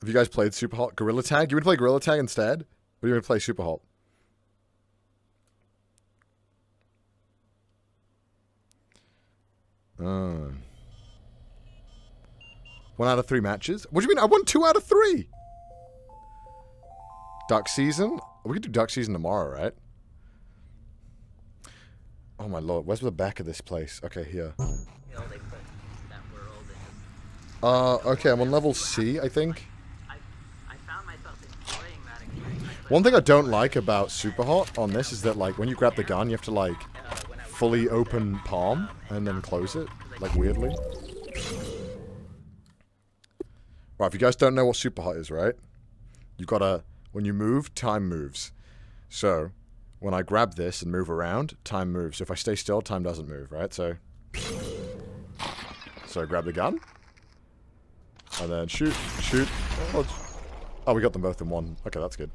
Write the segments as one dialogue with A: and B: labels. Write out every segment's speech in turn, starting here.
A: Have you guys played Super Hot? Gorilla Tag? You would play Gorilla Tag instead? Or do you want to play Super Hot? One out of 3 matches? What do you mean? I won 2 out of 3! Duck season? We could do duck season tomorrow, right? Oh my lord, where's the back of this place? Okay, here. Okay, I'm on level C, I think. One thing I don't like about Super Hot on this is that, like, when you grab the gun, you have to, like, fully open palm and then close it, like, weirdly. Right, if you guys don't know what Super Hot is, right? You gotta, when you move, time moves. So, when I grab this and move around, time moves. So if I stay still, time doesn't move, right? So grab the gun. And then shoot. Oh, we got them both in one. Okay, that's good.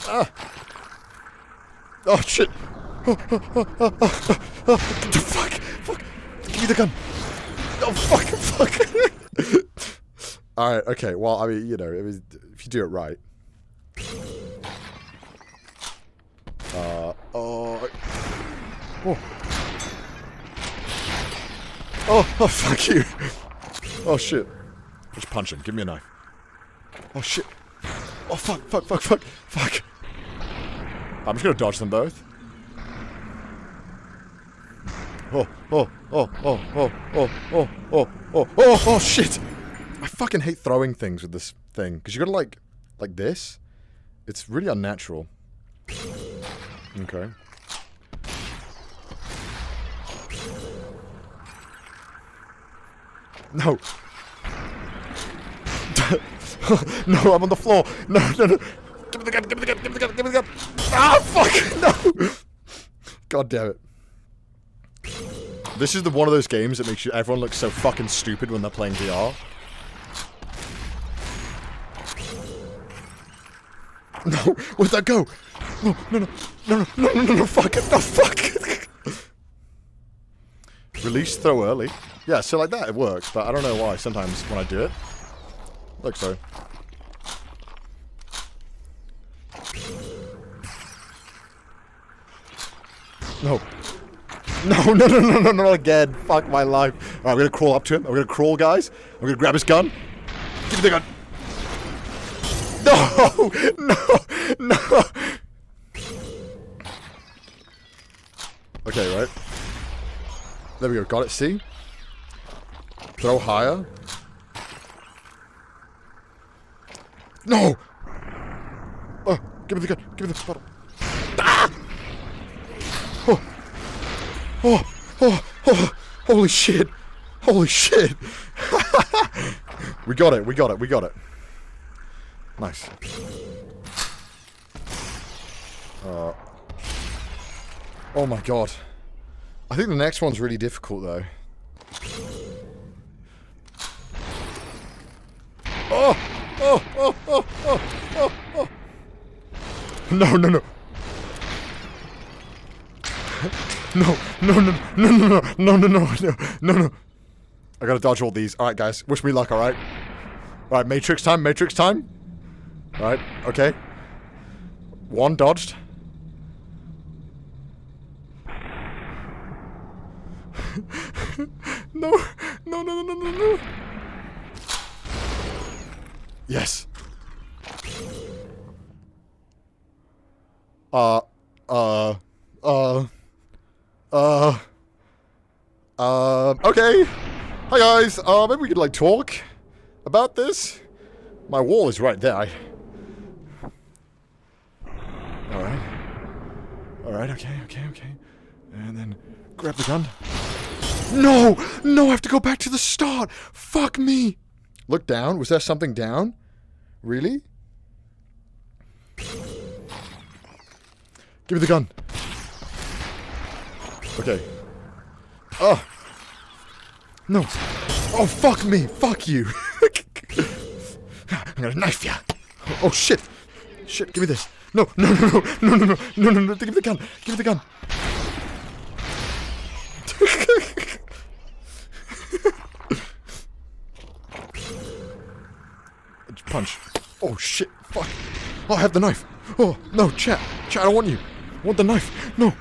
A: Ah! Oh, shit! Fuck! Give me the gun! Oh, fuck! Alright, okay, well, I mean, you know, if you do it right. Oh, fuck you! Oh, shit. Just punch him, give me a knife. Oh, shit. Oh, fuck. I'm just gonna dodge them both. Oh, shit! I fucking hate throwing things with this thing, because you gotta, like this. It's really unnatural. Okay. No. No, I'm on the floor. No. Give me the gun. Ah, fuck! No! God damn it. This is one of those games that makes everyone look so fucking stupid when they're playing VR. No, where'd that go? No, fuck it, no, fuck. Release, throw early. Yeah, so like that, it works, but I don't know why sometimes when I do it. Like so. No, not again. Fuck my life. Alright, I'm gonna crawl up to him. I'm gonna crawl, guys. I'm gonna grab his gun. Give me the gun. No! Okay, right. There we go. Got it. See? Throw higher. No! Oh, give me the gun. Give me the bottle. Ah! Oh, holy shit. We got it. Nice. Oh my god. I think the next one's really difficult though. Oh! No. No. I gotta dodge all these. Alright guys, wish me luck, alright? Alright, Matrix time. Alright, okay. One dodged. No. Yes. Okay. Hi guys, maybe we could like talk about this? My wall is right there. Alright, okay. And then grab the gun. No, I have to go back to the start. Fuck me. Look down. Was there something down? Really? Give me the gun. Okay. Oh. No. Oh, fuck me. Fuck you. I'm gonna knife ya. Oh, shit. Shit, give me this. No. Give me the gun. Give me the gun. Punch. Oh, shit. Fuck. Oh, I have the knife. Oh, no, chat. Chat, I don't want you. I want the knife. No.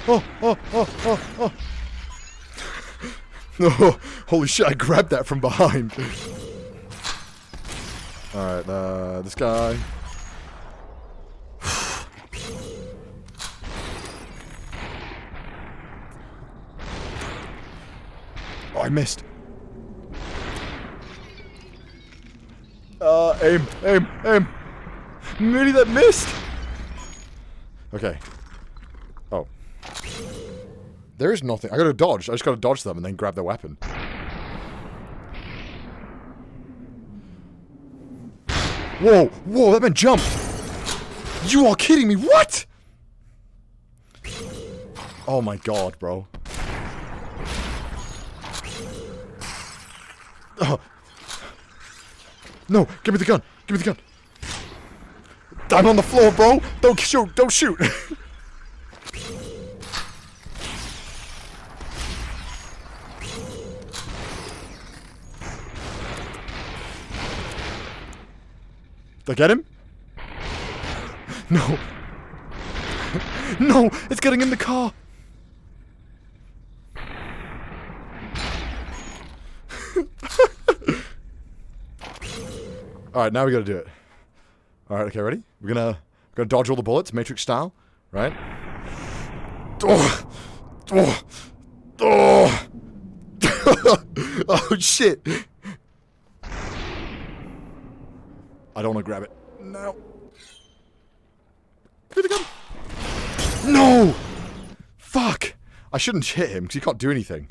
A: Oh. No. Holy shit, I grabbed that from behind. Alright, this guy. Oh, I missed. Aim. Nearly that missed. Okay. Oh. There is nothing. I gotta dodge. I just gotta dodge them and then grab their weapon. Whoa, that meant jump. You are kidding me. What? Oh my god, bro. Oh. No, give me the gun. Give me the gun. I'm on the floor, bro. Don't shoot. Don't shoot. Did I get him? No. No, it's getting in the car. Alright, now we gotta do it. Alright, okay, ready? We're gonna dodge all the bullets, Matrix style, right? Oh, shit! I don't want to grab it. No. Give me the gun. No! Fuck! I shouldn't hit him, because he can't do anything.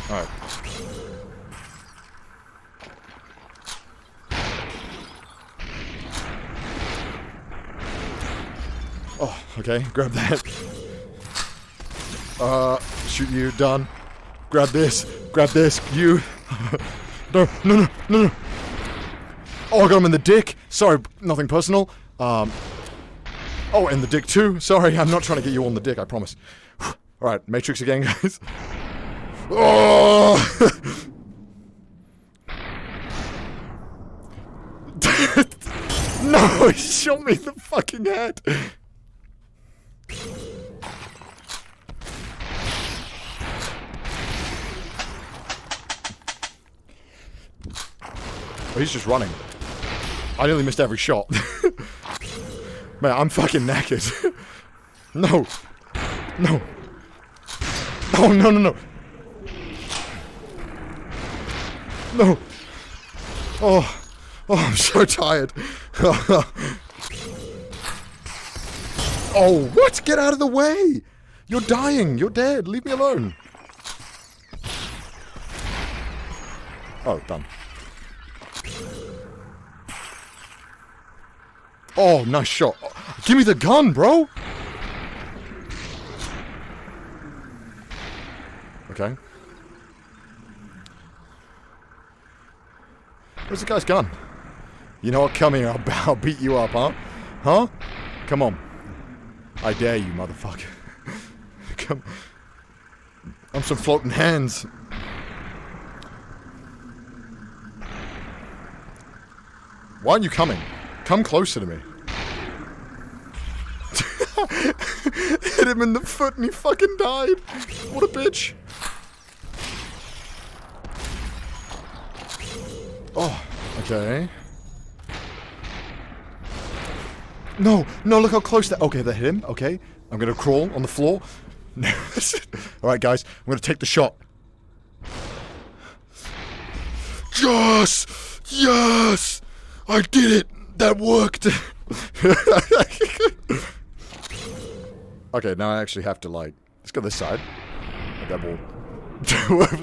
A: Alright. Oh, okay. Grab that. Shoot you. Done. Grab this. Grab this. You. No. Oh, I got him in the dick. Sorry, nothing personal. Oh, in the dick too. Sorry, I'm not trying to get you on the dick, I promise. Alright, Matrix again, guys. Oh! No, he shot me in the fucking head. Oh, he's just running. I nearly missed every shot. Man, I'm fucking knackered. No. No. Oh, no. No. Oh, I'm so tired. Oh, what? Get out of the way. You're dying. You're dead. Leave me alone. Oh, done. Oh, nice shot. Oh, give me the gun, bro. Okay. Where's the guy's gun? You know what? Come here. I'll beat you up, huh? Huh? Come on. I dare you, motherfucker. Come. I'm some floating hands. Why aren't you coming? Come closer to me. Hit him in the foot and he fucking died. What a bitch. Oh, okay. No, look how close that... Okay, that hit him. Okay, I'm gonna crawl on the floor. Alright, guys, I'm gonna take the shot. Yes! I did it! That worked! Okay, now I actually have to, like... Let's go this side. That will...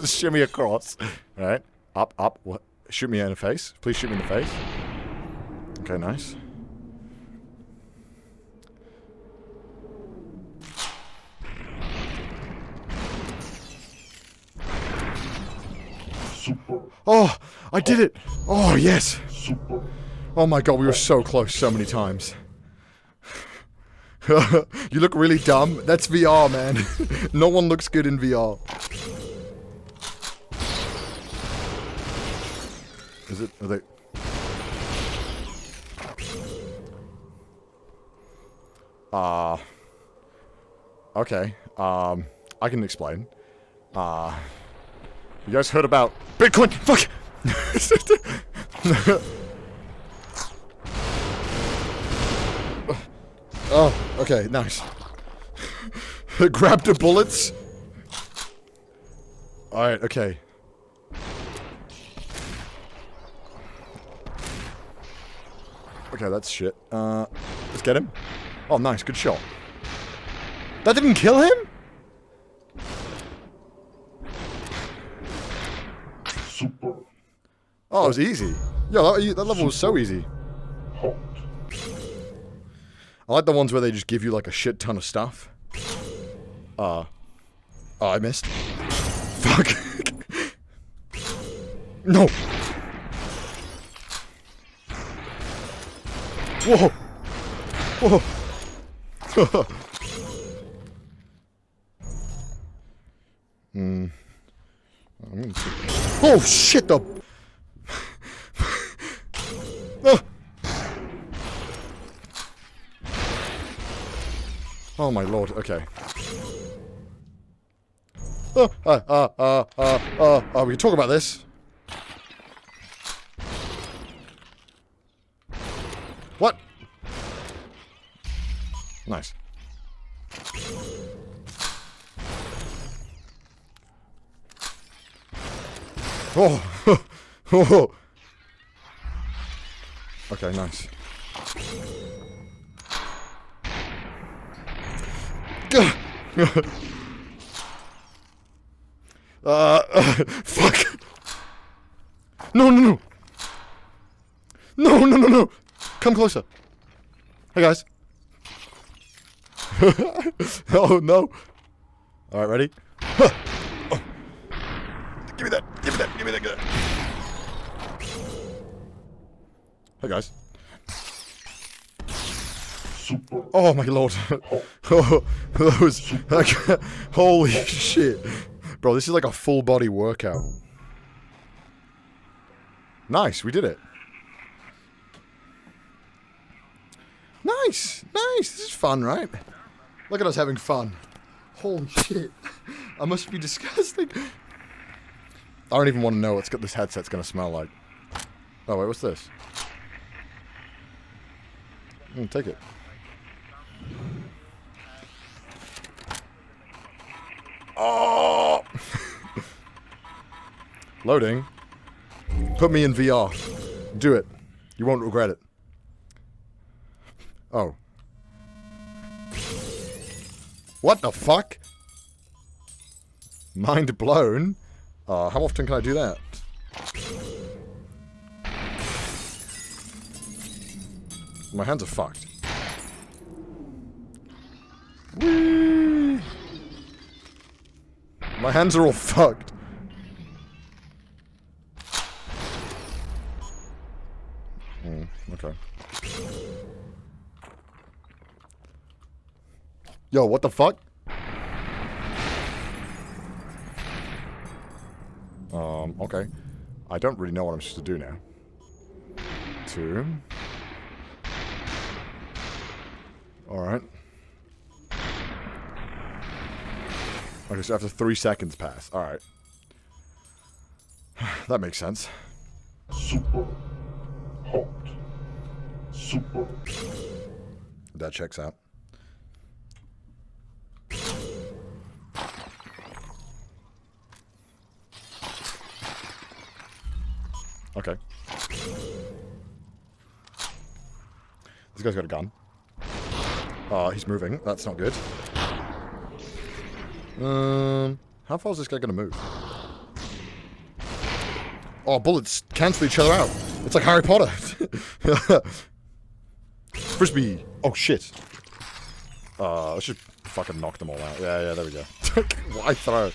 A: shimmy across. Alright. Up. What? Shoot me in the face. Please shoot me in the face. Okay, nice. Oh, I did it! Oh, yes! Oh my god, we were so close so many times. You look really dumb. That's VR, man. No one looks good in VR. Is it? Are they? Okay. I can explain. You guys heard about Bitcoin? Fuck! Oh, okay, nice. Grab the bullets. Alright, okay. Okay, that's shit. Let's get him. Oh, nice, good shot. That didn't kill him?
B: Super.
A: Oh, it was easy. Yeah, that level was so easy.
B: Hot.
A: I like the ones where they just give you like a shit ton of stuff. Oh, I missed. Fuck. No. Whoa. Whoa. Oh shit! The. Oh my lord. Okay. We can talk about this. What? Nice. Oh. Oh. Okay, nice. Fuck. No, no, no. No, no, no, no. Come closer. Hey, guys. Oh, no. All right, ready? Oh. Give me that. Give me that. Give me that. Give me that. Hey, guys.
B: Super.
A: Oh, my lord. Oh, that was... Like, holy shit. Bro, this is like a full body workout. Nice, we did it. Nice, nice. This is fun, right? Look at us having fun. Holy shit. I must be disgusting. I don't even want to know what this headset's going to smell like. Oh, wait, what's this? Take it. Oh! Loading. Put me in VR. Do it. You won't regret it. Oh. What the fuck? Mind blown? How often can I do that? My hands are fucked. Whee! My hands are all fucked. Okay. Yo, what the fuck? Okay. I don't really know what I'm supposed to do now. 2. Alright. Okay, so after 3 seconds pass. Alright. That makes sense.
B: Super. Hot. Super.
A: That checks out. Okay. This guy's got a gun. He's moving. That's not good. How far is this guy gonna move? Oh, bullets cancel each other out. It's like Harry Potter. Frisbee. Oh, shit. Let's just fucking knock them all out. Yeah, there we go. Why throw?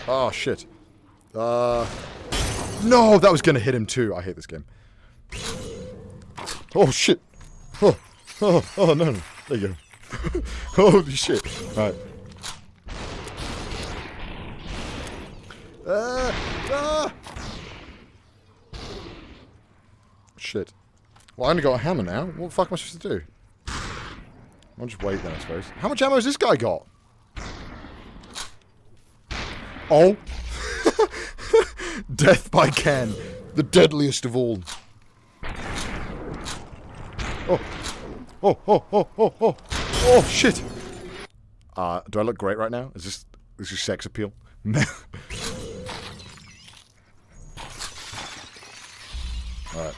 A: Oh, shit. No, that was gonna hit him too. I hate this game. Oh, shit. Oh, no, no. There you go. Holy shit. Alright. Shit. Well, I only got a hammer now. What the fuck am I supposed to do? I'll just wait then, I suppose. How much ammo has this guy got? Oh. Death by Ken. The deadliest of all. Oh. Oh, oh, oh, oh, oh. Oh, shit. Do I look great right now? Is this sex appeal? Alright.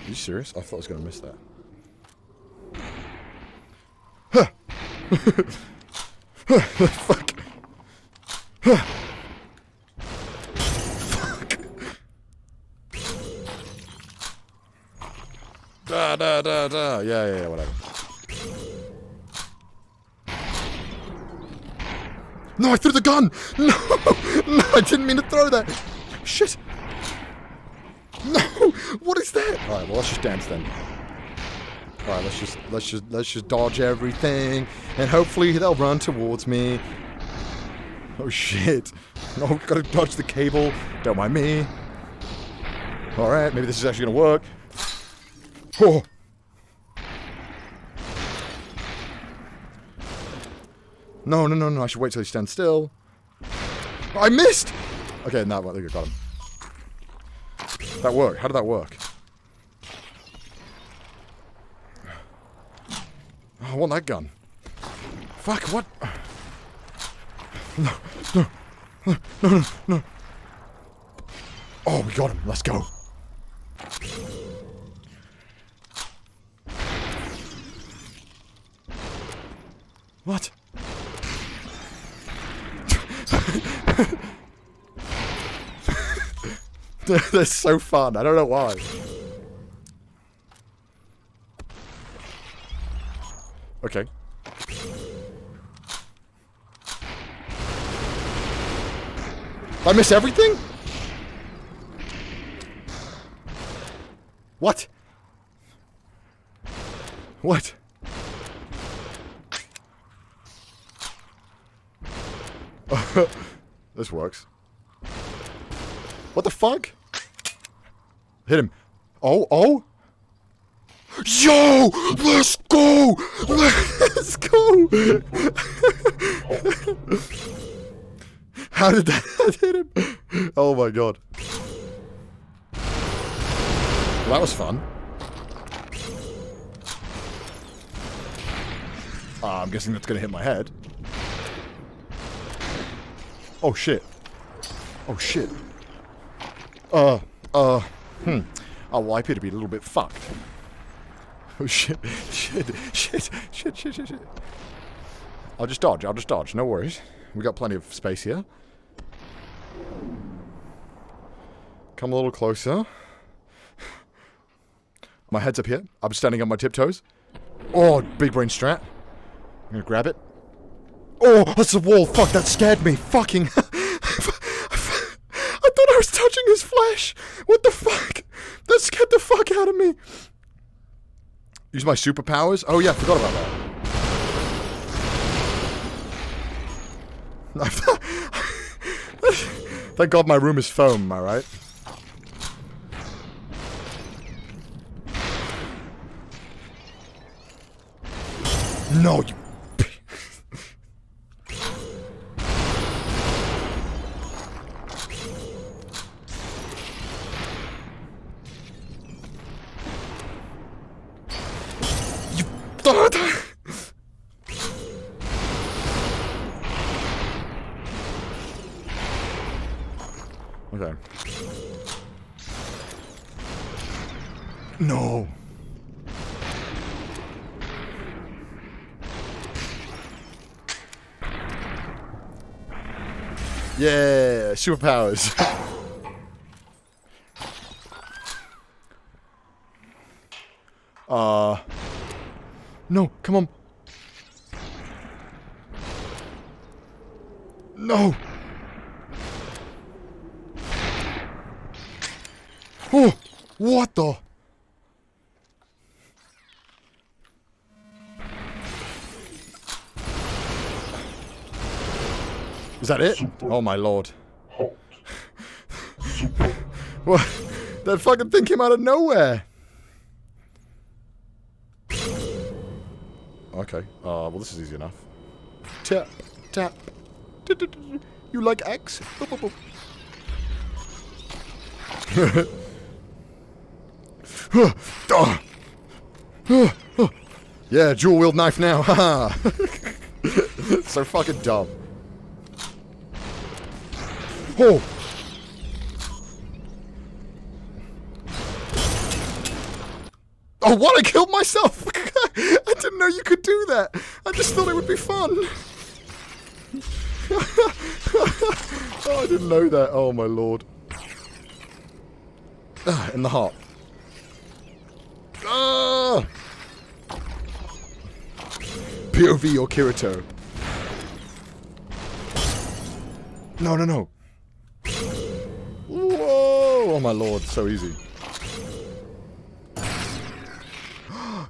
A: Are you serious? I thought I was going to miss that. Huh. Fuck. Huh. Fuck. Da. Yeah, whatever. No, I threw the gun! No! No, I didn't mean to throw that! Shit! No! What is that? Alright, well, let's just dance then. Alright, let's just dodge everything, and hopefully they'll run towards me. Oh shit. No, gotta dodge the cable. Don't mind me. Alright, maybe this is actually gonna work. Oh! No, I should wait till he stands still. Oh, I missed! Okay, now, there you go, got him. That worked. How did that work? Oh, I want that gun. Fuck, what? No. Oh, we got him. Let's go. What? They're so fun. I don't know why. Okay. I miss everything? What? What? This works. What the fuck? Hit him. Oh. Yo! Let's go! Let's go! How did that hit him? Oh my god. Well, that was fun. I'm guessing that's gonna hit my head. Oh shit. Oh shit. Oh, well, I appear to be a little bit fucked. Oh shit. Shit. I'll just dodge. No worries. We got plenty of space here. Come a little closer. My head's up here. I'm standing on my tiptoes. Oh, big brain strat. I'm gonna grab it. Oh, that's the wall. Fuck, that scared me. Fucking. I thought I was touching his flesh. What the fuck? That scared the fuck out of me. Use my superpowers? Oh yeah, I forgot about that. Thank God my room is foam, am I right? No, you... Okay. No. Yeah, superpowers. No, come on. No. Oh, what the? Is that it?
B: Super
A: Oh my lord.
B: hot. Super
A: What? That fucking thing came out of nowhere. Okay. Well, this is easy enough. Tap, tap. You like X? Yeah, dual wield knife now. Haha. So fucking dumb. Oh. Oh, what? I killed myself! I didn't know you could do that! I just thought it would be fun! Oh, I didn't know that. Oh, my lord. Ah, in the heart. Ah! POV or Kirito. No, no, no. Whoa! Oh, my lord. So easy.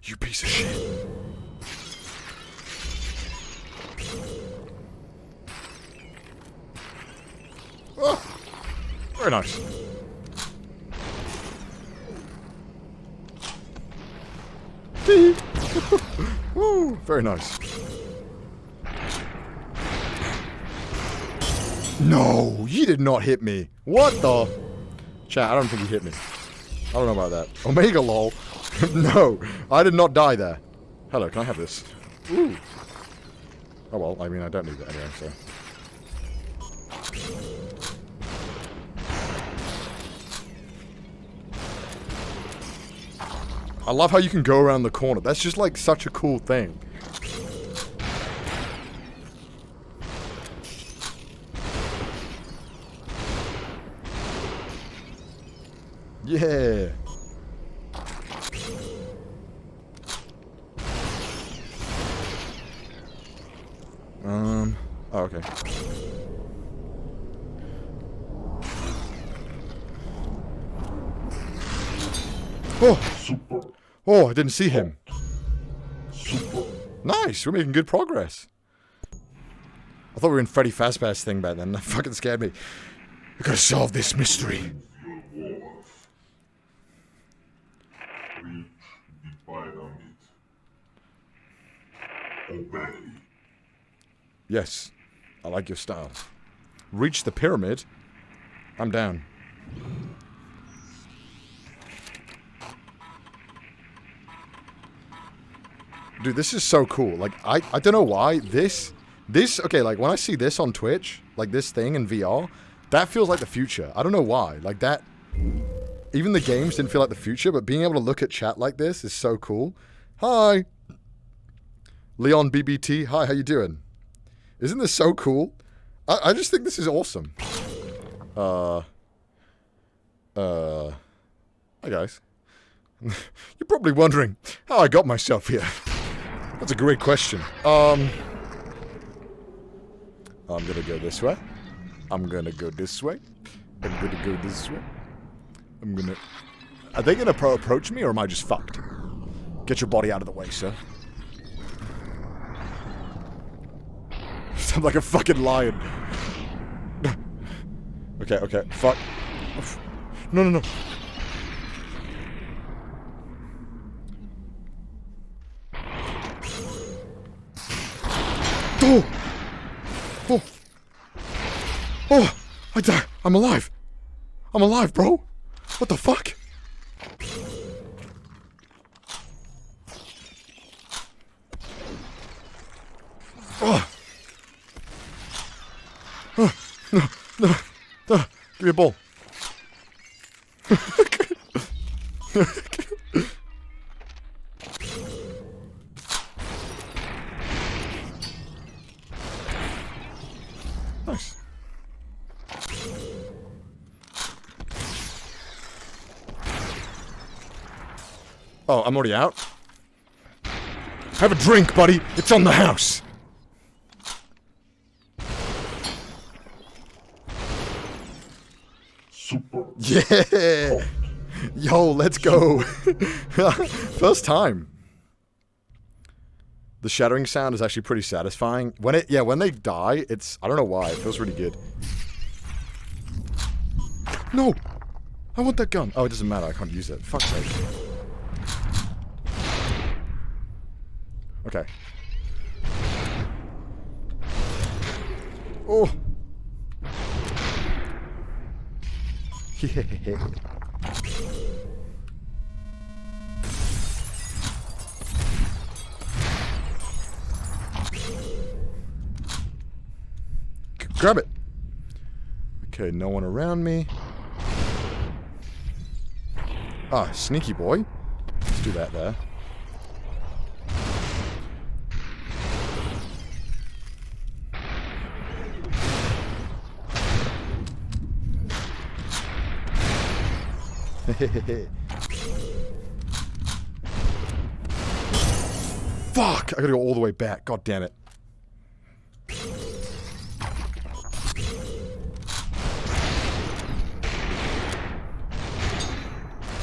A: You piece of shit. Oh, very nice. Woo, very nice. No, you did not hit me. What the? Chat, I don't think you hit me. I don't know about that. Omega lol. No, I did not die there. Hello, can I have this? Ooh. Oh well, I mean, I don't need it anyway, so. I love how you can go around the corner. That's just like such a cool thing. Yeah. Oh, okay. Oh!
B: Super
A: Oh, I didn't see him.
B: super
A: Nice, we're making good progress. I thought we were in Freddy Fazbear's thing back then. That fucking scared me. We gotta solve this mystery.
B: reach the pyramid. Obey.
A: Yes, I like your style. Reach the pyramid? I'm down. Dude, this is so cool. Like, I don't know why. This, okay, like, when I see this on Twitch, like, this thing in VR, that feels like the future. I don't know why. Like, that, even the games didn't feel like the future, but being able to look at chat like this is so cool. Hi. Leon BBT, hi, how you doing? Isn't this so cool? I just think this is awesome. Hi guys. You're probably wondering how I got myself here. That's a great question. I'm gonna go this way. I'm gonna go this way. I'm gonna go this way. I'm gonna... Are they gonna approach me or am I just fucked? Get your body out of the way, sir. Sound like a fucking lion. Okay, okay, fuck. No, no, no. Oh! Oh! Oh! I died. I'm alive. I'm alive, bro. What the fuck? Oh! Oh! No, no, no. Give me a ball. Nice. Oh, I'm already out? Have a drink, buddy. It's on the house.
B: Super
A: Yeah. Yo, let's go. First time. The shattering sound is actually pretty satisfying. When they die, I don't know why, it feels really good. No! I want that gun. Oh, it doesn't matter, I can't use it. Fuck's sake. Okay. Oh! Yeah. Grab it. Okay, no one around me. Ah, sneaky boy. Let's do that there. Fuck! I gotta go all the way back. God damn it.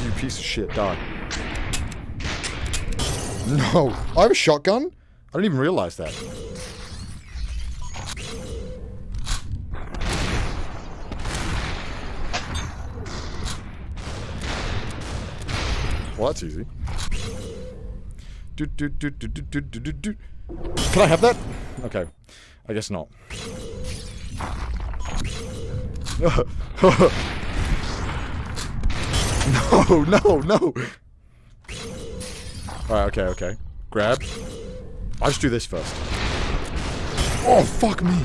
A: You piece of shit, die. No! I have a shotgun? I didn't even realize that. Well, that's easy. Can I have that? Okay. I guess not. No, no, no! Alright, okay. Grab. I'll just do this first. Oh, fuck me!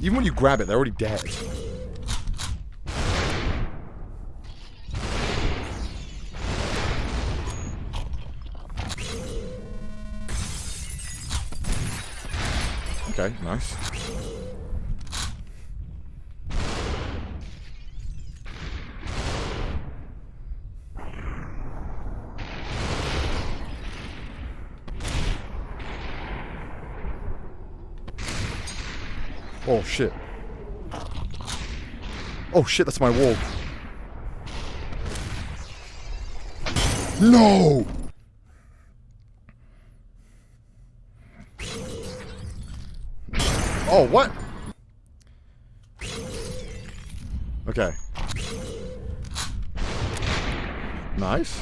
A: Even when you grab it, they're already dead. Okay, nice. Oh shit. Oh shit, that's my wall. No! Oh, what? Okay. Nice.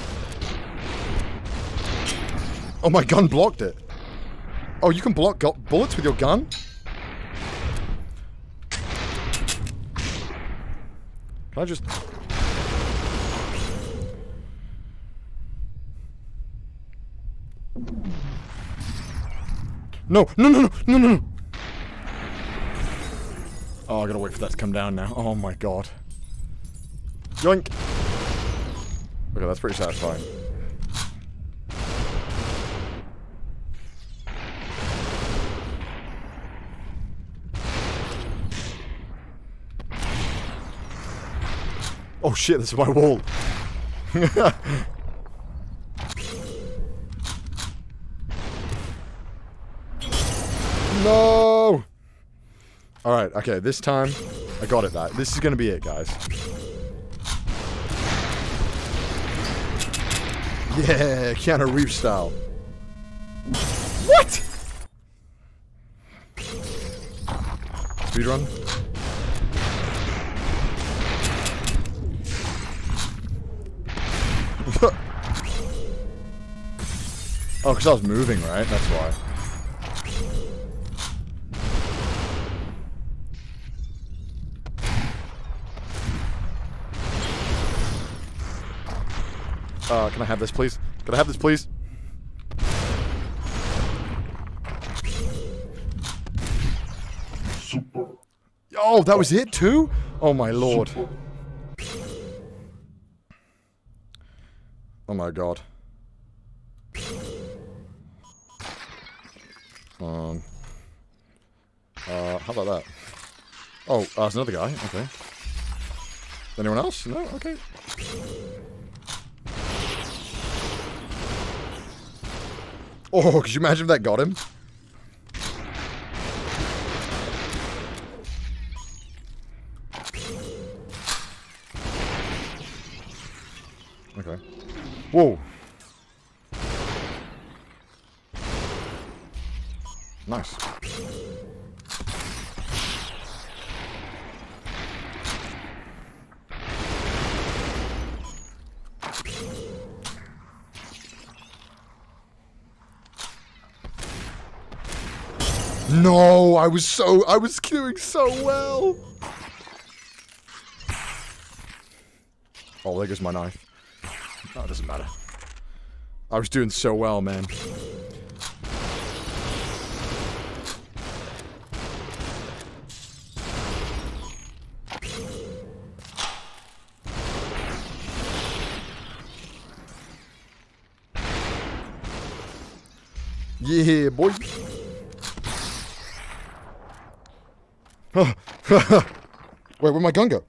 A: Oh, my gun blocked it. Oh, you can block bullets with your gun? Can I just... No, no, no, no, no, no, no. Oh, I gotta wait for that to come down now. Oh my god. Yoink! Okay, that's pretty satisfying. Oh shit, this is my wall. No! Alright, okay, this time, I got it that. This is gonna be it, guys. Yeah, Keanu Reeves style. What? Speedrun? Oh, because I was moving, right? That's why. Can I have this, please? Can I have this, please?
B: Super.
A: Oh, that was it too? Oh my lord.
B: Super.
A: Oh my god. How about that? Oh, there's another guy. Okay. Anyone else? No? Okay. Oh, could you imagine if that got him? Okay. Whoa. Nice. No, I was doing so well. Oh, there goes my knife. Oh, it doesn't matter. I was doing so well, man. Yeah, boy. Wait, where'd my gun go?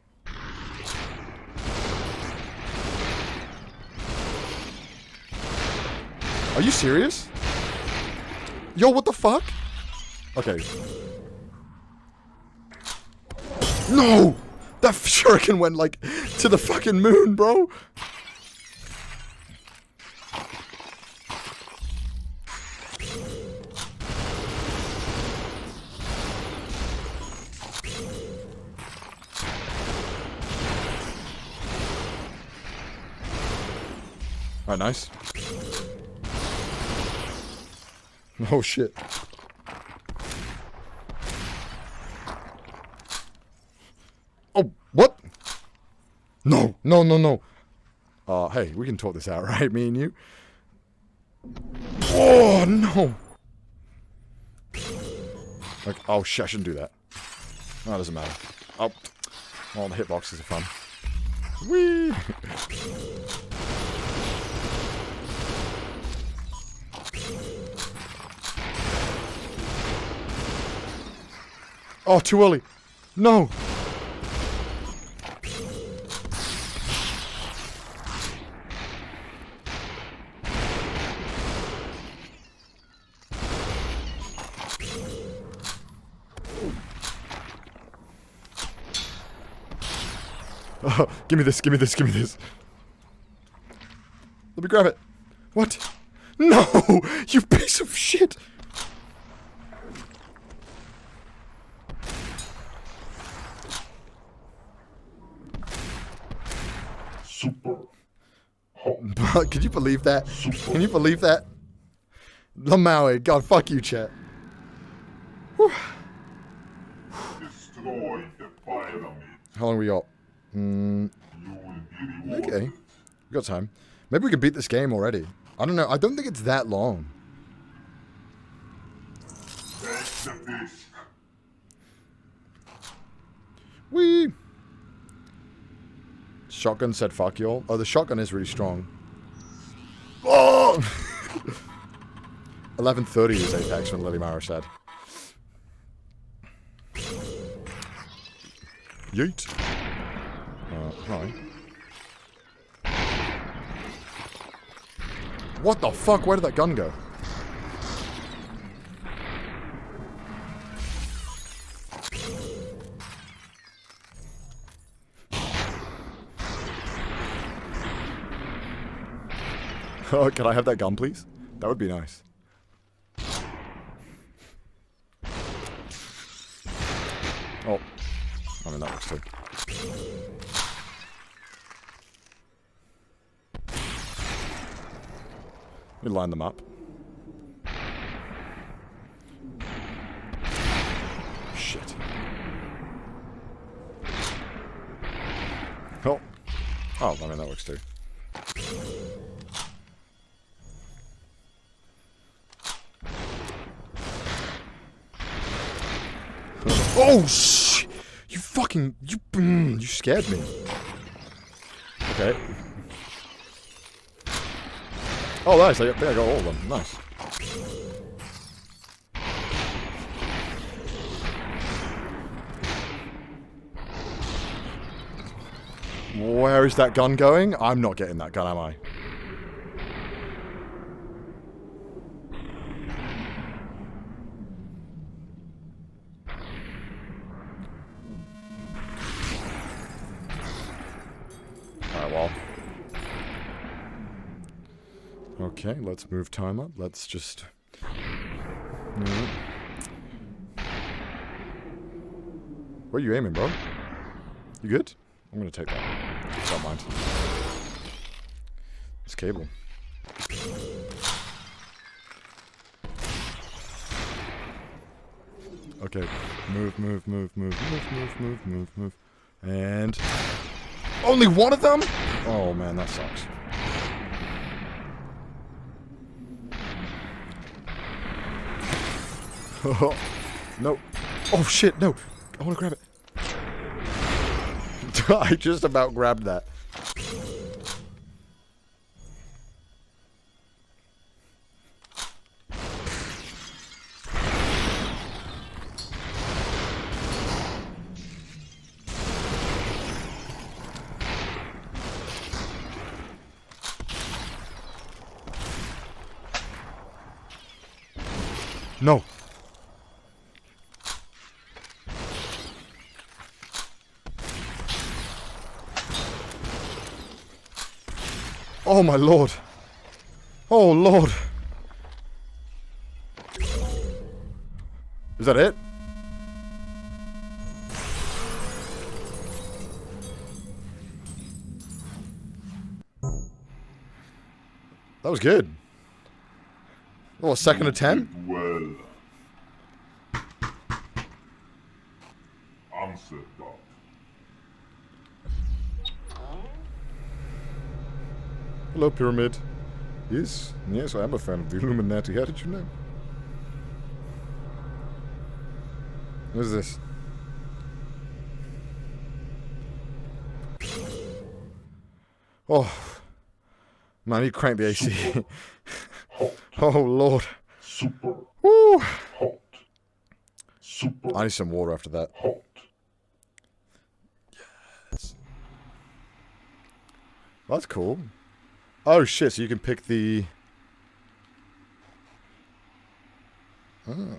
A: Are you serious? Yo, what the fuck? Okay. No! That shuriken went, like, to the fucking moon, bro! Alright, nice. Oh, shit. Oh, what? No, no, no, no. Hey, we can talk this out, right? Me and you? Oh, no. Like, oh, shit, I shouldn't do that. No, it doesn't matter. Oh, well, the hitboxes are fun. Whee! Oh, too early. No. Oh, give me this, give me this, give me this. Let me grab it. What? No! You piece of shit!
B: Super hot.
A: But can you believe that? Can you believe that? Lamaui, God, fuck you, chat. Whew.
B: Destroy the pyramid.
A: How long we got?
B: You will be rewarded.
A: Okay. We got time. Maybe we can beat this game already. I don't know. I don't think it's that long.
B: Take the disc.
A: Whee! Shotgun said fuck y'all. Oh, the shotgun is really strong. Oh! 11:30 is Apex when Lily Mara said. Yeet. Hi. What the fuck? Where did that gun go? Oh, can I have that gun, please? That would be nice. Oh. I mean, that works too. Let me line them up. Shit. Oh. Oh, I mean, that works too. Oh, shit! You fucking... You scared me. Okay. Oh, nice. I think I got all of them. Nice. Where is that gun going? I'm not getting that gun, am I? Alright, well. Okay, let's move time up. Let's just... No. Where are you aiming, bro? You good? I'm gonna take that. Don't mind. It's cable. Okay. Move. And... Only one of them? Oh, man, that sucks. No. Oh, shit, no. I want to grab it. I just about grabbed that. No. Oh my lord. Oh lord. Is that it? That was good. Oh, a second of 10?
B: Well. Answer that.
A: Hello, Pyramid. Yes, I am a fan of the Illuminati. How did you know? What is this? Oh, man, you crank the AC. Oh, Lord.
B: Super
A: Woo!
B: hot. Super
A: I need some water after that.
B: hot.
A: Yes. That's cool. Oh, shit, so you can pick the... Oh,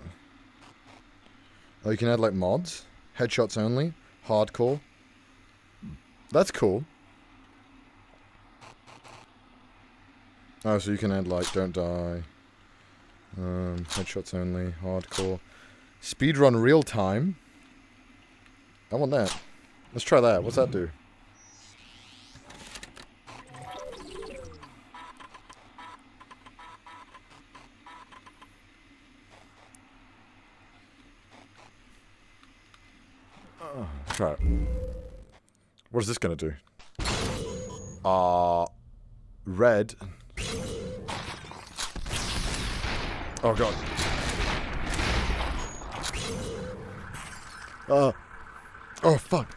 A: you can add, like, mods? Headshots only? Hardcore? That's cool. Oh, so you can add, like, don't die. Headshots only. Hardcore. Speedrun real time. I want that. Let's try that. What's that do? Try it. What is this gonna do? Red. Oh god. Oh fuck.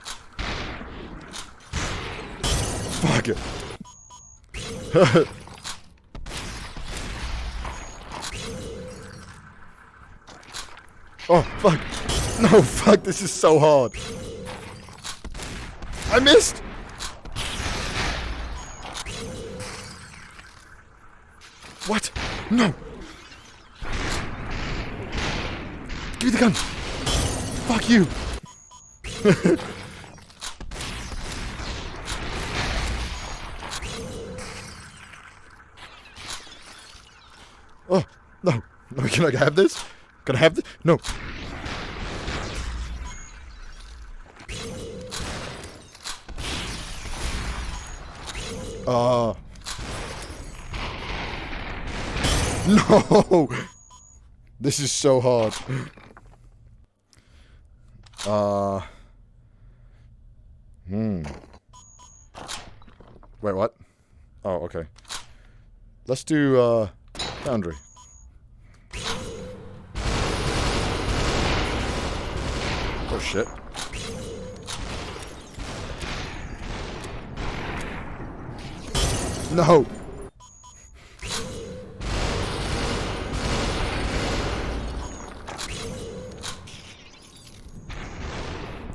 A: Fuck it. Oh fuck. No, fuck, this is so hard. I missed! What? No! Give me the gun! Fuck you! Oh, no. No, can I have this? Can I have this? No. No! This is so hard. Wait, what? Oh, okay. Let's do, Foundry. Oh, shit. No!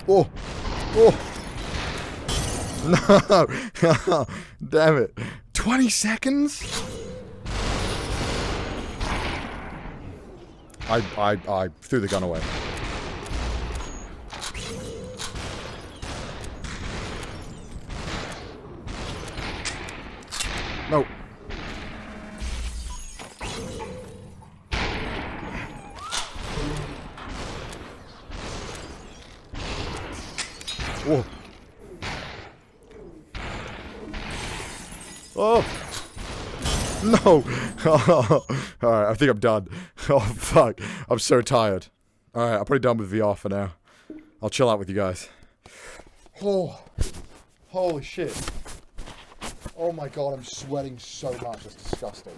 A: Oh! Oh! No! Damn it. 20 seconds? I threw the gun away. No. Oh! No! Alright, I think I'm done. Oh, fuck. I'm so tired. Alright, I'm pretty done with VR for now. I'll chill out with you guys. Oh! Holy shit. Oh my god, I'm sweating so much. That's disgusting.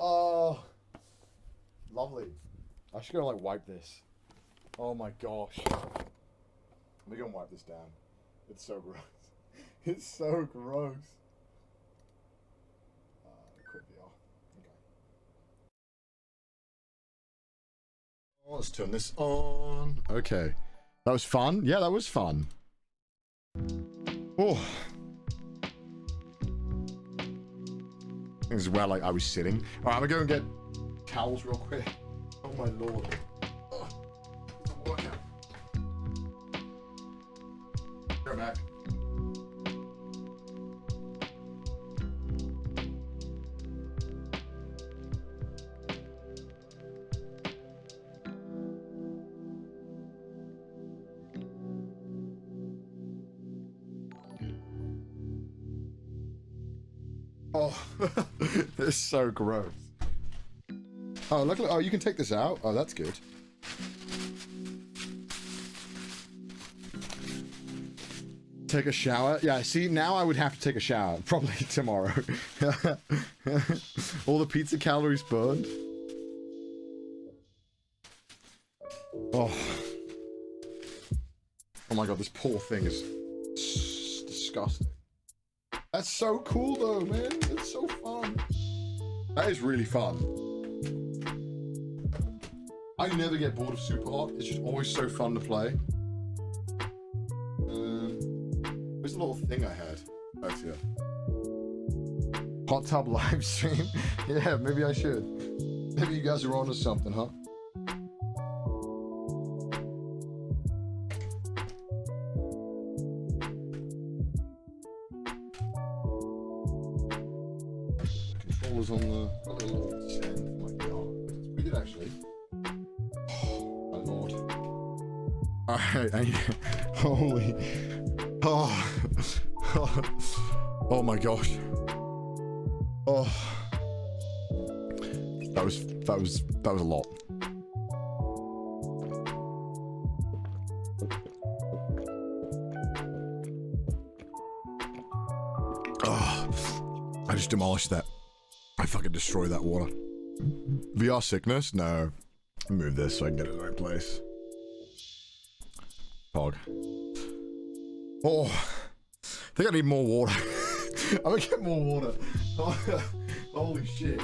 A: Oh, lovely. I should go like wipe this. Oh my gosh. Let me go and wipe this down. It's so gross. It's so gross. Quit VR. Okay. Oh, let's turn this on. Okay. That was fun. Yeah, that was fun. Oh. This is where like I was sitting. Alright, I'm gonna go and get towels real quick. Oh my lord. Oh, it's a workout. Go back. Oh, this is so gross. Oh, look, oh, you can take this out. Oh, that's good. Take a shower. Yeah, see, now I would have to take a shower. Probably tomorrow. All the pizza calories burned. Oh. Oh my god, this poor thing is disgusting. That's so cool though, man. It's so fun. That is really fun. I never get bored of Superhot. It's just always so fun to play. Where's the little thing I had? That's here. Hot tub live stream? Yeah, maybe I should. Maybe you guys are on to something, huh? Controllers on the little stand. Oh my god. It's pretty good actually. Oh my lord. Alright, holy. Oh. Oh my gosh. Oh. That was a lot. Oh. I just demolished that. I fucking destroyed that water. VR sickness? No. Move this so I can get it in the right place. Pog. Oh, I think I need more water. I'm gonna get more water. Holy shit.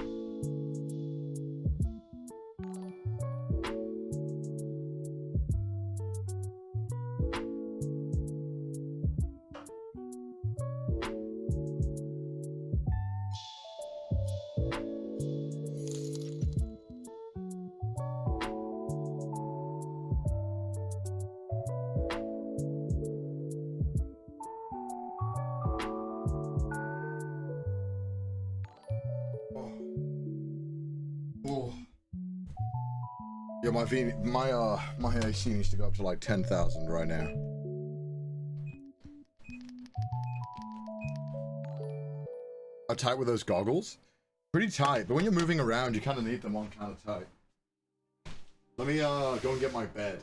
A: Oh. Yeah, my AC needs to go up to like 10,000 right now. How tight were those goggles? Pretty tight, but when you're moving around, you kind of need them on kind of tight. Let me go and get my bed.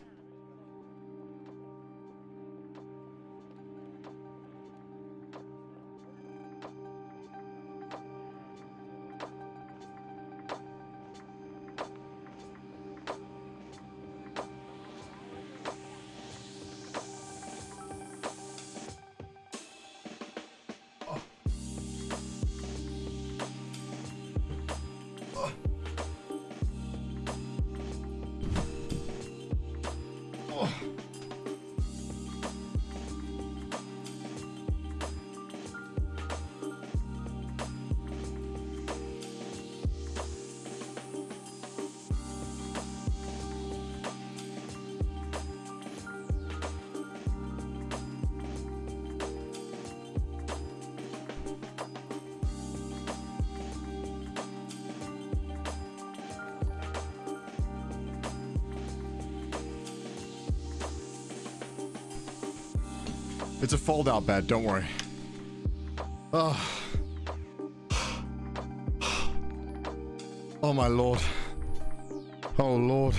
A: It's a fold-out bed, don't worry. Oh. Oh my lord. Oh lord.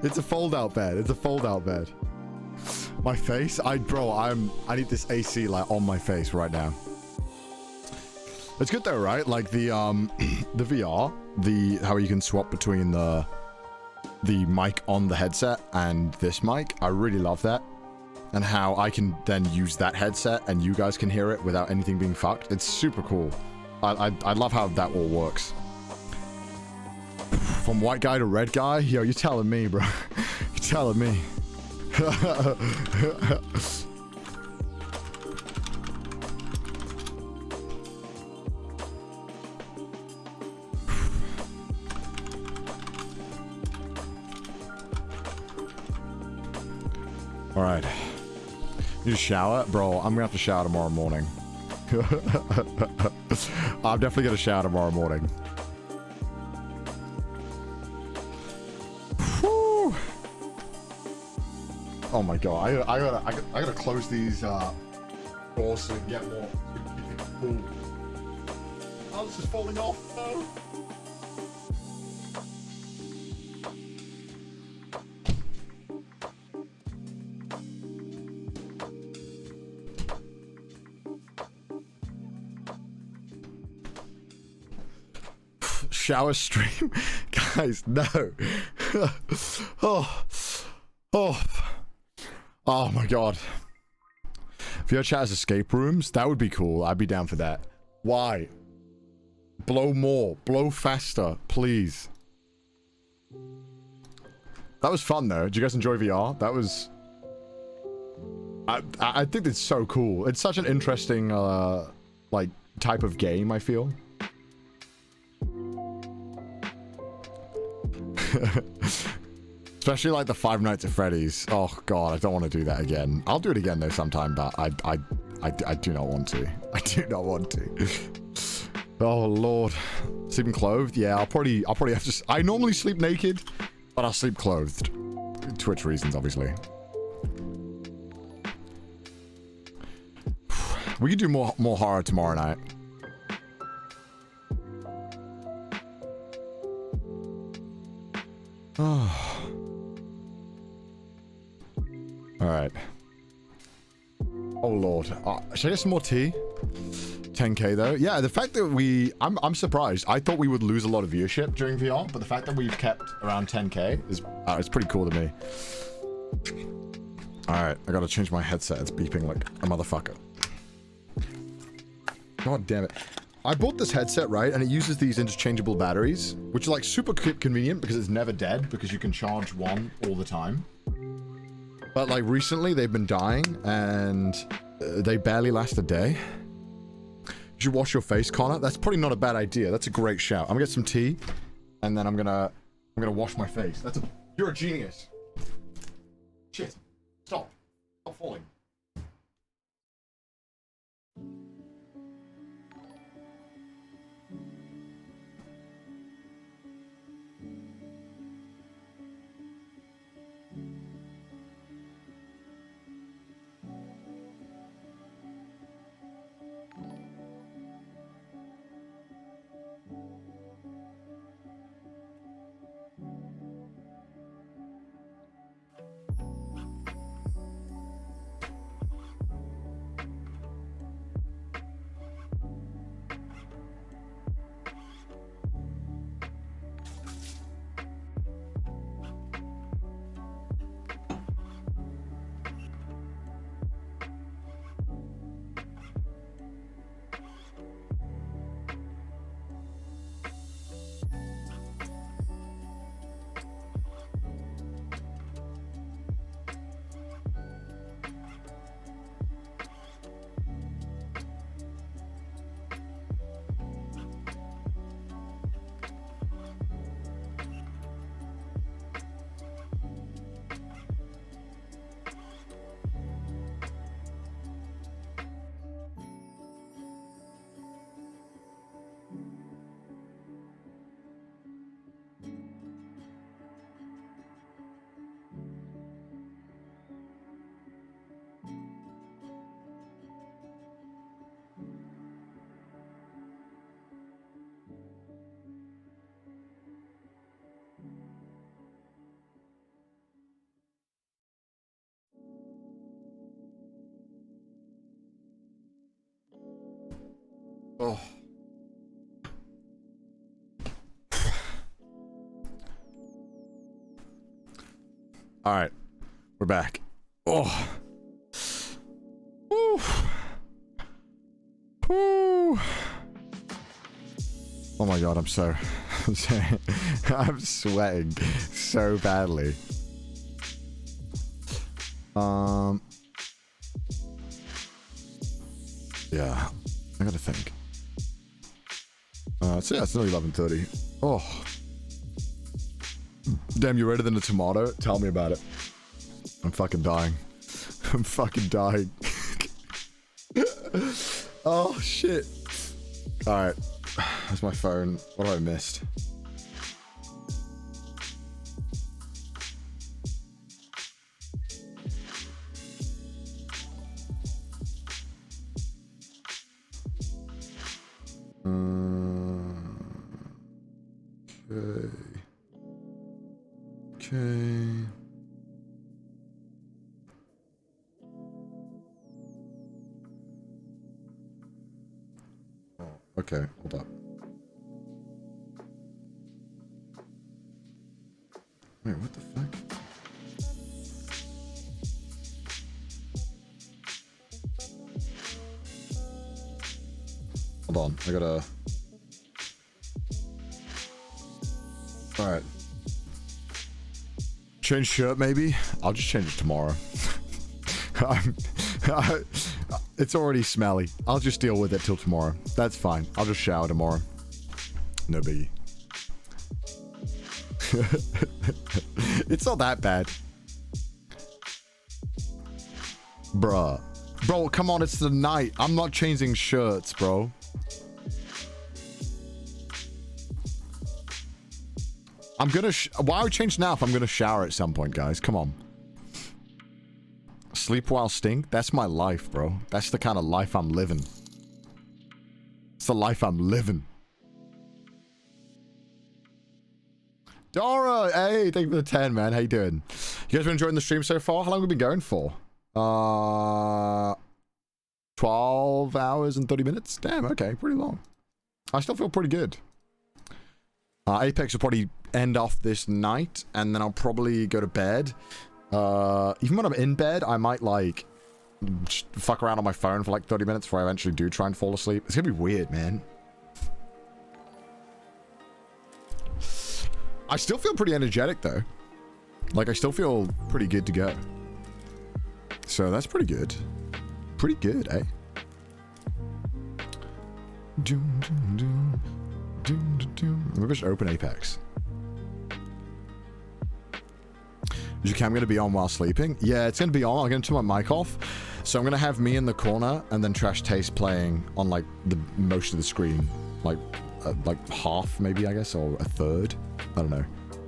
A: It's a fold-out bed. It's a fold-out bed. My face? I need this AC like on my face right now. It's good though, right? Like the the VR, how you can swap between the mic on the headset and this mic. I really love that. And how I can then use that headset and you guys can hear it without anything being fucked. It's super cool. I love how that all works. From white guy to red guy? Yo, you're telling me, bro. You're telling me. All right. You just shower? Bro, I'm gonna have to shower tomorrow morning. I'm definitely gonna shower tomorrow morning. Whew. Oh my god, I gotta close these doors so we can get more. Cool. Oh, this is falling off. No. Shower stream? Guys, no. Oh my god. If your chat has escape rooms, that would be cool. I'd be down for that. Why? Blow more. Blow faster, please. That was fun though. Did you guys enjoy VR? That was... I think it's so cool. It's such an interesting, like, type of game, I feel. Especially like the Five Nights at Freddy's. Oh god, I don't want to do that again. I'll do it again though sometime, but I do not want to. I do not want to. Oh lord. Sleeping clothed? Yeah, I'll probably have to. I normally sleep naked, but I'll sleep clothed. Twitch reasons, obviously. We could do more horror tomorrow night. Oh. All right. Oh lord. Should I get some more tea? 10k though. Yeah, the fact that I'm surprised. I thought we would lose a lot of viewership during VR, but the fact that we've kept around 10k is it's pretty cool to me. All right, I gotta change my headset. It's beeping like a motherfucker. God damn it. I bought this headset, right, and it uses these interchangeable batteries, which are like super convenient because it's never dead because you can charge one all the time. But like recently they've been dying and they barely last a day. You should wash your face, Connor. That's probably not a bad idea. That's a great shout. I'm gonna get some tea and then I'm gonna wash my face. You're a genius. Shit. Stop falling. All right, we're back. Oh. Woo. Woo. Oh my god, I'm sweating so badly. Yeah, I gotta think. So yeah, it's nearly 11:30. Oh. Damn, you're redder than a tomato? Tell me about it. I'm fucking dying. I'm fucking dying. Oh, shit. Alright. That's my phone. What have I missed? Okay. Okay. Oh, okay, hold up. Wait, what the fuck? Hold on, I gotta... Alright. Change shirt, maybe? I'll just change it tomorrow. It's already smelly. I'll just deal with it till tomorrow. That's fine. I'll just shower tomorrow. No biggie. It's not that bad. Bruh. Bro, come on, it's the night. I'm not changing shirts, bro. I'm gonna why would I change now if I'm gonna shower at some point, guys? Come on. Sleep while stink? That's my life, bro. That's the kind of life I'm living. It's the life I'm living. Dora! Hey, thank you for the 10, man. How you doing? You guys been enjoying the stream so far? How long have we been going for? 12 hours and 30 minutes? Damn, okay. Pretty long. I still feel pretty good. Apex will probably end off this night, and then I'll probably go to bed. Even when I'm in bed, I might, like, just fuck around on my phone for, like, 30 minutes before I eventually do try and fall asleep. It's gonna be weird, man. I still feel pretty energetic, though. Like, I still feel pretty good to go. So, that's pretty good. Pretty good, eh? Maybe just open Apex. Is your cam going to be on while sleeping? Yeah, it's going to be on. I'm going to turn my mic off. So I'm going to have me in the corner and then Trash Taste playing on, like, the most of the screen. Like half, maybe, I guess, or a third. I don't know.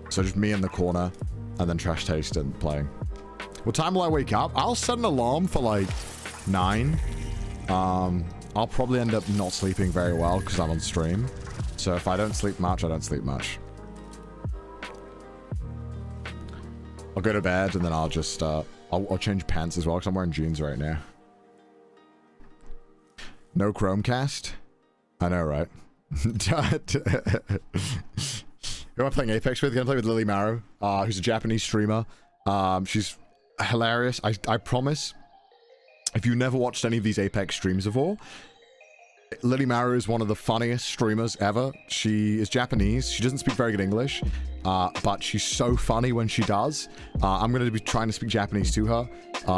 A: So just me in the corner and then Trash Taste and playing. What time will I wake up? I'll set an alarm for, like, 9. I'll probably end up not sleeping very well because I'm on stream. So if I don't sleep much, I don't sleep much. I'll go to bed and then I'll just, I'll change pants as well because I'm wearing jeans right now. No Chromecast? I know, right? Who am I playing Apex with? Gonna play with Lily Marrow, who's a Japanese streamer. She's hilarious. I promise, if you never watched any of these Apex streams before, Lily Marrow is one of the funniest streamers ever. She is Japanese. She doesn't speak very good English, but she's so funny when she does. I'm going to be trying to speak Japanese to her.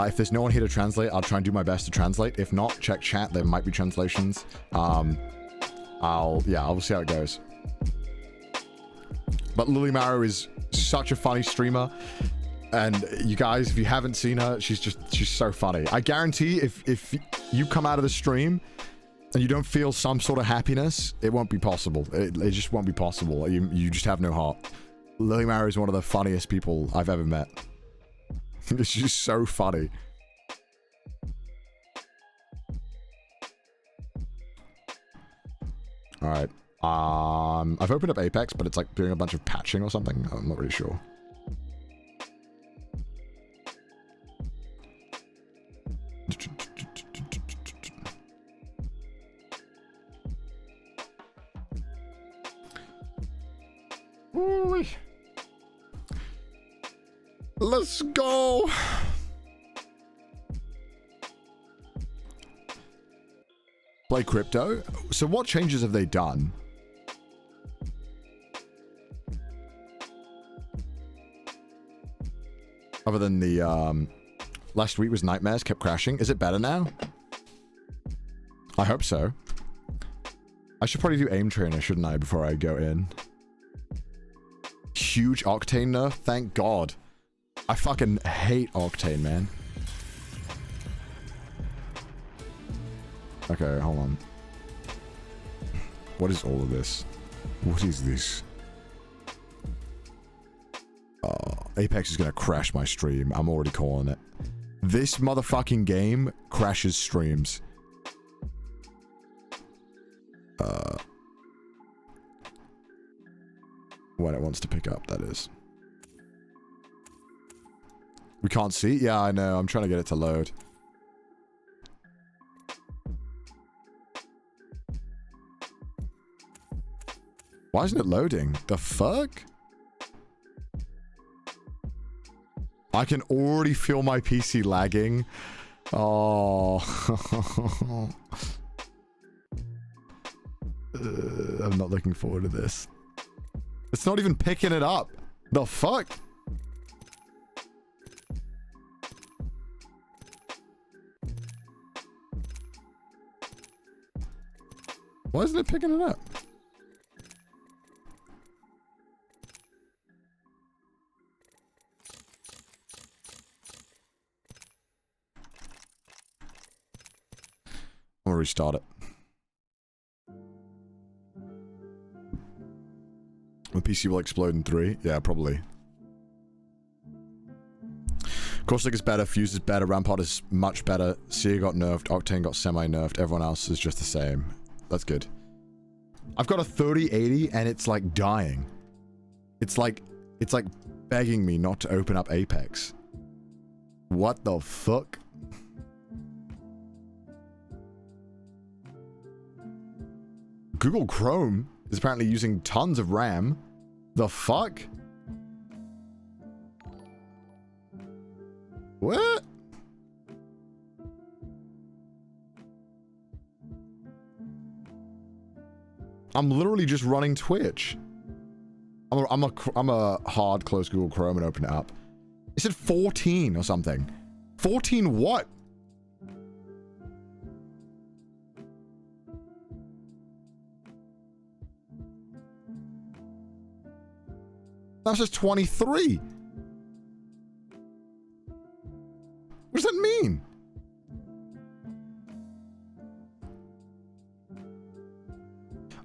A: If there's no one here to translate, I'll try and do my best to translate. If not, check chat. There might be translations. I'll see how it goes. But Lily Marrow is such a funny streamer. And you guys, if you haven't seen her, she's so funny. I guarantee if you come out of the stream and you don't feel some sort of happiness, it won't be possible. It just won't be possible. You just have no heart. Lily Marrow is one of the funniest people I've ever met. It's just so funny. Alright. I've opened up Apex, but it's like doing a bunch of patching or something. I'm not really sure. Ooh. Let's go. Play crypto? So what changes have they done? Other than the, last week was nightmares, kept crashing. Is it better now? I hope so. I should probably do aim trainer, shouldn't I, before I go in? Huge Octane nerf? Thank God. I fucking hate Octane, man. Okay, hold on. What is all of this? What is this? Apex is gonna crash my stream. I'm already calling it. This motherfucking game crashes streams. When it wants to pick up, that is. We can't see? Yeah, I know. I'm trying to get it to load. Why isn't it loading? The fuck? I can already feel my PC lagging. Oh. I'm not looking forward to this. It's not even picking it up. The fuck? Why isn't it picking it up? I'm gonna restart it. The PC will explode in 3. Yeah, probably. Caustic is better, Fuse is better, Rampart is much better, Seer got nerfed, Octane got semi-nerfed, everyone else is just the same. That's good. I've got a 3080 and it's like dying. It's like begging me not to open up Apex. What the fuck? Google Chrome is apparently using tons of RAM. The fuck? What? I'm literally just running Twitch. I'm a hard close Google Chrome and open it up. It said 14 or something. 14 what? That's just 23. What does that mean?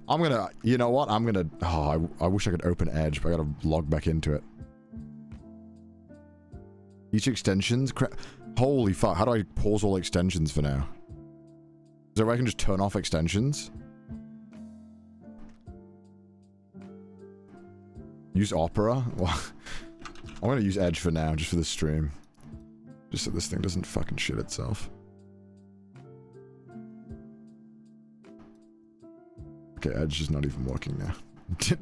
A: I'm gonna, you know what? I'm gonna, oh, I wish I could open Edge, but I gotta log back into it. Each extensions? Holy fuck, how do I pause all extensions for now? Is there a way I can just turn off extensions? Use Opera? Well, I'm gonna use Edge for now, just for the stream. Just so this thing doesn't fucking shit itself. Okay, Edge is not even working now.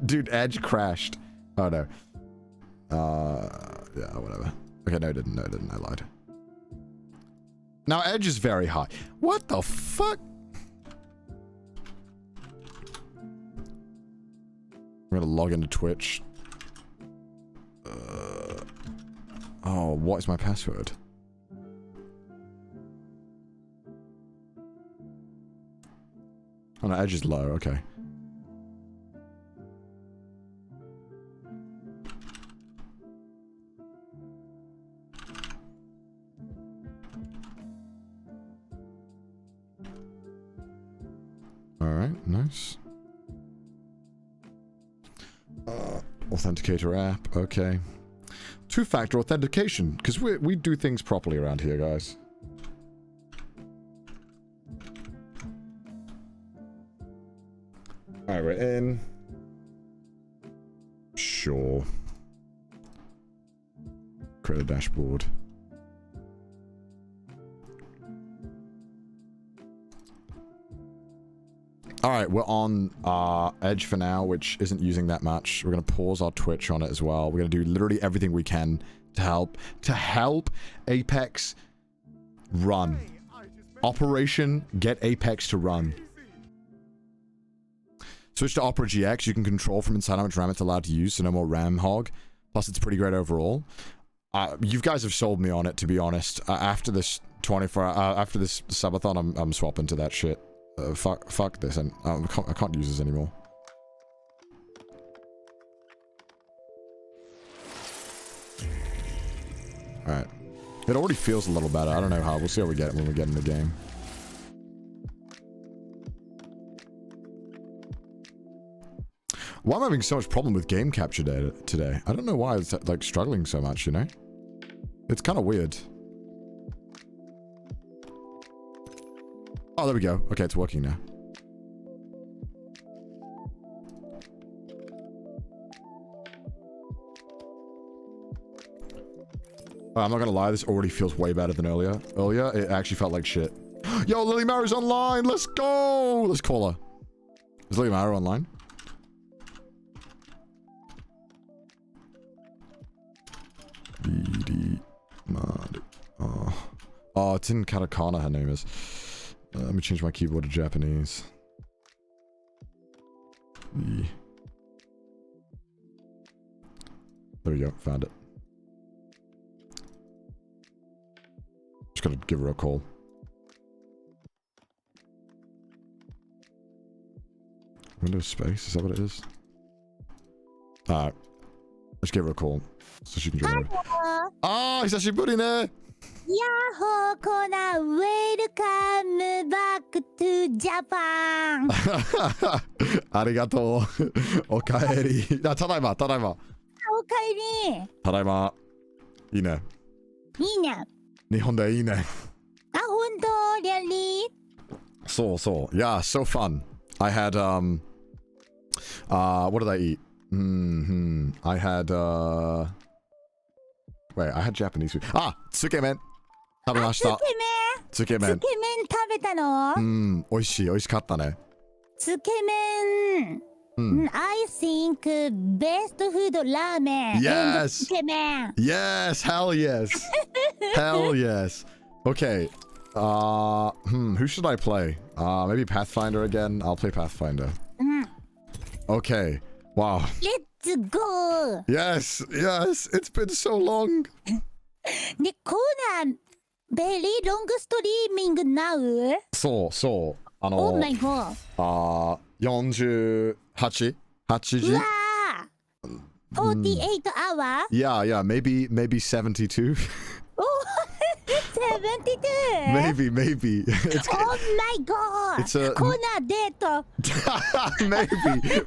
A: Dude, Edge crashed. Oh no. Yeah, whatever. Okay, no it didn't, I lied. Now Edge is very high. What the fuck? I'm gonna log into Twitch. Oh, what is my password? Oh no, Edge is low, okay. Alright, nice. Authenticator app, okay. Two-factor authentication, because we do things properly around here, guys. Alright, we're in. Sure. Create a dashboard. Alright, we're on Edge for now, which isn't using that much. We're going to pause our Twitch on it as well. We're going to do literally everything we can to help Apex run. Operation Get Apex to Run. Switch to Opera GX. You can control from inside how much RAM it's allowed to use, so no more RAM hog. Plus, it's pretty great overall. You guys have sold me on it, to be honest. After this 24, after this subathon, I'm swapping to that shit. Fuck this, and I can't use this anymore. Alright. It already feels a little better. I don't know how. We'll see how we get when we get in the game. Why am I having so much problem with game capture data today? I don't know why it's like struggling so much, you know? It's kind of weird. Oh, there we go. Okay, it's working now. I'm not gonna lie, this already feels way better than earlier. Earlier, it actually felt like shit. Yo, Lily Maru's online! Let's go! Let's call her. Is Lily Maru online? BD Mad. Oh, it's in katakana, her name is. Let me change my keyboard to Japanese. There we go, found it. Just gotta give her a call. Windows space, is that what it is? Alright. Let's give her a call so she can join me. Ah, hisashiburi ne!
C: Yahoo, Kona, welcome back to Japan.
A: Arigato. Okaeri. Ah, tadaima, tadaima.
C: Okaeri.
A: Tadaima. Ii ne.
C: Ii ne.
A: Nihon de ii ne.
C: Ah, hontou? Really?
A: So. Yeah, so fun. I had, what did I eat? I had, wait, I had Japanese food. Ah, tsukemen. 食べました。つけ麺。
C: つけ麺食べたの？
A: 美味しい。美味しかったね。
C: つけ麺。I think best food ramen.
A: Yes.
C: つけ麺。
A: Yes, hell yes. Hell yes. Okay. Who should I play? Maybe Pathfinder again? I'll play Pathfinder. Okay. Wow.
C: Let's go.
A: Yes. It's been so long.
C: で、コーナー very long streaming now?
A: そう。
C: Oh my god.
A: 48?
C: うわー 48 hour?
A: Yeah, maybe 72.
C: Oh, 72?
A: Maybe. It's,
C: oh my god.
A: It's a...
C: コーナーデート.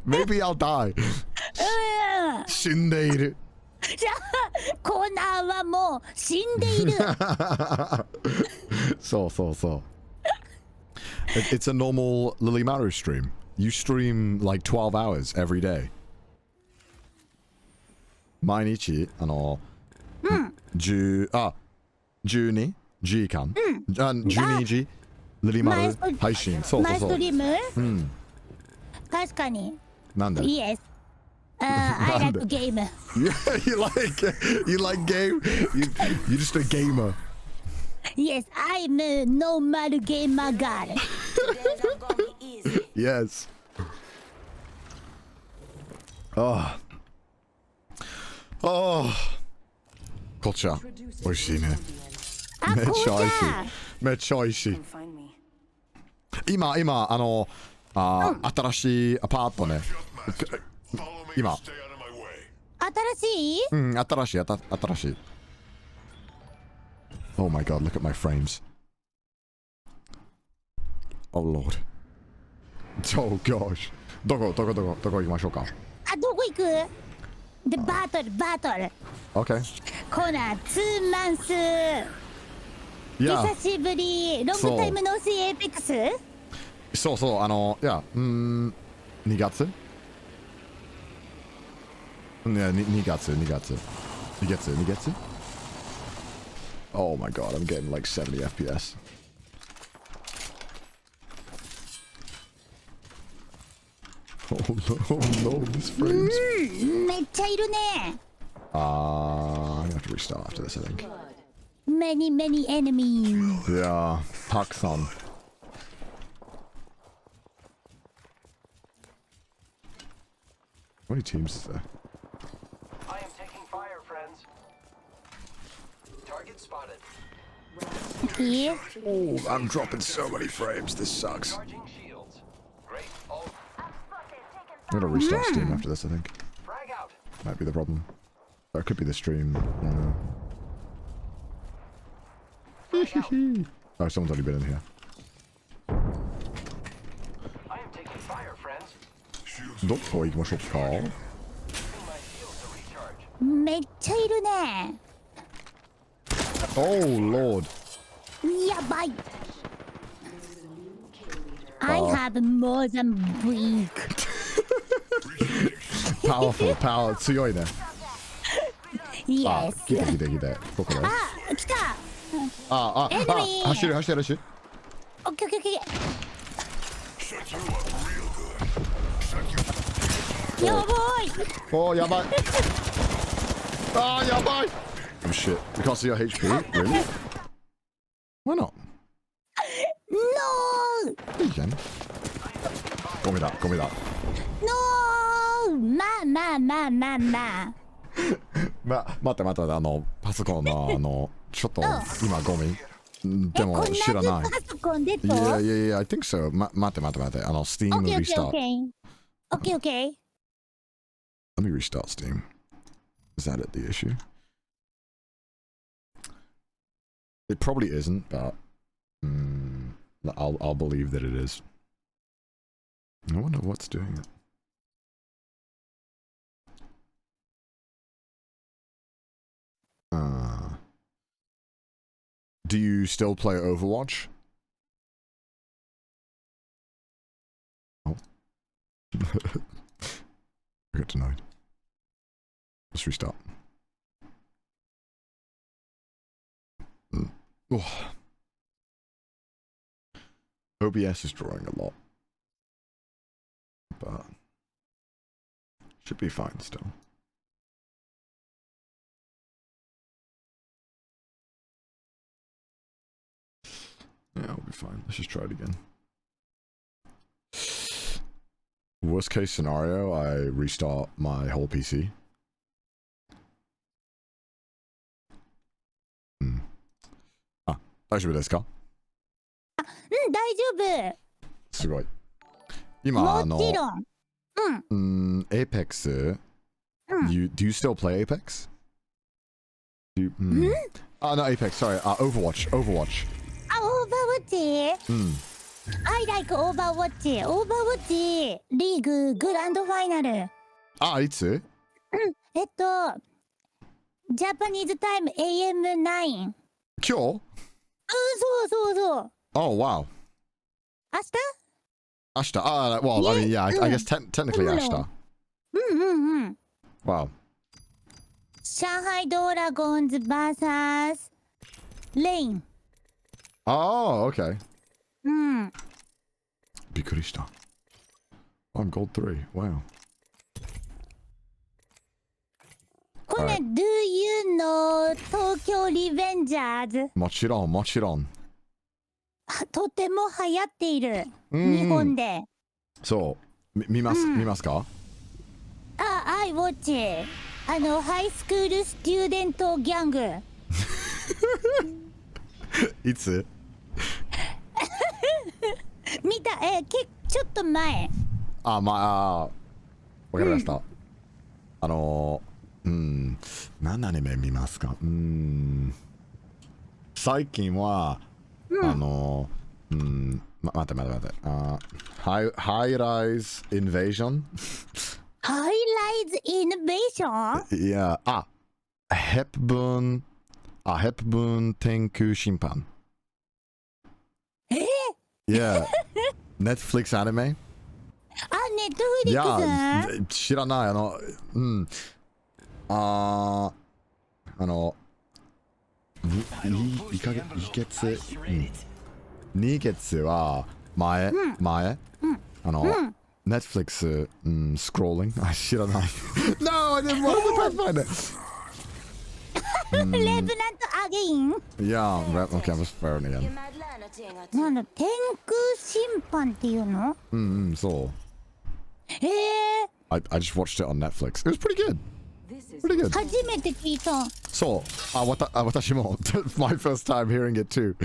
A: maybe I'll die. 死んでいる。
C: じゃあコーナーはもう死んでいる。
A: そう。It's a normal Lilimaru stream. You stream like 12 hours every day. 毎日12時間、12時リリマル配信。そう。
C: マイストリーム？確かに。
A: なんで？
C: Yes. I like game.
A: you like game? You're just a gamer.
C: Yes, I'm a normal gamer girl.
A: Yes. Oh. こっちは美味しいね。
C: あ、
A: めっちゃ美味しい。
C: 紅
A: めっちゃ美味しい。今新しいアパートね。今。
C: 新しい？
A: 新しい。Oh my god, look at my frames. Oh lord. Oh gosh. どこ行きましょうか。
C: あ、どこ行く？で、バトル。
A: Okay.
C: コーナー2マンス。
A: Yeah.
C: 久しぶり。ロングタイムノースエーペックス？
A: そう、2月？2月 Oh my god, I'm getting like 70 FPS. Oh no, these frames.
C: めっちゃいるね。
A: I'm gonna have to restart after this, I think.
C: Many enemies.
A: Yeah, Paksan. How many teams is there?
D: I am taking fire, friends. Target spotted.
C: Yeah.
A: Oh, I'm dropping so many frames. This sucks.
D: Charging shields. Great. Oh,
A: I'm gonna restart Steam after this, I think.
D: frag out.
A: Might be the problem. Or it could be the stream. I don't know.
D: Frag out.
A: Oh, someone's already been in here.
D: I am taking fire, friends.
A: どこ行きましょうか?
D: Using my shield to recharge.
C: めっちゃいるね。
A: Oh lord.
C: やばい。I have more than weak.
A: Powerful, power 強いね。あ、
C: Yes.
A: 来て来て来て。どこだ？
C: あ、来た。
A: あ、走る走る走る。
C: オッケーオッケーオッケー。やばい。
A: おー、やばい。あー、やばい。Oh shit. We can't see your HP? Really? Why not?
C: No!
A: いいじゃん。ゴミだ、ゴミだ。
C: No! まあ。
A: 待って、パソコンの、ちょっと、今ゴミ。でも、知らない。
C: パソコンでと
A: Yeah, I think so. 待って。Steam restart.
C: Okay.
A: Let me restart Steam. Is that the issue? It probably isn't, but I'll believe that it is. I wonder what's doing it. Do you still play Overwatch? Oh. I got denied. Let's restart. Oh. OBS is drawing a lot. But should be fine still. Yeah, it'll be fine. Let's just try it again. Worst case scenario, I restart my whole PC. Ah, 大丈夫ですか?
C: うん、大丈夫。
A: すごい。今、
C: もちろん。
A: Apex, do you still play Apex? No, Apex, sorry. Overwatch.
C: あ、オーバーウォッチI like オーバーウォッチ。オーバーウォッチリーググランドファイナル。
A: いつ?
C: ジャパニーズタイム AM9。
A: 今日?
C: そう。
A: Oh, wow.
C: 明日?
A: 明日? Well, I mean, yeah, I guess technically 明日. Wow.
C: 上海ドラゴンズ vs レイン。
A: Oh, okay. びっくりした。I'm gold 3. Wow.
C: これ、Do you know 東京リベンジャーズ?
A: もちろん。
C: とても流行っている。日本で。
A: そう。見ますか?I
C: watch ハイスクールスチューデントギャング。
A: いつ?
C: 見た、ちょっと前。
A: わかりました。何アニメ見ますか?最近は、待って。ハイライズインベーション?
C: ハイライズイノベーション?
A: いや、ヘプブーン天空審判。Yeah. Netflix アニメ?
C: ネットフリックス?
A: 知らない。2月は前、Netflix scrolling. あ、知らない。No, I didn't want to Pathfinder.
C: レブナントアゲイン
A: Yeah, okay, I was firing again.
C: なんだ天空審判っていうの
A: そう。
C: え
A: I just watched it on Netflix. It was pretty good. Pretty good.
C: 初めて聞いた
A: そう。私も。My first time hearing it too.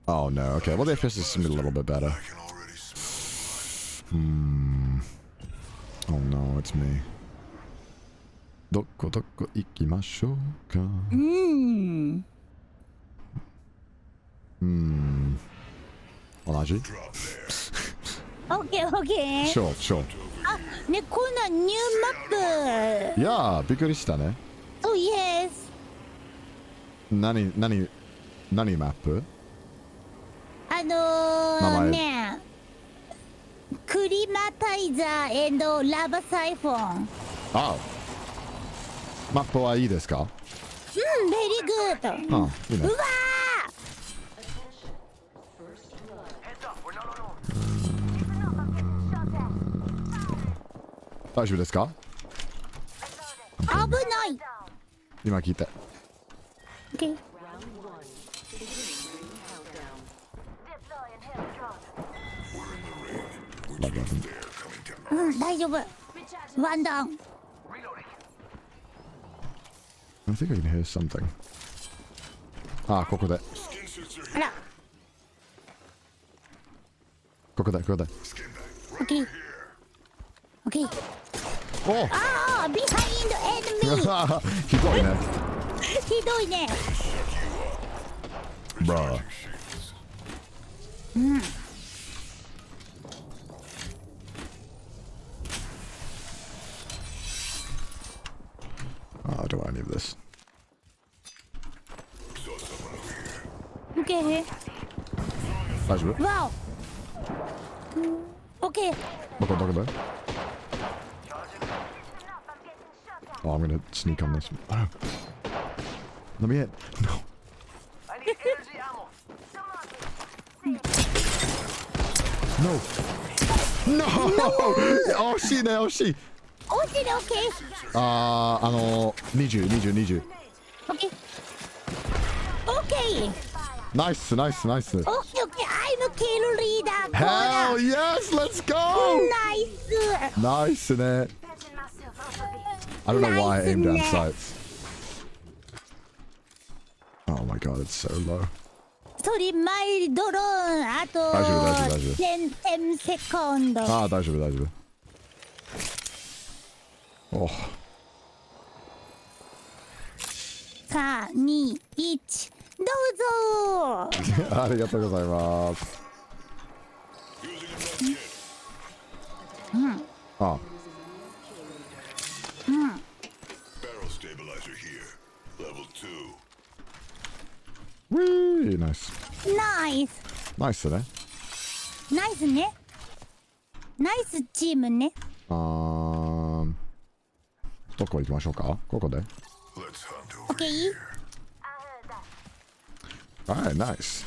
A: Oh no, okay. Well, the FPS is a little bit better. Oh no, it's me. どこどこ行きましょうか。同じ？
C: オッケーオッケー
A: Sure, sure.
C: あねこんなニューマップ
A: いやー、びっくりしたね。
C: そうイエス
A: 何マップ？名前
C: ねクリマタイザーラバサイフォン
A: あ、マップはいいですか？
C: ベリーグッド
A: あ、いいね。
C: うわ
D: Heads up, we're not alone.
A: 大丈夫ですか？
C: ー危ない
A: 今聞いて。
C: オッケー大丈夫ワンダウン
A: I think I can hear something. あ、ここで。
C: あら
A: ここで。
C: オッケーオッケー
A: お
C: ああビハインドエンミー
A: ひどいね。
C: ひどいね
A: Bruh. I don't want any of this.
C: オッケー
A: 大丈夫？
C: わおオッケー
A: どこで？ Oh, I'm gonna sneak on this. Oh, no. Let me in. No.
D: I need energy ammo.
A: No. No! 惜しいね、惜しい。
C: オッケーオッケー
A: 20。
C: オッケーオッケー
A: ナイス。
C: オッケーオッケー I'm kill leader
A: Hell yes, let's go!
C: ナイス
A: ナイスね。I don't know why I aimed down sights. Oh my god, it's so low.
C: それマイルドローンあと
A: 大丈夫
C: 10セコンド
A: ああ、大丈夫。お
C: 3、2、1どうぞ
A: ありがとうございます。あ
B: Barrel stabilizer here. Level 2.
A: ウィーナイス。
C: ナイス
A: ナイスね。
C: ナイスねナイスチームね
A: どこ行きましょうか？ここで。
B: Let's hunt over
C: OK
A: Alright, nice.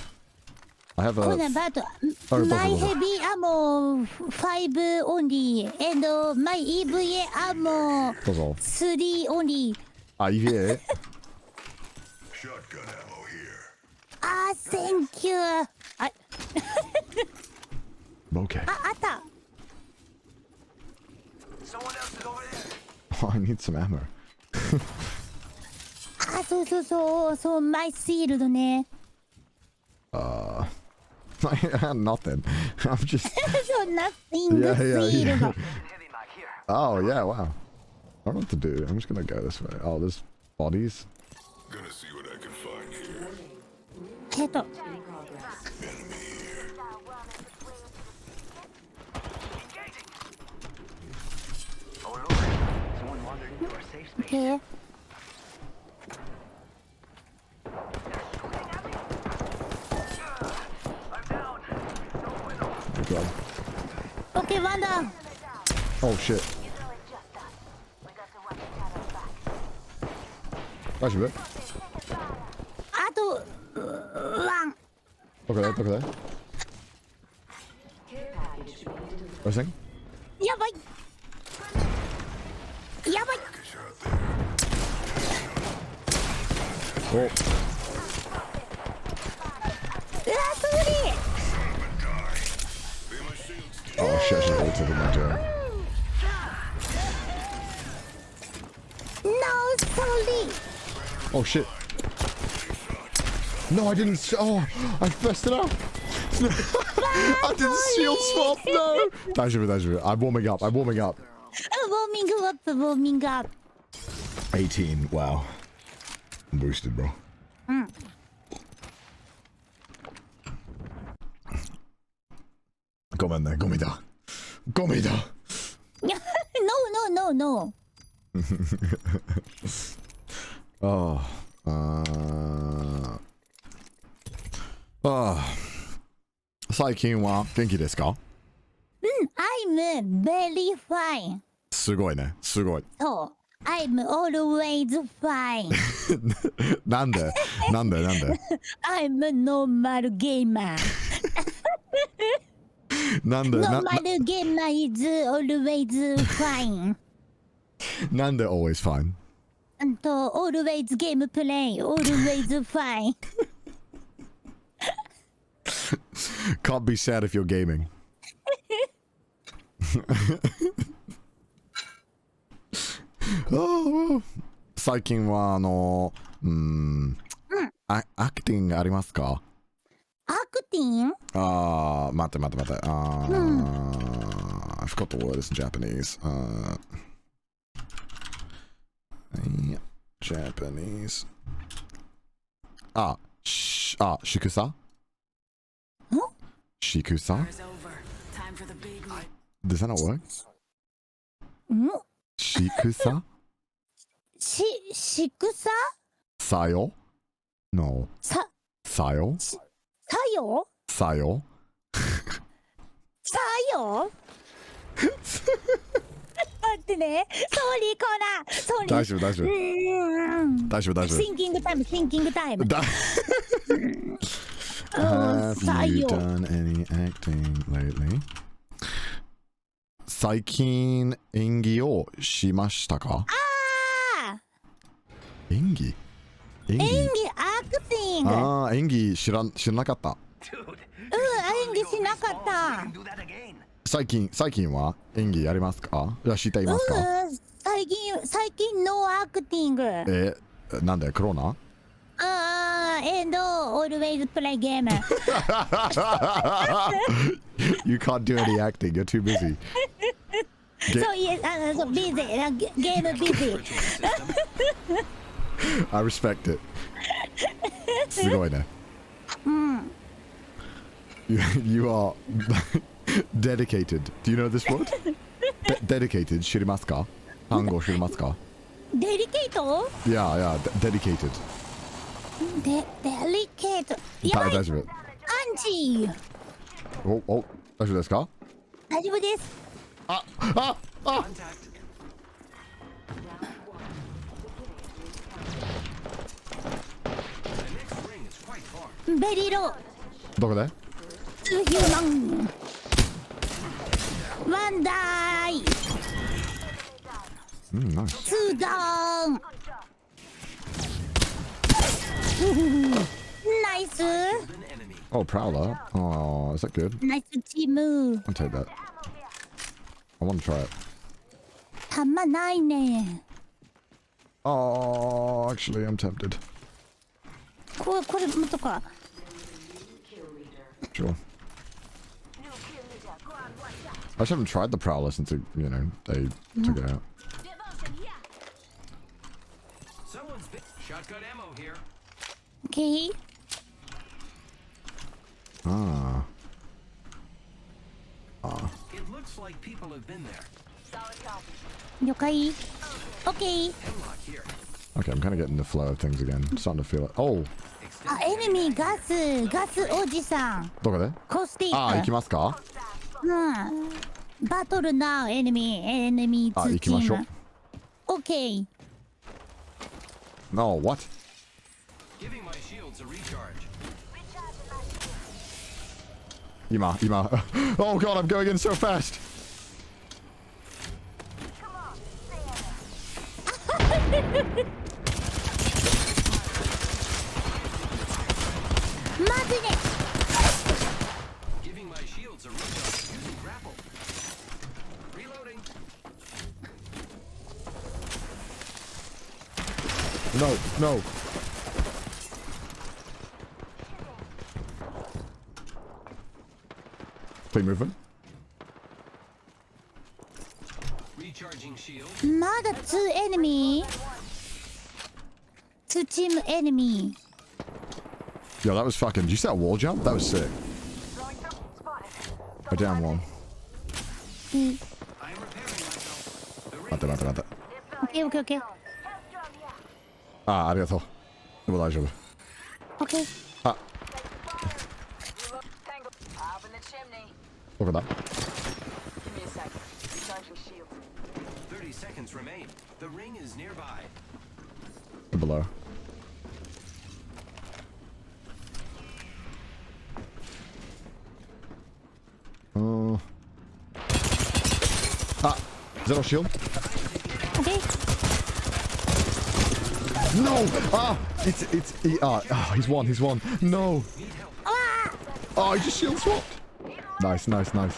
A: I have
C: こ
A: a...
C: のバート
A: どうぞ
C: My
A: どうぞ
C: heavy ammo 5 only and my EVA ammo
A: どうぞ。
C: 3 only
A: あ、いいえ。
B: shotgun ammo here.
C: あー Thank you あ
A: Okay.
C: あった
D: Someone else is over there.
A: Oh, I need some ammo.
C: あそうマイシールドね
A: Nothing. I'm just...
C: そう nothing
A: Yeah.
C: shield
D: Heavy mag here.
A: Oh, yeah, wow. I don't know what to do. I'm just gonna go this way. Oh, there's bodies.
B: Gonna see what I can find here.
C: えっと
D: Engaging. Oh Lord, someone wandered into our safe space.
C: OK
D: I'm down. No bueno.
A: Oh, God.
C: OK ワンダウン
A: Oh, shit. 大丈夫？
C: あとワン
A: どこだどこだ Everything?
C: やばいやばい。
A: お
C: うわそれ
A: Oh shit, I should have ulted him there.
C: No sorry.
A: Oh shit. No, I didn't. Oh, I messed it up. I didn't shield swap. No. 大丈夫大丈夫 I'm warming up. I'm warming up.
C: ウォーミングアップウォーミングアップ。
A: 18. Wow. I'm boosted, bro. ごめんね、ゴミだ。ゴミだ。
C: No no no no.
A: ああ。最近は元気ですか？
C: I'm very fine.
A: すごいね、すごい。
C: そう。I'm always fine.
A: なんで
C: I'm a normal gamer.
A: なんで
C: Normal gamer is always fine.
A: なんで always fine?
C: always game play, always fine.
A: Can't be sad if you're gaming. 最近はアクティングありますか？
C: アクティン？
A: 待って。I forgot the word in Japanese. Japanese. しくさ？しくさ？ Does that not work? しくさ？
C: しくさ？
A: さよ？ No. さよ？
C: さよ？
A: さよ？
C: さよ？待ってね。ソーリーコーナー。ソーリー。
A: 大丈夫。
C: シンキングタイム。
A: Have you done any acting lately? 最近演技をしましたか？演技
C: アクティング。
A: 演技知らなかった。
C: 演技しなかった。
A: 最近は演技やりますか？いや、知っていますか？
C: 最近のアクティング。
A: なんでコロナ
C: always play game.
A: You can't do any acting, you're too busy.
C: So yes, so busy, game busy.
A: I respect it. すごいね。You are dedicated. Do you know this word? Dedicated 知りますか？単語知りますか？
C: デリケート？
A: Yeah, dedicated.
C: デリケート。やばい。
A: 大丈夫。
C: アンチ。
A: 大丈夫ですか？
C: 大丈夫です。ベリーロー。
A: どこで？
C: ヒューマン。ワンダイ。
A: ナイス。
C: ツーダウン。ナイス。
A: Oh, Prowler. Oh, is that good?
C: ナイスチーム。
A: I'll take that. I want to try it.
C: たまないね。
A: Oh, actually, I'm tempted.
C: これもとか。
A: Sure. I just haven't tried the Prowler since they took it out.
D: Shotgun ammo here.
C: Okay.
D: It looks like people have been there.
C: 了解。Okay.
D: Hemlock here.
A: Okay, I'm kind of getting the flow of things again. Starting to feel it. Oh,
C: エネミーガスおじさん。
A: どこで？
C: コスティック。
A: 行きますか？
C: バトルナウエネミー2
A: 行き
C: チーム。
A: ましょう。
C: Okay.
A: No, what?
D: Giving my shields a recharge.
A: 今。Oh god, I'm going in so fast.
E: Giving my shields a recharge using grapple. Reloading.
A: No. Keep moving.
E: Recharging shield.
C: まだ2 enemy. 2 team enemy.
A: Yo, that was fucking... Did you see that wall jump? That was sick.
D: Throwing through. Spotted.
A: I down one.
E: I am repairing myself. The ring
A: 待って。
C: Okay, okay, okay.
A: ありがとう。でも大丈夫。
C: Okay.
A: Ah.
D: Tangle. Up in the chimney.
A: どこだ
D: Give me a second. Recharging shield.
E: 30 seconds remain. The ring is nearby.
A: Below. Zero shield?
C: Okay.
A: No! He's one. No! Oh, he just shield swapped. Nice.
D: Spotted.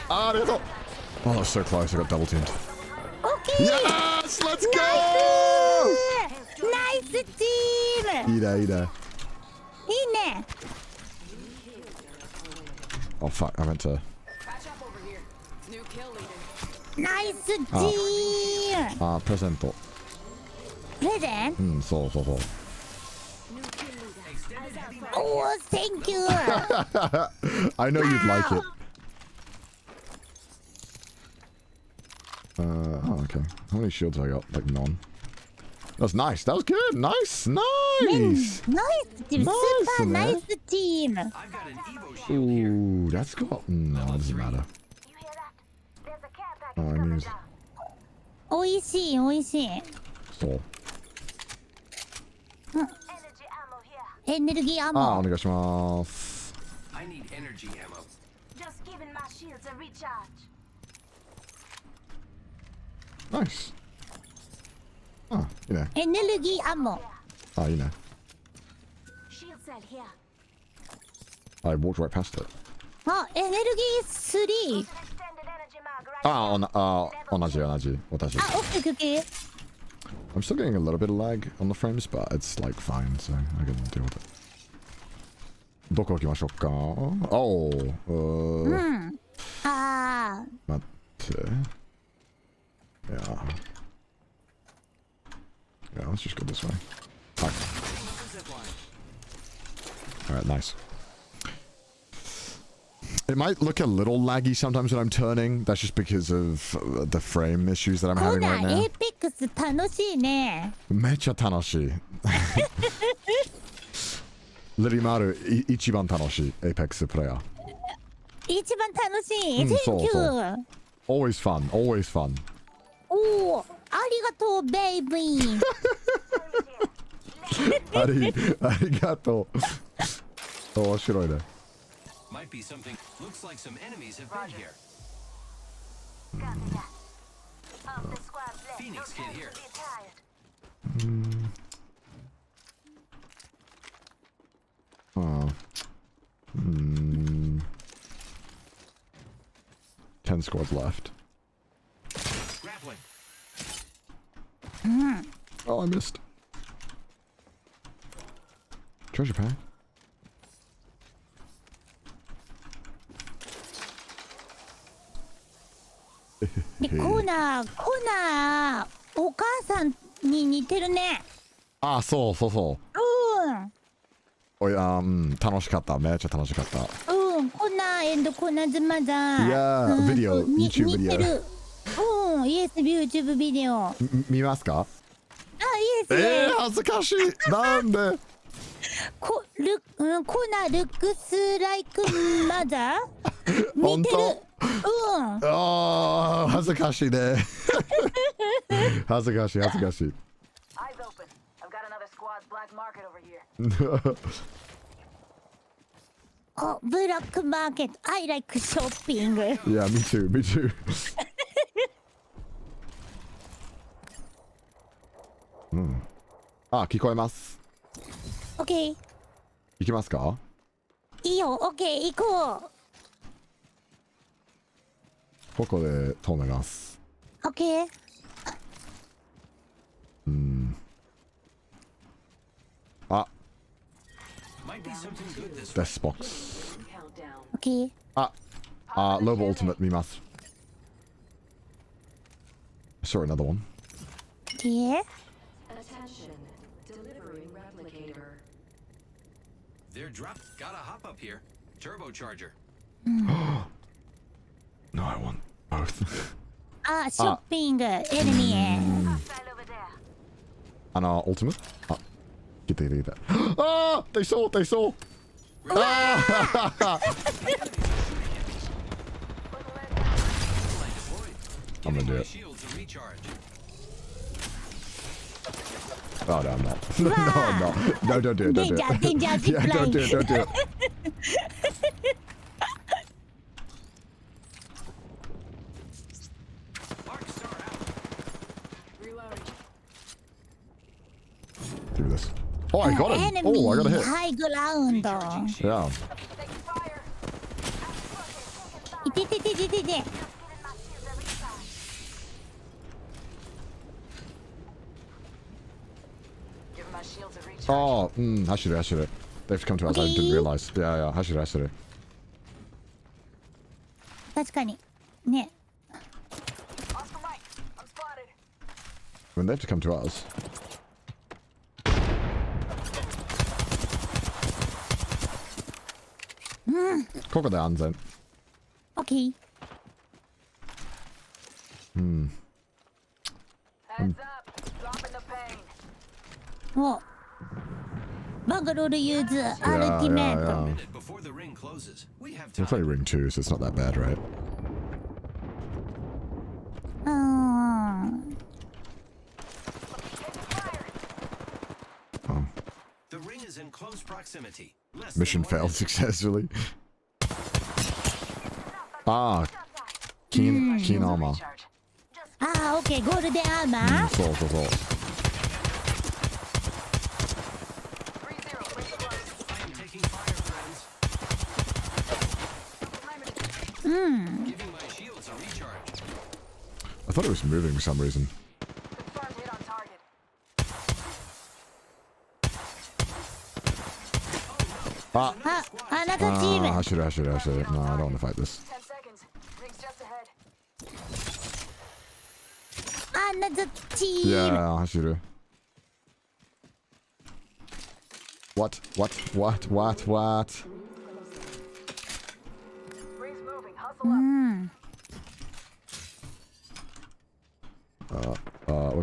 A: Ah, there. Oh, that was so close. I got double teamed.
C: Okay.
A: Yes! Let's go!
C: Nice team.
A: いいね。
C: いいね。
A: Oh, fuck. I meant to...
D: Catch up over here. New kill leader.
C: ナイスティーム。
A: プレゼント。
C: プレゼント。
A: そう。
D: New kill leader.
E: Extended heavy mag.
C: おー、Thank you.
A: I know you'd like it. Okay. How many shields have I got? Like none. That's nice. That was good. Nice.
C: ナイスチーム。スーパーナイスチーム。
E: I've got an Evo shield here.
A: Ooh, that's got... No, it doesn't matter.
D: You hear that? There's a care package
A: Oh, I
D: coming
A: need-
D: down.
C: おいしい。
A: そう。
D: Energy ammo here.
C: エネルギーア
A: お
C: モ。
A: 願いします。
E: I need energy ammo.
D: Just giving my shields a recharge.
A: Nice. いいね。
C: エネルギーアモ。
A: いいね。
D: Shield cell here.
A: I walked right past it.
C: あ、エネルギー3。
D: An extended energy mag right
A: 同じ。私。
C: あ、オッケーオッケー。
A: I'm still getting a little bit of lag on the frames, but it's like fine, so I can deal with it. どこ行きましょうか
C: あ
A: 待って。Yeah, let's just go this way. Alright, nice. It might look a little laggy sometimes when I'm turning. That's just because of the frame issues that I'm
C: ー。コ
A: having
C: ナ
A: right
C: ー、エ
A: now.
C: イペックス楽しいね。
A: めっちゃ楽しい。リマル一番楽しい Apex プレイヤー。
C: 一番楽しい。
A: うん
C: Thank
A: そう
C: you.
A: そう Always fun, always fun.
C: おお、ありがとう、ベイビー。
A: ありがとう。面白いね。
E: Might be something. Looks like some enemies have been here.
D: Of the squad left.
E: Phoenix kid here.
A: Oh. 10 squads left.
E: Grappling.
A: Oh, I missed. Treasure pack.
C: でコナー、お母さんに似てるね。
A: そう。
C: うん
A: おい、楽しかった。めっちゃ楽しかった。
C: うん、コナーコナーズマザー。
A: いやービデオ YouTube ビデオ
C: 似てる。うん、イエス、YouTube ビデオ。あ、
A: 見ますか
C: イエス、
A: 恥ずかしい。なんで
C: コナールックスライクマザー似てる。うん。
A: 恥ずかしいね。恥ずかしい。
D: Eyes open. I've got another squad's black market over here.
C: Oh, black market. I like shopping.
A: Yeah, me too, me too. あ、聞こえます。
C: OK。
A: 行きますか？
C: いいよ、OK、行こ
A: ここで止めます。
C: う。OK。
A: あ、
E: Might be something good this way.
A: デスボックス。
C: OK。
A: ロボウルティメット見ます。Sorry, another one.
C: OK。Attention,
F: delivering replicator.
E: They're dropped. Gotta hop up here. Turbocharger.
A: No, I want both.
C: ショッピング、エルミエ。
A: ultimate? Get that. Ah! They saw! They saw! Ah! I'm gonna do it.
E: Shields are recharged.
A: Oh, no, I'm not. No, I'm not. No, don't do it. Don't do it.
C: Danger,
A: Yeah, don't do it. Don't do it.
E: Arc star out.
A: Do this. Oh, I got him. Oh, I got a hit.
C: ハイグラウンド。
A: Yeah.
C: いてててててて。
A: Oh, actually. They have to come to us. I didn't realize. Yeah, actually.
C: 確かに。ね。
A: When they have to come to us. Coco de Anzen.
C: OK。 お。バンガロールユーズアルティメット。
E: Minute before the ring closes. We have
A: We'll play
E: time.
A: Ring 2, so it's not that bad, right?
C: うーん。
E: The ring is in close proximity. Less
A: Mission
E: than 1
A: failed successfully. Keen armor.
C: OK、ゴールデンアーマー。
A: そう。
E: I'm taking fire, friends. Giving my shields a recharge.
A: I thought it was moving for some reason. Ah,
C: あなたチーム。
A: actually. No, I don't want to fight this.
C: あなたチーム。
A: Yeah, actually. What? Where'd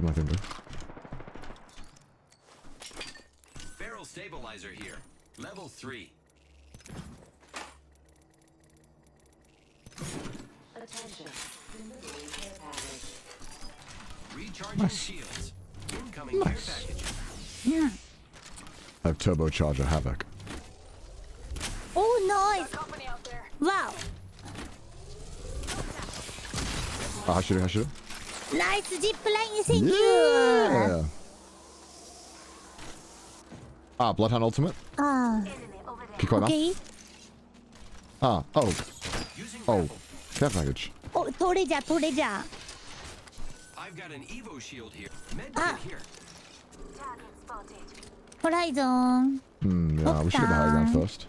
A: my thing go?
E: Barrel stabilizer here. Level 3.
F: Attention, delivering care package.
E: Recharging shields. Incoming care package.
A: I have turbocharger havoc.
C: おー、ナイス。わ
A: Actually.
C: お。ナイスジップライン、センキュー。
A: Yeah. Bloodhound ultimate.
C: あ
A: 聞こえます。
C: OK。
A: Oh.
E: Using
A: Oh.
E: grapple.
A: Care package.
C: お、トレジャー。
E: I've got an Evo shield here. Med
C: Ah.
E: kit here.
C: ホライゾン。
A: Yeah, we should get the high ground first.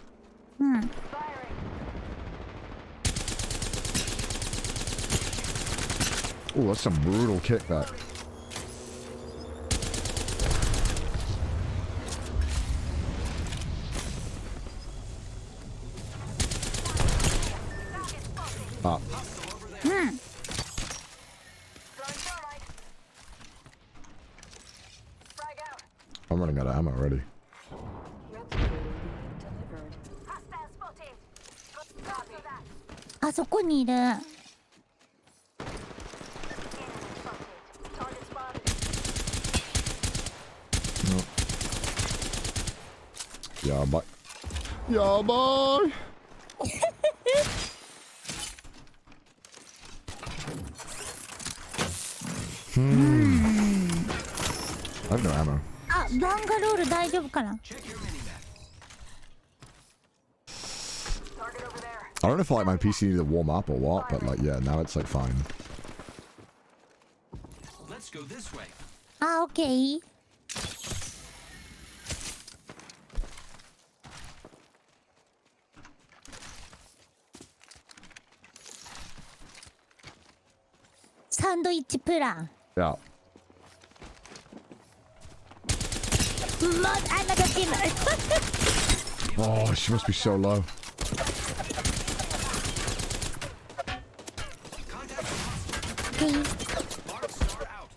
A: Oh, that's some brutal kickback. I'm running out of ammo already.
F: Replicator being delivered.
C: あそこにいる。
A: Yeah, bye. I have no ammo.
C: あ、バンガロール大丈夫かな。
E: Check your minimap.
D: Target over there.
A: I don't know if like my PC needed to warm up or what, but like yeah, now it's like fine.
E: Let's go this way.
C: あ、オッケー。サンドイッチプラン。
A: Yeah.
C: もう、あ、なんかチーム。
A: Oh, she must be so low.
E: Contact with hostile.
C: オッケー。
E: Arc star out.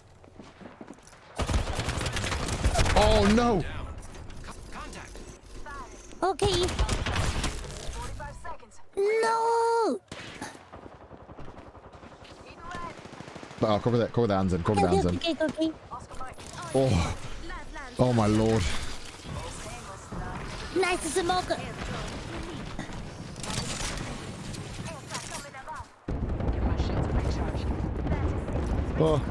A: Oh no!
E: Down. Contact.
C: オッケー。
D: 45 seconds.
C: No!
D: Eating lead.
A: Oh, cover the hands in. Cover the hands in.
C: Okay, okay.
D: Oscar Mike.
A: Oh, oh my lord.
C: Nice smoke.
D: Give my shields a recharge.
A: Oh,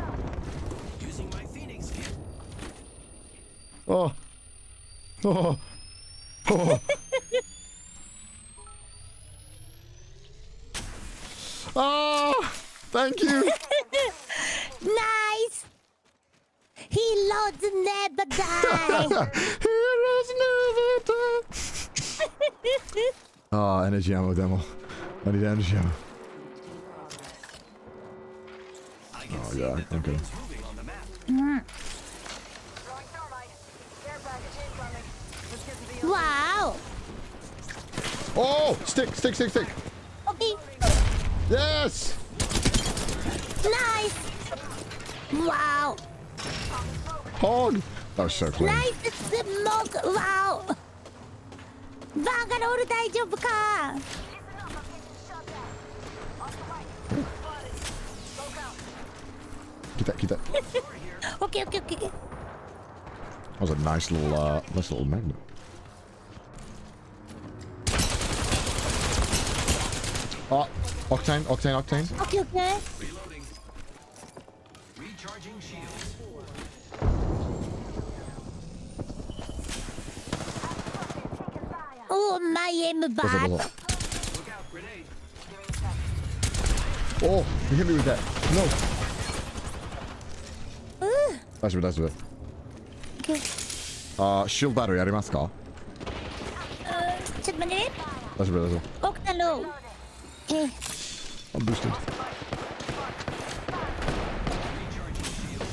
E: Using my Phoenix kit.
A: oh, oh, oh. Oh, thank you.
C: Nice. Heroes never die.
A: Heroes never die. Oh, energy ammo demo. I need energy ammo.
E: I can
A: Oh,
E: see
A: yeah,
E: that the
A: okay.
E: ring's moving on the map.
D: Throwing thermite. Care package incoming. Let's get to the
C: Wow.
A: Oh, stick.
C: Okay.
A: Yes.
C: Nice. Wow.
A: Hog. That was so clean.
C: Nice smoke. Wow. バンガロール大丈夫か。
D: Listen up, I'm getting shot at. Oscar Mike. Spotted. Smoke out.
A: Keep that.
C: Okay, okay, okay.
A: That was a nice little magnet. Oh, octane.
C: Okay, okay.
E: Reloading. Recharging shields.
C: Oh, my aim
A: What's
C: bad.
A: up?
E: Look out, grenade.
A: Oh, you hit me with that. No. 大丈夫。
C: Okay.
A: Shield battery ありますか？
C: ちょっと待ってね。
A: 大丈夫。
C: オクタロー。Okay.
A: I'm boosted.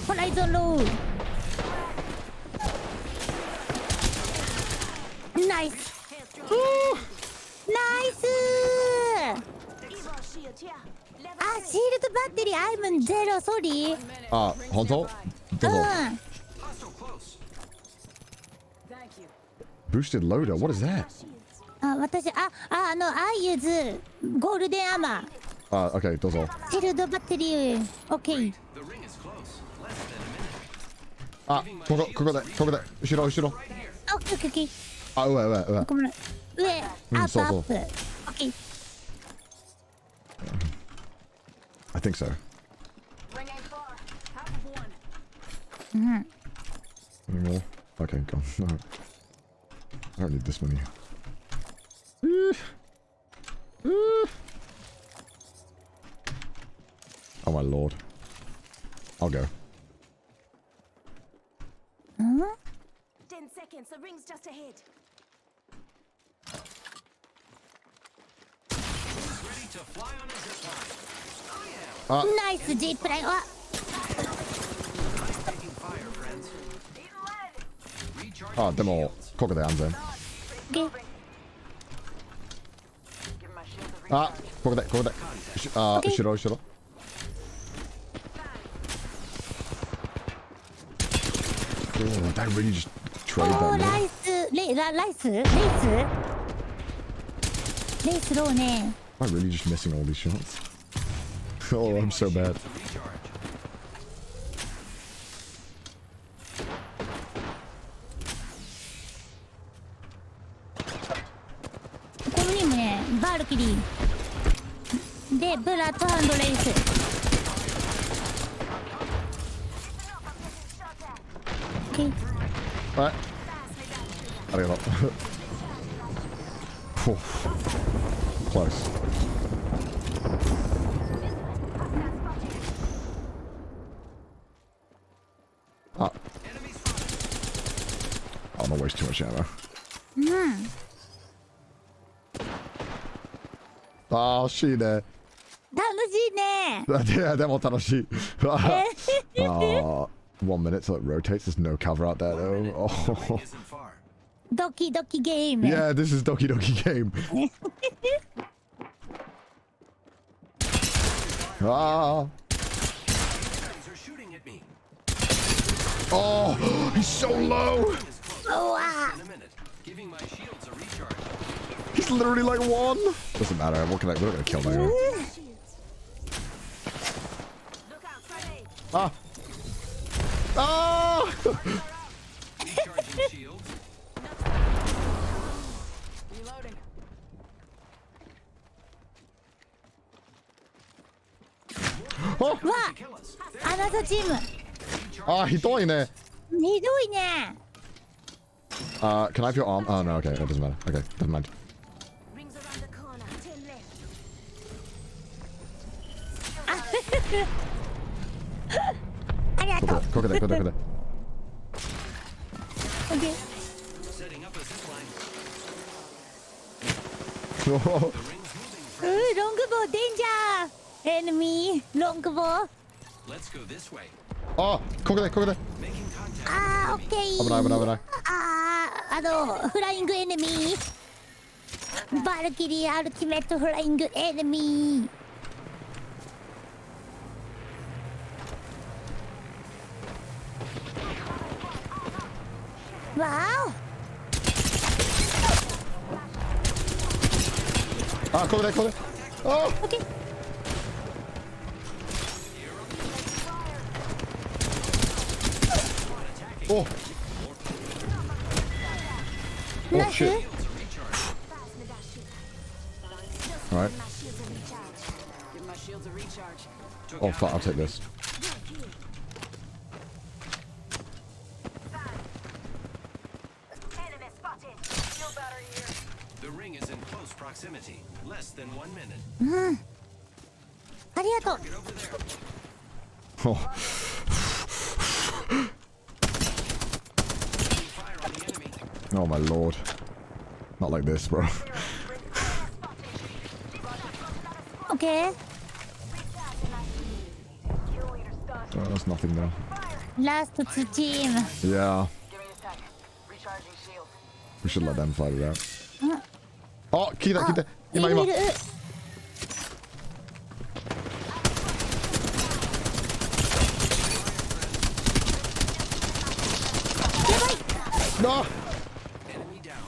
C: ホライゾンロー。ナイス。ナイス。あ、シールドバッテリー、アイムンゼロ、ソリー。
A: あ、本当？どうぞ。
C: うん。
E: Hostile close.
A: Boosted loader. What is that?
C: あ、私、アイユズ、ゴールデンアーマー。
A: Okay, どうぞ。
C: シールドバッテリー、OK。
E: The ring is close. Less than a minute.
A: あ、ここで。後ろ。
C: OK、OK、OK。
A: あ、上。
C: ごめん。上、アップ、
A: そうそう
C: アップ。OK。
A: I think so.
D: Ring ain't far. Half of one.
A: Any more? Okay, go on. No. I don't need this many. Oh my lord. I'll go.
G: 10 seconds, the ring's just ahead.
E: Ready to fly on a zip line. Oh yeah.
C: ナイス、ジープライン。あ、
E: Taking fire, friends.
D: Eating lead.
E: Recharging
A: あ、でも、
E: shields.
A: ここで安全。
D: Stay
C: OK。
D: moving. Give my shields a recharge.
A: あ、ここで。あ、
C: OK
A: 後ろ。Oh, that really just
C: お
A: trade
C: ー、
A: that
C: ラ
A: man.
C: イス、ライスレースローね。
A: Am I really just missing all these shots? Oh, I'm so bad.
E: To recharge.
C: ここにもね、バルキ
A: Alright. Arigato. Phew. Close. Ah. I don't waste too much ammo. Ah, 楽しいね。
C: 楽しいね。
A: Yeah, でも楽しい。1 minute till it rotates. There's no cover out there though. Oh.
E: Isn't far.
C: ドキドキゲーム。
A: Yeah, this is Doki Doki game. Ah.
E: Guys are shooting at me.
A: Oh, he's so low.
C: Oh,
E: In a minute. Giving my shields a recharge.
A: He's literally like 1. Doesn't matter. We're not gonna kill him anyway.
G: Look out, Friday.
A: Ah. Ah.
E: Recharging shields.
G: Reloading.
A: Oh.
C: わ
E: Kill us.
C: あなたチーム。
A: Ah, ひどいね。
C: ひどいね。
A: Can I have your arm? Oh no, okay, it doesn't matter. Okay, never mind.
G: Rings around the corner. 10 left.
C: ありがとう。
A: ここで。
C: オッケー。
E: Setting up a zip line.
A: おー
E: Rings moving.
C: ロングボーデンジャー。エネミーロングボー。
E: Let's go this way.
A: あ、ここで。
E: Making contact.
C: あー、オッケー。
A: 危ない。
C: フライングエネミー。バルキリーアルティメットフライングエネミー。わお。
A: あ、ここで。あ
C: オッケー。
A: お。
C: ナ
A: Oh
C: イス。
A: shit. Alright.
G: My shields are recharged. Give my shields a recharge.
A: Oh fuck, I'll take this.
G: Enemy spotted. Shield battery here.
E: The ring is in close proximity. Less than 1 minute.
C: ありがとう。
E: Get over there.
A: Oh.
E: Fire on the enemy.
A: Oh my lord. Not like this, bro.
C: オッケー。
G: Kill leader stunned.
A: Oh, there's nothing there.
C: ラスト2チーム。
A: Yeah,
G: Give me a sec. Recharging shield.
A: we should let them fight it out. Oh, 聞いた。
C: い
A: 今。
C: る。
A: No!
E: Enemy down.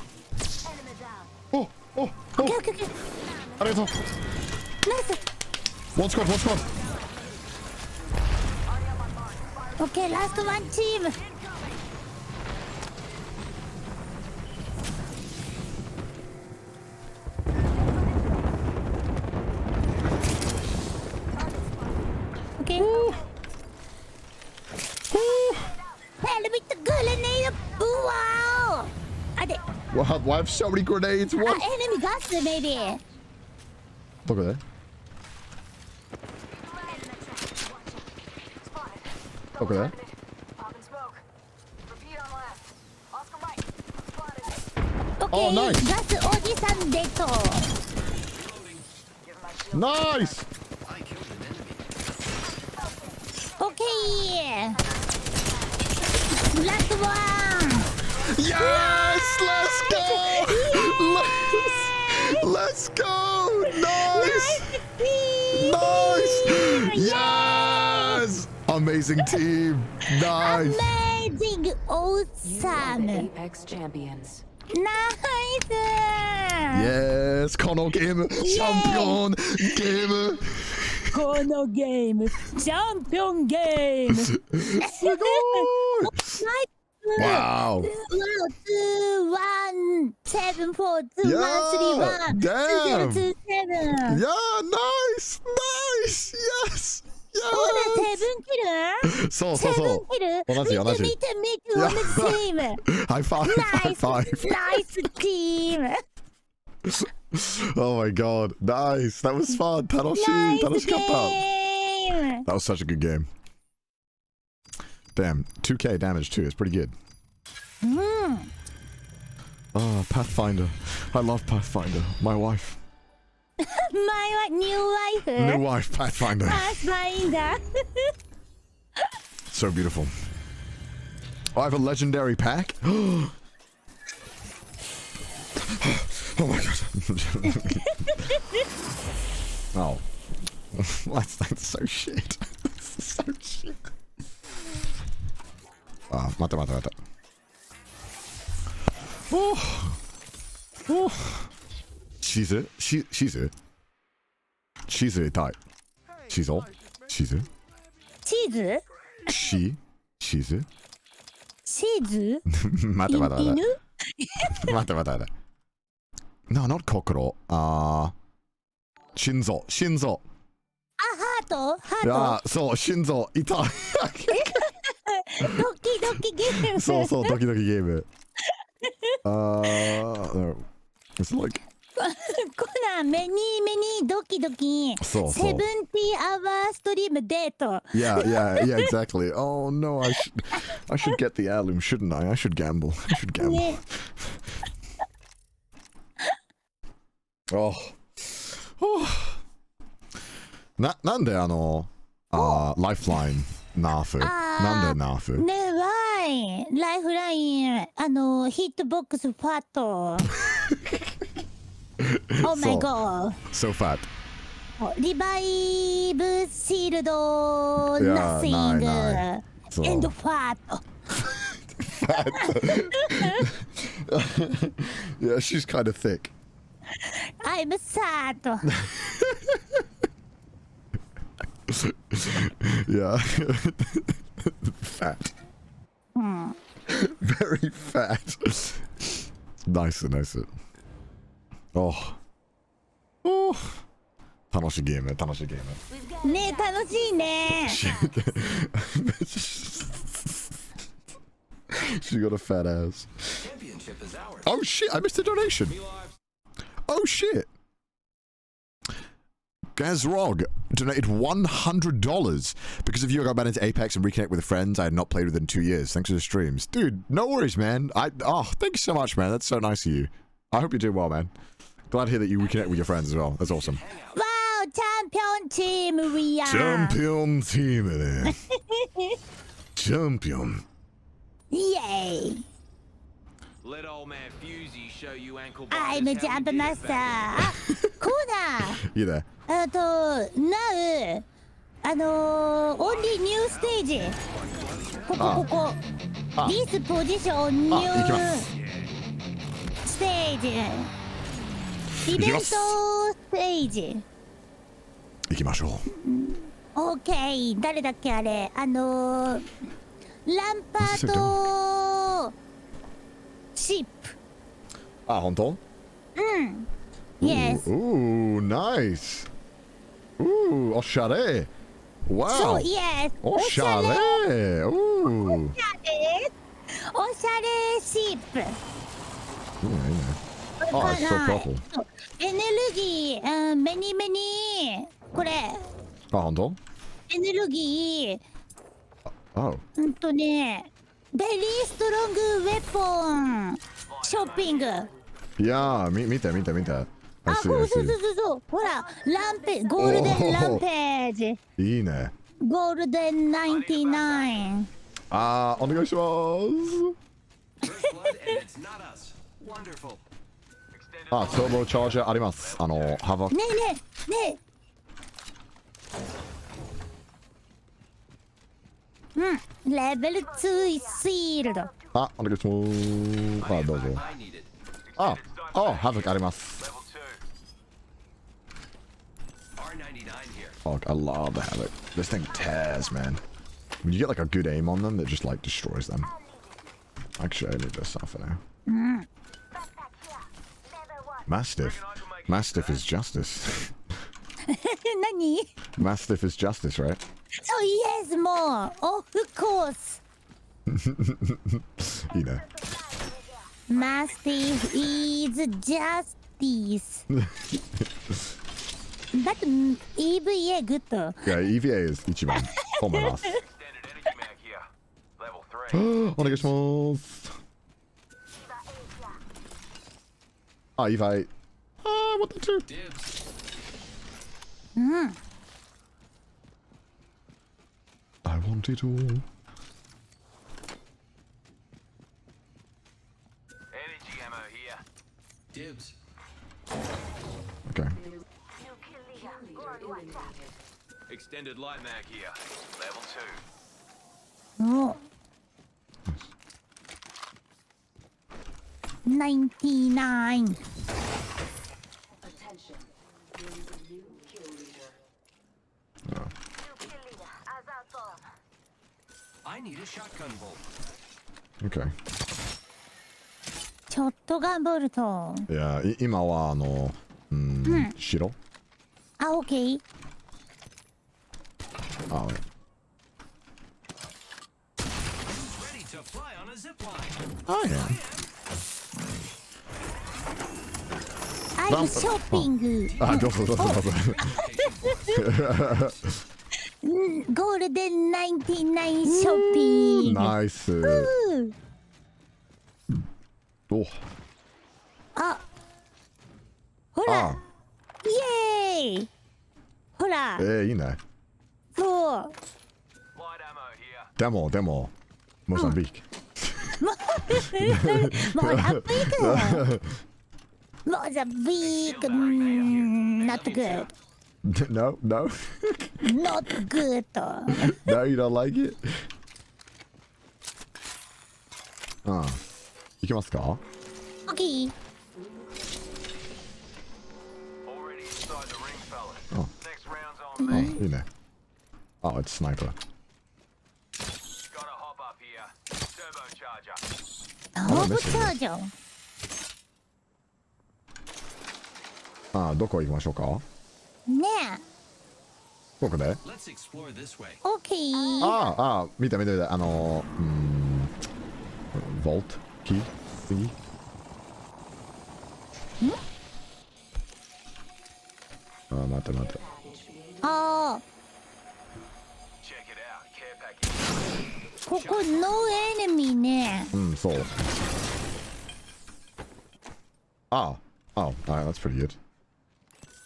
G: Enemy down.
A: Oh!
C: オッケー。
A: ありがとう。
C: ナイス。
A: One squad.
C: オッケー、ラスト1チーム。オッケー。ヘルメットグレネード。うわー。あで。
A: Wow, why have so many grenades?
C: あ、
A: What?
C: エネミーガスベイビー。
A: どこで どこで
G: Popping smoke. Repeat on last. Oscar Mike. Spotted.
C: オッケー。
A: Oh, nice.
C: ガスおじさんデッド。
G: Give my shield.
A: Nice!
E: I killed an enemy.
C: オッケー。ラストワン。
A: Yes! Let's go! Let's go! Nice! Nice! Yes! Amazing team! Nice!
C: Amazing!
F: You are
C: Awesome!
F: the Apex champions.
C: ナイス
A: Yes! このゲーム、チャンピオンゲーム
C: このゲーム、チャンピオンゲームすごいナイス
A: Wow!
C: 2-1-7-4-2-1-3-1
A: Yeah, damn.
C: 2027
A: Yeah, nice! Nice! Yes!
C: そうだ、セブ
A: Yes!
C: ンキル
A: そうそうそう。同じ同じ。
C: 見て、同じチーム。
A: ハイファイブ、ハイファイブ。
C: ナイスチーム。
A: Oh my god, nice. That was fun. 楽しい。楽しかった。That was such a good game. Damn, 2k damage too. It's pretty good. Oh, Pathfinder. I love Pathfinder. My wife.
C: My new wife.
A: New wife, Pathfinder.
C: Pathfinder.
A: So beautiful. Oh, I have a legendary pack. Oh my god. Oh. That's so shit. That's so shit. Ah, 待って。Oh. Oh. チーズ痛い。チーズ
C: チーズ
A: チーズ
C: チーズ
A: 待って。
C: 犬
A: 待って。No, not 心。心臓。
C: ハート
A: あ、そう、心臓痛い。
C: ドキドキゲーム。
A: そう、ドキドキゲーム。It's like
C: コナンメニードキドキ。
A: そう。
C: 70 hour ストリームデート。
A: Yeah, exactly. Oh no, I should get the heirloom, shouldn't I? I should gamble.
C: ね、
A: Oh. なんでライフラインナーフ？なんでナーフ？
C: ねえ、ワイライフライン、ヒットボックスファット。Oh my god.
A: So fat.
C: リバイブシールド、nothing.
A: ない。
C: And fat.
A: Yeah, she's kind of thick.
C: I'm sad.
A: Yeah. Fat. Very fat. Nice. Oh. 楽しいゲーム。
C: ね、楽しいね。
A: She got a fat ass.
E: Championship is ours.
A: Oh shit, I missed a donation. Oh shit. CDawgVA donated $100 because of you. I got back into Apex and reconnect with friends I had not played within 2 years. Thanks for the streams. Dude, no worries, man. Thank you so much, man. That's so nice of you. I hope you're doing well, man. Glad to hear that you reconnect with your friends as well. That's awesome.
C: Wow, champion team we are.
A: Champion team there. Champion.
C: Yay.
E: Let old man Fusey show you ankle
C: I'm a jump master. あ、コーナー。
A: You there?
C: Now, only new stage. ここ。This position new
A: 行きます。
C: stage. イベントステージ。
A: 行きましょう。
C: OK。誰だっけあれ。ランパートシップ。
A: あ、本当？Yes. Ooh, nice. Ooh, おしゃれ。Wow.
C: So, yes.
A: おしゃれ。Ooh.
C: おしゃれシップ。
A: いいね。あ、so purple.
C: エネルギー、メニこれ。
A: あ、本当？
C: エネルギー。
A: Oh.
C: ベリーストロングウェポンショッピング。
A: いやー、見て。
C: あ、そう。ほら、ゴールデンランページ。
A: いいね。
C: ゴールデン99。
A: お願いします。
E: First blood and it's not us. Wonderful.
A: ターボチャージャーあります。ハバ。
C: ねえ。レベル2シールド。
A: お願いします。どうぞ。
E: I need it.
A: ハブあります。
E: R99 here.
A: Fuck, I love the Havoc. This thing tears, man. When you get like a good aim on them, it just like destroys them. Actually, I need this stuff for now. Mastiff. Mastiff is justice.
C: 何？
A: Mastiff is justice, right?
C: yes, more. Of course.
A: いいね。
C: Mastiff is justice. But EVA good.
A: いや、EVA is 一番と思います。
D: Standard energy mag here. Level 3.
A: お願いします。あ、EVA。あー、what the two?
E: Dibs.
A: I want it all.
D: Energy ammo here.
E: Dibs.
A: Okay.
D: Extended light mag here. Level 2.
C: Oh. 99.
F: Attention. There is a new kill leader.
E: I need a shotgun bolt.
A: Okay.
C: ショットガンボルト。
A: いや、今は白。
C: あ、OK。
A: あ、
E: Ready to fly on a zip line.
A: I am.
C: I'm shopping.
A: あ、どうぞどうぞどうぞ。
C: ゴールデン99ショッピング。
A: ナイス。お。
C: あ、ほら
A: あ、
C: イエーイ。ほら、
A: いいね。
C: そう。
D: Light ammo here.
A: でも、モザンビーク。
C: モザンビーク。モザンビーク。Not good.
A: No, no.
C: Not good.
A: No, you don't like it? ああ。いきますか？
C: OK。
D: Already inside the ring, fellas.
A: Oh.
D: Next round's
A: あ、
D: on me.
A: いいね。あ、it's sniper.
D: Gotta hop up here. Turbocharger.
C: オーブチャージョン。
A: あ、どこ行きましょうか？
C: ね
A: ここで？
E: Let's explore this way.
C: え。OK。
A: あ、見て。ボルトキー次。あ、待って。
C: あー、
D: Check it out. Care package.
C: ここノーエネミーね。
A: そう。あ、that's pretty good.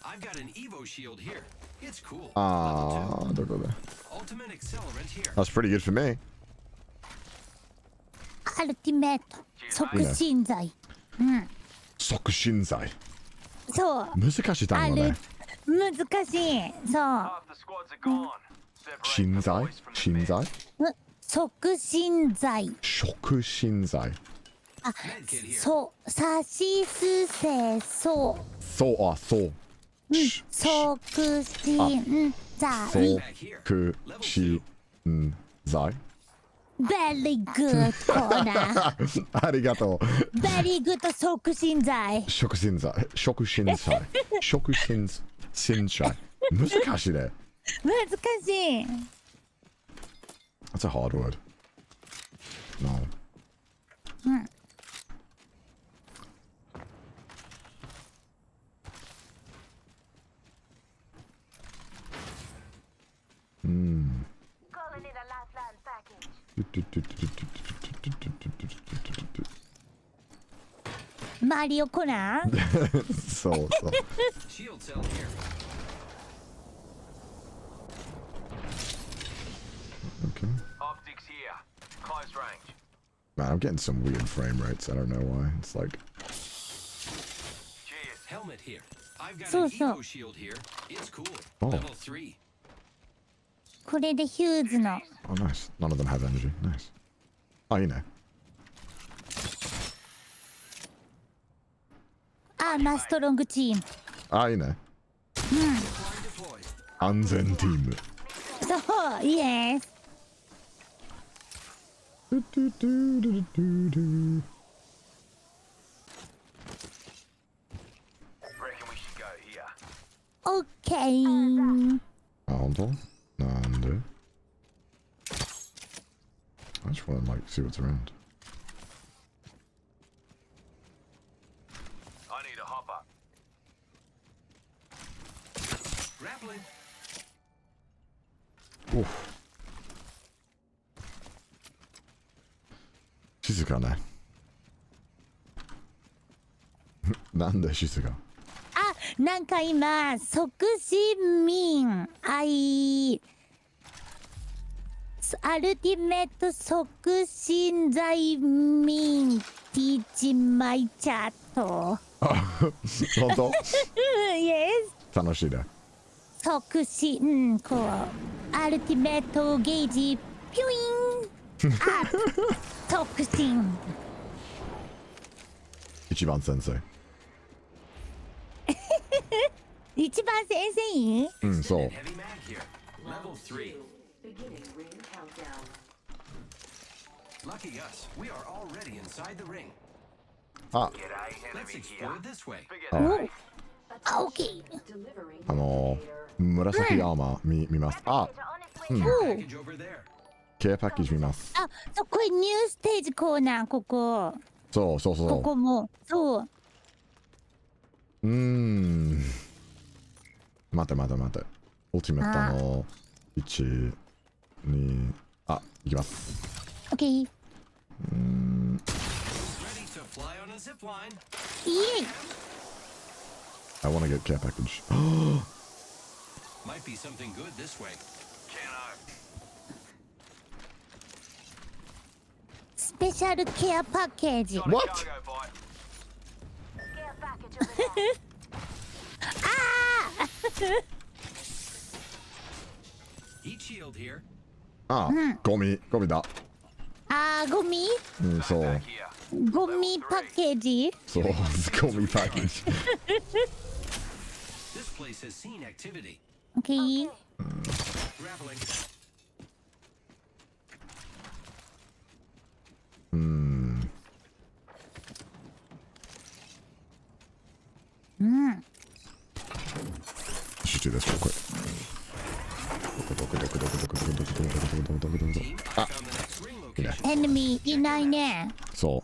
E: I've got an Evo shield here. It's cool.
A: あ、どこで？
E: Ultimate accelerant here.
A: That's pretty good for me.
C: アルティメット。促進剤。
A: 促進剤。
C: そう。
A: 難しい単語ね。
C: 難しい。そう。
D: Half the squads are gone. Separate
A: 心
D: the
A: 剤
D: boys from the
A: 心
D: men.
A: 剤
C: 促進剤。
A: 促進剤。
C: あ、
E: Medkit here.
C: そう。さしすせそう。
A: そう。
C: 促進剤。
A: 促進剤。
C: Very good コーナー。
A: ありがとう。
C: Very good 促進剤。
A: 促進剤。難しいね。
C: 難しい。
A: That's a hard word. No.
G: Calling in a lifeline package.
C: マリオコナー。
A: そう。
E: Shield cell here.
A: Okay.
D: Optics here. Close range.
A: Man, I'm getting some weird frame rates. I don't know why. It's like,
D: Cheers.
E: Helmet here. I've got
C: So,
E: an
C: so.
E: Evo shield here. It's cool.
A: Oh.
E: Level 3.
C: これでヒューズの。
A: oh nice. None of them have energy. Nice. あ、いいね。
C: あ、マストロングチーム。
A: あ、いいね。
E: Line deployed.
A: 安全チーム。
C: そう、イエス。
D: Reckon we should go here.
C: オッケー。
A: あ、本当？なんで？ just want to like see what's around.
D: I need a hopper.
E: Grappling.
A: Oof. 静かね。なんで静か？
C: あ、なんか今促進民アルティメット促進罪民ティーチマイチャット。
A: 本当？
C: イエス。
A: 楽しいね。
C: 促進、こうアルティメットゲージピュインアップ促進。
A: 一番先生。
C: 一番先生？
A: うん、そう。
E: Heavy mag here. Level 3.
F: Beginning ring countdown.
E: Lucky us. We are already inside the ring.
A: あ、
D: G'day,
E: Let's
D: enemy here.
E: explore this way.
D: Forget that.
C: あ、オッケー。
F: Delivering
A: 紫アーマー見ます。あ、
C: おう
E: Package over there.
A: ケアパッケージ見ます。
C: あ、そう、これニューステージコーナー、ここ。
A: そうそうそう。
C: ここも。そう。
A: 待て。オルティメットの1、2、あ、いきます。
C: オッケー。
E: Ready to fly on a zip line.
C: イエイ。
A: I want to get care package.
E: Might be something good this way.
D: Keno.
C: スペシャルケアパッケージ。
D: Got a
A: What?
D: cargo bite.
G: Care package over there.
C: あ
E: Heat shield here.
A: あ、ゴミだ。
C: あ、ゴミ
A: うん、そう。
D: Back here.
C: ゴミパッケージ。
A: そう、ゴミパッケージ。
E: This place has seen activity.
C: オッケー。
E: Grappling.
A: 集中です、これ。
E: Team, I found the next ring location.
C: エネミーいないね。
A: そ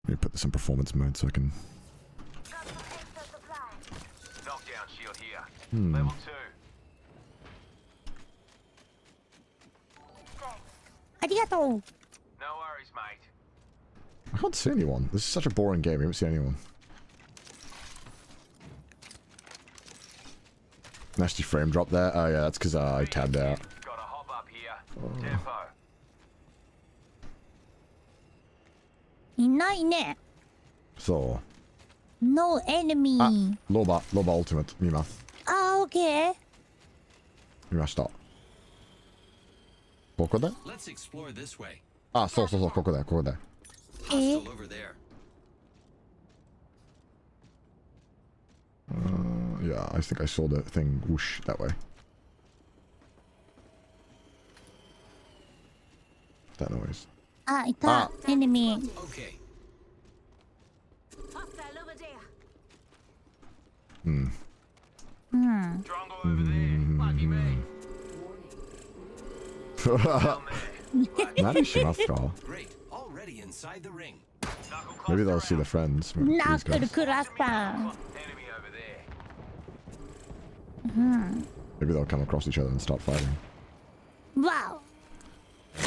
A: う。Let me put this in performance mode so I can.
G: Got some extra supplies.
D: Knockdown shield here. Level 2.
C: ありがとう。
D: No worries, mate.
A: I can't see anyone. This is such a boring game. We haven't seen anyone. Nasty frame drop there. Oh yeah, that's because I tabbed out.
D: Got a hop up here. Tempo.
C: いないね。
A: そう。
C: No
A: あ
C: enemy。、
A: ロバウルティメット見ます。
C: あ、オッケー。
A: 見ました。ここで？
E: Let's explore this way.
A: あ、そう、ここで。
E: Hostile over there.
A: Yeah, I think I saw the thing whoosh that way. That noise.
C: あ、いた。エネミー。
E: Okay.
G: Hostile over there.
D: Triangle over there. Lucky me. Down there.
A: 何しますか？
E: Great. Already inside the ring.
D: Knuckle
A: Maybe they'll
D: cluster
A: see the friends.
C: ナ
A: These
C: ックル
A: guys.
C: クラスター。
D: enemy over there.
A: Maybe they'll come across each other and start fighting.
C: わ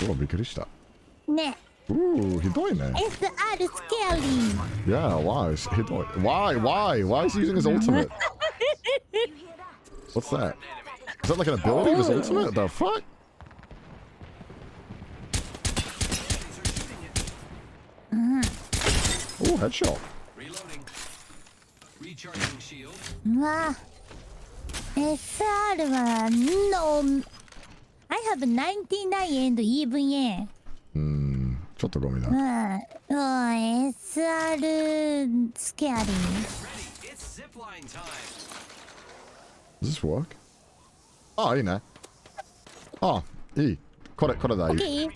A: お、びっくりした。
C: お。ね。
A: ひどいね。
C: SR スケアリー。
A: Yeah, why? ひどい。Why is he using his ultimate?
G: You hear that?
A: What's that? Is that like an ability of his ultimate? The fuck? Oh, headshot.
E: Reloading. Recharging shield.
C: うわ。SR は No. I have 99 and even yen.
A: ちょっとゴミだ。
C: SR スケアリー。
E: Ready. It's zipline time.
A: Does this work? あ、いいね。あ、いい。これだ。いい。
C: OK。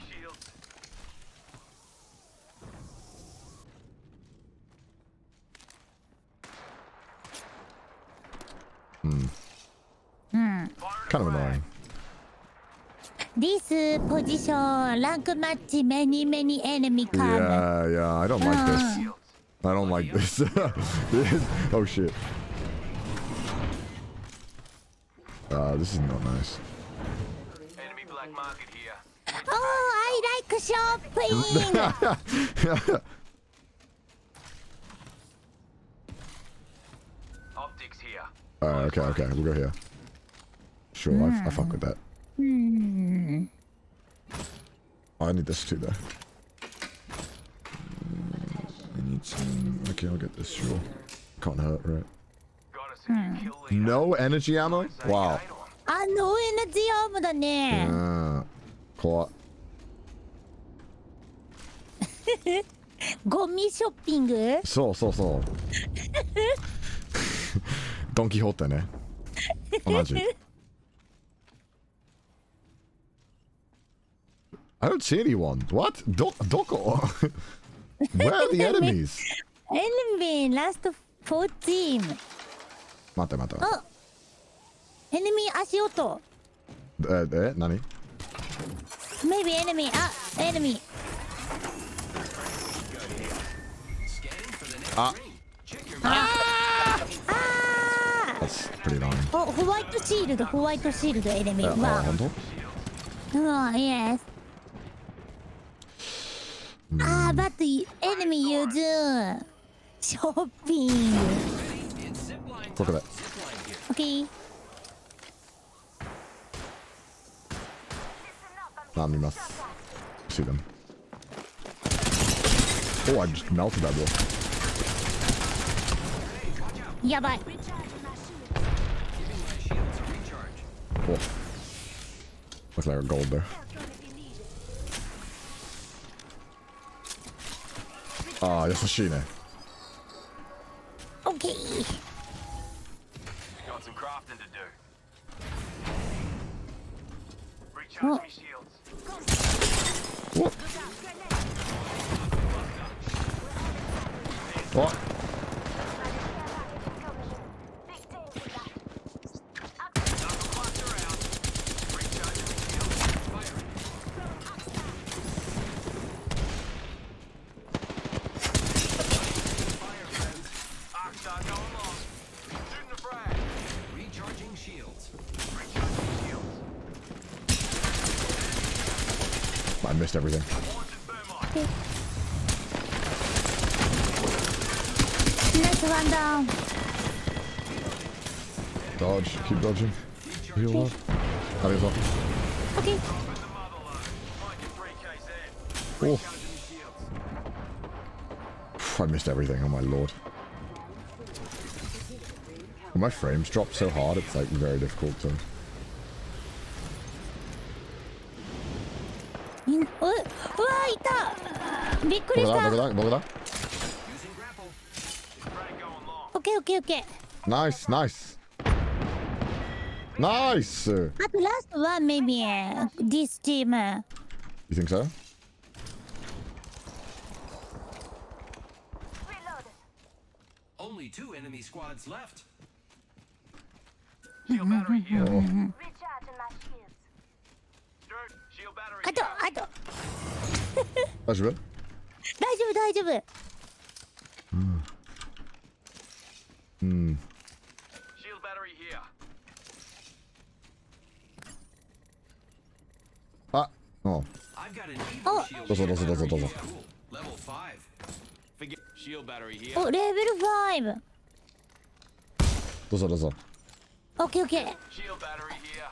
A: kind of annoying.
C: This position rank match many enemy come.
A: Yeah, I don't like this. I don't like this. Oh shit. This is not nice.
E: Enemy black market here.
C: Oh, I like shopping.
E: Optics here.
A: Okay, we'll go here. Sure, I fuck with that. I need this too, though. I need some. Okay, I'll get this. Sure, can't hurt, right?
E: Got us a new kill leader.
A: No energy ammo. Wow.
C: あ、ノーエナジアームだね。
A: 怖っ。
C: ゴミショッピング？
A: そう。ドンキホーテね。同じ。I don't see anyone. What? どこ? Where are the enemies?
C: Enemy last 14.
A: 待って。
C: あ、エネミー足音。
A: 何?
C: Maybe enemy. あ、enemy.
A: That's pretty annoying.
C: お、ホワイトシールドエネミー。わ。
A: 本当?
C: うん、yes. But enemy use shopping.
A: Look at that.
C: Okay.
A: 見ます. See them. Oh, I just melted that door.
C: やばい。
A: Oh. Looks like a gold there. Ah, 優しいね.
C: Okay.
E: Got some crafting to do. Recharge me shields.
A: What? What? I missed everything.
C: Nice one down.
A: Dodge, keep dodging. Heal up. Heal up.
C: Okay.
A: Oh. I missed everything, oh my lord. When my frames drop so hard, it's like very difficult to...
C: うわ、いた。びっくりした。
A: どこだ?
C: Okay.
A: Nice. Nice!
C: あとラストは maybe this team.
A: You think so?
E: Only 2 enemy squads left. Shield battery here.
B: Recharging my shields.
E: Dirt, shield battery
C: あと
A: 大丈夫?
C: 大丈夫。
E: Shield battery here.
A: あ、oh.
E: I've got an
C: Oh.
E: evil shield.
A: どうぞ。
E: Cool. Level 5. Forget shield battery here.
C: お、レベル5。
A: どうぞ。
C: Okay.
E: Shield battery here.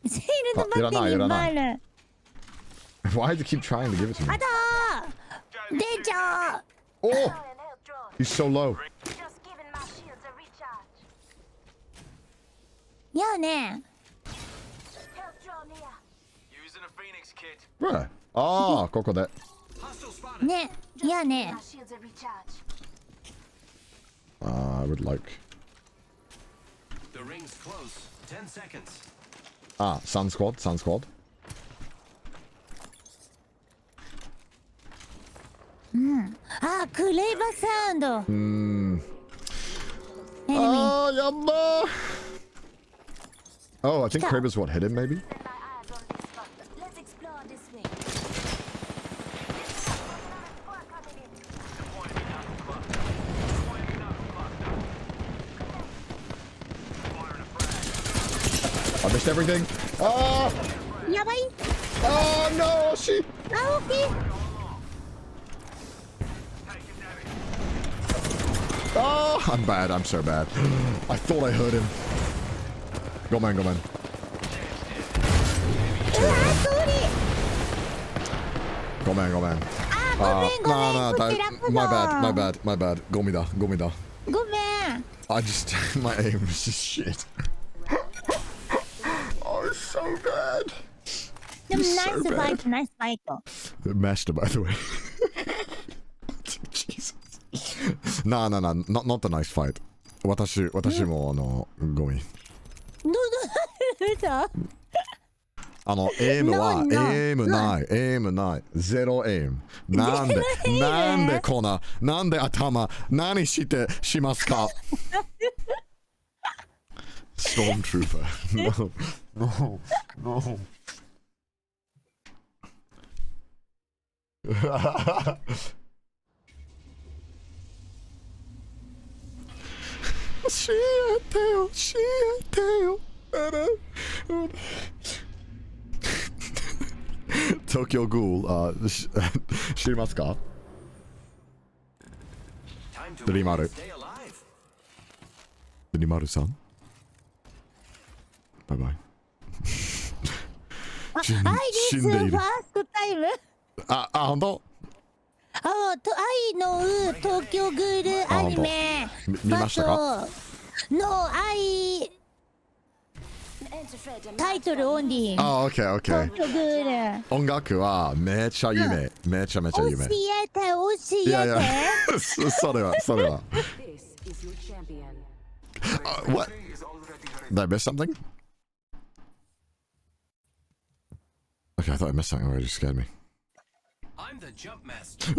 C: セールのバッテリー
A: いらない
C: バル。
A: Why do you keep trying to give it to me?
C: あとー出ちゃう。
A: Oh!
B: And help draw.
A: He's so low.
B: Just giving my shields a recharge.
C: やあね。
B: Help draw near.
E: Using a phoenix kit.
A: Where? Ah, ここで.
E: Hostile spotted.
C: ね。やあね
B: My。shields a recharge.
A: I would like...
E: The ring's close. 10 seconds.
A: Ah, Sun Squad.
C: あ、クレイバーサウンド。Enemy.
A: Ah, yamma! Oh, I think Kraber's what hit him, maybe?
B: My eyes on this spot.
A: I missed everything. Ah!
C: やばい
A: Oh no! She.
C: あ、オッケー
A: Oh, I'm bad. I'm so bad. I thought I heard him. Go man, go man.
C: うわー、ソーリー
A: Go man, go man.
C: あー、ごめんごめん、
A: no,
C: こちらこそ
A: my bad, my bad, my bad. ゴミだ。
C: ごめん
A: I just my aim was just shit. Oh, it's so bad.
C: でも
A: It's
C: ナイ
A: so
C: スファイ
A: bad.
C: トナイスファイト
A: Master, by the way. Jesus. Nah, not the nice fight. 私もゴミ。
C: どうぞ
A: エイムは
C: No, no.
A: エイムない。ゼロエイム。なんでこんな、なんで頭、何してしますかStormtrooper. No. 教えてよ。東京グール、知りますか
E: Time to
A: ドリ
E: win
A: マ
E: and
A: ル。
E: stay alive.
A: ドリマルさんバイバイ。
C: アイ
A: 死
C: リス
A: んでいる
C: ファーストタイム
A: ほんと
C: 愛の東京グールアニメ
A: 見ましたか
C: の愛タイトルオンリー
A: オッケー。
C: 東京グール
A: 音楽はめちゃ有名。めちゃめちゃ
C: 教
A: 有名。
C: えて
A: いやそれは。
F: This is your champion.
A: What? Did I miss something? Okay, I thought I missed something already. Scared me.
E: I'm the jump master.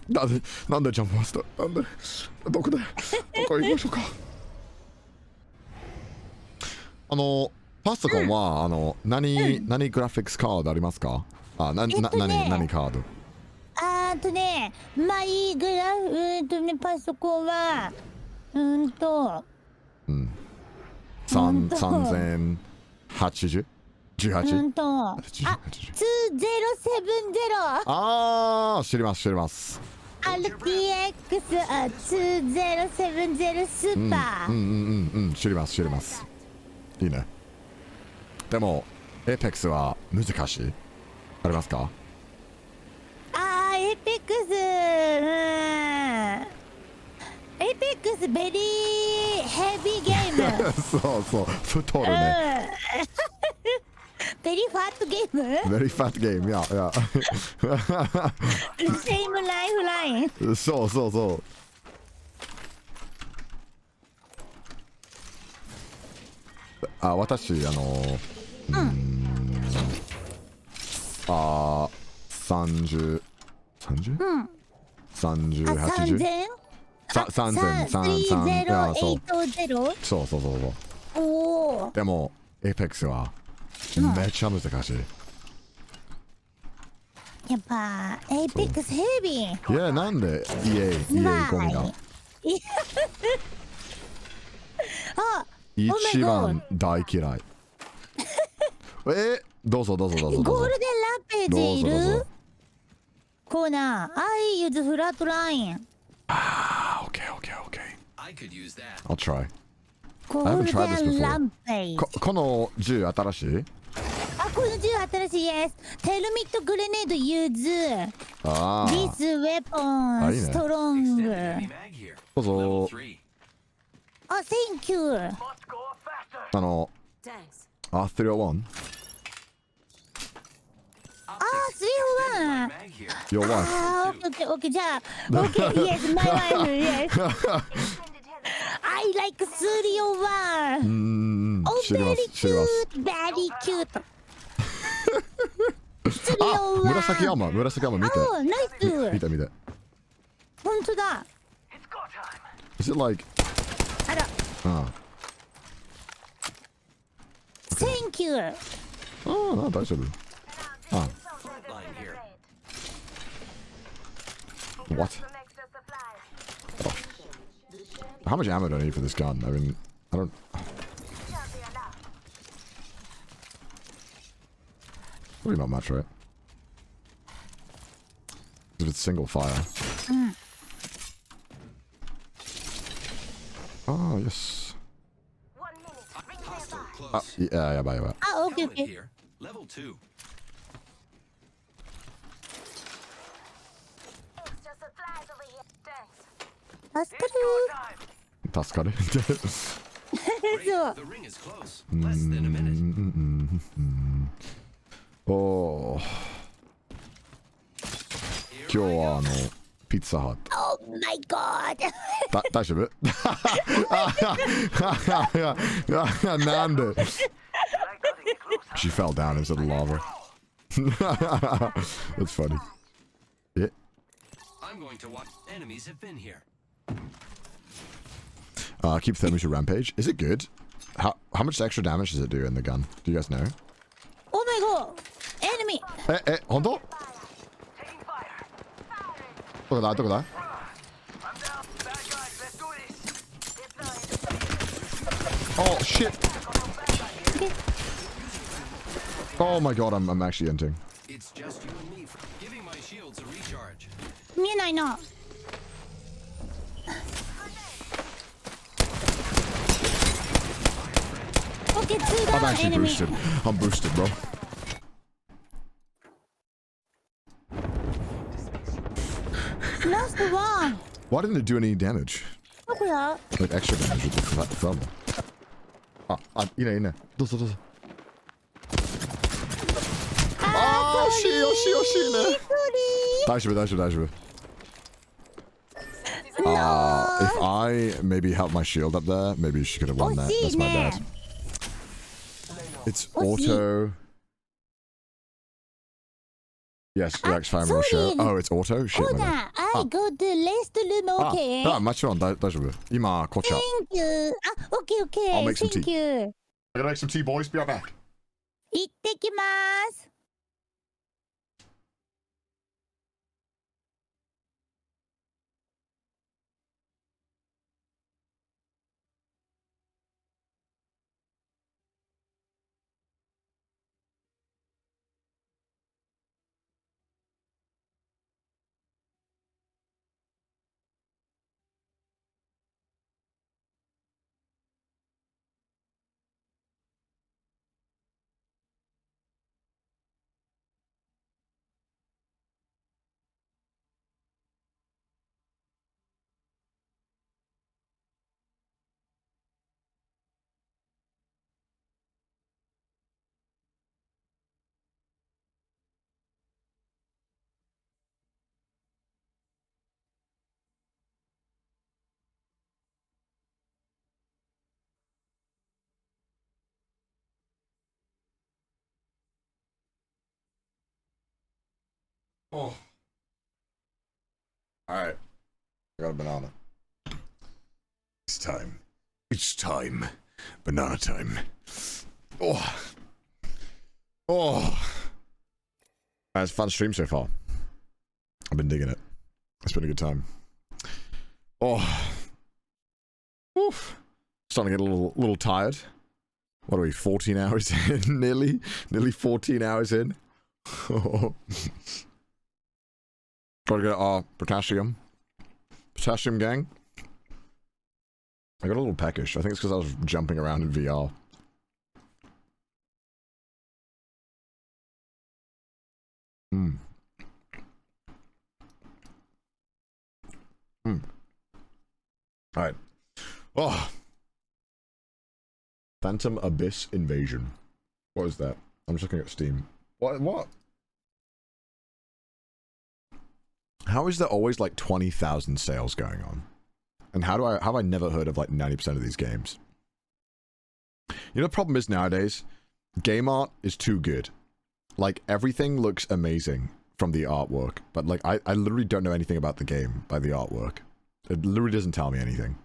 A: なんでジャンプマスターなんでどこ行きましょうかパソコンは何グラフィックスカードありますか何カード
C: マイグラパソコンは
A: 3080 18?
C: 2070
A: 知ります
C: RTX2070 スーパー
A: 知りますいいねでもエイペックスは難しいありますか
C: エイペックスベリーヘビーゲーム
A: そう太るね
C: ベリーファットゲーム
A: Very fat game, yeah.
C: Same lifeline
A: そう私30 30?30?80?
C: 3080
A: そう
C: おお
A: でもエイペックスはめっちゃ難しい
C: やっぱエイペックスヘビー
A: いやなんで EA ゴミが一番大嫌いどうぞ
C: ゴールデンラページいるコーナー I use フラットライン
A: Okay.
E: I could use that.
A: I'll try
C: ゴールデンランページ
A: この銃新しい
C: この銃新しいですテルミットグレネードユーズ This weapon
A: いいね
C: strong
E: Heavy mag here.
A: どうぞ
E: Level 3.
C: Thank you
D: Must go faster.
F: Thanks.
A: 301
C: 301
E: Mag here.
A: Your wife
C: OK じゃあ OK yes my wife yes I like 301 Oh
A: 知ります
C: very cute 301
A: 紫山見て
C: ナイス
A: 見て
C: 本当だ
D: It's go time.
A: Is it like
C: あら Thank you
A: 大丈夫
E: Line here.
A: What? How much ammo do I need for this gun? I mean, I don't Probably not much, right? If it's single fire. Oh, yes.
B: 1 minute. Ring
E: Hostile
B: nearby.
E: close.
A: Yeah, bye.
C: Ah, okay,
E: Helmet
C: okay.
E: here. Level 2.
B: Extra supplies over here. Thanks.
C: 助か
D: Time.
A: 助かる。
C: る。そう
E: The ring is close. Less than a minute.
A: おー。
E: Here
A: 今日
E: I
A: は
E: go.
A: ピッツァハット。
C: Oh my god!
A: 大丈夫なんで
D: I like cutting it close.
A: She fell down into the lava. That's funny. Yeah.
E: I'm going to watch. Enemies have been here.
A: Keep thermos your rampage. Is it good? How much extra damage does it do in the gun? Do you guys know?
C: Oh my god! Enemy!
A: 本当
D: Taking fire.
A: どこだ
D: I'm down. Bad guys, let's do this.
A: Oh, shit. Oh my god, I'm actually inting.
E: It's just you and me. Giving my shields a recharge.
C: 見えないな。Okay, two
A: I'm
C: down
A: actually
C: enemy.
A: boosted. I'm boosted, bro.
C: Last one.
A: Why didn't it do any damage?
C: どこだ
A: Like extra damage with the thermal. いいね。どうぞ。あー、惜しいね。大丈夫。If I maybe helped my shield up there, maybe she could have won that. That's my bad. It's auto. Yes, Rex Fire will show. Oh, it's auto? Shit,
C: そう
A: my bad.
C: だ。I go to rest room, okay?
A: もちろん大丈夫。今、こっちゃ。
C: Thank you. あ、okay, okay.
A: I'll make some
C: Thank
A: tea.
C: you.
A: I'm gonna make some tea, boys. Be right back.
C: 行ってきます。
A: Oh. Alright. I got a banana. It's time. It's time. Banana time. Oh. It's a fun stream so far. I've been digging it. It's been a good time. Oh. Oof. Starting to get a little tired. What are we, 14 hours in? Nearly 14 hours in. Gotta get potassium. Potassium gang. I got a little peckish. I think it's because I was jumping around in VR. Alright. Oh. Phantom Abyss Invasion. What is that? I'm just looking at Steam. What? How is there always like 20,000 sales going on? And how have I never heard of like 90% of these games? You know, the problem is nowadays, game art is too good. Like, everything looks amazing from the artwork, but like, I literally don't know anything about the game by the artwork. It literally doesn't tell me anything.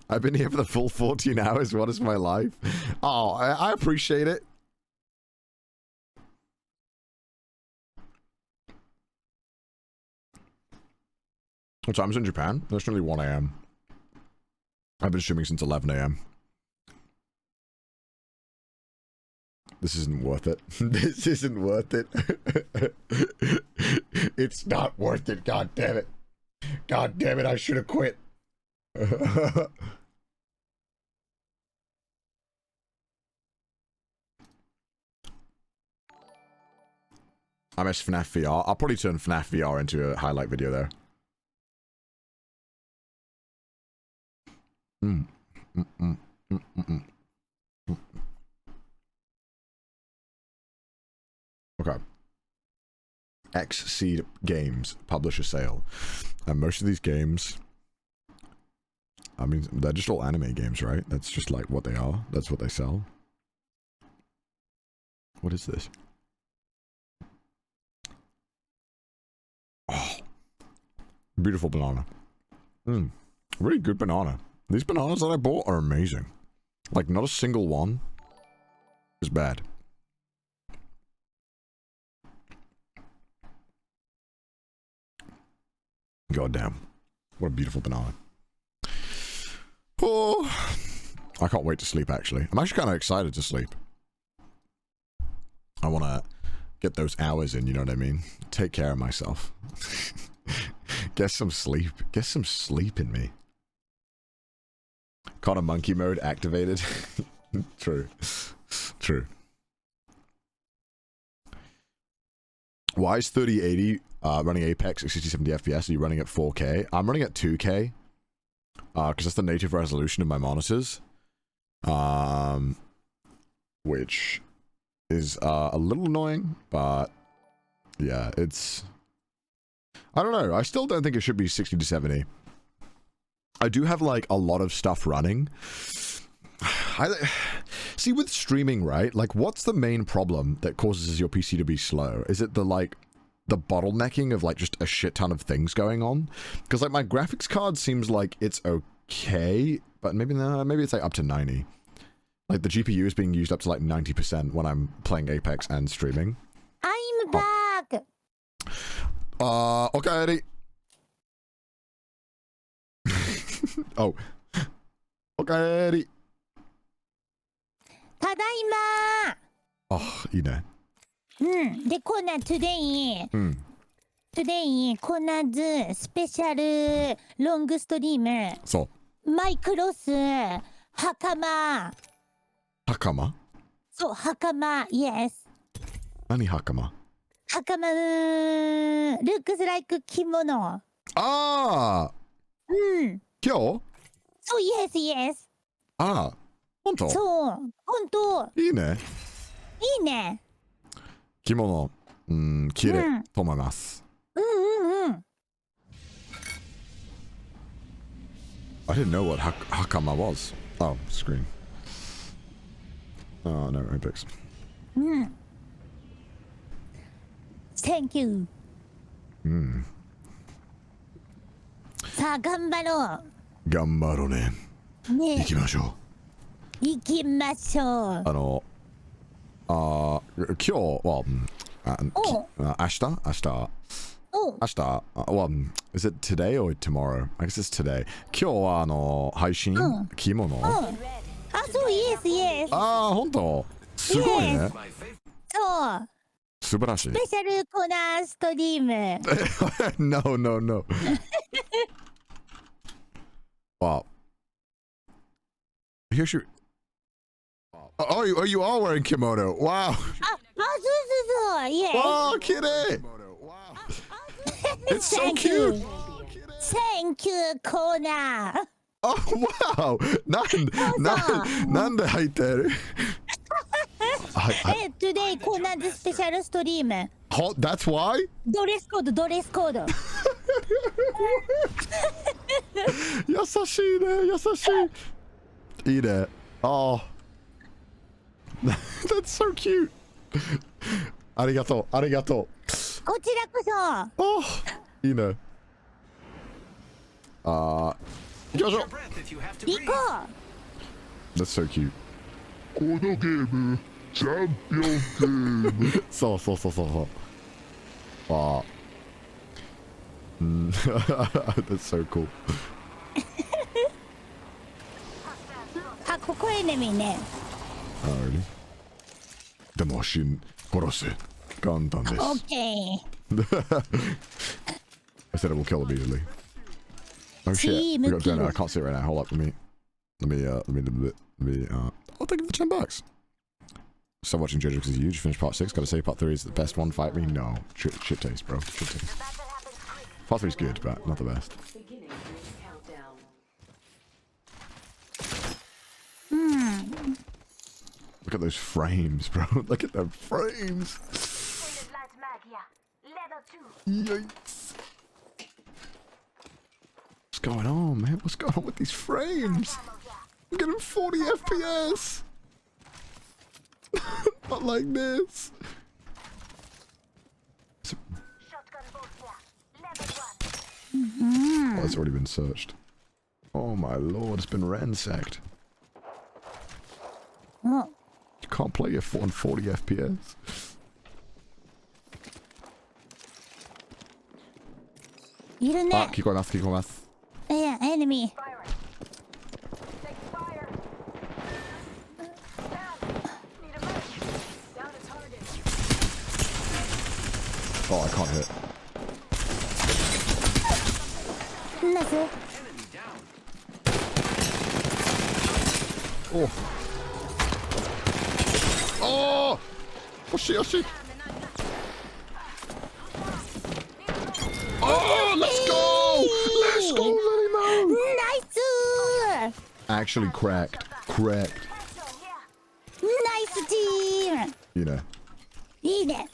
A: I've been here for the full 14 hours. What is my life? Oh, I appreciate it. What time is it in Japan? It's nearly 1 a.m. I've been streaming since 11 a.m. This isn't worth it. This isn't worth it. It's not worth it. God damn it. God damn it. I should have quit. I miss FNAF VR. I'll probably turn FNAF VR into a highlight video though. Okay. X-Seed Games publisher sale. And most of these games, I mean, they're just all anime games, right? That's just like what they are. That's what they sell. What is this? Oh, beautiful banana. Really good banana. These bananas that I bought are amazing. Like, not a single one is bad. God damn. What a beautiful banana. Oh, I can't wait to sleep, actually. I'm actually kind of excited to sleep. I want to get those hours in, you know what I mean? Take care of myself. Get some sleep. Get some sleep in me. Connor monkey mode activated. True. True. Why is 3080 running Apex at 60-70 FPS? Are you running at 4K? I'm running at 2K. Because that's the native resolution of my monitors. Which is a little annoying, but yeah, it's... I don't know. I still don't think it should be 60-70. I do have like a lot of stuff running. See, with streaming, right? Like, what's the main problem that causes your PC to be slow? Is it the bottlenecking of like just a shit ton of things going on? Because like my graphics card seems like it's okay, but maybe it's like up to 90. Like the GPU is being used up to like 90% when I'm playing Apex and streaming.
C: I'm back.
A: Okay. Oh. Okay.
C: ただいま。
A: Oh, いいね。
C: で、コーナー today コーナーズスペシャルロングストリーム。
A: そう。
C: マイクロス袴。
A: 袴？
C: そう、袴。Yes。
A: 何袴？
C: 袴looks like 着物。
A: ああ。今日？
C: そう、yes。
A: ああ。本当？
C: そう、本当。
A: いいね。
C: いいね。
A: 着物、綺麗と思います。I didn't know what hakama was. Oh, screen. Oh, no, Apex.
C: Thank you. さあ、頑張ろう。
A: 頑張ろうね。
C: ね、
A: 行きましょう。
C: 行きましょう。
A: 今日は、明日 well, is it today or tomorrow? I guess it's today. 今日は配信、着物。
C: あ、そう、yes。
A: ああ、本当。すごいね。
C: そう。
A: 素晴らしい。
C: スペシャルコーナーストリーム。
A: No. Wow. Here's your. Oh, you are wearing kimono. Wow.
C: そう。Yes.
A: Wow, kitty. It's so cute.
C: Thank you, コーナー。
A: Oh, wow. なんで入ってる
C: ？Today コーナーズスペシャルストリーム。
A: That's why?
C: ドレスコード。
A: 優しいね、優しい。いいね。Oh. That's so cute. ありがとう。
C: こちらこそ。
A: Oh, いいね。行きましょう。
C: 行こ
A: う。That's so cute.
H: このゲーム、チャンピオンゲーム。
A: そう。ああ。That's so cool.
C: あ、ここエネミーね。
A: Alrighty. でも殺す。簡単です。
C: Okay.
A: I said it will kill immediately. Oh shit!
C: Team
A: We got Jenna. I
C: kill.
A: can't see it right now. Hold up. Let me. I'll take the $10. Stop watching JoJo because you finished part 6. Gotta say, part 3 is the best one. Fight me? No. Shit taste, bro. Shit taste. Part 3 is good, but not the best.
F: Beginning ring countdown.
A: Look at those frames, bro. Look at the frames.
B: Extended light mag here. Level 2.
A: Yikes. What's going on, man? What's going on with these frames?
B: Ammo here.
A: I'm getting 40 FPS. Not like this.
B: Shotgun bolt here. Level 1.
A: Oh, it's already been searched. Oh my lord, it's been ransacked.
C: Oh,
A: You can't play your 40 FPS.
C: you
A: Ah,
C: know.
A: keep going, keep going.
C: Yeah, enemy.
G: Firing. Taking fire. Down. Need a medic. Down to target.
A: Oh, I can't hit.
C: Nice.
E: Enemy down.
A: Oh. Oh! Oh shit, oh shit. Oh, let's go! Let's go, let him out!
C: Nice.
A: Actually cracked. Cracked.
B: Headshot here.
C: Nice team.
A: You know.
C: いいね。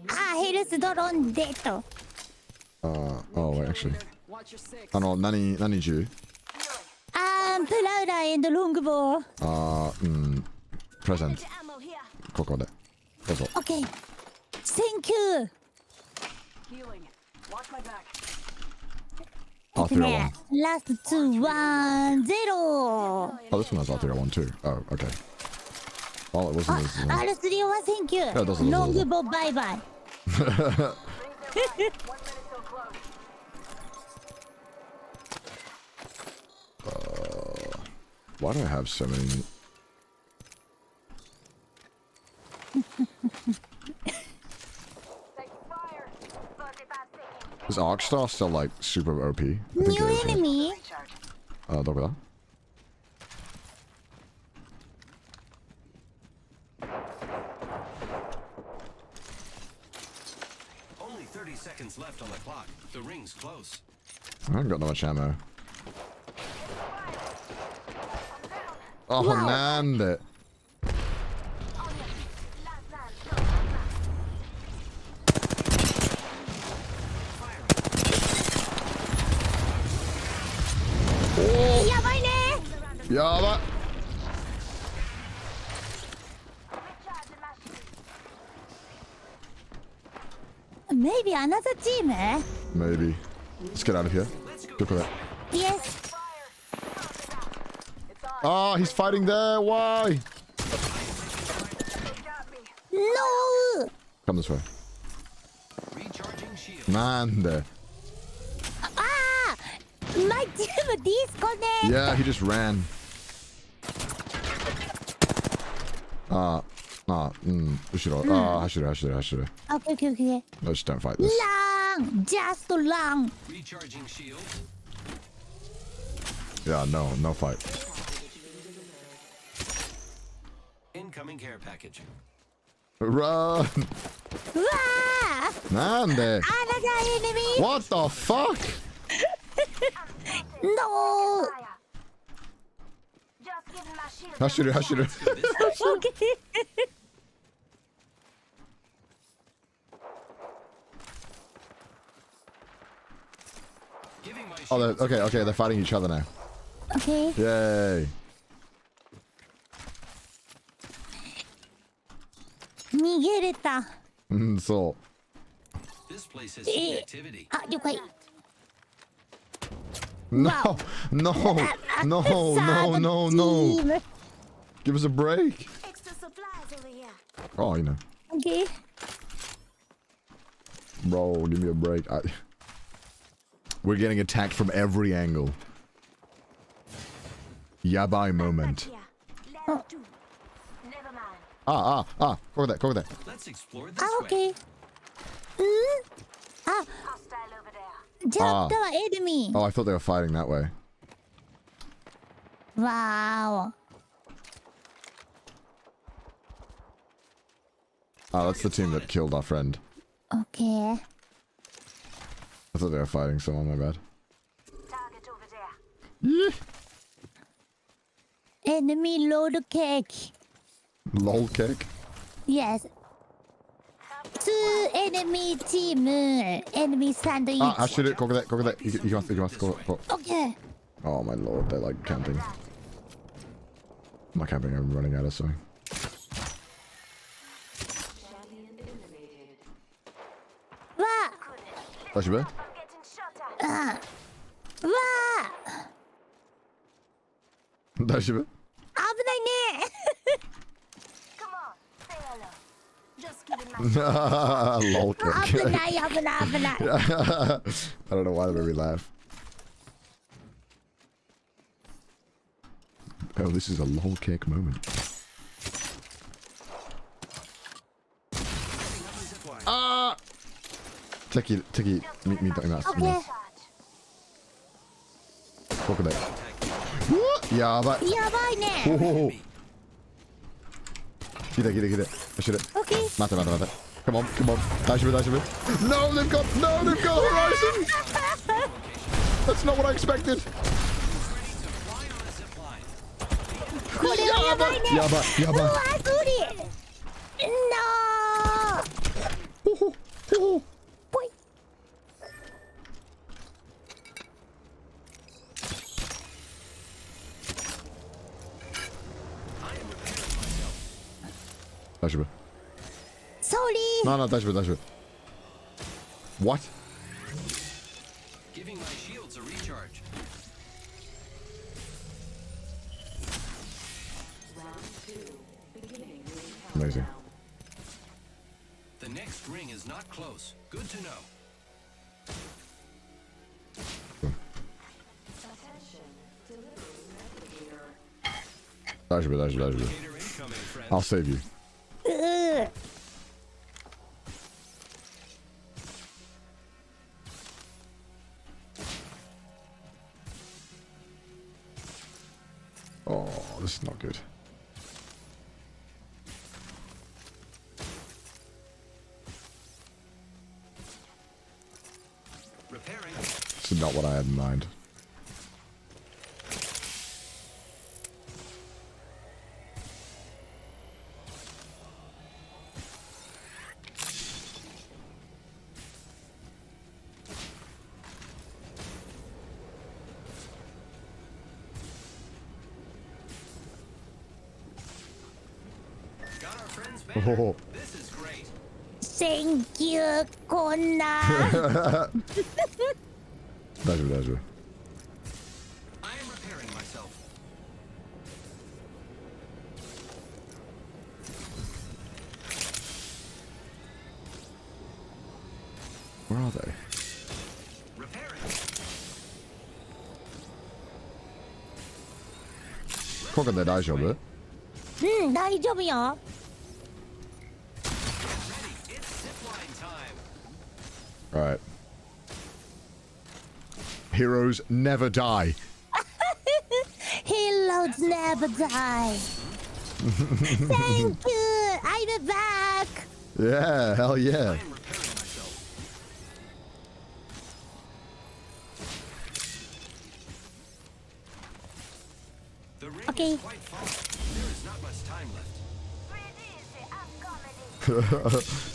C: あ、ヘルスドローンデッド。
A: Oh, wait, actually.
F: Watch your six.
A: 何銃?
C: プラウダーエンドロングボー。
A: Present.
B: Ammo here.
A: ここで。どうぞ。
C: OK。Thank you.
G: Healing. Watch my back.
A: R301.
C: Last 2, 1, 0.
A: Oh, this one has R301 too. Oh, okay. Well, it wasn't as...
C: R301, thank you.
A: Yeah, it does.
C: Long bow, bye bye.
G: Rings their back. 1 minute till close.
A: Why do I have so many...
G: Taking fire.
B: 45 seconds.
A: Is Arcstar still like super OP? I think
C: New
A: it is, yeah.
C: enemy.
G: Recharge.
A: どこだ?
E: Only 30 seconds left on the clock. The ring's close.
A: I haven't got that much ammo. Oh,
C: Wow.
A: man.
B: Last man.
A: Oh,
C: やばいね。
A: やば。
B: Recharging my shield.
C: Maybe another team, eh?
A: Maybe. Let's get out of here. Go for that.
C: Yes.
G: It's on.
A: Ah, he's fighting there. Why?
G: They got me.
C: No.
A: Come this way.
E: Recharging shield.
A: Man, there.
C: Ah, my team disconnect.
A: Yeah, he just ran. Hashira.
C: Okay, okay, okay.
A: Let's don't fight this.
C: Long, just long.
E: Recharging shield.
A: Yeah, no fight.
E: Incoming care package.
A: Run!
C: Wow.
A: Man, there.
C: Another enemy.
A: What the fuck?
C: No.
B: Fire. Just giving my shield.
A: Hashira.
C: Okay.
E: Giving my
A: Oh,
E: shield.
A: okay, they're fighting each other now.
C: Okay.
A: Yay.
C: 逃げれた。
A: So.
E: This place has seen activity.
C: あ、了解。
A: No,
C: Wow.
A: no, no,
C: Sad
A: no, no, no.
C: team.
A: Give us a break.
B: Extra supplies over here.
A: Oh, you know.
C: Okay.
A: Bro, give me a break. We're getting attacked from every angle. Yabai moment.
B: Here. Level 2. Never mind.
A: ここで。
E: Let's explore this
C: あ、オッケー。あ、
B: Hostile over there.
C: じゃあったわ、エルミー。
A: Oh, I thought they were fighting that way.
C: わー
A: Ah, that's the team that killed our friend.
C: お。オッケー。
A: I thought they were fighting someone, my bad.
B: Target over there.
C: エルミーロールケーキ。
A: Lol cake?
C: Yes。2エルミーチーム、エルミーサンドイッチ。
A: Ah, shoot it. ここで。行きます。ここ。
C: オッケー。
A: Oh my lord, they're like camping. I'm not camping, I'm running out of something.
F: Champion eliminated.
C: わ
A: 大丈夫
B: I'm getting shot at.
C: ー。わー。
A: 大丈夫
C: 危ないね。
B: Come on, say hello. Just kidding, my
A: Lol cake.
C: 危ない。
A: I don't know why they made me laugh. Oh, this is a lol cake moment. Ah! Teki, meet me doing that.
C: オッケー。
A: ここで。やばい。
C: やばいね。
A: ほほほ。来て。走れ。
C: オッケー。
A: 待て。Come on. 大丈夫。No, they've got Horizon! That's not what I expected!
C: これはやばいね。
A: やばい。
C: うわ、無理。No。ぽい。
A: 大丈夫。
C: Sorry。
A: No, 大丈夫。What?
E: Giving my shields a recharge.
F: Round 2. Beginning ring
A: Amazing.
F: countdown.
E: The next ring is not close. Good to know.
F: Attention. Delivering replicator.
A: 大丈夫。
E: Replicator incoming, friends.
A: I'll save you.
C: うー。
A: Oh, this is not good.
E: Repairing.
A: This is not what I had in mind.
E: Got our friends back.
A: Oh.
E: This is great.
C: Thank you こんな。
A: 大丈夫。
E: I am repairing myself.
A: Where are they?
E: Repairing.
A: ここで大丈夫？
C: うん、大丈夫よ。
E: Ready. It's zipline time.
A: Alright. Heroes never die.
C: Heroes never die. Thank you. I'm back.
A: Yeah, hell yeah.
E: I am repairing myself. The ring
C: Okay.
E: is quite far. There is not much time left.
B: Breathe easy, I'm coming in.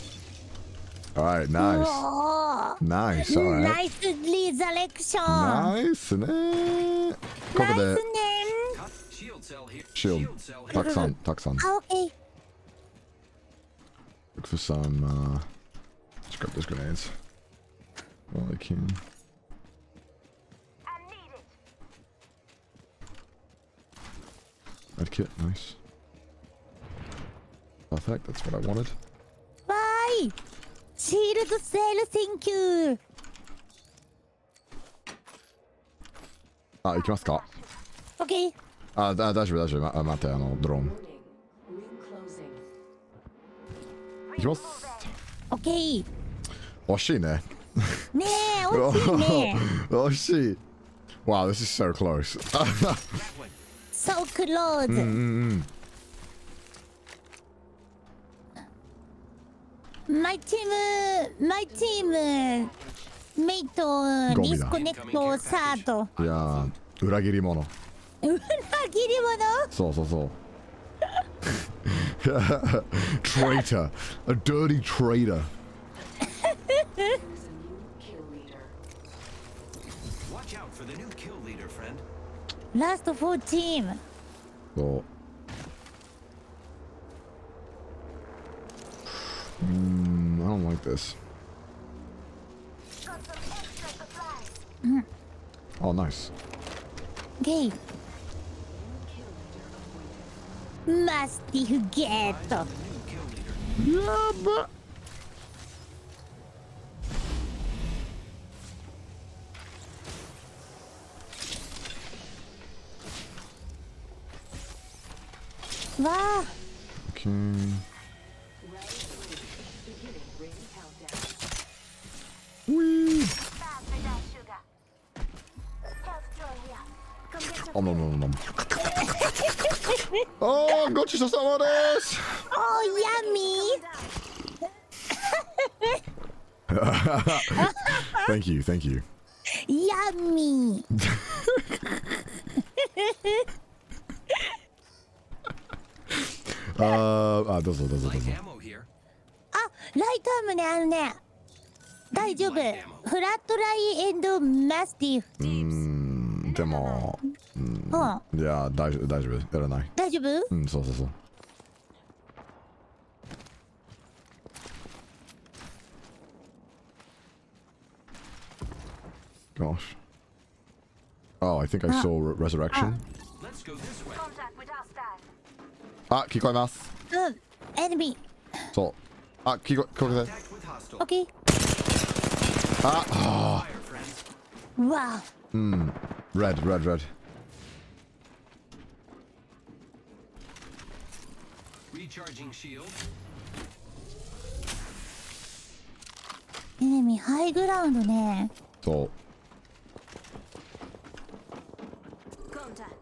A: Alright, nice.
C: おー。
A: Nice, alright.
C: ナイスリザレクション。
A: ナイスね。ここで
C: ナイスね。
E: Cut. Shield cell here.
A: shield.
E: cell here.
A: たくさん。
C: あ、オッケー。
A: Look for some, just grab those grenades. While I can.
B: I need it.
A: Red kit, nice. Perfect, that's what I wanted.
C: わーい。シールドセール、Thank you。
A: あ、行きますか？
C: オッケー。
A: あ、大丈夫。待って、ドローン。
F: Warning. Ring closing.
A: きます。
C: オッケー。
A: 惜しいね。
C: ねえ、惜しいね。
A: 惜しい。Wow, this is so close.
C: So close. My team mate ディスコネクトサード。
A: いやー、裏切り者。
C: 裏切り者？
A: そうそうそう。Traitor. A dirty traitor.
E: Watch out for the new kill leader, friend.
C: Last 4 team.
A: そう。I don't like this.
B: Got some extra supplies.
A: Oh, nice.
C: Okay. Mastiff get.
E: The new kill leader.
A: やば。
C: わあ。
A: Okay. Whee.
B: Faster than sugar. Health drone here. Come get some.
A: Om nom nom nom. Oh, ごちそうさまです。
C: Oh, yummy.
A: Thank you, thank you.
C: Yummy.
A: どうぞどうぞどう
E: Light
A: ぞ。
E: ammo here.
C: あ、ライトアームね、あのね。大丈夫。フラットライエンドマスティフ。
A: でも、いや、大丈夫、大丈夫。やらない。
C: 大丈夫？
A: そうそうそう。Gosh. Oh, I think I saw resurrection.
E: Let's go this way.
B: Contact with hostile.
A: あ、聞こえます。
C: うん。エネミ
A: そう。あ、聞こえて。
E: Contact with hostile.
C: ー。オッケー。
A: あ、
E: Fire, friends.
C: わあ。
A: red, red, red.
E: Recharging shield.
C: エネミーハイグラウンドね。
A: そう。
B: Contact.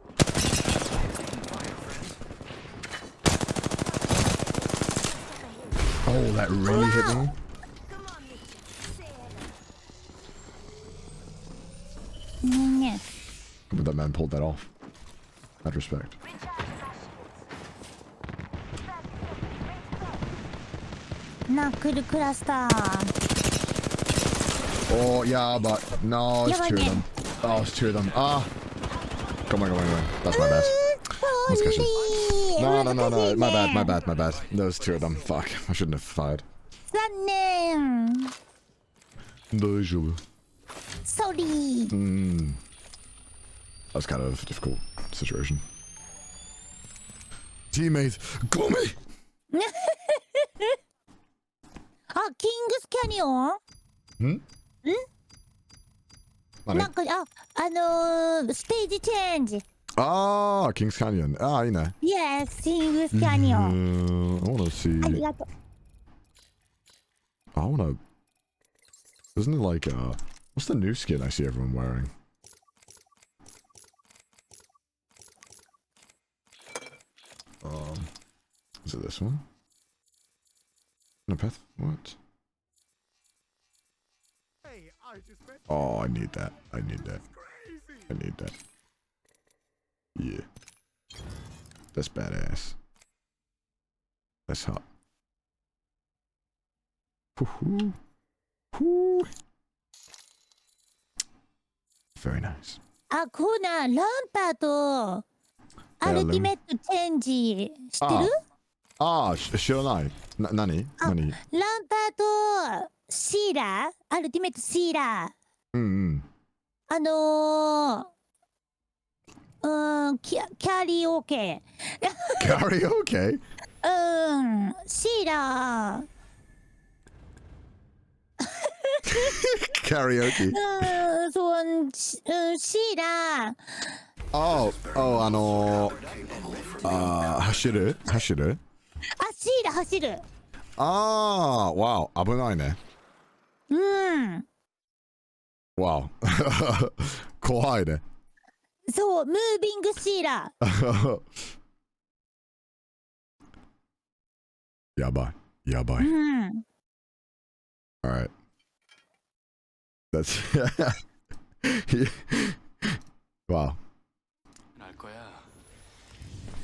A: Oh, that really hit me.
B: Come on, Mitch. Say hello.
C: ねえね
A: But that man pulled that off. Mad respect.
B: Recharge my shields.
C: え。ナックルクラスター。
A: Oh, yeah, but no, it's two of
C: Yeah,
A: them. Oh, it's two of them. Ah. Come on, come on, come on. That's my bad. 難しい。No, no, no, no. My bad, my bad, my bad. Those two of them. Fuck. I shouldn't have fired.
C: 残念。
A: 大丈夫。
C: Sorry.
A: That was kind of a difficult situation. Teammate, go me!
C: あ、キングスキャニオン？なんかステージチェンジ。
A: Ah, King's Canyon. Ah, you know.
C: Yes, キングスキャニオン。
A: I want to see.
C: ありがとう。
A: I want to. Isn't it like what's the new skin I see everyone wearing? Is it this one? No, Peth? What? Oh, I need that. I need that. I need that. Yeah. That's badass. That's hot. Woohoo. Woo. Very nice.
C: あ、コーナー、ランパーとアルティメットチェンジ知ってる？
A: ああ、知らない。何？
C: ランパーとシーラー、アルティメットシーラー。キャリオケ。
A: キャリオケ？
C: シーラー。
A: Karaoke.
C: そう、シーラー。
A: 走る？
C: あ、シーラ走る。
A: ああ、wow、危ないね。
C: うん。
A: wow。怖いね。
C: そう、ムービングシーラー。
A: やばい。やばい。
C: うん。
A: Alright. That's wow.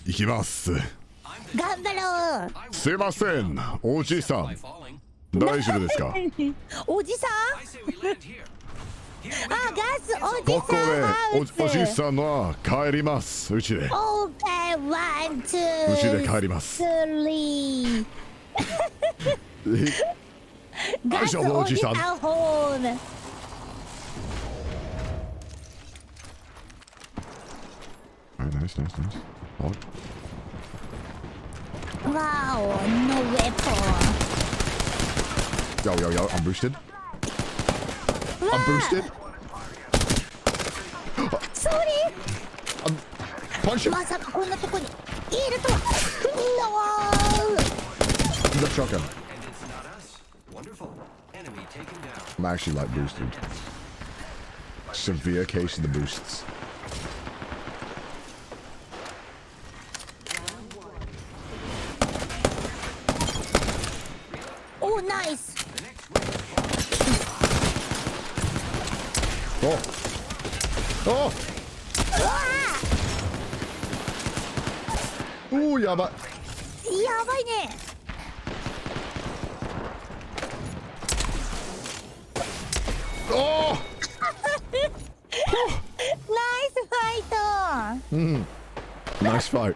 A: 行きます。
C: 頑張ろう。
A: すいません、おじさん。大丈夫ですか？
C: おじさん？あ、ガスおじ
A: ここ
C: さんハウス。
A: でおじさんは帰ります。うちで。
C: オーケー、ワン、ツー。
A: うちで帰ります。
C: スリー。ガスおじさんホーム。
A: Nice.
C: Wow, no weapon.
A: Yo, I'm boosted. I'm boosted.
C: Sorry.
A: Punch him.
C: まさかこんなとこにいるとは。
A: He's got shotgun.
E: And it's not us. Wonderful. Enemy taken down.
A: I'm actually like boosted. Severe case of the boosts.
C: Oh, nice.
A: Oh. Oh. おー、やばい。
C: やばいね。
A: おー。
C: ナイスファイト。
A: Nice fight.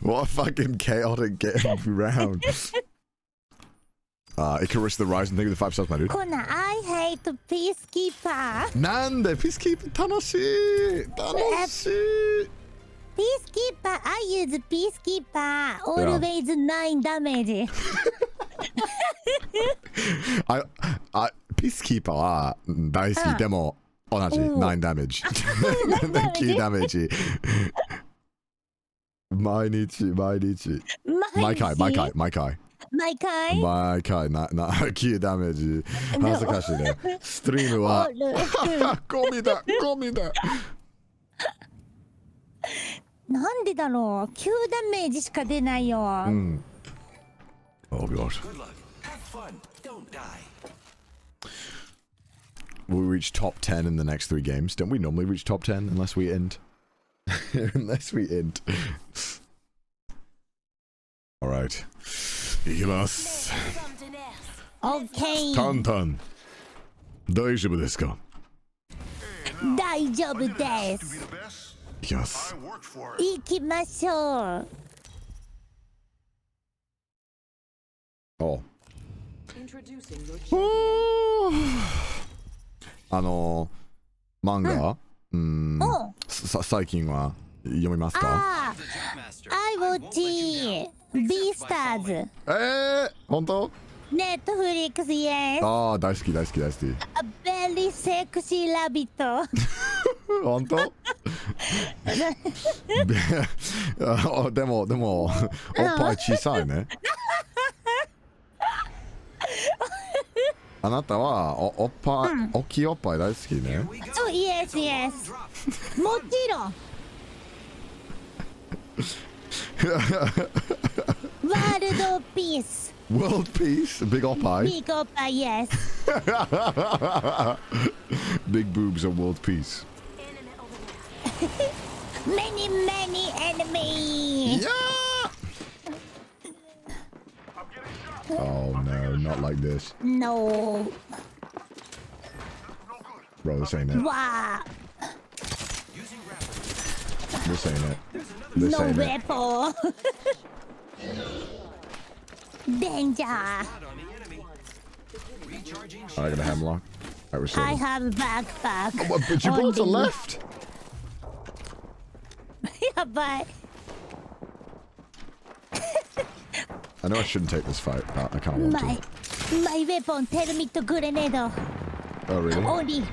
A: What a fucking chaotic game round. Icarus the Rise and thank you for the 5 stars, my dude.
C: こんな I hate peacekeeper。
A: なんでピースキープ楽しい。
C: Peacekeeper, I use peacekeeper. Always 9 damage.
A: ピースキーパーは大好き。でも同じ9ダメージ。9ダメージ。毎日。毎回。9ダメージ。恥ずかしいね。ストリームはゴミだ。
C: なんでだろう。9ダメージしか出ないよ。
A: Oh god.
E: Good luck. Have fun. Don't die.
A: Will we reach top 10 in the next 3 games? Don't we normally reach top 10 unless we end? Alright. いきます。
C: OK。
A: タンタン。大丈夫ですか？
C: 大丈夫です。
A: いきます。
C: 行きましょう。
A: お。
F: Introducing your champion.
A: 漫画、最近は読みますか？
C: ああ、I watch Beastars。
A: 本当？Netflix、
C: yes。
A: ああ、大好き。
C: A very sexy rabbit。
A: 本当？でもおっぱい小さいね。あなたはおっぱい、大きいおっぱい大好きね。
C: そう、yes。もちろん。ワールドピース。
A: World peace, big おっぱい。
C: Big おっぱい、yes。
A: Big boobs are world peace.
C: Many enemies.
A: Yeah. Oh no, not like this.
C: No.
A: Bro, this ain't it.
C: Wow.
A: This ain't it.
C: No weapon. Danger.
A: I got a hemlock. Alright, we're
C: I
A: saving.
C: have a backpack.
A: But you brought to left.
C: やばい。
A: I know I shouldn't take this fight. I kind of want
C: My
A: to.
C: weapon, termite grenade.
A: Oh, really?
C: Only.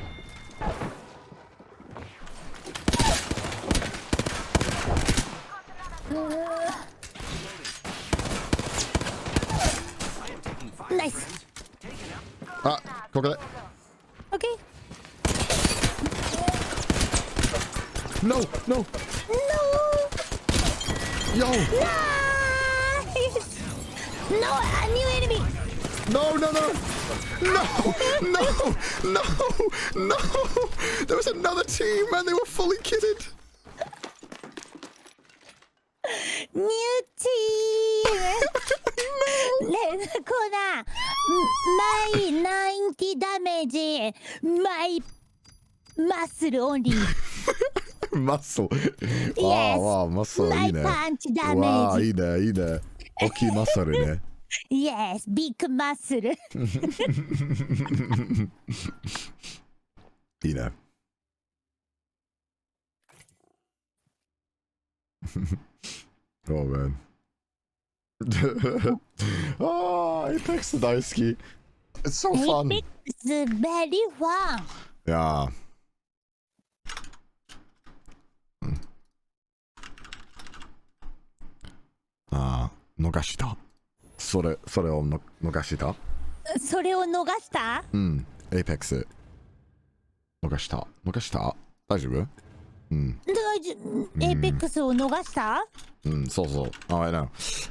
A: ここで。
C: Okay.
A: No, no.
C: No.
A: Yo.
C: Nice. No, a new enemy.
A: No, no, no. No, no, no, no. There was another team and they were fully kitted.
C: New team. Let's go now. My 90 damage. My muscle only.
A: Muscle.
C: Yes.
A: Wow, muscle.
C: My
A: いいね。
C: punch
A: わあ、
C: damage.
A: いいね、いいね。大きいマッスルね。
C: Yes, big muscle.
A: いいね。Oh man. ああ、Apex 大好き。It's so fun.
C: Apex very fun.
A: いやー。ああ、逃した。それを逃した。
C: それを逃した？
A: うん、Apex。逃した。大丈夫？うん。
C: Apex を逃した？
A: うん、そうそう。I know。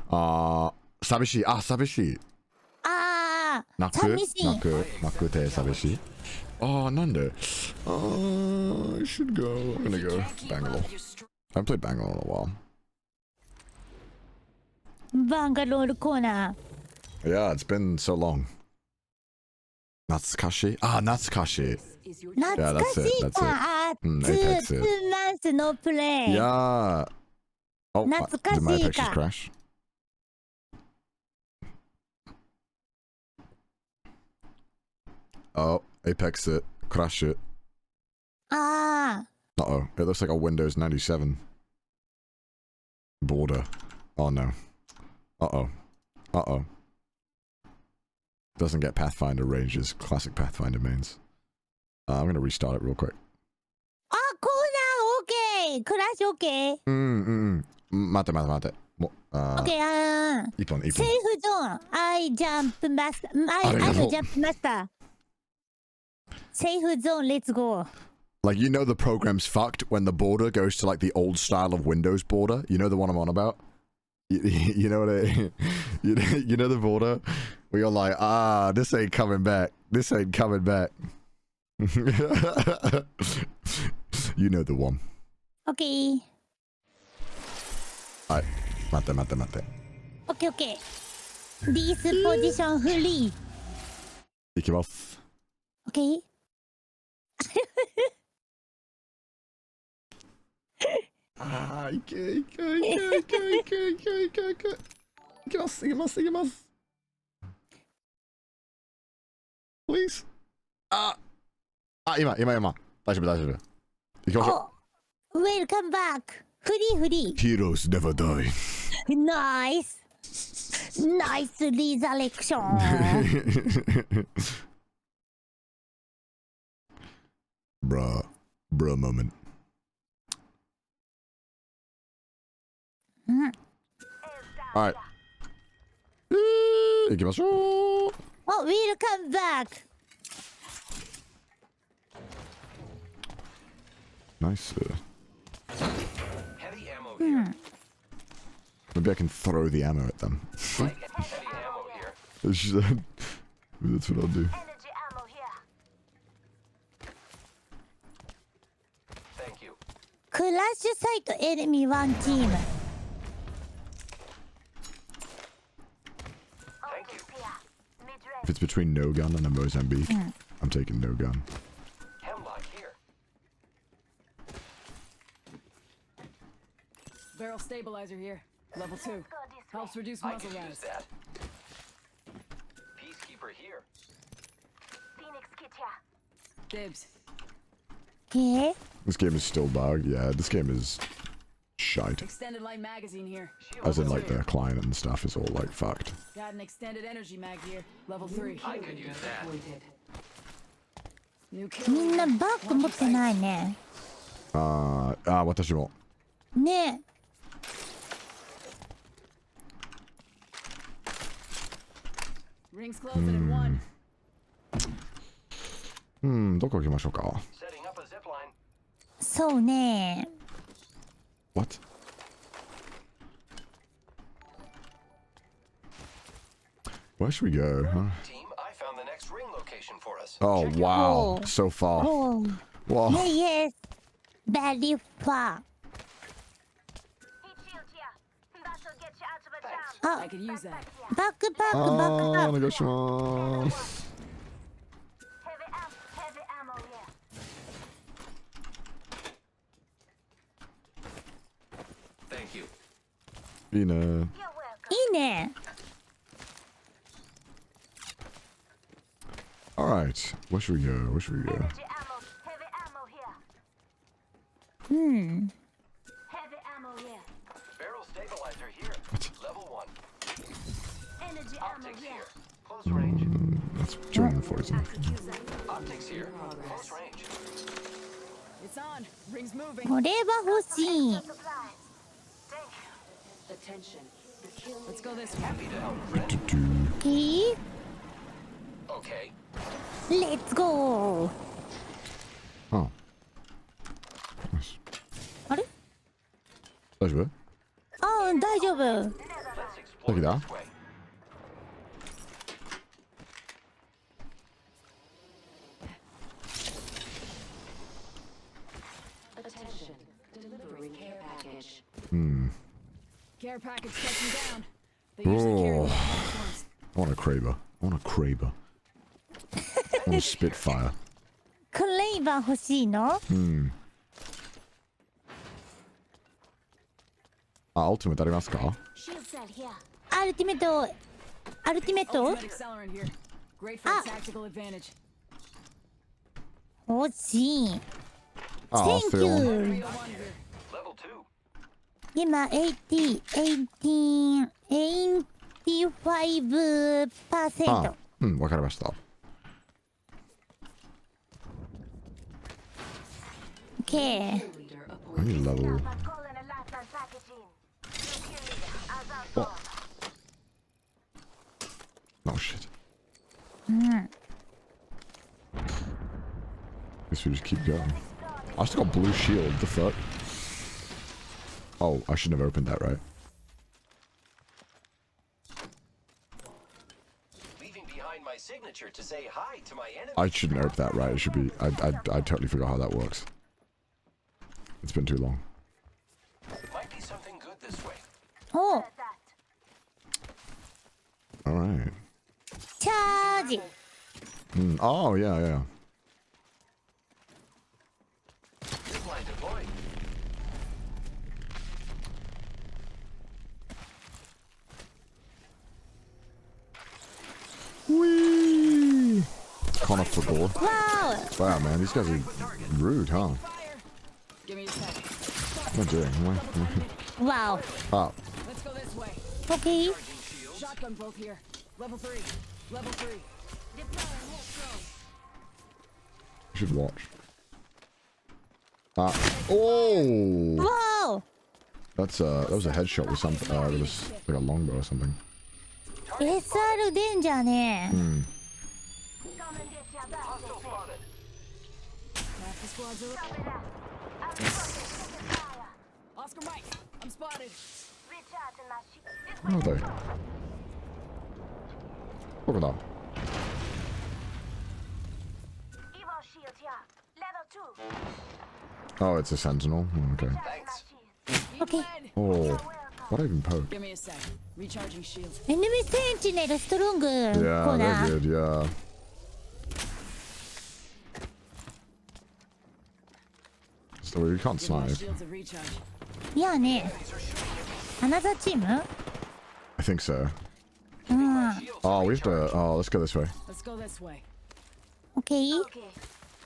A: あー、寂しい。あ、寂しい。
C: ああ、
A: 泣くて寂しい。あー、なんで？あー、I should go. I'm gonna go Bangalore. I haven't played Bangalore in a while.
C: バンガロールコーナ
A: Yeah, it's been so long. 懐かしい。あ、懐かしい。
C: ー。懐かしいか。あー、2 months no play.
A: Yeah. Oh,
C: 懐かしいか。
A: did my Apex just crash? Oh, Apex it. Crash it.
C: ああ、
A: Uh-oh. It looks like a Windows 97 border. Oh no. Uh-oh. Uh-oh. Doesn't get Pathfinder ranges. Classic Pathfinder mains. I'm gonna restart it real quick.
C: あ、コーナー OK。クラッシュ OK。
A: 待て。もう、
C: OK、あー。
A: 一本。
C: セーフゾーン。I jump master. I jump master. セーフゾーン、let's go.
A: Like, you know the program's fucked when the border goes to like the old style of Windows border. You know the one I'm on about? You know what you know the border where you're like, this ain't coming back. You know the one.
C: OK。
A: はい。待って。
C: OK。This position free.
A: いきます。
C: OK。
A: いけ。いきます。Please. 今。大丈夫。行きましょう。
C: Welcome back. フリー。
A: Heroes never die.
C: Nice resurrection.
A: Bruh moment. はい。行きましょう。
C: Oh, welcome back.
A: Nice.
E: Heavy ammo here.
A: Maybe I can throw the ammo at them.
E: Heavy ammo here.
A: That's what I'll do.
B: Energy ammo here.
E: Thank you.
C: クラッシュサイトエネミー1チーム。
E: Thank you.
A: If it's between no gun and a Mozambique, I'm taking no gun.
E: Hemlock here.
F: Barrel stabilizer here. Level 2.
B: Go this way.
F: Helps reduce
E: I
F: muzzle
E: could use
F: rise.
E: that. Peacekeeper here.
B: Phoenix kit here.
F: Dibs.
C: Okay.
A: This game is still bugged. Yeah, this game is shite.
F: Extended light magazine here.
A: As in, like, the client and stuff is all, like, fucked.
F: Got an extended energy mag here. Level 3.
E: I could use that.
F: New kill.
C: みんなバッグ持ってないね。
A: 私も。
C: ねえ。
F: Rings closing in 1.
A: どこ行きましょうか
E: Setting up a zip line.
C: そうね。
A: What? Where should we go, huh?
E: Team, I found the next ring location for us.
A: Oh,
E: Check it
A: wow.
C: Oh.
A: So far.
C: Oh.
A: Wow.
C: Yes. Very far.
B: Heat shield here. That'll get you out of a
E: Thanks.
B: jam.
F: I could use that.
C: バックパックバック
A: お
C: パック。
A: 願いします。
B: Heavy ammo here.
E: Thank you.
A: いいね。
B: You're welcome.
C: いいね。
A: Alright. Where should we go? Where should we go?
B: Energy ammo. Heavy ammo here.
C: うん。
B: Heavy ammo here.
E: Barrel stabilizer here. Level 1.
B: Energy ammo
E: Optics
B: here.
E: here. Close range.
A: That's 240.
E: Optics here. Close range.
F: It's on. Ring's moving.
C: これは欲しい。
B: Supplies. Thank you.
F: Attention. Let's go this way.
E: Happy to help, friend.
C: Okay.
E: Okay.
C: Let's go.
A: Oh. Nice.
C: あれ？
A: 大丈夫？
C: ああ、大丈夫。
E: Let's explore
A: Look at that.
E: this way.
I: Attention. Delivering care package.
F: Care package touching down. They usually carry
A: Oh.
F: the next ones.
A: I want a Kraber. I want a Kraber. I want a Spitfire.
C: クレイバー欲しいの？
A: あ、ウルティメットありますか？
B: Shield cell here.
C: アルティメット。アルティメット？
F: Ultimate accelerant here. Great for tactical advantage.
C: 欲しい。
A: あ、
C: Thank
A: Phil.
C: you.
F: 301 here.
E: Level 2.
C: 今85%。
A: あ、わかりました。
C: OK。
I: Leader
A: I need level.
B: Now I'm calling a lifeline packaging. New kill leader. As our
A: Oh. Oh shit. Guess we just keep going. I still got blue shield. The fuck? Oh, I should have opened that, right?
E: Leaving behind my signature to say hi to my enemy.
A: I shouldn't open that, right? It should be. I totally forgot how that works. It's been too long.
E: Might be something good this way.
C: おう。
B: that.
A: All right.
C: チャージ。
A: Oh yeah, yeah.
E: Zip line deployed.
A: Whee! Connor for goal.
C: わ
A: Wow, man, these guys are rude, huh?
F: Fire. Give me a sec.
A: What am I doing?
C: お。わ
A: Ah,
F: Let's go this way.
C: お。OK。
F: Shotgun bolt here. Level 3. Level 3.
B: Deploying headstrong.
A: you should watch. Ah, oh!
C: わお。
A: That was a headshot with some, it was like a longbow or something.
C: SR 出んじゃねえ。
B: Come and get your back.
E: Hostile spotted.
F: Half the squads are
B: Copy that. I'll be taking fire.
F: Oscar Mike. I'm spotted.
B: Recharging my shield. This
A: Where are they? Look at that.
B: Evo shield here. Level 2.
A: Oh, it's a sentinel. Okay.
B: Recharging my
E: Thanks.
B: shield.
C: OK。
A: Oh, what I even poke?
F: Give me a sec. Recharging shields.
C: エネミーセンチネルストロング。
A: Yeah,
C: コーナ
A: they're
C: ー。
A: good. Yeah. So we can't
F: Give my
A: snipe.
F: shields a recharge.
C: いやね。アナザーチーム？
A: I think so.
C: うん。
E: Shields
A: Oh, we have
E: recharged.
A: to. Oh, let's go this way.
F: Let's go this way.
C: OK。
B: Okay.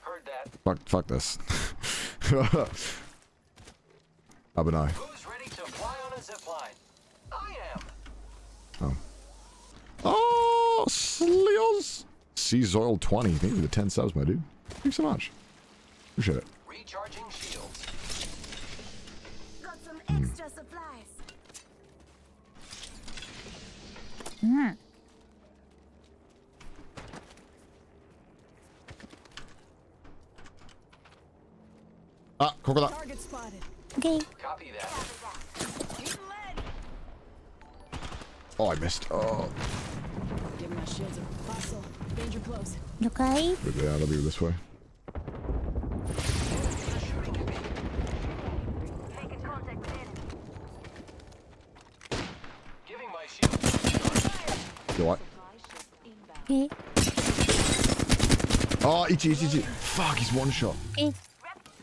E: Heard that.
A: Fuck this. Abenai.
E: Who's ready to fly on a zip line? I am.
A: Oh, Slios. Seasoil 20. Thank you for the 10 subs, my dude. Thanks so much. Appreciate it.
E: Recharging shields.
B: Got some extra supplies.
C: うん。
A: あ、ここだ。
F: Target spotted.
C: Okay.
E: Copy that.
F: Eating lead.
A: Oh, I missed. Oh.
F: Give my shields a hostile. Danger close.
C: 了解。
A: Yeah, let me go this way.
B: Making contact with enemy.
E: Giving my shield.
A: You what?
C: Okay.
A: Oh, Ichi. Fuck, he's one shot.
C: Okay.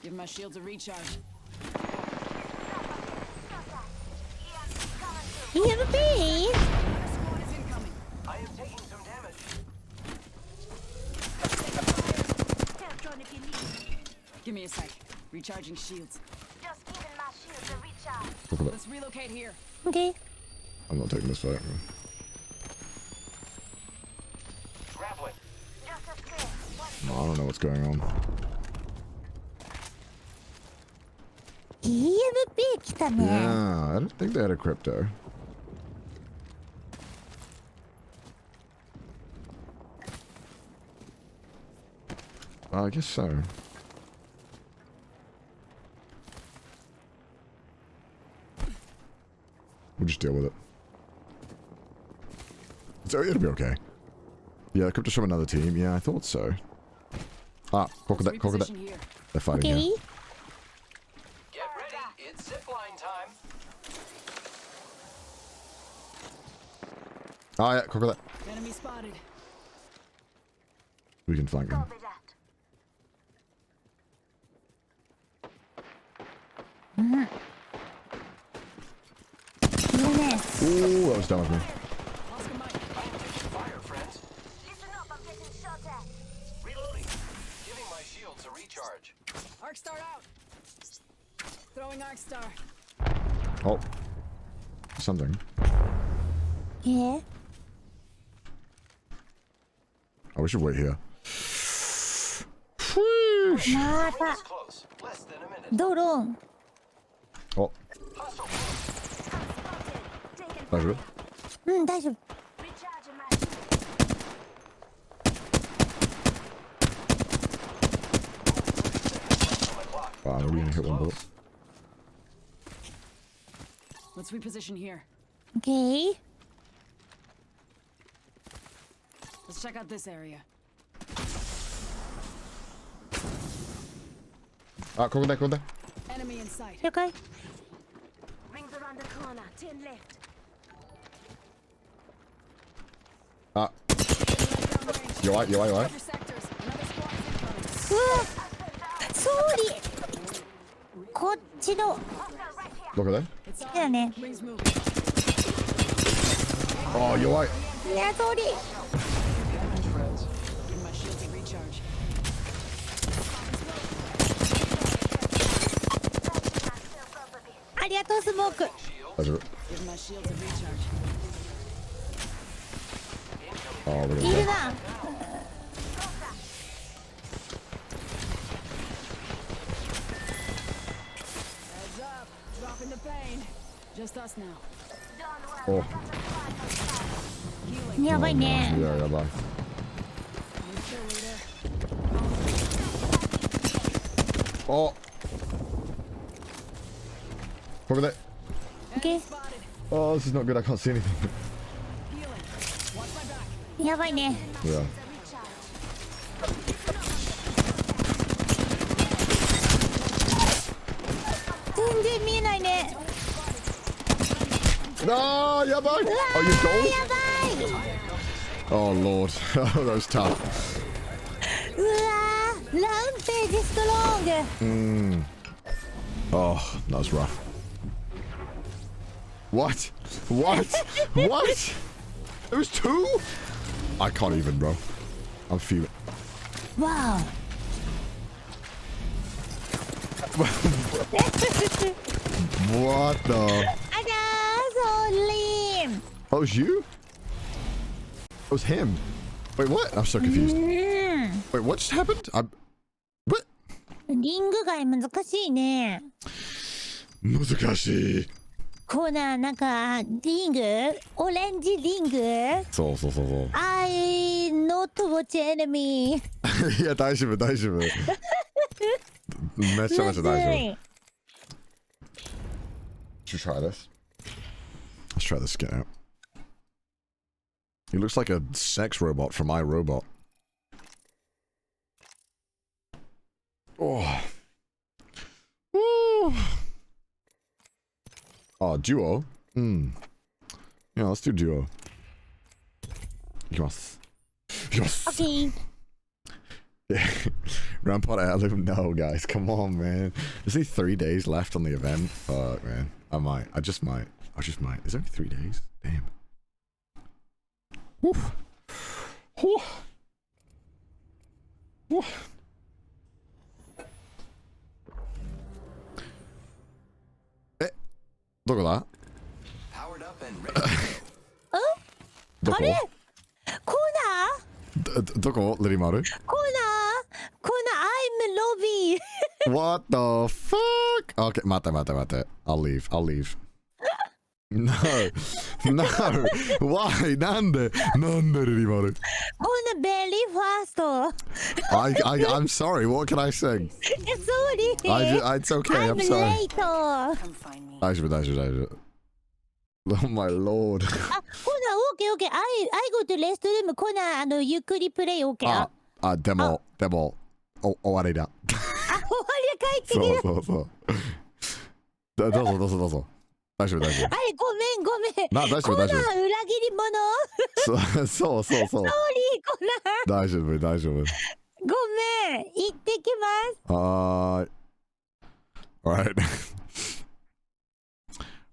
F: Give my shields a recharge.
C: EMP?
F: Another squad is incoming.
E: I am taking some damage.
B: Telephone if you need.
F: Give me a sec. Recharging shields.
B: Just giving my shields a recharge.
A: Look at that.
F: Let's relocate here.
C: Okay.
A: I'm not taking this fight.
E: Grappling.
B: Just as clear.
A: No, I don't know what's going on.
C: EMP 来たね。
A: Yeah, I don't think they had a crypto. I guess so. We'll just deal with it. It'll be okay. Yeah, crypto's from another team. Yeah, I thought so. Ah,
F: Let's
A: that.
F: reposition here.
A: They're fighting
C: Okay.
A: here.
E: Get ready. It's zipline time.
A: Ah, yeah, that.
F: Enemy spotted.
A: We can flank them.
B: Copy that.
C: Yes.
A: Ooh, that was down with me.
F: Oscar Mike.
E: I am taking fire, friends.
B: Listen up, I'm getting shot at.
E: Reloading. Giving my shields a recharge.
F: Arc star out. Throwing arc star.
A: Oh. Something.
C: Yeah.
A: Oh, we should wait here.
C: また
E: It's close. Less than a minute.
C: ドローン。
A: Oh,
E: Hostile.
B: Taking
A: 大丈夫？
C: うん大丈夫。
B: recharging my shield.
A: Wow, maybe we can hit one bullet.
F: Let's reposition here.
C: Okay.
F: Let's check out this area.
A: Ah, ここだ。
F: Enemy in sight.
C: 了解。
B: Rings around the corner. 10 left.
A: Ah,
F: Down range.
A: 弱い。
F: Cover sectors. Another squad is incoming.
C: うわ総理こっちの
A: Look at that.
F: It's on.
C: だね。
F: Rings moving.
A: Oh, 弱い。
C: いや総理
F: Give my shields a recharge.
C: ありがとうスモーク。
A: 大丈夫。
F: Give my shields a recharge.
A: Oh, we're
C: い
A: gonna
C: る
A: die.
C: な。
F: Heads up. Dropping the pain. Just us now.
A: Oh,
F: Healing.
C: やばいね。
A: yeah, やばい。
F: New kill leader.
A: Oh. ここで。
C: Okay.
F: Spotted.
A: Oh, this is not good. I can't see anything.
F: Healing. Watch my back.
C: やばいね。
A: Yeah.
C: 全然見えないね。
A: Ah, やばい。Oh, you
C: や
A: gold?
C: ばい。
A: Oh, Lord. That was tough.
C: うわーラウンページストロング。
A: Oh, that was rough. What? What? What? It was 2? I can't even, bro. I'm feeling.
C: わ
A: What the?
C: あらー総理
A: That was you? That was him. Wait, what? I'm so confused.
C: うん
A: Wait, what just happened? What?
C: リング街難しいね。
A: 難しい。
C: コーナーなんかリングオレンジリング
A: そう。
C: I not watch enemy
A: いや、大丈夫。めちゃめちゃ大丈夫。
C: むずい。
A: Should we try this? Let's try this skin out. He looks like a sex robot from iRobot. Oh. Woo. Oh, duo? Hmm. Yeah, let's do duo. Yes. Yes.
C: Okay.
A: Yeah. Round pot heirloom? No, guys. Come on, man. There's only 3 days left on the event. Fuck, man. I might. I just might. There's only 3 days? Damn. Woo. Woo. Woo. Eh. どこだ?
E: Powered up and ready to go.
A: どこ?
C: あれコーナー
A: どこレリマル?
C: コーナー I'm Lobby
A: What the fuck? Okay, 待って. I'll leave. No. Why? なんでレリマル?
C: コーナー very fast
A: I'm sorry. What can I say?
C: Sorry
A: It's okay. I'm sorry.
C: late
I: Come find me.
A: 大丈夫. Oh my lord.
C: あ、コーナー OK I go to restroom コーナーゆっくりプレイ OK
A: でも終わりだ。
C: あ、終わり帰ってきる
A: そうどうぞ。大丈夫。
C: あれごめん
A: 大丈夫。
C: コーナー裏切り者
A: そう。
C: ソーリーコーナー
A: 大丈夫。
C: ごめん行ってきます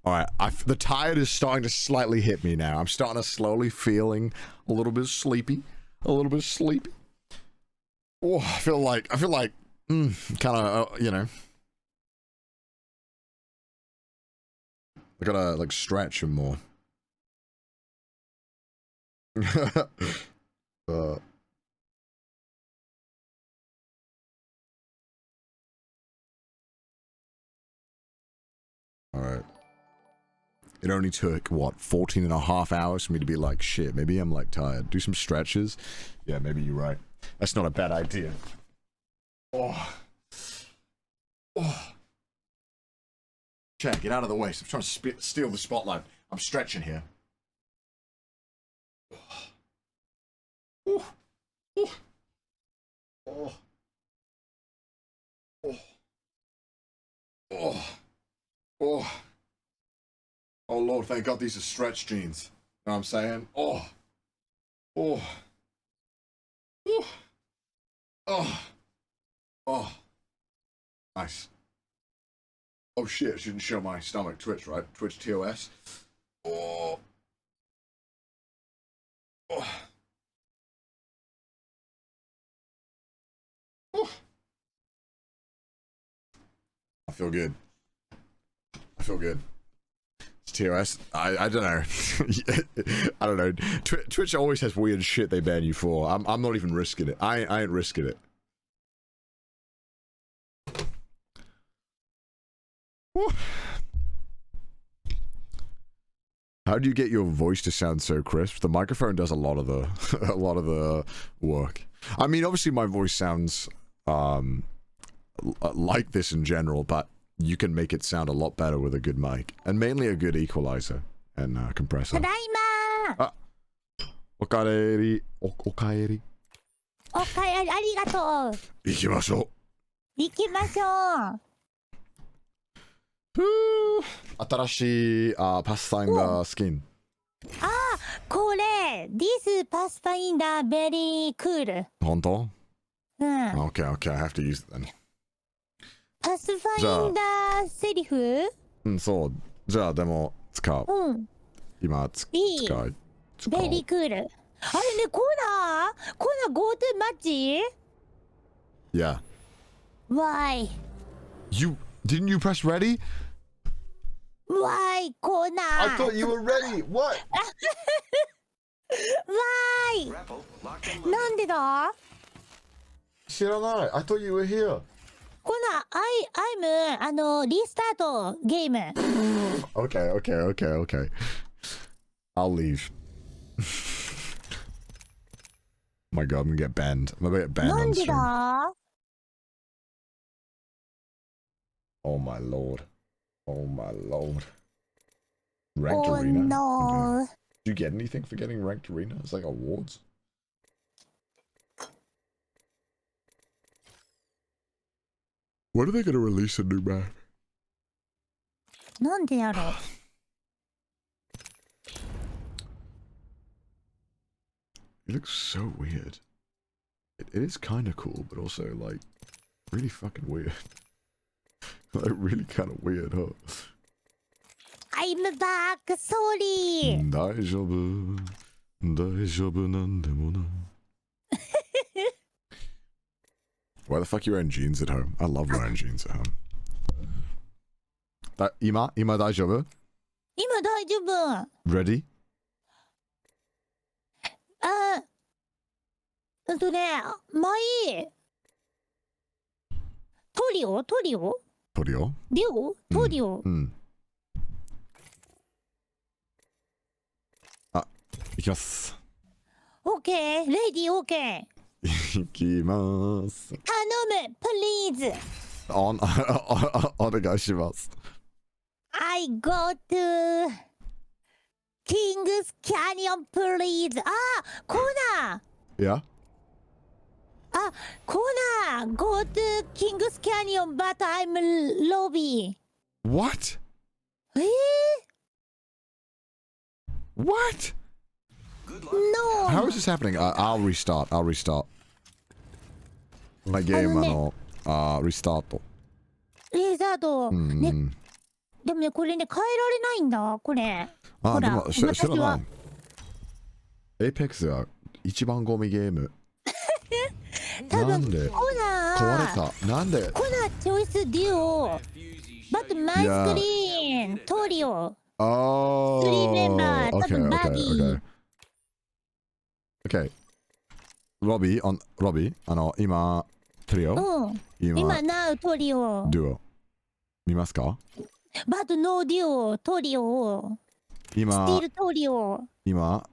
A: Alright. The tide is starting to slightly hit me now. I'm starting to slowly feeling a little bit sleepy. Oh, I feel like, kind of, you know. I gotta, like, stretch him more. Alright. It only took, what, 14 and a half hours for me to be like, shit, maybe I'm, like, tired. Do some stretches. Yeah, maybe you're right. That's not a bad idea. Oh. Chad, get out of the way. I'm trying to steal the spotlight. I'm stretching here. Oh Lord, thank God these are stretch jeans. You know what I'm saying? Nice. Oh shit, I shouldn't show my stomach. Twitch, right? Twitch TOS. I feel good. It's TOS. I don't know. I don't know. Twitch always has weird shit they ban you for. I'm not even risking it. I ain't risking it. How do you get your voice to sound so crisp? The microphone does a lot of the work. I mean, obviously my voice sounds like this in general, but you can make it sound a lot better with a good mic and mainly a good equalizer and compressor.
C: ただいま
A: おかえり。あり
C: がとう
A: 行きましょう。新しいパスファインダースキン。
C: これ This Pathfinder very cool
A: 本当？
C: うん
A: Okay, I have to use it then.
C: パスファインダーセリフ
A: そう。じゃあでも使う。今使う。
C: ベリークールあれねコーナー Go to マッチ
A: Yeah.
C: Why
A: Didn't you press ready?
C: Why コーナー
A: I thought you were ready. What?
C: Why
E: Grapple locked and loaded.
C: なんでだ
A: 知らない。I thought you were here.
C: コーナー I'm リスタートゲーム
A: Okay. I'll leave. Oh my god, I'm gonna get banned. I'm gonna get banned
C: な
A: on
C: んで
A: stream.
C: だ
A: Oh my lord. Oh my lord. Ranked
C: Oh
A: arena?
C: no.
A: Okay. Do you get anything for getting ranked arena? It's like awards. When are they gonna release a new map?
C: なんでやろう。
A: It looks so weird. It is kind of cool, but also like really fucking weird. Like really kind of weird, huh?
C: I'm back, sorry.
A: 大丈夫、大丈夫なんでもない。Why the fuck are you wearing jeans at home? I love wearing jeans at home. 今大丈夫？
C: 今大丈夫。
A: Ready?
C: 前、トリオ
A: トリオ？
C: デュオトリオ。
A: うん。あ、行きます。
C: オッケー、レディーオッケー。
A: 行きます。
C: 頼む、please。
A: お願いします。
C: I go to King's Canyon, please. コーナー。
A: Yeah?
C: コーナー。Go to King's Canyon, but I'm lobby.
A: What? What?
C: No.
A: How is this happening? I'll restart. My game, restart.
C: リスタート。ね。でもね、これね、変えられないんだ、これ。ほら、
A: でも知ら
C: は
A: ない。Apex は一番ゴミゲーム。
C: 多分
A: なんで
C: コナー
A: 壊れた。なんで
C: コナーチョイスデュオ。But my screen トリオ。
A: Oh,
C: 3 member 多分バギー。
A: Okay. ロビー今トリオ、
C: 今 Now トリオ。
A: デュオ見ますか？
C: But no デュオトリオ。
A: 今
C: Still トリオ。
A: 今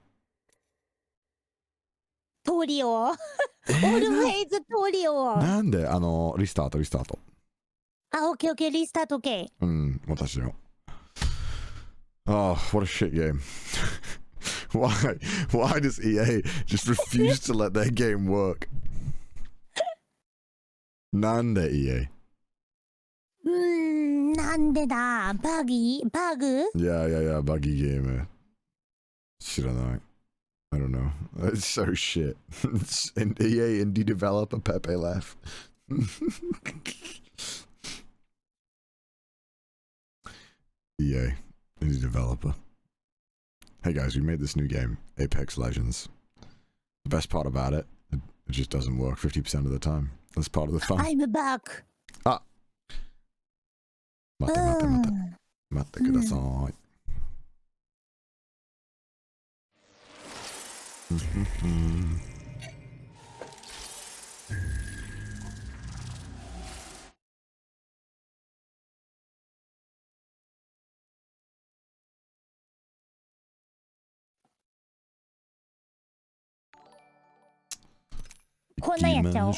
C: トリオ。Always トリオ。
A: なんでリスタート。
C: オッケー、リスタート OK。
A: 私よ。Oh, what a shit game. Why does EA just refuse to let their game work? なんで EA?
C: なんでだバグ
A: Yeah, バギーゲーム。知らない。I don't know. It's so shit. It's an EA indie developer Pepe laugh. EA indie developer. Hey guys, we made this new game, Apex Legends. The best part about it just doesn't work 50% of the time. That's part of the fun.
C: I'm back.
A: 待ってください。
C: こんなんやっちゃおう。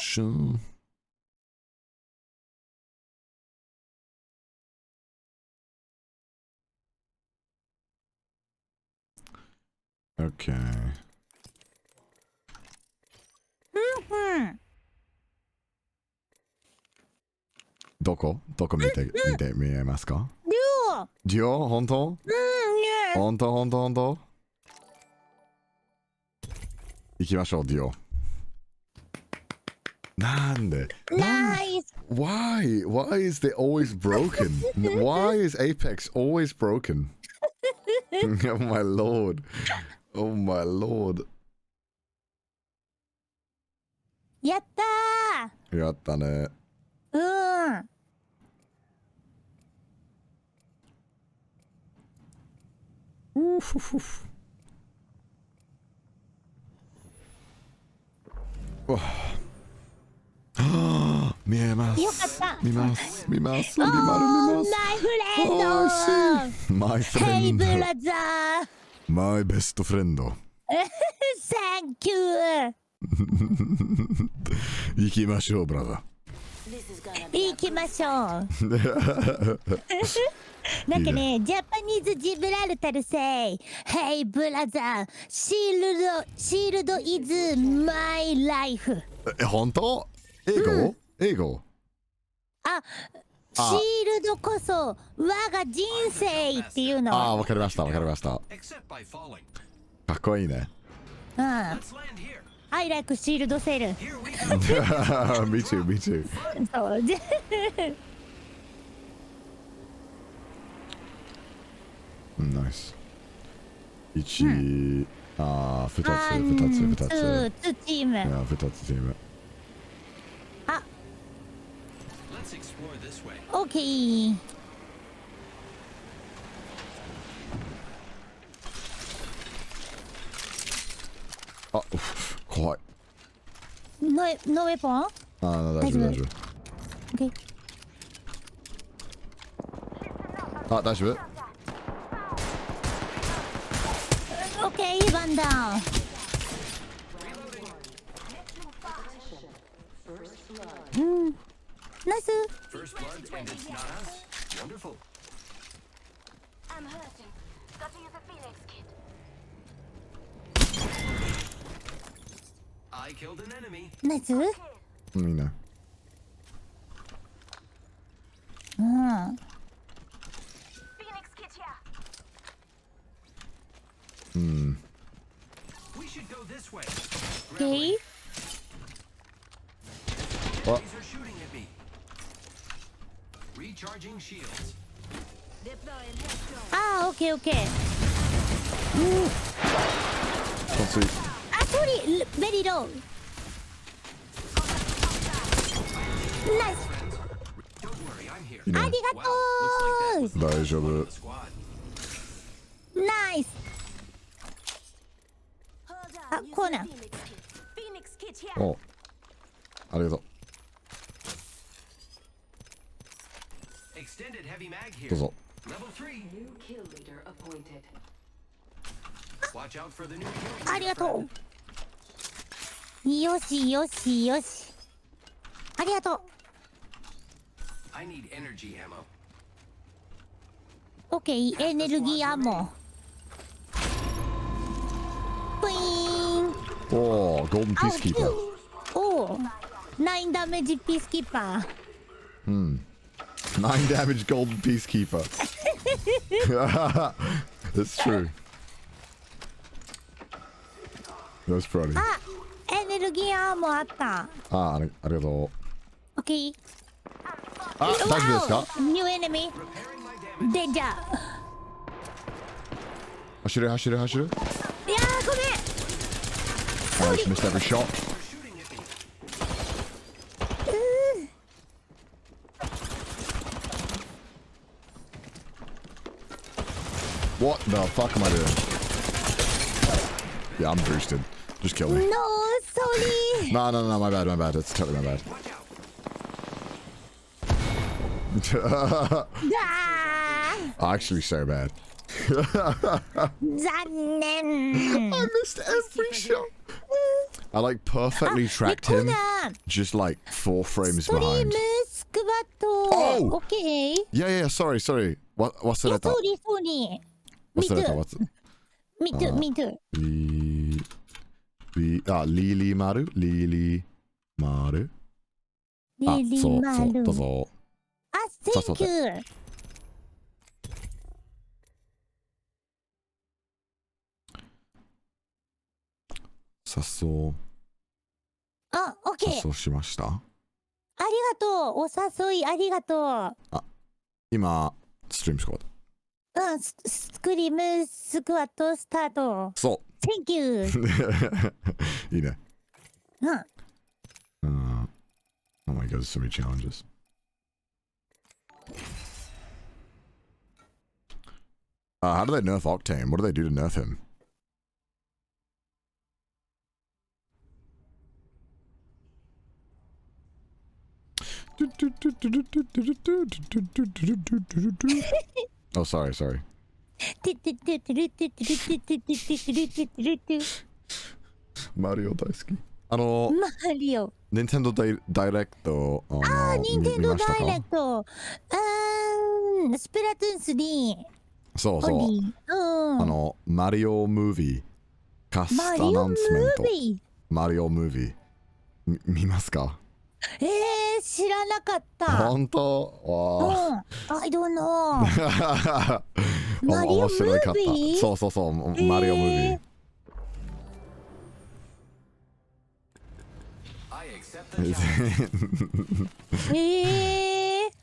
A: Okay. どこ見えますか？デュオ本当？本当行きましょう、デュオ。なんで？
C: Nice.
A: Why is it always broken? Why is Apex always broken? Oh my lord. Oh my lord.
C: やったー。
A: やったね。見えます。
C: よかった。
A: 見ます。リマル見ます。
C: マイフレンド。
A: マイフレンド。
C: Hey brother.
A: マイベストフレンド。
C: Thank you.
A: 行きましょう、ブラザー。
C: 行きましょう。なんかね、ジャパニーズジブラルタルセイ、Hey brother, shield is my life。
A: 本当？英語？英語？
C: あ、シールドこそ我が人生っていうの。
A: ああ、わかりました、わかりました。
E: Except by falling.
A: かっこいいね。
C: うん。
E: Let's land here.
C: I like シールドセル。
E: Here we go.
A: me too, me too.
C: そう。
A: ナイス。1、ああ、2つ、2つ、2つ。
C: 2チーム。
A: いや、2つチーム。
C: あ、
E: Let's explore this way.
C: オッケー。
A: あ、怖い。
C: ノーウェポン？
A: ああ、大丈夫、大丈
C: オッケー。
A: 夫。あ、大丈夫？
C: オッケー、ワンダウン。うん。ナイス。
E: First blood, and it's not us. Wonderful.
B: I'm hurting. Got to use a Phoenix kit.
E: I killed an enemy.
C: ナイス。
A: いいね。
C: うん。
B: Phoenix kit here.
E: We should go this way.
C: オッケー。
A: あ、
E: These are shooting at me. Recharging shields.
C: あー、オッケーオッケー。
A: 完遂。
C: あ、ソリー、ベリーロー。ナイス。
E: Don't worry, I'm here.
A: いいね。
C: ありがと
E: Looks like that was
A: 大丈夫。
E: the squad.
C: う。ナイス。
B: Hold
C: Ah,
B: on. Use
C: corner.
B: the Phoenix kit. Phoenix kit here.
A: お、ありがと
E: Extended heavy mag
A: う。
E: here.
A: どうぞ。
E: Level 3.
I: New kill leader appointed.
E: Watch out for the new kill.
C: ありがとう。よしよしよし。ありがとう。
E: I need energy ammo.
C: オッケー、エネルギーアンモ。プイーン。
A: おお、ゴールデンピースキーパー。
C: おお。9ダメージピースキーパー。
A: 9 damage golden peacekeeper. That's true. That's funny.
C: あ、エネルギーアンモあった。
A: ありがとう。
C: オッケー。
A: あ、大丈夫ですか？
C: ニューエネミー。デンジャー。
A: 走る走る走る。
C: いやー、ごめん。
A: I just missed every shot.
E: Shooting at me.
A: What the fuck am I doing? Yeah, I'm boosted. Just kill me.
C: No, sorry.
A: No, my bad, my bad. It's totally my bad.
E: Watch out.
C: あ
A: Actually, so bad.
C: ー、残念。
A: I missed every shot. I like perfectly tracked
C: コ
A: him,
C: ナン、
A: just like 4 frames
C: ストリーム
A: behind.
C: スクワット。
A: Oh!
C: オッケー。い
A: Yeah, sorry. 忘
C: や、
A: れた。
C: ソーリー、ソーリー。
A: 忘れた。
C: Me too, me too.
A: リリマルリリマルあ、
C: リリ
A: そう、
C: マル。
A: どうぞ。
C: あ、Thank you.
A: 早速
C: あ、オッケー。
A: しました。
C: ありがとう。お誘いありがと
A: 今、ストリームスコア。
C: う。うん、スクリームスクワットスタート。
A: そ
C: Thank you.
A: う。いいね。
C: うん。
A: Oh my god, there's so many challenges. How do they nerf Octane? What do they do to nerf him? Oh, sorry. マリオ大好き。
C: マリオ。
A: 任天堂ダイレクト、
C: ニンテンドー
A: 見ましたか？
C: ダイレクト。スプラトゥーン3。
A: そうそう。マリオムービー。カスタアナウンスメント。マリオムービー。見ますか？
C: 知らなかった。
A: 本当？I
C: don't know。マリオム
A: 面白かっ
C: ービー？
A: た。そう、マリオムービー。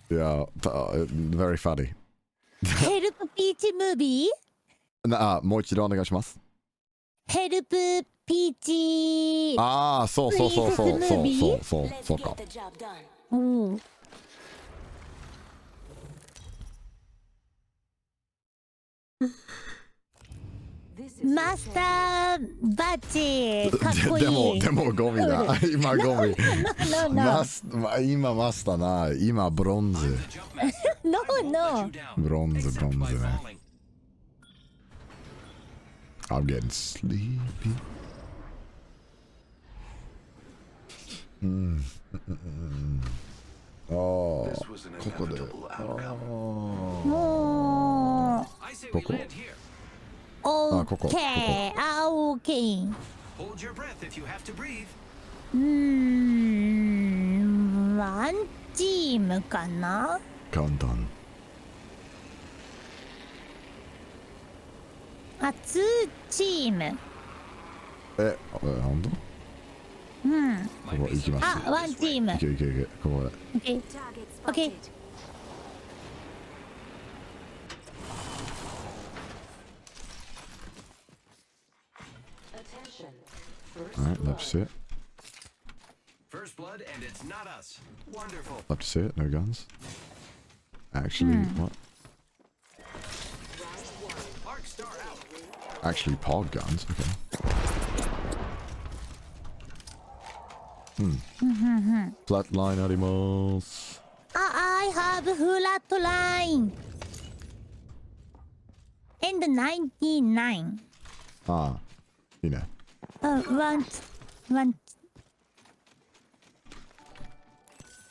A: Yeah, very funny.
C: ヘルプピーチムービー？
A: もう一度お願いします。
C: ヘルプピーチ。
A: そうか。
C: マスターバッチかっこいい。
A: でもゴミだ。今ゴミ。今マスターない。今ブロンズ。
C: No.
A: ブロンズね。I'm getting sleepy. ここで。
C: もう。
A: ここ。
C: オッケー。オッケー。ワンチームかな？
A: 簡単。
C: 2チーム。
A: 本当？ここ行きます。
C: ワンチーム。
A: いけ。ここで。
C: オッケー。
A: Alright, love to see it.
E: First blood, and it's not us. Wonderful.
A: Love to see it. No guns. Actually, what? Actually, pod guns. Okay. Flatline animals.
C: I have flat line. And 99.
A: いいね。
C: One.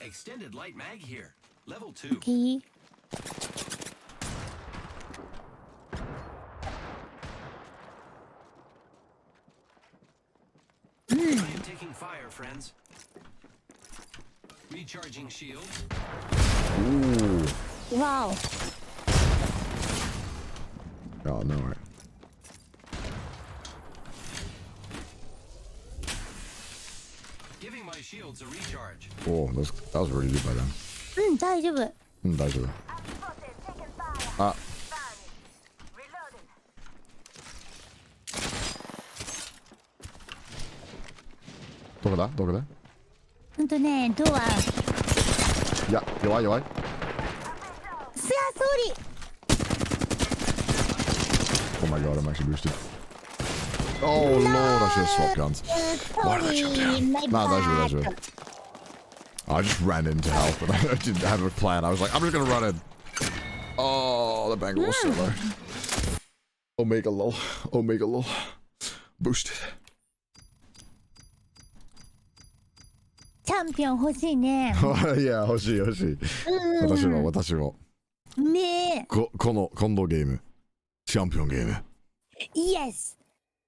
E: Extended light mag here. Level 2.
C: Okay.
E: I am taking fire, friends. Recharging shield.
C: Wow.
A: Oh, no. Right.
E: Giving my shields a recharge.
A: Oh, that was really good by them.
C: 大丈夫。
A: 大丈夫。どこだ
C: ドア。
A: いや、弱い。
C: ソーリー。
A: Oh my god, I'm actually boosted. Oh lord, I should have swapped guns. Why did I jump down? Nah, that's good. I just ran into help and I didn't have a plan. I was like, I'm just gonna run in. Oh, the bangle was so low. Omega lol. Boosted.
C: チャンピオン欲しいね。
A: いや、欲しい。私も。
C: ねえ。
A: このゲーム。チャンピオンゲーム。
C: Yes!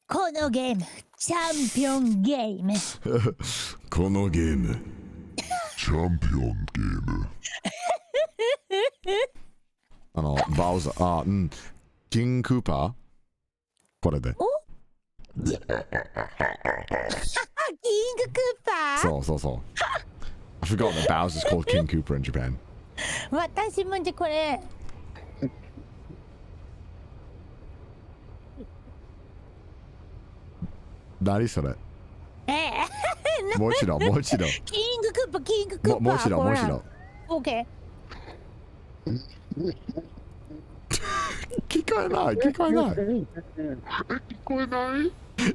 C: このゲーム、チャンピオンゲーム。
A: このゲーム。
H: チャンピオンゲーム。
A: バウザー、キングクーパーこれで。
C: キングクーパー？
A: そう。I forgot that Bowser's called King Koopa in Japan.
C: 私もこれ。
A: 何それ？もう一度。
C: キングクーパー。
A: もう一度。
C: オッケー。
A: 聞こえない。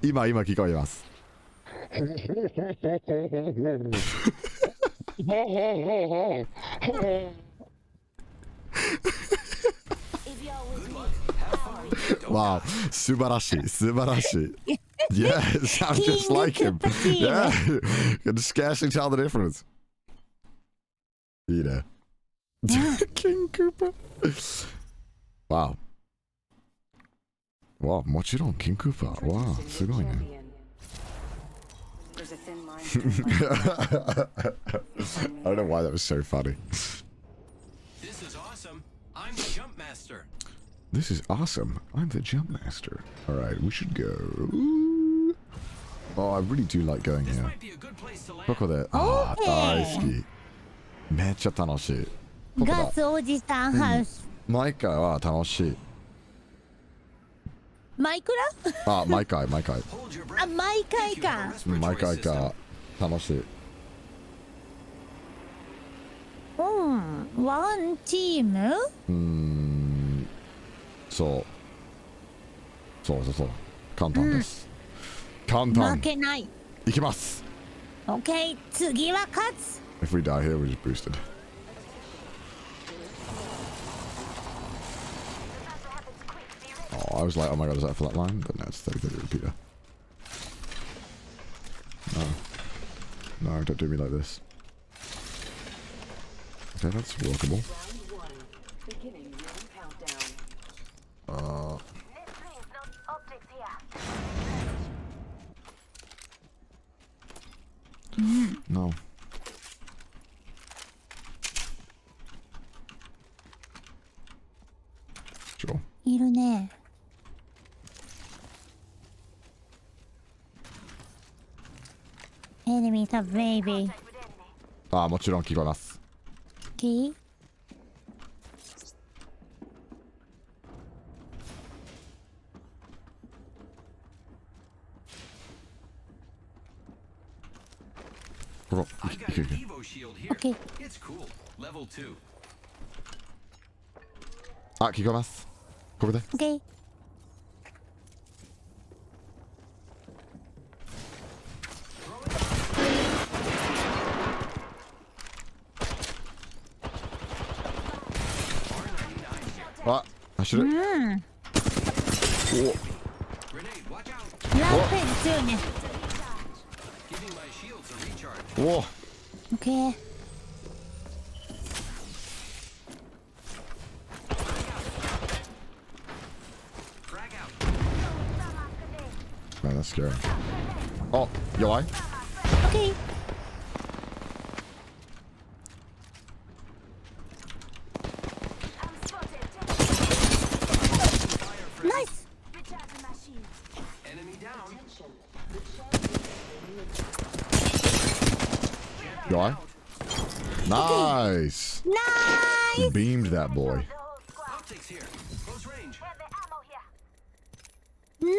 A: 今聞こえます。わあ、素晴らしい。Yeah, it sounds just like him. Yeah, you can scarcely tell the difference. You know. King Koopa. Wow. Wow, もちろん King Koopa. Wow, すごいね。
I: There's a thin line.
A: I don't know why that was so funny.
E: This is awesome. I'm the jump master.
A: This is awesome. I'm the jump master. Alright, we should go. Oh, I really do like going
E: This
A: here.
E: might be a good place to land.
A: ここで、ああ、大好き。めっちゃ楽しい。ここだ。
C: ガスおじさんハウス。
A: 毎回は楽しい。
C: マイクラ？
A: あ、毎回。
E: Hold your breath.
C: あ、毎回
E: If you have
C: か。
E: a respiratory
A: 毎回
E: system.
A: か。楽しい。
C: うん。ワンチーム？
A: そう。簡単です。簡単。
C: 負けない。
A: いきます。
C: オッケー。次は勝つ。
A: If we die here, we're just boosted. Oh, I was like, oh my god, is that for that line? But no, it's 30 repeater. No, don't do me like this. Okay, that's workable.
I: Round 1. Beginning ring countdown.
B: Optics here.
A: No. Sure.
C: いるね。Enemies are baby.
A: ああ、もちろん聞こえます。
C: Okay.
A: ここ、
E: I got an Evo shield here.
C: Okay.
E: It's cool. Level 2.
A: あ、聞こえます。ここで。
C: Okay.
A: あ、走る。
C: うん。
E: Grenade, watch out.
C: ランページ強いね。
E: Giving my shields a recharge.
A: おお。
C: Okay.
E: Frag out.
A: Man, that's scary. Oh,弱い？
C: Okay.
B: I'm spotted.
C: Nice.
B: Recharging my shields.
E: Enemy down.
A: You alright? Nice!
C: Nice.
A: Beamed that boy.
B: The whole squad.
E: Optics here. Close range.
B: Heavy ammo here.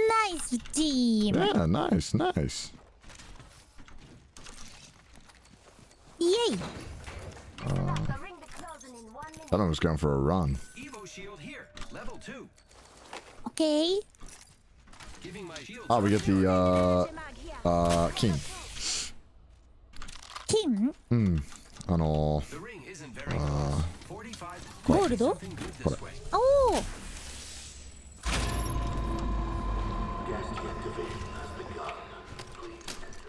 C: Nice team.
A: Yeah, nice, nice.
C: Yay.
B: The ring be closing in 1 minute.
A: That one was going for a run.
E: Evo shield here. Level 2.
C: Okay.
E: Giving my shields
A: Ah, we get the
B: Mag here.
A: king.
C: Kim.
A: The
E: The ring isn't very close. 45.
C: ゴールド
E: Something good this way.
C: おお。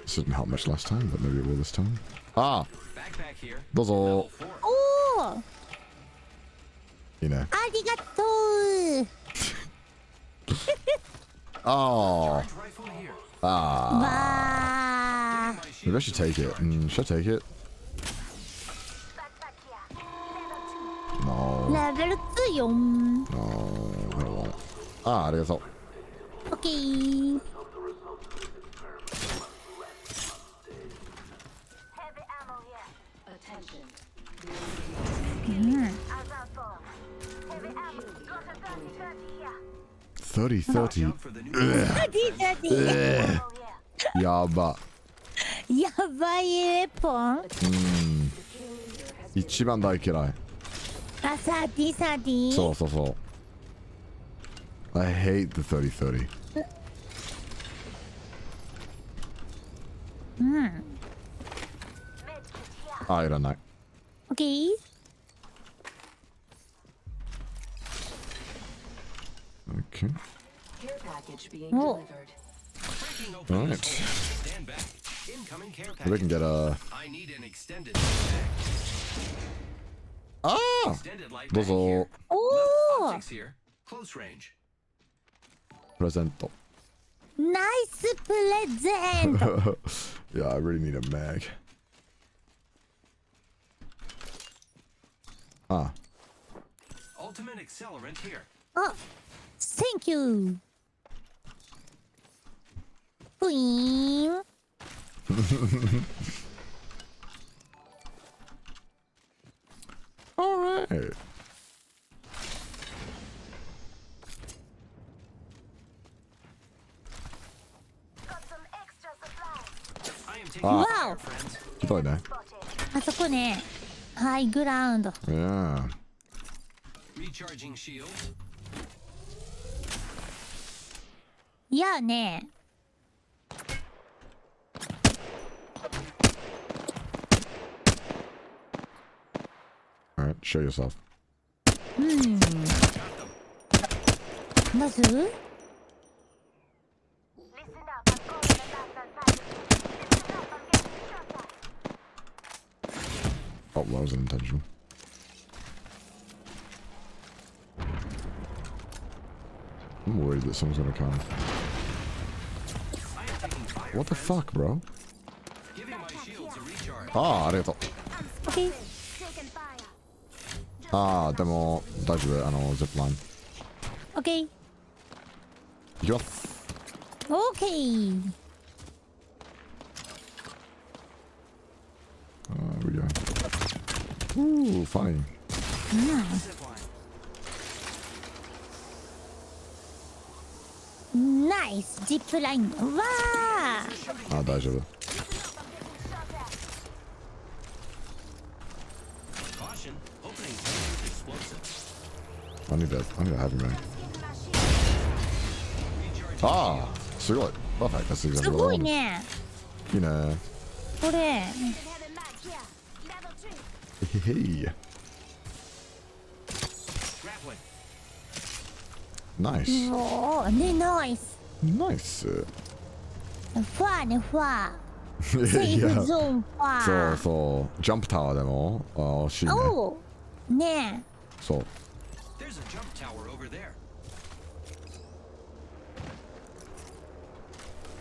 A: This didn't help much last time, but maybe it will this time. Ah,
E: Backpack here.
A: どうぞ。
E: Level 4.
C: おお。
A: いいね。
C: ありがとう。
A: Oh,
E: Charge rifle here.
C: わあ。
E: My
A: maybe I
E: shield.
A: should take it. Should I take it?
B: Backpack here. Level 2.
A: No,
C: レベル2よん。
A: no, I don't want it. Ah, ありがとう。
C: オッケー。
B: Heavy ammo here.
I: Attention.
B: As outboard. Heavy ammo. Got a 30-30 here.
A: 30-30.
E: Out for the new.
C: や
B: Ammo here.
A: やば。
C: ばいエポン。
A: 一番大嫌い。
C: あ、サーティサーティ。
A: そうそうそう。I hate the 30-30. あ、いらない。
C: オッケー。
A: Okay.
I: Care package being
C: Oh.
I: delivered.
E: Breaking open
A: Alright.
E: this hole. Stand back. Incoming care package.
A: We can get a.
E: I need an extended bag.
A: Ah!
E: Extended light
A: Those
E: bag
A: are
E: here.
C: Oh,
E: Optics here. Close range.
A: present.
C: nice present.
A: Yeah, I really need a mag. Ah.
E: Ultimate accelerant here.
C: Oh, thank you. Queen.
A: Alright.
B: Got some extra supplies.
E: I am taking
A: Ah.
E: fire,
C: Wow.
E: friends.
A: ひどいね。
B: Spotted.
C: あそこね。ハイグラウンド。
A: Yeah.
E: Recharging shield.
C: いやね。
A: Alright, show yourself.
C: まず
B: Listen up. I'm calling the last outside. Listen up. I'm getting shot at.
A: Oh, that was unintentional. I'm worried that someone's gonna come.
E: I am taking fire,
A: What the
E: friends.
A: fuck, bro?
E: Giving my shields a recharge.
A: ああ、ありがとう。
C: オッケー。
B: Taking fire.
A: ああ、でも、大丈夫。ジップライン。
C: オッケー。
A: いきます。
C: オッケー。
A: There we go. Ooh, funny.
E: Zipline.
C: ナイスジップライン。わあ。
A: あ、大丈夫。
E: Caution. Opening zone with explosives.
A: I need a heavy mag.
E: Recharging
A: ああ、すごい。Perfect. That's
C: す
A: exactly
C: ご
A: what I
C: い
A: wanted.
C: ね。
A: いいね。
C: これ。
B: Heavy mag here. Level 3.
A: へへへ。
E: grappling.
A: Nice.
C: おお、ね、ナイス。
A: Nice.
C: ファーね、ファー。セーフゾーンファ
A: そう
C: ー。
A: そう。ジャンプタワーでも、あ惜しいね。
C: おお。ね
A: そう。
E: There's a jump tower over there.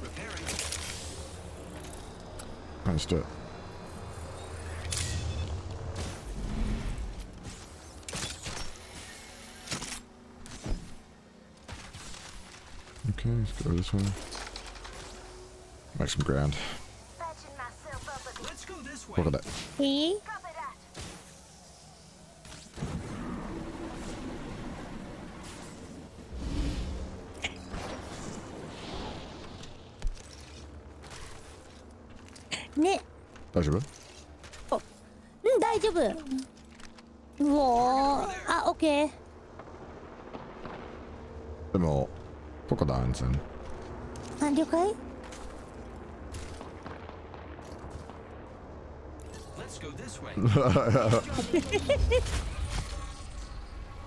E: Repairing.
A: Let's do it. Okay, let's go this way. Make some ground.
B: Patching myself up a bit.
E: Let's go this way.
A: Look at that.
C: え。え
B: Copy that.
C: ね。
A: 大丈夫？
C: うん、大丈夫。うおー。あ、オッケー。
A: でも、どこだ、アンセン。
C: あ、了解。
E: Let's go this way.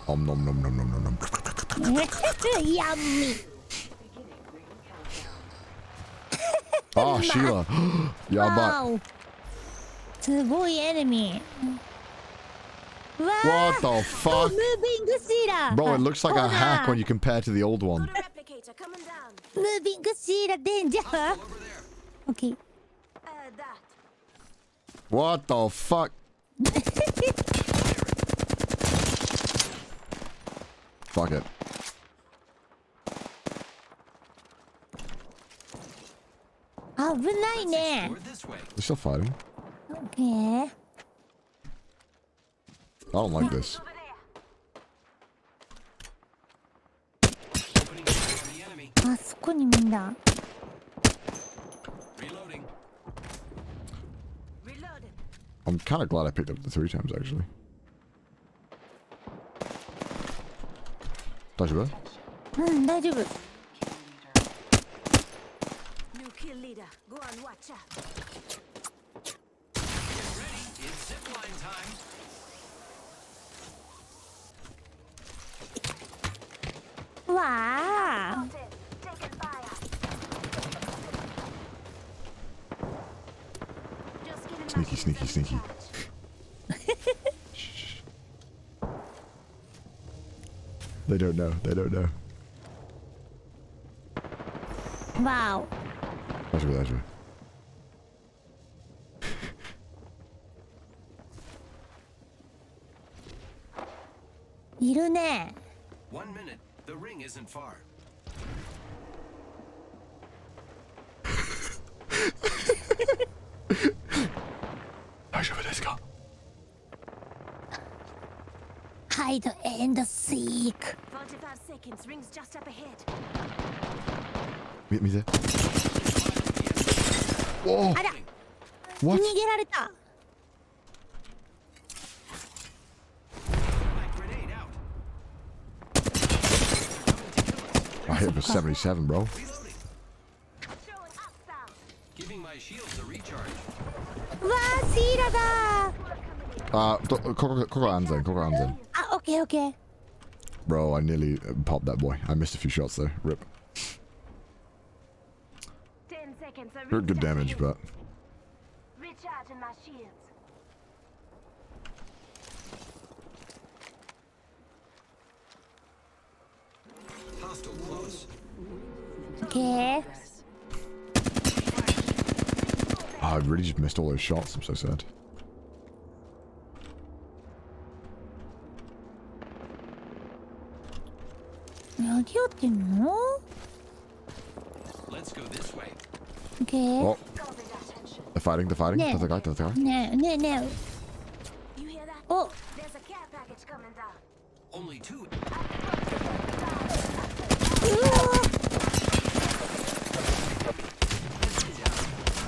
A: Om nom nom nom nom nom nom.
C: ヤンミ。
A: あ、シーラ。やばい。
C: わお。すごいエネミー。わあ。
A: What the
C: ムー
A: fuck?
C: ビングシーラー。
A: Bro, it looks like a
C: ほら
A: hack when you compare to the old one.
B: Replicator coming down.
C: ムービングシーラーデンジャー。
E: Over there.
C: オッケー。
B: That.
A: What the fuck? Fuck it.
C: 危ないね
E: Explore。this way.
A: They're still fighting.
C: オッケー。
A: I don't like this.
B: Over there.
E: Opening fire on the enemy.
C: あそこにみんな。
E: Reloading.
B: Reloading.
A: I'm kind of glad I picked up the 3 times actually. 大丈夫？
C: うん、大丈夫。
B: New kill leader. Go on, watch out.
E: Get ready. It's zipline time.
C: わあ。
B: Spotted. Taking fire.
A: Sneaky, sneaky, sneaky. Shh. They don't know. They don't know.
C: Wow.
A: 大丈夫大丈夫。
C: いるね。
E: 1 minute. The ring isn't far.
A: 大丈夫ですか
C: Hide and seek.
B: 45 seconds. Rings just up ahead.
A: 見て。おお。
C: あら、
A: What?
C: 逃げられた。
E: My grenade out.
A: I hit for 77, bro.
E: Reloading.
B: Throwing hostile.
E: Giving my shields a recharge.
C: わあ、シーラだ。
A: ここ安全、ここ安全。
C: あ、オッケーオッケー。
A: Bro, I nearly popped that boy. I missed a few shots though. Rip.
B: 10 seconds. A
A: Good
B: ring
A: damage,
B: just
A: but
B: ahead. Recharging my shields.
E: Hostile close.
C: オッケー。
A: I really just missed all those shots. I'm so sad.
C: 何やってんの？
E: Let's go this way.
C: オッケー。
A: Oh, they're fighting. They're fighting.
C: Yeah.
A: That's the guy. That's the guy.
C: ねえねえね
B: You hear that?
C: え。お、
B: There's a care package coming down.
E: Only 2.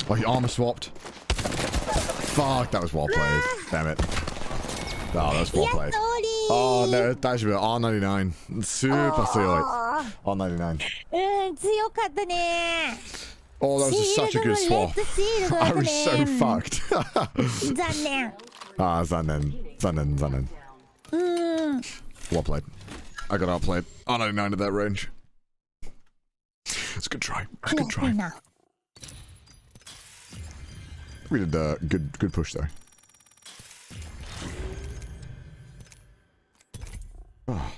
A: Oh, he armor swapped. Fuck, that was well played. Damn it. Oh, that was well
C: やっと
A: played.
C: おり
A: Oh no, that's R99. Super silly. R99.
C: うん、強かったね。
A: Oh, that was just such a good swap.
C: シールド
A: I
C: だ
A: was so
C: ね。
A: fucked.
C: 残念。
A: Ah, zanen. Zanen, zanen.
C: うん。
A: Well played. I got outplayed. R99 at that range. It's a good try. It's a good
C: いい
A: try.
C: な。
A: We did a good push though. Oh.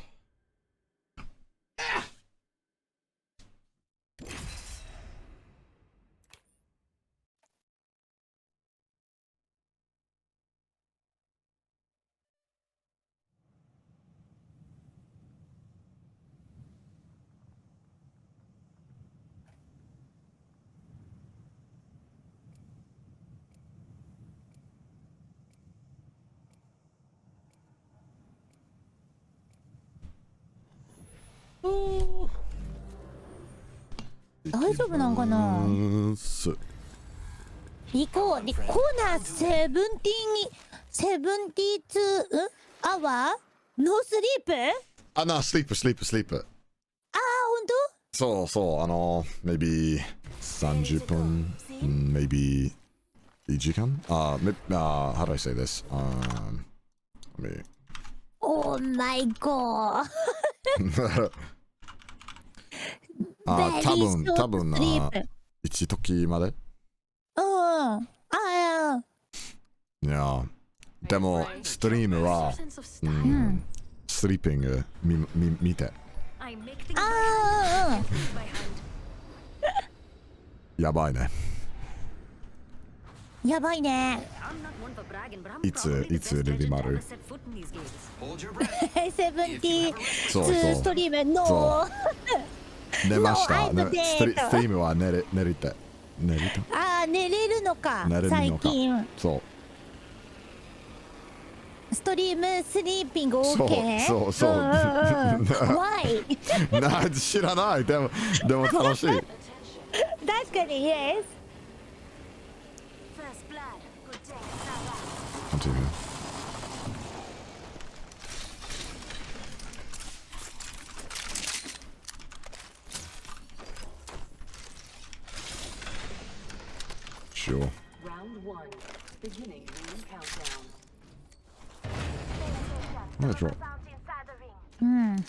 A: Oh.
C: 大丈夫なんかな。
A: So,
C: 行こう。で、コーナー72、アワーノースリープ？
A: no, sleeper.
C: ああ、本当？
A: maybe 30分, maybe 1時間? How do I say this? Let me.
C: オーマイゴー。
A: 多分1時まで?
C: うん。ああ。
A: いや、でもストリームは、スリーピング見て。
B: I make things
C: ああ。
B: by hand.
A: やばいね。
C: やばいね。
B: I'm not one for bragging, but I'm
A: いつ
B: probably the best
A: リリマル
B: legend to ever set foot in these gates.
E: Hold your breath.
C: 72
A: そう
C: ストリームの
A: そ寝ました。
C: No, I'm
A: ストリームは寝れた。
C: ああ、寝れるのか
A: 寝れる
C: 最
A: のか。
C: 近。
A: そう。
C: ストリームスリーピング OK？
A: そう。
C: 怖い。
A: 知らない。でも楽しい。
C: 確かに Yes。
B: First blood. Good day. Now that.
A: Continue. Sure.
I: Round 1. Beginning ring countdown.
A: I'm gonna drop.
B: Out inside the ring.
C: うん。
B: Listen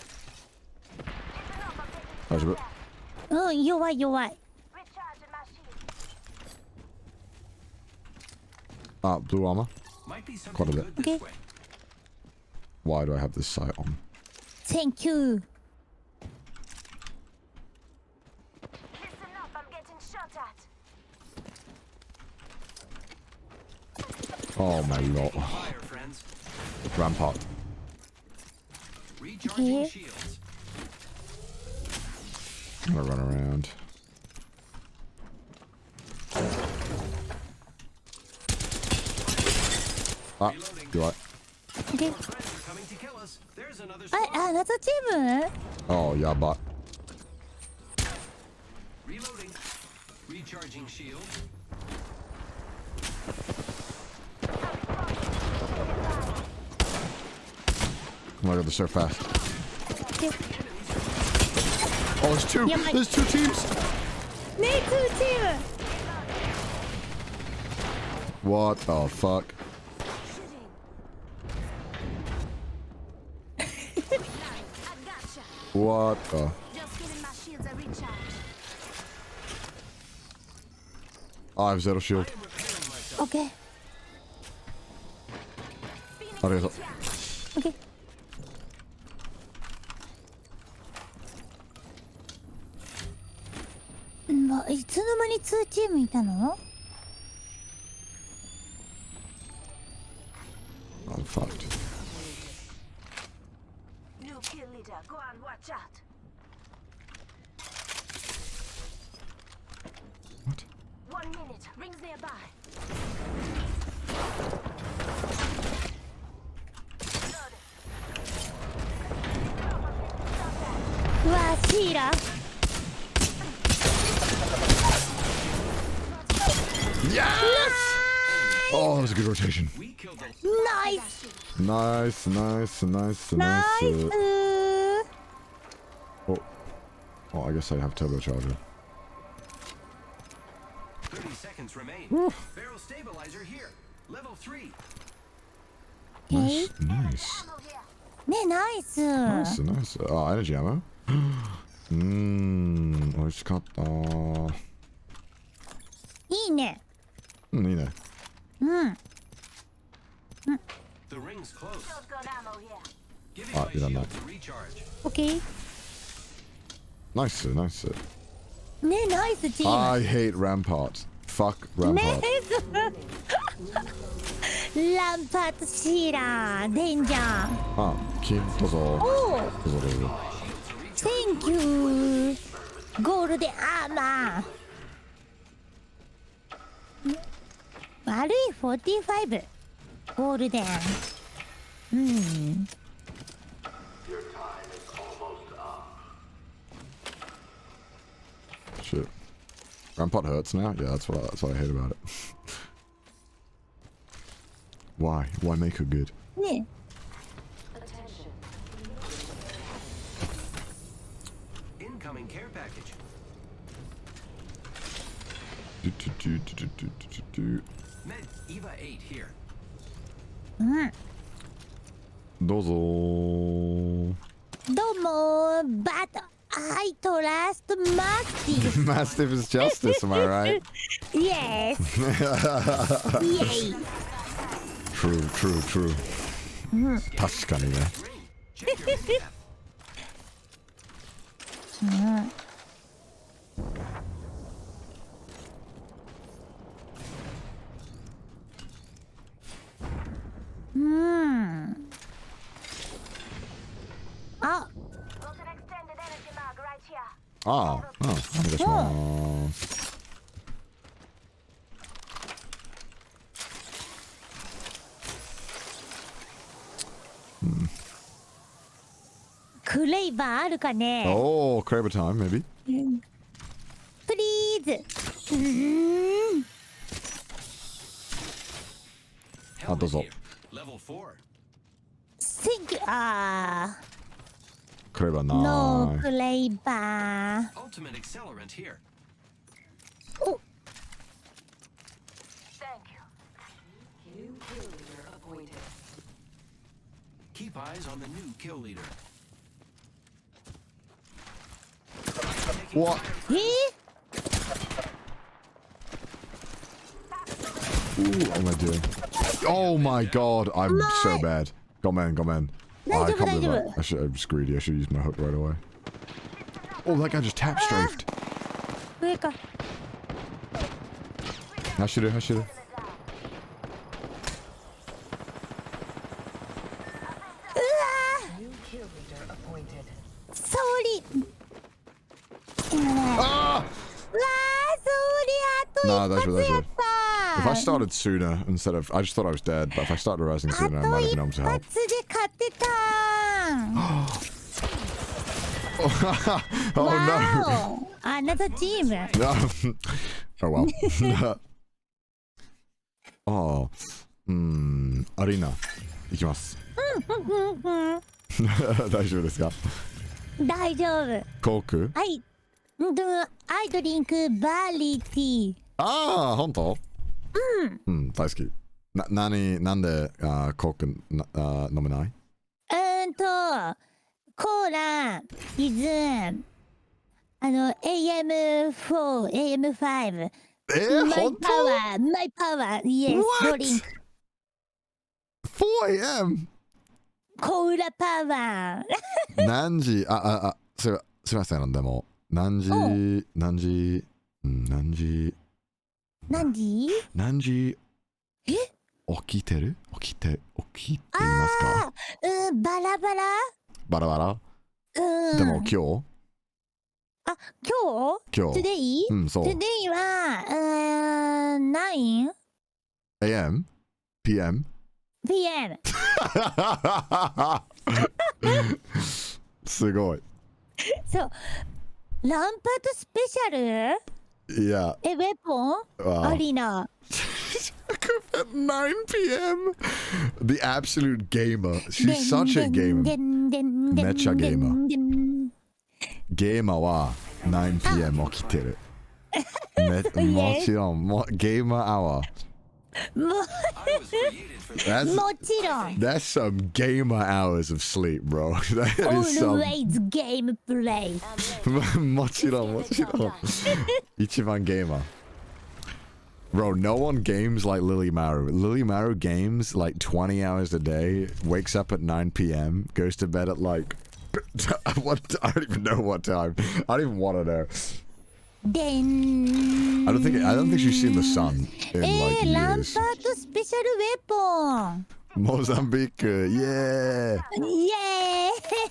B: up, I'm taking
A: 大丈夫。
C: うん、弱い。
B: recharging my shield.
A: Blue armor.
E: Might be
A: Quite a
E: something
A: bit.
E: good this
C: Okay.
E: way.
A: Why do I have this sight on?
C: Thank you.
B: Listen up, I'm getting shot at.
A: Oh my lord.
E: Fire, friends.
A: Rampart.
E: Recharging
C: Okay.
E: shields.
A: I'm gonna run around. You right?
C: Okay.
E: Friends are coming to kill us. There's another
C: あ、
E: squad.
C: another team?
A: Oh, yeah, but.
E: Reloading. Recharging shield.
A: Oh my god, they're so fast.
C: Okay.
A: Oh, there's two!
C: Yeah, my-
A: There's two teams!
C: ねえ、two team!
A: What the fuck?
B: I gotcha.
A: What the?
B: Just giving my shields a recharge.
A: I have zero shield.
C: Okay.
A: Arigato.
C: Okay. いつの間に2チームいたの
A: I'm fucked.
B: New kill leader, go on, watch out.
A: What?
B: 1 minute, rings nearby. Loaded.
C: うわシーラ
A: Yes! Oh, that was a good rotation.
E: We killed them.
C: ナイス
A: Nice, nice, nice,
C: ナ
A: nice.
C: イス
A: Oh. Oh, I guess I have turbocharger.
E: 30 seconds remain. Barrel stabilizer here. Level 3.
A: Nice, nice.
B: Ammo here.
C: ねえナイス
A: Nice, nice. Energy ammo. Mmm, 美味しかった。
C: いいね
A: いいね。
E: The ring's close.
B: Shotgun ammo here.
E: Giving
A: Ah,
E: my
A: you don't know.
E: shield to recharge.
C: OK
A: ナイス、ナイス。
C: ねえナイスチーム
A: I hate Rampart. Fuck
C: ね
A: Rampart.
C: えランパートシーラーデンジャー
A: 金、どうぞ。
C: おお
A: どうぞどうぞ。
C: Thank you ゴールデンアーマー悪い45ゴールデンうん
A: Shit. Rampart hurts now? Yeah, that's what I hate about it. Why? Why make her good?
C: ね
I: Attention.
E: Incoming care package.
A: Do, do, do, do, do, do, do.
E: Med Eva 8 here.
A: どうぞー。
C: どうもバトI trust Mastiff
A: Mastiff is justice, am I right?
C: Yes Yay
A: True, true, true. 確かにね。
E: Check your map.
C: あ
B: Got an extended energy mag right here.
A: ああ、お願いします。
C: クレイバーあるかね
A: Oh, Kraber time, maybe.
C: プリーズ
E: Helmet
A: どうぞ。
E: here. Level 4.
C: Thank you あ
A: Kraber
C: ー No
A: ない。
C: クレイバー
E: Ultimate accelerant here.
C: お
B: Thank you.
I: New kill leader appointed.
E: Keep eyes on the new kill leader.
A: What?
C: えー
A: What am I doing? Oh my god, I'm so bad. Come on, come on. I can't believe that. I'm just greedy. I should use my hook right away. Oh, that guy just tap strafed.
C: 上か。
A: 走る走る。
I: New kill leader appointed.
C: 総理。今ね。うわー、総理あと一発やった。
A: If I started sooner instead of, I just thought I was dead. But if I started rising sooner, I might have been able to
C: あ
A: help.
C: と一発で勝ってたー。
A: Oh no!
C: わお。あなたチーム。
A: Oh well. Oh, アリーナ行きます。大丈夫ですか？
C: 大丈夫。
A: コーク？
C: はい。アイドリンクバーリーティー。
A: ああ、本当？大好き。なんでコーク飲めない？
C: コーラ、水、AM4、AM5。
A: 本当？
C: My power, yes, drink.
A: 4 AM?
C: コーラパワー。
A: 何時すいません、でも、何時起きていますか？
C: バラバラ
A: バラバラ？でも今日？
C: あ、今日 Today?
A: そう。
C: Today は、9?
A: AM? PM?
C: PM
A: すごい。
C: そう。ランパートスペシャル
A: いや。
C: ウェポンアリーナ。
A: At 9 p.m. The absolute gamer. She's such a gamer. めっちゃゲーマー。ゲーマーは9 p.m. 起きてる。もちろん、ゲーマーアワー。もちろん。That's some gamer hours of sleep, bro. That is some...
C: Always game play.
A: もちろん。一番ゲーマー。Bro, no one games like Lily Maru. Lily Maru games like 20 hours a day, wakes up at 9 p.m., goes to bed at like... what? I don't even know what time. I don't even want to know. I don't think she's seen the sun in like years.
C: ランパートスペシャルウェポン。
A: モザンビーク、イエーイ。
C: イエ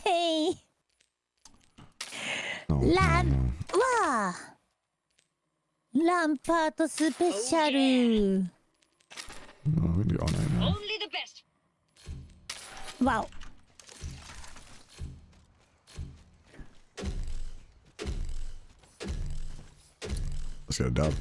C: ーイ。ランパートスペシャル。
A: Only the
F: best.
C: わお。
A: Let's get a dub.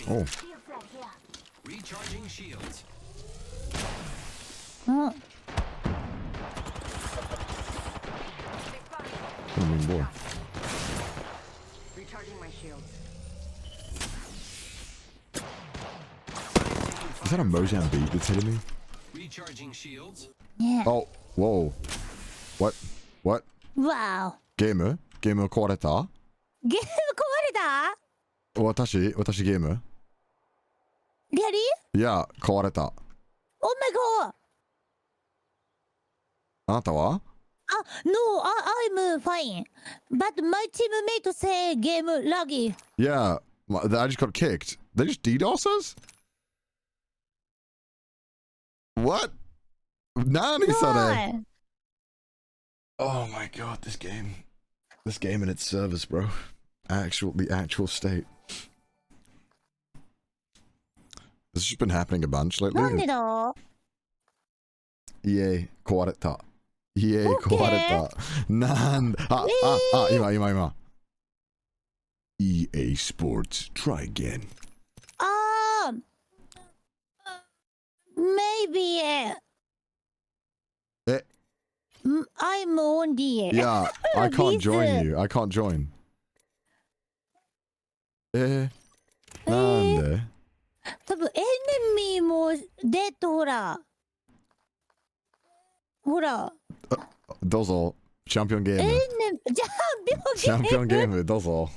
A: Oh.
E: Recharging shields.
A: I mean, boy.
I: Recharging my shields.
A: Is that a Mozambique that's hitting me?
E: Recharging shields.
C: Yeah.
A: Oh, whoa. What?
C: Wow.
A: ゲーム壊れた？
C: ゲーム壊れた？
A: 私ゲーム？
C: リアリー？
A: いや、壊れた。
C: Oh my god!
A: あなたは？No,
C: I'm fine. But my teammate say game laggy.
A: Yeah, I just got kicked. They just DDoS us? What? 何それ? Oh my god, this game and its service, bro. The actual state. This has just been happening a bunch lately.
C: なんでだ?
A: EA 壊れた。EA 壊れた。なんだ。今。EA Sports, try again.
C: Maybe. I'm on the.
A: Yeah, I can't join you. I can't join. なんで
C: 多分エネミーもデッドほら。ほら。
A: どうぞ。チャンピオンゲーム。
C: チャンピオンゲーム。
A: チャンピオンゲーム、どうぞ。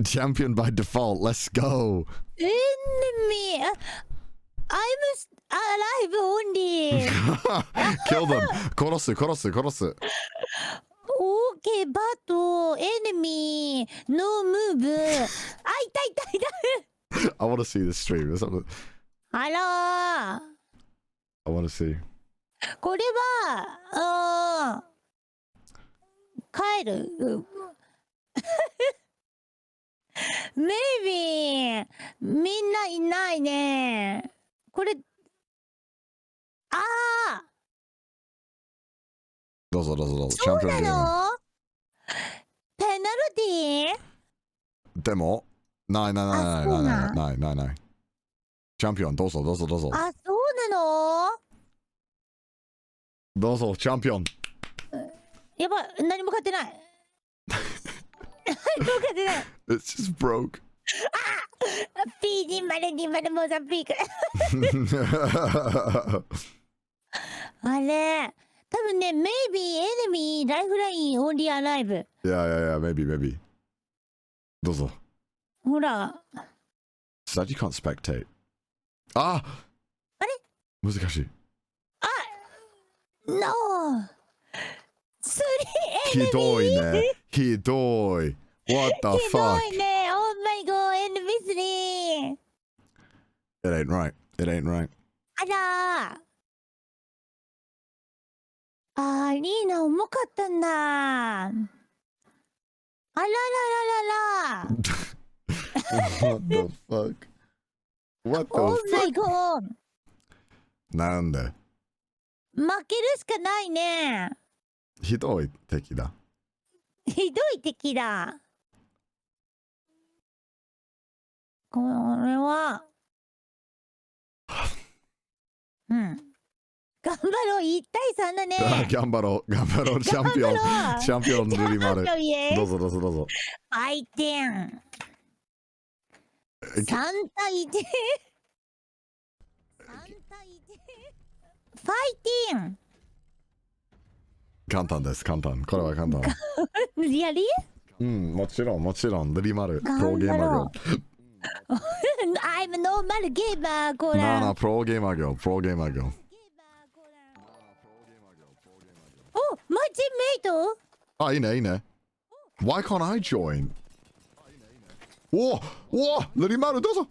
A: チャンピオン by default, let's go.
C: Enemy. I'm alive only.
A: Kill them. 殺す。
C: Okay, but enemy no move. あ、いた。
A: I want to see this stream.
C: あらー。
A: I want to see.
C: これは、帰る。Maybe みんないないね。これ、
A: どうぞ。チ
C: そう
A: ャンピオンゲーム。
C: なの？ペナルティー？
A: でも、ない。チャンピオン、どうぞ。
C: あ、そうなの？
A: どうぞ、チャンピオン。
C: やばい、何も買ってない。何も買ってない。
A: It's just broke.
C: P2020モザンピーク。あれ、多分ね、maybe enemy lifeline only alive。Yeah,
A: maybe. どうぞ。
C: ほら。
A: Sad you can't spectate. あれ難しい。
C: No!
A: ひどいね。ひどい。What the fuck?
C: ひどいね。Oh my god, enemy 3!
A: It ain't right.
C: あらー。リーナ重かったんだ。あららららら。
A: What the fuck?
C: Oh my god!
A: なんで
C: 負けるしかないね。
A: ひどい敵だ。
C: ひどい敵だ。これは。うん。頑張ろう、1対3だね。
A: 頑張ろう、チャンピオン、ルリマル。どうぞ。
C: 相手ん。3対1。ファイティン。
A: 簡単です、これは簡単。
C: やり？
A: もちろん、ルリマル、プロゲーマー業。
C: I'm normal gamer これ。
A: プロゲーマー業。
C: お、マイチームメイト？
A: あ、いいね。Why can't I join? お、ルリマルどうぞ。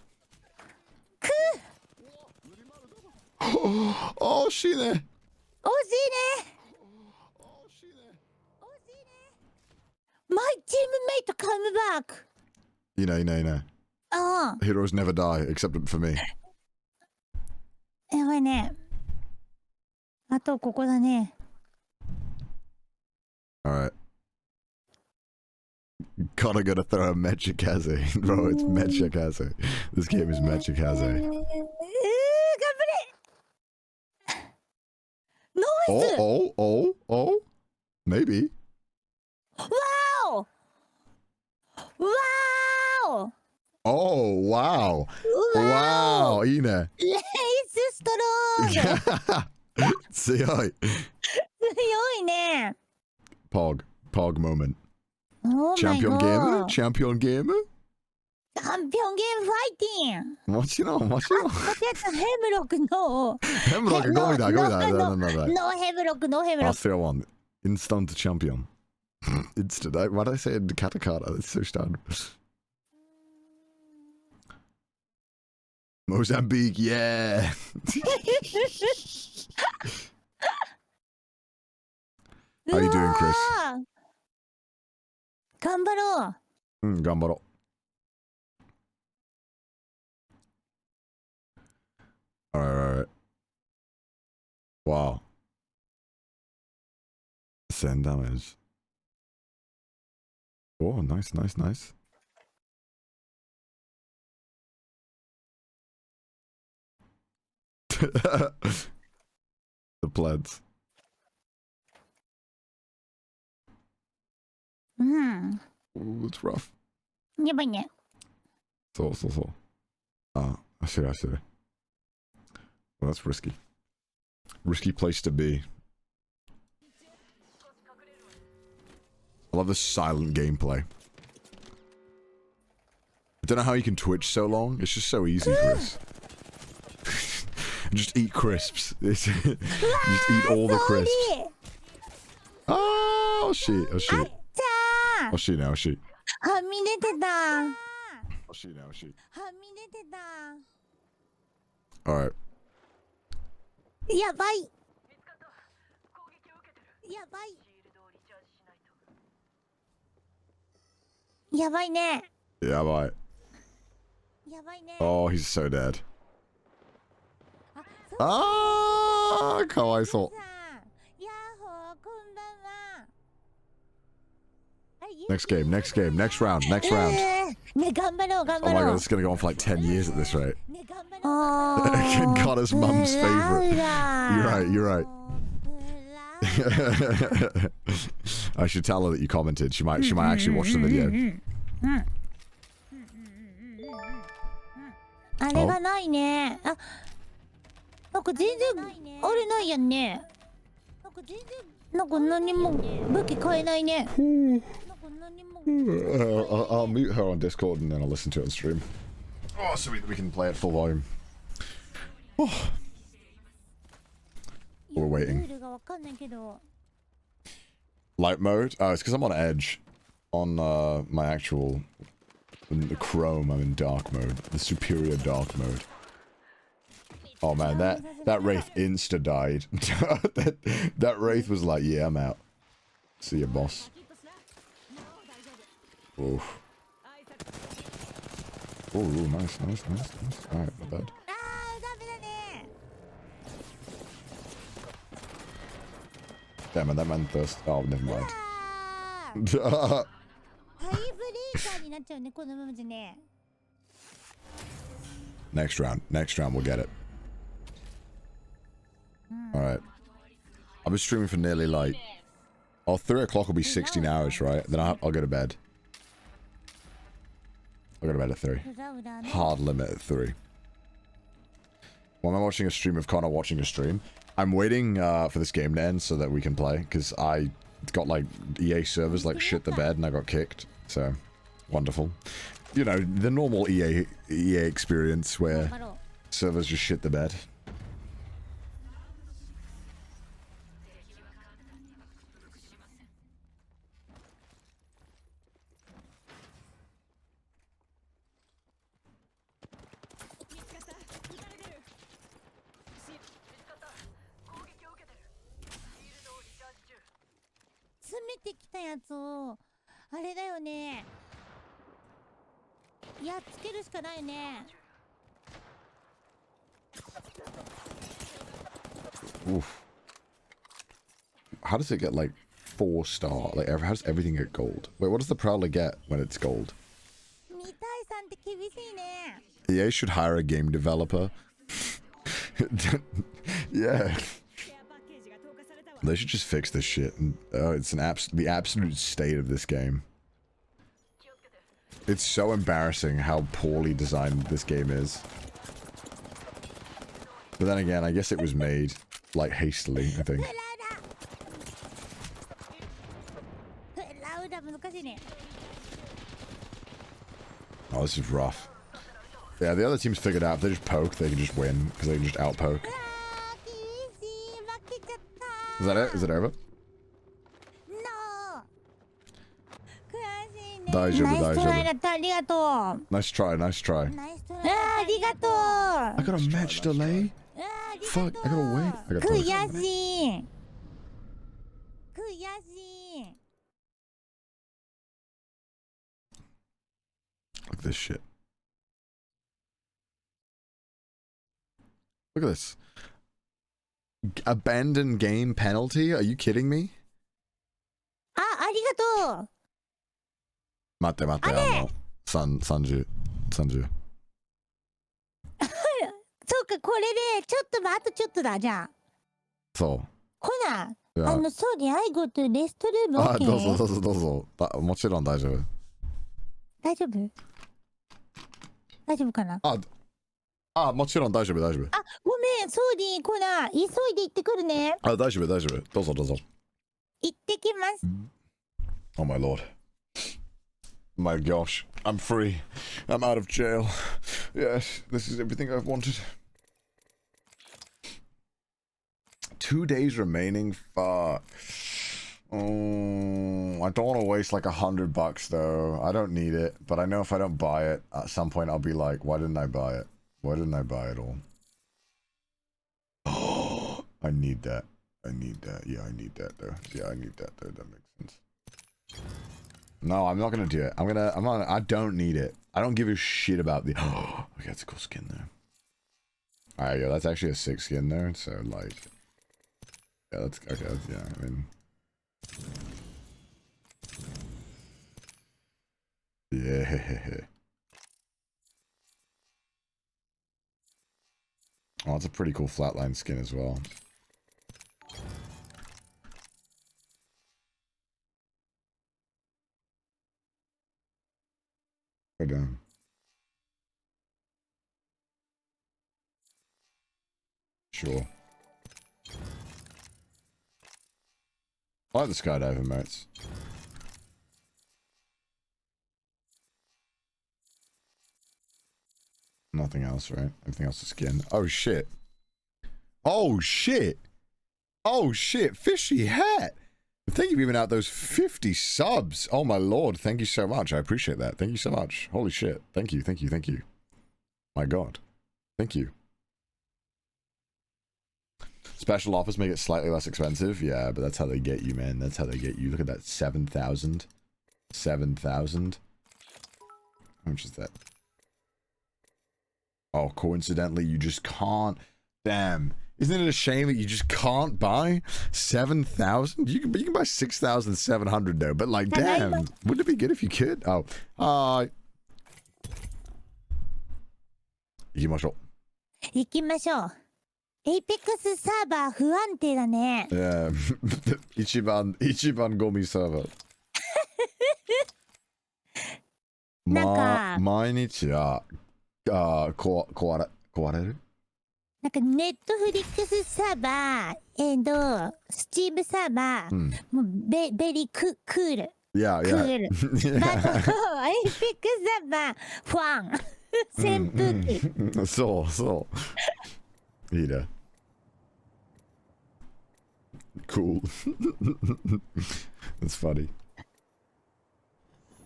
A: 惜しいね。
C: マイチームメイトカムバック。
A: いない。Heroes never die except for me.
C: やばいね。あとここだね。
A: Alright. Gotta throw a Mechikaze. Bro, it's Mechikaze. This game is Mechikaze.
C: 頑張れ。ノイズ。
A: Oh. Maybe.
C: Wow!
A: Oh, wow. いいね。
C: レイスストローグ。
A: 強い
C: ね。
A: Pog moment.
C: Oh
A: チャンピオンゲーム
C: チャンピオンゲームファイティング。
A: もちろん。
C: ヘムロックの。
A: ヘムロックゴミだ。
C: ノーヘムロック。
A: I'll throw one. Instant champion. Instant. Why did I say it katakana? That's so stark. Mozambique, yeah. How you doing, Chris?
C: 頑張ろう。
A: 頑張ろう。Alright. Wow. 1000 damage. Oh, nice. The plaids.
C: うん。
A: Ooh, that's rough.
C: やばいね。
A: そうそうそう。あ、I see. Well, that's risky. Risky place to be. I love the silent gameplay. I don't know how you can Twitch so long. It's just so easy, Chris. Just eat crisps. Just eat all the crisps. Oh shit! Oh shit!
C: じゃあ
A: Oh shit! Now shit!
C: はみ出てた。
A: Oh shit! Now shit!
C: はみ出てた。
A: All right.
C: やばい。やばい。やばいね。
A: Yeah, bye.
C: やばいね。
A: Oh, he's so dead.
C: そう
A: Ah, かわいそう。
C: さんヤッホーこんばんは。
A: Next game, next game, next round, next round.
C: ね、頑張ろう、頑
A: Oh
C: 張
A: my
C: ろ
A: god,
C: う。
A: this is gonna go on for like 10 years at this rate.
C: ね、頑張ろう。
A: Connor's mum's favorite. You're right. I should tell her that you commented. She might actually watch the video.
C: あれがないね。あ、なんか全然あれないやんね。なんか何も武器買えないね。なんか何も。
A: I'll mute her on Discord and then I'll listen to it on stream. Oh, so we can play at full volume. Oh. We're waiting.
C: ルールがわかんないけど。
A: Light mode? Oh, it's because I'm on Edge. On my actual... In the Chrome, I'm in dark mode. The superior dark mode. Oh man, that Wraith insta-died. that Wraith was like, yeah, I'm out. See ya, boss. Oof. Oh, nice. Alright, not bad.
C: あー、ダメだね。
A: Damn it, that man thirst. Oh, never mind.
C: ハイブレーカーになっちゃうね、このままじゃね。
A: Next round, we'll get it. Alright. I've been streaming for nearly like... Oh, 3 o'clock will be 16 hours, right? Then I'll go to bed. I'll go to bed at 3.
C: 裏裏ね。
A: Hard limit at 3. When I'm watching a stream of Connor watching a stream, I'm waiting for this game to end so that we can play, because I got like EA servers like shit the bed and I got kicked. So, wonderful. You know, the normal EA experience
C: 頑
A: where
C: 張ろう。
A: servers just shit the bed.
B: Target
C: 詰めてきたやつをあれだよね。やっつけるしかないね。
A: Oof. How does it get like 4-star? Like, how does everything get gold? Wait, what does the Prowler get when it's gold?
C: 見たいさんって厳しいね。
A: EA should hire a game developer. Yeah. They should just fix this shit. And, it's the absolute state of this game. It's so embarrassing how poorly designed this game is. But then again, I guess it was made, like, hastily, I think.
C: ラウダ難しいね。
A: Oh, this is rough. Yeah, the other team's figured out if they just poke, they can just win, because they can just outpoke.
C: あー、厳しい。負けちゃった。
A: Is that it? Is it over?
C: No。悔しいね。
A: 大丈夫、
C: ナイストライ
A: 大丈夫。
C: だった。ありがとう。
A: Nice try, nice try.
C: ナイストライ。ありがとう。
A: I got a match delay?
C: ありがとう。
A: Fuck, I gotta wait. I gotta
C: 悔
A: post.
C: しい。悔しい。
A: Look at this shit. Look at this. Abandon game penalty? Are you kidding me?
C: あ、ありがとう。
A: 待って待って、30。
C: そうか、これで、ちょっと、あとちょっとだ、じゃあ。
A: そう。
C: コナー、
A: いや
C: そうで、I go to restroom,
A: あ、
C: OK?
A: どうぞ。もちろん大丈夫。
C: 大丈夫？大丈夫かな？
A: もちろん大丈夫大丈夫。
C: あ、ごめん、そうでこら、急いで行ってくるね。
A: 大丈夫大丈夫。どうぞどうぞ。
C: 行ってきます。
A: Oh my lord. My gosh. I'm free. I'm out of jail. Yes, this is everything I've wanted. 2 days remaining. Fuck. I don't want to waste like $100 though. I don't need it, but I know if I don't buy it, at some point I'll be like, why didn't I buy it? Why didn't I buy it all? Oh, I need that. I need that. Yeah, I need that though. Yeah, I need that though. That makes sense. No, I'm not gonna do it. I don't need it. I don't give a shit about the. Oh, okay, that's a cool skin there. Alright, yeah, that's actually a sick skin there. So like, yeah, that's okay. Yeah, I mean. Yeah. Oh, it's a pretty cool flatline skin as well. Go down. Sure. I like the skydiving motes. Nothing else, right? Everything else is skin. Oh shit. Oh shit. Oh shit. Fishy hat. Thank you for giving out those 50 subs. Oh my lord. Thank you so much. I appreciate that. Thank you so much. Holy shit. Thank you. Thank you. Thank you. My god. Thank you. Special offers make it slightly less expensive. Yeah, but that's how they get you, man. That's how they get you. Look at that. 7,000. 7,000. How much is that? Oh, coincidentally, you just can't. Damn. Isn't it a shame that you just can't buy 7,000? You can buy 6,700 though. But like, damn. Wouldn't it be good if you could? Oh. 行きましょう。
C: 行きましょう。エイペックスサーバー不安定だね。
A: 一番ゴミサーバー。
C: なんか
A: 毎日は壊れる？
C: なんかネットフリックスサーバー、スチームサーバー、もうベリークール。
A: いや。
C: クール。バット、エイペックスサーバー、ファン。扇風機。
A: そう。いいね。Cool. That's funny.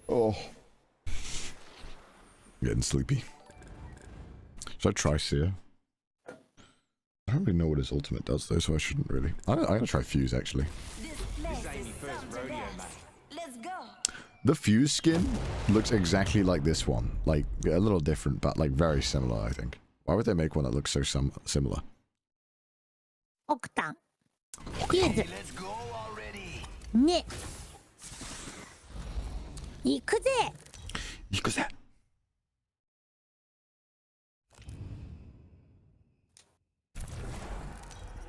A: Oh. I'm getting sleepy. Should I try Seer? I don't really know what his ultimate does though, so I shouldn't really. I'm gonna try Fuse actually. The Fuse skin looks exactly like this one. Like, a little different, but like very similar, I think. Why would they make one that looks so similar?
C: オクタン。フューズ。ね。行くぜ。
A: 行くぜ。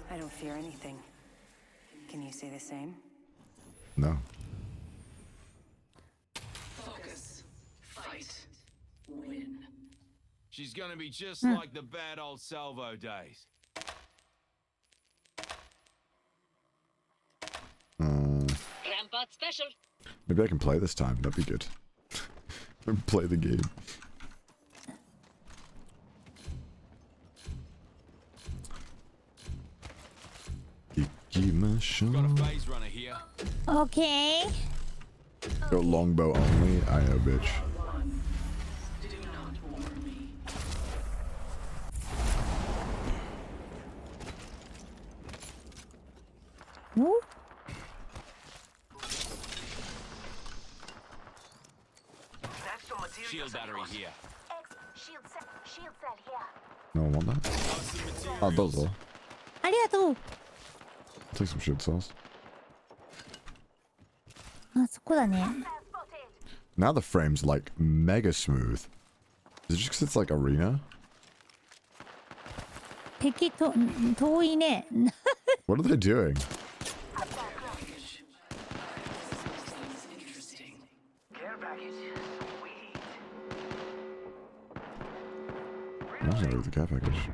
I: I don't fear anything. Can you say the same?
A: No.
E: Focus. Fight. Win. She's gonna be just like the bad old Salvo days.
B: Rampart special.
A: Maybe I can play this time. That'd be good. Play the game.
E: Got a phase runner here.
C: Okay.
A: Go longbow only. I know, bitch.
C: Ooh.
E: Shield battery here.
B: Shield cell here.
A: No one want that? Oh, those all.
C: ありがとう。
A: Take some shield cells.
C: あ、そこだね。
A: Now the frame's like mega smooth. Is it just because it's like arena?
C: 敵と遠いね。
A: What are they doing?
D: Care package. Sweet.
A: was gonna go with the care package.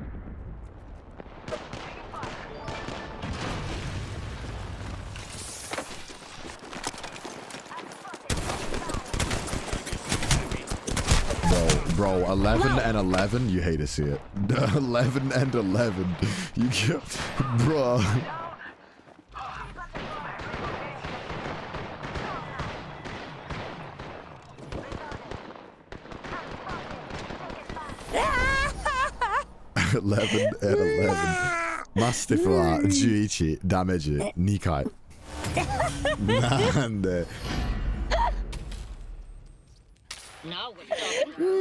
A: Bro, 11 and 11, you hate to see it. 11 and 11, you get, bro.11 and 11. Mastiffは11ダメージ2回。なんで。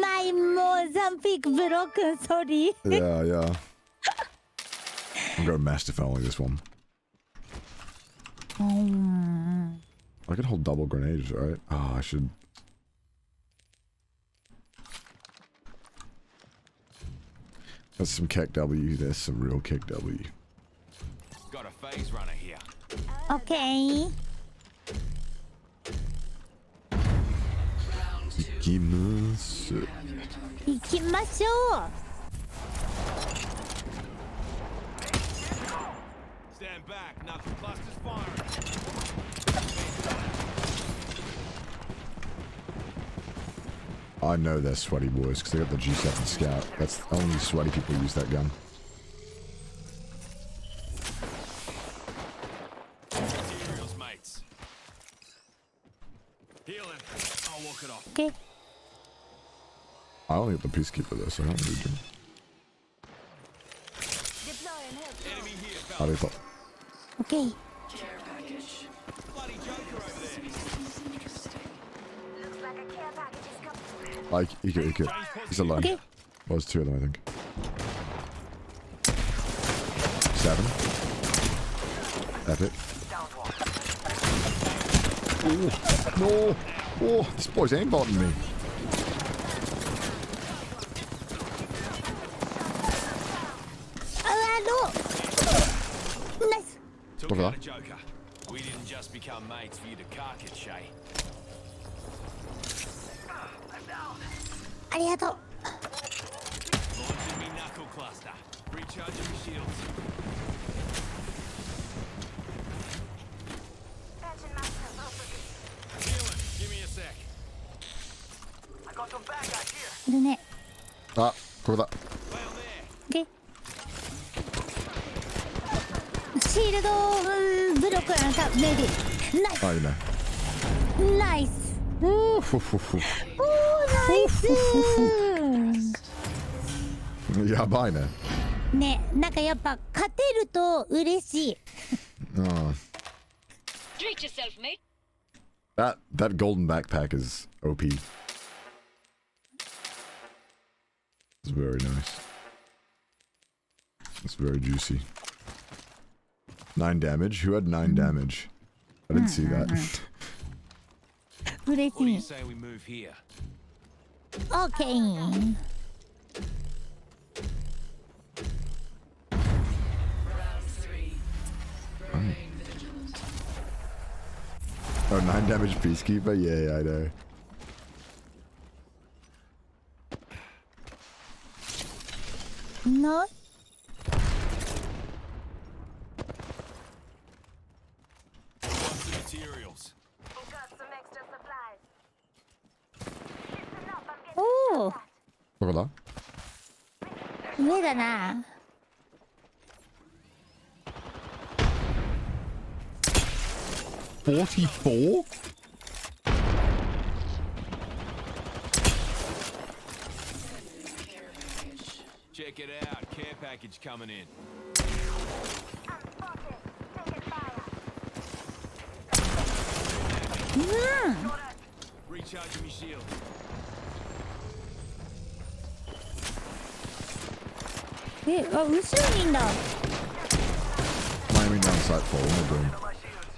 C: My Mozambique broken, sorry.
A: Yeah. I'm going Mastiff only this one. I can hold double grenades, right? Oh, I should. That's some kick W. That's some real kick W.
E: Got a phase runner here.
C: Okay.
A: 行きます。
C: 行きましょう。
E: Stand back, knuckle clusters firing.
A: I know they're sweaty boys because they got the G7 Scout. That's only sweaty people use that gun.
E: Materials, mates. Healing. I'll walk it off.
C: Okay.
A: I only got the Peacekeeper though, so I don't need him.
E: Enemy here,
A: How do
E: fellas.
A: you thought?
C: Okay.
I: Care package.
E: Bloody Joker over there.
B: Looks like a care package is coming.
A: Like, he could. He's alone.
C: Okay.
A: Well, there's 2 of them, I think. 7. Epic. Oh, no. Oh, this boy's aimbotting me.
C: Nice.
E: Took
A: Look at
E: out a
A: that.
E: Joker. We didn't just become mates for you to cark it, Shay.
C: ありがとう。
E: Launching me knuckle cluster. Recharging me shields.
B: Patching myself up with
E: Healing. Give me a sec.
D: I got some bad guys here.
C: いるね。
A: Ah, cover that.
E: Well there.
C: Okay. シールドブロックなんか maybe. Nice.
A: Oh, you know.
C: Nice.
A: Ooh.
C: おー、ナイス。
A: やばいね。
C: ね、なんかやっぱ勝てると嬉しい。
A: Oh.
I: Treat yourself, mate.
A: That golden backpack is OP. It's very nice. It's very juicy. 9 damage. Who had 9 damage? I didn't see that.
C: 嬉
E: What do
C: し
E: you
C: い。
E: say we move here?
C: OK。
A: Oh, 9 damage Peacekeeper? Yeah, I know.
C: No.
E: What's the materials?
B: We got some extra supplies. Listen up, I'm getting
C: おお、
A: Look at that.
C: 上だな。
A: 44?
E: Check it out. Care package coming in.
B: I'm spotted. Taking fire.
C: うん。
E: Recharging me shield.
C: え、あ、後ろにいんだ。
A: Miami down side 4. What am I doing?
D: My shields.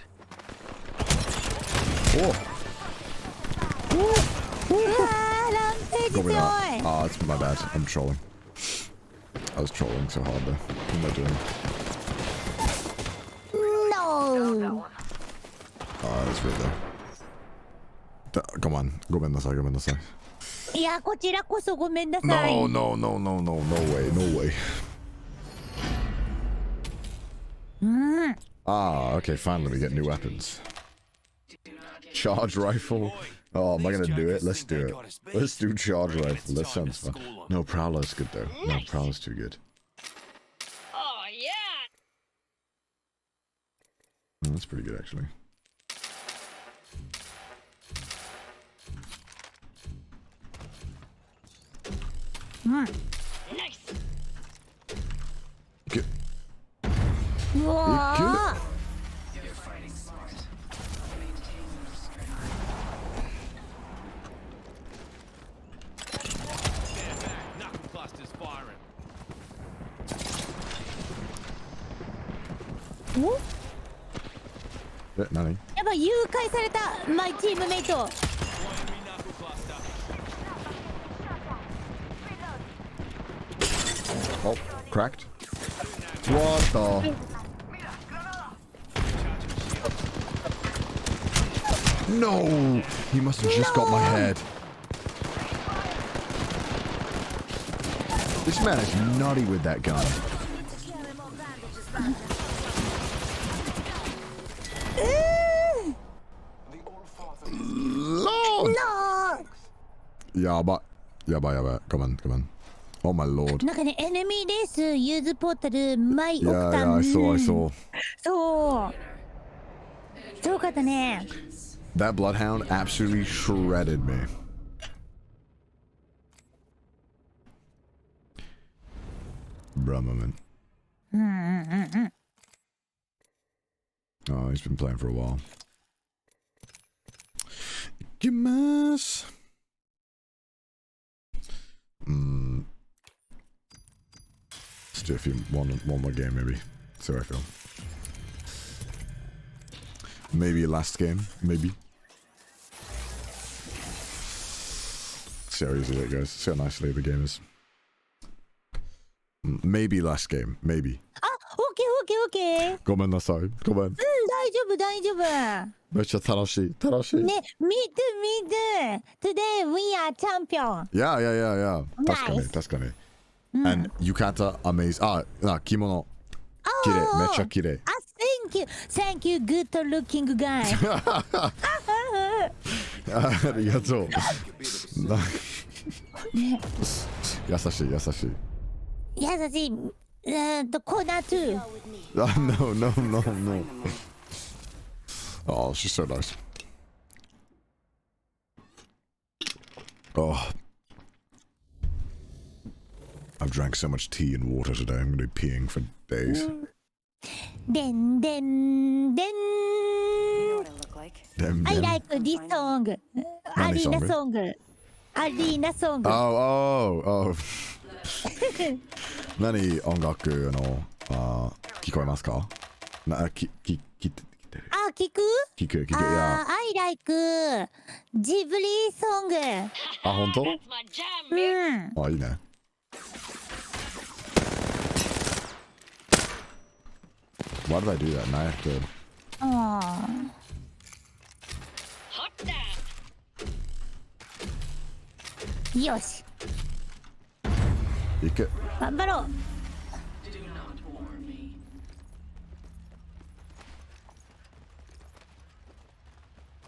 A: Oh!
C: うわー、ランページ
A: Got
C: 強
A: me
C: い。
A: that. Ah, it's my bad. I'm trolling. I was trolling so hard there. What am I doing?
C: No.
A: Ah, it's right there. Come on. ごめんなさい。
C: いやこちらこそごめんなさい。
A: No, no, no, no, no, no way, no way.
C: うん。
A: Ah, okay, finally we get new weapons. Charge rifle. Oh, am I gonna do it? Let's do it. Let's do charge rifle. That sounds fun. No, Prowler's good though. No, Prowler's too good.
F: Oh yeah.
A: That's pretty good actually.
F: Nice.
A: Good.
C: うわー。
E: Knuckle clusters firing.
C: お、
A: え、何？
C: やばい、誘拐されたマイチームメイト。
E: One enemy knuckle cluster.
A: Oh, cracked. What the? No! He must have just got my head. This man is nutty with that gun. Lord!
C: No!
A: Yaba. Yaba, yaba. Come on, come on. Oh my lord.
C: なんかね、エネミーレースユーズポータルマイオク
A: Yeah,
C: タ
A: yeah,
C: ン。
A: I saw, I saw.
C: そうすごかったね。
A: That bloodhound absolutely shredded me. Bruh moment. Oh, he's been playing for a while. Gimas. Let's do a few one more game maybe. See how I feel. Maybe last game, maybe. See how easily it goes. See how nicely the game is. Maybe last game, maybe.
C: あ、オッケーオッケーオッケー。
A: ごめんなさい。ごめん。
C: うん、大丈夫大丈夫。
A: めっちゃ楽しい。楽しい。
C: ね、me too, me too. Today we are champion.
A: Yeah, yeah, yeah, yeah. 確かに、
C: Nice.
A: 確かに。And 浴衣 amazing. 着物。綺麗。めっちゃ綺麗。
C: あ、thank you. Thank you, good looking guy.
A: ありがとう。優しい、優しい。
C: 優しい。コーナー2。
A: No, no, no, no. Oh, she's so nice. Oh. I've drank so much tea and water today. I'm going to be peeing for days.
C: でんでんでん。
I: What I look like.
A: Dem,
C: I
A: dem.
C: like this song. アリーナソング。アリーナソング。
A: Oh, oh, oh. 何音楽の聞こえますか？聞いてる。
C: あ、聞く？
A: 聞く。いや。
C: あ、I like ジブリソング。
A: あ、本当？That's
F: my jam,
C: うん。
A: あ、いいね。Why did I do that? Now I have to.
C: あ
F: Hot damn.
C: ーよし。
A: 行く。
C: 頑張ろう。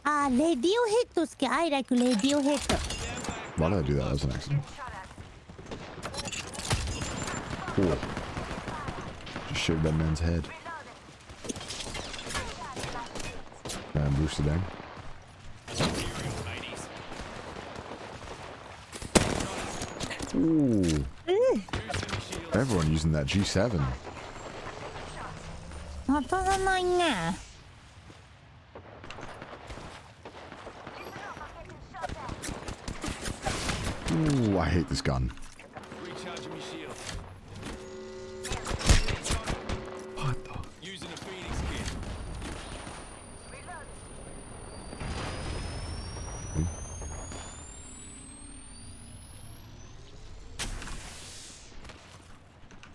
C: あ、レディオヘッド好き。I like レディオヘッド。
A: Why did I do that? That was an accident. Cool. Just shaved that man's head. Man, boosted down. Ooh. Everyone using that G7.
C: 当たらないね。
A: Ooh, I hate this gun.
E: Recharging my shield.
A: What the?
E: Using a Phoenix kit.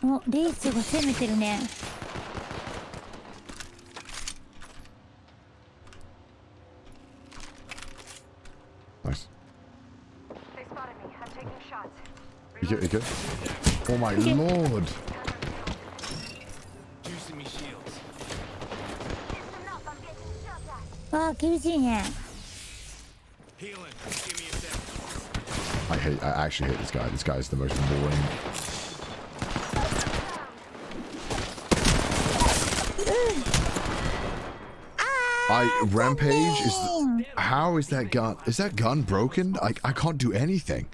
C: お、レースが攻めてるね。
A: Nice.
G: Taking shots.
A: いけいけ。Oh my lord.
E: Juicing me shields.
B: Enough, I'm getting shot at.
C: あー厳しいね。
E: Healing. Give me a sec.
A: I actually hate this guy. This guy is the most boring. Rampage is. How is that gun? Is that gun broken? I can't do anything.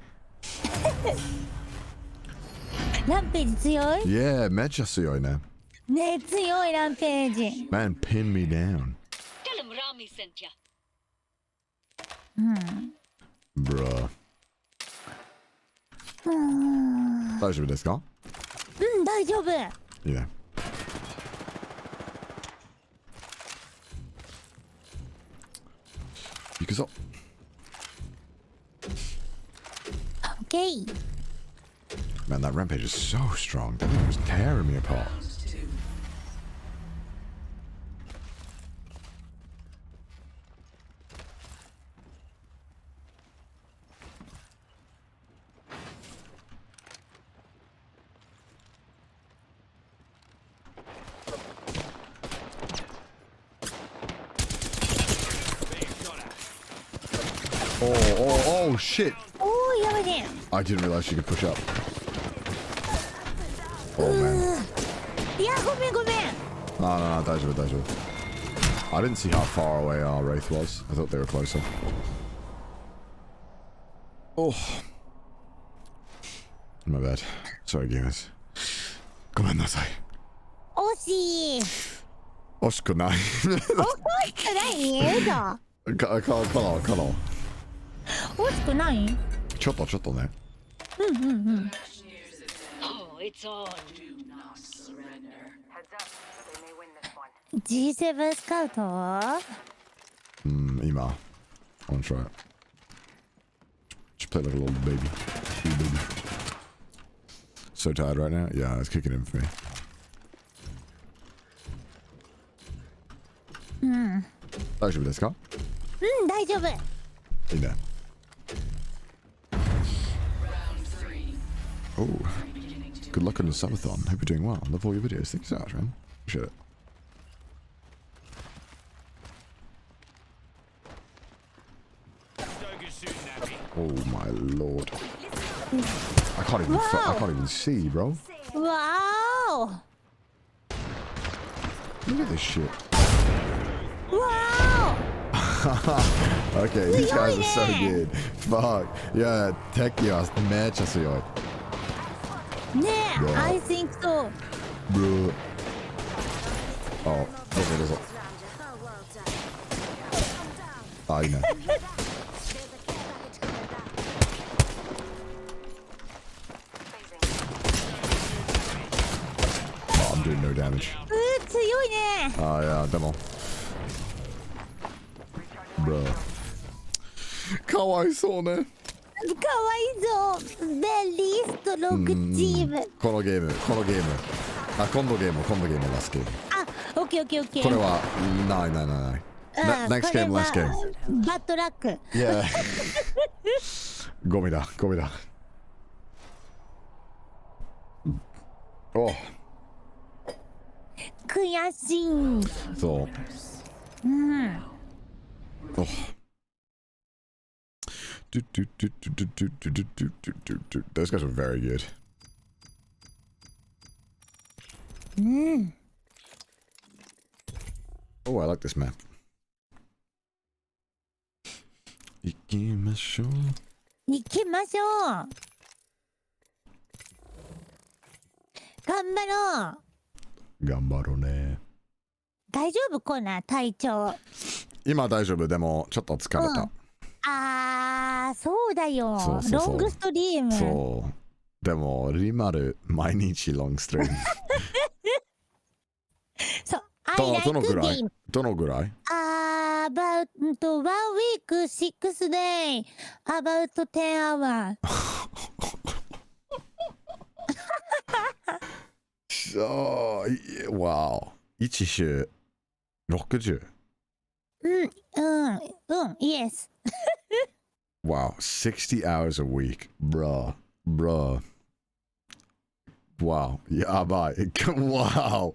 C: ランページ強い
A: Yeah, めっちゃ強いね。
C: ね強いランページ。
A: Man, pin me down.
I: Tell him Rami sent ya.
A: Bruh. 大丈夫ですか？
C: うん大丈夫。
A: いいね。行くぞ。
C: OK。
A: Man, that rampage is so strong. That thing was tearing me apart. Oh, shit.
C: おーやばいね。
A: I didn't realize you could push up. Oh, man.
C: いやごめんごめん。
A: No,大丈夫、大丈夫。I didn't see how far away our Wraith was. I thought they were closer. Oh. My bad. Sorry, gamers. ごめんなさい。
C: 惜しい。
A: 惜しくない。
C: 惜しくない嘘。
A: かな。
C: 惜しくない？
A: ちょっとね。
I: Oh, it's on.
G: Heads up. They may win this one.
C: G7 スカウト？
A: 今。I wanna try it. Just play like a little baby. Baby. So tired right now? Yeah, it's kicking in for me. 大丈夫ですか？
C: うん大丈夫。
A: いいね。Oh, good luck on the Subathon. Hope you're doing well. Love all your videos. Thanks so much, man. Appreciate it.
E: Stoker's shooting at me.
A: Oh my lord. I can't even see, bro.
C: わー
A: Look at this shit.
C: お。わ
A: Okay, these guys are so good. Fuck. Yeah, Tekio めっちゃ強い。
C: お。ねえ。
A: わ
C: I think so.
A: Bro. Oh, どうぞ。あ、いいね。Oh, I'm doing no damage.
C: 強いね。
A: あ、いや、でも。Bro. かわいそうね。
C: かわいそう。ベリーストロークチーム。
A: このゲーム。あ、今度ゲームラストゲーム。
C: あ、オッケーオッケーオッケー。
A: これは、ない。Next game, last game.
C: バッドラック。
A: Yeah. ゴミだ。お
C: 悔しい。
A: そう。Oh. Those guys were very good. Oh, I like this map. 行きましょう。
C: 行きましょう。頑張ろう。
A: 頑張ろうね。
C: 大丈夫コナー体調。
A: 今大丈夫。でもちょっと疲れた。
C: そうだよ。
A: そう
C: ロングストリーム。
A: そう。でもリマル毎日ロングストリーム。
C: そう。I like
A: どのぐらい
C: about 1 week 6 day about 10 hours
A: そうわお1週60Yes Wow, 60 hours a week. Bruh. Wow. Yabai. Wow.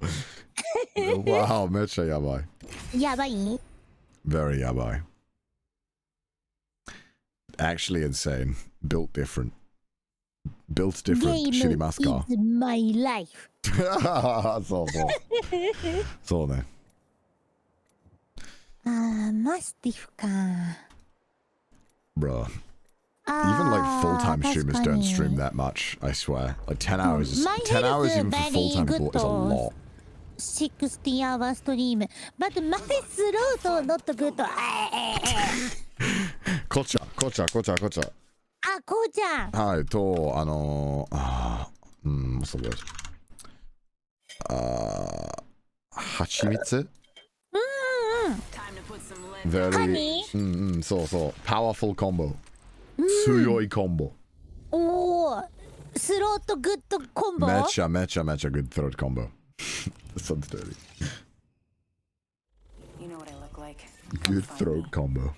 A: Wow, mecha yabai.
C: やばい
A: Very yabai. Actually insane. Built different. Built different. 知りますか
C: is my life.
A: そうそう。そうね。
C: あー、マスティフか。
A: Bruh. Even like full-time streamers don't stream that much, I swear. Like 10 hours is, 10 hours even for full-time people is a lot.
C: 60 hour stream. But my slow to not good.
A: こっちゃ。
C: あ、こうちゃん。
A: はい、と、そうです。蜂蜜
I: Time to put some lead.
A: very そうそう。Powerful combo. 強いコンボ。
C: おー、スローとグッドコンボ。
A: めちゃ good throat combo. That sounds dirty.
I: You know what I look like.
A: Good throat combo.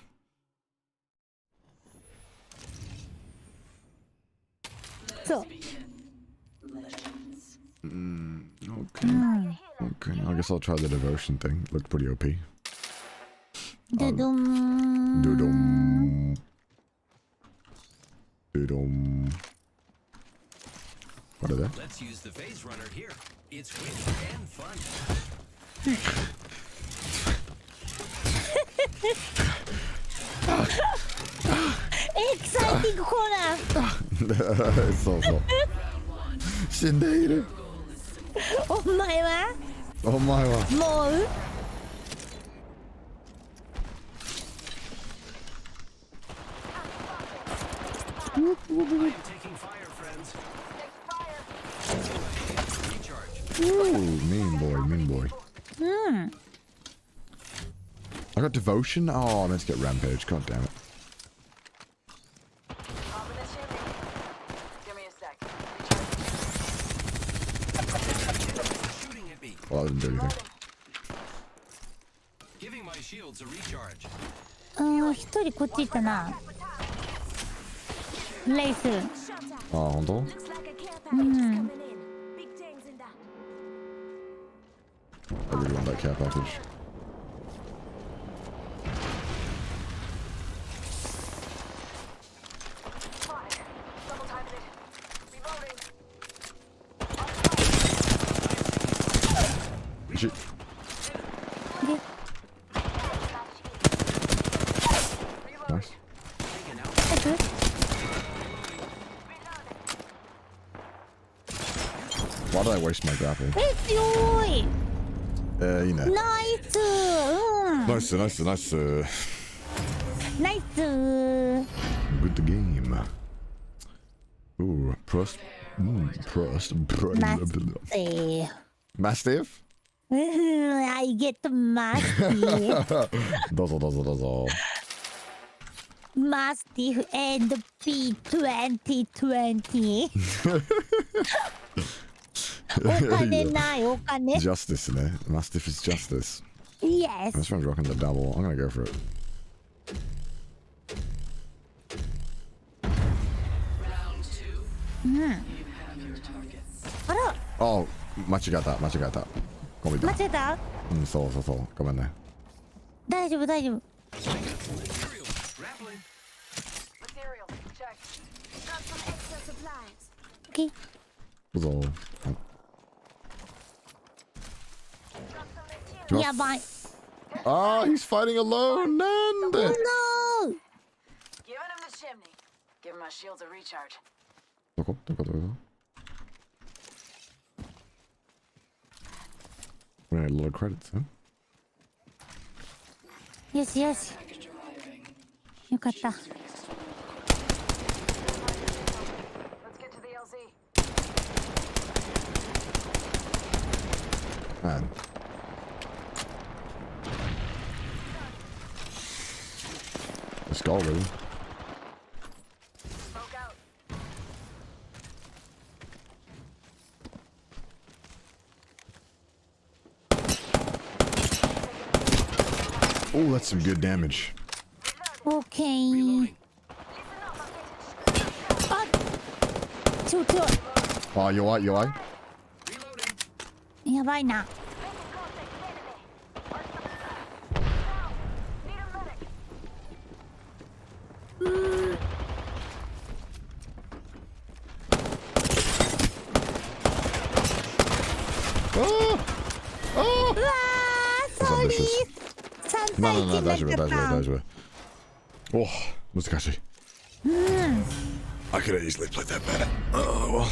C: そう。
A: Okay. Okay. I guess I'll try the devotion thing. Looked pretty OP.
C: ドドン。
A: ドドン。ドドン。What are they?
E: Let's use the phase runner here. It's witty and fun.
C: Exciting コーナー。
A: そうそう。死んでいる。
C: お前は
A: お前は。
C: もう
E: I'm taking fire, friends. Recharge.
A: Ooh, mean boy. I got devotion. Oh, I meant to get rampage. God damn it.
G: Pop in the chimney. Give me a sec.
E: Shooting at me.
A: Well, I didn't do anything.
E: Giving my shields a recharge.
C: 一人こっち行ったな。レイス。
A: あ、本当
B: Looks like a care package is coming in. Big things in that.
A: I really want that care package.
G: Spotted. Double timing it. Reloading.
A: Shit. Nice.
E: Taken out.
A: Why did I waste my grapple?
C: 強い。
A: いいね。
C: ナイス。
A: ナイス。
C: ナイス。
A: Good game. Ooh, Prost. Mastiff?
C: I get Mastiff.
A: どうぞ。
C: Mastiff and P2020. お金ないお金。
A: Justice ね。Mastiff is justice.
C: Yes.
A: This one's rocking the double. I'm gonna go for it.
I: Round 2.
C: あら、
A: Oh, 間違えた。ごめんな。
C: 間違えた？
A: そう。ごめんね。
C: 大丈夫。
E: Material. Grappling.
G: Material. Check.
B: Got some extra supplies.
C: OK。
A: どうぞ。
C: やばい。
A: Ah, he's fighting alone. なんで
C: No!
G: Giving him the chimney. Give my shields a recharge.
A: どこ We had a lot of credits, huh?
C: よし。よかった。
G: Let's get to the LZ.
A: Man. Let's go, really.
G: Smoke out.
A: Oh, that's some good damage.
C: OK。
E: Reloading.
C: 超強い。
A: あ、弱い弱い。
C: やばいな。うわー、ソーリー。3対1になっちゃった。
A: 大丈夫。お、難しい。I could have easily played that better. Oh, well.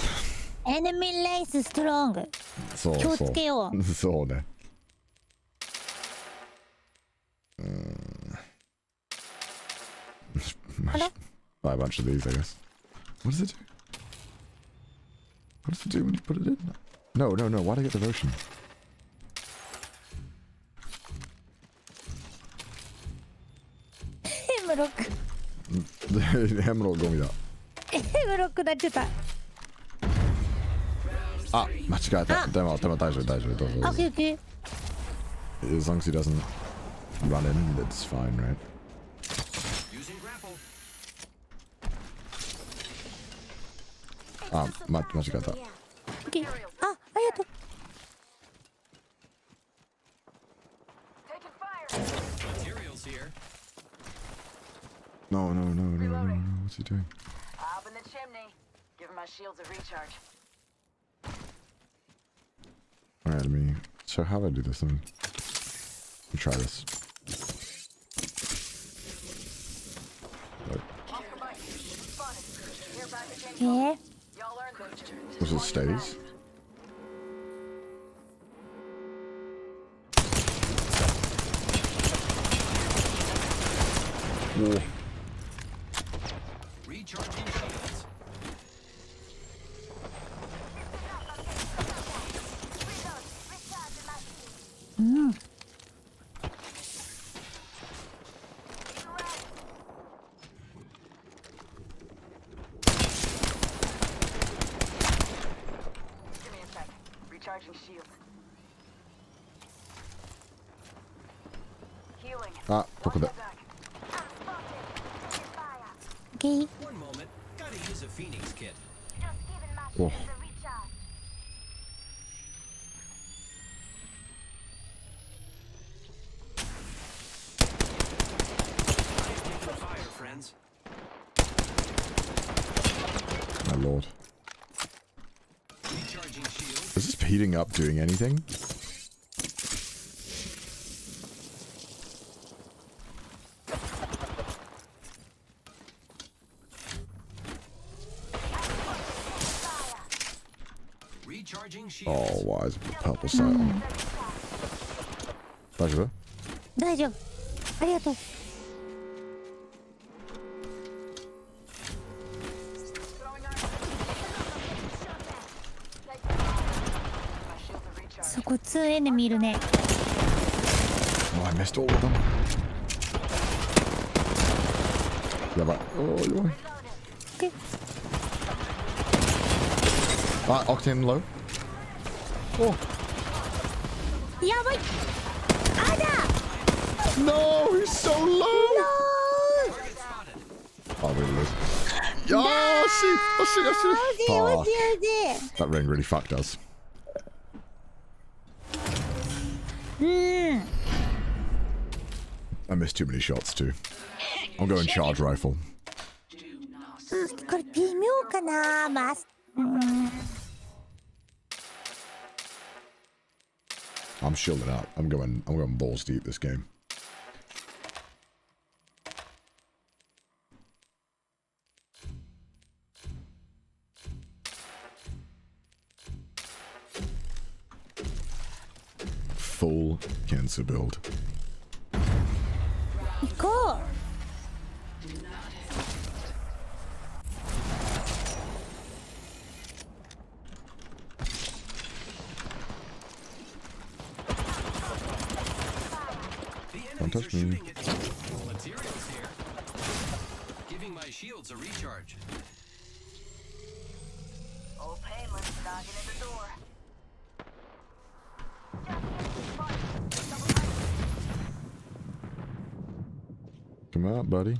C: Enemy race strong.
A: そう
C: 気をつけよう。
A: そうね。Buy a bunch of these, I guess. What does it do? What does it do when you put it in? No. Why do I get devotion?
C: M6
A: M6ゴミだ。
C: M6 なっちゃった。
A: あ、間違えた。でも大丈夫。どうぞ。
C: OK。
A: As long as he doesn't run in, it's fine, right?
E: Using grapple.
A: あ、間違えた。
C: OK。あ、ありがとう。
E: Materials here.
A: No. What's he doing?
G: Up in the chimney. Give my shields a recharge.
A: Alright, so how do I do this then? Let me try this. Wait,
C: Yeah.
A: was it stays? Whoa.
E: Recharging shields.
G: Give me a sec. Recharging shield. Healing.
A: あ、ここで。
C: OK。
E: One moment. Gotta use a Phoenix kit.
A: Whoa.
E: Fire, friends.
A: My lord.
E: Recharging shields.
A: Is this heating up doing anything?
E: Recharging shields.
A: Oh, why is purple sight on? 大丈夫？
C: 大丈夫。ありがとう。そこ2エネミーいるね。
A: Oh, I missed all of them. やばい。Oh, やばい。
C: OK。
A: あ、Octane low. Oh.
C: やばい。あだ。
A: No, he's so low. Oh, really lose. Oh, see. Oh, that ring really fucked us. I missed too many shots too. I'm going charge rifle.
C: これ微妙かな。まあ。
A: I'm shielding up. I'm going balls deep this game. Full cancer build.
C: 行こう。
A: Don't touch me.
E: Materials here. Giving my shields a recharge.
G: Old Painless knocking at the door.
A: Come out, buddy.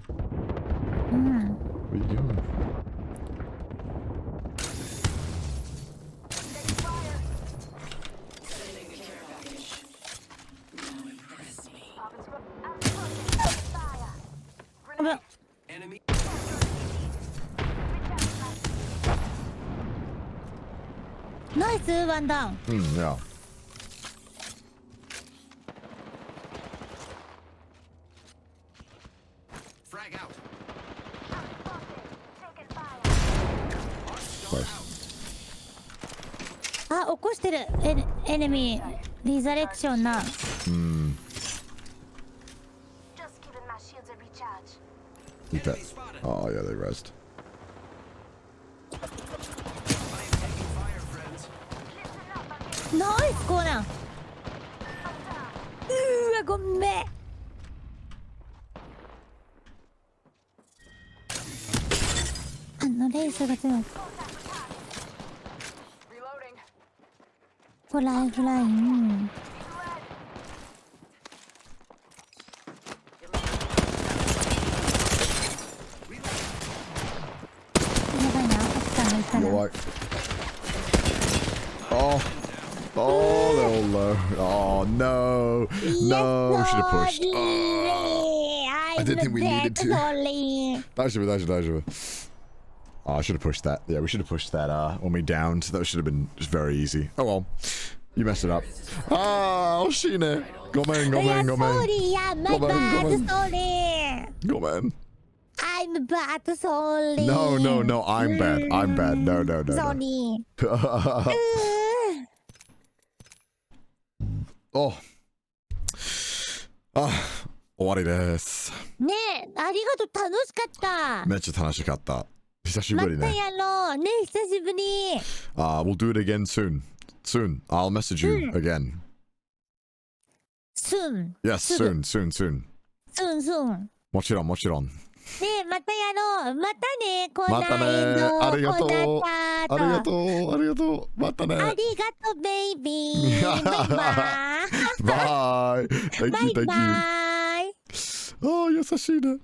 A: Where you going?
E: Enemy.
C: ナイスワンダウン。
A: Yeah.
E: Frag out.
A: Nice.
C: あ、起こしてる。エネミーリザレクションな。
A: Hmm.
B: Just giving my shields a recharge.
A: You bet. Oh yeah, they rezzed.
E: I am taking fire, friends.
C: ナイスコーナー。うわ、ごめん。レースが強い。
G: Reloading.
C: これライフライン。やばいな、奥さんが言った
A: You're
C: な。
A: right. Oh. Oh, they're all low. Oh no. No, should have pushed. Oh, I didn't think we needed to. That should be. Oh, I should have pushed that. Yeah, we should have pushed that when we downed. That should have been just very easy. Oh well. You messed it up. Ah, Oshine. Go man.
C: Sorry, yeah, my bad, sorry.
A: Go man.
C: I'm bad, sorry.
A: No, I'm bad. No.
C: Sorry.
A: Oh. Ah, 終わりです。
C: ねえ、ありがとう、楽しかった。
A: めっちゃ楽しかった。久しぶりね。
C: またやろう。ねえ、久しぶり。
A: We'll do it again soon. I'll message you again.
C: Soon.
A: Yes, soon.
C: Soon.
A: もちろん。
C: ねえ、またやろう。またね、こんな
A: またね。ありがとう。
C: ありがとう。
A: またね。
C: ありがとう、ベイビー。
A: バイ。Thank you.
C: バイ。
A: Oh, 優しいね。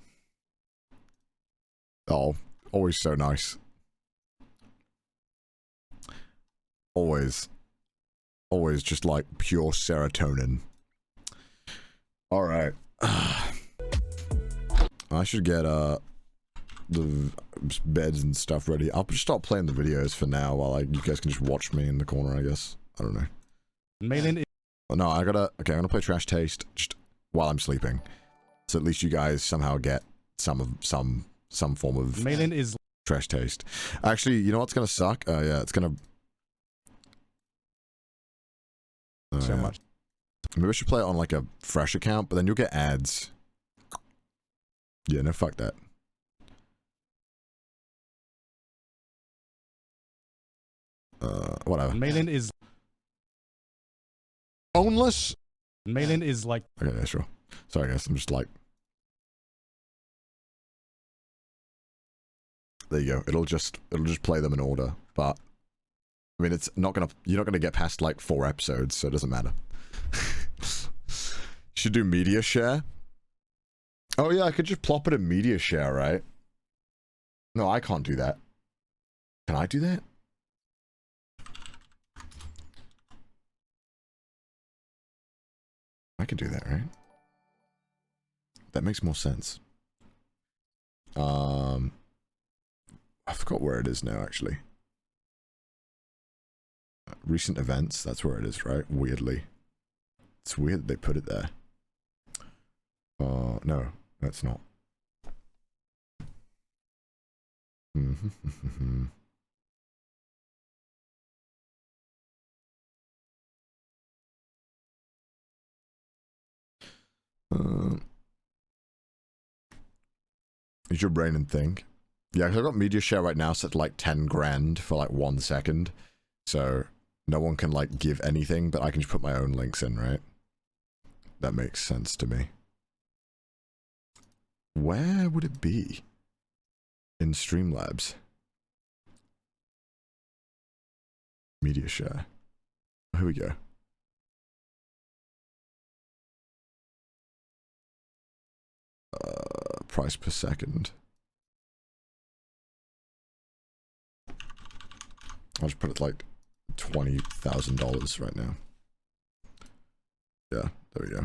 A: Oh, always so nice. Always just like pure serotonin. All right. I should get the beds and stuff ready. I'll just start playing the videos for now while you guys can just watch me in the corner, I guess. I don't know. Oh, no, I'm gonna play Trash Taste just while I'm sleeping. So at least you guys somehow get some form of Trash Taste. Actually, you know what's gonna suck? Yeah, it's gonna so much. Maybe I should play it on like a fresh account, but then you'll get ads. Yeah, no, fuck that. Whatever.
J: Malin is
A: Boneless?
J: Malin is like
A: Okay, yeah, sure. Sorry guys, I'm just like there you go. It'll just play them in order, but I mean you're not gonna get past like 4 episodes, so it doesn't matter. Should do media share. Oh yeah, I could just plop it in media share, right? No, I can't do that. Can I do that? I could do that, right? That makes more sense. I forgot where it is now, actually. Recent events, that's where it is, right? Weirdly. It's weird they put it there. No, that's not. Use your brain and think. Yeah, because I've got media share right now set to like 10 grand for like 1 second. So no one can like give anything, but I can just put my own links in, right? That makes sense to me. Where would it be? In Streamlabs. Media share. Oh, here we go. Price per second. I'll just put it like $20,000 right now. Yeah, there we go.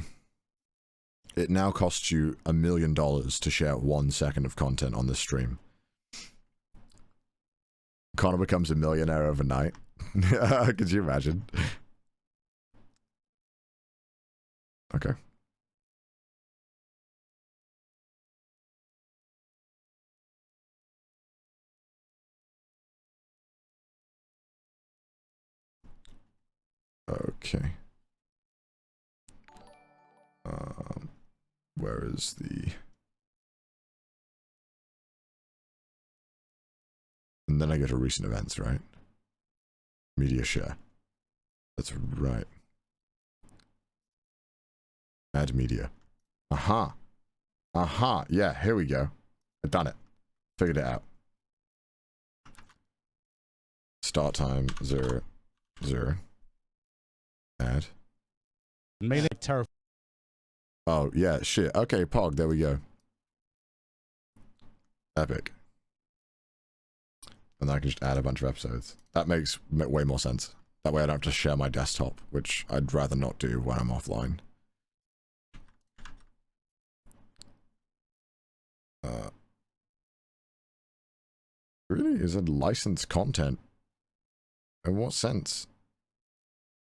A: It now costs you $1 million to share 1 second of content on this stream. Connor becomes a millionaire overnight. Could you imagine? Okay. Okay. Where is the... And then I go to recent events, right? Media share. That's right. Add media. Aha. Aha. Yeah, here we go. I've done it. Figured it out. Start time 0, 0. Add.
J: Made it terrifying.
A: Oh, yeah, shit. Okay, Pog, there we go. Epic. And then I can just add a bunch of episodes. That makes way more sense. That way I don't have to share my desktop, which I'd rather not do when I'm offline. Really? Is it licensed content? In what sense?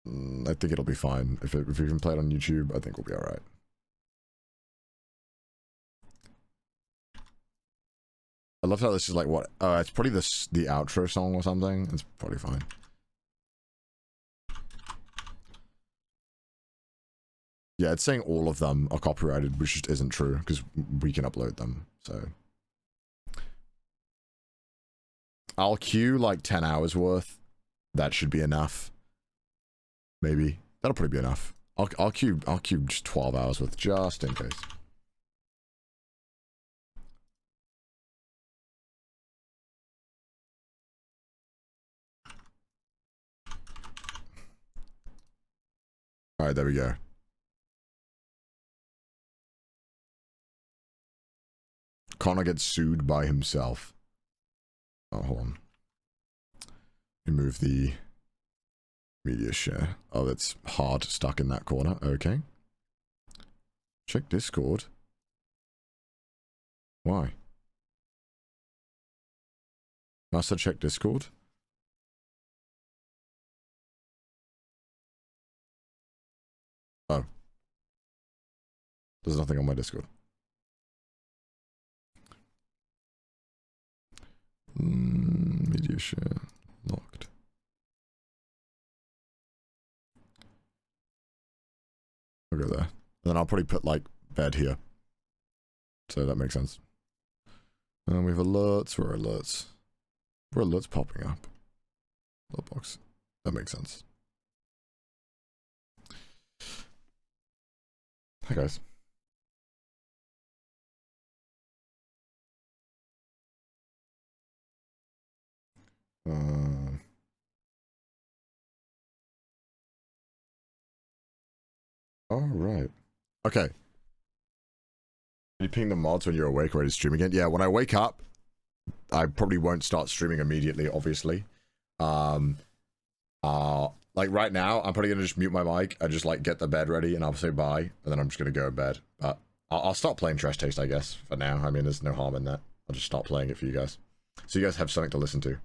A: I think it'll be fine. If we can play it on YouTube, I think we'll be alright. I love how this is like what? It's probably the outro song or something. It's probably fine. Yeah, it's saying all of them are copyrighted, which just isn't true because we can upload them. So I'll queue like 10 hours worth. That should be enough. Maybe that'll probably be enough. I'll queue just 12 hours worth just in case. All right, there we go. Connor gets sued by himself. Oh, hold on. Remove the media share. Oh, that's hard stuck in that corner. Okay. Check Discord. Why? Must I check Discord? Oh. There's nothing on my Discord. Media share locked. I'll go there. And then I'll probably put like bed here. So that makes sense. And we have alerts. Where are alerts? Where are alerts popping up? Alert box. That makes sense. Hi guys. All right. Okay. You ping the mods when you're awake, ready to stream again? Yeah, when I wake up, I probably won't start streaming immediately, obviously. Like right now, I'm probably gonna just mute my mic and just like get the bed ready and I'll say bye, and then I'm just gonna go to bed. But I'll start playing Trash Taste, I guess, for now. I mean, there's no harm in that. I'll just start playing it for you guys. So you guys have something to listen to.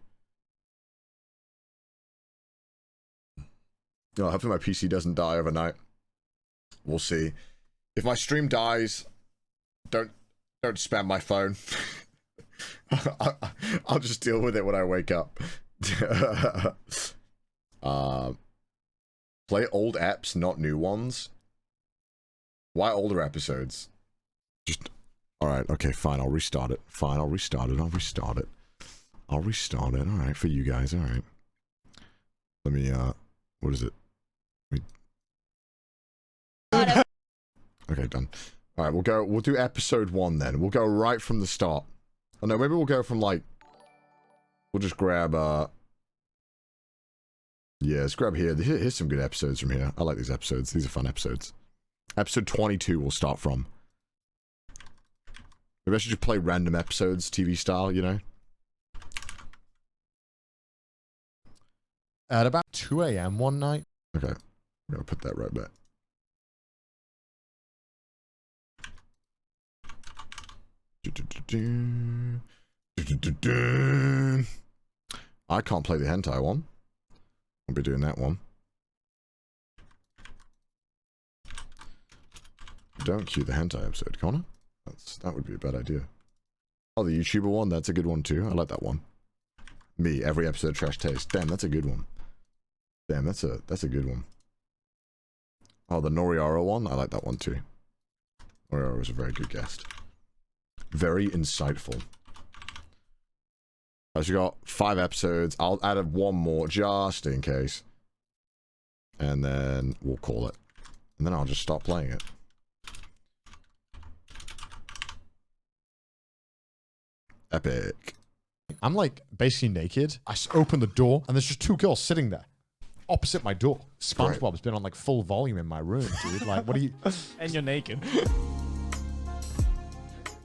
A: Oh, hopefully my PC doesn't die overnight. We'll see. If my stream dies, don't spam my phone. I'll just deal with it when I wake up. Play old apps, not new ones. Why older episodes? Just alright, okay, fine, I'll restart it. Fine, I'll restart it. I'll restart it. Alright, for you guys, alright. Let me what is it? Okay, done. Alright, we'll do episode 1 then. We'll go right from the start. Oh no, maybe we'll go from like, we'll just grab yeah, let's grab here. Here's some good episodes from here. I like these episodes. These are fun episodes. Episode 22 we'll start from. Maybe I should just play random episodes, TV style, you know? At about 2 AM one night. Okay, I'm gonna put that right back. I can't play the hentai one. I'll be doing that one. Don't cue the hentai episode, Connor. That would be a bad idea. Oh, the YouTuber one, that's a good one too. I like that one. Me, every episode of Trash Taste. Damn, that's a good one. Damn, that's a good one. Oh, the Noriara one, I like that one too. Noriara was a very good guest. Very insightful. So you got 5 episodes. I'll add one more just in case. And then we'll call it. And then I'll just stop playing it. Epic.
J: I'm like basically naked. I open the door and there's just 2 girls sitting there opposite my door. SpongeBob's been on like full volume in my room, dude. Like, what are you?
K: And you're naked.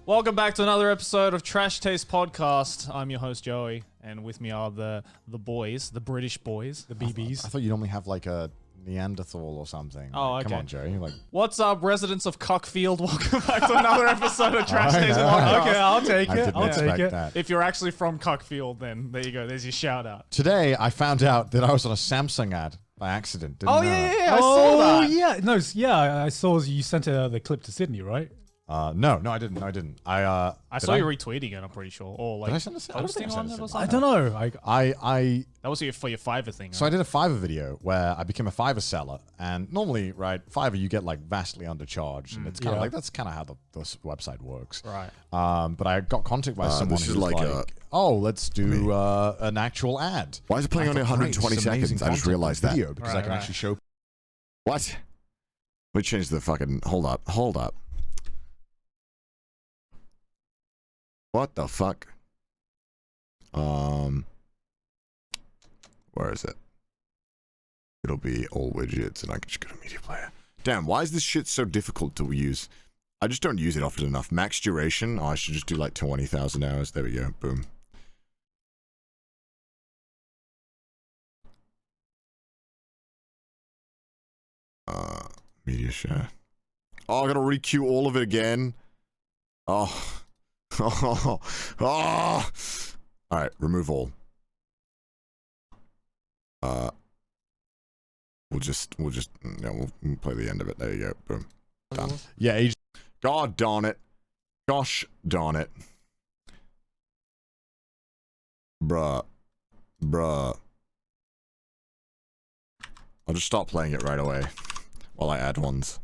K: Welcome back to another episode of Trash Taste Podcast. I'm your host Joey, and with me are the boys, the British boys, the BBs.
J: I thought you'd only have like a Neanderthal or something.
K: Oh,
J: like,
K: okay.
J: Come on, Joey. Like,
K: what's up, residents of Cockfield? Welcome back to another episode of Trash Taste
J: know.
K: Podcast.
F: Okay, I'll take
J: I
F: it.
J: didn't
F: I'll take
J: expect
F: it.
J: that.
K: If you're actually from Cockfield, then there you go. There's your shout out.
J: Today, I found out that I was on a Samsung ad by accident. Didn't know.
K: Yeah, I saw that.
F: Yeah, no, yeah, I saw you sent the clip to Sydney, right?
J: No, I didn't.
K: I
J: did
K: saw you retweeting it, I'm pretty sure. Or like
J: Did I send this? I don't think
K: posting
J: I
K: on
J: sent
K: it or
J: this.
F: I
K: something.
F: don't know.
J: I
K: That was for your Fiverr thing.
J: So I
K: right?
J: did a Fiverr video where I became a Fiverr seller, and normally, right, Fiverr you get like vastly undercharged, and it's kind of
F: Yeah.
J: like that's kind of how this website works.
K: Right.
J: But I got contacted by someone
A: this
J: who
A: is
J: was
A: like
J: like, "Oh, let's do an actual ad."
A: Why is it playing
J: I
A: only
J: thought, great,
A: 120
J: this is amazing
A: seconds? I just
J: content
A: realized
J: for
A: that.
J: video because I
K: Right,
J: can
K: right.
J: actually show.
A: What? We changed the fucking... Hold up. What the fuck? Where is it? It'll be all widgets and I can just go to media player. Damn, why is this shit so difficult to use? I just don't use it often enough. Max duration? Oh, I should just do like 20,000 hours. There we go. Boom. Media share. Oh, I gotta re-queue all of it again. Oh. Oh. Alright, remove all. We'll play the end of it. There you go. Boom. Done.
J: Yeah,
A: God darn it. Gosh darn it. Bruh. I'll just stop playing it right away while I add ones.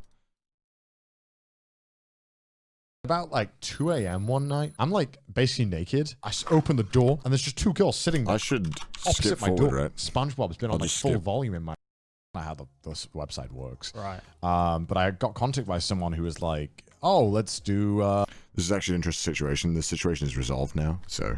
J: About like 2 a.m. one night, I'm like basically naked. I open the door and there's just 2 girls sitting there
A: I should
J: opposite
A: skip
J: my
A: forward,
J: door.
A: right?
J: SpongeBob's been
A: I'll
J: on like
A: just
J: full
A: skip.
J: volume in my. I don't know how this website works.
K: Right.
J: But I got contacted by someone who was like, "Oh, let's do."
A: This is actually an interesting situation. This situation is resolved now, so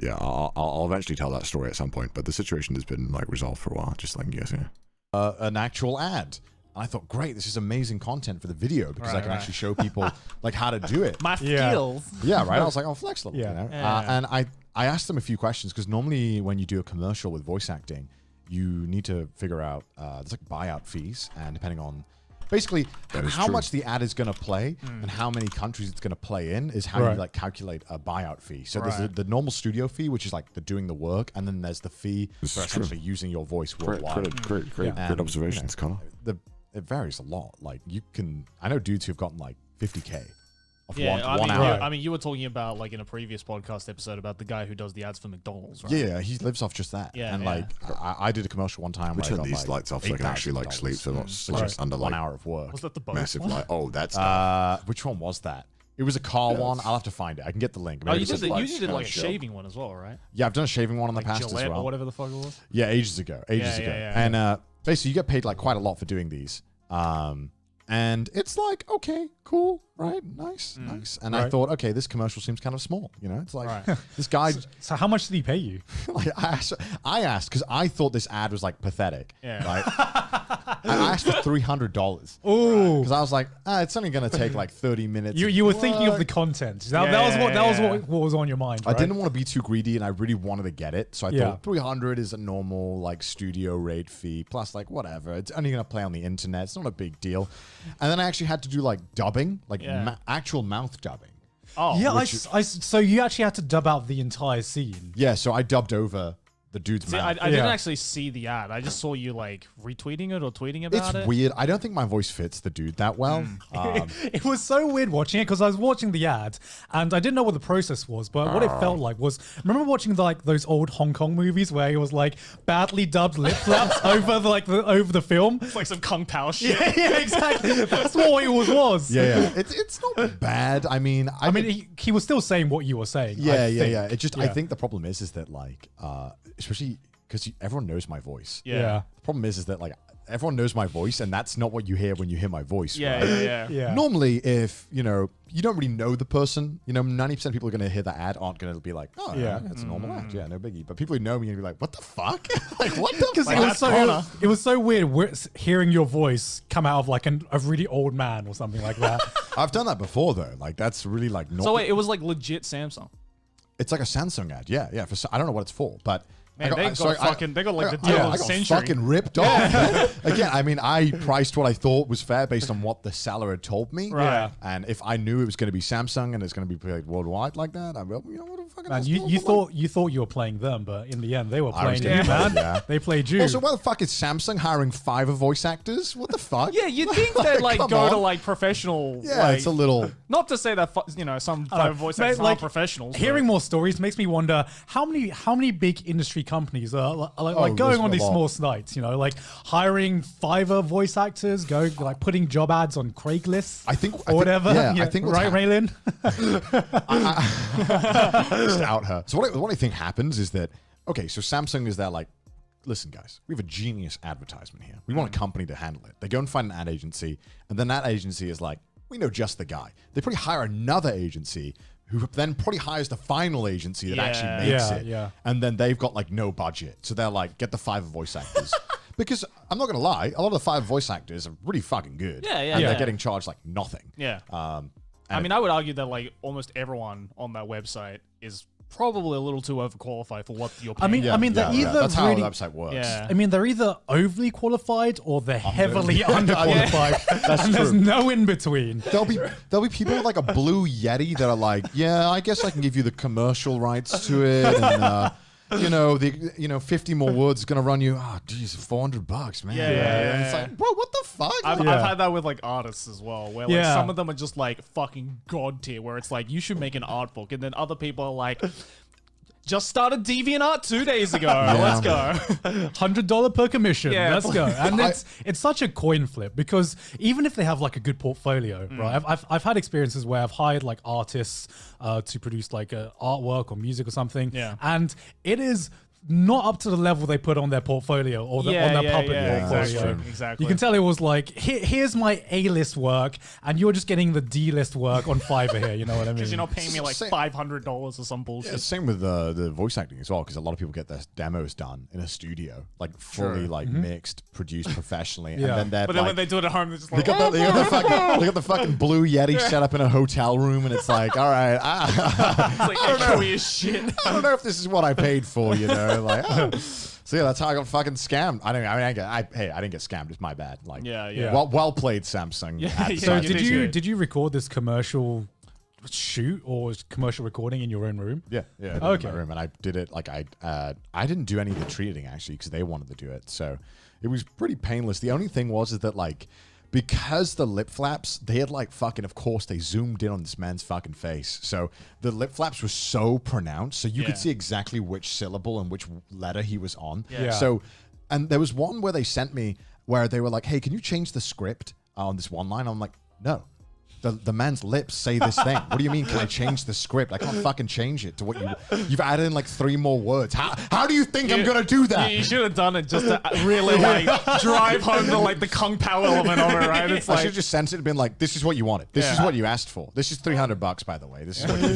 A: yeah, I'll eventually tell that story at some point. But the situation has been like resolved for a while, just like you guys. Yeah.
J: An actual ad. And I thought, great, this is amazing content for the video because I can actually show people like how to do it.
K: My
F: Yeah.
K: skills.
J: Yeah, right. I was like, oh, flex level.
F: Yeah.
J: You know?
K: Yeah.
J: And I asked them a few questions because normally when you do a commercial with voice acting, you need to figure out there's like buyout fees, and depending on basically
A: is
J: how
A: true.
J: much the ad is going to play and how many countries it's going to play in is how
F: Right.
J: you like calculate a buyout fee. So there's
K: Right.
J: the normal studio fee, which is like the doing the work, and then there's the fee
A: This
J: for
A: is true.
J: essentially using your voice
A: Great,
J: worldwide.
A: great
J: And,
A: observations,
J: you know,
A: Connor.
J: It varies a lot. Like you can, I know dudes who've gotten like 50K of
K: Yeah,
J: one
K: I
J: hour.
K: mean, you were talking about like in a previous podcast episode about the guy who does the ads for McDonald's, right?
J: Yeah, he lives off just that.
K: Yeah,
J: and
K: yeah.
J: like I did a commercial one time
A: We
J: where I
A: turn
J: got
A: these
J: like
A: lights off so I can actually like sleep, so I'm not just under
J: 1
A: like
J: hour of work.
K: Was that the boat?
A: massive
K: one?
A: light. Oh, that's
J: Which one was that? It was a car one. I'll have to find it. I can get the link.
K: Oh,
J: Maybe
K: you
J: it's
K: did,
J: just
K: you did like a
A: show.
K: shaving one as well, right?
J: Yeah, I've done a shaving one in the
K: Like
J: past
K: Gillette
J: as well.
K: or whatever the fuck it was.
J: Yeah, ages ago.
K: Yeah.
J: And basically, you get paid like quite a lot for doing these. And it's like, okay, cool, right? Nice. And I
F: Right.
J: thought, okay, this commercial seems kind of small. You know, it's like
K: Right.
J: this guy.
F: So how much did he pay you?
J: Like I asked because I thought this ad was like pathetic.
K: Yeah.
J: Right. I asked for $300
F: Oh,
J: because I was like, it's only going to take like 30 minutes.
F: you were thinking of
J: Work.
F: the content. That was what was on your mind.
J: I
F: Right?
J: didn't want to be too greedy, and I really wanted to get it. So I
F: Yeah.
J: thought 300 is a normal like studio rate fee plus like whatever. It's only going to play on the internet. It's not a big deal. And then I actually had to do like dubbing, like
K: Yeah.
J: actual mouth dubbing.
K: Oh,
L: Yeah, so you actually had to dub out the entire scene.
J: Yeah, so I dubbed over the dude's
K: See,
J: mouth.
K: I didn't actually see the ad. I just saw you like retweeting it or tweeting about it.
J: It's weird. I don't think my voice fits the dude that well.
L: It was so weird watching it because I was watching the ad and I didn't know what the process was, but what it felt like was, remember watching like those old Hong Kong movies where it was like badly dubbed lip flaps over the film?
K: It's like some Kung Pao shit.
L: Yeah, exactly. That's what it was.
J: Yeah. It's not bad. I mean,
L: he was still saying what you were saying.
J: Yeah. It just, I think the problem is that like, especially because everyone knows my voice.
L: Yeah.
J: The problem is that like everyone knows my voice, and that's not what you hear when you hear my voice.
K: Yeah,
J: right?
K: yeah.
J: Normally, if you don't really know the person, 90% of people are going to hear the ad aren't going to be like, oh, yeah, it's a normal ad. Yeah, no biggie. But people who know me are going to be like, what the fuck? Like, what the fuck?
L: It was so weird hearing your voice come out of like a really old man or something like that.
J: I've done that before though. Like that's really like.
K: So wait, it was like legit Samsung.
J: It's like a Samsung ad. Yeah. I don't know what it's for, but.
K: Man, they got like the deal of the century.
J: Fucking ripped off. Again, I mean, I priced what I thought was fair based on what the seller had told me.
K: Right.
J: And if I knew it was going to be Samsung and it's going to be played worldwide like that, I'd be like, what the fuck?
L: Man, you thought you were playing them, but in the end, they were playing you, man.
J: Yeah.
L: They played you.
J: Also, why the fuck is Samsung hiring Fiverr voice actors? What the fuck?
K: Yeah, you'd think they'd like go to like professional.
J: Yeah,
K: like,
J: it's a little.
K: Not to say that some Fiverr voice actors aren't professionals.
L: Hearing more stories makes me wonder how many big industry companies are like going on these small sites, like hiring Fiverr voice actors, like putting job ads on Craigslist, or whatever.
J: I think
L: right, Raylin.
J: Just out her. So what I think happens is that so Samsung is there like, listen guys, we have a genius advertisement here. We want a company to handle it. They go and find an ad agency, and then that agency is like, we know just the guy. They probably hire another agency who then probably hires the final agency that actually makes it.
L: Yeah.
J: And then they've got like no budget. So they're like, get the Fiverr voice actors. Because I'm not going to lie, a lot of the Fiverr voice actors are really fucking good.
K: Yeah.
J: And they're getting charged like nothing.
K: Yeah. I mean, I would argue that like almost everyone on that website is probably a little too overqualified for what you're paying.
L: I mean, they're either
J: that's how the website works.
K: Yeah.
L: I mean, they're either overly qualified or they're heavily underqualified.
J: That's
L: and
J: true.
L: There's no in between.
J: There'll be people with like a blue Yeti that are like, yeah, I guess I can give you the commercial rights to it, and 50 more words is gonna run you. Oh, geez, $400, man.
K: Yeah.
J: And it's like, bro, what the fuck?
K: I've had that with like artists as well, where like some of them are just like fucking god tier, where it's like you should make an art book, and then other people are like, just started DeviantArt 2 days ago. Let's go.
L: $100 per commission.
K: Yeah.
L: Let's go. And it's such a coin flip because even if they have like a good portfolio, right? I've had experiences where I've hired like artists to produce like artwork or music or something.
K: Yeah.
L: And it is not up to the level they put on their portfolio or on their public portfolio.
K: Exactly.
L: You can tell it was like, here's my A-list work, and you're just getting the D-list work on Fiverr here. You know what I mean?
K: Because you're not paying me like $500 or some bullshit.
J: Yeah, same with the voice acting as well, because a lot of people get their demos done in a studio, like fully mixed, produced professionally, and then they're
K: then when they do it at home, they're just like,
J: they got the fucking blue Yeti set up in a hotel room, and it's like, all right,
K: it's like echoey as shit.
J: I don't know if this is what I paid for, like, so yeah, that's how I got fucking scammed. I didn't get scammed. It's my bad. Like, well played, Samsung.
L: So did you record this commercial shoot or commercial recording in your own room?
J: Yeah.
L: Okay.
J: In my room, and I did it like I didn't do any of the treating actually because they wanted to do it, so it was pretty painless. The only thing was that like, because the lip flaps, they had like fucking, of course, they zoomed in on this man's fucking face. So the lip flaps were so pronounced, so you could see exactly which syllable and which letter he was on.
L: Yeah.
J: So, and there was one where they sent me where they were like, hey, can you change the script on this one line? I'm like, no. The man's lips say this thing. What do you mean? Can I change the script? I can't fucking change it to what you've added in like 3 more words. How do you think I'm gonna do that?
K: You should have done it just to really like drive home the like the Kung Pao element of it, right? It's
J: I
K: like,
J: should have just sent it and been like, this is what you wanted. This is what you asked for. This is $300, by the way. This is what you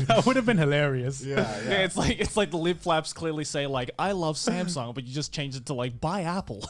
L: That would have been hilarious.
K: Yeah, it's like the lip flaps clearly say like, I love Samsung, but you just changed it to like, buy Apple.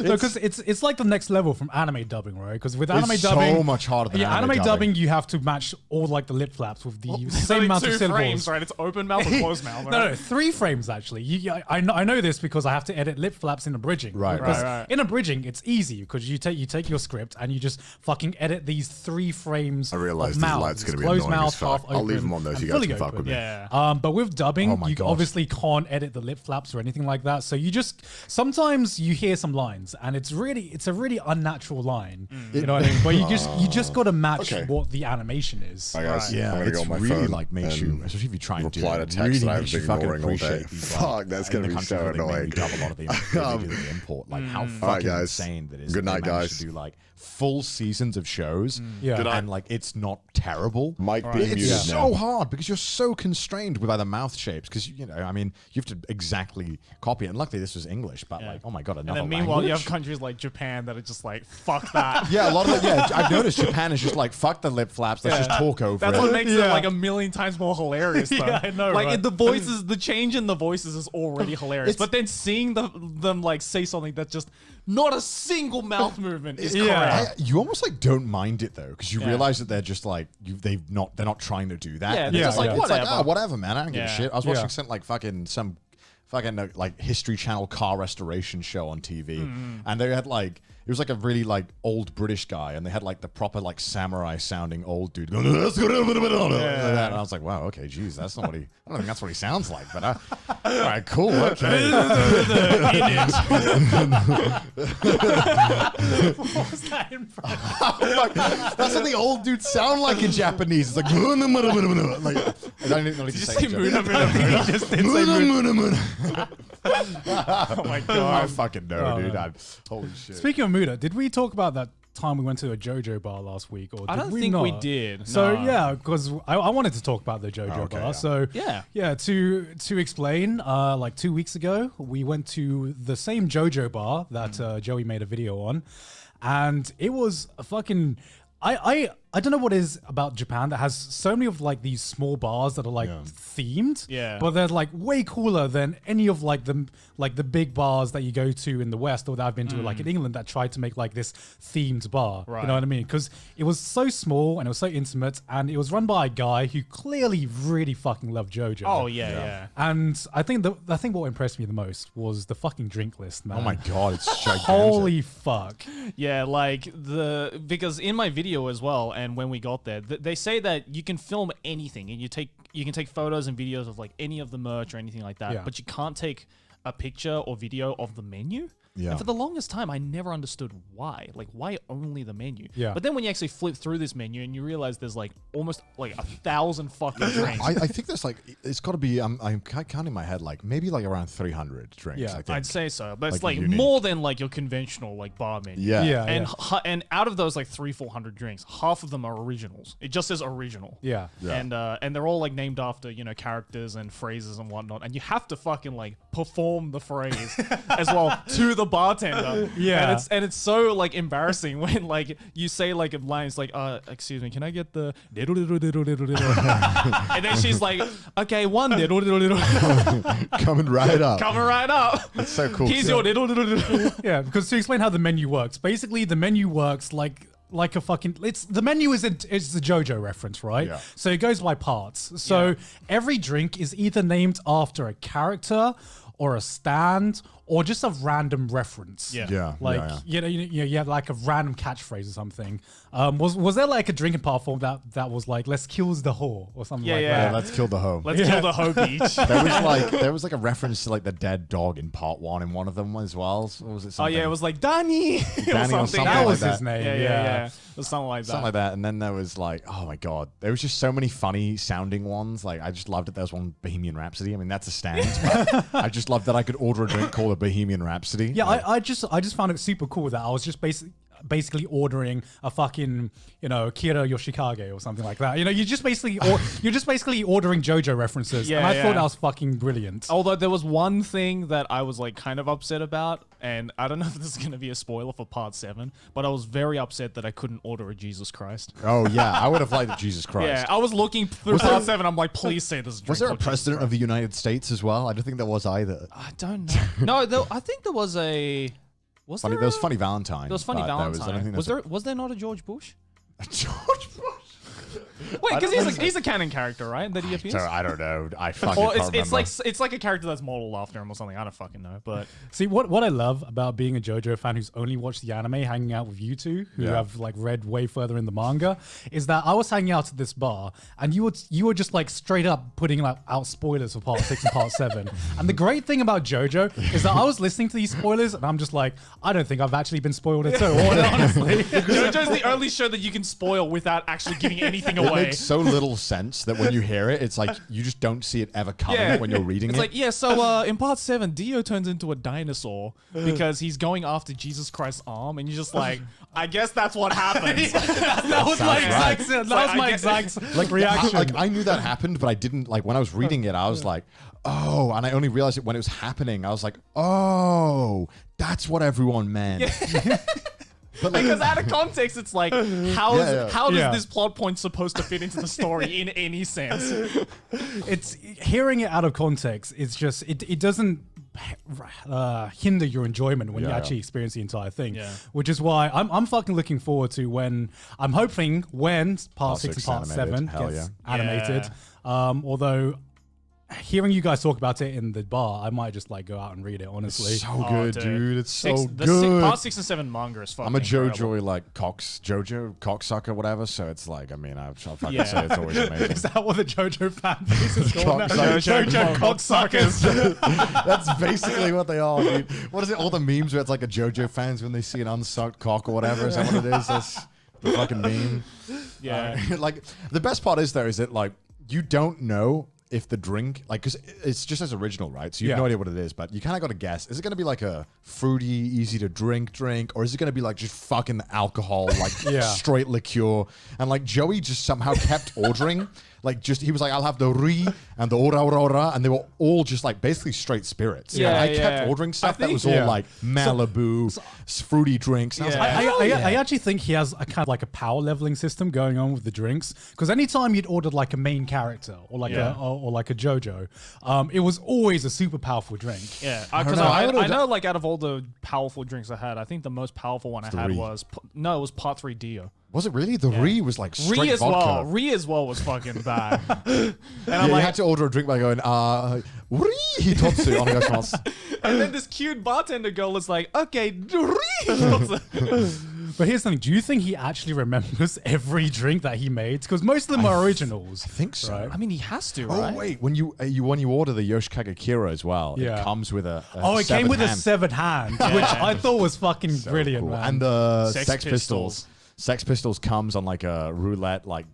L: Because it's like the next level from anime dubbing, right? Because with anime
J: It's
L: dubbing,
J: so much harder than
L: anime
J: anime
L: dubbing. You have to match all like the lip flaps with the same amount of syllables.
K: Frames, right? It's open mouth or closed mouth. Right?
L: No, 3 frames actually. I know this because I have to edit lip flaps in abridging.
J: Right.
L: In abridging, it's easy because you take your script and you just fucking edit these 3 frames.
A: I realize
L: of
A: these
L: mouths.
A: lights are going to be
L: Closed
A: annoying
L: mouth,
A: as fuck.
L: half
A: I'll leave
L: open,
A: them on those.
L: and
A: You guys
L: fully
A: can fuck
L: open.
A: with me.
K: Yeah.
L: But with dubbing,
J: Oh my
L: you
J: God.
L: obviously can't edit the lip flaps or anything like that. So you just sometimes you hear some lines and it's a really unnatural line. You know what I mean? But you just got to match
A: Okay.
L: what the animation is.
A: All right, guys.
J: Yeah,
A: I'm gonna
J: it's
A: go on my
J: really
A: phone
J: like makes you,
A: and
J: especially if you try and do
A: reply
J: it,
A: to text
J: really
A: that I've
J: makes you
A: been
J: fucking
A: ignoring all day.
J: appreciate these, like,
A: Fuck, that's
J: in
A: gonna
J: the
A: be
J: countries
A: so
J: where they mainly
A: annoying.
J: dub a lot of the really do the import. Like how fucking
A: All right, guys.
J: insane that is.
A: Good
J: that
A: night,
J: they managed
A: guys.
J: to do like full seasons of shows,
L: Yeah. Good
A: night.
J: and like it's not terrible.
A: Mike
J: But
A: being
J: it's
A: muted
J: so
A: now.
J: hard because you're so constrained with other mouth shapes because you know, I mean, you have to exactly copy it. And luckily, this was English, but like, oh my god,
K: And
J: another
K: then meanwhile, you have
J: language?
K: countries like Japan that are just like, fuck that.
J: Yeah, a lot of it. Yeah, I've noticed Japan is just like fuck the lip flaps. Let's just talk over
K: That's
J: it.
K: what makes it like a million times more hilarious, though.
L: Yeah, I know,
K: Like
L: right?
K: the voices, the change in the voices is already hilarious. But then seeing them like say something that's just not a single mouth movement is correct.
J: You almost like don't mind it though because you realize that they're just like they're not trying to do that.
K: Yeah,
J: And they're
K: yeah,
J: just like
K: yeah.
J: it's like
K: Whatever.
J: whatever, man. I don't give a
K: Yeah.
J: shit. I was
L: Yeah.
J: watching some like History Channel car restoration show on TV, and they had like it was like a really like old British guy, and they had like the proper like samurai sounding old dude going, "Let's go," and I was like, wow, okay, geez, that's not what he. I don't think that's what he sounds like, but all right, cool, okay.
L: What was that in front?
J: Like, that's what the old dudes sound like in Japanese. It's like, like I don't even know what he
K: Just
J: say.
K: say
J: in
K: Muna,
J: Japanese.
K: Muna.
L: He just did say Muda.
K: Oh my
J: I
K: god.
J: fucking know, dude. Holy shit.
L: Speaking of Muda, did we talk about that time we went to a JoJo bar last week? Or did
K: I don't
L: we
K: think
L: not?
K: we did.
L: So
K: no.
L: yeah, because I wanted to talk about the JoJo bar.
J: yeah.
L: So
K: Yeah.
L: To explain, like 2 weeks ago, we went to the same JoJo bar that Joey made a video on, and it was a fucking. I don't know what it is about Japan that has so many of like these small bars that are like themed,
K: Yeah.
L: but they're like way cooler than any of like the big bars that you go to in the West or that I've been to like in England that tried to make like this themed bar.
K: Right.
L: You know what I mean? Because it was so small and it was so intimate and it was run by a guy who clearly really fucking loved JoJo.
K: Oh yeah.
L: And I think what impressed me the most was the fucking drink list, man.
J: Oh my god, it's gigantic.
L: Holy fuck.
K: Yeah, like because in my video as well, and when we got there, they say that you can film anything, and you can take photos and videos of like any of the merch or anything like that,
L: Yeah.
K: but you can't take a picture or video of the menu.
J: Yeah.
K: And for the longest time, I never understood why. Like, why only the menu?
L: Yeah.
K: But then when you actually flip through this menu and you realize there's like almost like 1,000 fucking drinks.
J: I think there's like it's got to be. I'm counting in my head like maybe like around 300 drinks.
L: Yeah.
J: I think.
K: I'd say so, but it's
J: Like
K: like
J: unique.
K: more than like your conventional like bar menu.
J: Yeah.
L: Yeah.
K: And and out of those like 300-400 drinks, half of them are originals. It just says original.
L: Yeah.
K: And they're all like named after, you know, characters and phrases and whatnot. And you have to fucking like perform the phrase as well to the bartender.
L: Yeah.
K: And it's so like embarrassing when like you say like a line, it's like, excuse me, can I get the diddle diddle diddle diddle diddle? And then she's like, okay, one diddle diddle diddle.
J: Coming right up.
K: Coming right up.
J: That's so cool.
K: Here's your diddle diddle diddle.
L: Yeah, because to explain how the menu works, basically the menu works like a fucking the menu is the JoJo reference, right?
J: Yeah.
L: So it goes by parts. So every drink is either named after a character or a stand or just a random reference.
K: Yeah.
J: Yeah.
L: Like you have like a random catchphrase or something. Was there like a drinking platform that was like let's kill the whore or something like
K: Yeah.
J: Yeah, let's kill the hoe.
K: Let's kill the hoe beach.
J: There was like a reference to like the dead dog in part 1 in one of them as well. Or was it
K: Oh
J: something?
K: yeah, it was like Danny.
J: Danny or something
L: that
J: like
L: was
J: that.
L: his name.
K: Yeah. It was something like that.
J: Something like that. And then there was like, oh my god, there was just so many funny sounding ones. Like I just loved it. There was one Bohemian Rhapsody. I mean, that's a stand. But I just loved that I could order a drink called a Bohemian Rhapsody.
L: Yeah,
J: Like,
L: I just found it super cool that I was just basically ordering a fucking, you know, Kira Yoshikage or something like that. You know, you're just basically ordering JoJo references.
K: Yeah,
L: and I thought
K: yeah.
L: that was fucking brilliant.
K: Although there was one thing that I was like kind of upset about, and I don't know if this is going to be a spoiler for part 7, but I was very upset that I couldn't order a Jesus Christ.
J: oh yeah, I would have liked Jesus Christ.
K: Yeah, I was looking through
J: Was
K: part
J: there-
K: 7. I'm like, please say this.
J: Was there a president of the United States as well? I don't think there was either.
K: I don't know. No, I think there was a.
J: Funny, there was Funny Valentine.
K: There was Funny
J: but
K: Valentine. Was there not a George Bush?
J: George Bush?
K: Wait, because he's a canon character, right? That he appears.
J: I don't know. I fucking
K: Or
J: can't remember.
K: it's like a character that's modeled after him or something. I don't fucking know. But
L: See, what I love about being a JoJo fan who's only watched the anime, hanging out with you two who have like read way further in the manga, is that I was hanging out at this bar and you were just like straight up putting like out spoilers for part 6 and part 7. And the great thing about JoJo is that I was listening to these spoilers and I'm just like, I don't think I've actually been spoiled at all, honestly.
K: JoJo's the only show that you can spoil without actually giving anything
J: It
K: away.
J: makes so little sense that when you hear it, it's like you just don't see it ever coming when you're reading
K: it's
J: it.
K: like, yeah, so in part 7, Dio turns into a dinosaur because he's going after Jesus Christ's arm, and you're just like, I guess that's what happens.
L: That was my exact reaction.
J: I knew that happened, but I didn't, like, when I was reading it, I was like, oh, and I only realized it when it was happening. I was like, oh, that's what everyone meant.
K: But because out of context, it's like, how does this plot point supposed to fit into the story in any sense?
L: It's hearing it out of context. It's just it doesn't hinder your enjoyment when you actually experience the entire thing. Which is why I'm fucking looking forward to when part 6 and part 7 gets animated. Although hearing you guys talk about it in the bar, I might just like go out and read it, honestly.
J: It's so good, dude. It's so good.
K: Part 6 and 7 manga is fucking
J: I'm a
K: incredible.
J: JoJo, like, JoJo, cocksucker, whatever, so it's like, I mean, I'll fucking say it's always amazing.
L: Is that what the JoJo fan base is called now?
K: JoJo cocksuckers.
J: That's basically what they are, dude. What is it, all the memes where it's like a JoJo fans when they see an unsucked cock or whatever? Is that what it is? That's the fucking meme.
K: Yeah.
J: Like, the best part is, though, is that, like, you don't know if the drink, like, because it's just as original, right? So you have no idea what it is, but you kind of got to guess. Is it going to be like a fruity, easy to drink, or is it going to be like just fucking alcohol, like straight liqueur? And like Joey just somehow kept ordering, like he was like, I'll have the ri and the ora, and they were all just like basically straight spirits.
L: Yeah,
J: and I kept ordering stuff that was all like Malibu, fruity drinks. And I was like,
L: I actually think he has a kind of like a power leveling system going on with the drinks, because anytime you'd ordered like a main character or like or like a JoJo, it was always a super powerful drink.
K: Yeah, because I know like out of all the powerful drinks I had, I think the most powerful one I had was it was part 3 Dio.
J: Was it really? The Ri was like straight
K: Ri as
J: vodka.
K: well. Ri as well was fucking bad. And
J: I'm like, you had to order a drink by going, Ri hitotsu onegaishimasu.
K: And then this cute bartender girl was like, okay, Ri hitotsu.
L: But here's something. Do you think he actually remembers every drink that he made? Because most of them are originals.
J: I think so.
L: Right?
K: I mean, he has to, right?
J: Oh wait, when you order the Yoshikage Kira as well, it comes with a
L: it came with a severed hand, which I thought was fucking brilliant,
J: cool.
L: man.
J: And the Sex Pistols. Sex Pistols comes on like a roulette, like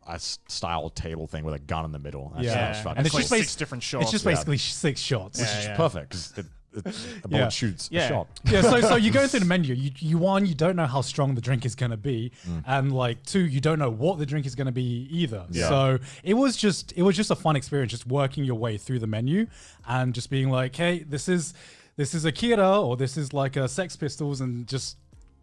J: a style table thing with a gun in the middle. And
K: and it's like 6 different shots.
L: It's just basically 6 shots.
J: Which is perfect because a bullet shoots a shot.
L: Yeah, so you go through the menu. You don't know how strong the drink is going to be, and like 2, you don't know what the drink is going to be either.
J: Yeah.
L: So it was just a fun experience, just working your way through the menu and just being like, hey, this is Akira, or this is like a Sex Pistols, and just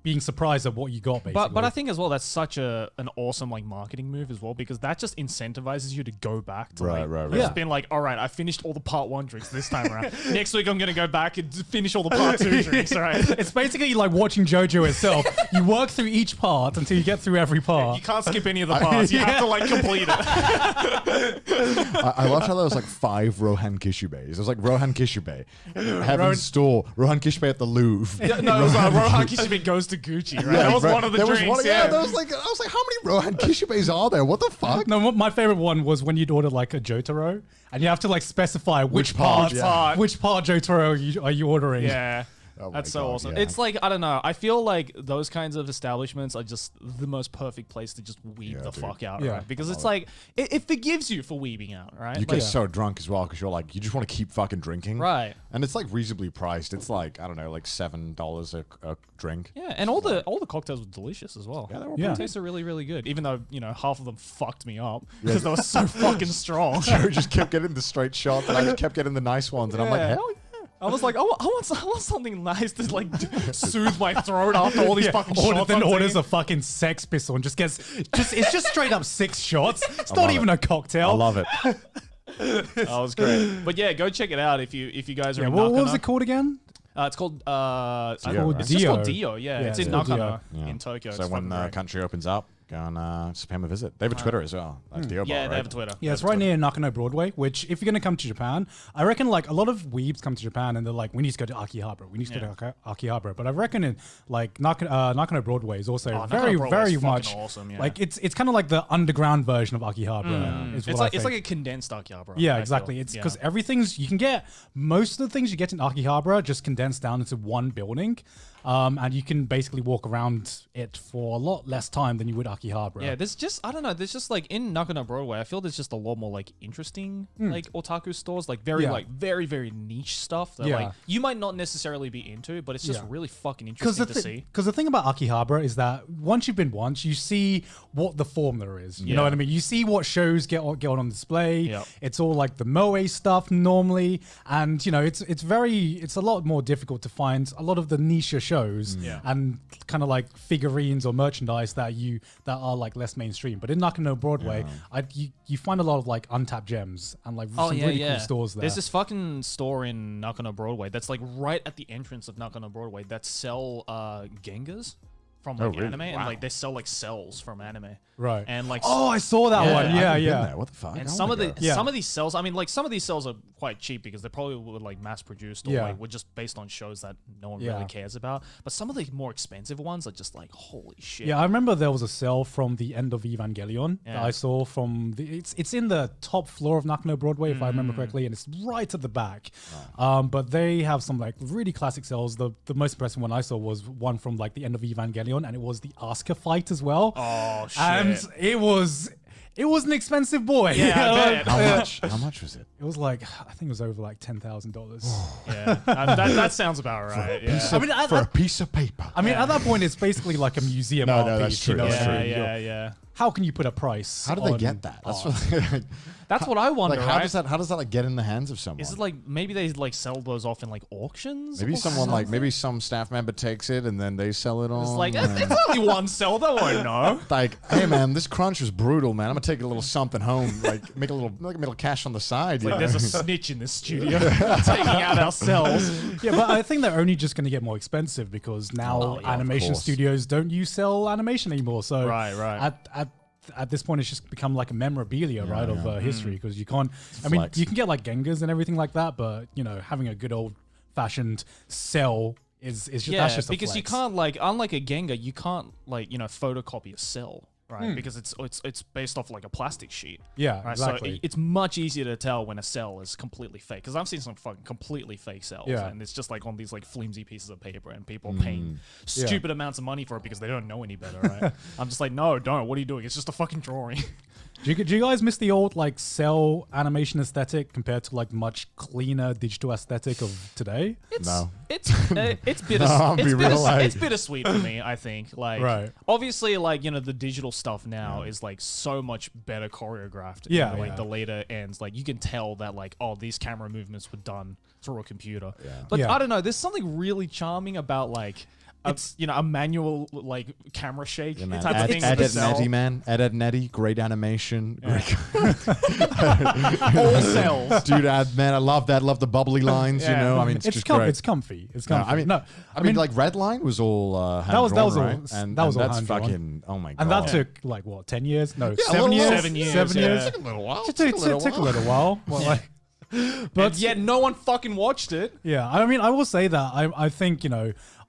L: being surprised at what you got, basically.
K: But I think as well that's such an awesome like marketing move as well, because that just incentivizes you to go back to just being like, all right, I finished all the part 1 drinks this time around. Next week I'm gonna go back and finish all the part 2 drinks. All right,
L: it's basically like watching JoJo itself. You work through each part until you get through every part.
K: You can't skip any of the parts. You have to like complete it.
J: I loved how there was like 5 Rohan Kishubeis. It was like Rohan Kishube, Heaven's Store, Rohan Kishube at the Louvre.
K: Yeah, no, it was Rohan Kishube goes to Gucci, right? That was one of the drinks.
J: There was like, I was like, how many Rohan Kishubeis are there? What the fuck?
L: No, my favorite one was when you'd order like a Jotaro, and you have to like specify which part Jotaro are you ordering.
K: Yeah. Oh that's so awesome. Yeah. It's like, I don't know. I feel like those kinds of establishments are just the most perfect place to just weeb the fuck out, right? Because it's like, it forgives you for weebing out, right?
J: You get so drunk as well because you're like, you just want to keep fucking drinking.
K: Right.
J: And it's like reasonably priced. It's like, I don't know, like $7 a drink.
K: Yeah, and all the cocktails were delicious as well.
J: Yeah, they were
K: They tasted really, really good. Even though, half of them fucked me up because they were so fucking strong.
J: Joe just kept getting the straight shots and I just kept getting the nice ones. And I'm like, hell yeah.
K: I was like, I want something nice to like soothe my throat after all these fucking shots.
L: Then orders a fucking Sex Pistol and it's just straight up 6 shots. It's not even a cocktail.
J: I love it.
K: That was great. But yeah, go check it out if you guys are.
L: What was it called again?
K: It's called
J: Dio,
K: it's just called Dio. Yeah, it's in Nakano in Tokyo.
J: So when the country opens up, go and spam a visit. They have a Twitter as well. Like Dio
K: yeah,
J: Bar,
K: they have a Twitter.
L: Yeah, it's right near Nakano Broadway, which if you're going to come to Japan, I reckon like a lot of weebs come to Japan and they're like, we need to go to Akihabara. We need to go to Akihabara. But I reckon in like Nakano Broadway is also very much
K: awesome,
L: like it's kind of like the underground version of Akihabara.
K: It's like a condensed Akihabara.
L: Yeah, exactly. It's because everything's you can get most of the things you get in Akihabara just condensed down into one building. And you can basically walk around it for a lot less time than you would Akihabara.
K: Yeah, there's just, I don't know, there's just like in Nakano Broadway, I feel there's just a lot more like interesting like otaku stores, like very niche stuff that like you might not necessarily be into, but it's just really fucking interesting to see.
L: Because the thing about Akihabara is that once you've been once, you see what the formula is. You know what I mean? You see what shows get on display.
K: Yep.
L: It's all like the moe stuff normally, and you know it's a lot more difficult to find a lot of the niche shows and kind of like figurines or merchandise that are like less mainstream. But in Nakano Broadway, you find a lot of like untapped gems and like some really cool stores there.
K: There's this fucking store in Nakano Broadway that's like right at the entrance of Nakano Broadway that sell Gengas from like anime, and like they sell like cells from anime,
L: right?
K: And like
L: I saw that one. Yeah.
J: What the fuck?
K: And some of these cells, I mean, like some of these cells are quite cheap because they probably were like mass produced or like were just based on shows that no one really cares about. But some of the more expensive ones are just like holy shit.
L: Yeah, I remember there was a cell from the end of Evangelion that I saw from it's in the top floor of Nakano Broadway if I remember correctly, and it's right at the back. But they have some like really classic cells. The most impressive one I saw was one from like the end of Evangelion, and it was the Asuka fight as well.
K: Oh shit!
L: And it was an expensive boy.
K: Yeah, I bet.
J: How much was it?
L: It was like I think it was over like $10,000.
K: Yeah, that sounds about right.
J: For a piece of paper.
L: I mean, at that point, it's basically like a museum art piece.
J: That's true.
L: You know?
J: That's true.
K: Yeah.
L: How can you put a price?
J: How do they get that?
K: That's what I wonder.
J: Like, how does that like get in the hands of someone?
K: Is it like maybe they like sell those off in like auctions?
J: Maybe someone like maybe some staff member takes it and then they sell it on.
K: It's like it's only one cell. They won't know.
J: Like, hey man, this crunch was brutal, man. I'm gonna take a little something home, like make a little cash on the side.
K: Like there's a snitch in this studio taking out our cells.
L: Yeah, but I think they're only just going to get more expensive because now animation studios don't use cell animation anymore. So
K: right.
L: At this point, it's just become like a memorabilia, of history because you can't. I mean, you can get like Gengas and everything like that, but you know, having a good old fashioned cell is just that's just a
K: because
L: flex.
K: you can't like unlike a Genga, you can't like photocopy a cell. Right, because it's based off like a plastic sheet.
L: Yeah,
K: right?
L: exactly.
K: So it's much easier to tell when a cell is completely fake. Because I've seen some fucking completely fake cells, and it's just like on these like flimsy pieces of paper, and people paying stupid amounts of money for it because they don't know any better. Right? I'm just like, no, don't. What are you doing? It's just a fucking drawing.
L: Do you guys miss the old like cell animation aesthetic compared to like much cleaner digital aesthetic of today?
K: It's bittersweet for me. I think like obviously like the digital stuff now is like so much better choreographed. Like the later ends, like you can tell that like these camera movements were done through a computer. But I don't know. There's something really charming about like. It's a manual like camera shake type of thing.
J: Ed Netty, man. Ed Netty, great animation.
K: All cells.
J: Dude, man, I love that. Love the bubbly lines. I mean, it's just great.
L: It's comfy. It's comfy.
J: I mean, like Redline was all hand drawn, right?
L: That was all
J: that's
L: hand
J: fucking. Oh my god.
L: And that took like what 10 years? No, 7 years.
K: 7 years.
L: 7 years.
J: It took a little while.
L: It took a little while. Well, like,
K: but yet no one fucking watched it.
L: Yeah, I mean, I will say that I think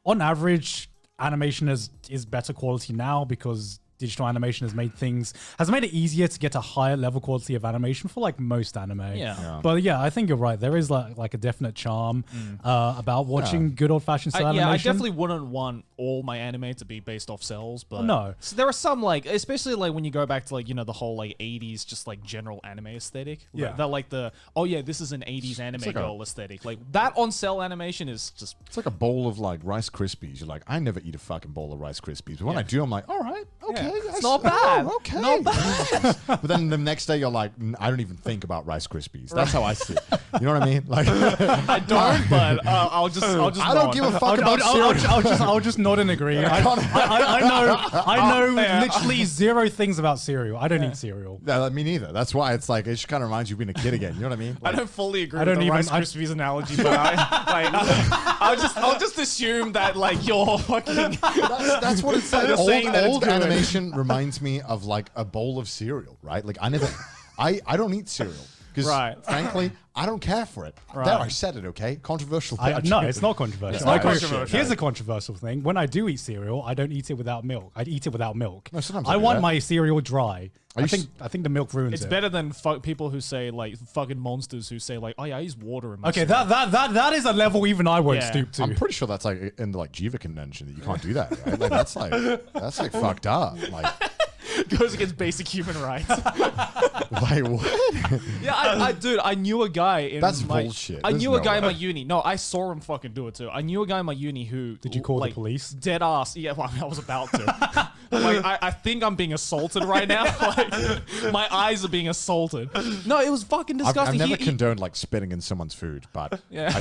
L: on average, animation is better quality now because digital animation has made it easier to get a higher level quality of animation for like most anime. But yeah, I think you're right. There is like a definite charm about watching good old fashioned cell animation.
K: Yeah, I definitely wouldn't want all my anime to be based off cells, but
L: no.
K: So there are some like, especially like when you go back to like the whole like 80s just like general anime aesthetic.
L: Yeah,
K: that like this is an 80s anime girl aesthetic. Like that on cell animation is just
J: it's like a bowl of like Rice Krispies. You're like, I never eat a fucking bowl of Rice Krispies, but when I do, I'm like, all right, okay.
K: It's not bad.
J: Oh, okay.
K: Not bad.
J: But then the next day you're like, I don't even think about Rice Krispies. That's how I see it. You know what I mean? Like
K: I don't, but I'll just
J: I don't give a fuck about cereal.
L: I'll just Norden agree. I know literally zero things about cereal. I don't eat cereal.
J: No, me neither. That's why it's like, it just kind of reminds you of being a kid again. You know what I mean?
K: I don't fully agree
L: I
K: with
L: don't
K: the
L: even-
K: Rice Krispies analogy, but I'll just assume that like you're fucking.
J: That's what it's like.
K: Just saying that it's
J: Old
K: good.
J: animation reminds me of like a bowl of cereal, right? Like I don't eat cereal. Because frankly, I don't care for it.
K: Right.
J: There, I said it, okay? Controversial.
L: No, it's not controversial.
K: It's not controversial.
L: Here's a controversial thing. When I do eat cereal, I don't eat it without milk. I eat it without milk.
J: No, sometimes
L: I
J: do
L: want
J: that.
L: my cereal dry. I think the milk ruins
K: It's
L: it.
K: better than people who say like fucking monsters who say like, oh yeah, I use water in my
L: Okay,
K: cereal.
L: that is a level even I won't
K: Yeah.
L: stoop to.
J: I'm pretty sure that's like in the like Jiva convention that you can't do that, right? Like that's like fucked up. Like
K: goes against basic human rights.
J: Wait, what?
K: Yeah, dude, I knew a guy in
J: That's
K: my,
J: bullshit.
K: I
J: There's
K: knew a
J: no
K: guy in
J: way.
K: my uni. No, I saw him fucking do it too. I knew a guy in my uni who
L: Did you call the
K: like,
L: police?
K: Dead ass. Yeah, well, I was about to. Like, I think I'm being assaulted right now. Like, my eyes are being assaulted. No, it was fucking
J: I've
K: disgusting.
J: never condoned like spitting in someone's food, but
K: Yeah.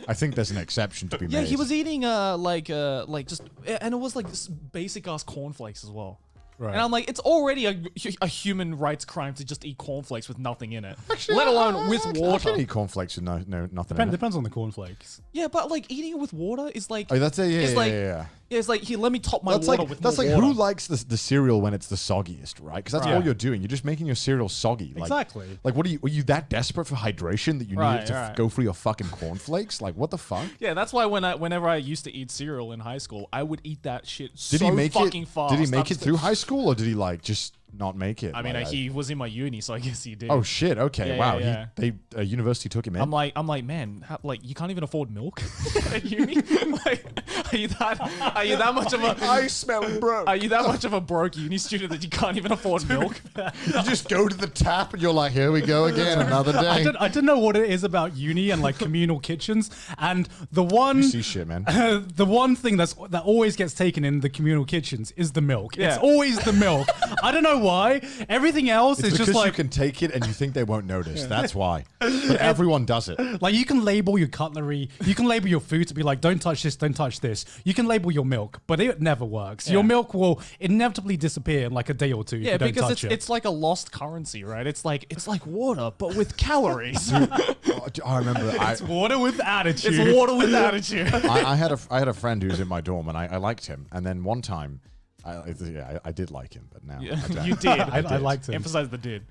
J: I think there's an exception to be
K: Yeah,
J: made.
K: he was eating like just, and it was like basic ass cornflakes as well.
L: Right.
K: And I'm like, it's already a human rights crime to just eat cornflakes with nothing in it, let alone with
J: I
K: water.
J: can eat cornflakes with no nothing in it.
L: Depends on the cornflakes.
K: Yeah, but like eating it with water is like.
J: Oh, that's it. Yeah,
K: it's
J: yeah,
K: like,
J: yeah.
K: Yeah, it's like, here, let me top my
J: That's
K: water
J: like
K: with
J: that's
K: more
J: like
K: water.
J: who likes the cereal when it's the soggiest, right? Because that's all you're doing. You're just making your cereal soggy. Like,
L: Exactly.
J: Like, what are you that desperate for hydration that you need it to
K: Right.
J: go for your fucking cornflakes? Like, what the fuck?
K: Yeah, that's why whenever I used to eat cereal in high school, I would eat that shit
J: Did
K: so
J: he make
K: fucking
J: it?
K: fast.
J: Did he make
K: I'm
J: it through high school, or did he like just not make it?
K: I mean,
J: Like,
K: he was in my uni, so I guess he did.
J: Oh shit! Okay,
K: Yeah,
J: wow.
K: yeah,
J: They university took him in.
K: I'm like, man, like you can't even afford milk at uni. Like, are you that much of a?
J: I smell broke.
K: Are you that much of a broke uni student that you can't even afford milk?
J: You just go to the tap and you're like, here we go again, another day.
L: I don't know what it is about uni and like communal kitchens, and the one
J: You see shit, man.
L: the one thing that always gets taken in the communal kitchens is the milk.
K: Yeah.
L: It's always the milk. I don't know why. Everything else
J: It's
L: is
J: because
L: just like
J: you can take it and you think they won't notice. That's why. But everyone does it.
L: like you can label your cutlery, you can label your food to be like, don't touch this, don't touch this. You can label your milk, but it never works. Your milk will inevitably disappear in like a day or two if
K: Yeah,
L: you don't
K: because
L: touch it.
K: it's like a lost currency, right? It's like water, but with calories.
J: I remember.
L: It's water with attitude.
K: It's water with attitude.
J: I had a friend who was in my dorm and I liked him. And then one time, I did like him, but now I don't.
K: You did.
L: I liked him.
K: Emphasize the did.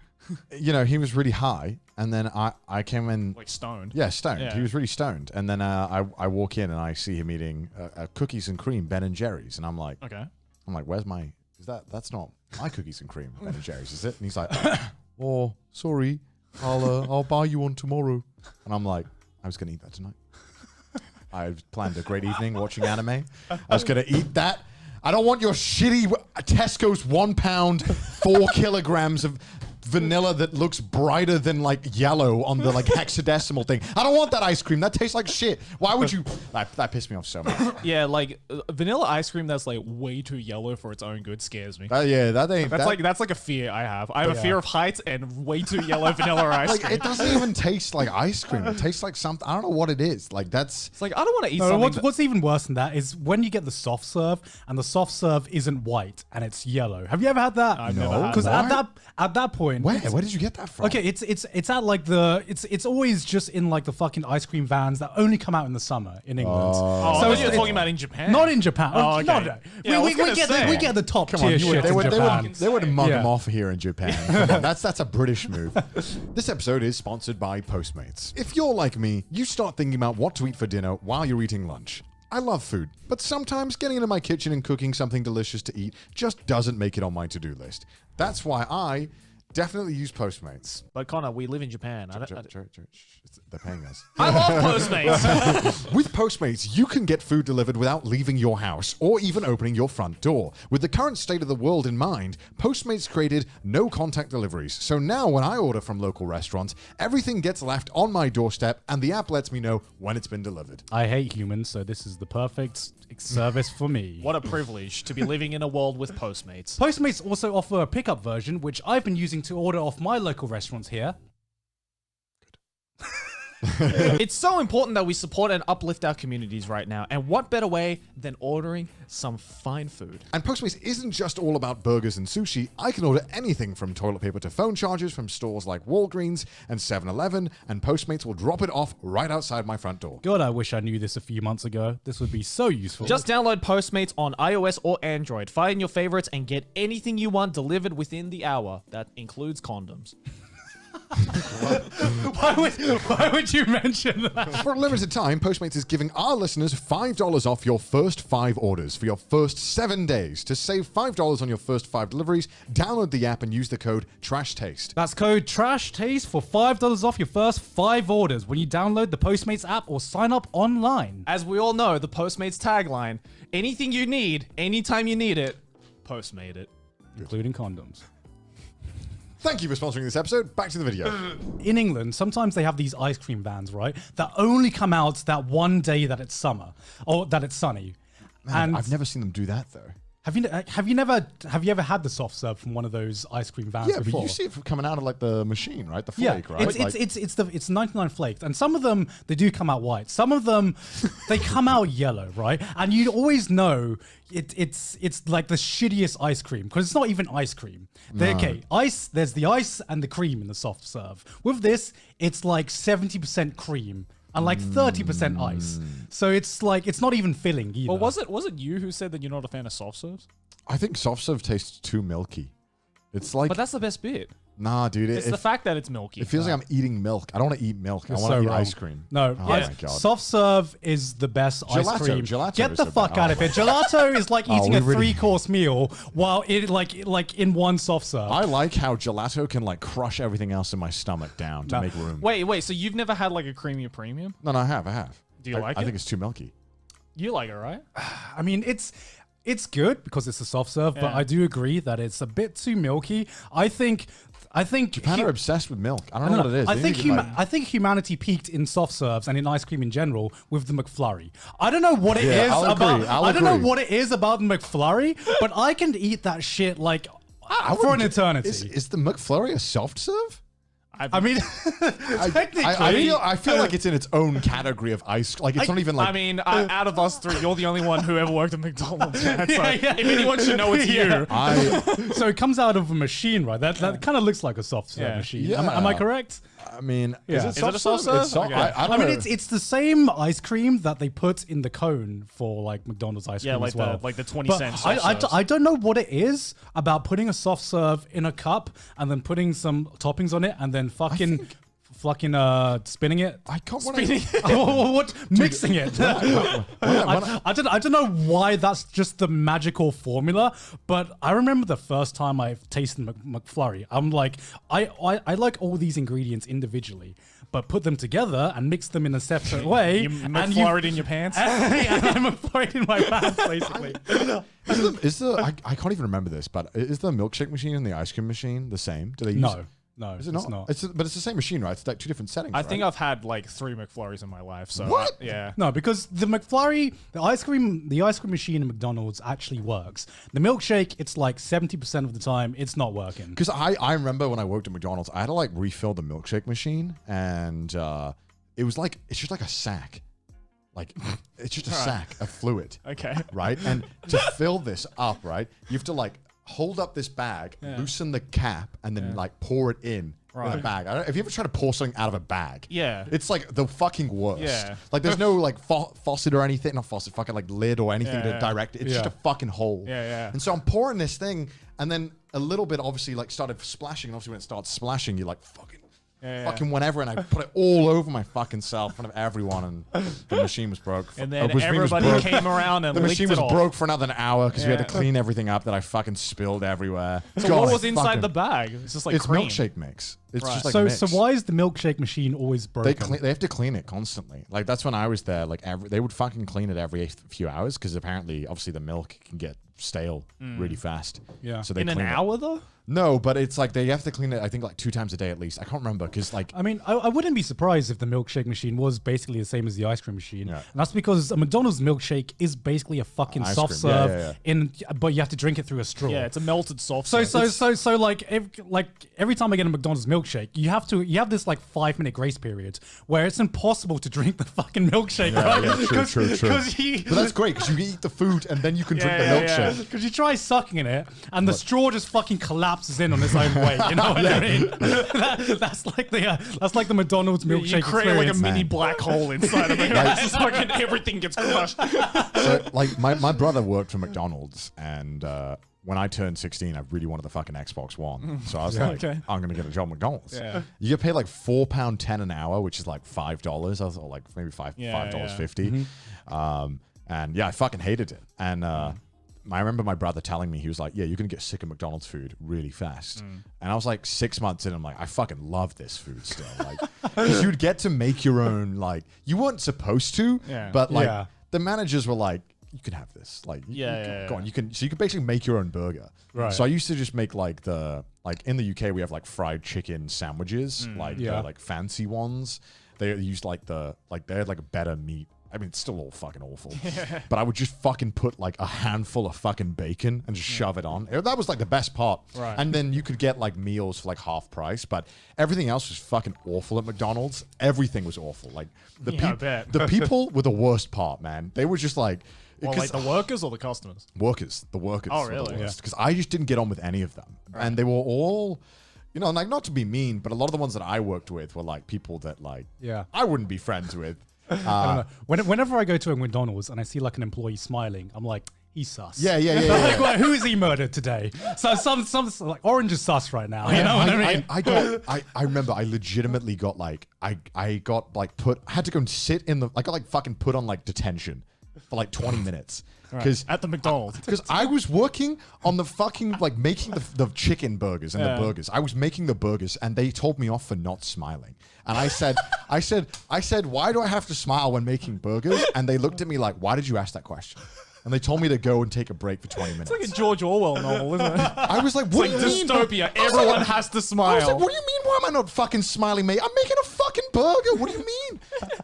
J: You know, he was really high, and then I came in
K: Like stoned.
J: Yeah, stoned.
K: Yeah.
J: He was really stoned, and then I walk in and I see him eating cookies and cream Ben and Jerry's, and I'm like,
K: Okay.
J: where's my? That's not my cookies and cream Ben and Jerry's, is it? And he's like, oh, sorry, I'll buy you one tomorrow, and I'm like, I was gonna eat that tonight. I've planned a great evening watching anime. I was gonna eat that. I don't want your shitty Tesco's 1 pound, 4 kilograms of vanilla that looks brighter than like yellow on the like hexadecimal thing. I don't want that ice cream. That tastes like shit. Why would you? That pissed me off so much.
K: Yeah, like vanilla ice cream that's like way too yellow for its own good scares me.
J: Yeah, that ain't.
K: That's like a fear I have. I have a fear of heights and way too yellow vanilla ice
J: like
K: cream.
J: it doesn't even taste like ice cream. It tastes like something. I don't know what it is. Like that's.
K: It's like I don't want to eat
L: No,
K: something.
L: what's even worse than that is when you get the soft serve and the soft serve isn't white and it's yellow. Have you ever had that?
K: I've never had
L: Because
J: that.
L: at that point,
J: Where did you get that from?
L: okay, it's at like it's always just in like the fucking ice cream vans that only come out in the summer in England.
K: Oh,
L: So
K: so
L: it's-
K: you're
L: it's-
K: talking about in Japan.
L: Not in Japan.
K: Oh, okay.
L: No.
K: Yeah, I was
L: we
K: gonna
L: get
K: say.
L: we get the top
J: Come
L: tier
J: on,
L: shit in Japan.
J: they would mug
L: Yeah.
J: them off here in Japan. Come on, that's a British move. This episode is sponsored by Postmates. If you're like me, you start thinking about what to eat for dinner while you're eating lunch. I love food, but sometimes getting into my kitchen and cooking something delicious to eat just doesn't make it on my to-do list. That's why I definitely use Postmates.
K: But Connor, we live in Japan.
J: They're paying us.
K: I love Postmates.
J: With Postmates, you can get food delivered without leaving your house or even opening your front door. With the current state of the world in mind, Postmates created no contact deliveries. So now when I order from local restaurants, everything gets left on my doorstep and the app lets me know when it's been delivered.
L: I hate humans, so this is the perfect service for me.
K: What a privilege to be living in a world with Postmates.
L: Postmates also offer a pickup version, which I've been using to order off my local restaurants here.
K: It's so important that we support and uplift our communities right now. And what better way than ordering some fine food?
J: And Postmates isn't just all about burgers and sushi. I can order anything from toilet paper to phone chargers from stores like Walgreens and 7-Eleven, and Postmates will drop it off right outside my front door.
L: God, I wish I knew this a few months ago. This would be so useful.
K: Just download Postmates on iOS or Android. Find your favorites and get anything you want delivered within the hour. That includes condoms.
L: Why would you mention that?
J: For a limited time, Postmates is giving our listeners $5 off your first 5 orders for your first 7 days. To save $5 on your first 5 deliveries, download the app and use the code TRASHTASTE.
L: That's code TRASHTASTE for $5 off your first 5 orders when you download the Postmates app or sign up online.
K: As we all know, the Postmates tagline, anything you need, anytime you need it, Postmate it.
L: Including condoms.
J: Thank you for sponsoring this episode. Back to the video.
L: In England, sometimes they have these ice cream vans, right? That only come out that one day that it's summer or that it's sunny.
J: Man,
L: and
J: I've never seen them do that though.
L: Have you ever had the soft serve from one of those ice cream vans
J: Yeah,
L: before?
J: but you see it coming out of like the machine, right? The flake, right?
L: It's 99 flakes, and some of them they do come out white. Some of them they come out yellow, right? And you always know it's like the shittiest ice cream because it's not even ice cream. Okay, ice. There's the ice and the cream in the soft serve. With this, it's like 70% cream and like 30% ice. So it's like it's not even filling either.
K: Well, was it you who said that you're not a fan of soft serves?
J: I think soft serve tastes too milky. It's like,
K: But that's the best bit.
J: nah, dude.
K: It's the fact that it's milky.
J: It feels like I'm eating milk. I don't want to eat milk. I
L: You're
J: want to
L: so
J: eat
L: wrong.
J: ice cream.
L: No,
J: Oh
K: Yeah.
J: my god.
L: soft serve is the best ice cream.
J: Gelato
L: Get
J: is
L: the
J: the
L: fuck
J: best.
L: out of here. Gelato is like eating
J: we
L: a
J: really-
L: 3-course meal while it like in one soft serve.
J: I like how gelato can like crush everything else in my stomach down to
L: No.
J: make room.
K: Wait, so you've never had like a creamy premium?
J: No, I have.
K: Do you like
J: I
K: it?
J: think it's too milky.
K: You like it, right?
L: I mean, it's good because it's a soft serve, but
K: Yeah.
L: I do agree that it's a bit too milky. I think
J: Japan are obsessed with milk. I don't know what it is.
L: I
J: They
L: think
J: need to, like-
L: I think humanity peaked in soft serves and in ice cream in general with the McFlurry. I don't know what it is
J: I'll
L: about.
J: agree. I'll
L: I don't know
J: agree.
L: what it is about the McFlurry, but I can eat that shit like for an
J: wouldn't-
L: eternity.
J: Is the McFlurry a soft serve?
L: I mean, technically,
J: I feel like it's in its own category of ice. Like it's not even like.
K: I mean, out of us three, you're the only one who ever worked at McDonald's. Man. So
L: Yeah.
K: if anyone should know, it's you.
L: so it comes out of a machine, right? That kind of looks like a soft serve
K: Yeah.
L: machine.
J: Yeah.
L: Am I correct?
J: I mean,
L: Yeah.
J: is
L: Is
J: it
K: it a soft serve?
J: It's soft.
K: Okay.
J: I don't
L: I mean,
J: know.
L: it's the same ice cream that they put in the cone for like McDonald's ice
K: Yeah,
L: cream
K: like
L: as well.
K: the 20
L: But
K: cent
L: I,
K: soft
L: I,
K: serves.
L: I don't know what it is about putting a soft serve in a cup and then putting some toppings on it and then fucking spinning it.
J: I can't.
L: What? Mixing it. I don't know why that's just the magical formula, but I remember the first time I tasted McFlurry. I'm like, I like all these ingredients individually, but put them together and mix them in a separate way.
K: You McFlurried in your pants?
L: and I'm McFlurried in my pants, basically.
J: I can't even remember this, but is the milkshake machine and the ice cream machine the same? Do they use?
L: No,
J: Is it not? But it's the same machine, right? It's like 2 different settings.
K: I think I've had like 3 McFlurries in my life. So
J: What?
K: Yeah.
L: No, because the McFlurry, the ice cream machine in McDonald's actually works. The milkshake, it's like 70% of the time, it's not working.
J: Because I remember when I worked at McDonald's, I had to like refill the milkshake machine, and it was like it's just like a sack, like it's just a sack of fluid.
K: Okay.
J: Right, and to fill this up, right, you have to like hold up this bag, loosen the cap, and then like pour it in with a bag. Have you ever tried to pour something out of a bag?
K: Yeah.
J: It's like the fucking worst.
K: Yeah.
J: Like there's no like faucet or anything, not faucet, fucking like lid or anything to direct it. It's just a fucking hole.
K: Yeah.
J: And so I'm pouring this thing, and then a little bit obviously like started splashing, and obviously when it starts splashing, you're like fucking whenever, and I put it all over my fucking self in front of everyone, and the machine was broke.
K: And then
J: the machine was
K: everybody
J: broke.
K: came around and
J: the machine
K: licked
J: was
K: it off.
J: broke for another hour because we had to
K: Yeah.
J: clean everything up that I fucking spilled everywhere.
K: So
J: God,
K: what was inside
J: fucking-
K: the bag? It's just like
J: it's
K: cream.
J: milkshake mix. It's
K: Right.
J: just like
L: So
J: mix.
L: why is the milkshake machine always broken?
J: They have to clean it constantly. Like that's when I was there. Like they would fucking clean it every few hours because apparently, obviously, the milk can get stale really fast.
L: Yeah.
J: So they
K: In an
J: clean it.
K: hour though?
J: No, but it's like they have to clean it, I think, like 2 times a day at least. I can't remember because, like,
L: I mean, I wouldn't be surprised if the milkshake machine was basically the same as the ice cream machine.
J: Yeah.
L: And that's because a McDonald's milkshake is basically a fucking
J: Ice
L: soft
J: cream.
L: serve,
J: Yeah.
L: but you have to drink it through a straw.
K: Yeah, it's a melted soft
L: So
K: serve.
L: like every time I get a McDonald's milkshake, you have this like 5-minute grace period where it's impossible to drink the fucking milkshake, right?
J: Yeah, true. But that's great because you can eat the food and then you can drink the milkshake.
L: Because you try sucking in it and the straw just fucking collapses in on its own weight. You know what I mean? That's like the McDonald's milkshake.
K: You create like a
L: experience.
K: mini black hole inside of it. It's just fucking everything gets crushed.
J: So, like, my brother worked for McDonald's, and when I turned 16, I really wanted the fucking Xbox One. So I was like, I'm going to get a job at McDonald's.
K: Yeah.
J: You get paid like £4.10 an hour, which is like $5. I was like, maybe $5.50. And yeah, I fucking hated it. And I remember my brother telling me, he was like, yeah, you're going to get sick of McDonald's food really fast. And I was like 6 months in, I'm like, I fucking love this food still. Like, 'cause you'd get to make your own, like, you weren't supposed to, but like the managers were like, you can have this. Like, go on. So you can basically make your own burger.
L: Right.
J: So I used to just make like in the UK, we have like fried chicken sandwiches, like fancy ones. They used like they had like a better meat. I mean, it's still all fucking awful. But I would just fucking put like a handful of fucking bacon and just shove it on. That was like the best part.
K: Right.
J: And then you could get like meals for like half price, but everything else was fucking awful at McDonald's. Everything was awful. Like
K: I bet.
J: the people were the worst part, man. They were just like,
K: Well, like the workers or the customers?
J: the workers.
K: Oh, really?
J: Because I just didn't get on with any of them. Right. And they were all, you know, like, not to be mean, but a lot of the ones that I worked with were like people that like, I wouldn't be friends with.
L: I don't know. Whenever I go to a McDonald's and I see like an employee smiling, I'm like, he's sus.
J: Yeah.
L: Like, who is he murdered today? So some like Orange is sus right now. You know what I mean?
J: I remember I legitimately got like, I got like I had to go and sit in I got like fucking put on like detention for like 20 minutes. Because
K: at the McDonald's.
J: Because I was working on the fucking, like, making the chicken burgers and the burgers. I was making the burgers, and they told me off for not smiling. And I said, why do I have to smile when making burgers? And they looked at me like, why did you ask that question? And they told me to go and take a break for 20 minutes.
K: It's like a George Orwell novel, isn't it?
J: I was like, what do you mean?
K: Dystopia. Everyone has to smile.
J: I was like, what do you mean? Why am I not fucking smiling, mate? I'm making a fucking burger. What do you mean?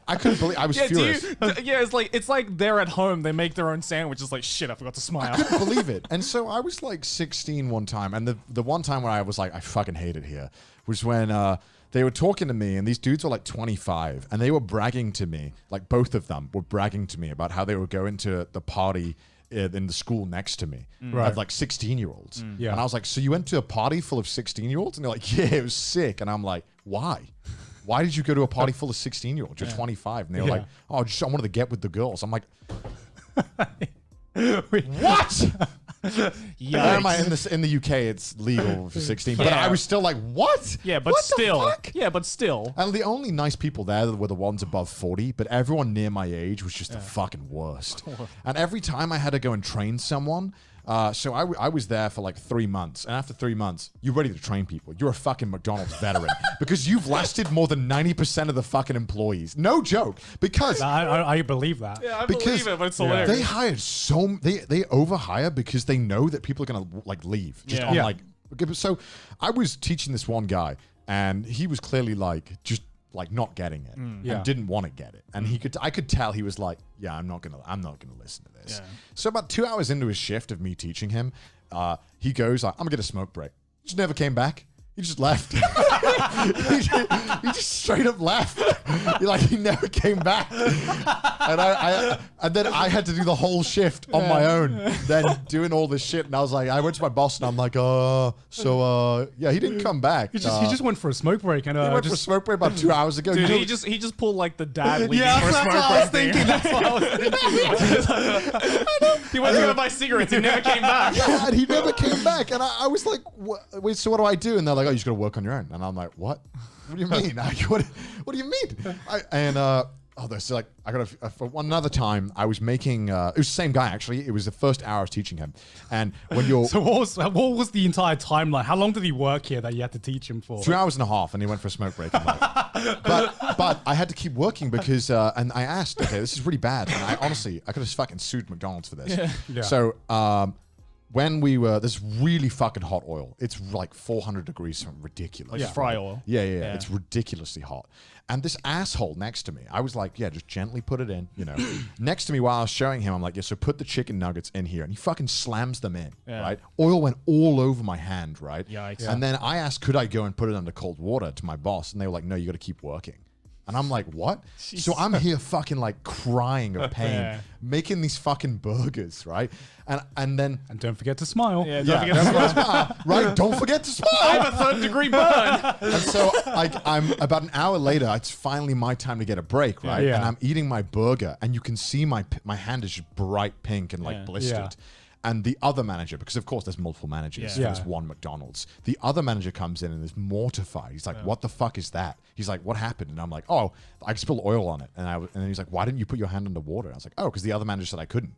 J: I couldn't believe. I was furious.
K: It's like they're at home. They make their own sandwiches. Like, shit, I forgot to smile.
J: I couldn't believe it. And so I was like 16 one time, and the one time where I was like, I fucking hate it here, was when they were talking to me, and these dudes were like 25, and they were bragging to me, like both of them were bragging to me about how they were going to the party in the school next to me of like 16-year-olds.
L: Yeah.
J: And I was like, so you went to a party full of 16-year-olds? And they're like, yeah, it was sick. And I'm like, why? Why did you go to a party full of 16-year-olds? You're 25. And they were like, oh, I wanted to get with the girls. I'm like, what?
K: Yeah,
J: in the UK it's legal for 16, but I was still like, what?
K: Yeah, but
J: what
K: still.
J: the fuck?
K: Yeah, but still.
J: And the only nice people there were the ones above 40, but everyone near my age was just the fucking worst. And every time I had to go and train someone, so I was there for like 3 months, and after 3 months, you're ready to train people. You're a fucking McDonald's veteran because you've lasted more than 90% of the fucking employees. No joke. Because
L: I believe that.
K: Yeah, I believe it, but it's hilarious.
J: They hired they overhire because they know that people are gonna like leave. Just on like, so I was teaching this one guy, and he was clearly like just like not getting it and didn't want to get it, and I could tell he was like, yeah, I'm not gonna listen to this. So about 2 hours into his shift of me teaching him, he goes like, I'm gonna get a smoke break. Just never came back. He just left. he just straight up left. He never came back. And then I had to do the whole shift on my own, then doing all this shit. And I was like, I went to my boss and I'm like, yeah, he didn't come back.
L: He just went for a smoke break, and
J: he went for a smoke break about 2 hours ago.
K: Dude, he just pulled like the dad leaving for a smoke break.
L: That's what I was thinking.
K: He went to go buy cigarettes. He never came back.
J: Yeah, and he never came back. And I was like, wait, so what do I do? And they're like, oh, you just got to work on your own. And I'm like, what? What do you mean? What do you mean? There's like, I got for one another time, I was making, it was the same guy actually. It was the first hour I was teaching him. And when you're.
L: So what was the entire timeline? How long did he work here that you had to teach him for?
J: 3 hours and a half, and he went for a smoke break. And but I had to keep working because, and I asked, okay, this is really bad. And I honestly, I could have fucking sued McDonald's for this.
L: Yeah.
J: So, when we were, this really fucking hot oil. It's like 400 degrees, something ridiculous.
K: Like fry oil.
J: Yeah. It's ridiculously hot. And this asshole next to me, I was like, yeah, just gently put it in, you know. Next to me while I was showing him, I'm like, yeah, so put the chicken nuggets in here. And he fucking slams them in, right? Oil went all over my hand, right?
K: Yikes.
J: And then I asked, could I go and put it under cold water to my boss? And they were like, no, you got to keep working. And I'm like, what?
K: Jeez.
J: So I'm here fucking like crying of pain, making these fucking burgers, right? And then...
L: And don't forget to smile.
K: Yeah, don't forget to smile.
J: Right, don't forget to smile.
K: I have a 3rd-degree burn.
J: And so I'm about an hour later, it's finally my time to get a break, right?
L: Yeah.
J: And I'm eating my burger, and you can see my hand is just bright pink and like blistered.
L: Yeah.
J: And the other manager, because of course there's multiple managers for this one McDonald's. The other manager comes in and is mortified. He's like, "What the fuck is that?" He's like, "What happened?" And I'm like, "Oh, I spilled oil on it." And then he's like, "Why didn't you put your hand under water?" And I was like, "Oh, because the other manager said I couldn't."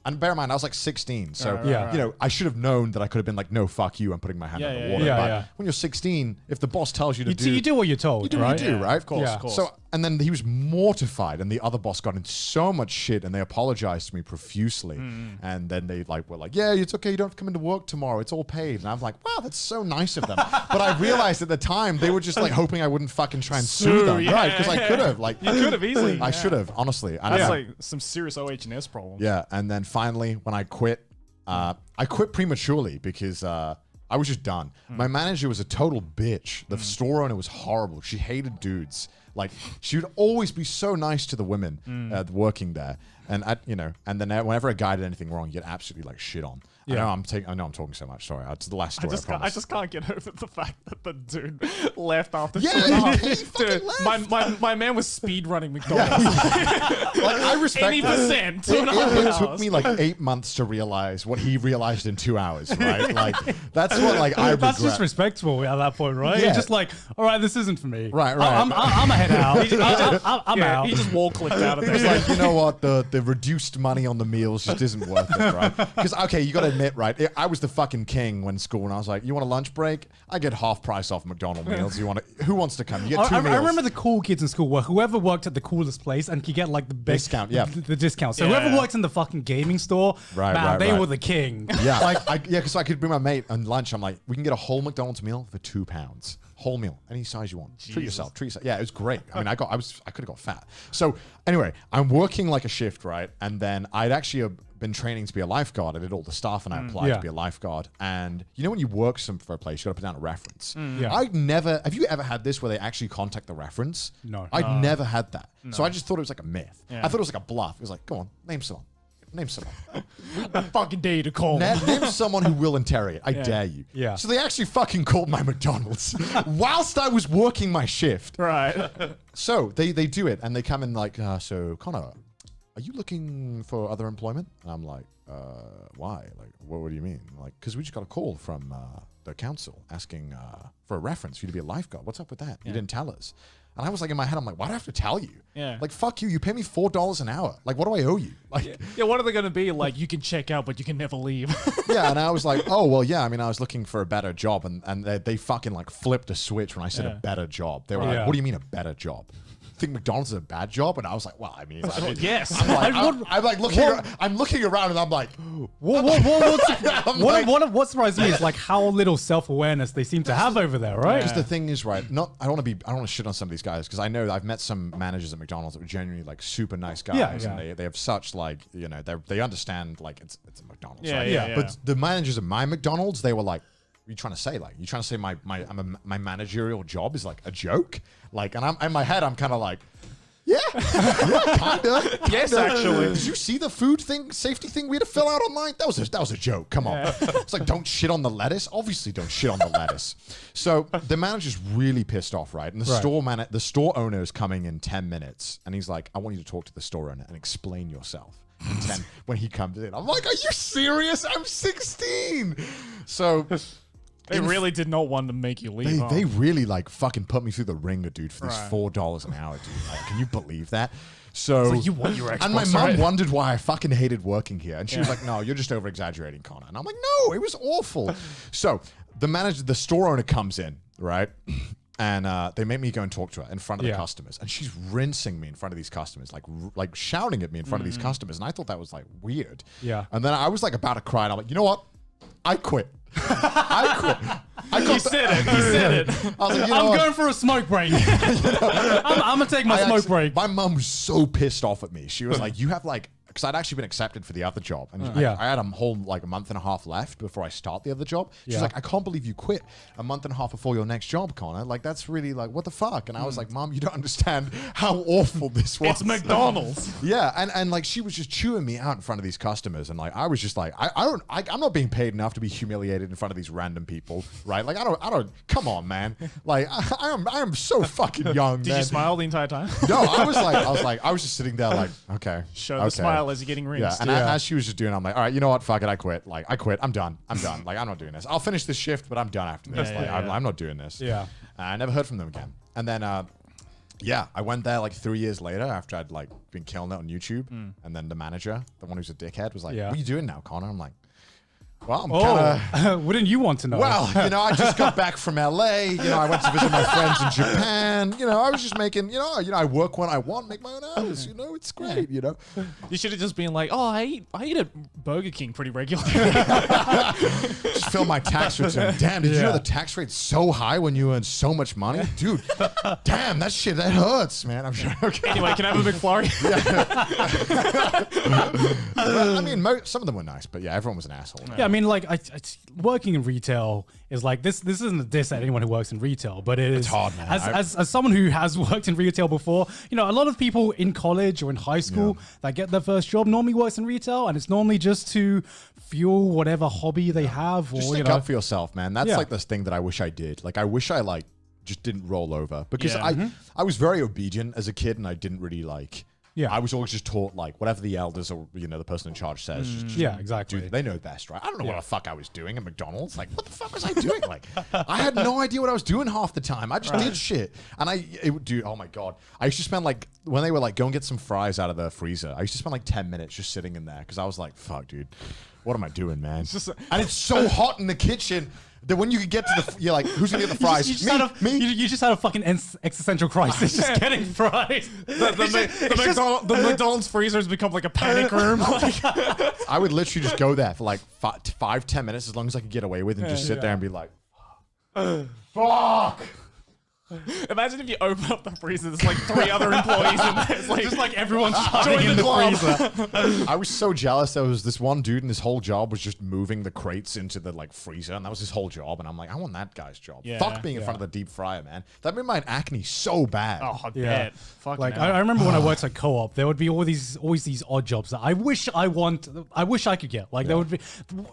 J: And bear in mind, I was like 16, so you know, I should have known that I could have been like, "No, fuck you, I'm putting my hand under water." But when you're 16, if the boss tells you to
L: you do what you're told,
J: you do
L: right?
J: what you do, right?
K: Of course, of course.
J: So, and then he was mortified, and the other boss got in so much shit, and they apologized to me profusely. And then they were like, "Yeah, it's okay, you don't have to come into work tomorrow, it's all paid." And I'm like, "Wow, that's so nice of them." But I realized at the time they were just like hoping I wouldn't fucking try and sue them, right? Because I could have, like,
K: you could have easily.
J: I should have, honestly. And
K: That's like some serious OH&S problems.
J: Yeah, and then finally, when I quit, I quit prematurely because I was just done. My manager was a total bitch. The store owner was horrible. She hated dudes. Like, she would always be so nice to the women working there. And and then whenever a guy did anything wrong, you get absolutely like shit on.
L: Yeah.
J: I know I'm talking so much. Sorry, it's the last story.
K: I just can't get over the fact that the dude left after.
J: Yeah,
K: dude, my man was speed running McDonald's.
J: Like, I respect
K: 80%.
J: It took me like 8 months to realize what he realized in 2 hours. Right, like that's what like I regret.
L: That's just respectable at that point, right?
J: Yeah.
L: You're just like, all right, this isn't for me.
J: Right.
L: I'm a head out. I'm out.
K: He just wall clicked out of there.
J: It's like, you know what, the reduced money on the meals just isn't worth it, right? Because okay, you got to admit, right? I was the fucking king when school, and I was like, you want a lunch break? I get half price off McDonald's meals. Who wants to come? You get 2 meals.
L: I remember the cool kids in school were whoever worked at the coolest place and could get like the best
J: discount, yeah,
L: the discount. So whoever worked in the fucking gaming store, they were the king.
J: Yeah, because I could bring my mate on lunch. I'm like, we can get a whole McDonald's meal for £2. Whole meal, any size you want. Treat yourself. Yeah, it was great. I mean, I could have got fat. So anyway, I'm working like a shift, right? And then I'd actually been training to be a lifeguard. I did all the stuff, and I applied to be a lifeguard. And you know when you work for a place, you got to put down a reference. Have you ever had this where they actually contact the reference?
L: No.
J: I'd never had that. No. So I just thought it was like a myth. I thought it was like a bluff. It was like, go on, name someone.
K: I fucking dare you to call.
J: Name someone who will interrogate. I dare you.
L: Yeah.
J: So they actually fucking called my McDonald's whilst I was working my shift.
K: Right.
J: So they do it, and they come in like, so Connor, are you looking for other employment? And I'm like, why? Like, what do you mean? Like, because we just got a call from the council asking for a reference for you to be a lifeguard. What's up with that? You didn't tell us. And I was like, in my head, I'm like, why do I have to tell you?
K: Yeah.
J: Like, fuck you. You pay me $4 an hour. Like, what do I owe you? Like,
K: yeah, what are they going to be? Like, you can check out, but you can never leave.
J: Yeah, and I was like, oh, well, yeah. I mean, I was looking for a better job, and they fucking like flipped a switch when I said a better job. They were like, what do you mean a better job? Think McDonald's is a bad job? And I was like, well, I mean,
K: yes.
J: I'm like looking. I'm looking around, and I'm like,
L: what surprised me is like how little self-awareness they seem to have over there, right?
J: Because the thing is, right? I don't want to shit on some of these guys, because I know I've met some managers at McDonald's that were genuinely like super nice guys, and they have such like, you know, they understand like it's a McDonald's, right? But the managers at my McDonald's, they were like, what are you trying to say? Like, you trying to say my managerial job is like a joke? Like, and I'm in my head, I'm kind of like, yeah, kinda.
K: Yes, actually.
J: Did you see the food safety thing we had to fill out online? That was a joke. Come on. It's like, don't shit on the lettuce. Obviously, don't shit on the lettuce. So the manager's really pissed off, right? And the store owner is coming in 10 minutes, and he's like, I want you to talk to the store owner and explain yourself. When he comes in, I'm like, are you serious? I'm 16. So
K: they really did not want to make you leave.
J: They really like fucking put me through the ringer, dude, for this $4 an hour, dude. Like, can you believe that? So
K: you want your Xbox,
J: and my mom wondered why I fucking hated working here, and she was like, "No, you're just over exaggerating, Connor." And I'm like, "No, it was awful." So the store owner comes in, right? And they make me go and talk to her in front of the customers, and she's rinsing me in front of these customers, like shouting at me in front of these customers, and I thought that was like weird.
L: Yeah.
J: And then I was like about to cry, and I'm like, you know what? I quit. I quit.
K: He said it.
J: I was like,
L: I'm going for a smoke break. I'm gonna take my smoke break.
J: My mum was so pissed off at me. She was like, you have like, because I'd actually been accepted for the other job, and I had a whole like a month and a half left before I start the other job. She's like, I can't believe you quit a month and a half before your next job, Connor. Like, that's really like, what the fuck? And I was like, Mom, you don't understand how awful this was.
K: It's McDonald's.
J: Yeah, and like she was just chewing me out in front of these customers, and like I was just like, I'm not being paid enough to be humiliated in front of these random people, right? Like I don't. Come on, man. Like I am so fucking young.
K: Did you smile the entire time?
J: No, I was just sitting there like, okay,
K: show the smile as you're getting rinsed.
J: Yeah, and as she was just doing, I'm like, all right, you know what? Fuck it, I quit. Like I quit. I'm done. Like I'm not doing this. I'll finish this shift, but I'm done after this. I'm not doing this.
L: Yeah.
J: I never heard from them again. And then I went there like 3 years later after I'd like been killing it on YouTube. And then the manager, the one who's a dickhead, was like, what are you doing now, Connor? I'm like, well, I'm kind of...
L: wouldn't you want to know?
J: Well, I just got back from LA. I went to visit my friends in Japan. I was just making, I work when I want, make my own hours. It's great, You
K: should have just been like, oh, I eat at Burger King pretty regularly.
J: Just fill my tax return. Damn, did you know the tax rate's so high when you earn so much money? Dude, damn, that hurts, man. I'm sure. Okay.
K: Anyway, can I have a McFlurry?
J: Well, I mean, some of them were nice, but everyone was an asshole.
L: Yeah, I mean, like, working in retail is like this. This isn't a diss at anyone who works in retail, but it's
J: hard, man.
L: As someone who has worked in retail before, a lot of people in college or in high school that get their first job normally works in retail, and it's normally just to fuel whatever hobby they have. Or
J: just stick up for yourself, man. That's like this thing that I wish I did. Like, I wish I just didn't roll over because I was very obedient as a kid, and I didn't really like. Yeah, I was always just taught like whatever the elders or the person in charge says. Just
L: exactly.
J: They know best, right? I don't know what the fuck I was doing at McDonald's. Like, what the fuck was I doing? Like, I had no idea what I was doing half the time. I just did shit, and it would do. Oh my god, I used to spend like when they were like go and get some fries out of the freezer. I used to spend like 10 minutes just sitting in there because I was like, fuck, dude, what am I doing, man? And it's so hot in the kitchen. That when you could get to you're like, who's gonna get the fries?
L: You just had a fucking existential crisis just getting fries.
K: The McDonald's freezer has become like a panic room.
J: I would literally just go there for like 5-10 minutes as long as I could get away with and just sit there and be like, fuck.
K: Imagine if you open up the freezer, there's like 3 other employees in there. It's like,
L: just like everyone's hiding in the freezer.
J: I was so jealous. There was this one dude and his whole job was just moving the crates into the like freezer, and that was his whole job. And I'm like, I want that guy's job. Fuck being in front of the deep fryer, man. That made my acne so bad.
K: Oh, I bet. Fuck.
L: Like I remember when I worked at Co-op, there would be always these odd jobs that I wish I could get. Like there would be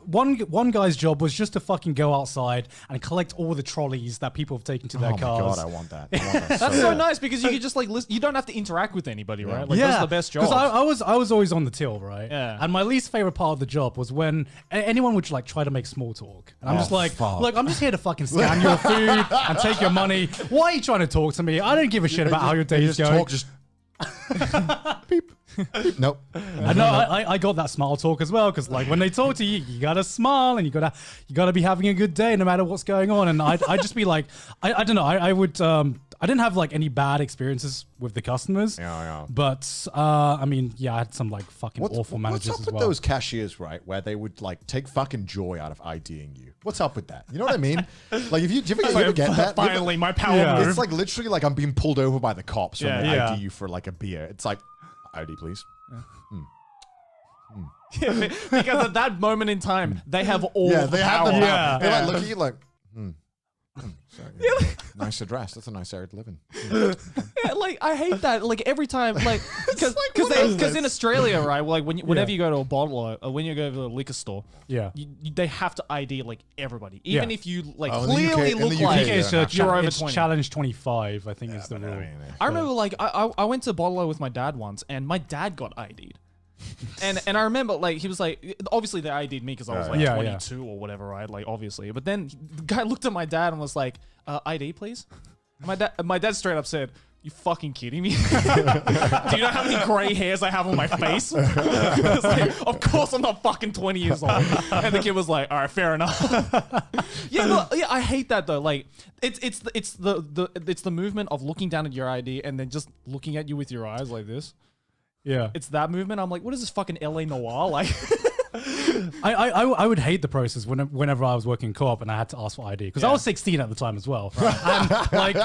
L: one guy's job was just to fucking go outside and collect all the trolleys that people have taken to their cars.
J: Oh my god, I want that.
K: That's so nice because you can just like listen. You don't have to interact with anybody, right? Like those are the best jobs.
L: Because I was always on the till, right?
K: Yeah.
L: And my least favorite part of the job was when anyone would like try to make small talk, and I'm just like, look, I'm just here to fucking scan your food and take your money. Why are you trying to talk to me? I don't give a shit about how your day is going.
J: Beep. Beep. Nope.
L: I know. I got that smile talk as well because like when they talk to you, you gotta smile and you gotta be having a good day no matter what's going on. And I'd just be like, I don't know. I would. I didn't have like any bad experiences with the customers.
J: Yeah.
L: But I mean, I had some like fucking awful managers as well.
J: What's up with those cashiers, right? Where they would like take fucking joy out of IDing you. What's up with that? You know what I mean? Like, do you ever get that?
K: Finally, my power move.
J: It's like literally like I'm being pulled over by the cops when they ID you for like a beer. It's like, ID, please.
K: Because at that moment in time, they have all the power.
J: They like look at you like, sorry, nice address. That's a nice area to live in.
K: Yeah, like I hate that. Like every time, like because in Australia, right? Like whenever you go to a bottle or when you go to a liquor store, they have to ID like everybody, even if you like clearly look like you're over 20.
L: Challenge 25, I think is the rule.
K: I remember like I went to Bottle with my dad once, and my dad got ID'd. and I remember like he was like, obviously they ID'd me because I was like 22 or whatever, right? Like obviously, but then the guy looked at my dad and was like, ID please. My dad straight up said, "You fucking kidding me? Do you know how many gray hairs I have on my face?" Like, of course I'm not fucking 20 years old. And the kid was like, "All right, fair enough." I hate that though. Like it's the movement of looking down at your ID and then just looking at you with your eyes like this.
L: Yeah.
K: It's that movement. I'm like, what is this fucking LA Noir? Like,
L: I would hate the process whenever I was working co-op and I had to ask for ID because I was 16 at the time as well. And like,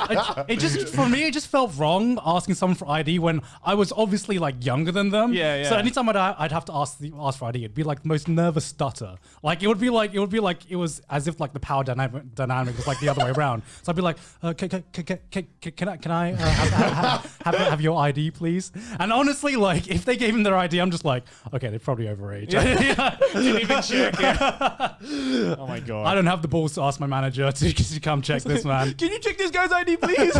L: it just for me, it just felt wrong asking someone for ID when I was obviously like younger than them. So anytime I'd have to ask for ID, it'd be like the most nervous stutter. Like it would be like it was as if like the power dynamic was like the other way around. So I'd be like, can I have your ID, please? And honestly, like if they gave him their ID, I'm just like, okay, they're probably overage.
K: Didn't even check. Oh my god!
L: I don't have the balls to ask my manager to come check this, man.
K: Can you check this guy's ID, please?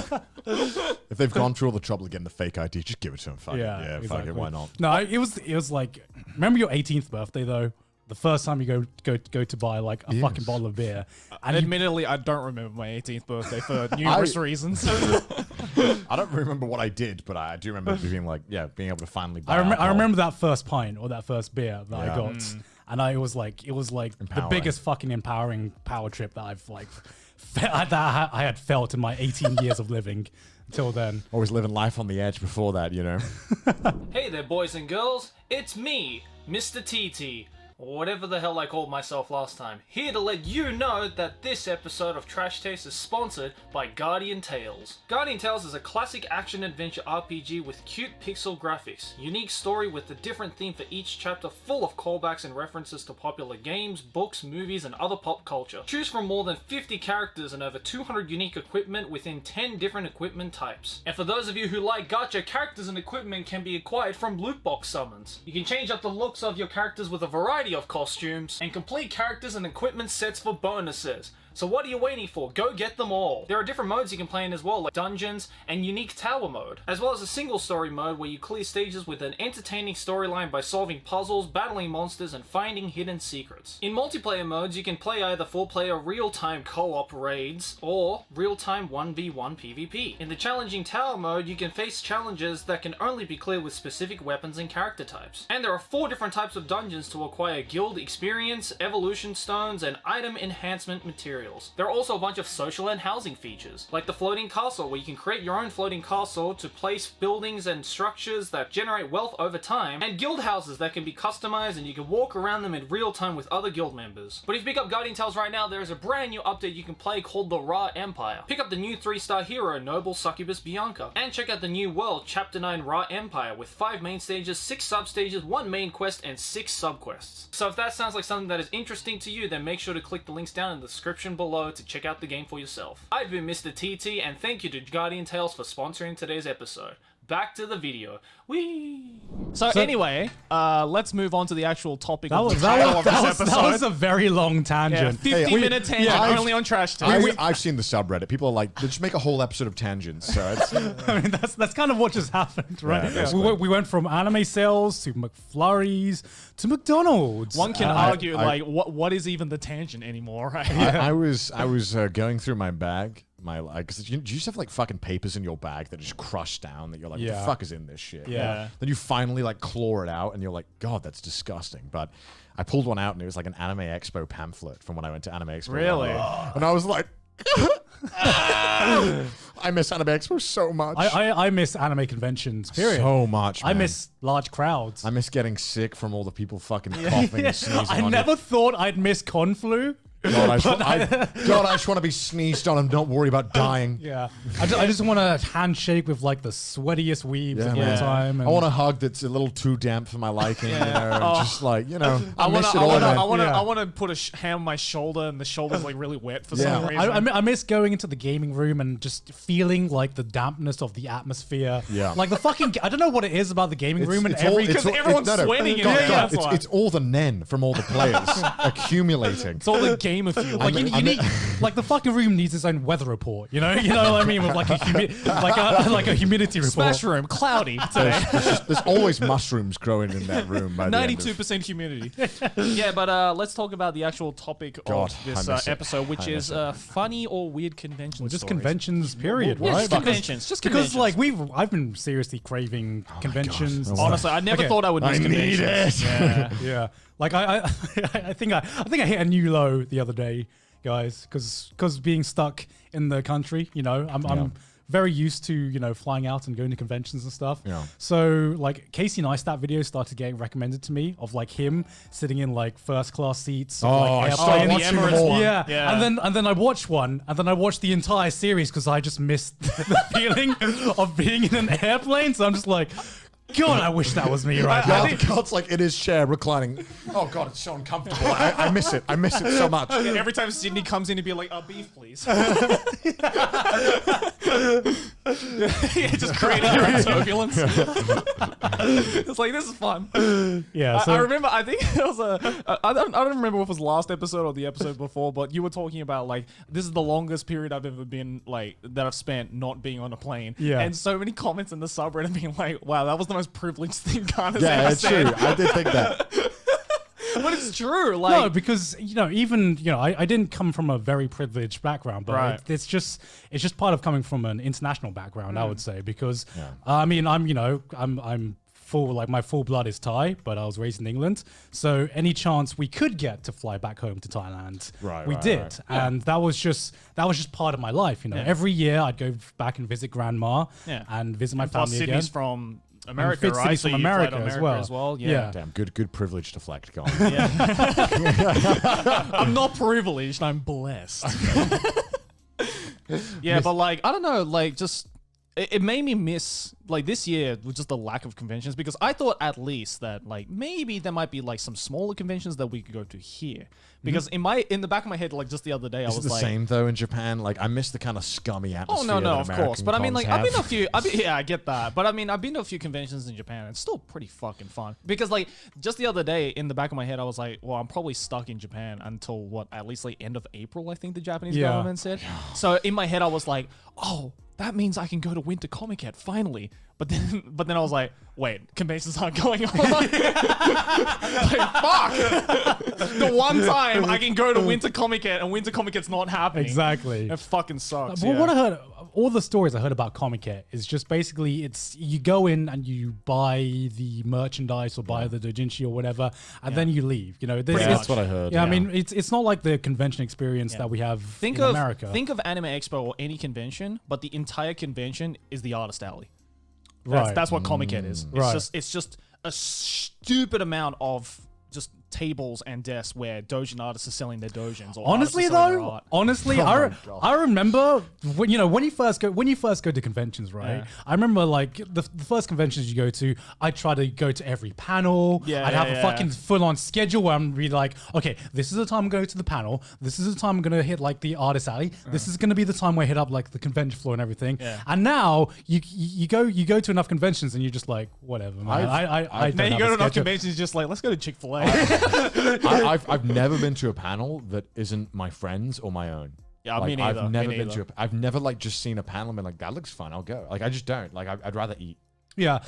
J: If they've gone through all the trouble of getting the fake ID, just give it to them. Fuck
L: exactly.
J: Fuck it, why not?
L: No, it was like, remember your 18th birthday though? The first time you go to buy like a fucking bottle of beer.
K: And admittedly, I don't remember my 18th birthday for numerous reasons.
J: I don't remember what I did, but I do remember being like, being able to finally buy
L: I remember that first pint or that first beer that I got. And it was like the biggest fucking empowering power trip that I've like that I had felt in my 18 years of living until then.
J: Always living life on the edge before that, you know.
M: Hey there, boys and girls. It's me, Mr. TT. Whatever the hell I called myself last time. Here to let you know that this episode of Trash Taste is sponsored by Guardian Tales. Guardian Tales is a classic action-adventure RPG with cute pixel graphics, unique story with a different theme for each chapter full of callbacks and references to popular games, books, movies, and other pop culture. Choose from more than 50 characters and over 200 unique equipment within 10 different equipment types. And for those of you who like gacha, characters and equipment can be acquired from loot box summons. You can change up the looks of your characters with a variety of costumes and complete characters and equipment sets for bonuses. So what are you waiting for? Go get them all. There are different modes you can play in as well, like dungeons and unique tower mode, as well as a single story mode where you clear stages with an entertaining storyline by solving puzzles, battling monsters, and finding hidden secrets. In multiplayer modes, you can play either 4-player real-time co-op raids or real-time 1v1 PvP. In the challenging tower mode, you can face challenges that can only be cleared with specific weapons and character types. And there are 4 different types of dungeons to acquire guild experience, evolution stones, and item enhancement materials. There are also a bunch of social and housing features, like the floating castle, where you can create your own floating castle to place buildings and structures that generate wealth over time, and guild houses that can be customized and you can walk around them in real time with other guild members. But if you pick up Guardian Tales right now, there is a brand new update you can play called the Ra Empire. Pick up the new 3-star hero, Noble Succubus Bianca, and check out the new world, Chapter 9 Ra Empire, with 5 main stages, 6 sub-stages, 1 main quest, and 6 sub-quests. So if that sounds like something that is interesting to you, then make sure to click the links down in the description below to check out the game for yourself. I've been Mr. TT, and thank you to Guardian Tales for sponsoring today's episode. Back to the video. Whee!
K: So anyway, let's move on to the actual topic of this episode.
L: That was a very long tangent.
K: Yeah, 50-minute tangent only on Trash Taste.
J: I've seen the subreddit. People are like, they just make a whole episode of tangents. So it's,
L: I mean, that's kind of what just happened, right? Yeah, we went from anime sales to McFlurries to McDonald's.
K: One can argue, what is even the tangent anymore, right?
J: I was going through my bag. Because you just have like fucking papers in your bag that just crush down that you're like, what the fuck is in this shit?
K: Yeah.
J: Then you finally like claw it out and you're like, God, that's disgusting. But I pulled one out and it was like an Anime Expo pamphlet from when I went to Anime Expo.
K: Really?
J: And I was like, I miss Anime Expo so much.
L: I miss anime conventions, period.
J: So much, man.
L: I miss large crowds.
J: I miss getting sick from all the people fucking coughing and sneezing
L: I
J: on
L: never
J: you.
L: thought I'd miss Conflu.
J: God, I just want to be sneezed on and don't worry about dying.
L: Yeah. I just want a handshake with like the sweatiest weebs of all time.
J: I want a hug that's a little too damp for my liking. You know, and just like, you know, I
K: want to put a hand on my shoulder and the shoulder's like really wet for some reason.
L: I miss going into the gaming room and just feeling like the dampness of the atmosphere.
J: Yeah.
L: Like the fucking, I don't know what it is about the gaming room and
K: because everyone's sweating in it.
J: It's all the nen from all the players accumulating.
K: It's all the game of you.
L: Like you need, like the fucking room needs its own weather report. You know what I mean? With like a humidity report.
K: Smash room, cloudy today.
J: There's always mushrooms growing in that room.
K: 92% humidity. Yeah, but let's talk about the actual topic of this episode, which is funny or weird conventions.
L: Well, just conventions, period.
K: Right?
L: Just
K: conventions.
L: Because like I've been seriously craving conventions.
K: Honestly, I never thought I would miss conventions.
L: Yeah. Like I think I hit a new low the other day, guys, because being stuck in the country, you know, I'm very used to, you know, flying out and going to conventions and stuff.
J: Yeah.
L: So like Casey Neistat videos started getting recommended to me of like him sitting in like first class seats. Of, like,
J: I started watching them all.
L: Yeah. And then I watched one, and then I watched the entire series because I just missed the feeling of being in an airplane. So I'm just like, God, I wish that was me right now.
J: God's like in his chair reclining. Oh God, it's so uncomfortable. I miss it. I miss it so much.
K: And every time Sydney comes in, he'd be like, beef, please. Just creating your own turbulence. It's like, this is fun.
L: Yeah.
K: I remember, I think it was I don't remember if it was last episode or the episode before, but you were talking about like, this is the longest period I've ever been like, that I've spent not being on a plane.
L: Yeah.
K: And so many comments in the subreddit being like, wow, that was the most privileged thing Ghana's
J: Yeah,
K: ever
J: it's
K: said.
J: true. I did think that.
K: But it's true. Like,
L: no, because you know, even you know, I didn't come from a very privileged background, but
K: Right.
L: it's just part of coming from an international background, I would say, because I mean, I'm full, like my full blood is Thai, but I was raised in England, so any chance we could get to fly back home to Thailand, we did, and that was just part of my life. You know, every year I'd go back and visit grandma and visit my
K: plus
L: family again.
K: Sydney's from America, right?
L: Sydney's
K: So
L: from
K: you fly to
L: America as well.
K: Yeah.
J: Damn, good privilege to flex, Gone.
K: I'm not privileged. I'm blessed. Yeah, but like, I don't know, like just it made me miss like this year with just the lack of conventions, because I thought at least that like maybe there might be like some smaller conventions that we could go to here. Because in the back of my head, like just the other day, I was
J: the
K: like,
J: same though in Japan. Like I miss the kind of scummy atmosphere.
K: oh no,
J: that
K: of
J: American
K: course. But I mean,
J: cons
K: like I've been to a
J: have.
K: few. Yeah, I get that. But I mean, I've been to a few conventions in Japan. And it's still pretty fucking fun. Because like just the other day, in the back of my head, I was like, well, I'm probably stuck in Japan until what, at least like end of April, I think the Japanese government said. So in my head, I was like, oh, that means I can go to Winter Comic-Con finally. But then I was like, wait, conventions aren't going on. Like, fuck! The one time I can go to Winter Comic-Con and Winter Comic-Con's not happening.
L: Exactly.
K: It fucking sucks.
L: Well, what I heard, all the stories I heard about Comic-Con is just basically it's you go in and you buy the merchandise or buy the doujinshi or whatever, and then you leave. You know,
J: that's what I heard.
L: Yeah, I mean, it's not like the convention experience that we have in America.
K: Think of Anime Expo or any convention, but the entire convention is the artist alley.
L: Right.
K: That's what Comic-Con is.
L: Right.
K: It's just a stupid amount of just tables and desks where doujin artists are selling their doujins. Or
L: Honestly,
K: artists are selling their
L: though,
K: art.
L: honestly, I remember when you first go to conventions, right?
K: Yeah.
L: I remember like the first conventions you go to, I try to go to every panel. I'd have a fucking full-on schedule where I'm be like, okay, this is the time I'm going to the panel. This is the time I'm gonna hit like the artist alley. This is gonna be the time where I hit up like the convention floor and everything.
K: Yeah.
L: And now you go to enough conventions and you're just like, whatever, man. I
K: Now
L: don't
K: you
L: have
K: go
L: a
K: to enough
L: schedule.
K: conventions, just like, let's go to Chick-fil-A.
J: I've never been to a panel that isn't my friends or my own.
K: Yeah,
J: like,
K: me neither.
J: I've never
K: Me
J: been
K: neither.
J: to. I've never like just seen a panel and been like, that looks fun. I'll go. Like I just don't. Like I'd rather eat.
L: Yeah,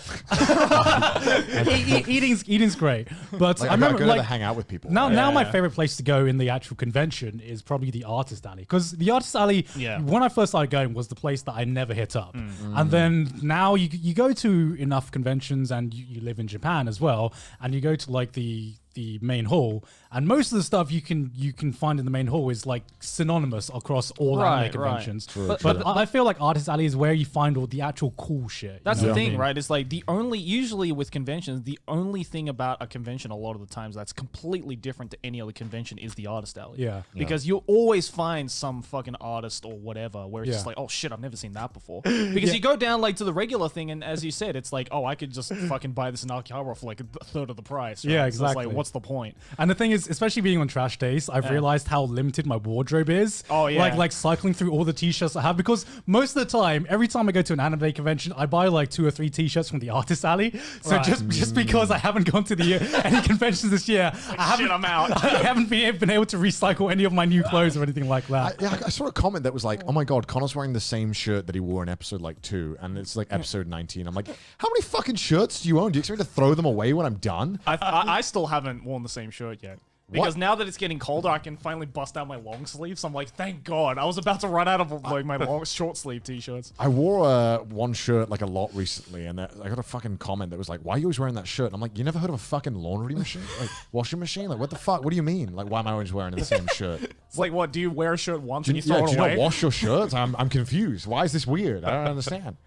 L: eating's great, but
J: Like,
L: I remember
J: go to
L: like
J: hang out with people.
L: now my favorite place to go in the actual convention is probably the artist alley, because the artist alley when I first started going was the place that I never hit up, and then now you go to enough conventions and you live in Japan as well, and you go to like the main hall, and most of the stuff you can find in the main hall is like synonymous across all anime conventions. But I feel like artist alley is where you find all the actual cool shit.
K: That's the thing, right? It's like usually with conventions, the only thing about a convention a lot of the times that's completely different to any other convention is the artist alley.
L: Yeah.
K: Because you'll always find some fucking artist or whatever where it's just like, oh shit, I've never seen that before. Because you go down like to the regular thing, and as you said, it's like, oh, I could just fucking buy this in Akihabara for like a third of the price. Right?
L: Yeah,
K: So it's
L: exactly.
K: like, what's the point?
L: And the thing is, especially being on Trash Days, I've realized how limited my wardrobe is.
K: Oh, yeah.
L: Like cycling through all the t-shirts I have, because most of the time, every time I go to an anime convention, I buy like 2 or 3 t-shirts from the artist alley. So just because I haven't gone to any conventions this year,
K: I'm out.
L: I haven't been able to recycle any of my new clothes or anything like that.
J: I saw a comment that was like, oh my god, Connor's wearing the same shirt that he wore in episode like 2, and it's like episode 19. I'm like, how many fucking shirts do you own? Do you expect me to throw them away when I'm done?
K: I still haven't worn the same shirt yet. Because now that it's getting colder, I can finally bust out my long sleeves. I'm like, thank God. I was about to run out of like my short sleeve t-shirts.
J: I wore one shirt like a lot recently, and I got a fucking comment that was like, "Why are you always wearing that shirt?" And I'm like, "You never heard of a fucking laundry machine, like washing machine? Like what the fuck? What do you mean? Like why am I always wearing the same shirt?"
K: It's like, what? Do you wear a shirt once and you
J: Do
K: throw it
J: you
K: away?
J: not wash your shirts? I'm confused. Why is this weird? I don't understand.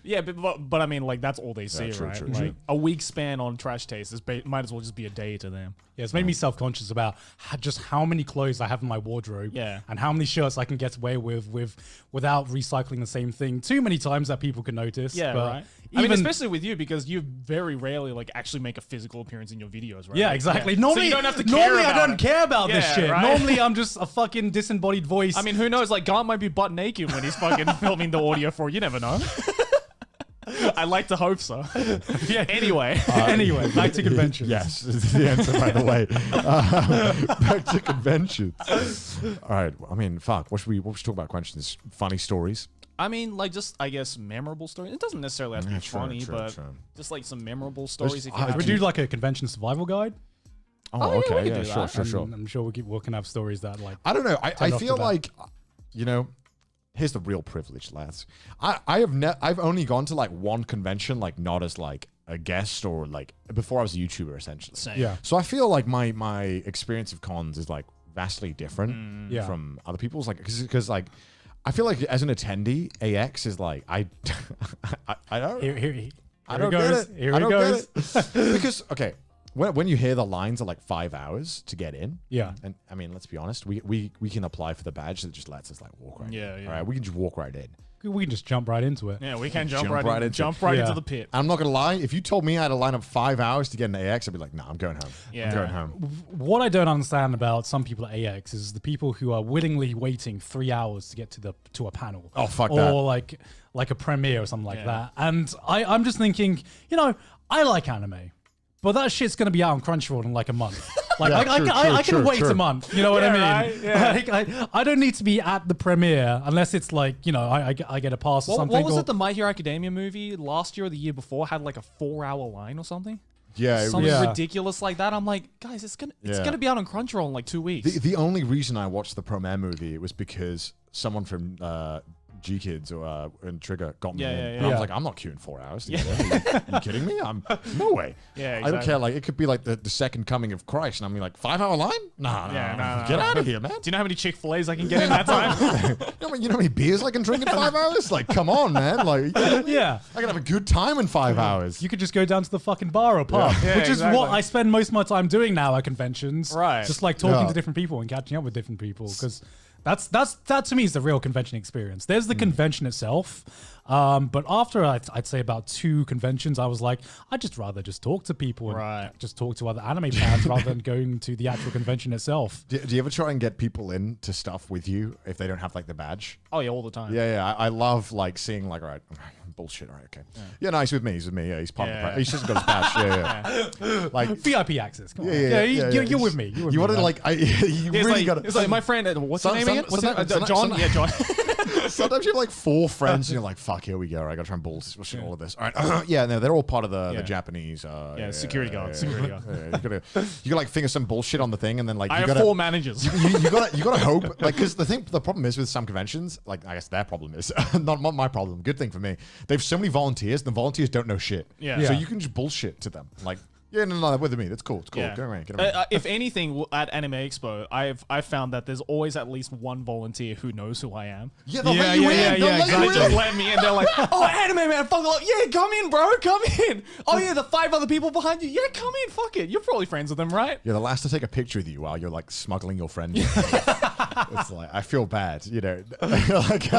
K: Yeah, but I mean, like, that's all they see,
J: true,
K: right?
J: true,
K: Like,
J: true.
K: a week span on Trash Taste might as well just be a day to them.
L: Yeah, it's made me self-conscious about just how many clothes I have in my wardrobe,
K: Yeah.
L: and how many shirts I can get away with without recycling the same thing too many times that people can notice.
K: Yeah,
L: but
K: right. I mean, especially with you, because you very rarely like actually make a physical appearance in your videos, right?
L: Yeah,
K: Like,
L: exactly.
K: So
L: Normally,
K: you don't have to care
L: normally I
K: about
L: don't
K: it.
L: care about this
K: Yeah,
L: shit.
K: right?
L: Normally, I'm just a fucking disembodied voice.
K: I mean, who knows? Like, Garnt might be butt naked when he's fucking filming the audio for it. You never know. I like to hope so.
L: Yeah.
K: Anyway.
L: Anyway, back to conventions.
J: Yes, is the answer, by the way. Back to conventions. All right. I mean, fuck. What should we talk about? Questions? Funny stories.
K: I mean, like, just, I guess, memorable stories. It doesn't necessarily have to be
J: True,
K: funny,
J: true,
K: but
J: true.
K: just, like, some memorable stories. If you
L: Should
K: have
L: we do like a convention survival guide?
J: Oh,
K: yeah, we
J: okay.
K: can
J: Yeah,
K: do
J: sure,
K: that.
J: sure.
L: I'm sure we can have stories that like.
J: I don't know. I
L: Turn off
J: feel
L: the bat.
J: like, you know, here's the real privilege, lads. I've only gone to like one convention, like not as like a guest or like before I was a YouTuber essentially.
K: Same.
L: Yeah.
J: So I feel like my experience of cons is like vastly different
L: Yeah.
J: from other people's. Like because like I feel like as an attendee, AX is like I don't
L: Here
J: I don't
L: it goes.
J: get it.
L: Here
J: I
L: it
J: don't
L: goes.
J: get it. Because okay. When you hear the lines are like 5 hours to get in,
L: Yeah.
J: and I mean, let's be honest, we can apply for the badge that just lets us like walk right in.
K: Yeah, yeah.
J: All right, we can just walk right in.
L: We can just jump right into it.
K: Yeah, we can jump
J: Jump
K: right
J: right
K: into
J: into
K: the pit.
J: I'm not gonna lie, if you told me I had to line up 5 hours to get an AX, I'd be like, nah, I'm going home.
K: Yeah.
J: I'm going home.
L: What I don't understand about some people at AX is the people who are willingly waiting 3 hours to get to a panel.
J: Oh, fuck
L: or
J: that.
L: like a premiere or something like
K: Yeah.
L: that. And I'm just thinking, I like anime. But that shit's gonna be out on Crunchyroll in like a month. Like I can wait a month. You know what I mean?
K: Right? Yeah.
L: Like, I don't need to be at the premiere unless it's like I get a pass or something.
K: What was
L: or-
K: it? The My Hero Academia movie last year or the year before had like a 4-hour line or something.
J: Yeah, it
K: Something
J: was,
K: ridiculous like that. I'm like, guys, it's
J: Yeah.
K: gonna be out on Crunchyroll in like 2 weeks.
J: the only reason I watched the premiere movie was because someone from G Kids or and Trigger got me
K: Yeah,
J: in.
K: yeah,
J: And
K: yeah.
J: I was like, I'm not queuing 4 hours. To get in. Are you kidding me? No way.
K: Yeah,
J: I don't
K: exactly.
J: care. Like it could be like the second coming of Christ, and I'm like 5 hour line. Nah, get out of here, man.
K: Do you know how many Chick-fil-A's I can get in that time?
J: You know how many beers I can drink in 5 hours? Like, come on, man. Like,
L: Yeah.
J: I can have a good time in 5 hours.
L: You could just go down to the fucking bar or pub,
K: Yeah,
L: which is
K: exactly.
L: what I spend most of my time doing now at conventions.
K: Right.
L: Just like talking
J: Yeah.
L: to different people and catching up with different people, because that to me is the real convention experience. There's the convention itself, but after I'd say about 2 conventions, I was like, I'd just rather just talk to people and
K: Right.
L: just talk to other anime fans rather than going to the actual convention itself.
J: Do you ever try and get people into stuff with you if they don't have like the badge?
K: Oh yeah, all the time.
J: Yeah. I love like seeing like, all right, bullshit. All right, okay. Yeah, no, he's with me. He's with me. Yeah, he's part of the.
K: Yeah.
J: He's just got his badge. Yeah. Like
L: VIP access. Come on.
J: Yeah.
L: You're with me. You're with
J: You
L: me,
J: want to
L: man.
J: like, you
K: It's
J: really
K: like,
J: got to.
K: it's like my friend. What's his name again? What's his name? John. Yeah, John.
J: Sometimes you have like 4 friends and you're like, fuck, here we go. All right, I got to try and bullshit all of this. All right. Yeah, no, they're all part of the Japanese.
K: Security guard. Security guard.
J: You gotta like finger some bullshit on the thing and then like
K: I
J: you
K: have
J: gotta,
K: 4 managers.
J: you gotta hope like because the problem is with some conventions, like I guess their problem is not my problem. Good thing for me, they have so many volunteers and the volunteers don't know shit.
K: Yeah.
J: So
L: Yeah.
J: you can just bullshit to them like. Yeah, no, they're with me. That's cool. It's cool.
K: Yeah.
J: Get away. Get away.
K: If anything, at Anime Expo, I've found that there's always at least one volunteer who knows who I am.
J: Yeah, they'll let you in. They'll let
K: They
J: you
K: just
J: in.
K: let me in. They're like, "Oh, Anime Man, fuck off! Yeah, come in, bro, come in. Oh yeah, the 5 other people behind you. Yeah, come in. Fuck it. You're probably friends with them, right?
J: You're the last to take a picture with you while you're like smuggling your friend. It's like I feel bad, you know. Like,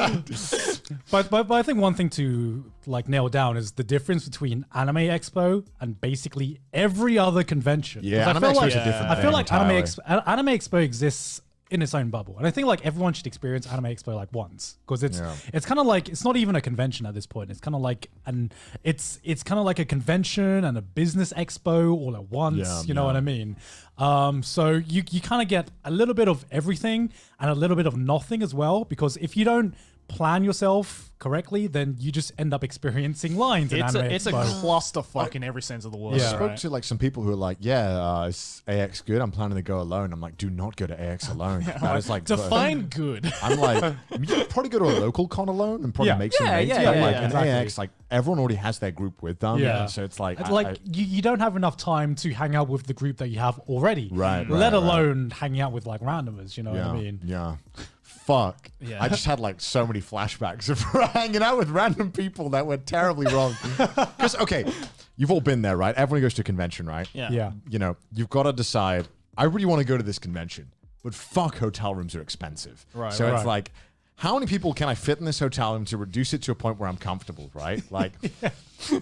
L: But I think one thing to like nail down is the difference between Anime Expo and basically every other convention.
J: Yeah,
L: 'Cause
J: Anime Expo is a different
L: I feel
J: thing
L: like
J: entirely.
L: Anime Expo exists in its own bubble, and I think like everyone should experience Anime Expo like once, because it's kind of like it's not even a convention at this point. It's kind of like it's kind of like a convention and a business expo all at once. You know what I mean? So you kind of get a little bit of everything and a little bit of nothing as well, because if you don't plan yourself correctly, then you just end up experiencing lines in Anime
K: It's a
L: Expo.
K: clusterfuck in every sense of the word.
J: I spoke to like some people who are like, is AX good? I'm planning to go alone. I'm like, do not go to AX alone. That is like
K: define good.
J: I'm like, you could probably go to a local con alone and probably make some mates. But like in
L: exactly.
J: AX, like everyone already has their group with them.
L: Yeah.
J: So it's like,
L: you don't have enough time to hang out with the group that you have already.
J: Right.
L: Let alone hanging out with like randomers. You know what I mean?
J: Yeah. Fuck.
K: Yeah.
J: I just had like so many flashbacks of hanging out with random people that went terribly wrong. Because, okay, you've all been there, right? Everyone goes to a convention, right?
L: Yeah.
J: You know, you've got to decide, I really want to go to this convention, but fuck, hotel rooms are expensive.
K: Right,
J: So
K: right.
J: it's like, how many people can I fit in this hotel room to reduce it to a point where I'm comfortable, right? Like,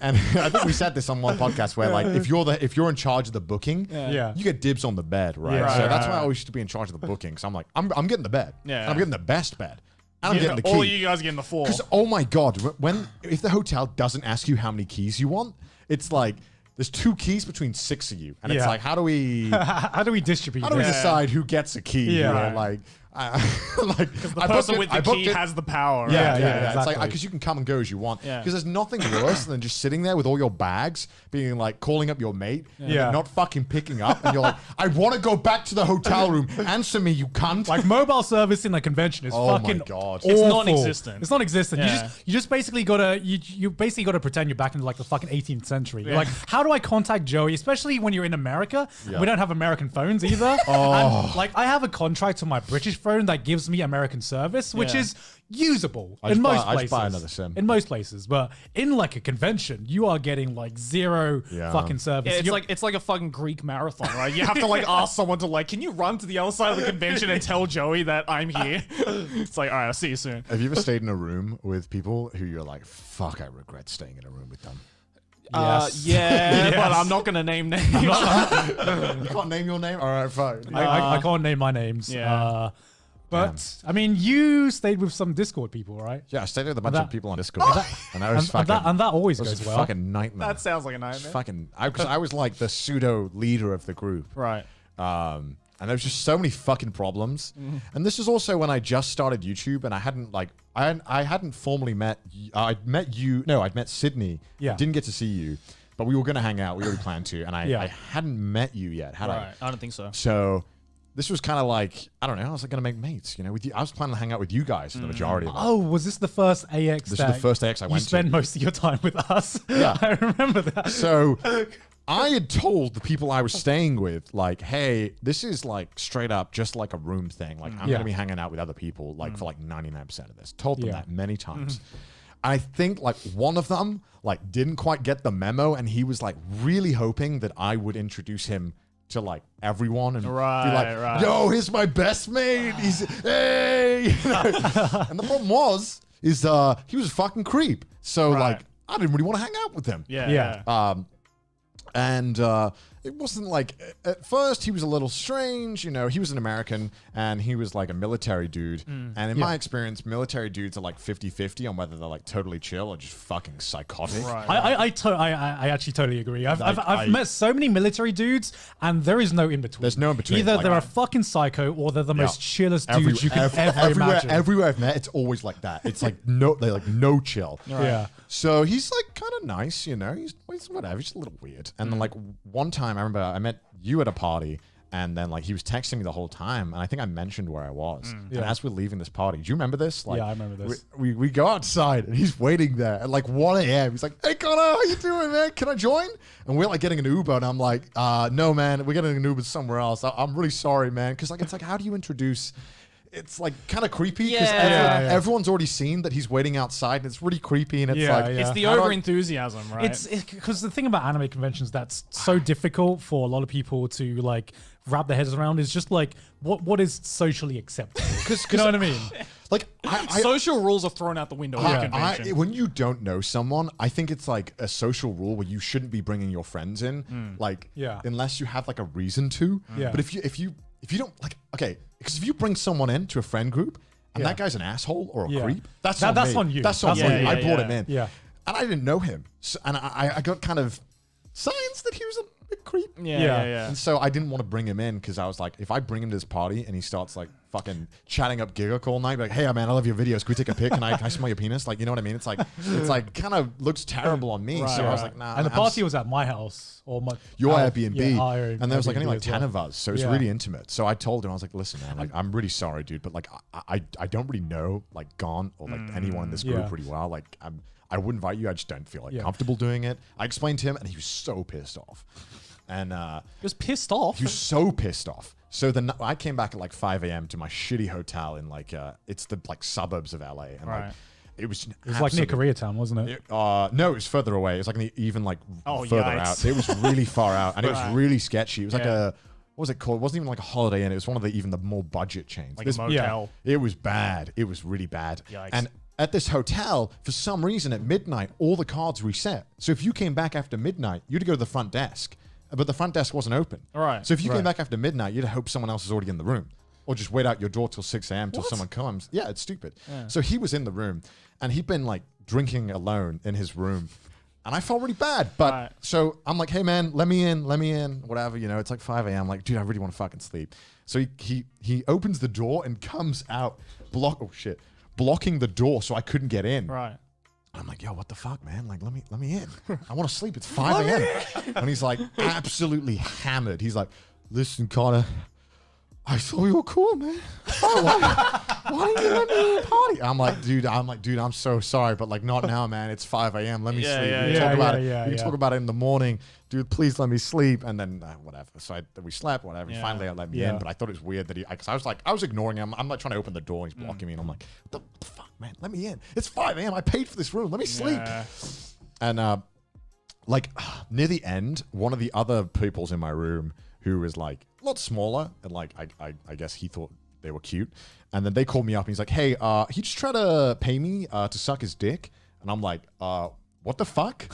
J: and I think we said this on one podcast where like if you're in charge of the booking, you get dibs on the bed, right?
L: Yeah.
J: So that's why I always used to be in charge of the booking. So I'm like, I'm getting the bed.
K: Yeah.
J: And I'm getting the best bed. And I'm getting the key.
K: All you guys getting the 4.
J: Because oh my god, if the hotel doesn't ask you how many keys you want, it's like there's 2 keys between 6 of you, and it's like how do we
L: distribute?
J: How do we decide who gets a key?
L: Yeah.
J: You know,
L: Right.
J: like.
K: The person with the key has the power.
J: Yeah,
K: right?
J: yeah. It's
L: exactly.
J: like because you can come and go as you want.
K: Yeah.
J: Because there's nothing worse than just sitting there with all your bags, being like calling up your mate,
L: Yeah.
J: and not fucking picking up, and you're like, I want to go back to the hotel room. Answer me, you cunt.
L: Like mobile service in a convention is
J: Oh my
L: fucking
J: God.
L: awful.
K: It's non-existent.
L: It's non-existent.
K: Yeah.
L: You just basically gotta you basically gotta pretend you're back into like the fucking 18th century. You're like, how do I contact Joey? Especially when you're in America.
J: Yeah.
L: We don't have American phones either. And, like I have a contract on my British phone that gives me American service, which
K: Yeah.
L: is usable
J: I
L: in
J: just buy-
L: most
J: I
L: places.
J: just buy another SIM.
L: In most places, but in like a convention, you are getting like zero
J: Yeah.
L: fucking service.
K: Yeah,
L: You're-
K: it's like a fucking Greek marathon, right? You have to like ask someone to like, can you run to the other side of the convention and tell Joey that I'm here? It's like, all right, I'll see you soon.
J: Have you ever stayed in a room with people who you're like, fuck, I regret staying in a room with them?
K: Yeah, but I'm not gonna name names.
J: You can't name your name? All right, fine.
L: I can't name my names.
K: Yeah.
L: But I mean, you stayed with some Discord people, right?
J: Yeah, I stayed with a bunch of people on Discord. And I
L: And,
J: was fucking...
L: and that always
J: it was
L: goes
J: a
L: well.
J: fucking nightmare.
K: That sounds like a nightmare.
J: Fucking... Because I was like the pseudo leader of the group.
K: Right.
J: And there was just so many fucking problems. And this is also when I just started YouTube and I hadn't like... I hadn't formally met... I'd met you... No, I'd met Sydney.
L: Yeah.
J: Didn't get to see you. But we were going to hang out. We already planned to. And I hadn't met you yet, had I?
K: Right. I don't think so.
J: So... This was kind of like, I don't know, I was like going to make mates, you know, with you. I was planning to hang out with you guys for the majority of it.
L: Oh, was this the first AX?
J: This is the first AX I went
L: You spent
J: to.
L: most of your time with us.
J: Yeah.
L: I remember that.
J: So I had told the people I was staying with, like, hey, this is like straight up just like a room thing. Like, I'm going to be hanging out with other people, like, for like 99% of this. Told them that many times. I think like one of them like didn't quite get the memo, and he was like really hoping that I would introduce him to like everyone and be like, yo, here's my best mate. He's hey. You know? And the problem is he was a fucking creep. So like I didn't really want to hang out with him.
K: Yeah.
J: And it wasn't like at first he was a little strange, you know. He was an American and he was like a military dude. And in my experience, military dudes are like 50-50 on whether they're like totally chill or just fucking psychotic.
K: Right.
L: I actually totally agree. I've met so many military dudes, and there is no in between.
J: There's no in between.
L: Either
J: Like,
L: they're a fucking psycho or they're the most chillest dudes you can ever
J: everywhere,
L: imagine.
J: everywhere I've met, it's always like that. It's like no chill.
L: Yeah.
J: So he's like kind of nice, you know. He's whatever. He's just a little weird. And then like one time, I remember I met you at a party, and then like he was texting me the whole time, and I think I mentioned where I was. And as we're leaving this party, do you remember this? Like,
L: Yeah, I remember this.
J: We go outside, and he's waiting there at like 1 a.m. He's like, "Hey Connor, how you doing, man? Can I join?" And we're like getting an Uber, and I'm like, "No, man, we're getting an Uber somewhere else. I'm really sorry, man." Because like it's like, how do you introduce? It's like kind of creepy because everyone's already seen that he's waiting outside, and it's really creepy. And it's
K: it's the over enthusiasm, right?
L: It's because the thing about anime conventions that's so difficult for a lot of people to like wrap their heads around is just like what is socially acceptable. Because you know what I mean.
J: Like
K: social rules are thrown out the window at a convention.
J: when you don't know someone, I think it's like a social rule where you shouldn't be bringing your friends in, like unless you have like a reason to. But if you don't like, okay, because if you bring someone in to a friend group and that guy's an asshole or a creep, that's on me.
L: you.
J: That's on me. I brought him in.
L: Yeah.
J: And I didn't know him, so, and I got kind of signs that he was a creep.
K: Yeah.
J: And so I didn't want to bring him in because I was like, if I bring him to this party and he starts like fucking chatting up Giga all night. Like, hey, man, I love your videos. Can we take a pic? Can I smell your penis? Like, you know what I mean? It's like kind of looks terrible on me. So I was like, nah.
L: And the party was at my house or
J: your Airbnb.
L: Yeah,
J: and there was like only like 10
L: well.
J: of us. So it's really intimate. So I told him, I was like, listen, man, like, I'm really sorry, dude. But like, I don't really know like Gaunt or like anyone in this group really well. Like, I would invite you. I just don't feel like comfortable doing it. I explained to him and he was so pissed off. And
K: he was pissed off.
J: He was so pissed off. So then I came back at like 5 a.m. to my shitty hotel in like it's the like suburbs of LA. And like it was
L: like near Koreatown, wasn't it?
J: No, it was further away. It was like even like further out. It was really far out, and it was really sketchy. It was like a what was it called? It wasn't even like a Holiday Inn. It was one of the more budget chains.
K: Like a motel.
J: It was bad. It was really bad.
K: Yikes.
J: And at this hotel, for some reason, at midnight, all the cards reset. So if you came back after midnight, you'd go to the front desk, but the front desk wasn't open.
K: All right.
J: So if you came back after midnight, you'd hope someone else is already in the room. Or just wait out your door till 6 a.m. till someone comes. Yeah, it's stupid. Yeah. So he was in the room, and he'd been like drinking alone in his room. And I felt really bad. But so I'm like, hey man, let me in, whatever, you know, it's like 5 a.m. I'm like, dude, I really want to fucking sleep. So he opens the door and comes out, blocking the door so I couldn't get in.
K: Right.
J: I'm like, yo, what the fuck, man? Like, let me in. I want to sleep. It's 5 a.m. And he's like absolutely hammered. He's like, listen, Connor, I thought you were cool, man. Why didn't you let me in the party? I'm like, dude, I'm so sorry, but like not now, man. It's 5 a.m. Let me sleep. We can talk about it in the morning. Dude, please let me sleep. And then whatever. So we slept, whatever. He finally let me in, but I thought it was weird that because I was ignoring him. I'm like trying to open the door. He's blocking me. And I'm like, what the fuck, man? Let me in. It's 5 a.m. I paid for this room. Let me sleep. And like near the end, one of the other people's in my room who was like a lot smaller and like I guess he thought they were cute. And then they called me up and he's like, hey, he just tried to pay me to suck his dick. And I'm like, what the fuck?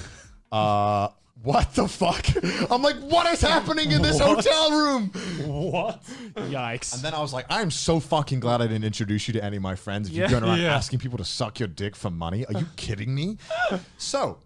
J: What the fuck? I'm like, what is happening in this hotel room?
K: What? Yikes.
J: And then I was like, I'm so fucking glad I didn't introduce you to any of my friends. If you're going around asking people to suck your dick for money, are you kidding me? So,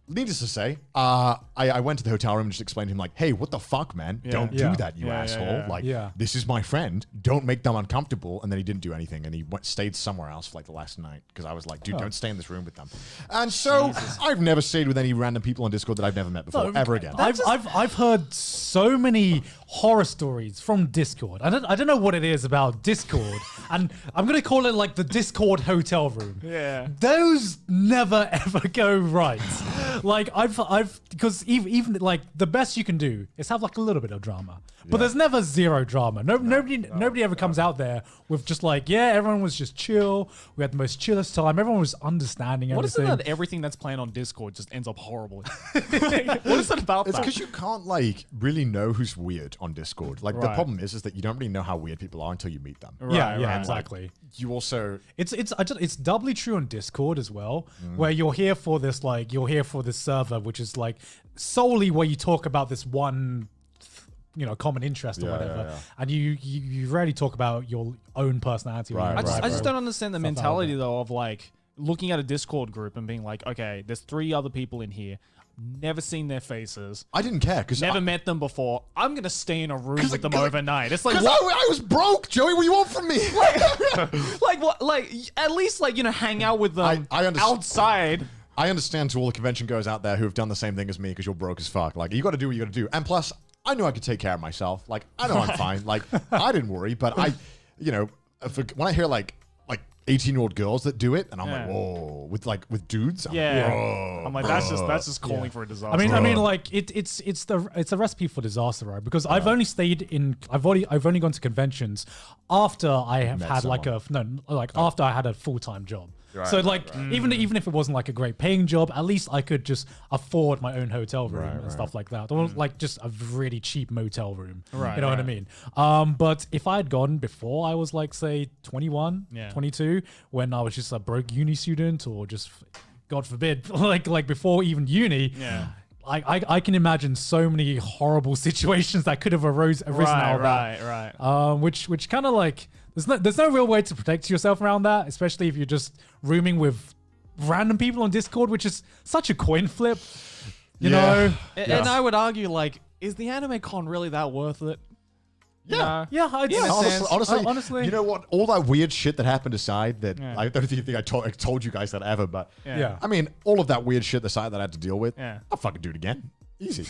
J: needless to say, I went to the hotel room and just explained to him like, hey, what the fuck, man? Don't do that, you asshole. Like, this is my friend. Don't make them uncomfortable. And then he didn't do anything. And he stayed somewhere else for like the last night. Because I was like, dude, don't stay in this room with them. And so I've never stayed with any random people on Discord that I've never met before, ever again.
L: I've heard so many horror stories from Discord. I don't know what it is about Discord. And I'm going to call it like the Discord hotel room.
K: Yeah.
L: Those never ever go right. Like because even like the best you can do is have like a little bit of drama, but there's never zero drama. Nobody ever comes out there with just like, everyone was just chill. We had the most chillest time. Everyone was understanding everything.
K: What is it that everything that's playing on Discord just ends up horrible? What is it about
J: It's
K: that?
J: because you can't like really know who's weird on Discord. Like the problem is that you don't really know how weird people are until you meet them.
L: Yeah, exactly.
J: Like, you also
L: it's doubly true on Discord as well, where you're here for this server, which is like solely where you talk about this one, common interest or whatever, and you rarely talk about your own personality.
K: I just don't understand the mentality though of like looking at a Discord group and being like, okay, there's 3 other people in here. Never seen their faces.
J: I didn't care because
K: never met them before. I'm gonna stay in a room with them overnight. It's like what?
J: I was broke, Joey. What do you want from me?
K: like what? Like at least like hang out with them outside.
J: I understand to all the convention goers out there who have done the same thing as me because you're broke as fuck. Like you got to do what you got to do. And plus, I knew I could take care of myself. Like I know I'm fine. Like I didn't worry. But when I hear like 18-year-old girls that do it, and I'm like, whoa, with dudes. I'm
K: like, that's just calling for a disaster.
L: I mean, like it's a recipe for disaster, right? Because I've only gone to conventions after I have had after I had a full-time job. So even if it wasn't like a great paying job, at least I could just afford my own hotel room and stuff like that, or like just a really cheap motel room. You know what I mean? But if I had gone before I was like say 21, 22, when I was just a broke uni student, or just God forbid, like before even uni. I can imagine so many horrible situations that could have arisen out of that. Which kind of like there's no real way to protect yourself around that, especially if you're just rooming with random people on Discord, which is such a coin flip. You know?
K: And I would argue, like, is the anime con really that worth it?
J: Yeah.
L: Yeah, I'd
K: In a
L: say-
K: sense.
L: honestly,
J: you know what? All that weird shit that happened aside that I don't think I told you guys that ever, but
L: Yeah.
J: I mean, all of that weird shit aside that I had to deal with,
K: Yeah.
J: I'll fucking do it again. Easy.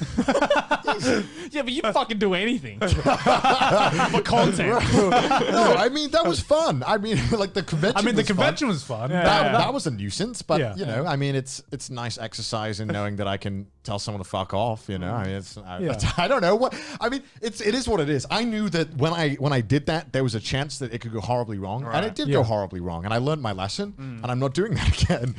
K: Yeah, but you fucking do anything for content.
J: No, I mean, that was fun. I mean, like the convention.
L: I mean, the
J: was
L: convention
J: fun.
L: was fun.
J: That was a nuisance, but
L: Yeah.
J: you know, I mean, it's nice exercise in knowing that I can tell someone to fuck off. You know, I mean, I don't know what. I mean, it is what it is. I knew that when I did that, there was a chance that it could go horribly wrong, and it did go horribly wrong, and I learned my lesson, and I'm not doing that again.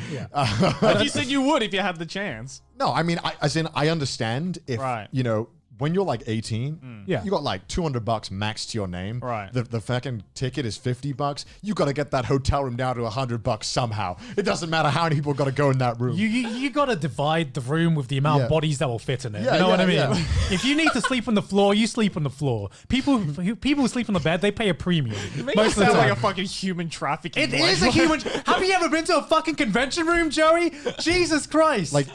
K: But you said you would if you had the chance.
J: No, I mean, I understand if you know. When you're like 18, you got like $200 max to your name.
K: Right.
J: The fucking ticket is $50. You got to get that hotel room down to $100 somehow. It doesn't matter how many people got to go in that room.
L: You got to divide the room with the amount of bodies that will fit in it.
J: Yeah,
L: you know what I mean?
J: yeah.
L: If you need to sleep on the floor, you sleep on the floor. People who sleep on the bed, they pay a premium.
K: You make it sound like a fucking human trafficking.
L: It is a human. Have you ever been to a fucking convention room, Joey? Jesus Christ! Like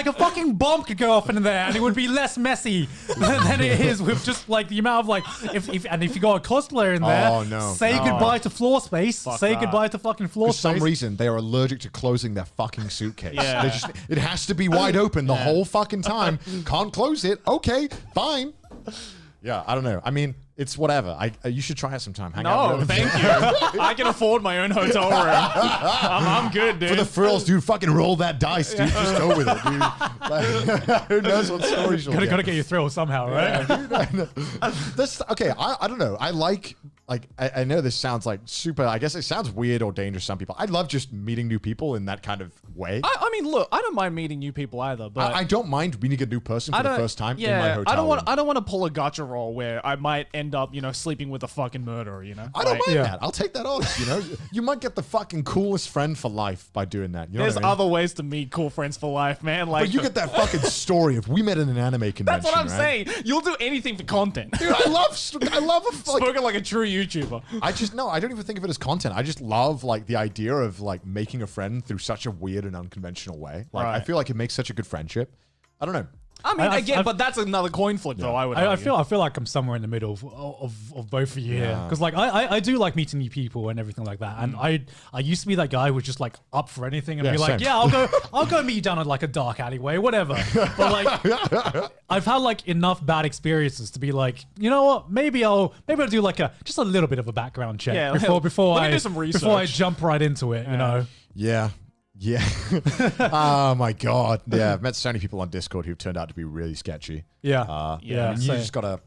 L: a fucking bomb could go off in there, and it would be less messy than it is with just like the amount of like if you got a cosplayer in there, say goodbye to floor space. Say goodbye to fucking floor space.
J: For some reason, they are allergic to closing their fucking suitcase.
K: Yeah.
J: It has to be wide open the whole fucking time. Can't close it. Okay, fine. Yeah, I don't know. I mean, it's whatever. You should try it sometime. Hang out.
K: No, thank you. I can afford my own hotel room. I'm good, dude.
J: For the thrills, dude, fucking roll that dice, dude. Just go with it, dude. Like, who knows what stories you'll get.
L: Gotta get your thrill somehow, right?
J: Okay, I don't know. I know this sounds like super, I guess it sounds weird or dangerous to some people. I love just meeting new people in that kind of way.
K: I mean, look, I don't mind meeting new people either, but
J: I don't mind meeting a new person for the first time in my hotel
K: I don't want to pull a gotcha roll where I might end up, sleeping with a fucking murderer,
J: I don't mind that. I'll take that on, You might get the fucking coolest friend for life by doing that. You know
K: There's
J: what I mean?
K: other ways to meet cool friends for life, man. Like,
J: but you get that fucking story of we met in an anime convention.
K: That's what I'm
J: right?
K: saying. You'll do anything for content.
J: Dude, I love
K: spoken like a true YouTuber.
J: I don't even think of it as content. I just love like the idea of like making a friend through such a weird and unconventional way. Like I feel like it makes such a good friendship. I don't know.
K: I mean, but that's another coin flip, though. I
L: feel like I'm somewhere in the middle of both of you here, because like I do like meeting new people and everything like that, and I used to be that guy who was just like up for anything and be like, I'll go meet you down at like a dark alleyway, whatever. But like I've had like enough bad experiences to be like, you know what, maybe I'll do like just a little bit of a background check before I jump right into it, you know.
J: Yeah. Oh my god. Yeah, I've met so many people on Discord who've turned out to be really sketchy.
L: Yeah.
J: You just gotta.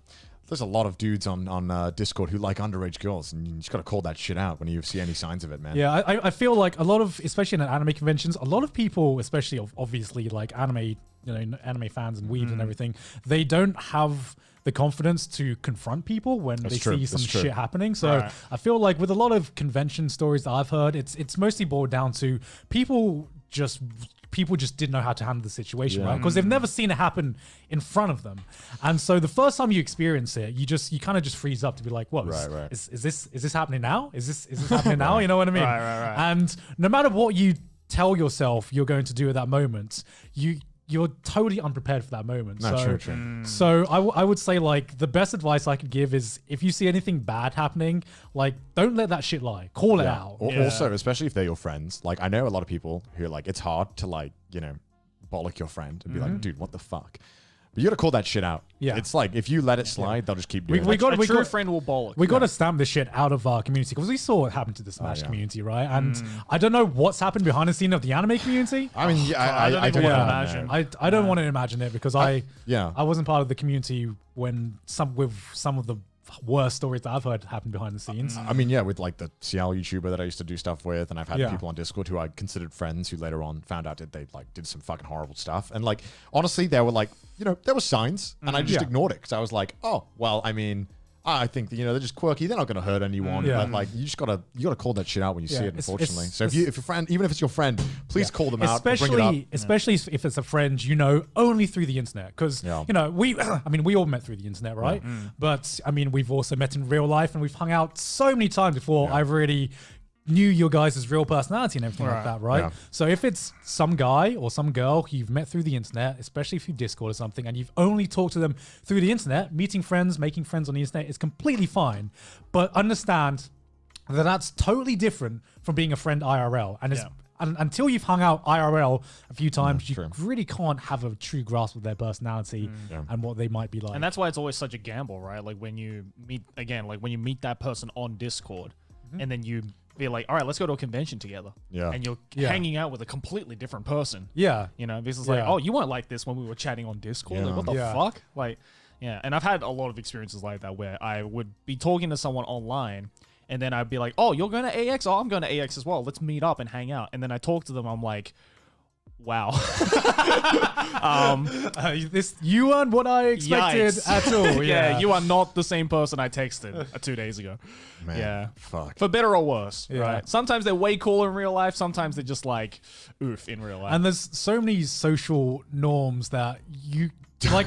J: There's a lot of dudes on Discord who like underage girls, and you just gotta call that shit out when you see any signs of it, man.
L: Yeah, I feel like a lot of, especially in anime conventions, a lot of people, especially obviously like anime fans and weebs and everything, they don't have the confidence to confront people when they see some shit happening. So I feel like with a lot of convention stories that I've heard, it's mostly boiled down to people just didn't know how to handle the situation, right? Because they've never seen it happen in front of them. And so the first time you experience it, you kind of just freeze up to be like, what, is this happening now? Is this happening now? You know what I mean?
K: Right.
L: And no matter what you tell yourself you're going to do at that moment, you're totally unprepared for that moment.
J: True.
L: So I would say like the best advice I could give is if you see anything bad happening, like don't let that shit lie. Call it out.
J: Also, especially if they're your friends. Like I know a lot of people who are like, it's hard to like, bollock your friend and be like, dude, what the fuck? But you gotta call that shit out.
L: Yeah.
J: It's like if you let it slide, they'll just keep doing it.
K: A true friend will bollock.
L: We got to stamp this shit out of our community because we saw what happened to the Smash community, right? And I don't know what's happened behind the scene of the anime community.
J: I mean,
K: I don't even want to imagine.
L: I don't want to imagine it because I wasn't part of the community when some of the worst stories that I've heard happen behind the scenes.
J: I mean, with like the CL YouTuber that I used to do stuff with, and I've had people on Discord who I considered friends who later on found out that they like did some fucking horrible stuff. And like, honestly, there were like, there were signs, and I just ignored it because I was like, oh, well, I mean, I think that, they're just quirky. They're not going to hurt anyone. But like, you gotta call that shit out when you see it. Unfortunately, so if your friend, even if it's your friend, please call them out.
L: Especially if it's a friend only through the internet, because we all met through the internet, right? But I mean, we've also met in real life, and we've hung out so many times before I've really knew your guys' real personality and everything like that, right?
J: Yeah.
L: So if it's some guy or some girl who you've met through the internet, especially through Discord or something, and you've only talked to them through the internet, meeting friends, making friends on the internet is completely fine. But understand that that's totally different from being a friend IRL. And it's and until you've hung out IRL a few times, you really can't have a true grasp of their personality and what they might be like.
K: And that's why it's always such a gamble, right? Like when you meet, again, like when you meet that person on Discord and then you be like, all right, let's go to a convention together.
J: Yeah.
K: And you're hanging out with a completely different person.
L: Yeah.
K: You know, because it's like, oh, you weren't like this when we were chatting on Discord. Like, what the fuck? Like, yeah. And I've had a lot of experiences like that where I would be talking to someone online and then I'd be like, oh, you're going to AX? Oh, I'm going to AX as well. Let's meet up and hang out. And then I talk to them. I'm like, wow.
L: You aren't what I expected at all.
K: Yeah, you are not the same person I texted 2 days ago.
J: Man,
K: yeah.
J: fuck.
K: For better or worse, right? Sometimes they're way cooler in real life. Sometimes they're just like, oof, in real life.
L: And there's so many social norms that you, like...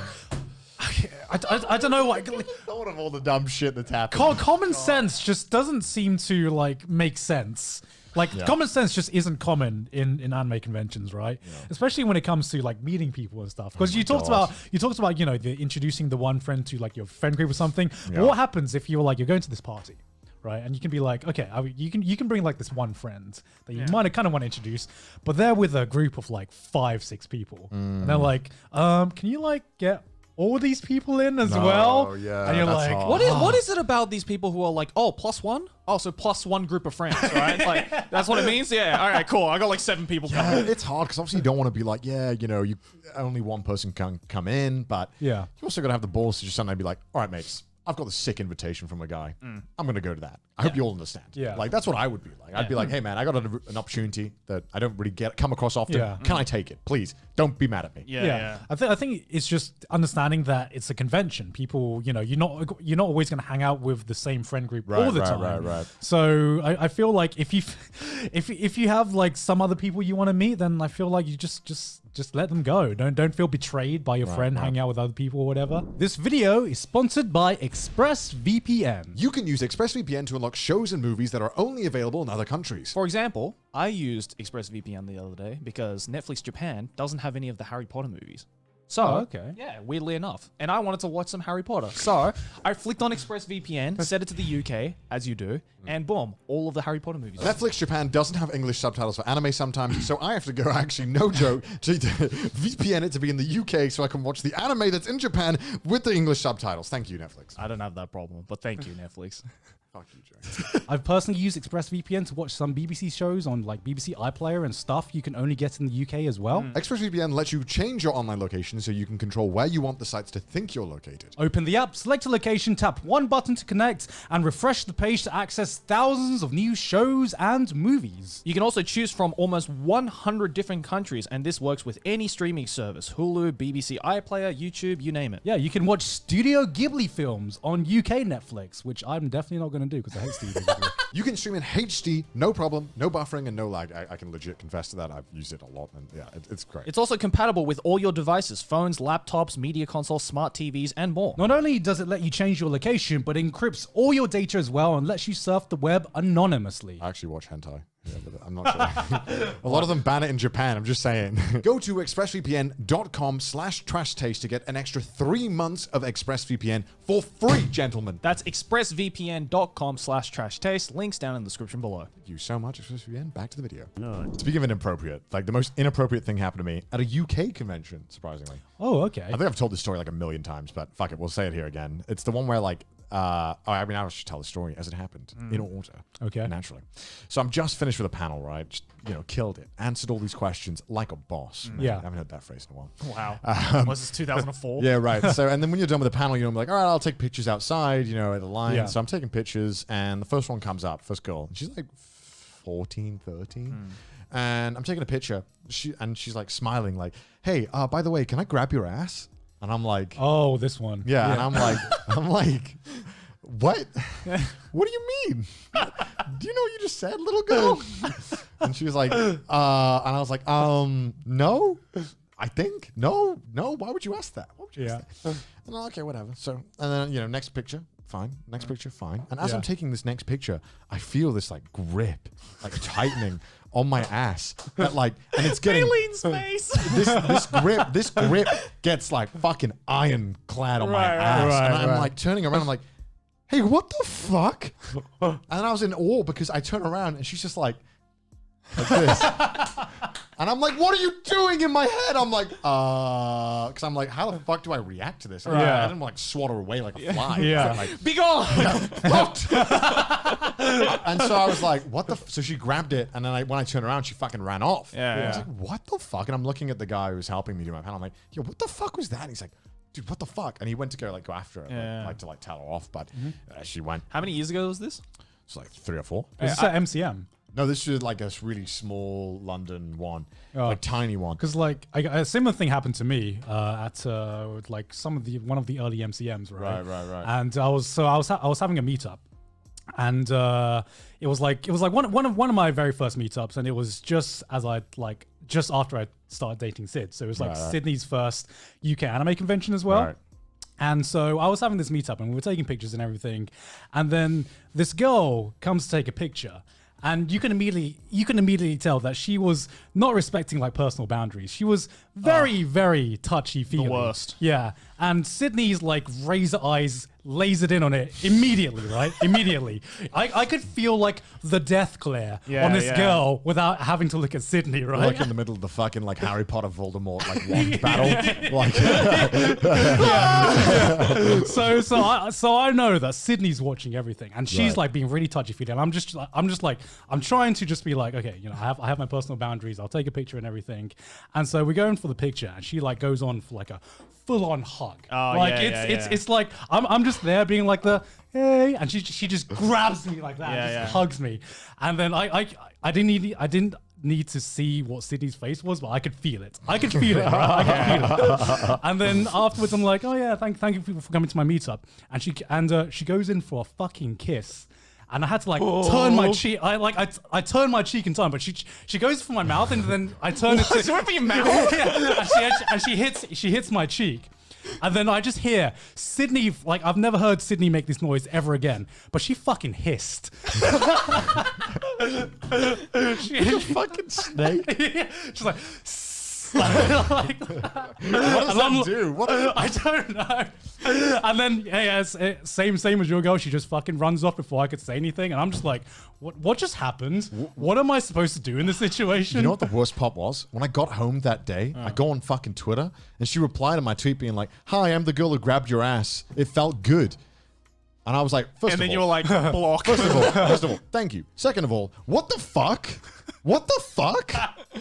L: I don't know, like
J: thought of all the dumb shit that's happened.
L: Common sense just doesn't seem to like make sense. Like common sense just isn't common in anime conventions, right? Yeah. Especially when it comes to like meeting people and stuff. Because you talked about the introducing the one friend to like your friend group or something. Yeah. But what happens if you're going to this party? Right, and you can be like, okay, you can bring like this one friend that you might kind of want to introduce, but they're with a group of like 5-6 people, and they're like, can you like get all these people in as well?
J: Yeah,
L: and you're like,
K: what is it about these people who are like, oh, +1? Oh, so +1 group of friends, right? Like, that's what it means? Yeah, all right, cool. I got like 7 people coming.
J: It's hard because obviously you don't want to be like, you only one person can come in, but you also got to have the balls to just suddenly be like, all right, mates, I've got a sick invitation from a guy. I'm going to go to that. I hope you all understand.
L: Yeah.
J: Like, that's what I would be like. I'd be like, hey, man, I got an opportunity that I don't really come across often. Yeah. Can I take it? Please, don't be mad at me.
K: Yeah.
L: I think it's just understanding that it's a convention. People, you're not always going to hang out with the same friend group all the time.
J: Right.
L: So I feel like if you have like some other people you want to meet, then I feel like you just let them go. Don't feel betrayed by your friend hanging out with other people or whatever. This video is sponsored by ExpressVPN.
J: You can use ExpressVPN to unlock shows and movies that are only available in other countries.
K: For example, I used ExpressVPN the other day because Netflix Japan doesn't have any of the Harry Potter movies. So, yeah, weirdly enough. And I wanted to watch some Harry Potter. So, I flicked on ExpressVPN, set it to the UK, as you do, and boom, all of the Harry Potter movies.
J: Netflix Japan doesn't have English subtitles for anime sometimes, so I have to go, actually, no joke, to VPN it to be in the UK so I can watch the anime that's in Japan with the English subtitles. Thank you, Netflix.
K: I don't have that problem, but thank you, Netflix.
J: Fuck you, Joe.
L: I've personally used ExpressVPN to watch some BBC shows on like BBC iPlayer and stuff you can only get in the UK as well.
J: ExpressVPN lets you change your online location so you can control where you want the sites to think you're located.
L: Open the app, select a location, tap one button to connect, and refresh the page to access thousands of new shows and movies.
K: You can also choose from almost 100 different countries, and this works with any streaming service. Hulu, BBC iPlayer, YouTube, you name it.
L: Yeah, you can watch Studio Ghibli films on UK Netflix, which I'm definitely not going to do because I hate Studio Ghibli.
J: You can stream in HD, no problem, no buffering and no lag. I can legit confess to that. I've used it a lot, and yeah, it's great.
K: It's also compatible with all your devices, phones, laptops, media consoles, smart TVs, and more.
L: Not only does it let you change your location, but encrypts all your data as well and lets you surf the web anonymously.
J: I actually watch hentai. Yeah, but I'm not sure. A lot of them ban it in Japan, I'm just saying. Go to expressvpn.com/trashtaste to get an extra 3 months of ExpressVPN for free, gentlemen.
K: That's expressvpn.com/trashtaste. Links down in the description below.
J: Thank you so much, ExpressVPN. Back to the video. Speaking of inappropriate, like the most inappropriate thing happened to me at a UK convention, surprisingly.
L: Oh, okay.
J: I think I've told this story like a million times, but fuck it, we'll say it here again. It's the one where like, I should tell the story as it happened in order.
L: Okay.
J: Naturally. So I'm just finished with a panel, right? Just, killed it. Answered all these questions like a boss.
L: Yeah.
J: I haven't heard that phrase in a while.
K: Wow. Was this 2004?
J: Yeah, right. So, and then when you're done with the panel, I'm like, all right, I'll take pictures outside, at the line. Yeah. So I'm taking pictures, and the first one comes up, first girl. And she's like 14, 13. And I'm taking a picture. She's like smiling, like, hey, by the way, can I grab your ass? And I'm like,
L: oh, this one.
J: Yeah. And I'm like, what? What do you mean? Do you know what you just said, little girl? And she was like, and I was like, no, I think, no. Why would you ask that? What would you ask that? And I'm like, okay, whatever. So, and then, next picture, fine. Next picture, fine. And as I'm taking this next picture, I feel this like grip, like tightening on my ass. That like, and it's getting
K: space.
J: this grip gets like fucking ironclad on my ass. And I'm like turning around, I'm like, hey, what the fuck? And I was in awe because I turn around and she's just like this. And I'm like, what are you doing in my head? I'm like, because I'm like, how the fuck do I react to this? I didn't like swat her away like a fly.
L: Yeah.
J: Like,
K: Be gone.
J: and so I was like, what the? So she grabbed it, and then when I turned around, she fucking ran off. I was like, what the fuck? And I'm looking at the guy who was helping me do my panel. I'm like, yo, what the fuck was that? And he's like, dude, what the fuck? And he went to go after her, like to tell her off, but she went.
K: How many years ago was this?
J: It's like 3 or 4.
L: Is this at MCM?
J: No, this was like a really small London one, like tiny one.
L: Because like a similar thing happened to me at like one of the early MCMs, right?
J: Right.
L: And I was having a meetup, and it was like one of my very first meetups, and it was just after I started dating Sid, so it was like Sydney's first UK anime convention as well. Right. And so I was having this meetup, and we were taking pictures and everything, and then this girl comes to take a picture. And you can immediately tell that she was not respecting like personal boundaries. She was very, very touchy-feely.
K: The worst.
L: Yeah. And Sydney's like razor eyes lasered in on it immediately, right? Immediately. I could feel like the death glare on this girl without having to look at Sydney, right?
J: Like in the middle of the fucking like Harry Potter Voldemort like wand battle. Like
L: So I know that Sydney's watching everything, and she's like being really touchy-feely, and I'm just like I'm trying to just be like, okay, you know, I have my personal boundaries. I'll take a picture and everything. And so we go in for the picture, and she like goes on for like a full-on hug. It's like I'm just there being like the hey, and she just grabs me like that, and just hugs me, and then I didn't need to see what Sydney's face was, but I could feel it. Right? I could feel it. And then afterwards, I'm like, oh yeah, thank you for coming to my meetup, and she goes in for a fucking kiss. And I had to like turn my cheek. I turned my cheek in time, but she goes for my mouth, and then I turn it.
K: She went for your mouth.
L: And she hits my cheek, and then I just hear Sydney. Like I've never heard Sydney make this noise ever again, but she fucking hissed.
J: She's a fucking snake.
L: She's like.
J: What does that do?
L: I don't know. And then same as your girl. She just fucking runs off before I could say anything, and I'm just like, what just happened? What am I supposed to do in this situation?
J: You know what the worst part was? When I got home that day, I go on fucking Twitter, and she replied to my tweet being like, "Hi, I'm the girl who grabbed your ass. It felt good." And I was like, first of all,
K: you were like, block.
J: First of all, thank you. Second of all, what the fuck? What the fuck?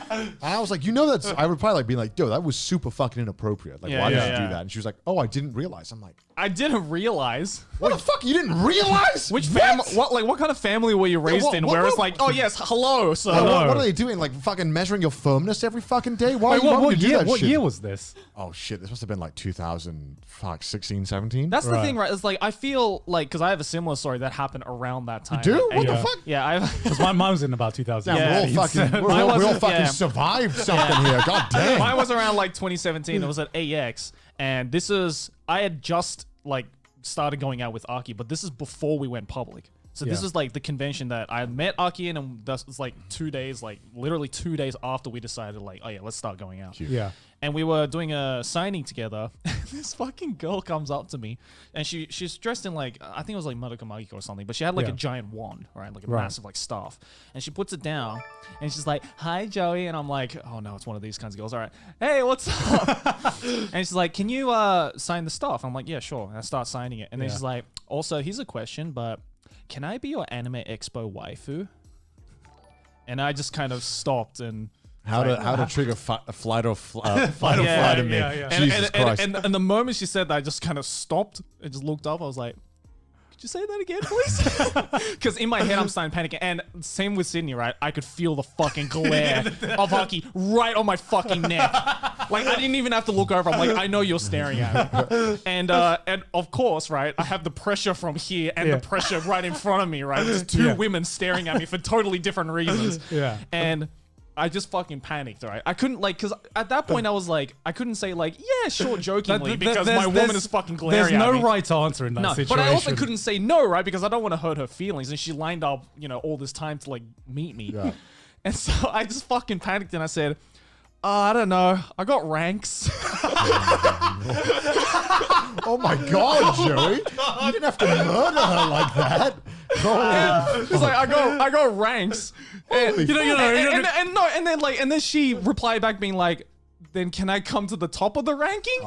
J: And I was like, I would probably like be like, yo, that was super fucking inappropriate. Like, why did you do that? And she was like, oh, I didn't realize. I'm like,
K: I didn't realize.
J: What the fuck? You didn't realize?
K: Which family? What kind of family were you raised in? Where it's like, oh yes, hello. So
J: what are they doing? Like fucking measuring your firmness every fucking day? Why would you do that?
L: What year was this?
J: Oh shit, this must have been like 2016, 17.
K: That's the thing, right? It's like I feel like because I have a similar story that happened around that time.
J: You do? What the fuck?
K: Yeah,
L: because my mom's in about 2000.
J: Yeah, we all fucking survived something here. God damn.
K: Mine was around like 2017. It was at AX, and I had just like started going out with Aki, but this is before we went public. So this is like the convention that I met Aki in, and this was like 2 days, like literally 2 days after we decided like, oh yeah, let's start going out.
L: Yeah.
K: And we were doing a signing together. This fucking girl comes up to me, and she's dressed in like, I think it was like Madoka Magica or something, but she had like a giant wand, right? Like a massive like staff. And she puts it down, and she's like, hi, Joey. And I'm like, oh no, it's one of these kinds of girls. All right. Hey, what's up? And she's like, can you sign the stuff? I'm like, yeah, sure. And I start signing it. And then she's like, also, here's a question, but can I be your Anime Expo waifu? And I just kind of stopped and...
J: How to trigger flight or flight in me. Jesus Christ.
K: And the moment she said that, I just kind of stopped and just looked up. I was like, could you say that again, please? Because in my head, I'm starting panicking. And same with Sydney, right? I could feel the fucking glare of Aki right on my fucking neck. Like, I didn't even have to look over. I'm like, I know you're staring at me. And of course, right, I have the pressure from here and the pressure right in front of me, right? There's two women staring at me for totally different reasons.
L: Yeah.
K: And I just fucking panicked, right? I couldn't like, cause at that point I was like, I couldn't say like, yeah, sure, jokingly, because my woman is fucking glaring
L: There's
K: at
L: no
K: me.
L: right answer in that situation.
K: But I also couldn't say no, right? Because I don't want to hurt her feelings, and she lined up, all this time to like meet me.
J: Yeah.
K: And so I just fucking panicked and I said, I don't know. I got ranks.
J: Oh my god, Joey! You didn't have to murder her like that.
K: It's like I got ranks. And, and then she replied back being like, then can I come to the top of the ranking?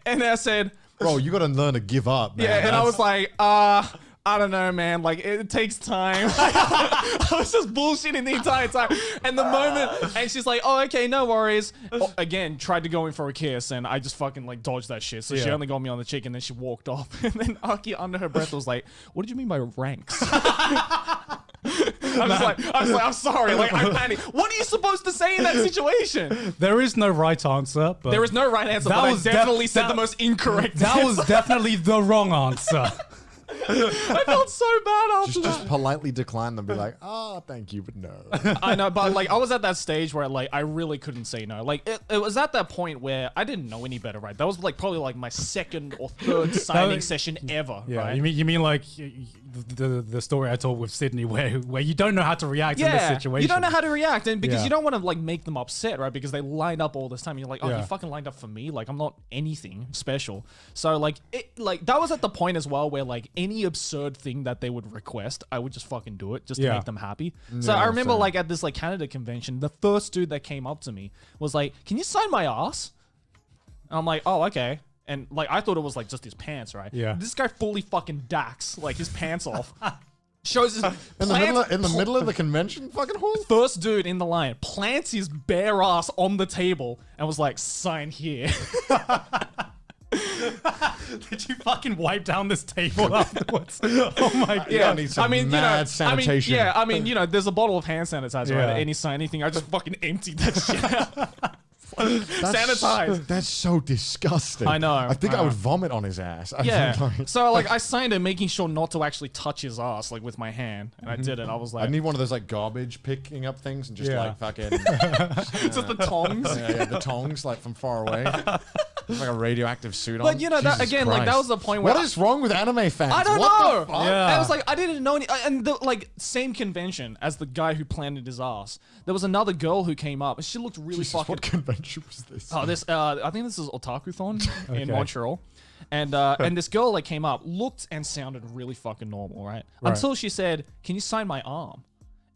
K: And I said,
J: bro, you got to learn to give up, man.
K: Yeah, and I was like, I don't know, man. Like, it takes time. I was just bullshitting the entire time. And the moment, and she's like, oh, okay, no worries. Again, tried to go in for a kiss, and I just fucking, like, dodged that shit. So she only got me on the cheek, and then she walked off. And then Aki, under her breath, was like, what did you mean by ranks? I'm sorry. Like, I panicked. What are you supposed to say in that situation?
L: There is no right answer. But
K: there is no right answer, but I definitely said the most incorrect answer.
L: That was definitely the wrong answer.
K: I felt so bad after that.
J: Just politely decline them, be like, thank you, but no.
K: I know, but like I was at that stage where like I really couldn't say no. Like it was at that point where I didn't know any better, right? That was like probably like my second or third signing session ever.
L: Yeah,
K: right?
L: you mean like the story I told with Sydney where you don't know how to react in this situation.
K: You don't know how to react, and because you don't want to like make them upset, right? Because they lined up all this time. And you're like, you fucking lined up for me. Like I'm not anything special. So like that was at the point as well where like any absurd thing that they would request, I would just fucking do it just to make them happy. So I remember like at this like Canada convention, the first dude that came up to me was like, "Can you sign my ass?" And I'm like, "Oh, okay." And like I thought it was like just his pants, right?
L: Yeah.
K: This guy fully fucking dacks like his pants off. Shows his
J: in the middle of the convention fucking hall.
K: First dude in the line plants his bare ass on the table and was like, "Sign here."
L: Did you fucking wipe down this table afterwards? Oh my god!
J: Yeah, I need some mad sanitation.
K: There's a bottle of hand sanitizer, right? Any sign anything, I just fucking emptied that shit out. Sanitized.
J: That's so disgusting.
K: I know.
J: I think I would vomit on his ass.
K: So like I signed it, making sure not to actually touch his ass like with my hand, and I did it. I was like,
J: I need one of those like garbage picking up things and just like fucking.
K: Just the tongs.
J: Yeah, the tongs like from far away. It's like a radioactive suit on.
K: But that again, like that was the point where
J: what is wrong with anime fans?
K: I don't
J: know.
K: The fuck? Yeah. I was like, I didn't know any. And the like same convention as the guy who planted his ass. There was another girl who came up, and she looked really fucking.
J: What convention was this?
K: Oh, this. I think this is Otakuthon in Montreal, and this girl like came up, looked and sounded really fucking normal, right? Until she said, "Can you sign my arm?"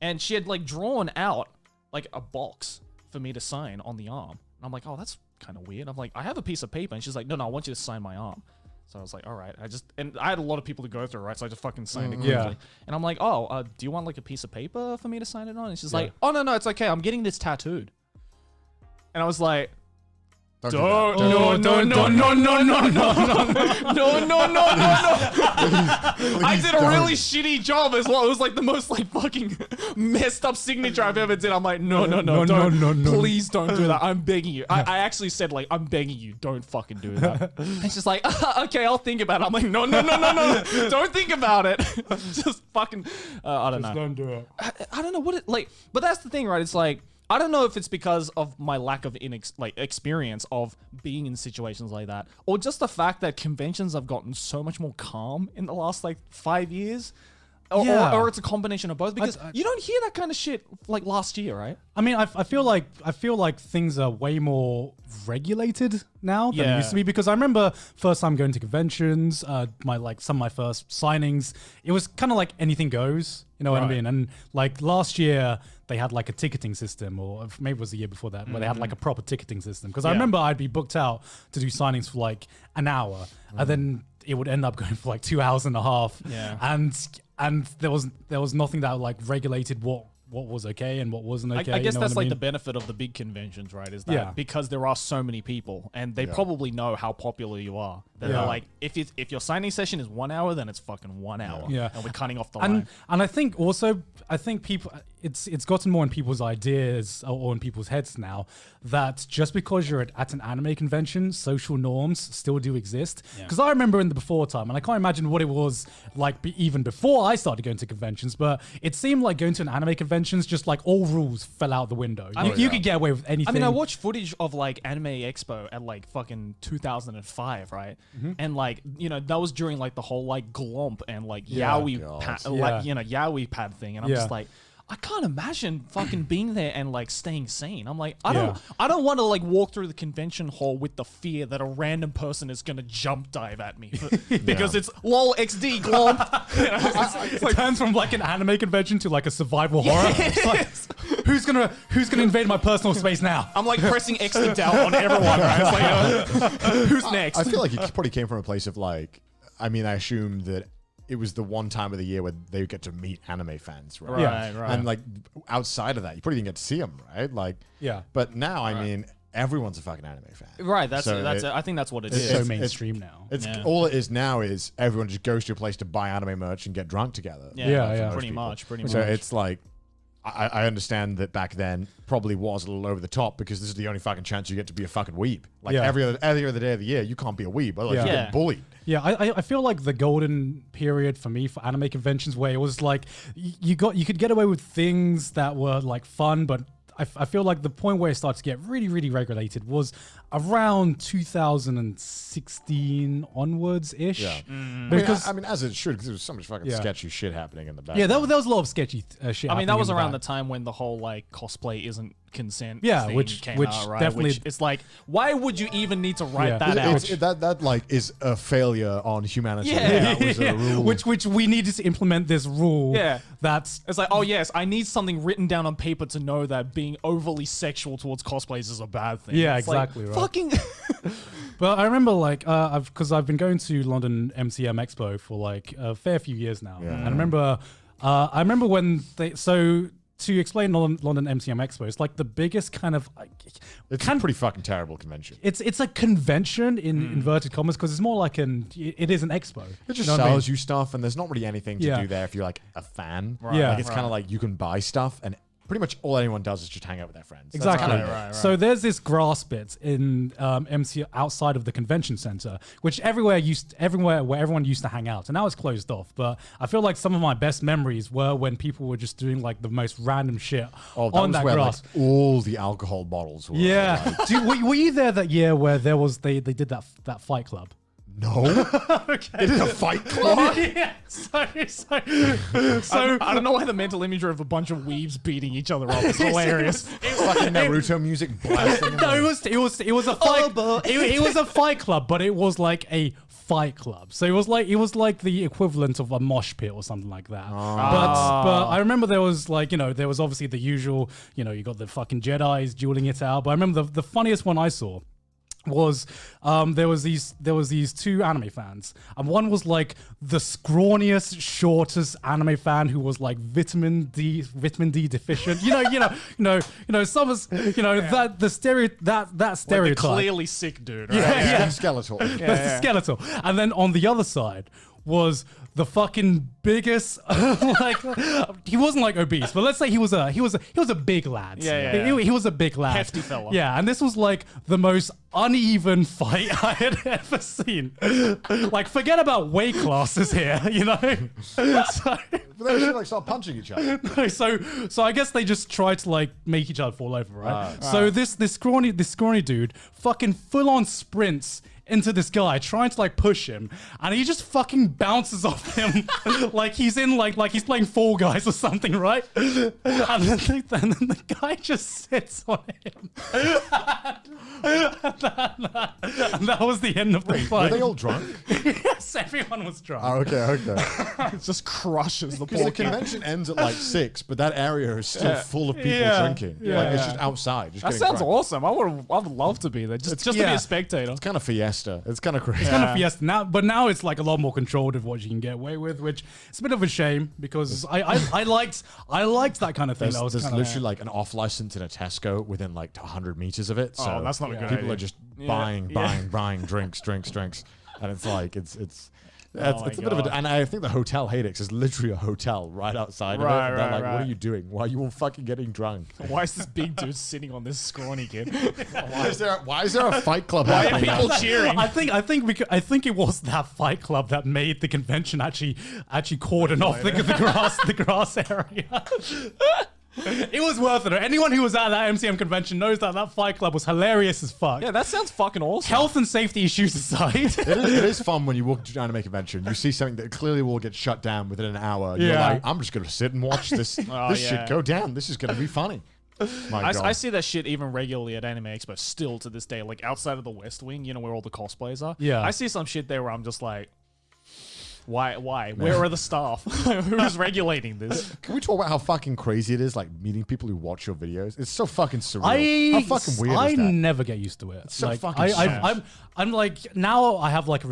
K: And she had like drawn out like a box for me to sign on the arm. And I'm like, oh, that's kind of weird. I'm like, I have a piece of paper, and she's like, no, I want you to sign my arm. So I was like, all right. And I had a lot of people to go through, right? So I just fucking signed it quickly.
L: Yeah.
K: And I'm like, oh, do you want like a piece of paper for me to sign it on? And she's like, oh no, it's okay. I'm getting this tattooed. And I was like, no. I did a really shitty job as well. It was like the most like fucking messed up signature I've ever did. I'm like, no, please don't do that. I'm begging you. I actually said like, I'm begging you, don't fucking do that. And she's like, okay, I'll think about it. I'm like, no, don't think about it. Just fucking, I don't know.
L: Just don't do it.
K: I don't know what it like, but that's the thing, right? It's like, I don't know if it's because of my lack of experience of being in situations like that, or just the fact that conventions have gotten so much more calm in the last like 5 years, or it's a combination of both. Because you don't hear that kind of shit like last year, right?
L: I mean, I feel like things are way more regulated now than it used to be. Because I remember first time going to conventions, some of my first signings, it was kind of like anything goes. You know what I mean? And like last year, they had like a ticketing system, or maybe it was the year before that, where they had like a proper ticketing system. Because I remember I'd be booked out to do signings for like an hour, and then it would end up going for like 2 hours and a half.
K: Yeah.
L: And there was nothing that like regulated what was okay and what wasn't okay.
K: I guess
L: you know
K: that's
L: what I
K: like
L: mean?
K: the benefit of the big conventions, right? Is that because there are so many people, and they probably know how popular you are. That they're like, if your signing session is 1 hour, then it's fucking 1 hour.
L: Yeah.
K: And we're cutting off the line.
L: And I think also, people, it's gotten more in people's ideas or in people's heads now that just because you're at an anime convention, social norms still do exist. Because I remember in the before time, and I can't imagine what it was like even before I started going to conventions, but it seemed like going to an anime conventions, just like all rules fell out the window. You could get away with anything.
K: I mean, I watched footage of like Anime Expo at like fucking 2005, right? And like, you know, that was during like the whole like glomp and like yaoi yaoi pad thing, and I'm just like, I can't imagine fucking being there and like staying sane. I'm like, I don't want to like walk through the convention hall with the fear that a random person is gonna jump dive at me because it's lol XD glomp.
L: It turns from like an anime convention to like a survival horror. It's like, who's gonna invade my personal space now?
K: I'm like pressing X to doubt on everyone. Right? It's like, who's next?
J: I feel like it probably came from a place of like, I mean, I assume that it was the one time of the year where they get to meet anime fans, right?
K: Right.
J: And like outside of that, you probably didn't get to see them, right? Like, But now, I mean, everyone's a fucking anime fan,
K: right? That's I think that's what it is.
L: It's so mainstream now.
J: It's all it is now is everyone just goes to a place to buy anime merch and get drunk together.
K: Pretty much.
J: So it's like, I understand that back then probably was a little over the top because this is the only fucking chance you get to be a fucking weeb. Like every other day of the year, you can't be a weeb. Otherwise you get bullied.
L: Yeah, I feel like the golden period for me for anime conventions where it was like you could get away with things that were like fun, but I feel like the point where it started to get really, really regulated was around 2016 onwards-ish.
J: Yeah.
L: Because
J: I mean, as it should, because there was so much fucking sketchy shit happening in the back.
L: Yeah, there was a lot of sketchy shit.
K: I mean, that was around the time when the whole like cosplay isn't consent.
L: Yeah,
K: thing
L: which
K: came out, right?
L: definitely.
K: Which it's like, why would you even need to write that out?
J: That like is a failure on humanity. That was a rule.
L: Which we needed to implement this rule.
K: Yeah,
L: that's
K: it's like, oh yes, I need something written down on paper to know that being overly sexual towards cosplays is a bad thing.
L: Yeah,
K: it's
L: exactly.
K: Like,
L: right.
K: Fucking.
L: But I remember like because I've been going to London MCM Expo for like a fair few years now, and I remember when to explain London MCM Expo, it's like the biggest kind of.
J: It's a pretty fucking terrible convention.
L: It's a convention in inverted commas because it's more like it is an expo.
J: It just sells you stuff, and there's not really anything to do there if you're like a fan.
L: Right. Yeah,
J: like it's kind of like you can buy stuff, and pretty much all anyone does is just hang out with their friends.
L: Exactly.
K: Right.
L: So there's this grass bit in MC outside of the convention center, which everywhere where everyone used to hang out, and now it's closed off. But I feel like some of my best memories were when people were just doing like the most random shit on that grass.
J: Like, all the alcohol bottles were.
L: Yeah.
J: Like,
L: were you there that year where they did that Fight Club?
J: No.
L: Okay.
J: It is a fight club.
L: Yeah. So
K: I don't know why the mental image of a bunch of weebs beating each other up is hilarious.
J: Fucking Naruto music blasting.
L: No, it was a fight. It was a fight club, but it was like a fight club. So it was like the equivalent of a mosh pit or something like that. But I remember there was like, there was obviously the usual, you got the fucking Jedis dueling it out. But I remember the funniest one I saw was there was these two anime fans, and one was like the scrawniest, shortest anime fan who was like vitamin D deficient. Some of that stereotype.
K: The clearly sick dude. Right?
L: Yeah.
J: Skeletal.
L: Skeletal. And then on the other side was the fucking biggest, like he wasn't like obese, but let's say he was a big lad. He was a big lad,
K: hefty fella.
L: Yeah, and this was like the most uneven fight I had ever seen. Like, forget about weight classes here, So,
J: but they should like start punching each other.
L: No, so I guess they just tried to like make each other fall over, right? So this scrawny dude fucking full on sprints into this guy, trying to like push him, and he just fucking bounces off him like he's in like he's playing Fall Guys or something, right? And then the guy just sits on him. And that was the end of the fight.
J: Were they all drunk?
L: Yes, everyone was drunk.
J: Oh, okay.
K: It just crushes the
J: because the convention ends at like 6, but that area is still full of people drinking. It's just outside. Just
K: that sounds awesome. I would love to be there, just to be a spectator.
J: It's kind of fiesta. It's kind of crazy.
L: It's kind of fiesta now, but now it's like a lot more controlled of what you can get away with, which it's a bit of a shame because I liked that kind of thing.
J: There's literally like an off license in a Tesco within like 100 meters of it. So
K: that's not a good
J: people
K: idea.
J: are just buying drinks. and it's like it's a bit of a, and I think the hotel Hadex is literally a hotel right outside of it. And they're like, what are you doing? Why are you all fucking getting drunk?
K: Why is this big dude sitting on this scrawny kid?
J: Why is there a fight club
K: Why are
J: happening?
K: people cheering?
L: I think it was that fight club that made the convention actually cordon off the grass area. It was worth it. Anyone who was at that MCM convention knows that fight club was hilarious as fuck.
K: Yeah, that sounds fucking awesome.
L: Health and safety issues aside.
J: It is fun when you walk down to make a convention. You see something that clearly will get shut down within an hour. And you're like, I'm just going to sit and watch this shit go down. This is going to be funny.
K: I see that shit even regularly at Anime Expo still to this day. Like outside of the West Wing, you know, where all the cosplayers are.
L: Yeah.
K: I see some shit there where I'm just like, why? Where are the staff? Who's regulating this?
J: Can we talk about how fucking crazy it is, like meeting people who watch your videos? It's so fucking surreal. How fucking weird is that?
L: I never get used to it.
J: It's so
L: like,
J: fucking strange.
L: I'm like, now I have like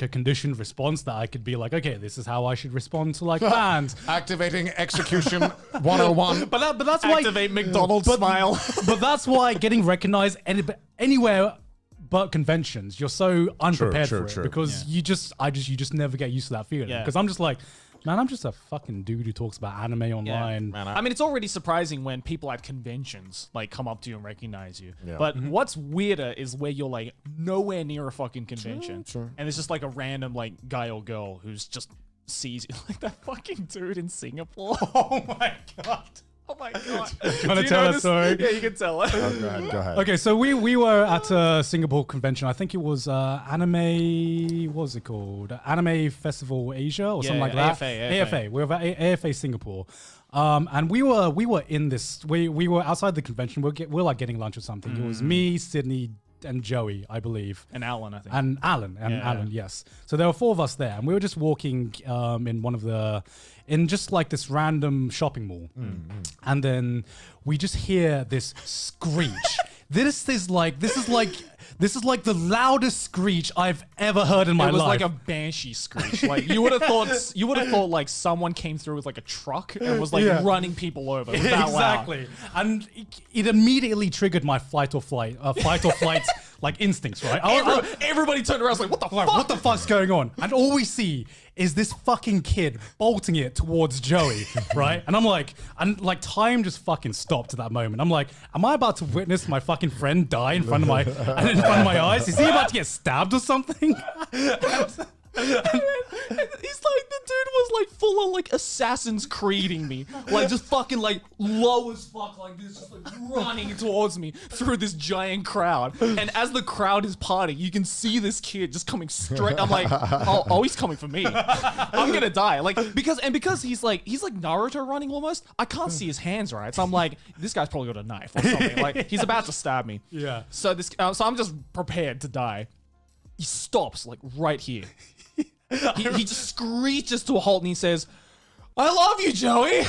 L: a conditioned response that I could be like, okay, this is how I should respond to like fans.
J: Activating execution 101.
L: But that's why
K: Activate McDonald's smile.
L: But that's why getting recognized anywhere but conventions, you're so unprepared for it because you just never get used to that feeling. Because I'm just like, man, I'm just a fucking dude who talks about anime online.
K: Man, I mean, it's already surprising when people at conventions like come up to you and recognize you. Yeah. But what's weirder is where you're like nowhere near a fucking convention, and it's just like a random like guy or girl who's just sees you, like that fucking dude in Singapore.
L: Oh my god.
K: Oh my god!
L: Do you want to tell that story?
K: Yeah, you can tell it.
J: Oh, go ahead.
L: Okay, so we were at a Singapore convention. I think it was Anime. What was it called? Anime Festival Asia or something like that. AFA. We were at AFA Singapore, and we were in this. We were outside the convention. We're like getting lunch or something. It was me, Sydney, and Joey, I believe,
K: and Alan, I think,
L: and Alan, yes. So there were 4 of us there, and we were just walking in just like this random shopping mall, and then we just hear this screech. This is like the loudest screech I've ever heard in my life.
K: It was like a banshee screech. Like you would have thought like someone came through with like a truck and was like running people over. It was that
L: exactly.
K: Loud.
L: And it immediately triggered my fight or flight like instincts, right?
K: Everybody turned around, like, what the fuck?
L: What the fuck's going on? And all we see is this fucking kid bolting it towards Joey, right? And I'm like, time just fucking stopped at that moment. I'm like, am I about to witness my fucking friend die in front of my eyes? Is he about to get stabbed or something?
K: He's like, the dude was like full on like Assassin's Creeding me, like just fucking like low as fuck like this, just like running towards me through this giant crowd. And as the crowd is parting, you can see this kid just coming straight. I'm like, oh, he's coming for me. I'm gonna die. Like because he's like Naruto running almost. I can't see his hands right, so I'm like, this guy's probably got a knife or something. Like he's about to stab me.
L: Yeah.
K: So I'm just prepared to die. He stops like right here. He just screeches to a halt and he says, "I love you, Joey."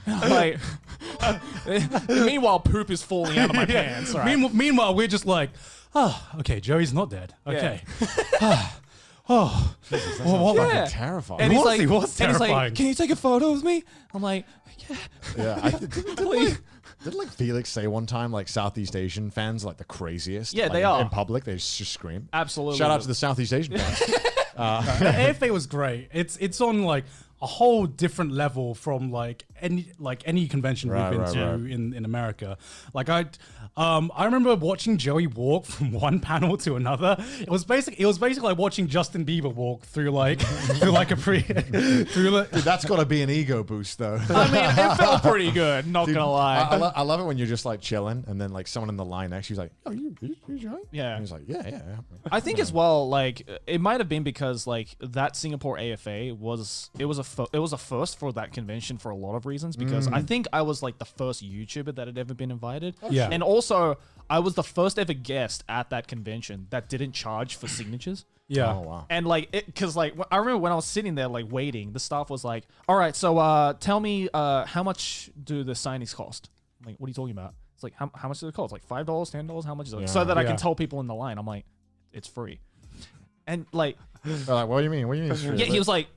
K: Like, meanwhile, poop is falling out of my pants. Right?
L: Meanwhile, we're just like, oh, okay, Joey's not dead. Okay.
J: Fucking terrifying.
K: And he's like,
L: terrifying.
K: "Can you take a photo with me?" I'm like,
J: Yeah. Didn't like Felix say one time like Southeast Asian fans are like the craziest?
K: Yeah,
J: like,
K: they are.
J: In public, they just scream.
K: Absolutely.
J: Shout out to the Southeast Asian fans.
L: AFA was great. It's on like a whole different level from like any convention we've been to in America. Like I remember watching Joey walk from one panel to another. It was basically like watching Justin Bieber walk through like
J: Dude, that's got to be an ego boost though.
K: I mean, it felt pretty good. Not gonna lie.
J: I love it when you're just like chilling and then like someone in the line next to you's like, "Oh, you Joey?"
K: Yeah.
J: And he's like, yeah.
K: I think as well, like it might have been because like that Singapore AFA was a first for that convention for a lot of reasons, because I think I was like the first YouTuber that had ever been invited.
L: Yeah.
K: And also I was the first ever guest at that convention that didn't charge for signatures.
L: Yeah.
J: Oh wow.
K: And like because like I remember when I was sitting there like waiting, the staff was like, "All right, so tell me how much do the signings cost?" I'm like, "What are you talking about?" It's like, how much does it cost? Like $5, $10? How much is it? So that I can tell people in the line. I'm like, it's free. And like,
J: They're like, what do you mean? What do you mean?
K: yeah, he was like,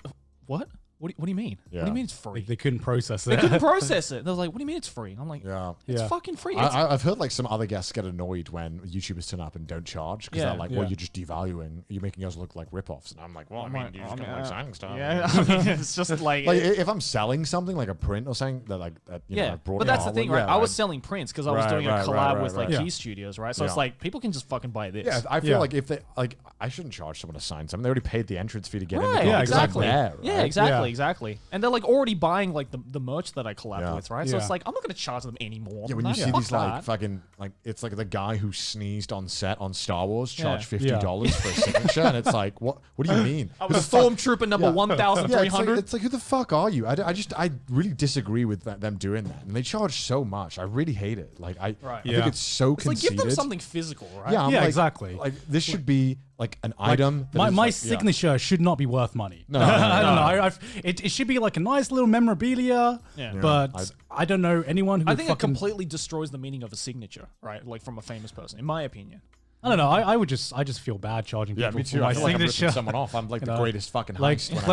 K: what? What do you mean?
J: Yeah.
K: What do you mean it's free?
L: They couldn't process
K: They
L: it.
K: couldn't process it. They was like, what do you mean it's free? And I'm like,
J: Yeah.
K: it's
L: Yeah.
K: fucking free.
J: I've heard like some other guests get annoyed when YouTubers turn up and don't charge because
K: Yeah.
J: they're like, well, you're just devaluing, you're making us look like rip-offs. And I'm like, well, I mean, you're just like selling stuff.
K: Yeah, I mean, it's just like
J: if I'm selling something like a print or something that like that, you know, I brought
K: but that's the
J: in
K: thing,
J: Holland,
K: right? I was selling prints because I was doing a collab with like Key Studios, right? So it's like people can just fucking buy this.
J: Yeah, I feel like if they like, I shouldn't charge someone to sign something. They already paid the entrance fee to get in.
K: Right,
J: The
K: exactly.
J: There, right?
K: Yeah, exactly. And they're like already buying like the merch that I collab with, right? So it's like I'm not gonna charge them any more.
J: Yeah, when you see these like fucking like it's like the guy who sneezed on set on Star Wars charged $50 for a signature, and it's like, what do you mean?
K: I was Stormtrooper number 1,300.
J: It's like, who the fuck are you? I really disagree with them doing that, and they charge so much. I really hate it. Like I think it's so conceited.
K: Like give them something physical, right?
J: Yeah, like,
L: exactly.
J: Like this should be like an item.
L: My signature should not be worth money.
J: No,
L: I don't know. It should be like a nice little memorabilia.
K: Yeah.
L: But I don't know anyone who.
K: I think it completely destroys the meaning of a signature, right? Like from a famous person, in my opinion.
L: I don't know. I just feel bad charging people
J: me too.
L: for my
J: I feel like I'm
L: signature.
J: ripping someone off. I'm like the greatest fucking
L: like
J: heist.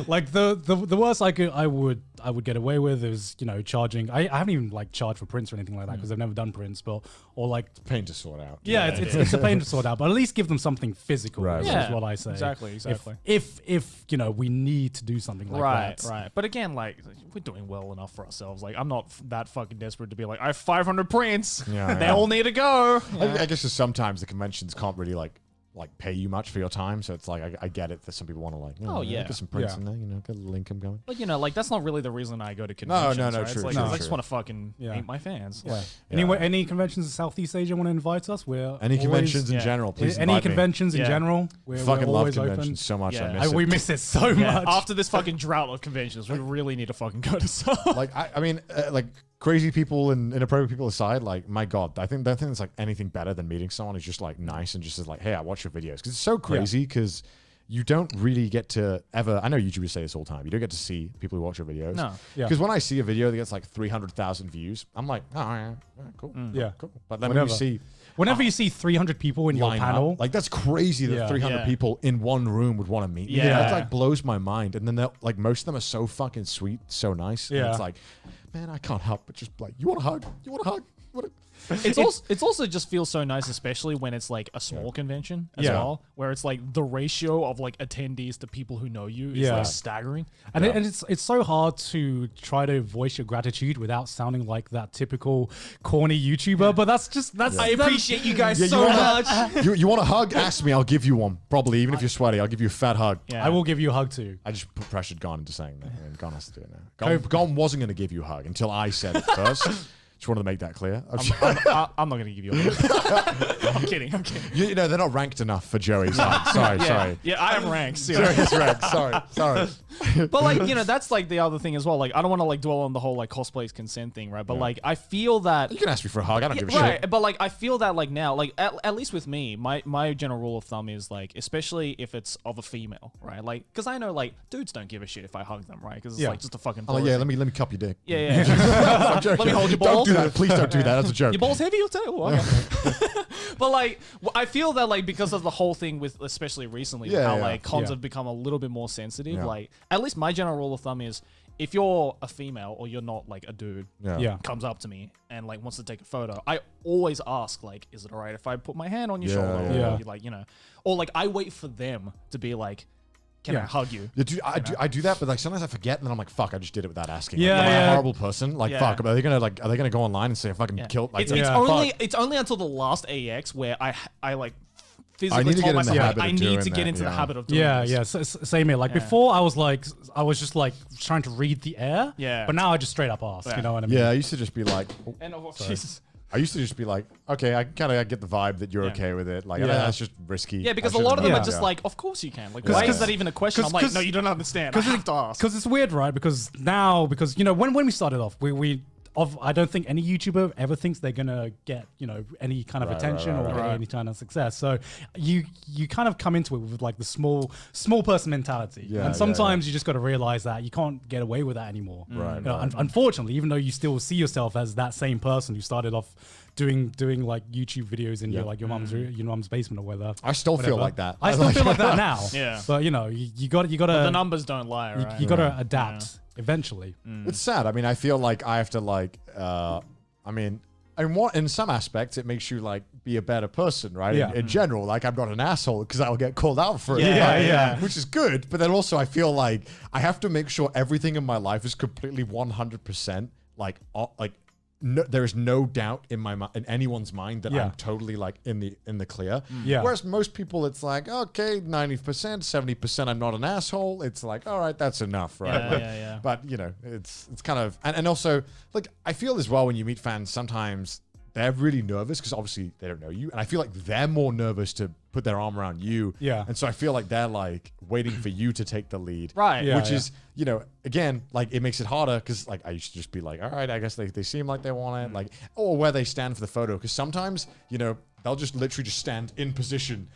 L: Like the worst I would get away with is charging. I haven't even like charged for prints or anything like that because I've never done prints, but or like
J: it's a pain to sort out.
L: Yeah, it's a pain to sort out, but at least give them something physical.
J: Right.
L: Is what I say.
K: Exactly.
L: If we need to do something like that.
K: Right. But again, like we're doing well enough for ourselves. Like I'm not that fucking desperate to be like I have 500 prints. They all need to go.
J: I guess just sometimes the conventions can't really like pay you much for your time, so it's like I get it that some people want to get some prints in there, get a little income going.
K: But like that's not really the reason I go to conventions.
J: No,
K: right?
J: true.
K: It's like,
J: True,
K: I just want to fucking meet my fans.
L: Yeah. Anyway, any conventions in Southeast Asia want to invite us? We're
J: any conventions in general, please.
L: Any conventions in general, we're
J: fucking
L: always
J: love
L: open.
J: conventions so much.
K: Yeah.
J: I miss it.
L: We miss it so much.
K: After this fucking drought of conventions, we really need to fucking go to some.
J: Like I mean, like crazy people and inappropriate people aside, like my god, I think there's like anything better than meeting someone who's just like nice and just is like, hey, I watch your videos, because it's so crazy because you don't really get to ever. I know YouTubers say this all the time. You don't get to see people who watch your videos.
K: No,
J: because when I see a video that gets like 300,000 views, I'm like, oh yeah, cool, cool. But then
L: whenever you see 300 people in your panel,
J: like that's crazy that 300 people in one room would want to meet me.
K: Yeah.
J: That like blows my mind. And then like most of them are so fucking sweet, so nice. And it's like, man, I can't help but just like, you want a hug? You want a hug?
K: It's also just feels so nice, especially when it's like a small convention as well, where it's like the ratio of like attendees to people who know you is like staggering.
L: And it's so hard to try to voice your gratitude without sounding like that typical corny YouTuber. But that's
K: I appreciate you guys so much.
J: You want a hug? Ask me. I'll give you one. Probably, even if you're sweaty, I'll give you a fat hug.
L: I will give you a hug too.
J: I just pressured Gon into saying that. I mean, Gon has to do it now. Gon wasn't going to give you a hug until I said it first. Just wanted to make that clear.
K: I'm not going to give you a hug. I'm kidding.
J: They're not ranked enough for Joey's hug. Sorry.
K: Yeah, I have ranks.
J: Joey's ranked. Sorry.
K: But like, that's like the other thing as well. Like, I don't want to like dwell on the whole like cosplays consent thing, right? But like, I feel that
J: you can ask me for a hug. I don't give a
K: right,
J: shit.
K: but like, I feel that like now, like at least with me, my general rule of thumb is like, especially if it's of a female, right? Like, because I know like dudes don't give a shit if I hug them, right? Because it's like just a fucking.
J: Oh yeah, let me cup your dick.
K: Yeah. Let me hold your balls.
J: Don't do that. Please don't do that. That's a joke.
K: Your balls heavy or too? Okay. But like, I feel that like because of the whole thing with especially recently, how like cons have become a little bit more sensitive.
J: Yeah.
K: Like, at least my general rule of thumb is, if you're a female or you're not like a dude, comes up to me and like wants to take a photo, I always ask like, is it alright if I put my hand on your shoulder? Or, like, or like I wait for them to be like, can I hug you?
J: I do that, but like sometimes I forget, and then I'm like, "Fuck! I just did it without asking."
L: Yeah,
J: like, am I a horrible person? Like, fuck! Are they gonna go online and say I fucking killed? Like,
K: it's only until the last AX where I like physically told myself I need to get into the habit of doing this.
L: Yeah. Same here. Like before, I was just like trying to read the air.
K: Yeah.
L: But now I just straight up ask. You know what I mean?
J: Yeah, I used to just be like,
K: Jesus.
J: I used to just be like, okay, I kind of get the vibe that you're okay with it. Like, that's just risky.
K: Yeah, because a lot of them are just like, of course you can. Like, why is that even a question? I'm like, no, you don't understand. I have to ask.
L: Because it's weird, right? Because when we started off, I don't think any YouTuber ever thinks they're gonna get any kind of attention or any kind of success. So you kind of come into it with like the small person mentality, and sometimes you just got to realize that you can't get away with that anymore.
A: Right.
L: Unfortunately, even though you still see yourself as that same person who started off doing like YouTube videos in your mom's basement or whatever.
J: I still feel like that.
L: I still feel like that now.
K: Yeah.
L: But you got to
K: the numbers don't lie, right?
L: You got to adapt eventually.
J: It's sad. I mean, I feel like I have to like. In some aspects, it makes you like be a better person, right?
L: Yeah.
J: In general, like I'm not an asshole because I'll get called out for it, which is good. But then also, I feel like I have to make sure everything in my life is completely 100% like no, there is no doubt in anyone's mind that I'm totally like in the clear.
L: Yeah.
J: Whereas most people, it's like, okay, 90%, 70%, I'm not an asshole. It's like, all right, that's enough, right?
K: Yeah.
J: But it's kind of, and also like I feel as well when you meet fans, sometimes they're really nervous because obviously they don't know you, and I feel like they're more nervous to put their arm around you.
L: Yeah.
J: And so I feel like they're like waiting for you to take the lead.
K: Right.
L: Yeah,
J: Which is, again, like it makes it harder because like I used to just be like, all right, I guess they seem like they want it, like, or where they stand for the photo. Because sometimes, they'll just literally just stand in position,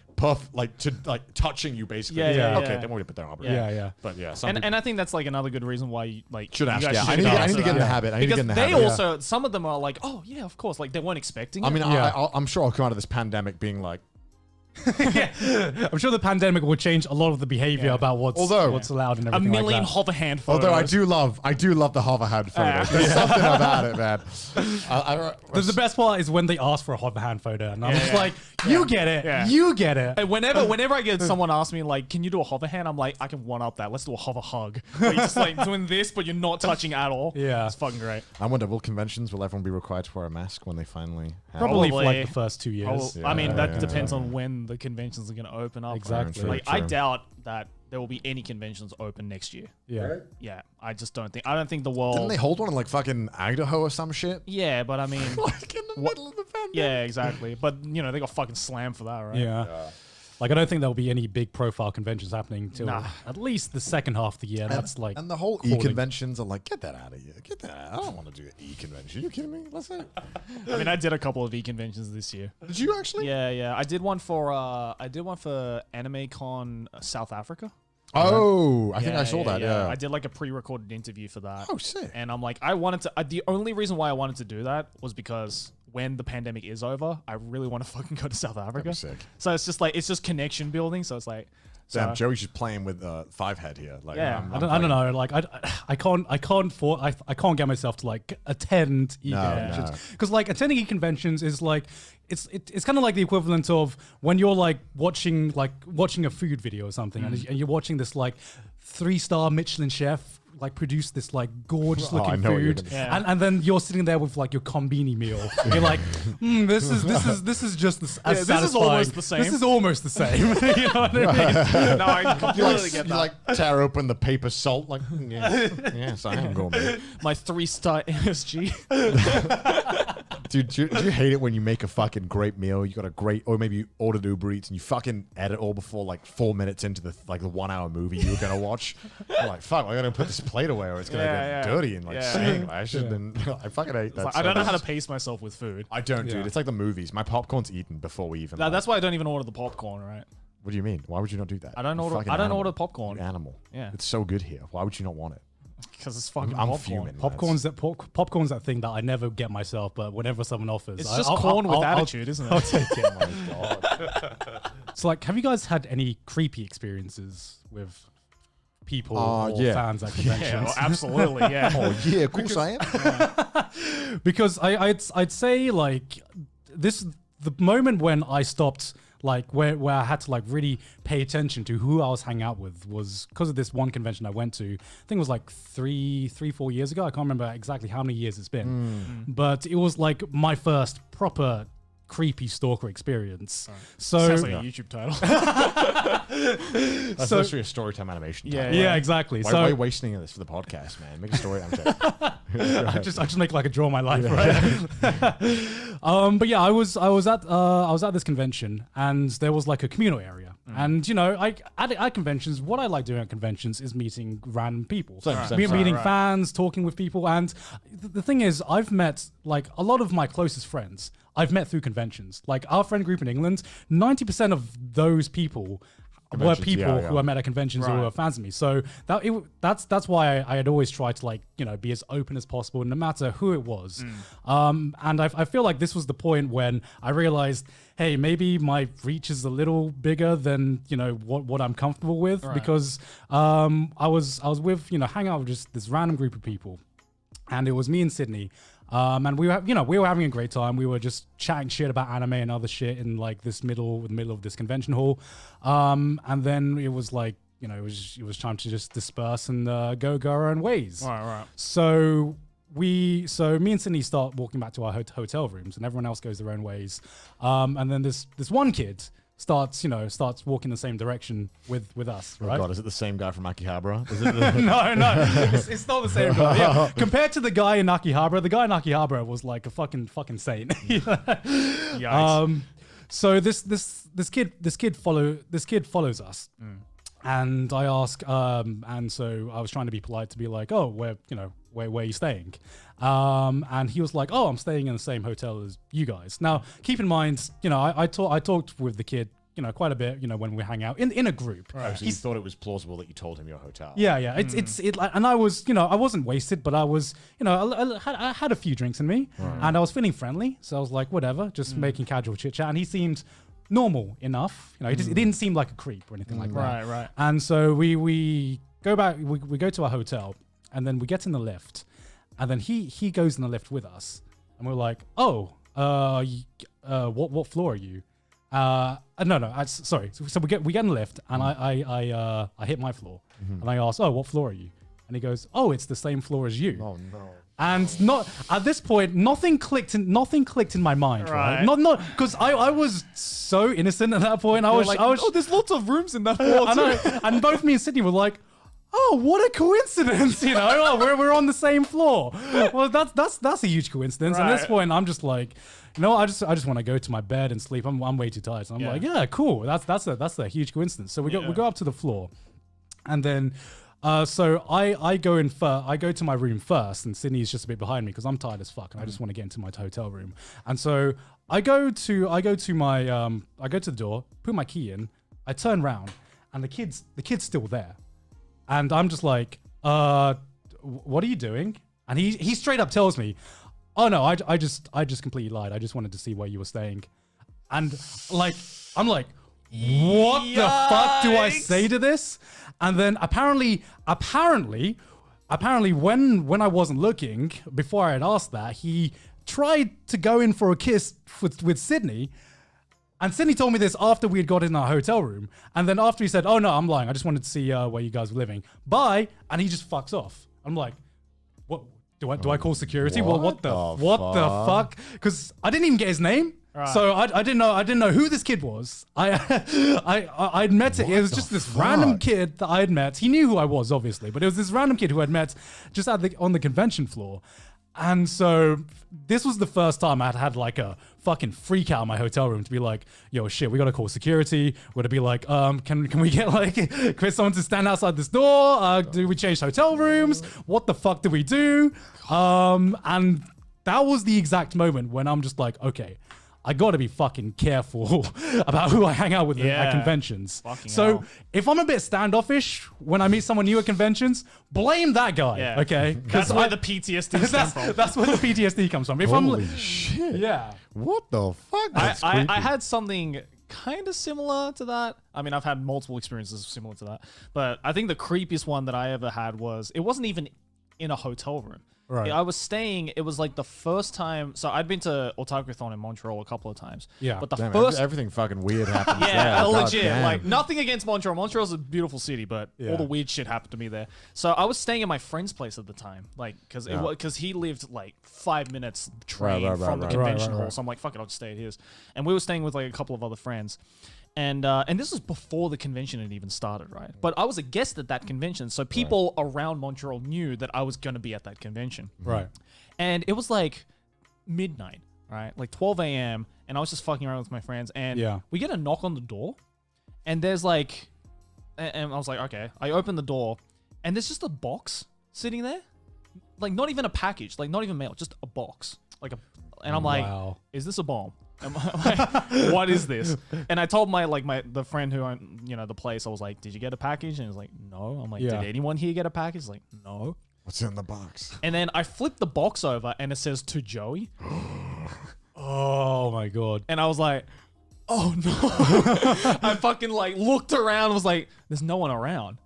J: touching you basically.
L: Okay,
J: then we're gonna put their arm around.
L: Yeah.
J: But yeah,
K: And I think that's like another good reason why you
J: should ask.
K: you guys
J: Yeah,
K: should
J: I need to
K: answer
J: get in the
K: that.
J: habit. I need to get in the
K: Because
J: habit.
K: they also, some of them are like, oh yeah, of course, like they weren't expecting it.
J: I mean, I'm sure I'll come out of this pandemic being like,
L: I'm sure the pandemic will change a lot of the behavior about what's allowed and
K: a
L: everything
K: million
L: like that.
K: hover hand photos.
J: although I do love the hover hand photo. There's something about it, man.
L: The best part is when they ask for a hover hand photo, and I'm just like, you get it, you get it.
K: And whenever I get someone ask me like, can you do a hover hand? I'm like, I can one up that. Let's do a hover hug. Where you're just like doing this, but you're not touching at all.
L: Yeah,
K: it's fucking great.
J: I wonder, will everyone be required to wear a mask when they finally have
L: Probably for like the first 2 years.
K: I mean, that depends on when the conventions are going to open up.
L: Exactly.
J: True,
K: Like, I doubt that there will be any conventions open next year.
L: Yeah.
K: Yeah, I just don't think. I don't think the world.
J: Didn't they hold one in like fucking Idaho or some shit?
K: Yeah, but I mean,
J: like in the middle of the pandemic.
K: Yeah, exactly. But they got fucking slammed for that, right?
L: Yeah. Like, I don't think there'll be any big profile conventions happening till at least the second half of the year. That's like.
J: And the whole e-conventions are like, get that out of here. Get that out. I don't want to do an e-convention. Are you kidding me? Let's say.
K: I mean, I did a couple of e-conventions this year.
J: Did you actually?
K: Yeah. I did one for AnimeCon South Africa.
J: Oh, I think I saw that. Yeah.
K: I did like a pre-recorded interview for that.
J: Oh, sick.
K: And I'm like, I wanted to. The only reason why I wanted to do that was because when the pandemic is over, I really want to fucking go to South Africa.
J: Sick.
K: So it's just connection building. So it's like,
J: damn, Joey's just playing with Five Head here. Like,
K: yeah,
L: I don't know. Like, I can't get myself to like attend e-conventions because like attending e-conventions is like it's kind of like the equivalent of when you're like watching a food video or something and you're watching this like 3-star Michelin chef like produce this like gorgeous looking food and then you're sitting there with like your combini meal. You're like, this is just as satisfying.
K: This is almost the same.
L: This is almost the same. You know what I mean?
K: No, I completely get that.
J: You like tear open the paper salt like yes, I am gourmet.
K: My 3-star MSG.
J: Dude, do you hate it when you make a fucking great meal? You got a great, or maybe you ordered Uber Eats and you fucking edit all before like 4 minutes into the 1 hour movie you were gonna watch. You're like, fuck, I gotta put this plate away or it's gonna get dirty and like stink. I should have been. I fucking hate that.
K: I don't know how to pace myself with food.
J: I don't, dude. It's like the movies. My popcorn's eaten before we even.
K: That's why I don't even order the popcorn, right?
J: What do you mean? Why would you not do that?
K: I don't order popcorn.
J: You animal.
K: Yeah.
J: It's so good here. Why would you not want it?
K: Because it's fucking
J: I'm
K: popcorn.
J: fuming.
L: Popcorn's that thing that I never get myself, but whenever someone offers,
K: it's just corn with attitude, isn't it?
L: I'll take it. Oh my god. So, like, have you guys had any creepy experiences with people or fans at conventions?
K: Yeah, well, absolutely. Yeah.
J: Oh yeah, of course I am.
L: Because I'd say like the moment when I stopped. Like where I had to like really pay attention to who I was hanging out with was because of this one convention I went to. I think it was like 3-4 years ago. I can't remember exactly how many years it's been, but it was like my first proper creepy stalker experience. So
K: sounds like a YouTube title.
J: That's literally a storytime animation.
L: Yeah, exactly.
J: Why are you wasting this for the podcast, man? Make a story.
L: I just make like a draw my life, right? But yeah, I was at this convention and there was like a communal area And, you know, at conventions, what I like doing at conventions is meeting random people. Meeting fans, talking with people. And the thing is, I've met, like, a lot of my closest friends, I've met through conventions. Like, our friend group in England, 90% of those people were people who I met at conventions or were fans of me. So that's why I had always tried to, like, you know, be as open as possible, no matter who it was. And I feel like this was the point when I realized, hey, maybe my reach is a little bigger than, you know, what I'm comfortable with, because I was with, you know, hanging out with just this random group of people, and it was me and Sydney. And we were having a great time. We were just chatting shit about anime and other shit in like the middle of this convention hall. And then it was like, you know, it was time to just disperse and go our own ways.
K: Right.
L: So me and Sydney start walking back to our hotel rooms, and everyone else goes their own ways. And then this one kid starts walking the same direction with us, right?
J: Oh God, is it the same guy from Akihabara?
L: No, it's not the same guy. Yeah. Compared to the guy in Akihabara, the guy in Akihabara was like a fucking saint.
K: Yikes.
L: So this kid follows us. And I ask, and so I was trying to be polite to be like, oh, where are you staying? And he was like, oh, I'm staying in the same hotel as you guys. Now, keep in mind, you know, I talked with the kid, you know, quite a bit, you know, when we hang out in a group.
J: Right. So you thought it was plausible that you told him your hotel.
L: Yeah. And I was, you know, I wasn't wasted, but I was, you know, I had a few drinks in me, and I was feeling friendly. So I was like, whatever, just making casual chit chat. And he seemed normal enough, you know, it didn't seem like a creep or anything like that.
K: Right.
L: And so we go back, we go to our hotel, and then we get in the lift, and then he goes in the lift with us, and we're like, oh, what floor are you? Sorry. So we get in the lift, and I hit my floor, and I ask, oh, what floor are you? And he goes, oh, it's the same floor as you.
J: Oh no.
L: And not at this point, nothing clicked in my mind, right? Not because I was so innocent at that point. I was like,
K: oh, there's lots of rooms in that floor too.
L: And both me and Sydney were like, oh, what a coincidence, you know? Oh, we're on the same floor. Well, that's a huge coincidence. At this point, I'm just like, you know, I just want to go to my bed and sleep. I'm way too tired. So I'm like, yeah, cool. That's a huge coincidence. So we go up to the floor, and then. So I go in I go to my room first, and Sydney's just a bit behind me because I'm tired as fuck, and I just want to get into my hotel room. And so I go to the door, put my key in, I turn around, and the kid's still there, and I'm just like, what are you doing? And he straight up tells me, oh no, I just completely lied. I just wanted to see where you were staying, and like I'm like, what the fuck do I say to this? And then apparently, when I wasn't looking, before I had asked that, he tried to go in for a kiss with Sydney. And Sydney told me this after we had got in our hotel room. And then after he said, oh no, I'm lying. I just wanted to see where you guys were living. Bye. And he just fucks off. I'm like, what? Do I call security? What the fuck? Because I didn't even get his name. Right. So I didn't know who this kid was. I'd met it. It was just this random kid that I had met. He knew who I was, obviously, but it was this random kid who I'd met just on the convention floor. And so this was the first time I'd had like a fucking freak out in my hotel room to be like, yo, shit, we gotta call security. We're gonna be like, can we get like, someone to stand outside this door? Do we change hotel rooms? What the fuck do we do? And that was the exact moment when I'm just like, okay, I gotta be fucking careful about who I hang out with at conventions. So if I'm a bit standoffish when I meet someone new at conventions, blame that guy, okay?
K: That's where the PTSD stems from.
L: That's where the PTSD comes from.
J: Holy shit.
L: Yeah.
J: What the fuck?
K: I had something kind of similar to that. I mean, I've had multiple experiences similar to that. But I think the creepiest one that I ever had it wasn't even in a hotel room.
L: Right.
K: I was staying, it was like the first time, so I'd been to Otakuthon in Montreal a couple of times.
L: Yeah.
K: But
J: first... Everything fucking weird happens
K: yeah,
J: there.
K: legit. Like, nothing against Montreal. Montreal's a beautiful city, but all the weird shit happened to me there. So I was staying at my friend's place at the time, like, because he lived like 5 minutes train from the convention hall. So I'm like, fuck it, I'll just stay at his. And we were staying with like a couple of other friends. And this was before the convention had even started, right? But I was a guest at that convention, so people around Montreal knew that I was going to be at that convention.
L: Right.
K: And it was like midnight, right? Like 12 a.m., and I was just fucking around with my friends, and we get a knock on the door, and there's like, and I was like, okay. I opened the door, and there's just a box sitting there, like not even a package, like not even mail, just a box, and I'm like, is this a bomb? I'm like, what is this? And I told the friend who owned, the place, I was like, did you get a package? And he was like, no. I'm like, did anyone here get a package? He's like, no.
J: What's in the box?
K: And then I flipped the box over and it says to Joey.
L: Oh my God.
K: And I was like, oh no. I fucking looked around and was like, there's no one around.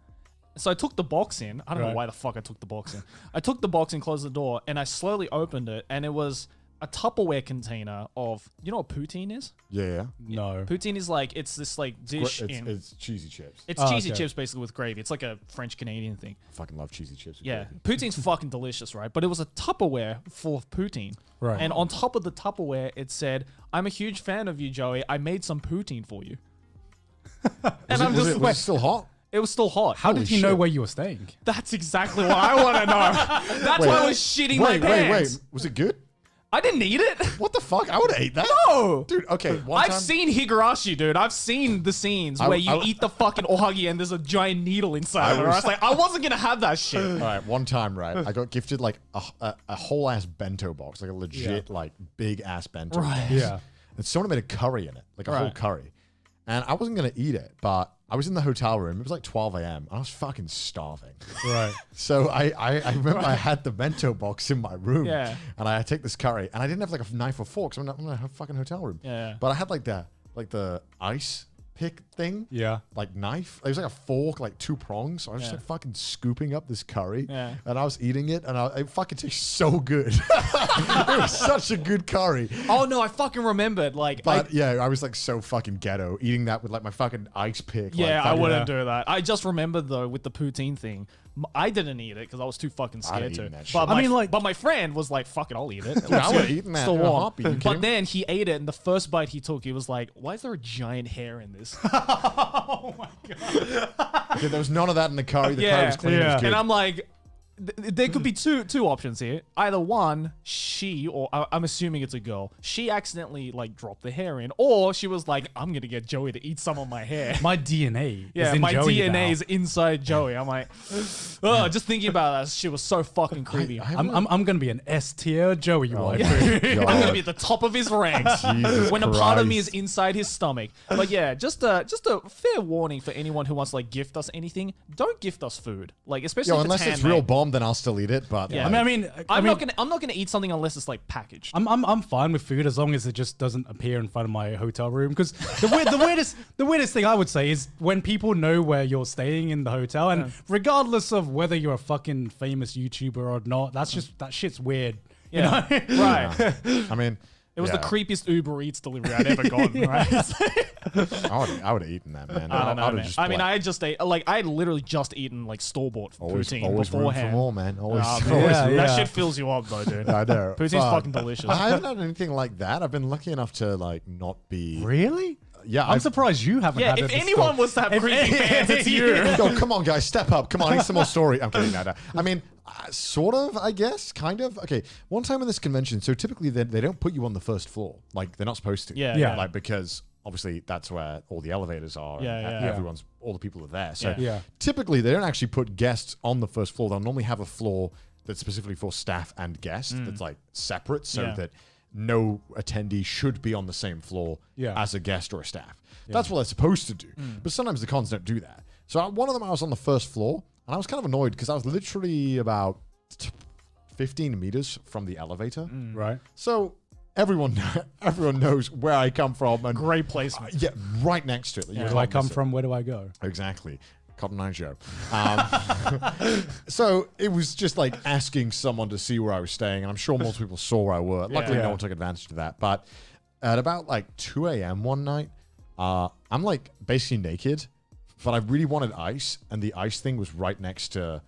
K: So I took the box in. I don't know why the fuck I took the box in. I took the box and closed the door and I slowly opened it and it was a Tupperware container of, you know what poutine is?
J: Yeah.
L: No.
K: Poutine is it's this dish
J: it's cheesy chips.
K: It's cheesy chips basically with gravy. It's like a French Canadian thing.
J: I fucking love cheesy chips.
K: Yeah. Poutine's fucking delicious, right? But it was a Tupperware full of poutine.
L: Right.
K: And on top of the Tupperware, it said, I'm a huge fan of you, Joey. I made some poutine for you. And
J: was it still hot?
K: It was still hot.
L: How did he know where you were staying?
K: That's exactly what I want to know. That's why I was shitting my pants.
J: Wait. Was it good?
K: I didn't eat it.
J: What the fuck? I would have ate that.
K: No.
J: Dude, okay.
K: I've seen Higurashi, dude. I've seen the scenes where you eat the fucking ohagi and there's a giant needle inside of it. I was like, I wasn't going to have that shit.
J: All right, one time, right, I got gifted a whole ass bento box, like a legit, big ass bento box.
L: Yeah.
J: And someone made a curry in it, like a whole curry. And I wasn't going to eat it, but I was in the hotel room. It was like 12 a.m. I was fucking starving.
L: Right.
J: So I remember I had the bento box in my room.
K: Yeah.
J: And I take this curry. And I didn't have a knife or fork. So I'm in a fucking hotel room.
K: Yeah.
J: But I had the ice pick thing.
L: Yeah.
J: Knife. It was like a fork, 2 prongs. So I was just fucking scooping up this curry.
K: Yeah.
J: And I was eating it. And it fucking tastes so good. It was such a good curry.
K: Oh no, I fucking remembered.
J: I was so fucking ghetto eating that with my fucking ice pick.
K: Yeah, I wouldn't do that. I just remembered though with the poutine thing, I didn't eat it because I was too fucking scared to. But my friend was like, "Fuck it, I'll eat it."
J: Dude, I would have eaten that in a heartbeat.
K: But then he ate it, and the first bite he took, he was like, "Why is there a giant hair in this?"
L: Oh my God.
J: Okay, there was none of that in the curry. The curry was clean. It was good.
K: And I'm like, there could be two options here. Either one, she, or I'm assuming it's a girl, she accidentally dropped the hair in, or she was like, I'm gonna get Joey to eat some of my hair.
L: My DNA.
K: Yeah,
L: is in
K: my
L: Joey
K: DNA
L: now.
K: is inside Joey. I'm like, oh, just thinking about that shit was so fucking creepy.
L: I'm gonna be an S tier Joey wife.
K: I'm gonna be at the top of his ranks when a part of me is inside his stomach. But yeah, just a fair warning for anyone who wants to gift us anything. Don't gift us food, especially if
J: unless it's
K: handmade.
J: real bomb, then I'll still eat it. But
K: yeah. I'm not gonna eat something unless it's packaged.
L: I'm fine with food as long as it just doesn't appear in front of my hotel room. Because the weirdest thing I would say is when people know where you're staying in the hotel, and regardless of whether you're a fucking famous YouTuber or not, that shit's weird. You know?
K: Right.
J: I mean,
K: it was the creepiest Uber Eats delivery I'd ever gotten. Right.
J: I would have eaten that, man.
K: I don't know, man. I just ate I had literally just eaten storebought poutine
J: always
K: beforehand.
J: Room for more, man. Always.
K: That shit fills you up, though, dude.
J: I know.
K: Poutine's fucking delicious.
J: I haven't had anything like that. I've been lucky enough to not be.
L: Really?
J: Yeah,
L: I'm surprised you haven't had it.
K: If anyone was to have creepy fans, it's you.
J: Yo, come on, guys, step up. Come on, I need some more story. I'm kidding. No. I mean, sort of, I guess, kind of. Okay, one time in this convention, so typically they don't put you on the first floor. They're not supposed to.
K: Yeah.
J: Because obviously that's where all the elevators are.
K: Yeah.
J: All the people are there. So
L: Yeah.
J: typically they don't actually put guests on the first floor. They'll normally have a floor that's specifically for staff and guests that's separate so that no attendee should be on the same floor as a guest or a staff. That's what they're supposed to do. But sometimes the cons don't do that. So one of them, I was on the first floor, and I was kind of annoyed because I was literally about 15 meters from the elevator.
L: Right.
J: So everyone knows where I come from. And
K: great placement.
J: Yeah, right next to it.
L: Where do I come from? Where do I go?
J: Exactly. Cotton Eye Joe. So it was just asking someone to see where I was staying, and I'm sure most people saw where I were. Luckily, no one took advantage of that. But at about 2 a.m. one night, I'm basically naked, but I really wanted ice, and the ice thing was right next to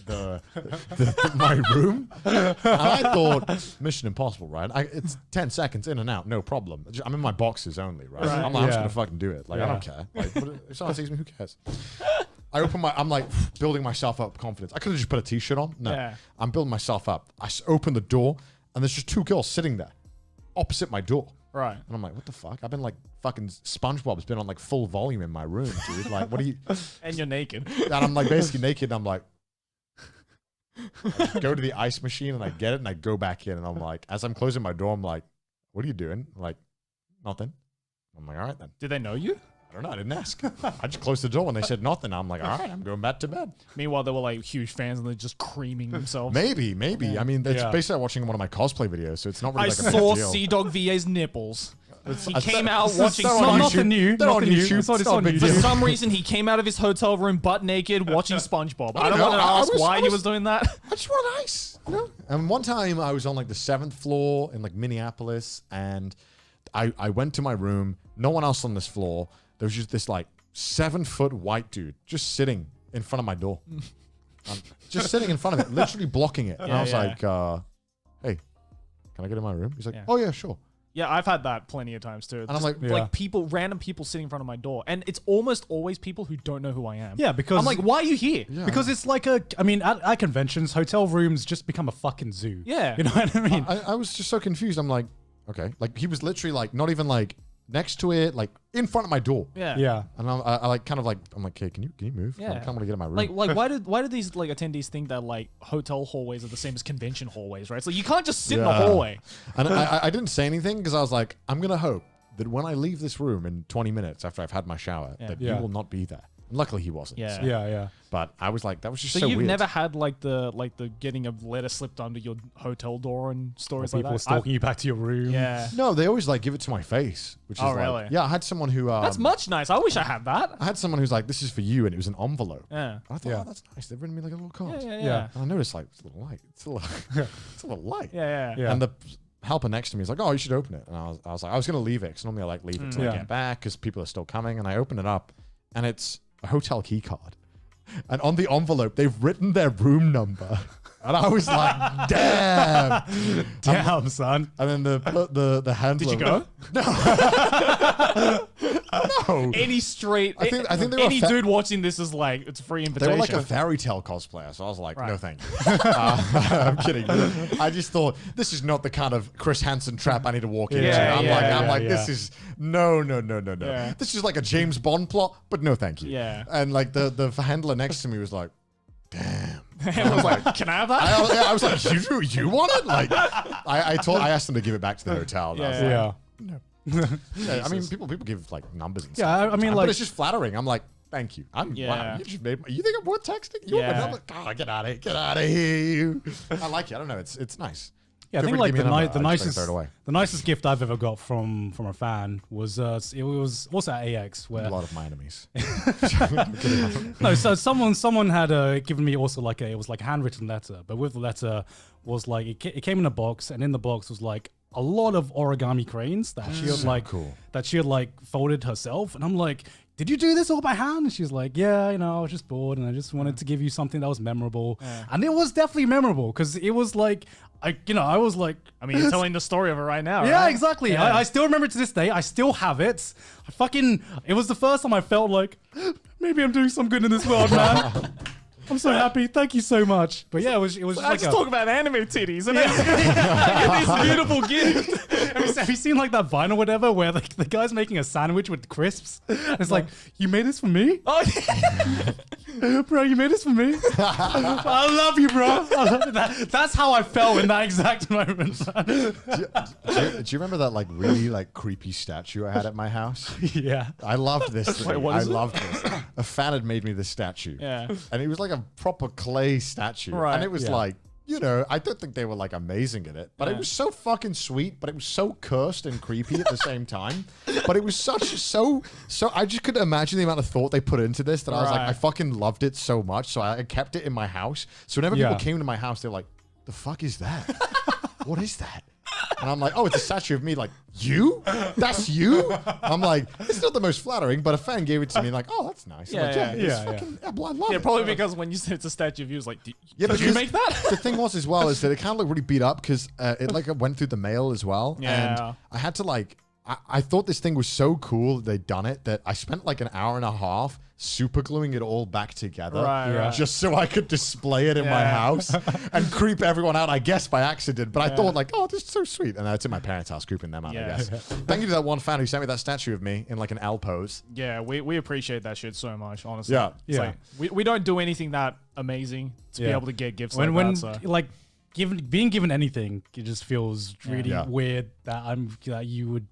J: my room. And I thought, Mission Impossible, right? It's 10 seconds in and out, no problem. I'm in my boxes only, right? I'm just gonna fucking do it. I don't care. If someone sees me, who cares? I'm building myself up confidence. I could have just put a t-shirt on. No, I'm building myself up. I open the door, and there's just 2 girls sitting there, opposite my door.
K: Right.
J: And I'm like, what the fuck? I've been like fucking SpongeBob's been on like full volume in my room, dude. Like, what are you?
K: And you're naked.
J: And I'm like basically naked. And I'm like, I go to the ice machine and I get it and I go back in and I'm like, as I'm closing my door, I'm like, what are you doing? I'm like, nothing. I'm like, all right then.
K: Did they know you?
J: I don't know. I didn't ask. I just closed the door and they said nothing. I'm like, all right, I'm going back to bed.
K: Meanwhile, they were like huge fans and they're just creaming themselves.
J: Maybe.
K: Yeah.
J: I mean, it's basically watching one of my cosplay videos, so it's not really
K: I
J: like a big
K: saw
J: deal.
K: CDawgVA's nipples. He
J: I-
K: came out
J: it's
K: watching
L: nothing new.
J: They're on
L: Nothing new.
J: YouTube.
L: It's not
J: It's not a big
K: For
J: deal.
K: some reason, he came out of his hotel room butt naked watching SpongeBob. I don't
J: know.
K: want to
J: I
K: ask
J: was-
K: why
J: I
K: he
J: was-
K: was doing that.
J: I just want ice. You know? And one time I was on like the 7th floor in like Minneapolis and I went to my room. No one else on this floor. There was just this like 7-foot white dude just sitting in front of my door. Just sitting in front of it, literally blocking it. And I was like, hey, can I get in my room? He's like, oh yeah, sure.
K: Yeah, I've had that plenty of times too.
J: And I'm like,
K: random people sitting in front of my door, and it's almost always people who don't know who I am.
L: Yeah, because
K: I'm like, why are you here?
J: Yeah.
L: Because it's like I mean, at conventions, hotel rooms just become a fucking zoo.
K: Yeah.
L: You know what I mean?
J: I was just so confused. I'm like, okay. Like he was literally like, not even like next to it, like in front of my door.
K: Yeah.
L: Yeah.
J: And I like kind of like, I'm like, hey, can you move?
K: Yeah.
J: I kind of want to get in my room.
K: Like why do these like attendees think that like hotel hallways are the same as convention hallways, right? So you can't just sit in the hallway.
J: And I didn't say anything because I was like, I'm gonna hope that when I leave this room in 20 minutes after I've had my shower, that you will not be there. And luckily he wasn't.
K: Yeah.
J: so.
L: Yeah.
J: But I was like, that was just
K: So
J: so
K: you've
J: weird.
K: never had like the getting a letter slipped under your hotel door and stories like
L: People
K: that?
L: stalking you back to your room.
K: Yeah.
J: No, they always like give it to my face, which is
K: Oh,
J: like,
K: really?
J: yeah. I had someone who
K: That's much nice. I wish I had that.
J: I had someone who's like, this is for you, and it was an envelope.
K: Yeah.
J: I thought, oh, that's nice. They've written me like a little card.
K: Yeah.
J: And I noticed like it's a little light. It's a little, it's a little light.
K: Yeah.
J: And the helper next to me is like, oh, you should open it. And I was like, I was gonna leave it because normally I like leave it till I get back because people are still coming. And I open it up, and it's a hotel key card. And on the envelope, they've written their room number. And I was like, damn.
L: Damn, son.
J: And then the handler.
K: Did you go?
J: No. No.
K: Any straight,
J: I think they were
K: any dude watching this is like, it's a free
J: They
K: invitation.
J: were like a fairy tale cosplayer, so I was like, no
K: Right.
J: thank you. I'm kidding. I just thought, this is not the kind of Chris Hansen trap I need to walk into. I'm like, this is, no.
K: Yeah.
J: This is like a James Bond plot, but no thank you.
K: Yeah.
J: And like the handler next to me was like, damn.
K: I was like, can I have that?
J: I was like, you want it? Like, I asked them to give it back to the hotel. And I was like,
L: Yeah.
J: yeah, I mean, people give like numbers and stuff.
L: Yeah, I mean, like,
J: but it's just flattering. I'm like, thank you. Wow, you just made. You think I'm worth texting? You want my number? God, get out of here, you. I like it. I don't know. It's nice.
L: Yeah, I
J: Feel
L: think
J: free
L: like
J: to give me a number.
L: the
J: I just
L: nicest
J: throw it away.
L: the nicest gift I've ever got from a fan was it was also at AX where
J: A lot of my enemies.
L: no, so someone had given me also like it was like a handwritten letter, but with the letter was like it came in a box, and in the box was like a lot of origami cranes that she had like that she had like folded herself, and I'm like, did you do this all by hand? And she's like, yeah, I was just bored and I just wanted to give you something that was memorable. And it was definitely memorable because it was like, I was like,
K: I mean, you're telling the story of it right now.
L: yeah,
K: right?
L: exactly.
K: Yeah.
L: I still remember it to this day. I still have it. It was the first time I felt like, maybe I'm doing some good in this world, man. I'm so happy. Thank you so much. But yeah, it was just
K: I
L: like
K: just talk about anime titties and I get this beautiful gift.
L: have you seen like that Vine or whatever where the guy's making a sandwich with crisps? And it's like, you made this for me?
K: Oh, yeah.
L: Bro, you made this for me? I love you, bro. That's how I felt in that exact moment.
J: Do you remember that like really like creepy statue I had at my house?
L: Yeah.
J: I loved this thing.
K: Wait, what is it?
J: loved it. A fan had made me this statue.
K: Yeah.
J: And it was like a proper clay statue.
K: Right.
J: And it was like, I don't think they were like amazing at it, but it was so fucking sweet, but it was so cursed and creepy at the same time. But it was so I just couldn't imagine the amount of thought they put into this that I was like, I fucking loved it so much. So I kept it in my house. So whenever people came to my house, they were like, the fuck is that? What is that? And I'm like, oh, it's a statue of me. Like, you? That's you? I'm like, it's not the most flattering, but a fan gave it to me. Like, oh, that's nice. I'm like, I love it.
K: Probably because when you said it's a statue of you, it was like, did
J: because
K: you make that?
J: The thing was as well is that it kind of looked really beat up because it like went through the mail as well.
K: Yeah.
J: And I had to like I thought this thing was so cool that they'd done it that I spent like an hour and a half super gluing it all back together just so I could display it in my house and creep everyone out, I guess by accident. But I thought like, oh, this is so sweet. And it's in my parents' house, creeping them out, I guess. Thank you to that one fan who sent me that statue of me in like an L pose.
K: Yeah, we appreciate that shit so much, honestly.
J: Yeah.
K: It's like, we don't do anything that amazing to be able to get gifts like that. So.
L: Like, being given anything, it just feels really weird that you would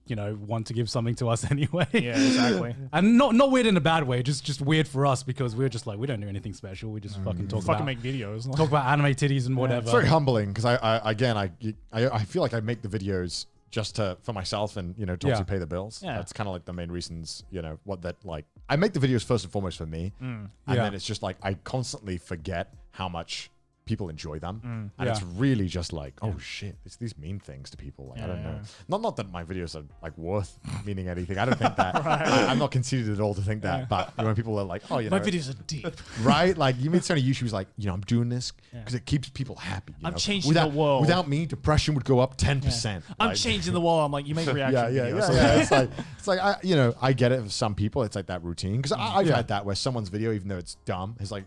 L: want to give something to us anyway.
K: Yeah, exactly.
L: And not weird in a bad way, just weird for us because we're just like, we don't do anything special. We just fucking
K: make videos,
L: talk about anime titties and whatever.
J: It's very humbling because I feel like I make the videos just for myself and to obviously pay the bills. That's kind of like the main reasons I make the videos first and foremost for me, and then it's just like I constantly forget how much people enjoy them, and it's really just like, oh shit, these mean things to people. Like I don't know, not that my videos are like worth meaning anything. I don't think that. I'm not conceited at all to think that. But when people are like, oh,
K: my videos are deep,
J: right? Like you meet so many YouTubers like, I'm doing this because it keeps people happy.
K: I'm changing the world.
J: Without me, depression would go up 10%.
K: I'm changing the world. I'm like, you make reaction videos.
J: It's like I get it for some people. It's like that routine because I've had that where someone's video, even though it's dumb, is like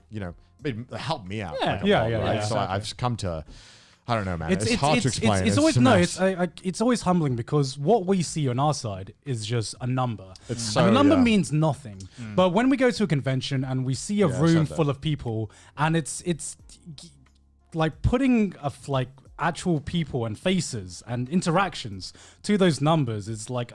J: help me out. So I've come to, I don't know, man. It's hard to explain.
L: It's always humbling because what we see on our side is just a number.
J: And
L: a number means nothing. But when we go to a convention and we see a room full of people, and it's like putting actual people and faces and interactions to those numbers is like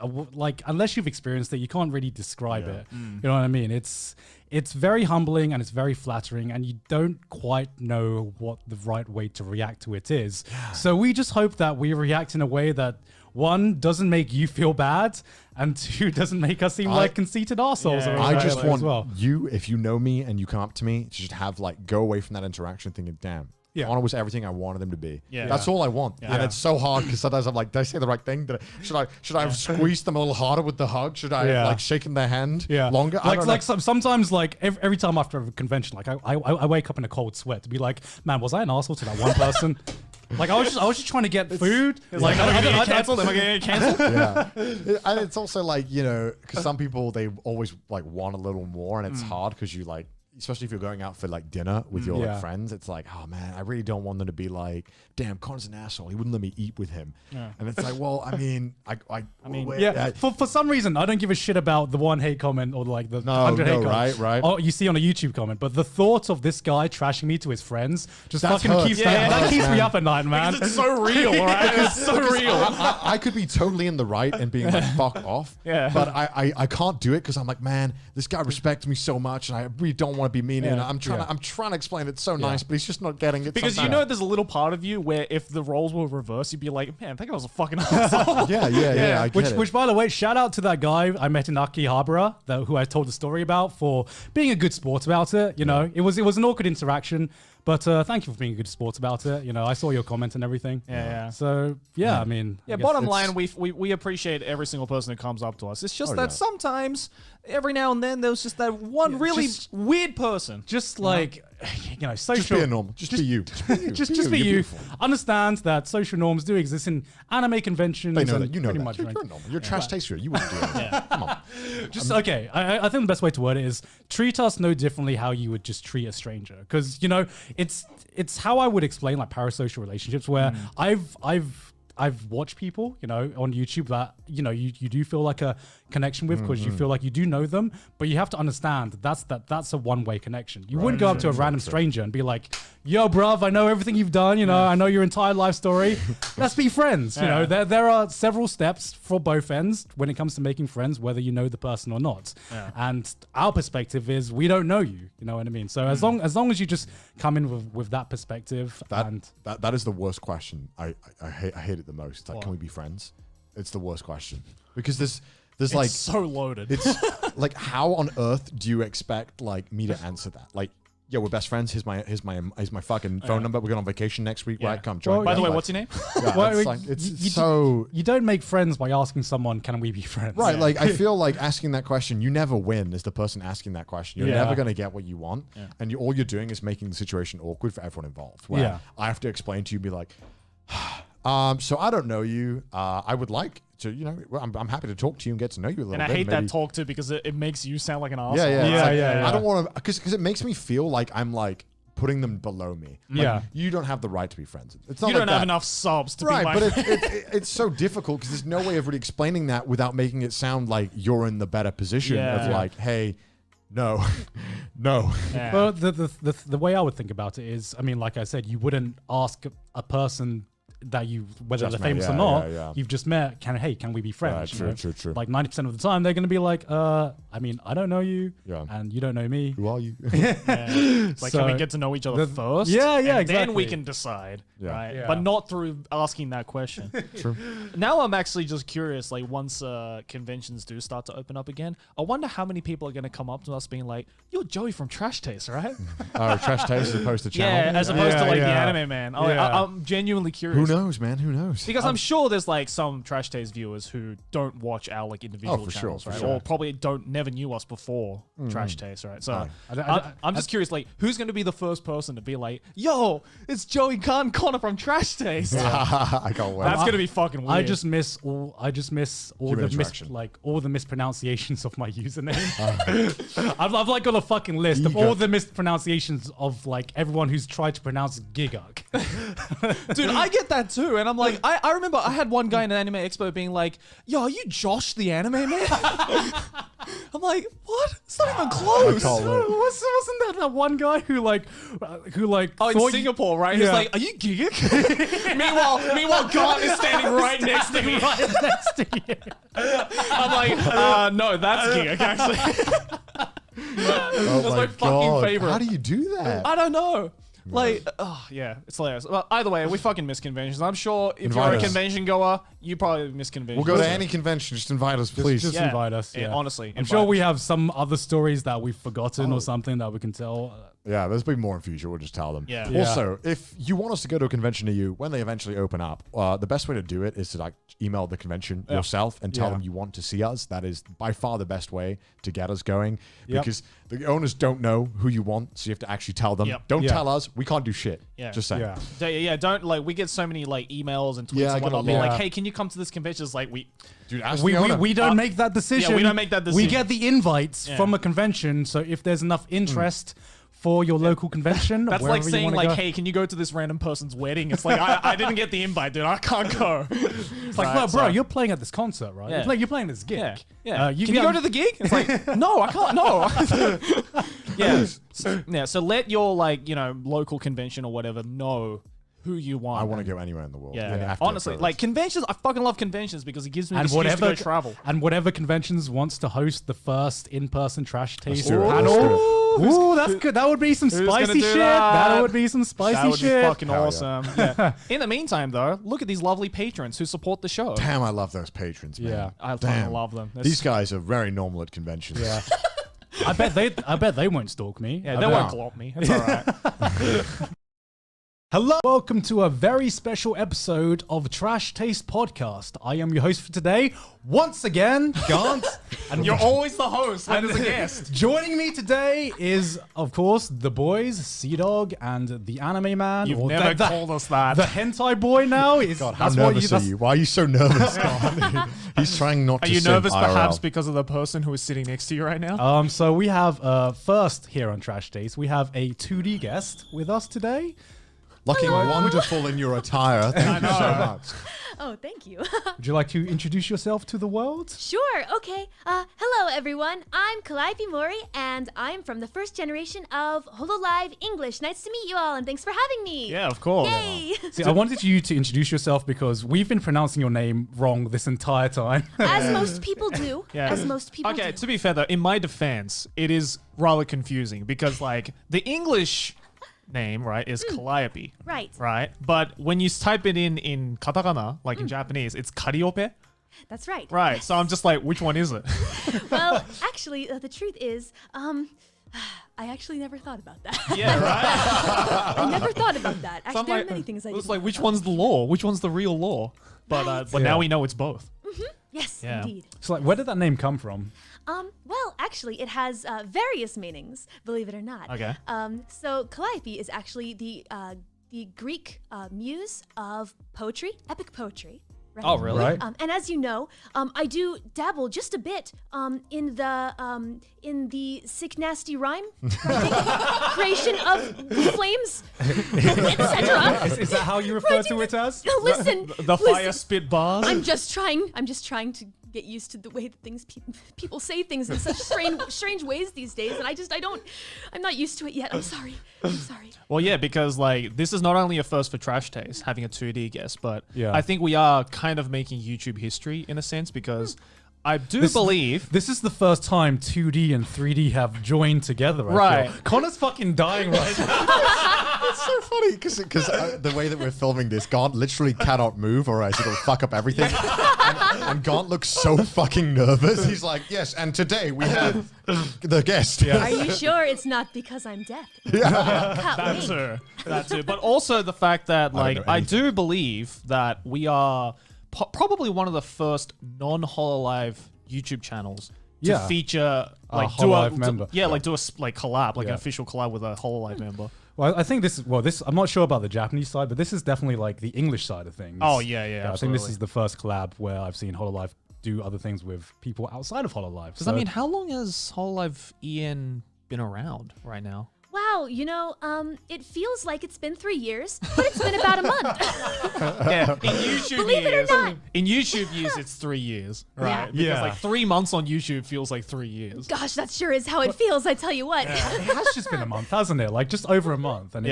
L: unless you've experienced it, you can't really describe it. You know what I mean? It's very humbling and it's very flattering, and you don't quite know what the right way to react to it is. So we just hope that we react in a way that, one, doesn't make you feel bad, and two, doesn't make us seem like conceited arseholes.
J: I just want you, if you know me and you come up to me, to just have go away from that interaction thinking, damn, Connor was everything I wanted them to be. That's all I want. And it's so hard because sometimes I'm like, did I say the right thing? Should I have squeezed them a little harder with the hug? Should I have shaken their hand longer?
L: Sometimes every time after a convention, I wake up in a cold sweat to be like, man, was I an arsehole to that one person? Like I was just trying to get food. Like
K: am I gonna get canceled?
J: And it's also because some people, they always want a little more, and it's hard because you especially if you're going out for dinner with your friends, it's like, oh man, I really don't want them to be like, damn, Connor's an asshole. He wouldn't let me eat with him. And it's like, well,
L: for some reason, I don't give a shit about the one hate comment or the 100 hate comment.
J: Right.
L: Oh, you see on a YouTube comment, but the thought of this guy trashing me to his friends just fucking keeps me up at night, man.
K: It's so real, right? It's so real.
J: I could be totally in the right and being like, fuck off. But I can't do it because I'm like, man, this guy respects me so much, and I really don't want to be mean. And I'm trying to explain it so nice, but he's just not getting it.
K: Because there's a little part of you where if the roles were reversed, you'd be like, man, that guy was a fucking asshole.
J: I get
L: which by the way, shout out to that guy I met in Akihabara, who I told the story about, for being a good sport about it. It was an awkward interaction, but thank you for being a good sport about it. I saw your comment and everything. So I mean,
K: bottom line, we appreciate every single person who comes up to us. It's just that sometimes, every now and then, there's just that one really weird person.
L: Just social.
J: Just be a normal. Just be you.
L: Just be you. Understand that social norms do exist in anime conventions.
J: They know that. You know that. You're normal. You're a trash taster. You wouldn't do it. Come on.
L: Okay. I think the best way to word it is treat us no differently how you would just treat a stranger. Because it's how I would explain parasocial relationships where I've watched people, on YouTube that, you do feel like a connection with because you feel like you do know them, but you have to understand that's a one-way connection. You wouldn't go up to a random stranger and be like, yo, bruv, I know everything you've done, I know your entire life story. Let's be friends. There are several steps for both ends when it comes to making friends, whether you know the person or not. And our perspective is we don't know you. You know what I mean? So as long as you just come in with that perspective,
J: that is the worst question. I hate it the most. It's like, can we be friends? It's the worst question because there's
K: it's so loaded.
J: It's like, how on earth do you expect me to answer that? Yeah, we're best friends. Here's my fucking phone number. We're going on vacation next week, right? Come join.
K: By the way, what's your name?
L: You don't make friends by asking someone, "Can we be friends?"
J: Right. I feel like asking that question, you never win as the person asking that question. You're never going to get what you want, and all you're doing is making the situation awkward for everyone involved. Where I have to explain to you, be like, So I don't know you. I would like to, I'm happy to talk to you and get to know you a little bit.
K: And I hate that talk too because it makes you sound like an asshole.
J: Yeah. I don't want to, because it makes me feel like I'm like putting them below me. Like, you don't have the right to be friends. It's not
K: you
J: like
K: don't have enough subs to be my
J: friend. But
K: it's
J: so difficult because there's no way of really explaining that without making it sound like you're in the better position of like, hey, no.
K: Yeah.
L: Well, the way I would think about it is, I mean, like I said, you wouldn't ask a person that whether
J: Just
L: they're
J: met,
L: famous or not,
J: yeah.
L: you've just met, can we be friends?
J: Right, true.
L: Like 90% of the time, they're going to be like, I mean, I don't know you, and you don't know me.
J: Who are you?
K: It's like, can we get to know each other first?
L: Yeah,
K: and
L: exactly.
K: then we can decide, right?
L: Yeah.
K: But not through asking that question.
J: True.
K: Now I'm actually just curious, like once conventions do start to open up again, I wonder how many people are going to come up to us being like, you're Joey from Trash Taste, right?
J: Oh, Trash Taste as opposed to channel?
K: Yeah, as opposed to like the anime man. I'm genuinely curious.
J: Who knows, man? Who knows?
K: Because I'm sure there's like some Trash Taste viewers who don't watch our like individual channels, right? Or probably never knew us before Trash Taste, right? So I'm just curious, like, who's going to be the first person to be like, "Yo, it's Joey Connor from Trash Taste."
J: I can't wait.
K: That's going to be fucking weird.
L: I just miss all the mispronunciations of my username. I've like got a fucking list of all the mispronunciations of like everyone who's tried to pronounce Giguk.
K: Dude, I get that too, and I'm like, I remember I had one guy in an Anime Expo being like, "Yo, are you Josh the Anime Man?" I'm like, what? It's not even close.
L: Wasn't that one guy who like
K: oh, in Singapore, right? He's like, "Are you Giguk?" meanwhile, Garnt is standing right next to me.
L: Right next to you.
K: I'm like, no, that's Giguk actually. That's my fucking favorite.
J: How do you do that?
K: I don't know. Like, it's hilarious. Well, either way, we fucking miss conventions. I'm sure if you're a convention goer, you probably miss conventions.
J: We'll go to any convention. Just invite us, please.
L: Just invite us. Yeah.
K: Honestly.
L: I'm sure we have some other stories that we've forgotten or something that we can tell.
J: Yeah, there's been more in future. We'll just tell them.
K: Yeah.
J: Also, if you want us to go to a convention near you, when they eventually open up, the best way to do it is to like email the convention yourself and tell them you want to see us. That is by far the best way to get us going because the owners don't know who you want, so you have to actually tell them. Don't tell us. We can't do shit.
K: Yeah.
J: Just saying.
K: Yeah. Don't like. We get so many like emails and tweets and whatnot. Being like, hey, can you come to this convention? It's like
J: Dude, ask
L: we
J: the owner.
L: don't make that decision.
K: Yeah, we don't make that decision.
L: We get the invites from a convention. So if there's enough interest for your local convention,
K: that's like saying like, hey, can you go to this random person's wedding? It's like I didn't get the invite, dude. I can't go.
L: It's like, well, bro, you're playing at this concert, right?
K: Yeah.
L: You're playing this gig.
K: Yeah. Can you go to the gig? It's like, no, I can't. No. So let your like local convention or whatever know who you want.
J: I want to go anywhere in the world.
K: Honestly, like conventions, I fucking love conventions because it gives me an excuse to go travel.
L: And whatever conventions wants to host the first in-person Trash Taste
J: panel.
L: Ooh, that's good. That would be some spicy shit. That would be some spicy shit.
K: That would be fucking awesome. Yeah. In the meantime, though, look at these lovely patrons who support the show.
J: Damn, I love those patrons, man.
L: Yeah.
K: I fucking love them.
J: These guys are very normal at conventions.
L: Yeah. I bet they won't stalk me.
K: Yeah, they won't glop me. It's all right.
L: Hello, welcome to a very special episode of Trash Taste Podcast. I am your host for today, once again, Garnt.
K: And you're always the host when there's a guest.
L: Joining me today is, of course, the boys, CDawg and the Anime Man.
K: You've never called us that.
L: The hentai boy now is.
J: God, how nervous are you? Why are you so nervous, Garnt? He's trying not to.
K: Are you nervous perhaps because of the person who is sitting next to you right now?
L: So we have first here on Trash Taste, we have a 2D guest with us today.
J: Looking wonderful in your attire. Thank you so much.
N: Oh, thank you.
L: Would you like to introduce yourself to the world?
N: Sure, okay. Hello, everyone. I'm Calliope Mori, and I'm from the first generation of HoloLive English. Nice to meet you all, and thanks for having me.
K: Yeah, of course.
N: Yay!
L: See, I wanted you to introduce yourself because we've been pronouncing your name wrong this entire time.
N: As most people do.
K: Yeah.
N: As most people do.
K: Okay, to be fair, though, in my defense, it is rather confusing because, like, the English name, right, is Calliope.
N: Right.
K: Right? But when you type it in katakana, like in Japanese, it's Kariope.
N: That's right.
K: Right.
N: Yes.
K: So I'm just like, which one is it?
N: Well, actually, the truth is, I actually never thought about that.
K: Yeah, right?
N: I never thought about that. Actually, there are many things I didn't
K: It's like, which
N: know.
K: one's the law? Which one's the real law? But now we know it's both.
N: Yes,
K: Yeah.
N: indeed.
L: So, like, where did that name come from?
N: Well, actually, it has various meanings, believe it or not.
K: Okay.
N: So Calliope is actually the the Greek muse of poetry, epic poetry. Right?
K: Oh, really?
L: Right.
N: And as you know, I do dabble just a bit in the sick nasty rhyme creation of flames, etc.
L: Is that how you refer to it as?
N: Listen,
K: The fire spit bars.
N: I'm just trying to get used to the way that people say things in such strange ways these days, and I'm not used to it yet. I'm sorry.
K: Well, yeah, because like this is not only a first for Trash Taste having a 2D guest, but
L: Yeah.
K: I think we are kind of making YouTube history in a sense because I do believe
L: this is the first time 2D and 3D have joined together. I feel. Connor's fucking dying right now.
J: It's so funny because the way that we're filming this, Gaunt literally cannot move or else it'll fuck up everything. And Gaunt looks so fucking nervous. He's like, yes, and today we have the guest.
L: Yeah.
N: Are you sure it's not because I'm deaf?
K: That too. But also the fact that like I do believe that we are probably one of the first non-Hololive YouTube channels to feature like do a
L: member.
K: like do a collab, like an official collab with a Hololive member.
L: Well, I think this I'm not sure about the Japanese side, but this is definitely like the English side of things.
K: Oh, yeah,
L: I think this is the first collab where I've seen Hololive do other things with people outside of Hololive.
K: Because I mean, how long has Hololive EN been around right now?
N: Wow, it feels like it's been 3 years, but it's been about a month.
K: Yeah, in YouTube
N: Believe it or
K: years,
N: not.
K: in YouTube years, it's 3 years, right? Because like 3 months on YouTube feels like 3 years.
N: Gosh, that sure is how it feels, I tell you what.
L: It has just been a month, hasn't it? Like just over a month. And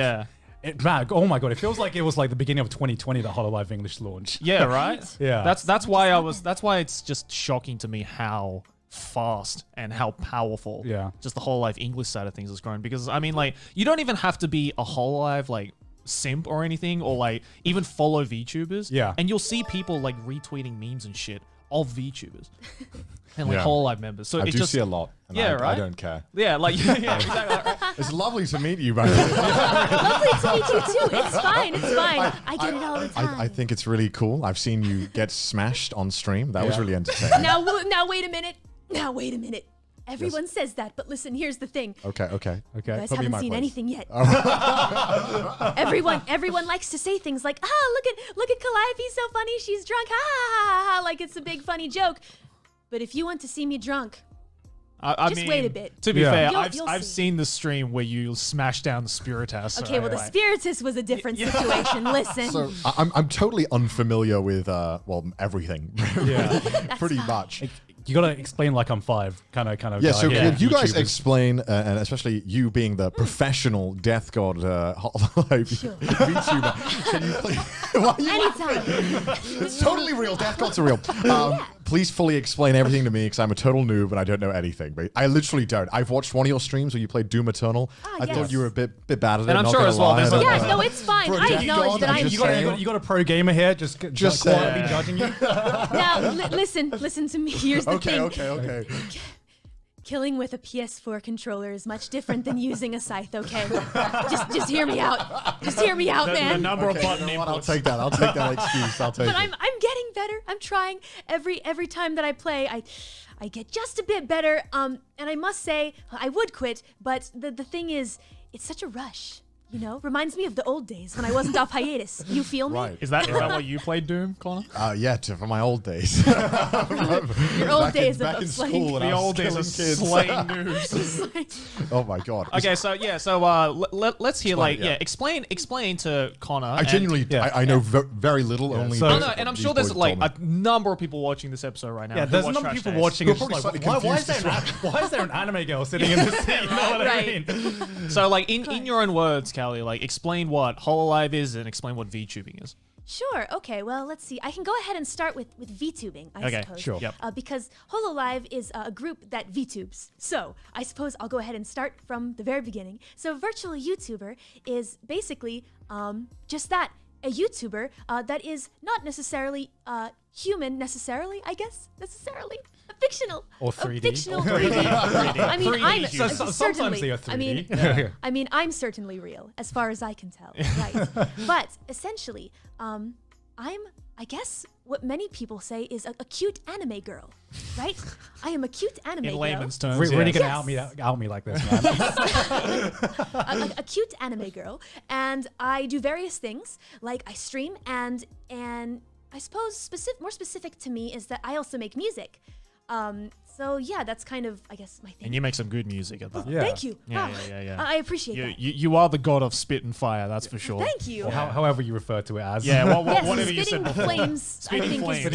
L: oh my god, it feels like it was like the beginning of 2020 that Hololive English launched.
K: Yeah, right.
L: Yeah.
K: That's why it's just shocking to me how fast and how powerful just the Hololive English side of things has grown. Because I mean, like, you don't even have to be a Hololive like simp or anything, or like even follow VTubers.
L: Yeah.
K: And you'll see people like retweeting memes and shit of VTubers. And like Hololive members. So
J: I
K: it's
J: do
K: just
J: see a lot. And
K: right.
J: I don't care.
K: Yeah, like exactly.
J: It's lovely to meet you, man.
N: Lovely to meet you too. It's fine. I get it all the time.
J: I think it's really cool. I've seen you get smashed on stream. That was really entertaining.
N: Now wait a minute. Everyone says that, but listen, here's the thing.
J: Okay.
N: You guys haven't seen anything yet.
J: Oh.
N: Everyone likes to say things like, look at Calliope, so funny, she's drunk, ha ha ha ha, like it's a big funny joke. But if you want to see me drunk,
K: I
N: just
K: mean,
N: wait a bit.
K: To be fair,
N: You'll
K: I've
N: see.
K: seen the stream where you smash down the Spiritus.
N: Okay, well, the Spiritus was a different situation. Listen.
J: So I'm totally unfamiliar with everything.
L: Yeah.
J: Pretty much.
L: You gotta explain like I'm 5, kind of.
J: Yeah.
L: guy.
J: So could you guys
L: YouTubers.
J: explain, and especially you being the professional Death God VTuber, can you please?
N: Anytime.
J: It's totally real. Death Gods are real. Please fully explain everything to me because I'm a total noob and I don't know anything. But I literally don't. I've watched one of your streams where you played Doom Eternal. I thought you were a bit bad at it.
K: And I'm sure as well.
N: No, it's fine. I acknowledge that I'm.
L: You got a pro gamer here, just quietly judging you.
N: Now listen to me. Here's the thing.
J: Okay.
N: Killing with a PS4 controller is much different than using a scythe, okay? Just hear me out. Just hear me out, man.
K: The number of button inputs.
J: I'll take that excuse. I'll take
N: But
J: it.
N: I'm getting better. I'm trying. Every time that I play, I get just a bit better. And I must say, I would quit, but the thing is, it's such a rush. You know, reminds me of the old days when I wasn't off hiatus. You feel me?
J: Right.
K: Is that what you played, Doom, Connor?
J: For my old days.
N: Your old days
J: back
N: of
J: in
N: slaying.
J: school when I
K: The
J: was
K: old days of
J: killing kids.
K: slaying noobs.
J: Oh my god.
K: Okay, so let's hear explain to Connor.
J: I genuinely I know very little. Only.
L: so-
K: And I'm sure there's like a number of people watching this episode right now.
L: Yeah,
K: who
L: there's a
K: watch
L: number of
K: Trash
L: people
K: Taste.
L: watching.
J: We're
L: It's just
J: probably
L: like,
J: slightly
L: why is there an anime girl sitting in this seat? You know what I mean?
K: So, like, in your own words, Callie, like, explain what Hololive is and explain what VTubing is.
N: Sure. Okay. Well, let's see. I can go ahead and start with VTubing, I suppose.
L: Sure.
K: Yep.
N: Because Hololive is a group that VTubes. So I suppose I'll go ahead and start from the very beginning. So virtual YouTuber is basically just that. A YouTuber that is not necessarily human necessarily, I guess. Necessarily. Fictional.
L: Or
N: A
L: 3D.
N: fictional
L: Or
N: 3D. I mean,
K: 3D
N: I'm
K: YouTuber.
L: Sometimes
N: certainly.
L: they are 3D.
N: I mean, I'm certainly real, as far as I can tell. Right. But essentially, I'm, I guess, what many people say is a cute anime girl, right? I am a cute anime girl.
K: In layman's terms,
L: Really
K: yes.
L: gonna out me like this, man.
N: a cute anime girl, and I do various things, like I stream, and I suppose more specific to me is that I also make music. So yeah, that's kind of, I guess, my thing.
K: And you make some good music at that.
L: Yeah.
N: Thank you.
K: Yeah,
N: Wow.
K: yeah.
N: I appreciate that.
K: You are the god of spit and fire, that's for sure.
N: Thank you.
L: Or however you refer to it as.
K: Yeah,
N: Yes,
K: whatever you
N: spitting
K: said before.
N: flames. I
K: Spitting
N: think
K: flames,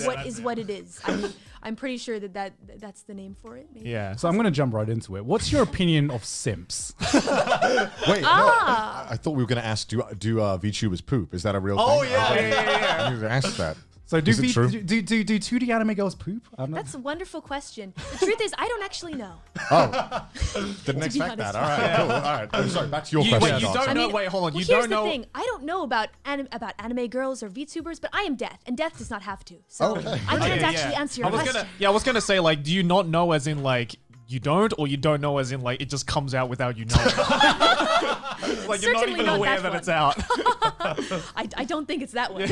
N: is
K: that's
N: what it is. I mean, I'm pretty sure that's the name for it. Maybe.
K: Yeah.
L: So I'm going to jump right into it. What's your opinion of simps?
A: Wait, no, I thought we were going to ask, do VTubers poop? Is that a real thing?
L: Oh, yeah.
A: I need to ask that.
L: So do
A: Is it true?
L: do 2D anime girls poop? I don't know.
N: That's a wonderful question. The truth is, I don't actually know.
A: Oh, didn't expect
N: honest.
A: that. All right, cool. All right. I'm sorry. Back to your question.
K: Wait, you don't
N: I
K: know?
N: mean,
K: Wait, hold on.
N: well,
K: You
N: here's
K: don't
N: the
K: know.
N: thing. I don't know about anime girls or VTubers, but I am deaf, and deaf does not have to. So
A: Okay.
N: I can't
K: Okay,
N: actually answer your question.
K: I was gonna say, like, do you not know as in like you don't, or you don't know as in like it just comes out without you knowing? Like you're not
N: Certainly
K: even
N: not
K: aware
N: that
K: that
N: one.
K: it's out.
N: I don't think it's that one.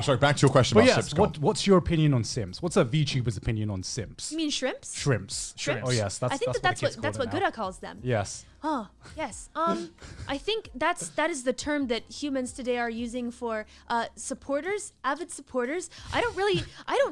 A: Sorry, back to your question
L: But
A: about
L: yes,
A: Sips.
L: what's your opinion on simps? What's a VTuber's opinion on simps?
N: You mean shrimps?
L: Shrimps.
N: Shrimps.
L: Oh yes,
N: I think
L: that's
N: that's
L: what
N: what Gura calls them.
L: Yes.
N: Oh, yes. I think that is the term that humans today are using for supporters, avid supporters. I don't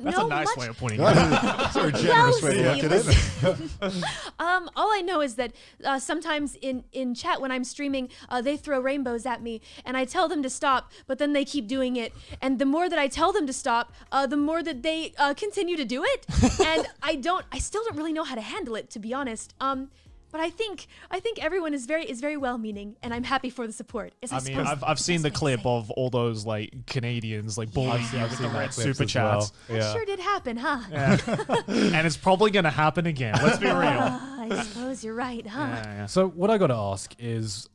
K: That's
N: know
K: a nice
N: much.
K: way of putting it.
A: That's a very generous way to look at it.
N: All I know is that sometimes in chat when I'm streaming, they throw rainbows at me, and I tell them to stop, but then they keep doing it. And the more that I tell them to stop, the more that they continue to do it. And I still don't really know how to handle it, to be honest. But I think everyone is very well-meaning, and I'm happy for the support.
K: I mean, I've seen the clip of all those like Canadians like bullying you with the red super chats.
N: That sure did happen, huh?
K: Yeah. And it's probably gonna happen again. Let's be real.
N: I suppose you're right, huh?
K: Yeah.
L: So what I got to ask is,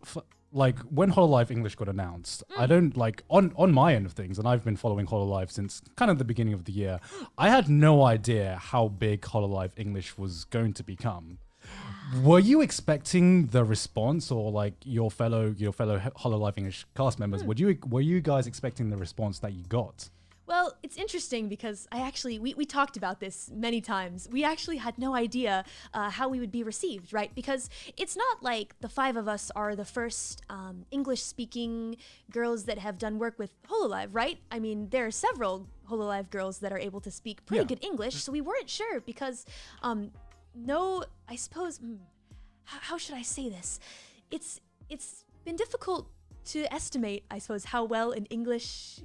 L: like, when Hololive English got announced, I don't like on my end of things, and I've been following Hololive since kind of the beginning of the year. I had no idea how big Hololive English was going to become. Were you expecting the response, or like your fellow Hololive English cast members? Were you guys expecting the response that you got?
N: Well, it's interesting because we talked about this many times. We actually had no idea how we would be received, right? Because it's not like the five of us are the first English-speaking girls that have done work with Hololive, right? I mean, there are several Hololive girls that are able to speak pretty good English, so we weren't sure because, I suppose, how should I say this? It's been difficult to estimate, I suppose, how well an English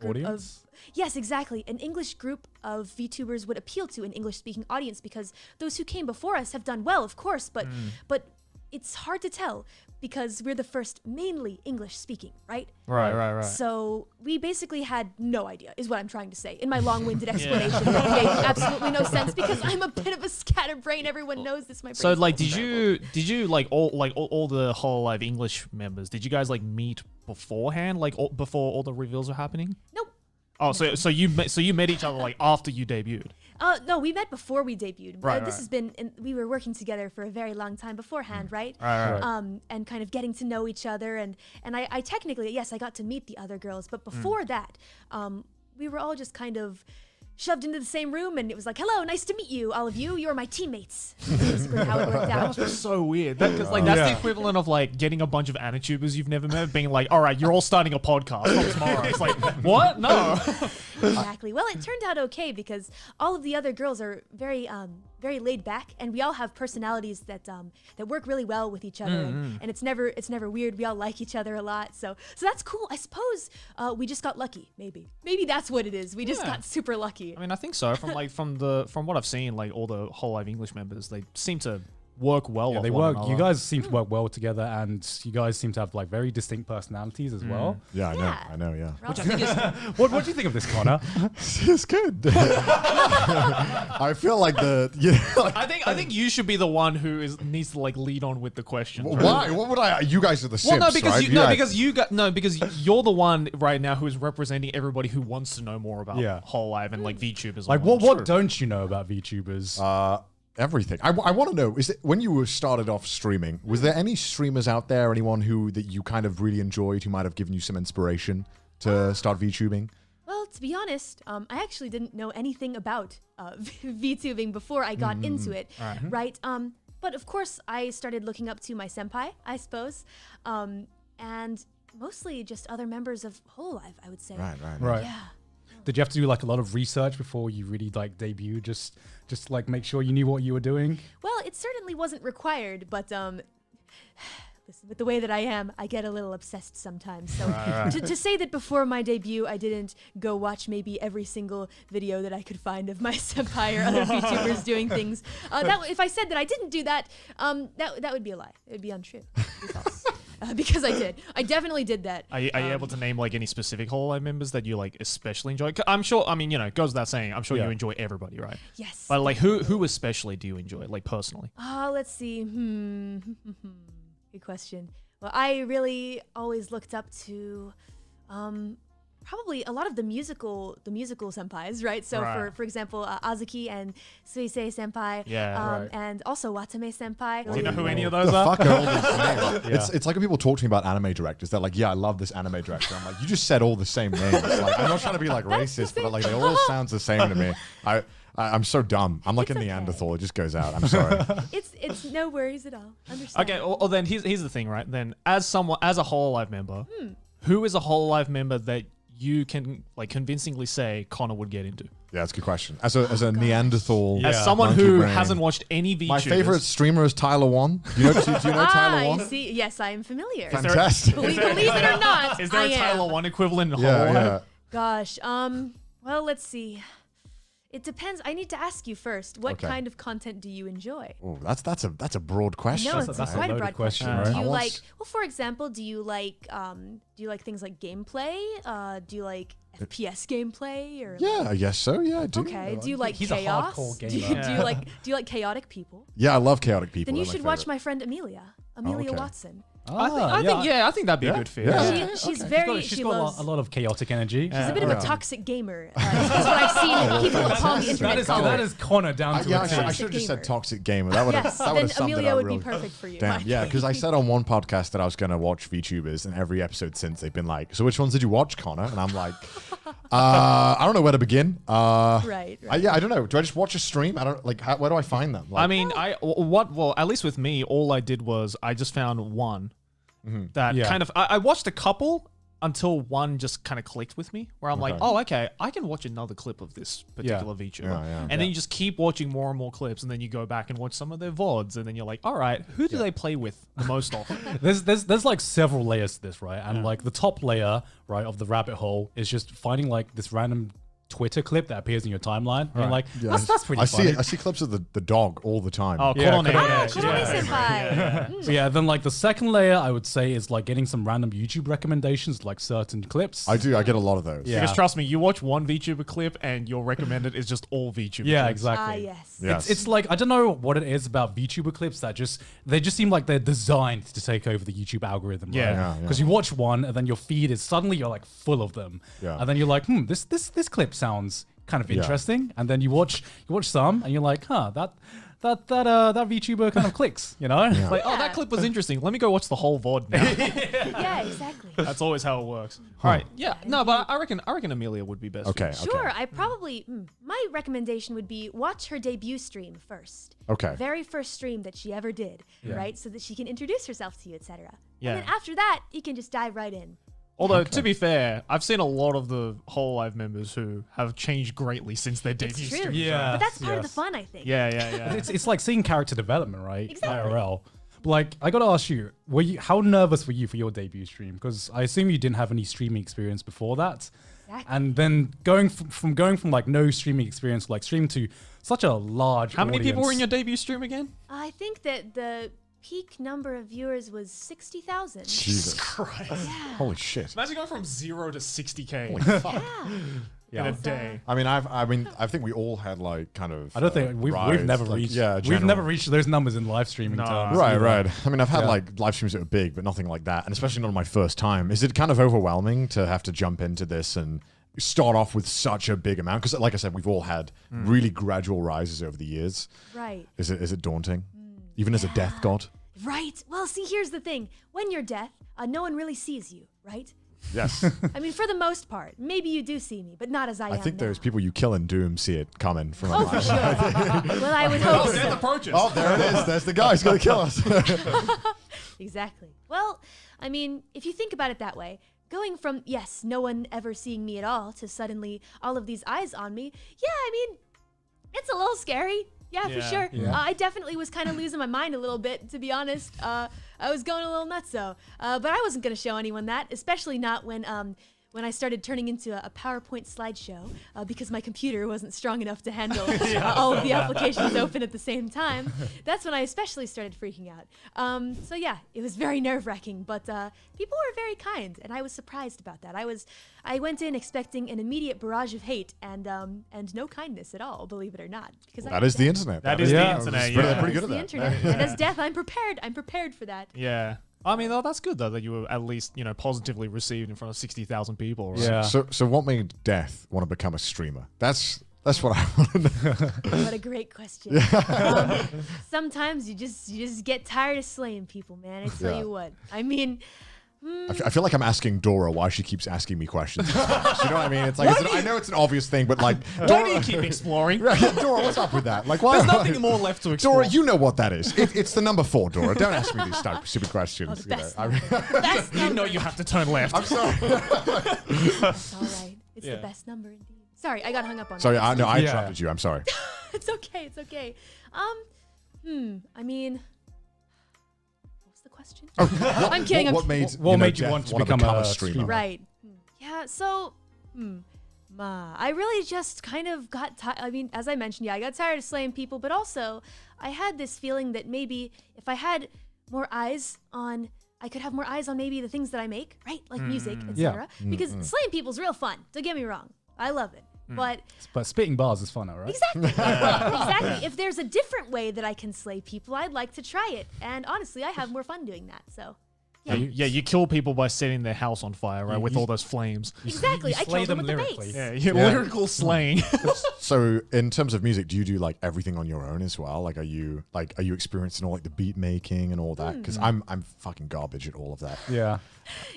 N: group
L: Audience?
N: yes, exactly, an English group of VTubers would appeal to an English-speaking audience, because those who came before us have done well, of course, but it's hard to tell because we're the first mainly English-speaking, right?
K: Right.
N: So we basically had no idea, is what I'm trying to say, in my long-winded explanation that made absolutely no sense because I'm a bit of a scatterbrain. Everyone knows this. My brain's
K: So like,
N: full of
K: did you like all the Hololive English members? Did you guys like meet beforehand, like before all the reveals were happening?
N: Nope.
K: Oh, so you met each other like after you debuted.
N: No, we met before we debuted.
K: Right,
N: This has been, we were working together for a very long time beforehand, right?
K: Right.
N: And kind of getting to know each other, and I technically, yes, I got to meet the other girls, but before that, we were all just kind of shoved into the same room, and it was like, hello, nice to meet you, all of you. You're my teammates. That's basically how it worked
K: That
N: out.
K: must be so weird. Because like that's the equivalent of like getting a bunch of Anitubers you've never met, being like, all right, you're all starting a podcast from tomorrow. It's like, what? No.
N: Exactly. Well, it turned out okay because all of the other girls are very laid back, and we all have personalities that work really well with each other, and it's never weird. We all like each other a lot, so that's cool. I suppose we just got lucky. Maybe that's what it is. We just got super lucky.
K: I mean, I think so. From what I've seen, like all the Hololive English members, they seem to work well.
L: Yeah,
K: with
L: they
K: one
L: work.
K: another.
L: You guys seem to work well together, and you guys seem to have like very distinct personalities as well.
A: Yeah, I know.
K: Which I think is
L: What do you think of this, Connor?
A: It's good. I feel like
K: I think you should be the one who needs to like lead on with the question.
A: Why? What would I? You guys are the simps,
K: Well, no, because
A: right?
K: because you're the one right now who is representing everybody who wants to know more about Hololive and like VTubers.
L: Like, what don't you know about VTubers?
A: Everything. I want to know, is it, when you started off streaming, was there any streamers out there, anyone that you kind of really enjoyed, who might have given you some inspiration to start VTubing?
N: to be honest, I actually didn't know anything about VTubing before I got into it, right? But of course, I started looking up to my senpai, I suppose, and mostly just other members of Hololive, I would say.
L: Right.
N: Yeah.
L: Did you have to do like a lot of research before you really like debut? Just like make sure you knew what you were doing?
N: Well, it certainly wasn't required, but listen, with the way that I am, I get a little obsessed sometimes. So to say that before my debut, I didn't go watch maybe every single video that I could find of my senpai or other VTubers doing things. If I said that I didn't do that, that would be a lie. It would be untrue. Because I did. I definitely did that.
K: Are you able to name like any specific Hololive members that you like especially enjoy? I'm sure, I mean, it goes without saying, I'm sure you enjoy everybody, right?
N: Yes.
K: But like who especially do you enjoy, like personally?
N: Let's see. Good question. Well, I really always looked up to probably a lot of the musical senpais, right? So for example, Azuki and Suisei senpai, and also Watame senpai.
K: Do you know who any of those
J: the
K: are?
J: fuck are all these names? It's like when people talk to me about anime directors, they're like, yeah, I love this anime director. I'm like, you just said all the same names. Like, I'm not trying to be like racist, but like, it all sounds the same to me. I'm so dumb. I'm like a Neanderthal. It just goes out. I'm sorry.
N: It's no worries at all. Understand.
K: Okay, well then here's the thing, right? Then as a Hololive member, who is a Hololive member that you can like convincingly say Connor would get into?
J: Yeah, that's a good question. As a Neanderthal,
K: as someone who hasn't watched any VTubers.
J: My favorite streamer is Tyler Wan. Do you know Tyler Wan?
N: See, yes, I am familiar.
J: Fantastic.
N: Believe it or not,
K: is there a Tyler Wan equivalent in
J: Hololive?
K: Yeah.
N: Gosh, well, let's see. It depends. I need to ask you first. What kind of content do you enjoy?
J: Oh, that's a broad question.
N: No, it's quite a broad question.
L: Right?
N: Do you like? Well, for example, do you like things like gameplay? Do you like FPS gameplay? Or
J: yeah, I guess so. Yeah, I do.
N: Okay. Do you like
L: He's
N: chaos?
L: a hardcore gamer.
N: Do you like chaotic people?
J: Yeah, I love chaotic people.
N: Then you should watch my friend Amelia Watson.
K: I think that'd be a good fit.
J: Yeah.
N: She's
L: She's got a lot of chaotic energy.
N: She's a bit of a toxic gamer. That's what I've seen people upon the internet call.
L: That is Connor down to a T.
J: I should have just said toxic gamer. That would have summed
N: then
J: it up.
N: Amelia would
J: really.
N: be perfect for you.
J: Damn, yeah, because I said on one podcast that I was going to watch VTubers, and every episode since they've been like, "So which ones did you watch, Connor?" And I'm like, I don't know where to begin.
N: Right.
J: I don't know. Do I just watch a stream? I don't like. Where do I find them? Like,
K: I mean, well, at least with me, all I did was I just found one that kind of I watched a couple until one just kind of clicked with me, where I'm like, oh, okay, I can watch another clip of this particular VTuber, and then you just keep watching more and more clips, and then you go back and watch some of their VODs, and then you're like, all right, who do they play with the most often?
L: There's like several layers to this, right? And like the top layer, right, of the rabbit hole is just finding like this random Twitter clip that appears in your timeline. And you're like, that's pretty funny.
J: I see clips of the dog all the time.
K: Oh,
N: Konami
L: senpai. Yeah, then like the second layer, I would say, is like getting some random YouTube recommendations, like certain clips.
J: I do. I get a lot of those.
K: Yeah. Because trust me, you watch one VTuber clip and your recommended is just all VTuber
L: Yeah,
K: clips.
L: exactly.
N: Yes.
L: It's like, I don't know what it is about VTuber clips that they just seem like they're designed to take over the YouTube algorithm.
K: Yeah.
L: Because you watch one and then your feed is suddenly you're like full of them.
J: Yeah.
L: And then you're like, this clip sounds kind of interesting. And then you watch some and you're like, that VTuber kind of clicks, you know?
K: It's like, oh, that clip was interesting. Let me go watch the whole VOD now.
N: Yeah, exactly.
K: That's always how it works. All right. Yeah. No, but I reckon Amelia would be best.
J: Okay.
N: Sure. I probably my recommendation would be watch her debut stream first.
J: Okay.
N: Very first stream that she ever did, right? So that she can introduce herself to you, etc.
K: Yeah.
N: And then after that, you can just dive right in.
K: Although, to be fair, I've seen a lot of the Hololive members who have changed greatly since their debut
N: It's true.
K: stream.
L: Yeah.
N: But that's part of the fun, I think.
K: Yeah.
L: It's like seeing character development, right?
N: Exactly.
L: IRL. But like, I gotta ask you, how nervous were you for your debut stream? Because I assume you didn't have any streaming experience before that.
N: Exactly.
L: And then going from like no streaming experience, like stream to such a large
K: How many people
L: audience.
K: were in your debut stream again?
N: I think that the peak number of viewers was 60,000.
J: Jesus
K: Christ.
N: Yeah.
J: Holy shit.
K: Imagine going from 0 to 60K
N: Yeah.
K: in a day.
J: I mean, I think we all had like kind of.
L: I don't think we've never reached. We've never reached those numbers in live streaming terms.
J: Right. I mean, I've had like live streams that were big, but nothing like that, and especially not on my first time. Is it kind of overwhelming to have to jump into this and start off with such a big amount? Because, like I said, we've all had really gradual rises over the years.
N: Right.
J: Is it daunting, even as a death god?
N: Right. Well, see, here's the thing. When you're death, no one really sees you, right?
J: Yes.
N: I mean, for the most part, maybe you do see me, but not as I am
J: I think
N: now.
J: those people you kill in Doom see it coming from a
N: Oh,
J: mile.
N: for sure. Well, I would hope so.
K: approaches.
J: Oh, there it is. There's the guy who's going to kill us.
N: Exactly. Well, I mean, if you think about it that way, going from, yes, no one ever seeing me at all, to suddenly all of these eyes on me, yeah, I mean, it's a little scary. Yeah, for sure.
L: Yeah.
N: I definitely was kind of losing my mind a little bit, to be honest. I was going a little nuts, but I wasn't going to show anyone that, especially not when I started turning into a PowerPoint slideshow because my computer wasn't strong enough to handle all of the applications open at the same time. That's when I especially started freaking out. So yeah, it was very nerve-wracking, but people were very kind, and I was surprised about that. I went in expecting an immediate barrage of hate and no kindness at all, believe it or not. Because
J: That is the internet.
K: That is the internet,
J: They're
K: yeah.
J: pretty good at
N: the
J: that.
N: internet. And as death, I'm prepared. I'm prepared for that.
K: Yeah. I mean, that's good though that you were at least positively received in front of 60,000 people. Right?
L: Yeah.
J: So what made Death want to become a streamer? That's what I want to know.
N: What a great question. Sometimes you just get tired of slaying people, man. I tell you what. I mean,
J: I feel like I'm asking Dora why she keeps asking me questions. You know what I mean? It's like I know it's an obvious thing, but like,
K: Why do you keep exploring?
J: Dora, what's up with that? Like, why?
K: There's nothing more left to explore.
J: Dora, you know what that is. It's the number 4, Dora. Don't ask me these stupid questions.
N: the best
J: I mean,
N: best
K: You
N: number.
K: know you have to turn left.
J: I'm sorry.
N: It's all right. It's
K: Yeah.
N: the best number indeed. Sorry, I got hung up on
J: Sorry,
N: that.
J: I interrupted you. I'm sorry.
N: It's okay. It's okay. I mean, what's the question? I'm kidding.
J: What made
L: What made you
J: Death
L: want to
J: wanna
L: become a
J: streamer?
L: streamer?
N: Right. Yeah. So, I really just kind of got tired. I mean, as I mentioned, yeah, I got tired of slaying people, but also I had this feeling that maybe if I had more eyes on, I could have more eyes on maybe the things that I make, right? Like music, etc. Because slaying people's real fun. Don't get me wrong. I love it. But
L: spitting bars is fun, all right?
N: exactly. Exactly. If there's a different way that I can slay people, I'd like to try it. And honestly, I have more fun doing that. So,
K: Yeah, you kill people by setting their house on fire, right? With all those flames.
N: exactly.
L: you
N: I
L: slay
N: killed them
L: them
N: with the
L: lyrically.
N: bass.
K: Yeah, lyrical slaying.
J: So, in terms of music, do you do like everything on your own as well? Like, are you experienced in all like the beat making and all that? Because I'm fucking garbage at all of that.
L: Yeah.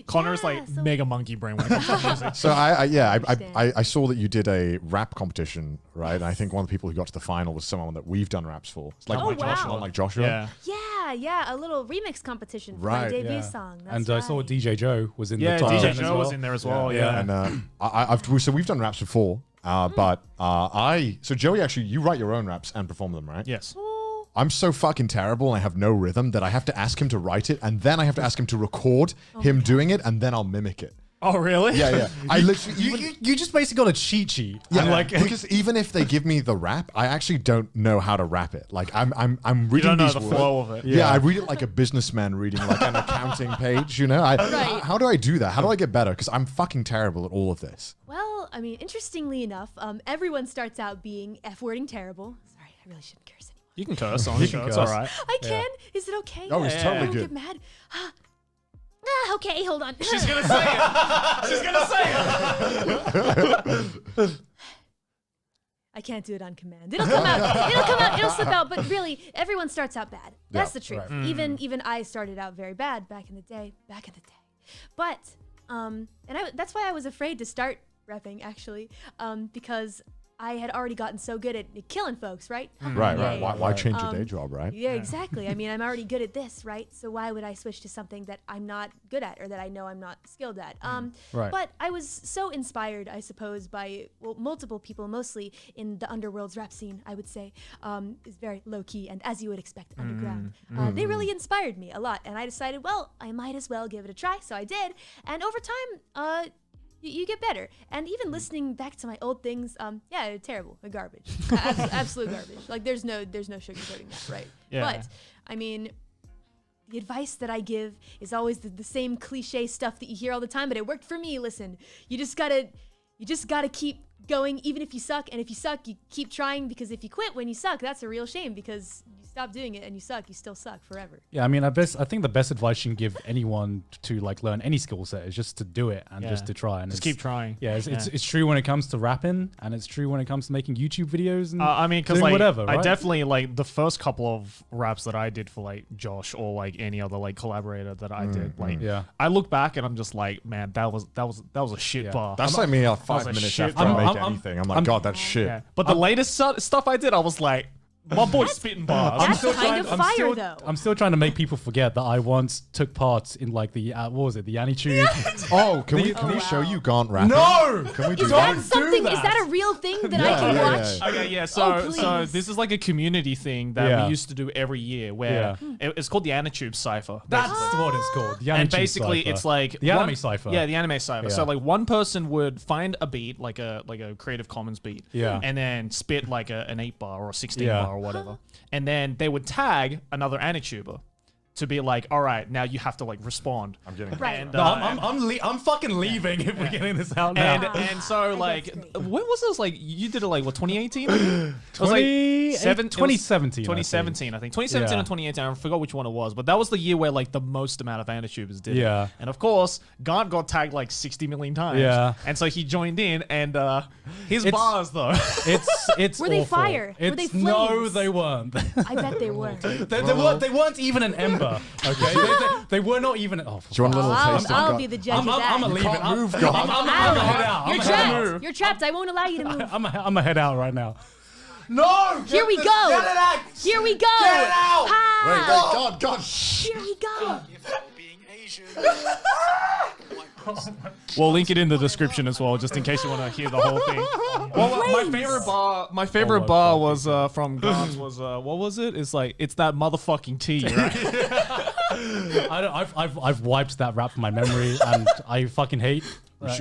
K: Connor is like
N: so-
K: mega monkey brain when it comes to music.
J: So I
N: understand.
J: saw that you did a rap competition, right? And I think one of the people who got to the final was someone that we've done raps for. It's like
N: Oh, wow.
J: Someone like Joshua.
K: Yeah.
N: Yeah, a little remix competition for
J: Right,
N: my debut
L: Yeah.
N: song. That's
L: And
N: right.
L: I saw DJ Joe was in
K: Yeah,
L: the top
K: DJ
L: 10 as
K: Joe
L: well.
K: was in there as well. Yeah.
J: And so we've done raps before, but so Joey, actually, you write your own raps and perform them, right?
K: Yes.
J: I'm so fucking terrible and I have no rhythm that I have to ask him to write it and then I have to ask him to record him doing it and then I'll mimic it.
K: Oh, really?
J: Yeah. I literally
L: You just basically got a cheat sheet.
J: Yeah,
L: And like
J: because even if they give me the rap, I actually don't know how to rap it. Like I'm reading
K: You don't know
J: these
K: the
J: words.
K: flow of it.
J: Yeah, I read it like a businessman reading like an accounting page. You know,
N: Right.
J: How do I do that? How do I get better? Because I'm fucking terrible at all of this.
N: Well, I mean, interestingly enough, everyone starts out being F-wording terrible. Sorry, I really shouldn't curse anymore.
K: You can curse on
L: You
K: the
L: can
K: show. It's
L: curse.
K: all right.
N: I can? Is it okay?
J: Oh, it's totally
N: Don't
J: good.
N: get mad. Okay, hold on.
K: She's going to say it. She's going to say it.
N: I can't do it on command. It'll come out. It'll come out. It'll slip out. But really, everyone starts out bad. That's the truth.
L: right.
N: Even I started out very bad back in the day. But that's why I was afraid to start repping actually, because I had already gotten so good at killing folks, right?
J: Right.
N: Yay.
J: Why change your day job, right?
N: Yeah, exactly. I mean, I'm already good at this, right? So why would I switch to something that I'm not good at or that I know I'm not skilled at?
L: Right.
N: But I was so inspired, I suppose, by multiple people, mostly in the Underworld's rap scene, I would say, is very low key and as you would expect, underground. They really inspired me a lot, and I decided, well, I might as well give it a try. So I did, and over time, you get better. And even listening back to my old things, yeah, terrible, garbage, absolute garbage. Like there's no sugarcoating that, right?
K: Yeah.
N: But I mean, the advice that I give is always the same cliche stuff that you hear all the time, but it worked for me. Listen, you just gotta keep going, even if you suck. And if you suck, you keep trying, because if you quit when you suck, that's a real shame, because you stop doing it and you suck, you still suck forever.
L: Yeah, I mean, I think the best advice you can give anyone to like learn any skill set is just to do it and just to try and
K: just keep trying.
L: Yeah, it's true when it comes to rapping, and it's true when it comes to making YouTube videos and
K: I mean, because
L: doing
K: like
L: whatever. Right?
K: I definitely like the first couple of raps that I did for like Josh or like any other like collaborator that I did. Like, I look back and I'm just like, man, that was a shit bar.
A: That's like me 5 minutes after I make anything. I'm like, God, that's shit.
K: Yeah. But the latest stuff I did, I was like, my boy's spitting bars.
L: I'm still trying to make people forget that I once took part in like the what was it, the Anitube?
J: Oh, can we show you Gaunt rapping?
L: No,
J: can we do
N: Is that something? Is that a real thing that I can watch?
K: Okay, yeah. So this is like a community thing that we used to do every year, where it's called the Anitube Cipher.
L: That's what it's called. The
K: And
L: Anitube
K: basically,
L: Cipher.
K: it's like
L: the anime cipher.
K: Yeah, the anime cipher.
L: Yeah.
K: So like one person would find a beat, like a Creative Commons beat, and then spit like an 8-bar or a 16-bar or whatever, and then they would tag another Anituber to be like, all right, now you have to like respond.
A: I'm getting
N: right.
K: And,
L: No, I'm fucking leaving if we're getting this out now.
K: And so like, when was this? Like you did it like what 2018? It was
L: 2017.
K: 2017, I think. 2017 and 2018. I forgot which one it was, but that was the year where like the most amount of Anitubers did.
L: Yeah.
K: It. And of course, Gaunt got tagged like 60 million times.
L: Yeah.
K: And so he joined in, and his bars though.
L: It's
N: Were they
L: awful.
N: fire? Were they flames?
L: No, they weren't.
N: I bet they were.
L: They weren't even an ember. Okay, they were not even. Oh,
J: do you want a little taste of
N: I'll be the judge of that.
L: I'm gonna leave it.
J: Move,
L: I'm gonna head out.
N: You're trapped. You're trapped. I won't allow you to move.
L: I'm gonna head out right now. No!
N: Here we go.
L: Get it out!
N: Here we go.
L: Get it out!
N: Ha!
A: God.
N: Here we go.
K: We'll link it in the description as well, just in case you want to hear the whole thing. Well, my favorite bar was from Gaunt was what was it? It's like it's that motherfucking tea, right?
L: I've wiped that rap from my memory, and I fucking hate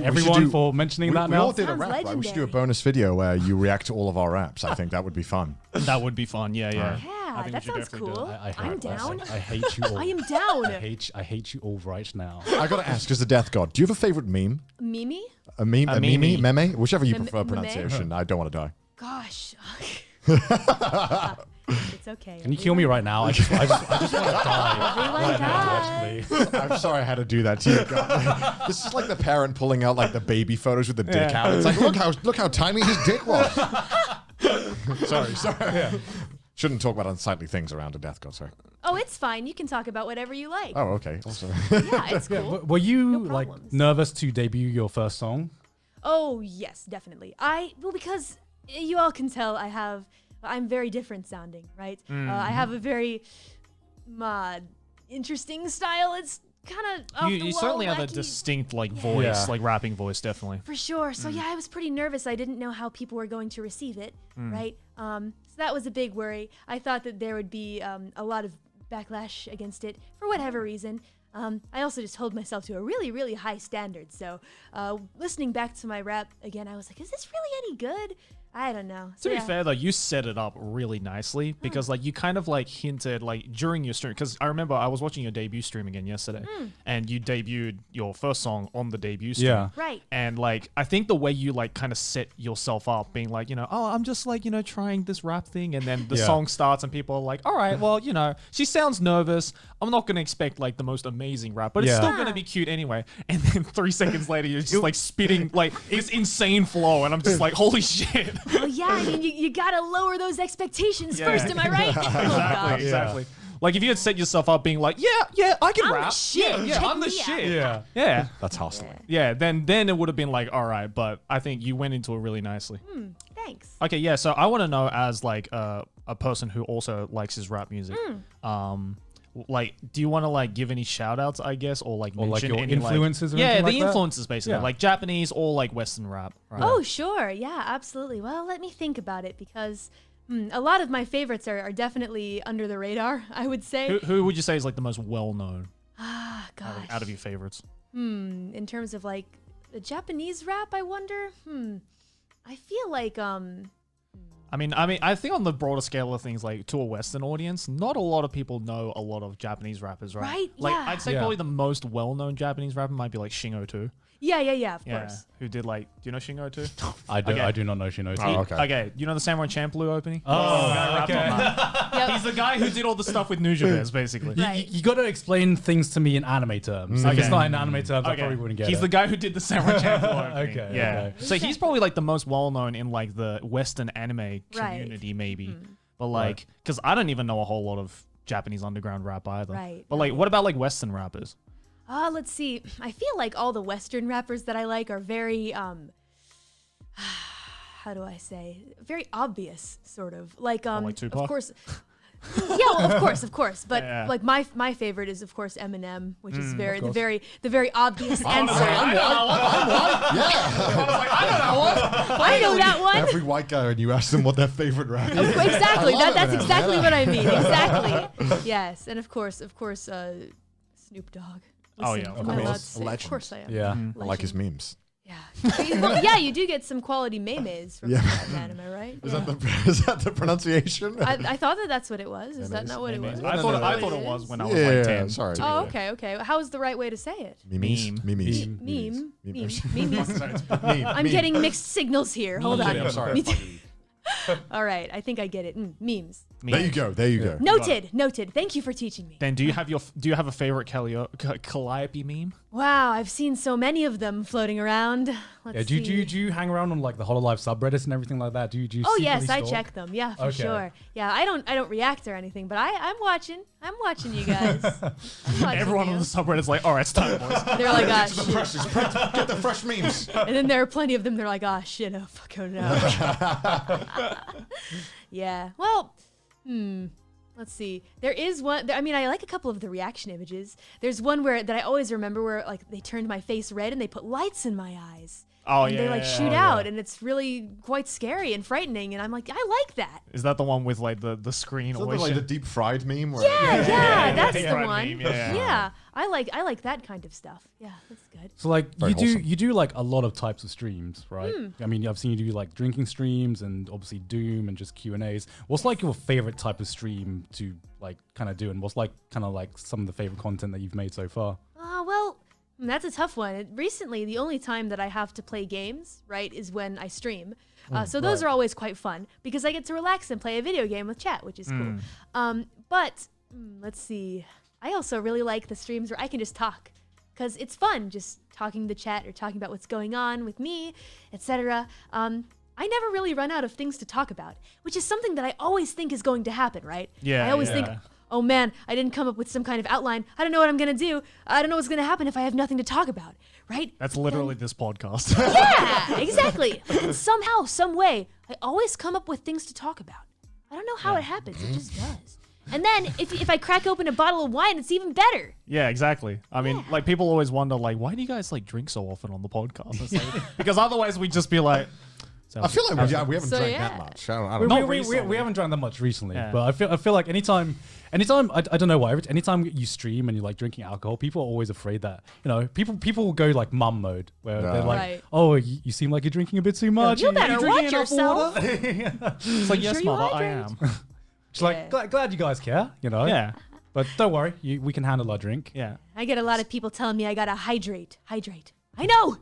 L: everyone for mentioning that
J: we
L: now.
J: all did a rap, right? We should do a bonus video where you react to all of our raps. I think that would be fun.
K: That would be fun. Yeah.
N: Yeah, that sounds cool. I'm down.
L: I hate you all.
N: I am down.
L: I hate you all right now.
J: I gotta ask, as the Death God, do you have a favorite meme?
N: Mimi?
J: A meme? A meme? Meme? Whichever you prefer
N: Meme?
J: pronunciation. I don't want to die.
N: Gosh. It's okay.
L: Can you kill me right now? I just want to die.
N: Everyone
L: die.
J: Please. I'm sorry I had to do that to you. God. This is like the parent pulling out like the baby photos with the dick out. It's like, look how tiny his dick was. sorry. Yeah. Shouldn't talk about unsightly things around a Death God, sorry.
N: Oh, it's fine. You can talk about whatever you like.
J: Oh, okay. Also.
N: Yeah, it's cool.
L: Were you like nervous to debut your first song?
N: Oh, yes, definitely. Because you all can tell I'm very different sounding, right? I have a very interesting style. It's kind of
K: you certainly have a distinct like voice, like rapping voice, definitely.
N: For sure. So yeah, I was pretty nervous. I didn't know how people were going to receive it, right? So that was a big worry. I thought that there would be a lot of backlash against it for whatever reason. I also just hold myself to a really, really high standard. So listening back to my rap again, I was like, is this really any good? I don't know.
K: To be fair though, you set it up really nicely because like you kind of like hinted like during your stream, because I remember I was watching your debut stream again yesterday and you debuted your first song on the debut stream.
L: Yeah.
N: Right.
K: And like I think the way you like kind of set yourself up being like, oh, I'm just like, trying this rap thing, and then the song starts and people are like, all right, well, she sounds nervous. I'm not gonna expect like the most amazing rap, but it's still gonna be cute anyway. And then 3 seconds later you're just like spitting like this insane flow and I'm just like, holy shit.
N: Well, yeah, I mean, you gotta lower those expectations first, am I right?
K: Exactly. Like if you had set yourself up being like, yeah, I can rap.
N: The shit.
K: Yeah, I'm the shit. Yeah.
J: That's hostile.
K: Yeah, then it would have been like, all right, but I think you went into it really nicely.
N: Thanks.
K: Okay, yeah, so I want to know as like a person who also likes his rap music, like, do you want to like give any shout outs, I guess, or like mention
L: like your
K: any
L: influences or
K: yeah,
L: anything
K: the
L: like that?
K: influences basically, like Japanese or like Western rap. Right?
N: Oh, sure. Yeah, absolutely. Well, let me think about it because a lot of my favorites are definitely under the radar, I would say.
K: Who would you say is like the most well known?
N: Gosh.
K: Out of your favorites.
N: In terms of like the Japanese rap, I wonder. I feel like
K: I mean, I think on the broader scale of things, like to a Western audience, not a lot of people know a lot of Japanese rappers, right?
N: Right,
K: Like,
N: yeah.
K: I'd say probably the most well-known Japanese rapper might be like Shingo too.
N: Yeah, of course.
K: Who did like? Do you know Shingo too?
L: I do not know Shingo.
A: Oh, okay.
K: Okay, you know the Samurai Champloo opening?
L: Oh, okay.
N: Yep.
K: He's the guy who did all the stuff with Ninja Bears, basically.
N: Right.
L: You got to explain things to me in anime terms. If it's not in anime terms, I probably wouldn't get it.
K: He's the guy who did the Samurai Champloo opening.
L: Okay,
K: Yeah.
L: okay.
K: So he's probably like the most well known in like the Western anime community, maybe. But like, because I don't even know a whole lot of Japanese underground rap either.
N: Right.
K: But like, what about like Western rappers?
N: Let's see. I feel like all the Western rappers that I like are very, how do I say? Very obvious, sort of. Like
K: Tupac?
N: of course. Yeah, well, of course. But
K: Yeah.
N: like my favorite is of course Eminem, which is the very obvious answer. I know that one.
J: Every white guy, and you ask them what their favorite rap is.
N: Exactly.
J: I love
N: That's
J: Eminem.
N: exactly
J: Yeah.
N: what I mean. Exactly. Yes, and of course, Snoop Dogg.
K: Oh,
N: Listen,
K: yeah, of
N: am I allowed
K: course.
N: to say?
J: A
N: Of
J: legend.
N: course I am.
L: Yeah.
A: I like his memes.
N: Yeah. Well, yeah, you do get some quality memes from that man, am I right?
A: Is
N: Yeah.
A: that the pronunciation?
N: I thought that's what it was. Is that not what it was?
K: I thought it was when I was
A: Yeah,
K: like 10.
A: sorry.
N: Oh, okay. How's the right way to say it?
A: Memes. Memes.
N: Meme.
A: Memes.
N: Memes. I'm getting mixed signals here. Hold on.
A: I'm sorry.
N: Me too. All right, I think I get it. Memes.
A: There you go. There you go.
N: Noted. Thank you for teaching me.
K: Then do you have a favorite Calliope meme?
N: Wow, I've seen so many of them floating around. Let's
L: Do
N: see.
L: you hang around on like the Hololive subreddits and everything like that? Do you
N: Oh yes,
L: secretly
N: I
L: stalk?
N: check them. Yeah, for
L: Okay.
N: sure. Yeah, I don't react or anything, but I'm watching. I'm watching you guys. I'm watching
K: Everyone
N: you.
K: on the subreddit's like, all right, it's time, boys.
N: They're like, ah,
A: Get to the
N: shit.
A: presses. Get the fresh memes.
N: And then there are plenty of them. They're like, ah, shit, oh fuck, oh no. Yeah. Well, let's see. There is one. I mean, I like a couple of the reaction images. There's one that I always remember where like they turned my face red and they put lights in my eyes.
K: Oh,
N: and
K: yeah,
N: they like
K: yeah,
N: shoot
K: yeah.
N: out, and it's really quite scary and frightening. And I'm like, I like that.
K: Is that the one with like the screen
A: Is that
K: always?
A: like the deep fried meme? Where
N: Yeah, that's
K: deep
N: the
K: fried
N: one.
K: meme, yeah.
N: Yeah, I like that kind of stuff. Yeah, that's good.
L: So like
A: Very wholesome.
L: you do like a lot of types of streams, right? I mean, I've seen you do like drinking streams and obviously Doom and just Q&As. What's like your favorite type of stream to like kind of do, and what's like kind of like some of the favorite content that you've made so far?
N: Well, that's a tough one. Recently, the only time that I have to play games, right, is when I stream. So those are always quite fun because I get to relax and play a video game with chat, which is cool. But let's see. I also really like the streams where I can just talk because it's fun just talking to chat or talking about what's going on with me, etc. I never really run out of things to talk about, which is something that I always think is going to happen, right?
K: Yeah,
N: I always
K: yeah.
N: think, oh man, I didn't come up with some kind of outline. I don't know what I'm going to do. I don't know what's going to happen if I have nothing to talk about, right?
K: That's literally this podcast.
N: Yeah, exactly. But somehow, some way, I always come up with things to talk about. I don't know how it happens. It just does. And then if I crack open a bottle of wine, it's even better.
K: Yeah, exactly. I mean, like people always wonder, like, why do you guys like drink so often on the podcast? It's like, because otherwise we'd just be like.
A: I feel like we haven't
N: So,
A: drank
N: yeah.
A: that much. I don't know.
L: We haven't drank that much recently,
K: Yeah.
L: but I feel like anytime I don't know why. Anytime you stream and you're like drinking alcohol, people are always afraid that people will go like mum mode where they're like,
N: Right.
L: oh, you seem like you're drinking a bit too much.
N: You
L: Are
N: better
L: drinking
N: watch
L: enough
N: yourself.
L: water?"
K: It's like, yes,
N: Sure you
K: mother, I
N: hydrate?
K: am.
L: It's like glad you guys care,
K: Yeah.
L: But don't worry, we can handle our drink.
K: Yeah.
N: I get a lot of people telling me I gotta hydrate. I know.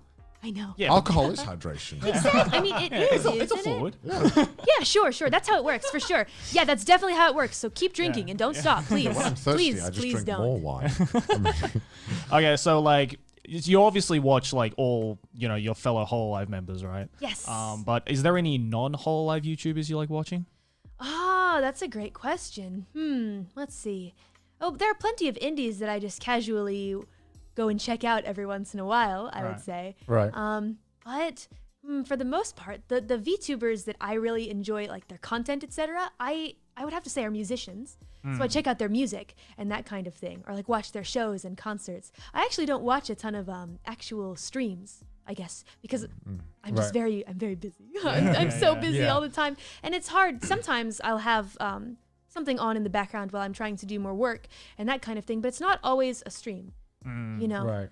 K: Yeah.
A: Alcohol is hydration.
N: Exactly. I mean, it is.
K: It's a
N: isn't
K: fluid.
N: it? Yeah, sure. That's how it works, for sure. Yeah, that's definitely how it works. So keep drinking and don't stop, please.
A: When I'm thirsty,
N: please,
A: I just
N: please
A: drink
N: don't.
A: more wine.
K: Okay, so like you obviously watch like all your fellow Hololive members, right?
N: Yes.
K: But is there any non-Hololive YouTubers you like watching?
N: Ah, that's a great question. Let's see. Oh, there are plenty of indies that I just casually go and check out every once in a while, I would say.
L: Right.
N: But for the most part, the VTubers that I really enjoy, like their content, etc., I would have to say are musicians. So I check out their music and that kind of thing, or like watch their shows and concerts. I actually don't watch a ton of actual streams, I guess, because I'm just I'm very busy. I'm so busy all the time, and it's hard. Sometimes I'll have something on in the background while I'm trying to do more work and that kind of thing, but it's not always a stream.
L: Right.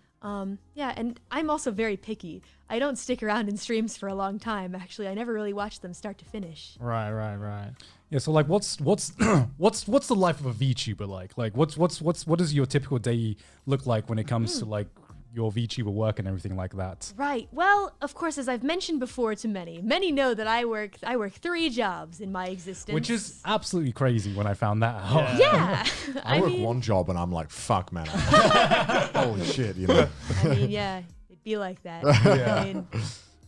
N: Yeah, and I'm also very picky. I don't stick around in streams for a long time. Actually, I never really watch them start to finish.
K: Right.
L: Yeah. So like, what's what's the life of a VTuber like? Like, what does your typical day look like when it comes to like your VTuber work and everything like that?
N: Right. Well, of course, as I've mentioned before to many know that I work 3 jobs in my existence.
L: Which is absolutely crazy when I found that out.
N: Yeah.
J: I work one job and I'm like, fuck, man. Holy shit, you know.
N: I mean, yeah, it'd be like that.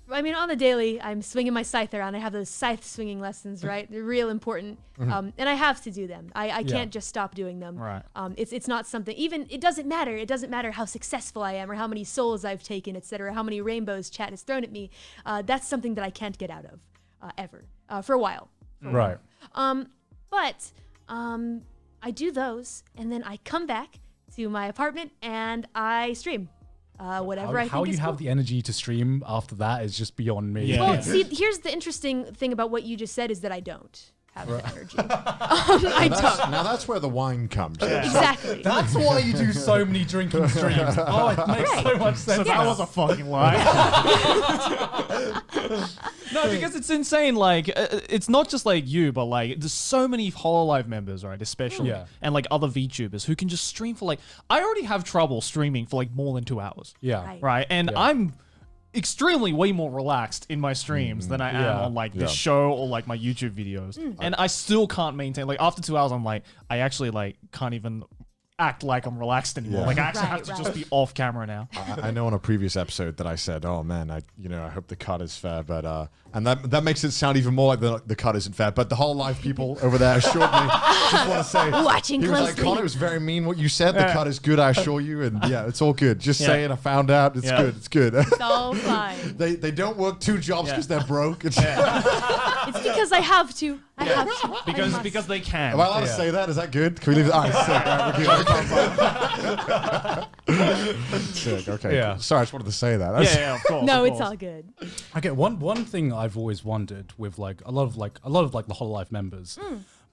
N: I mean, on the daily, I'm swinging my scythe around. I have those scythe swinging lessons, right? They're real important, and I have to do them. I can't just stop doing them.
K: Right.
N: It's not something. Even it doesn't matter. It doesn't matter how successful I am or how many souls I've taken, etc. How many rainbows chat has thrown at me. That's something that I can't get out of ever for a while.
L: Right.
N: But I do those, and then I come back to my apartment and I stream. Whatever I think
L: how
N: is
L: you have
N: cool.
L: the energy to stream after that is just beyond me.
K: Yeah.
N: Well, see, here's the interesting thing about what you just said is that I don't have the energy. I don't.
J: Now that's where the wine comes.
N: Exactly.
L: That's why you do so many drinking streams. Oh, it makes so much sense.
K: So that was a fucking lie. No, because it's insane. Like, it's not just like you, but like, there's so many Hololive members, right? Especially, and like other VTubers who can just stream for like. I already have trouble streaming for like more than 2 hours.
L: Yeah.
K: Right. And I'm extremely way more relaxed in my streams than I am on like the show or like my YouTube videos, and I still can't maintain. Like after 2 hours, I'm like, I actually like can't even act like I'm relaxed anymore. Like I actually have to just be off camera now.
J: I know on a previous episode that I said, "Oh man, I hope the cut is fair," but and that makes it sound even more like the cut isn't fair. But the Hololive people over there assured me. Just want to say,
N: watching
J: he was
N: closely.
J: like, "Connor, it was very mean what you said. The cut is good, I assure you." And yeah, it's all good. Just saying, I found out. It's good. It's good.
N: It's all fine.
J: They don't work 2 jobs because they're broke. It's
N: It's because I have to. I have to.
K: Because they can.
J: Am I allowed to say that? Is that good? Can we leave it? All right, sick. Sick. Okay.
L: Yeah.
J: Cool. Sorry, I just wanted to say that.
K: Yeah, of course.
N: No,
K: of
N: it's
K: course.
N: all good.
L: Okay, one thing I've always wondered with like a lot of the Hololive members,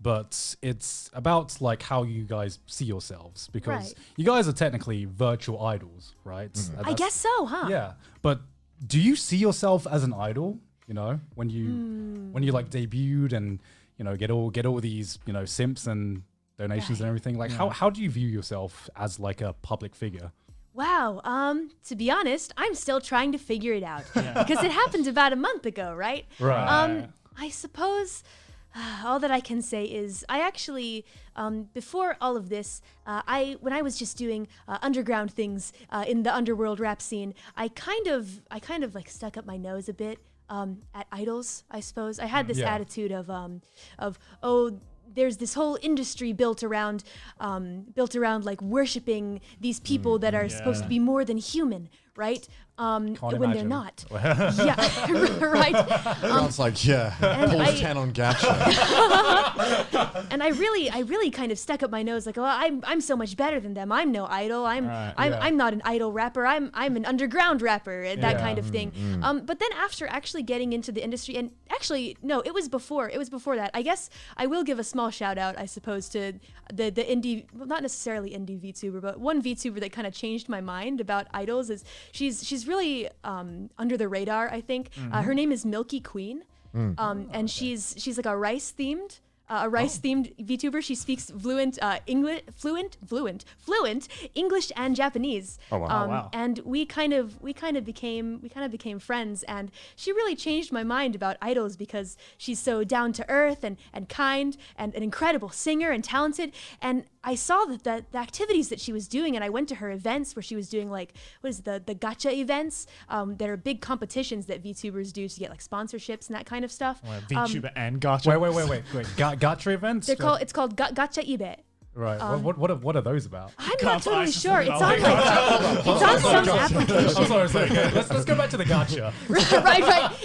L: but it's about like how you guys see yourselves, because you guys are technically virtual idols, right?
N: I guess so, huh?
L: Yeah, but do you see yourself as an idol? You know, when you like debuted and get all these simps and donations and everything. Like how do you view yourself as like a public figure?
N: Wow. To be honest, I'm still trying to figure it out because it happened about a month ago, right?
L: Right.
N: I suppose all that I can say is I actually, before all of this, when I was just doing underground things in the underworld rap scene, I kind of like stuck up my nose a bit at idols, I suppose. I had this attitude of oh, there's this whole industry built around like worshiping these people that are supposed to be more than human, right? When they're not. Right?
J: Sounds like, pulls 10 on Gacha.
N: And I really kind of stuck up my nose like, oh, I'm so much better than them. I'm no idol. I'm not an idol rapper. I'm an underground rapper and that kind of thing. But then after actually getting into the industry, and actually no, it was before that. I guess I will give a small shout out, I suppose, to the indie, well, not necessarily indie VTuber, but one VTuber that kind of changed my mind about idols. Is she's really under the radar, I think. Her name is Milky Queen, and she's like a rice themed VTuber. She speaks fluent English and Japanese.
K: Oh wow! Wow.
N: And we kind of became friends, and she really changed my mind about idols because she's so down to earth and kind and an incredible singer and talented. And I saw that the activities that she was doing, and I went to her events where she was doing like the gacha events that are big competitions that VTubers do to get like sponsorships and that kind of stuff.
K: VTuber and gacha.
L: Wait. Gacha events?
N: It's called gacha ibe.
L: Right. What are those about?
N: I'm not totally sure. It's on some application.
L: I'm sorry. Let's go back to the gacha.
N: right.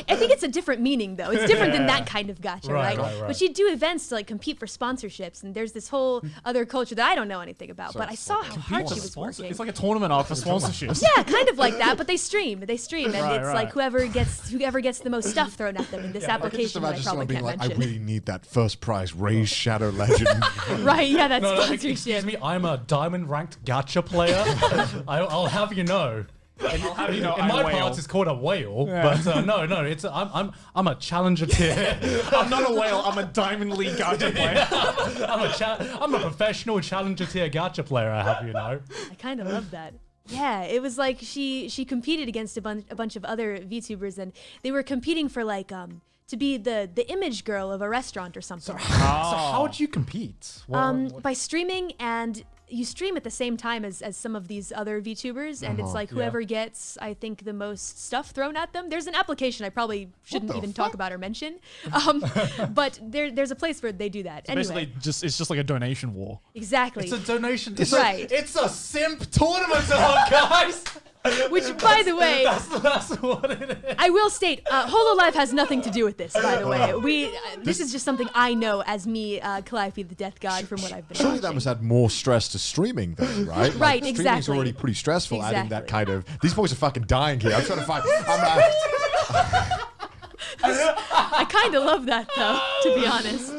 N: I think it's a different meaning though. It's different than that kind of gacha, right? But she'd do events to like compete for sponsorships, and there's this whole other culture that I don't know anything about. But I saw how hard she was working.
K: It's like a tournament for sponsorships.
N: Yeah, kind of like that. But they stream, and it's like whoever gets the most stuff thrown at them in this application that I probably can't mention.
J: I really need that first prize, Ray's Shadow Legend.
N: Right? Yeah, that's.
L: Excuse me, I'm a diamond ranked gacha player. I'll have you know. In my parts, it's called a whale, but no, it's I'm a challenger tier.
K: I'm not a whale. I'm a Diamond League gacha player.
L: I'm a professional challenger tier gacha player. I have you know.
N: I kind of love that. Yeah, it was like she competed against a bunch of other VTubers, and they were competing for like to be the image girl of a restaurant or something.
L: So how would you compete?
N: By streaming, and you stream at the same time as some of these other VTubers, and it's like whoever gets, I think, the most stuff thrown at them. There's an application I probably shouldn't even talk about or mention, but there's a place where they do that.
K: So
N: anyway.
K: basically, it's just like a donation war.
N: Exactly.
L: It's a donation.
N: Right.
L: It's a simp tournament, guys.
N: Which, by the way,
L: that's what it is.
N: I will state, HoloLive has nothing to do with this. By the way, this is just something I know as me, Calliope the Death God, from what I've been
J: Surely
N: watching.
J: that must add more stress to streaming, though, right?
N: Right,
J: Streaming's
N: exactly.
J: already pretty stressful.
N: Exactly.
J: Adding that kind of these boys are fucking dying here. I'm trying to find.
N: I kind of love that, though, to be honest.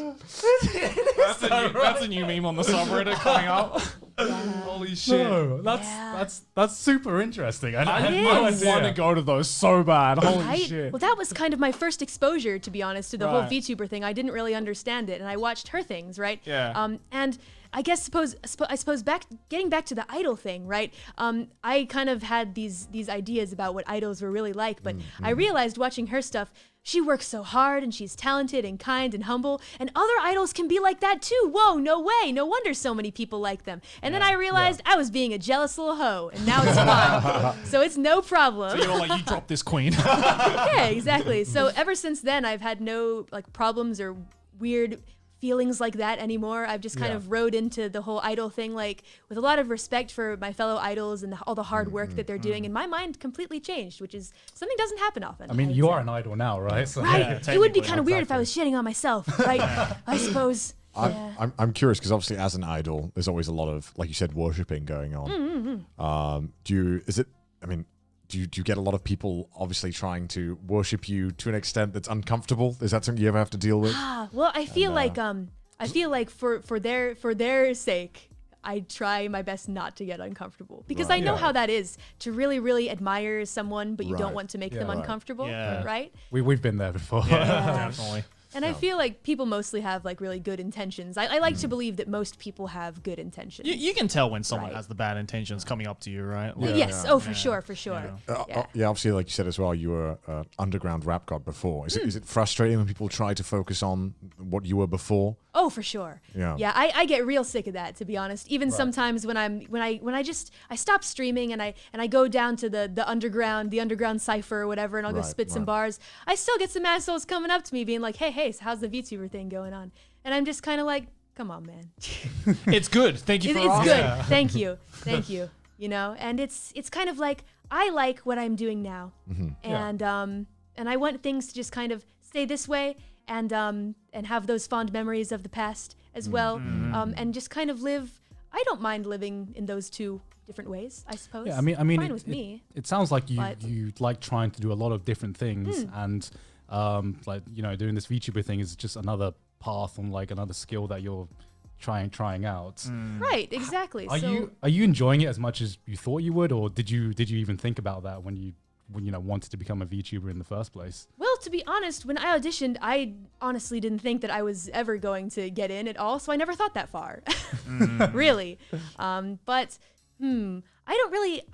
K: That's a new meme on the subreddit coming up. Holy shit!
L: No, that's super interesting. I had
N: It
L: no
N: is.
L: idea.
K: I want to go to those so bad. Holy
N: Right?
K: shit!
N: Well, that was kind of my first exposure, to be honest, to the whole
K: Right.
N: VTuber thing. I didn't really understand it, and I watched her things, right?
K: Yeah.
N: And I guess I suppose getting back to the idol thing, right? I kind of had these ideas about what idols were really like, but I realized watching her stuff, she works so hard and she's talented and kind and humble, and other idols can be like that too. Whoa, no way. No wonder so many people like them. And then I realized I was being a jealous little hoe, and now it's fine. So it's no problem.
K: So you're like, you dropped this queen.
N: Yeah, exactly. So ever since then, I've had no like problems or weird feelings like that anymore. I've just kind of rode into the whole idol thing like with a lot of respect for my fellow idols and all the hard work that they're doing, and my mind completely changed, which is something doesn't happen often.
L: I mean, you are an idol now, right? So,
N: right. It would be kind of weird if I was shitting on myself, right? I suppose.
J: I'm curious because obviously, as an idol, there's always a lot of, like you said, worshipping going on. Do you get a lot of people obviously trying to worship you to an extent that's uncomfortable? Is that something you ever have to deal with?
N: Well, I feel like for their sake, I try my best not to get uncomfortable, because I know how that is to really, really admire someone, but you don't want to make them uncomfortable, right?
L: We've been there before.
K: Definitely.
N: And I feel like people mostly have like really good intentions. I like to believe that most people have good intentions.
K: You can tell when someone has the bad intentions coming up to you, right? Like,
N: Yes. Oh, for sure, for sure.
J: Obviously, like you said as well, you were an underground rap god before. Is it frustrating when people try to focus on what you were before?
N: Oh, for sure.
J: Yeah.
N: I get real sick of that, to be honest. Even sometimes when I stop streaming and I go down to the underground cipher or whatever, and I'll go spit some bars, I still get some assholes coming up to me being like, hey, so how's the VTuber thing going on? And I'm just kind of like, come on, man.
K: It's good. Thank you for
N: It's
K: asking.
N: good. Thank you. You know, and it's kind of like, I like what I'm doing now, and I want things to just kind of stay this way, and have those fond memories of the past as well, and just kind of live. I don't mind living in those two different ways, I suppose.
L: Yeah, I mean,
N: fine with me.
L: It sounds like you like trying to do a lot of different things, and like, you know, doing this VTuber thing is just another path on like another skill that you're trying out.
N: Right, exactly.
L: Are you enjoying it as much as you thought you would, or did you even think about that when you wanted to become a VTuber in the first place?
N: Well, to be honest, when I auditioned, I honestly didn't think that I was ever going to get in at all, so I never thought that far. Really. But I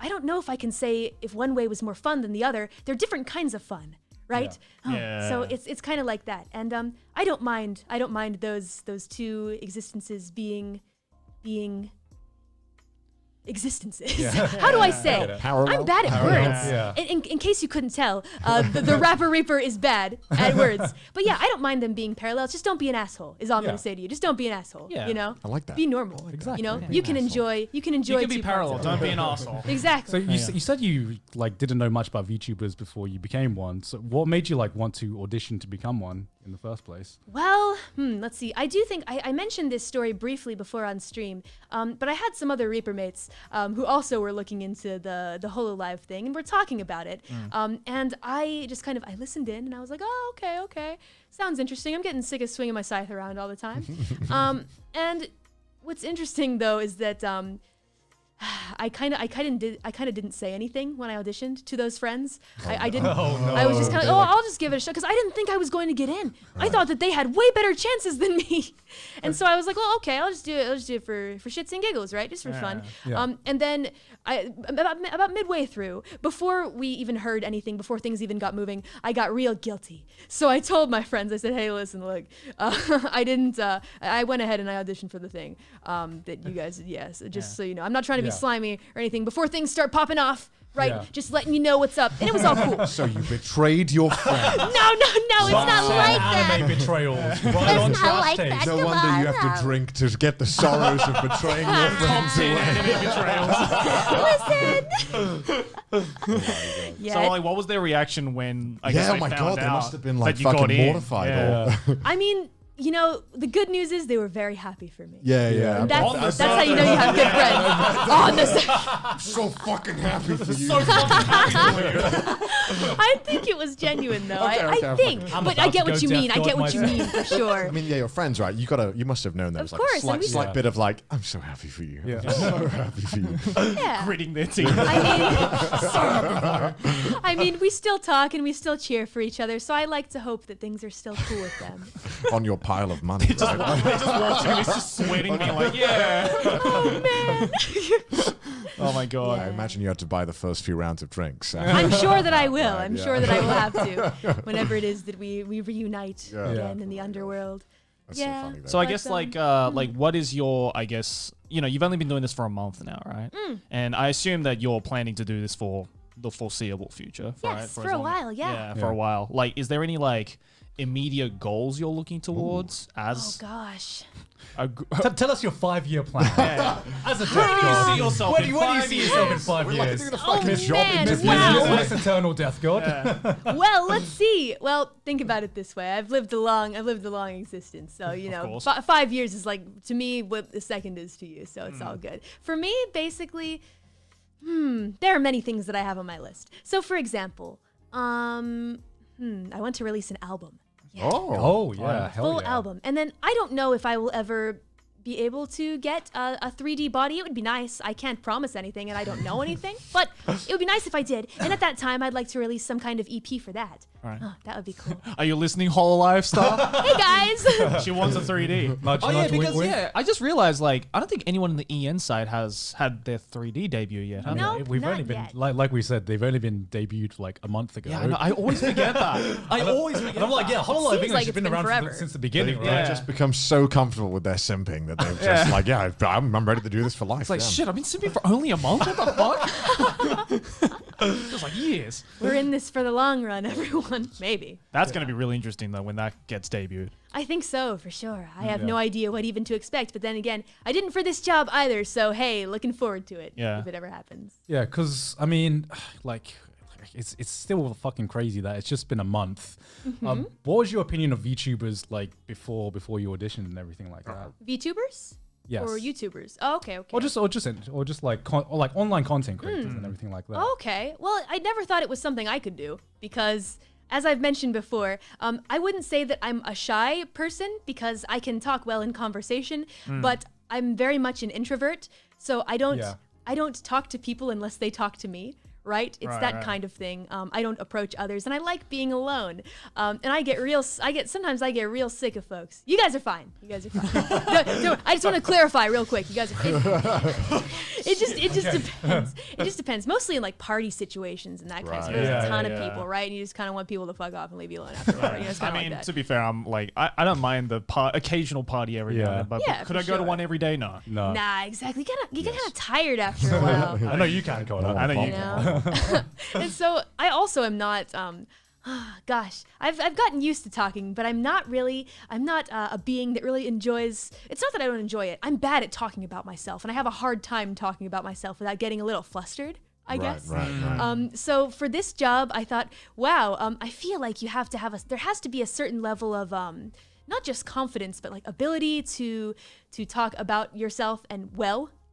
N: don't know if I can say if one way was more fun than the other. They're different kinds of fun, right?
K: Yeah.
N: So it's kind of like that. And I don't mind those two existences being existences. How do I say?
J: Parallel?
N: I'm bad at words.
L: Yeah.
N: In case you couldn't tell, the rapper Reaper is bad at words. But yeah, I don't mind them being parallel. Just don't be an asshole. Is all I'm gonna say to you. Just don't be an asshole.
K: Yeah.
N: You know.
J: I like that.
N: Be normal.
L: Exactly.
N: You know.
L: Yeah.
N: You can enjoy. You can enjoy.
K: You can be
N: two parts
K: parallel.
N: of it.
K: Don't be an asshole.
N: Exactly.
L: So you said you like didn't know much about VTubers before you became one. So what made you like want to audition to become one in the first place?
N: Well, let's see. I do think I mentioned this story briefly before on stream, but I had some other Reaper mates who also were looking into the HoloLive thing, and we're talking about it. And I just kind of I listened in, and I was like, oh, okay, sounds interesting. I'm getting sick of swinging my scythe around all the time. And what's interesting though is that I kind of didn't say anything when I auditioned to those friends. I didn't.
L: Oh, no.
N: I was just kind of, I'll just give it a shot because I didn't think I was going to get in. I thought that they had way better chances than me, and so I was like, well, okay, I'll just do it for shits and giggles, right? Just for fun.
L: Yeah.
N: And then about midway through, before we even heard anything, before things even got moving, I got real guilty. So I told my friends, I said, hey, listen, look, I went ahead and I auditioned for the thing that you guys did. Yes, just so you know, I'm not trying to be slimy or anything. Before things start popping off, right?
L: Yeah.
N: Just letting you know what's up, and it was all cool.
J: So you betrayed your friend.
N: No, it's not like that.
L: Anime betrayals. Right on
C: It's not
L: Trash
C: like
L: Taste.
C: that.
J: No
C: Come
J: wonder
C: on,
J: you have
C: no.
J: to drink to get the sorrows of betraying your friends away.
N: Listen.
K: So like, what was their reaction when I guess
J: Yeah,
K: they
J: oh my
K: found
J: God, they
K: out
J: must have been like
K: that you got
J: fucking
K: in?
J: mortified.
K: Yeah.
N: I mean, you know, the good news is they were very happy for me.
J: Yeah.
N: And that's how you know you have good friends. On the
J: I'm so fucking happy for you.
N: I think it was genuine though.
J: Okay,
N: I think, but I get what you mean. I get what you mean for sure.
J: I mean, yeah, your friends, right? You must have known there was like
N: course,
J: a
N: and we-
J: slight bit of like, I'm so happy for you.
L: Yeah.
J: I'm so happy for you.
N: Yeah.
K: Gritting their teeth.
N: I mean, we still talk and we still cheer for each other. So I like to hope that things are still cool with them.
J: On your pile of money.
K: They just walked in, he's just sweating, being like, yeah.
N: Oh man.
K: Oh my god.
J: I imagine you had to buy the first few rounds of drinks.
N: I'm sure that I will.
J: Right,
N: I'm
J: yeah.
N: sure that I will have to whenever it is that we reunite
J: Yeah.
N: again in the underworld.
J: That's so
N: yeah.
J: funny, though.
K: So I
N: but,
K: guess like what is your, I guess, you know, you've only been doing this for a month now, right? And I assume that you're planning to do this for the foreseeable future.
N: Yes,
K: right?
N: for a while, yeah.
K: Yeah, for a while. Like, is there any like immediate goals you're looking towards
N: Oh
K: as
N: gosh.
K: a
L: Tell us your 5-year plan. As a
K: Where do you
L: death
K: see yourself
L: god.
K: in
L: Where do you
K: 5
L: see yourself in
K: years?
L: 5 years?
N: Oh man, wow.
L: Miss Eternal Death God.
N: Well, let's see. Well, think about it this way. I've lived a long existence. So, you know,
K: course.
N: 5 years is like, to me, what a second is to you. So it's all good. For me, basically, there are many things that I have on my list. So, for example, I want to release an album. Yeah.
L: Oh yeah, hell
N: Full
L: yeah.
N: album. And then I don't know if I will ever be able to get a 3D body. It would be nice. I can't promise anything and I don't know anything, but it would be nice if I did. And at that time, I'd like to release some kind of EP for that.
K: Right.
N: Oh, that would be cool.
K: Are you listening, Hololive stuff?
N: Hey guys!
K: She wants a 3D.
L: Nudge,
K: Oh yeah,
L: nudge, wink,
K: because
L: wink.
K: I just realized like I don't think anyone in the EN side has had their 3D debut yet. have
N: No.
K: they?
L: We've
N: Not
L: only been
N: yet.
L: like we said, they've only been debuted like a month ago.
K: Yeah, I know, I always forget that. I always forget.
L: And I'm like, yeah, Hololive
N: Seems
L: English
N: like
L: has
N: it's
L: been
N: been
L: around
N: forever.
L: since the beginning,
J: They've
L: right?
J: just become so comfortable with their simping that they've just like, yeah, I'm ready to do this for life.
K: It's like
J: yeah.
K: shit. I've been simping for only a month. What the fuck? Just like years.
N: We're in this for the long run, everyone. Maybe.
K: That's gonna be really interesting though when that gets debuted.
N: I think so, for sure. I have no idea what even to expect, but then again, I didn't for this job either, so hey, looking forward to it
K: Yeah.
N: if it ever happens.
L: Yeah, because I mean, like, it's still fucking crazy that it's just been a month. What was your opinion of VTubers like before you auditioned and everything like that?
N: VTubers?
L: Yes.
N: Or YouTubers? Oh, okay.
L: Or just like online content creators and everything like that.
N: Okay. Well, I never thought it was something I could do because, as I've mentioned before, I wouldn't say that I'm a shy person because I can talk well in conversation, but I'm very much an introvert. So I don't talk to people unless they talk to me. Right? It's that kind of thing. I don't approach others, and I like being alone. And sometimes I get real sick of folks. You guys are fine. No, I just want to clarify real quick. You guys are fine. It just depends. It just depends. Mostly in like party situations and that kind of stuff. There's a ton of people, right? And you just kind of want people to fuck off and leave you alone afterward. You know, it's
K: I
N: kinda
K: mean,
N: like that.
K: to be fair, I'm like I don't mind the occasional party every now and then, but
N: Yeah,
K: could
N: for
K: I go to
N: sure.
K: one every day? No.
L: No.
N: Nah, exactly. You get kind of tired after a while.
L: I know you can, Connor.
K: I know you
N: You
K: can.
N: know? And so I also am not gosh, I've gotten used to talking, but I'm not a being that really enjoys. It's not that I don't enjoy it. I'm bad at talking about myself, and I have a hard time talking about myself without getting a little flustered, I guess.
J: Right.
N: So for this job, I thought, wow, I feel like there has to be a certain level of not just confidence, but like ability to talk about yourself and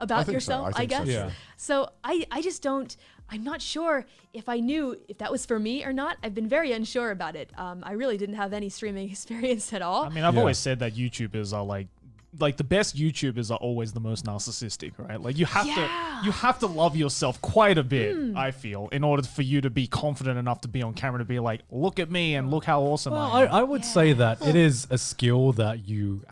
N: about yourself, I guess.
L: Yeah.
N: So I'm not sure if I knew if that was for me or not. I've been very unsure about it. I really didn't have any streaming experience at all.
K: I mean, I've always said that YouTubers are like like the best YouTubers are always the most narcissistic, right? Like you have to love yourself quite a bit, I feel, in order for you to be confident enough to be on camera to be like, look at me and look how awesome I am.
L: I would say that it is a skill that you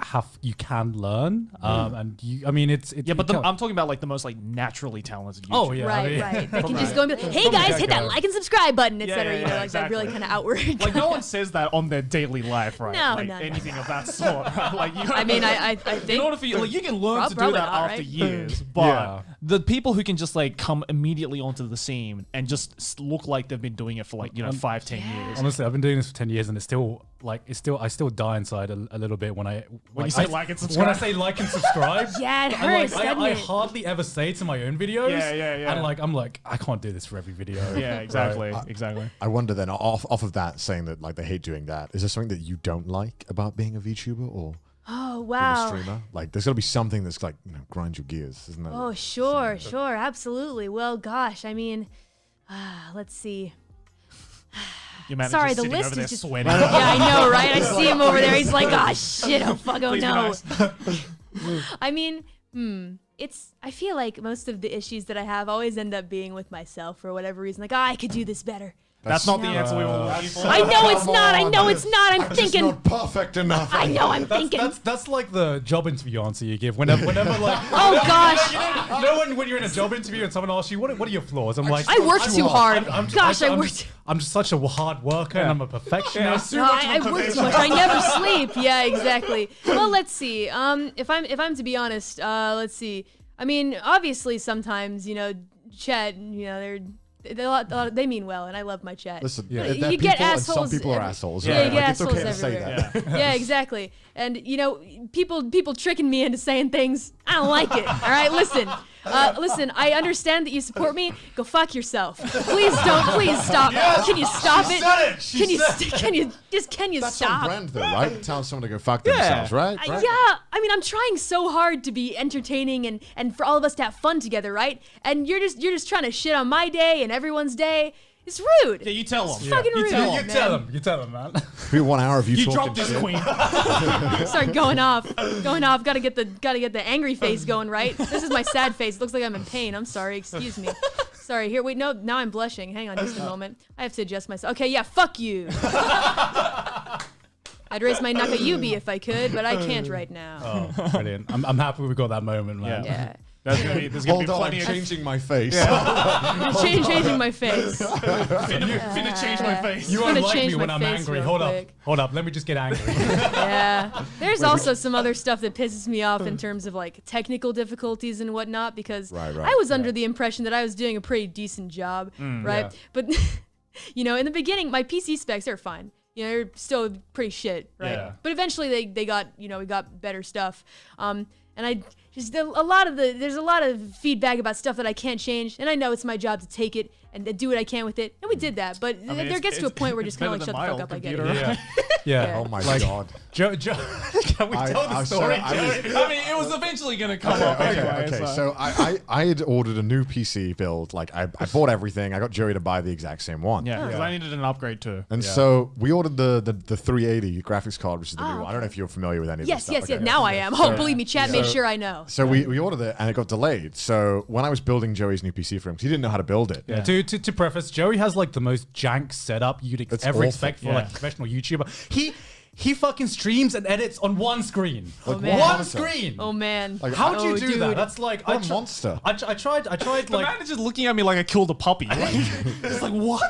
L: can learn, and I mean it's
K: but I'm talking about like the most like naturally talented YouTubers.
L: Oh yeah,
N: Right. They can just go and be like, hey guys, hit that like and subscribe button, etc. You know, like that really kind of outward.
K: Like no one says that on their daily life, right?
N: No,
K: like
N: no.
K: anything of that sort, right? Like you.
N: I mean, I think
K: in order for you, like you can learn to do
N: probably
K: that
N: not,
K: after
N: right?
K: years, but the people who can just like come immediately onto the scene and just look like they've been doing it for like 5-10 years.
L: Honestly, I've been doing this for 10 years, and I still die inside a little bit when
K: you say like and subscribe.
L: When I say like and subscribe,
N: yeah, it hurts.
L: I hardly ever say it to my own videos.
K: Yeah.
L: And I'm like, I can't do this for every video.
K: Yeah, exactly, exactly.
J: I wonder then, off of that, saying that like they hate doing that, is there something that you don't like about being a VTuber or
N: Oh
J: being
N: wow.
J: a streamer? Like, there's got to be something that's like, grinds your gears, isn't there?
N: Oh sure, absolutely. Well, gosh, I mean, let's see.
K: Your manager's
N: Sorry, the
K: sitting
N: list
K: over there
N: is just
K: sweating.
N: Yeah, I know, right? I see him over there. He's like, oh shit, oh fuck, oh
K: Please be
N: no.
K: nice.
N: I mean, I feel like most of the issues that I have always end up being with myself for whatever reason. Like, I could do this better.
K: That's not the answer we were looking for.
N: I know it's not. I know it's not. I'm thinking.
J: Just not perfect enough.
N: I know. I'm thinking.
L: That's like the job interview answer you give whenever like.
N: Oh gosh.
L: You know when you're in a job interview and someone asks you what are your flaws? I'm like,
N: I work too hard. Gosh, I work.
L: I'm just such a hard worker and I'm a perfectionist.
N: No, I work too much. I never sleep. Yeah, exactly. Well, let's see. If I'm to be honest, let's see. I mean, obviously sometimes chat. They mean well, and I love my chat.
J: Listen,
N: you get assholes.
J: Some people are assholes.
N: Yeah, you get
J: like,
N: assholes
J: it's okay
N: everywhere.
J: to say that.
N: Yeah, exactly. And people tricking me into saying things. I don't like it. All right, listen. Listen, I understand that you support me. Go fuck yourself. Please don't. Please stop.
J: Yes,
N: can you stop
J: she
N: it?
J: said it. She
N: Can you
J: said
N: can you
J: That's
N: stop?
J: on brand though, right? Telling someone to go fuck themselves, right?
N: Yeah, I mean, I'm trying so hard to be entertaining and for all of us to have fun together, right? And you're just trying to shit on my day and everyone's day. It's rude.
K: Yeah, you tell them.
N: It's fucking rude.
L: You tell them, man.
J: Be 1 hour of you talking
K: dropped this
J: shit.
K: queen.
N: Start going off. Gotta get the angry face going, right? This is my sad face. It looks like I'm in pain. I'm sorry. Excuse me. Sorry. Here, wait. No, now I'm blushing. Hang on just a moment. I have to adjust myself. Okay, yeah. Fuck you. I'd raise my Nakayubi if I could, but I can't right now.
L: Oh, brilliant. I'm happy we got that moment, man.
N: Yeah.
K: There's gonna be
J: Hold on, I'm
K: plenty of
J: changing my face.
N: Changing my face.
K: Finna change my face.
L: You
N: Gonna
L: won't like
N: change
L: me when
N: my
L: I'm
N: face
L: angry.
N: real quick.
L: Hold up. Let me just get angry.
N: Yeah. There's also some other stuff that pisses me off in terms of like technical difficulties and whatnot because I was under the impression that I was doing a pretty decent job, right?
L: Yeah.
N: But in the beginning, my PC specs are fine. They're still pretty shit, right?
L: Yeah.
N: But eventually they got, we got better stuff. And I just there's a lot of feedback about stuff that I can't change, and I know it's my job to take it and do what I can with it, and we did that. But there gets to a point where just kind of like shut the fuck up. I get it.
L: Yeah.
J: Oh my god.
L: Joe, can we tell the story?
K: I mean, it was eventually gonna come up anyway.
J: Okay. So I had ordered a new PC build. Like I bought everything. I got Joey to buy the exact same one.
K: Yeah, because I needed an upgrade too.
J: And so we ordered the 380 graphics card, which is the new one. I don't know if you're familiar with any of this stuff.
N: Yes. Now I am. Oh, believe me, chat made sure I know.
J: So we ordered it and it got delayed. So when I was building Joey's new PC for him, 'cause he didn't know how to build it.
L: Yeah. To preface, Joey has like the most jank setup you'd ever expect for like a professional YouTuber. He fucking streams and edits on one screen. One screen.
N: Oh man.
J: Like,
L: how would you do that? That's like
J: what a monster.
L: I tried
K: The
L: like
K: manager's looking at me like I killed a puppy. It's like what?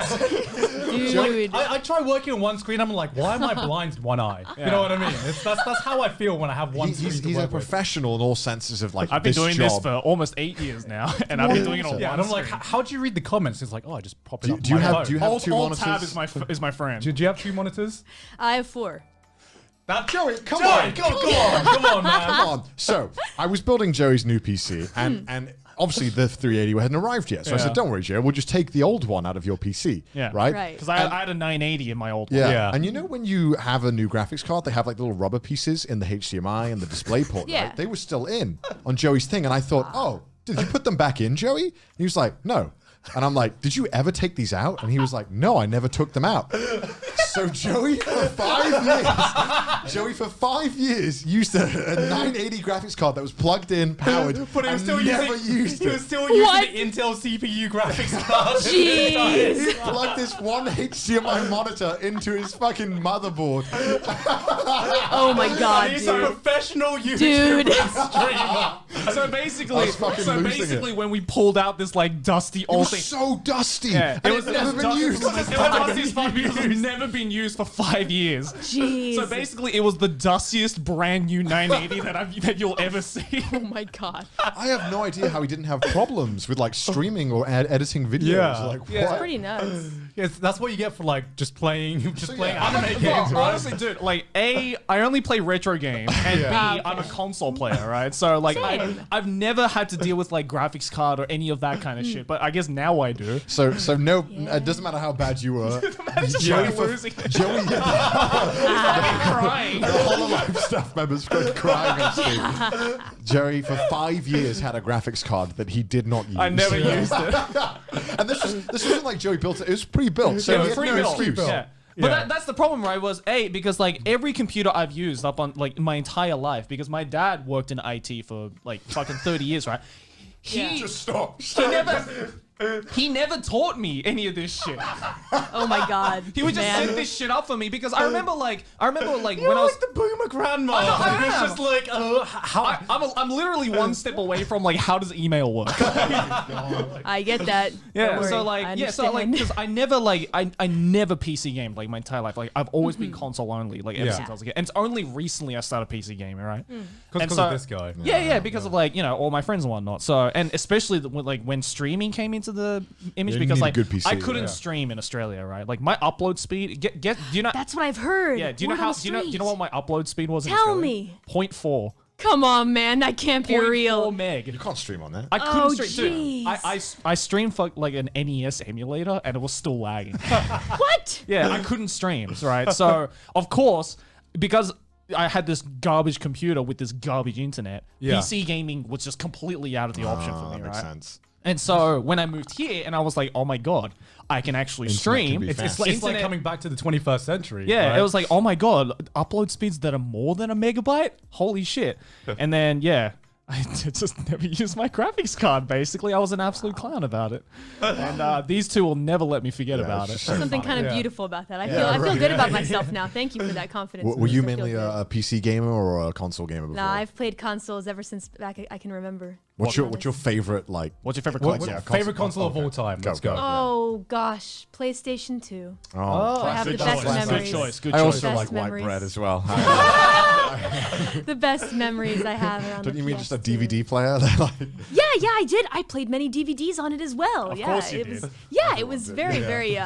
N: Dude.
L: I try working on one screen. I'm like, why am I blind in one eye? You know what I mean? That's how I feel when I have one screen.
J: He's a professional in all senses of like.
K: I've been doing this
J: job.
K: for almost 8 years now, and I've been doing it on one
L: and I'm like,
K: screen.
L: how do you read the comments? It's like, oh, I just pop it up.
J: Do you have two
K: Alt
J: monitors?
K: tab is my friend.
L: Do you have 2 monitors?
N: I have 4.
J: Joey, come
L: Joey,
J: on,
L: come on, man.
J: come on. So I was building Joey's new PC, and obviously the 380 hadn't arrived yet. So I said, don't worry, Joe, we'll just take the old one out of your PC.
K: Yeah.
J: Right?
K: Because I had a 980 in my old one.
J: Yeah. And you know when you have a new graphics card, they have like little rubber pieces in the HDMI and the display port, right? They were still in on Joey's thing. And I thought, oh, did you put them back in, Joey? And he was like, no. And I'm like, did you ever take these out? And he was like, no, I never took them out. So Joey for 5 years used a 980 graphics card that was plugged in, powered,
L: But he was still
J: never used
L: he
J: it.
L: was still using the Intel CPU graphics card.
N: Jeez.
J: He plugged this one HDMI monitor into his fucking motherboard.
N: Oh my god,
L: He's a
N: dude.
L: professional YouTuber
N: Dude.
L: and streamer.
K: So basically, when we pulled out this like dusty
J: It
K: old
J: was
K: thing,
J: so dusty.
K: yeah,
J: And it's never been used.
K: It was dusty as fuck because it's never been used for 5 years.
N: Jeez.
K: So basically, it was the dustiest brand new 980 that you'll ever see.
N: Oh my god.
J: I have no idea how he didn't have problems with like streaming or editing videos.
L: Yeah.
J: Like,
N: It's
J: what?
N: pretty nuts.
L: Yes, that's what you get for like just playing anime
K: Look,
L: games, right?
K: honestly, dude, like I only play retro games, and B, I'm a console player, right? So like I've never had to deal with like graphics card or any of that kind of shit, but I guess now I do.
J: So no, it doesn't matter how bad you were.
K: Joey losing.
J: Joey,
K: Crying.
J: the Hololive staff members were crying on stream. Jerry, for 5 years, had a graphics card that he did not use.
K: I never used it.
J: And this wasn't like Joey built it. It was pre-built. So
K: It
J: he
K: was
J: had no
K: pre-built.
J: excuse.
K: Yeah. But that's the problem, right? Was because like every computer I've used up on like my entire life, because my dad worked in IT for like fucking 30 years, right?
J: Just stop.
K: He never taught me any of this shit.
N: Oh my god.
K: He would just
N: man.
K: set this shit up for me because I remember like
L: You're
K: when I was
L: like the boomer grandma.
K: I
L: It's
K: am.
L: just like, how?
K: I'm literally one step away from like how does email work?
N: I get that.
K: Yeah,
N: Don't worry.
K: so
N: I
K: like
N: understand.
K: because I never I never PC gamed like my entire life. Like I've always been console only like ever since I was a kid. And it's only recently I started PC gaming, right?
L: Because of this guy.
K: Yeah, because of like all my friends and whatnot. So and especially when streaming came into the image,
J: You
K: because
J: need a
K: like
J: good PC,
K: I couldn't
J: yeah.
K: stream in Australia, right? Like my upload speed. Do you know?
N: That's what I've heard.
K: Yeah. Do you know
N: Word
K: how?
N: on the
K: Do you know
N: street.
K: what my upload speed was? In
N: Tell
K: Australia?
N: me.
K: 0.4.
N: Come on, man. That can't be
K: 0.4
N: real.
K: meg.
J: You can't stream on that.
K: I couldn't
N: Oh,
K: stream. Dude,
N: jeez.
K: I streamed for like an NES emulator and it was still lagging.
N: What?
K: Yeah, I couldn't stream, right? So of course, because I had this garbage computer with this garbage internet, PC gaming was just completely out of the option for me,
J: that makes
K: right?
J: sense.
K: And so when I moved here, and I was like, oh my god, I can actually
J: Internet
K: stream.
J: can be
L: It's
J: fast.
L: like
K: Internet-
L: coming back to the 21st century.
K: Yeah,
L: right?
K: it was like, oh my god, upload speeds that are more than a megabyte? Holy shit. And then, I just never used my graphics card, basically. I was an absolute clown about it. And these two will never let me forget about it.
N: There's something kind of beautiful about that. I feel good about myself now. Thank you for that confidence.
J: Were you
N: boost. I feel
J: mainly
N: good.
J: a PC gamer or a console gamer before?
N: Nah, I've played consoles ever since back I can remember.
J: What's your favorite like?
K: What's your favorite
L: What-
K: console?
L: favorite console of all time? Let's go.
N: Oh gosh, PlayStation 2.
J: Oh,
N: I have the
K: good
N: best
K: choice.
N: memories.
K: Good choice. Good
J: I
K: choice.
J: also
N: Best
J: like white
N: memories.
J: bread as well.
N: The best memories I have around
J: Don't
N: the
J: you mean just a
N: PS2.
J: DVD player?
N: Yeah, I did. I played many DVDs on it as well.
K: Of
N: yeah,
K: course you
N: it
K: did.
N: was. Yeah, it was very, very.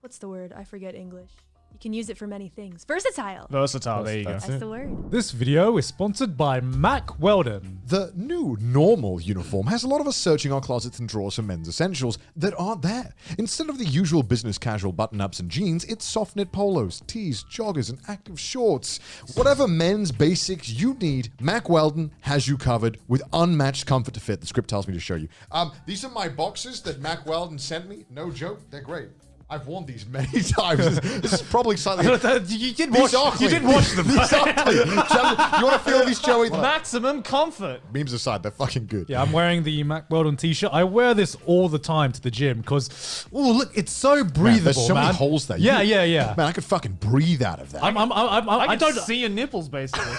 N: What's the word? I forget English. You can use it for many things. Versatile.
K: Versatile, there you go.
N: That's the word.
L: This video is sponsored by Mac Weldon.
J: The new normal uniform has a lot of us searching our closets and drawers for men's essentials that aren't there. Instead of the usual business casual button-ups and jeans, it's soft knit polos, tees, joggers, and active shorts. Whatever men's basics you need, Mac Weldon has you covered with unmatched comfort to fit. The script tells me to show you. These are my boxes that Mac Weldon sent me. No joke, they're great. I've worn these many times. This is probably slightly.
L: You did watch them.
J: These are clean. You want to feel these, Joey?
K: Maximum comfort.
J: Memes aside, they're fucking good.
L: Yeah, I'm wearing the Mac Weldon t-shirt. I wear this all the time to the gym because, oh look, it's so breathable,
J: Man, there's so many holes there.
L: Yeah.
J: Man, I could fucking breathe out of that.
K: I don't see your nipples, basically.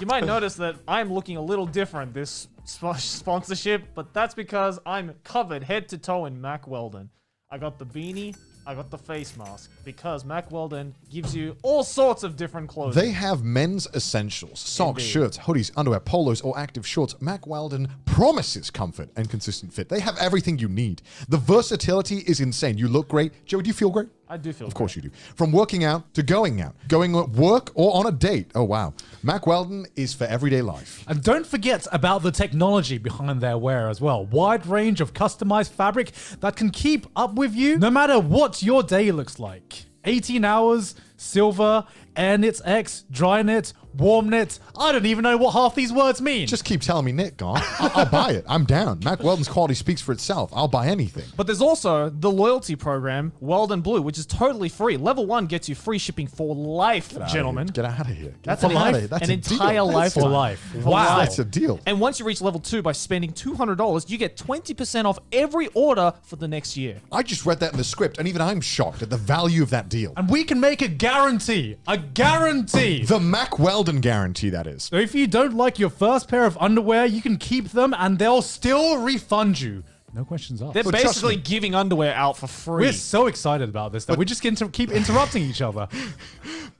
K: You might notice that I'm looking a little different this sponsorship, but that's because I'm covered head to toe in Mac Weldon. I got the beanie, I got the face mask, because Mac Weldon gives you all sorts of different clothing.
J: They have men's essentials, socks,
K: Indeed.
J: shirts, hoodies, underwear, polos, or active shorts. Mac Weldon promises comfort and consistent fit. They have everything you need. The versatility is insane. You look great. Joey, do you feel great?
K: I do feel
J: Of course you do. From working out to going at work or on a date. Oh, wow. Mac Weldon is for everyday life.
L: And don't forget about the technology behind their wear as well. Wide range of customized fabric that can keep up with you no matter what your day looks like. 18 hours, silver, air knit X, dry knit, warm knit. I don't even know what half these words mean.
J: Just keep telling me knit, Gone. I'll buy it. I'm down. Mac Weldon's quality speaks for itself. I'll buy anything.
K: But there's also the loyalty program, Weldon Blue, which is totally free. Level 1 gets you free shipping for life, gentlemen.
J: Get out of here.
K: That's an entire lifetime.
L: For life.
J: Wow. That's a deal.
K: And once you reach level 2 by spending $200, you get 20% off every order for the next year.
J: I just read that in the script, and even I'm shocked at the value of that deal.
L: And we can make a guarantee. A guarantee.
J: The Mac Weldon guarantee, that is.
L: So if you don't like your first pair of underwear, you can keep them and they'll still refund you. No questions asked.
K: They're basically giving underwear out for free.
L: We're so excited about this that we just keep interrupting each other.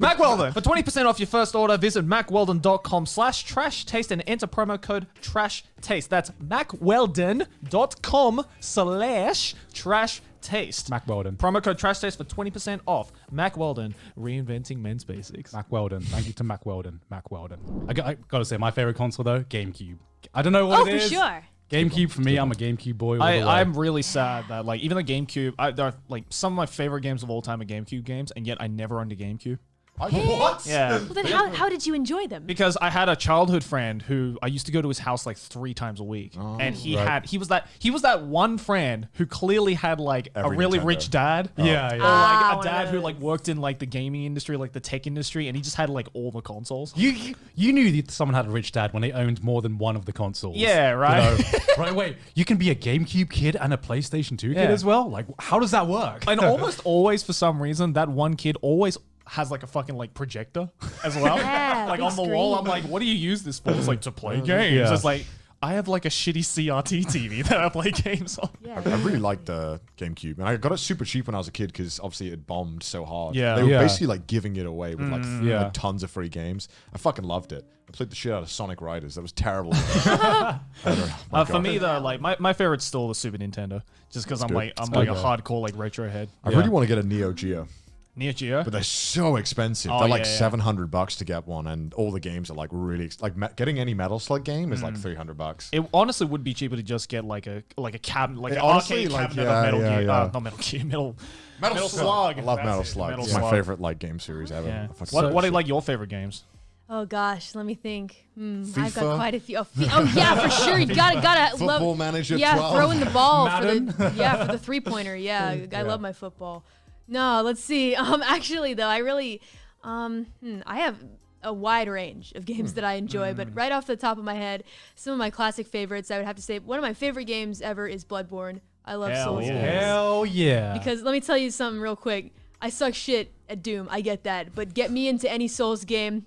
K: Mac Weldon. For 20% off your first order, visit macweldon.com/trashtaste and enter promo code TRASHTASTE. That's macweldon.com/trashtaste.
L: Mac Weldon.
K: Promo code TRASHTASTE for 20% off. Mac Weldon, reinventing men's basics.
L: Mac Weldon. Thank you to Mac Weldon. Mac Weldon. I gotta say, my favorite console though, GameCube. I don't know what it is.
N: Oh, for sure.
L: GameCube for me, I'm a GameCube boy.
K: I'm really sad that like even the GameCube, there are, like some of my favorite games of all time are GameCube games, and yet I never owned a GameCube.
J: What?
K: Yeah.
N: Well, then how did you enjoy them?
K: Because I had a childhood friend who I used to go to his house like 3 times a week, and he was that one friend who clearly had like a really rich dad.
L: Yeah, yeah.
K: Or like a dad who like worked in like the gaming industry, like the tech industry, and he just had like all the consoles.
L: You knew that someone had a rich dad when they owned more than one of the consoles.
K: Yeah, right.
L: You know? Right, wait. You can be a GameCube kid and a PlayStation 2 kid as well? Like, how does that work?
K: And almost always, for some reason, that one kid always has like a fucking like projector as well.
N: Yeah,
K: like
N: big
K: on the wall. I'm like, what do you use this for? It's like to play games.
L: Yeah.
K: It's like, I have like a shitty CRT TV that I play games on.
N: Yeah.
J: I really liked the GameCube, and I got it super cheap when I was a kid because obviously it bombed so hard.
K: Yeah.
J: They were
L: Yeah.
J: basically like giving it away with like tons of free games. I fucking loved it. I played the shit out of Sonic Riders. That was terrible.
K: For me though, like my favorite's still the Super Nintendo, just because I'm like a hardcore like retro head.
J: I really want to get a Neo Geo.
K: Neo Geo,
J: but they're so expensive.
K: Oh,
J: they're like
K: yeah.
J: $700 to get one, and all the games are like really getting any Metal Slug game is like $300.
K: It honestly would be cheaper to just get like a cabinet, like an
J: honestly,
K: arcade
J: like,
K: cabinet
J: yeah,
K: of Metal
J: yeah,
K: Gear.
J: yeah.
K: Not Metal Gear, Metal
J: Slug. I love
K: That's
J: Metal
K: it,
J: Slug.
K: Metal
J: It's my
K: Slug.
J: favorite like game series ever.
K: Yeah.
J: I fucking
K: What
J: love
K: are
J: it.
K: like your favorite games?
N: Oh gosh, let me think. I've got
J: FIFA?
N: quite a few. Oh yeah, for sure. You gotta
J: Football
N: love.
J: Manager
N: Yeah,
J: 12.
N: throwing the ball
L: Madden?
N: for the 3-pointer. Yeah, I love my football. No, let's see. Actually though, I really, I have a wide range of games that I enjoy, but right off the top of my head, some of my classic favorites, I would have to say one of my favorite games ever is Bloodborne. I love Souls games.
L: Hell yeah.
N: Because let me tell you something real quick. I suck shit at Doom. I get that. But get me into any Souls game,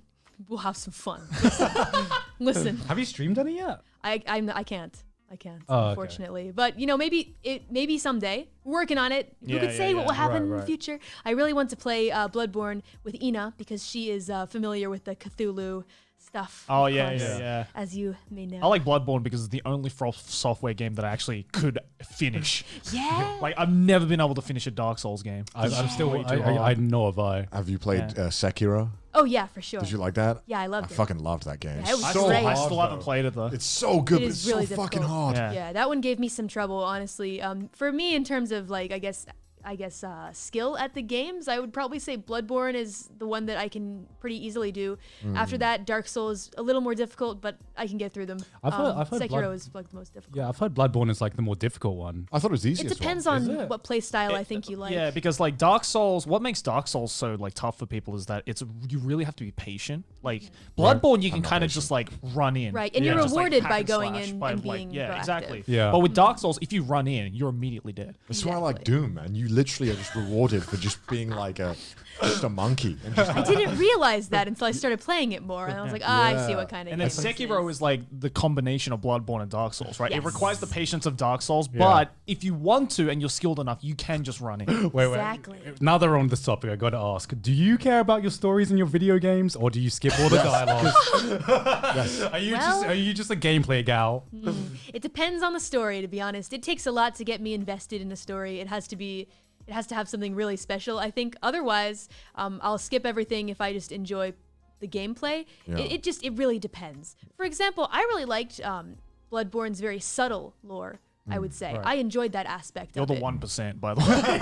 N: we'll have some fun. Listen.
L: Have you streamed any yet?
N: I can't.
L: Oh, okay.
N: Unfortunately. But you know, maybe someday. We're working on it. Who could say what will happen in the future? I really want to play Bloodborne with Ina because she is familiar with the Cthulhu stuff.
K: Oh
N: of
K: yeah,
N: course,
K: yeah.
N: As you may know.
K: I like Bloodborne because it's the only software game that I actually could finish.
N: Yeah.
K: Like I've never been able to finish a Dark Souls game.
L: I'm still
K: way too
L: I
K: hard.
L: know of I.
J: Have you played Sekiro?
N: Oh yeah, for sure.
J: Did you like that?
N: Yeah, I loved it.
J: I fucking loved that game.
N: Yeah, it was
J: so
N: great.
K: I
J: hard,
K: still haven't
J: though.
K: played it though.
J: It's so good,
N: It
J: but
N: is
J: it's
N: really
J: so fucking
N: difficult.
J: hard.
N: Yeah, that one gave me some trouble, honestly. For me, in terms of like, I guess skill at the games, I would probably say Bloodborne is the one that I can pretty easily do. After that, Dark Souls a little more difficult, but I can get through them.
L: I've heard
N: Sekiro is like the most difficult.
L: Yeah, I've heard Bloodborne is like the more difficult one.
J: I thought it was the
N: It
J: easiest
N: depends
J: one.
N: on what play style I think you like.
K: Yeah, because like Dark Souls, what makes Dark Souls so like tough for people is that you really have to be patient. Like Bloodborne, you can kind of just like run in.
N: Right, and you're
K: Just, like,
N: rewarded
K: hack
N: by
K: and
N: going
K: slash
N: in
K: by,
N: and
K: like,
N: being
K: yeah,
N: proactive.
K: exactly.
L: Yeah.
K: But with Dark Souls, if you run in, you're immediately dead.
J: That's why I like Doom, man. You literally are just rewarded for just being like just a monkey. And just
N: I didn't realize that until I started playing it more, and I was like, I see what kind of.
K: And then
N: game this
K: Sekiro is like the combination of Bloodborne and Dark Souls, right? It
N: Yes.
K: requires the patience of Dark Souls, but if you want to and you're skilled enough, you can just run in.
L: Wait.
N: Exactly.
L: Now that we're on this topic, I got to ask: do you care about your stories in your video games, or do you skip all the dialogue?
J: yes.
L: Are you just a gameplay gal?
N: It depends on the story, to be honest. It takes a lot to get me invested in a story. It has to have something really special, I think. Otherwise, I'll skip everything if I just enjoy the gameplay.
J: Yeah.
N: It really depends. For example, I really liked Bloodborne's very subtle lore, I would say.
L: Right.
N: I enjoyed that aspect
K: You're
N: of
K: the
N: it.
K: 1%, by the way.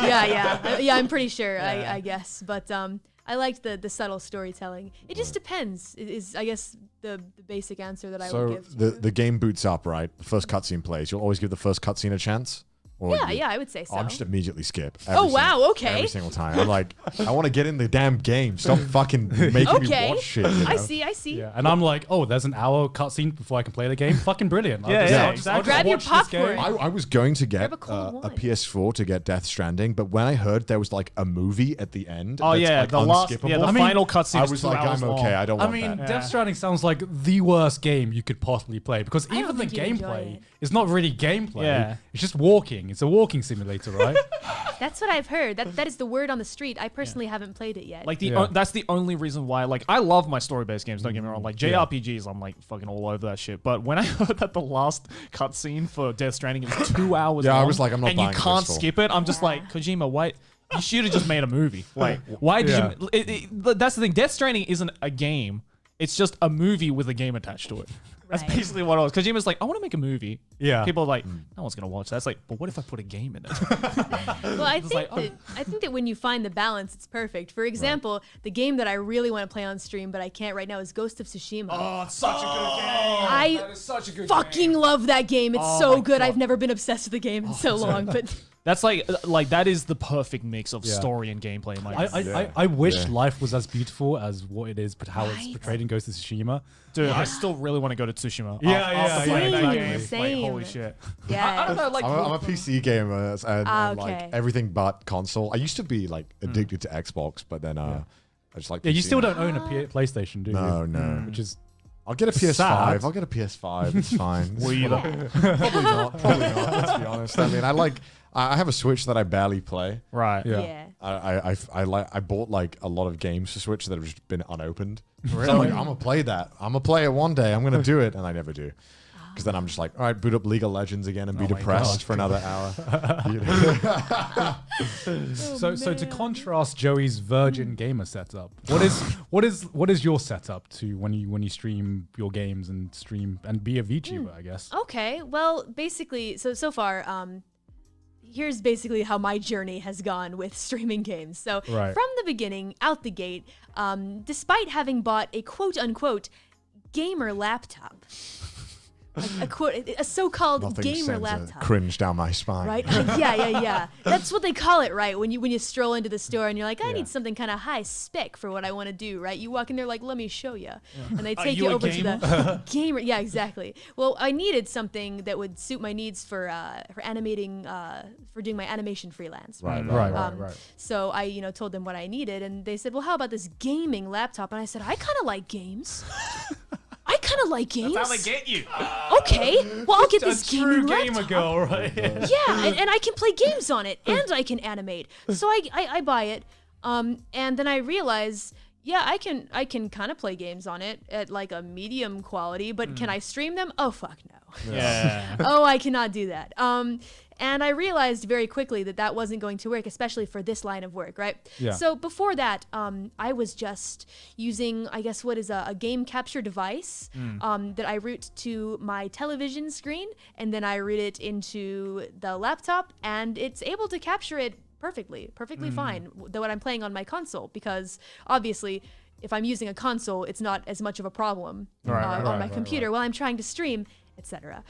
N: Yeah, I'm pretty sure, I guess. But I liked the subtle storytelling. It just depends. Is I guess the basic answer that I would
J: So
N: give.
J: the game boots up, right? The first cutscene plays. You'll always give the first cutscene a chance. Or
N: Yeah, I would say so.
J: I'll just immediately skip.
N: Oh, wow, okay.
J: Every single time. I'm like, I want to get in the damn game. Stop fucking making me watch shit. You know?
N: I see.
L: Yeah, and I'm like, oh, there's an hour cutscene before I can play the game. Fucking brilliant.
K: Yeah,
L: exactly.
N: Grab your popcorn.
J: I was going to get
N: Grab a cold
J: a
N: one.
J: PS4 to get Death Stranding, but when I heard there was like a movie at the end,
K: Oh
J: that's,
K: yeah,
J: like,
K: the last,
J: unskippable,
K: the final cutscene.
J: I was like, I'm okay. I don't want
L: I mean,
J: that.
L: Death Stranding sounds like the worst game you could possibly play because
N: I
L: even the
N: don't think you'd enjoy
L: gameplay
N: it.
L: is not really gameplay.
K: Yeah.
L: It's just walking. It's a walking simulator, right?
N: That's what I've heard. That is the word on the street. I personally haven't played it yet.
K: Like
L: Yeah.
K: that's the only reason why. Like I love my story-based games. Don't get me wrong. Like JRPGs, I'm like fucking all over that shit. But when I heard that the last cutscene for Death Stranding is 2 hours,
J: Yeah, I
K: long,
J: was like, I'm not
K: and you
J: buying
K: can't
J: this for-
K: skip it. I'm just like, Kojima, why? You should have just made a movie. Like, why did you? That's the thing. Death Stranding isn't a game. It's just a movie with a game attached to it. That's
N: Right.
K: basically what it was. Kojima's like, I want to make a movie.
L: Yeah.
K: People are like, no one's gonna watch that. It's like, but what if I put a game in it?
N: Well, I think
K: like, oh.
N: I think that when you find the balance, it's perfect. For example, the game that I really want to play on stream, but I can't right now, is Ghost of Tsushima.
K: Oh, it's such a good game.
N: I
K: That is such a good
N: fucking love that game. It's
K: Oh
N: so
K: my
N: good.
K: God.
N: I've never been obsessed with the game in so long, but
K: That's like that is the perfect mix of story and gameplay. In my opinion.
L: I wish life was as beautiful as what it is, but how it's portrayed in Ghost of Tsushima.
K: Dude, I still really want to go to Tsushima.
L: Yeah,
K: after playing that game.
N: same.
K: Like, holy shit.
N: yeah.
K: I don't know, like
J: I'm a PC gamer and like
N: okay.
J: everything but console. I used to be like addicted to Xbox, but then I just like.
L: Yeah, you
J: PC
L: still
J: now.
L: don't own a PlayStation, do you?
J: No.
L: Which is
J: I'll get a PS5.
L: Sad.
J: I'll get a PS5. It's fine.
K: We either.
J: Probably not. Probably not. Let's be honest. I mean, I have a Switch that I barely play.
K: Right.
L: Yeah.
J: I bought like a lot of games for Switch that have just been unopened. Really? So I'm like, I'm gonna play that. I'm gonna play it one day. I'm gonna do it, and I never do. Because then I'm just like, all right, boot up League of Legends again and be depressed for another hour.
L: So to contrast Joey's Virgin gamer setup, what is your setup to when you stream your games and stream and be a VTuber, I guess?
N: Okay. Well, basically, so far, here's basically how my journey has gone with streaming games. So
L: Right.
N: from the beginning, out the gate, despite having bought a quote unquote gamer laptop, a so-called
J: Nothing
N: gamer
J: sends a
N: laptop.
J: cringe down my spine.
N: Right? Yeah. That's what they call it, right? When you stroll into the store and you're like, I need something kind of high spec for what I want to do, right? You walk in there like, let me show you, and they take
K: you
N: you
K: a
N: over to
K: gamer?
N: the gamer. Yeah, exactly. Well, I needed something that would suit my needs for animating, for doing my animation freelance.
L: Right.
N: So I, told them what I needed, and they said, well, how about this gaming laptop? And I said, I kind of like games. I kind of like games.
K: That's how they get you.
N: Okay, well, I'll get this gaming
L: gamer
N: laptop.
L: girl, right?
N: Yeah, and I can play games on it, and I can animate. So I buy it, and then I realize, yeah, I can kind of play games on it at like a medium quality, but can I stream them? Oh fuck no.
K: Yeah.
N: Oh, I cannot do that. And I realized very quickly that wasn't going to work, especially for this line of work, right?
L: Yeah.
N: So before that, I was just using, I guess, what is a game capture device that I route to my television screen, and then I route it into the laptop, and it's able to capture it perfectly fine, though what I'm playing on my console, because obviously, if I'm using a console, it's not as much of a problem on my computer while I'm trying to stream, etc.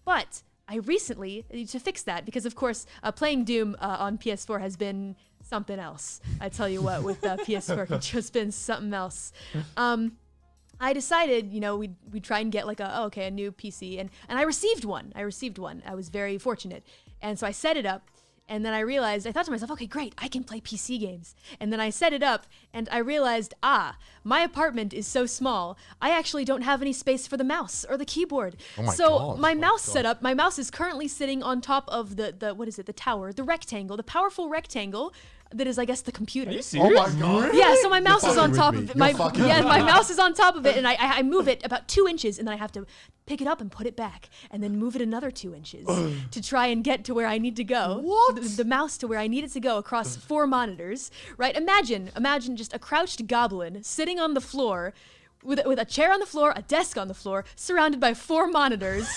N: But I recently, to fix that, because of course playing Doom on PS4 has been something else. I tell you what, with PS4, it's just been something else. I decided, we'd try and get like a new PC, and I received one. I was very fortunate, and so I set it up. And then I thought to myself, okay, great, I can play PC games. And then I set it up, and I realized, my apartment is so small, I actually don't have any space for the mouse or the keyboard.
J: Oh my
N: so
J: God.
N: my mouse setup, my mouse is currently sitting on top of the tower, the rectangle, the powerful rectangle that is, I guess, the computer.
K: Are you serious?
J: Oh my god.
N: Yeah, so my mouse is on
J: fucking
N: top
J: with
N: of it.
J: me. You're fucking
N: My
J: with me.
N: mouse is on top of it, and I move it about 2 inches, and then I have to pick it up and put it back, and then move it another 2 inches to try and get to where I need to go.
J: What?
N: The mouse to where I need it to go across 4 monitors, right? Imagine just a crouched goblin sitting on the floor with a chair on the floor, a desk on the floor, surrounded by 4 monitors,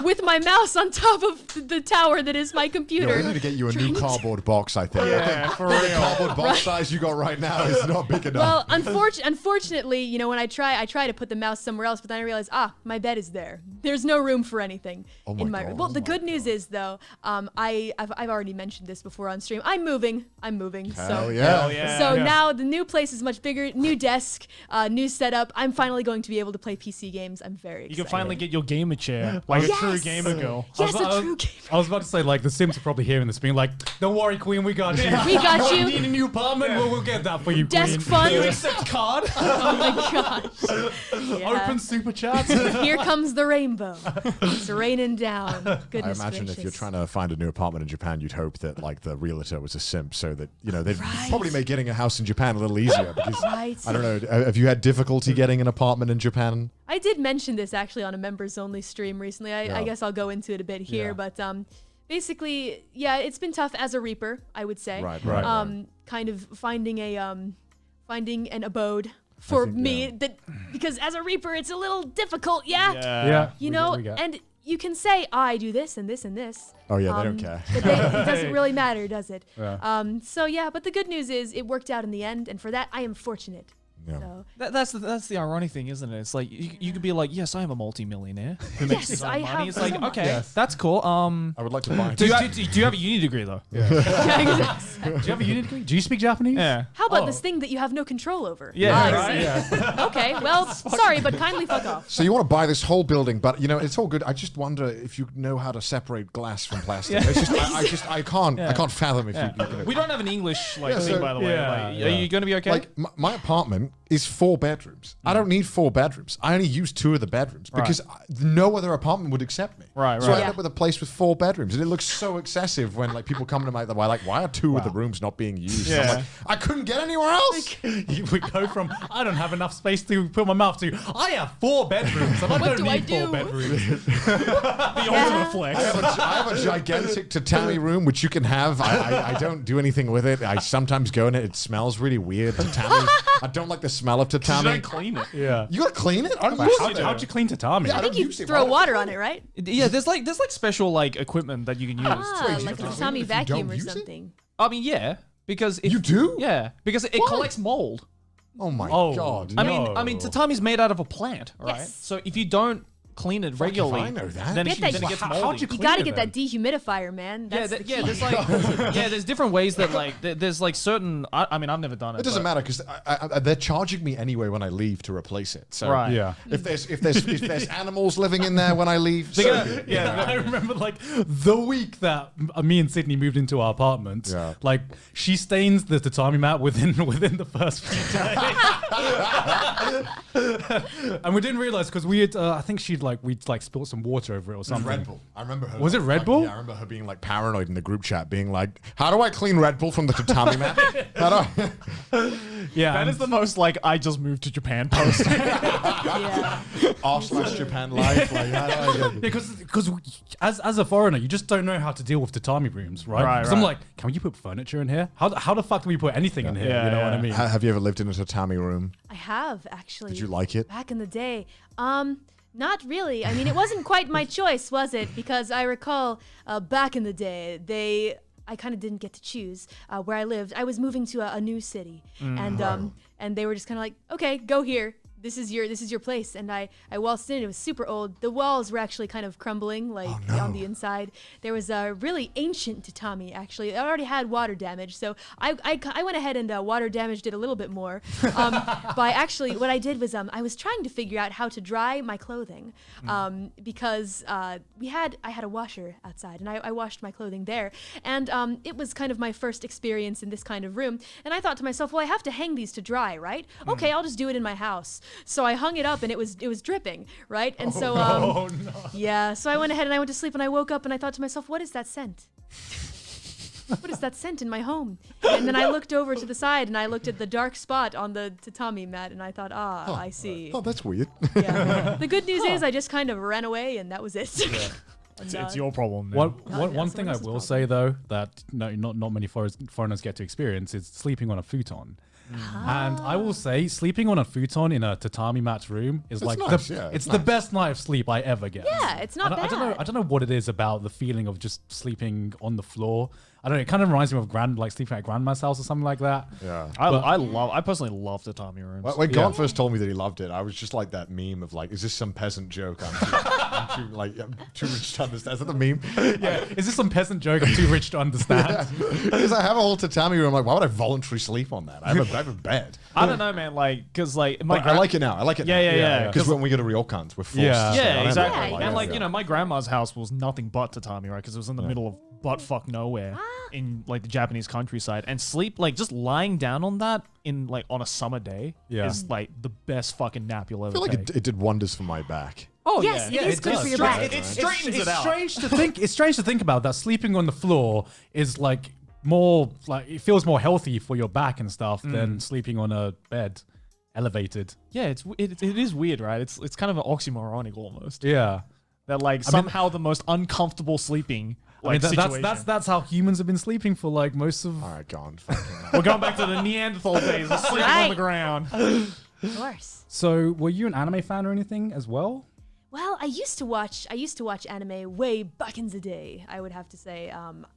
N: with my mouse on top of the tower that is my computer.
J: Yeah, we need to get you a new cardboard box, I think.
K: Yeah, for real.
J: The cardboard box size you got right now is not big enough.
N: Well, unfortunately, you know, when I try to put the mouse somewhere else, but then I realize, my bed is there. There's no room for anything in my room. Well, the good news is though, I've already mentioned this before on stream. I'm moving.
J: Hell yeah.
N: So now the new place is much bigger. New desk, new setup. I'm finally going to be able to play PC games. I'm very excited.
K: You can finally get your gamer chair, like a true gamer girl.
N: Yes, a true gamer.
L: I was about to say, like, the Sims are probably hearing this being like, don't worry, Queen, we got you.
N: We got you.
L: Need a new apartment? Well, we'll get that for you,
N: Desk
L: Queen.
N: fund.
K: You accept card?
N: Oh my gosh. Yeah.
L: Open super chats.
N: Here comes the rainbow. It's raining down.
J: I
N: Goodness
J: imagine
N: gracious.
J: if you're trying to find a new apartment in Japan, you'd hope that like the realtor was a simp, so that they'd probably make getting a house in Japan a little easier. Because I don't know, have you had difficulty getting an apartment in Japan?
N: I did mention this actually on a members only stream recently. I guess I'll go into it a bit here, but basically, yeah, it's been tough as a Reaper, I would say.
J: Right.
N: Kind of finding an abode for me that because as a Reaper it's a little difficult,
L: Yeah.
N: You know, and you can say I do this and this and this.
J: Oh yeah, they don't care.
N: But it doesn't really matter, does it?
L: Yeah.
N: So yeah, but the good news is it worked out in the end, and for that I am fortunate.
J: Yeah.
N: So.
K: That's the ironic thing, isn't it? It's like you could be like, yes, I am a multi-millionaire who makes his own money. It's like, okay, that's cool.
J: I would like to buy.
K: Do you have a uni degree though?
L: Do you have a uni degree? Do you speak Japanese?
K: Yeah.
N: How about this thing that you have no control over?
K: Yeah,
N: right.
L: Yeah.
N: Okay, well, sorry, but kindly fuck off.
A: So you want to buy this whole building, but it's all good. I just wonder if you know how to separate glass from plastic.
K: Yeah.
A: It's just I can't fathom if you.
K: We don't have an English thing, by the way.
L: Yeah.
K: Are you going to be okay?
A: Like my apartment is 4 bedrooms. I don't need 4 bedrooms. I only use 2 of the bedrooms because no other apartment would accept me.
K: Right.
A: So I end up with a place with 4 bedrooms, and it looks so excessive when like people come to my like, why are 2 of the rooms not being used?
K: Yeah.
A: And I'm like, I couldn't get anywhere else.
L: We go from I don't have enough space to put my mouth to I have 4 bedrooms and I
N: What
L: don't
N: do I
L: need 4
N: do?
L: bedrooms.
K: The ultimate flex.
A: I have a gigantic tatami room which you can have. I don't do anything with it. I sometimes go in it. It smells really weird. Tatami. I don't like the smell of
K: You
A: tatami.
K: don't clean it.
L: Yeah.
A: You gotta clean it. I don't
L: How'd you clean tatami?
A: Yeah,
N: I think
A: don't
N: you
A: use it.
N: throw
A: Why
N: water
A: don't
N: on it, right?
K: Yeah, there's like special like equipment that you can use.
N: Like a tatami vacuum or
A: use it?
N: something.
K: I mean, yeah, because
A: You do?
K: Yeah, because it collects mold.
A: Oh my
L: Oh.
A: god.
K: I mean, tatami's made out of a plant, right?
N: Yes.
K: So if you don't clean it regularly,
A: I know that.
K: then
N: Get
K: it
N: that-
K: then it gets
L: How'd
K: moldy.
L: you
N: You
L: clean
N: gotta
L: it
N: get
L: then?
N: that dehumidifier, man. That's the key.
K: There's like there's different ways that like there's like certain. I mean, I've never done it.
A: It doesn't
K: but-
A: matter because they're charging me anyway when I leave to replace it. So
K: Right.
L: Yeah.
A: if there's animals living in there when I leave, so good.
L: Yeah, I remember like the week that me and Sydney moved into our apartment.
A: Yeah.
L: Like she stains the tatami mat within the first few days, and we didn't realize because we had I think we'd spilled some water over it or something.
A: Red Bull. I remember her.
L: Was it Red Bull?
A: Yeah, I remember her being like paranoid in the group chat, being like, "How do I clean Red Bull from the tatami mat?" How do I?
L: Yeah,
K: That
L: and
K: is the most like I just moved to Japan post.
N: Yeah.
A: R/Japan life. Like, how do I get
L: because as a foreigner, you just don't know how to deal with tatami rooms, right?
K: Right,
L: 'Cause I'm
K: right.
L: like, can you put furniture in here? How the fuck do we put anything in here?
K: Yeah,
L: You know what
K: yeah.
L: I mean?
A: Have you ever lived in a tatami room?
N: I have actually.
A: Did you like it?
N: Back in the day. Not really. I mean, it wasn't quite my choice, was it? Because I recall back in the day, I kind of didn't get to choose where I lived. I was moving to a new city, and they were just kind of like, okay, go here. This is your place. And I waltzed in. It was super old. The walls were actually kind of crumbling, like on the inside. There was a really ancient tatami. Actually, it already had water damage, so I went ahead and water damaged it a little bit more. By actually, what I did was I was trying to figure out how to dry my clothing, because I had a washer outside, and I washed my clothing there, and it was kind of my first experience in this kind of room. And I thought to myself, well, I have to hang these to dry, right? Okay, I'll just do it in my house. So I hung it up, and it was dripping, right? And yeah. So I went ahead and I went to sleep, and I woke up and I thought to myself, what is that scent? What is that scent in my home? And then I looked over to the side and I looked at the dark spot on the tatami mat, and I thought, I see.
A: Oh, that's weird.
N: Yeah. The good news is I just kind of ran away, and that was it.
K: It's your problem. Then.
L: One thing I will say though that not many foreigners get to experience is sleeping on a futon. And I will say, sleeping on a futon in a tatami mat room is like
A: nice,
L: it's the best night of sleep I ever get.
N: Yeah, it's not bad.
L: I don't know what it is about the feeling of just sleeping on the floor. I don't know. It kind of reminds me of sleeping at grandma's house or something like that.
A: Yeah.
K: I personally love tatami rooms.
A: When Gaunt first told me that he loved it, I was just like that meme of like, is this some peasant joke? I'm too rich to understand. Is that the meme?
L: Yeah. Is this some peasant joke? I'm too rich to understand.
A: Because I have a whole tatami room. I'm like, why would I voluntarily sleep on that? I have a bed.
K: I don't know, man. Like, because like
A: I like it now. I like it.
K: Yeah.
A: Because when we go to ryokans, we're forced.
K: Yeah, exactly.
N: Yeah,
K: And like, you know, my grandma's house was nothing but tatami, right? Because it was in the middle of buttfuck nowhere in like the Japanese countryside, and sleep like just lying down on that in like on a summer day is like the best fucking nap you'll ever
A: I feel like
K: take.
A: it did wonders for my back.
K: Oh
N: yes, it is good for your back.
K: It straightens it out.
L: It's strange to think about that sleeping on the floor is like more like it feels more healthy for your back and stuff than sleeping on a bed elevated.
K: Yeah, it is weird, right? It's kind of an oxymoronic almost.
L: Yeah.
K: That like somehow the most uncomfortable sleeping like situation.
L: That's how humans have been sleeping for like most of.
A: All right, gone.
K: We're going back to the Neanderthal days, of sleeping on the ground.
N: Of course.
L: So, were you an anime fan or anything as well?
N: Well, I used to watch anime way back in the day. I would have to say,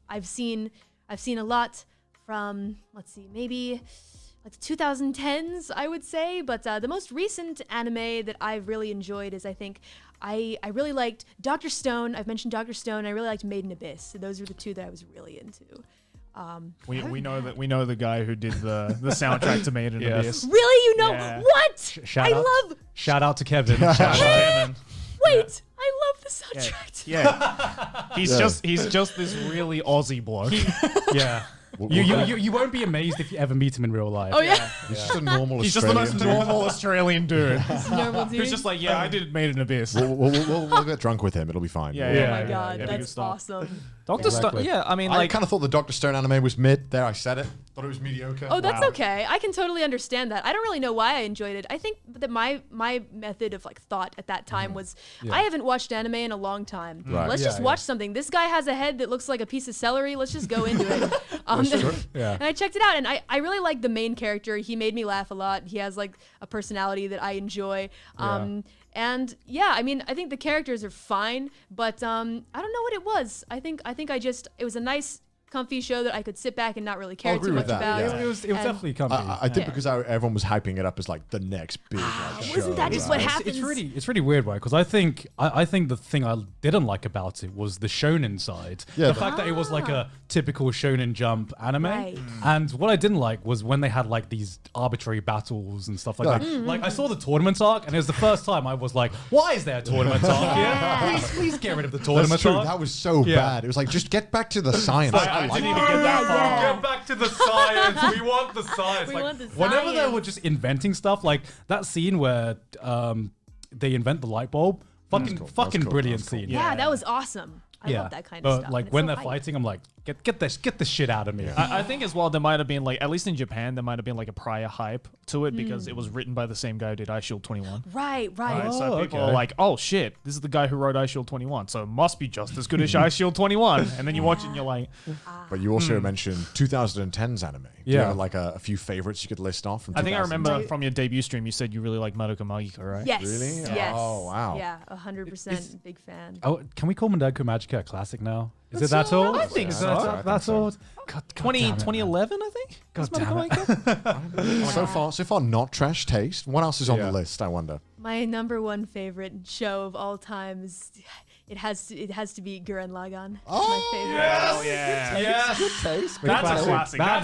N: I've seen a lot from maybe like the 2010s, I would say. But the most recent anime that I've really enjoyed is I really liked Dr. Stone. I've mentioned Dr. Stone. I really liked Made in Abyss. So those were the two that I was really into.
K: We know the guy who did the soundtrack to Made in Abyss.
N: Really, you know what?
L: Shout out to Kevin.
N: Wait, I love the soundtrack.
K: Yeah. He's just this really Aussie bloke.
L: Yeah. You won't be amazed if you ever meet him in real life.
N: Oh yeah.
A: He's just a normal
K: He's just
A: Australian
K: the most normal Australian dude.
N: Normal dude.
K: Who's just like, yeah, I did Made in Abyss.
A: We'll get drunk with him. It'll be fine.
N: Oh my god, that's awesome.
K: Dr. Stone, yeah, I mean,
A: I kind of thought the Dr. Stone anime was mid. There, I said it. Thought it was mediocre.
N: Oh, that's okay. I can totally understand that. I don't really know why I enjoyed it. I think that my method of like thought at that time was, I haven't watched anime in a long time.
A: Right.
N: Let's just watch something. This guy has a head that looks like a piece of celery. Let's just go into it. And I checked it out, and I really like the main character. He made me laugh a lot. He has like a personality that I enjoy. And yeah, I mean, I think the characters are fine, but I don't know what it was. I think it was a nice, comfy show that I could sit back and not really care too much about.
L: It was definitely comfy.
A: I think because everyone was hyping it up as like the next big show.
N: Wasn't that just what happens?
L: It's really weird, right? Because I think the thing I didn't like about it was the shonen side.
A: Yeah,
L: the fact that it was like a typical shonen jump anime.
N: Right.
L: And what I didn't like was when they had like these arbitrary battles and stuff like that. Like I saw the tournament arc, and it was the first time I was like, why is there a tournament arc here? Please get rid of the tournament
A: That's true.
L: arc.
A: That was so bad. It was like, just get back to the science.
K: I didn't even get that far.
L: Get back to the science. We want the science. Whenever they were just inventing stuff, like that scene where they invent the light bulb, fucking brilliant scene.
N: Yeah, that was awesome. I love that kind of stuff.
L: Like when they're fighting, I'm like, get this shit out of me.
K: I think as well there might have been like, at least in Japan, there might have been like a prior hype to it because it was written by the same guy who did iShield 21.
N: Right.
K: So people are like, oh shit, this is the guy who wrote iShield 21, so it must be just as good as iShield 21. And then you watch it and you're like...
A: But you also mentioned 2010's anime. Do you have like a few favorites you could list off from 2010?
K: I think I remember from your debut stream, you said you really like Madoka Magica, right?
N: Yes.
A: Really?
N: Yes.
A: Oh, wow.
N: Yeah, 100% big fan.
L: Oh, can we call Madoka Magica a classic now? Is it that old?
K: I think so.
L: That's old.
K: 2011, I think.
L: God damn it.
A: So far, not trash taste. What else is on the list, I wonder?
N: My number one favorite show of all time is... It has to be Gurren Lagann. It's my favorite.
K: Yes.
A: Good taste.
K: That's a classic.
L: That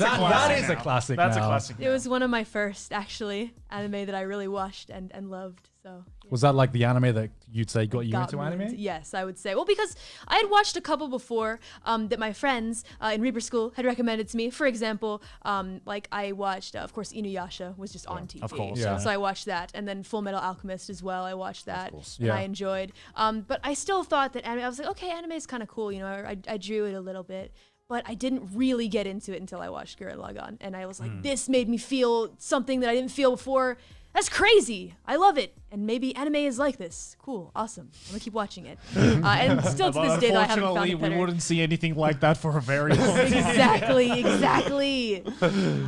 L: is a classic.
K: That's a
L: now.
K: classic.
N: It was one of my first, actually, anime that I really watched and loved. So
L: was that like the anime that you'd say got you into anime?
N: Yes, I would say. Well, because I had watched a couple before that my friends in Reaper School had recommended to me. For example, like I watched, of course, Inuyasha was just on TV.
K: Of course.
L: Yeah.
N: So I watched that, and then Full Metal Alchemist as well. I watched that, and
L: Yeah.
N: I enjoyed. But I still thought that anime. I was like, okay, anime is kind of cool. You know, I drew it a little bit. But I didn't really get into it until I watched Gurren Lagann, and I was like, this made me feel something that I didn't feel before. That's crazy. I love it. And maybe anime is like this. Cool. Awesome. I'm going to keep watching it. And still to this day, I haven't found it
K: we
N: better.
K: wouldn't see anything like that for a very long time.
N: Exactly.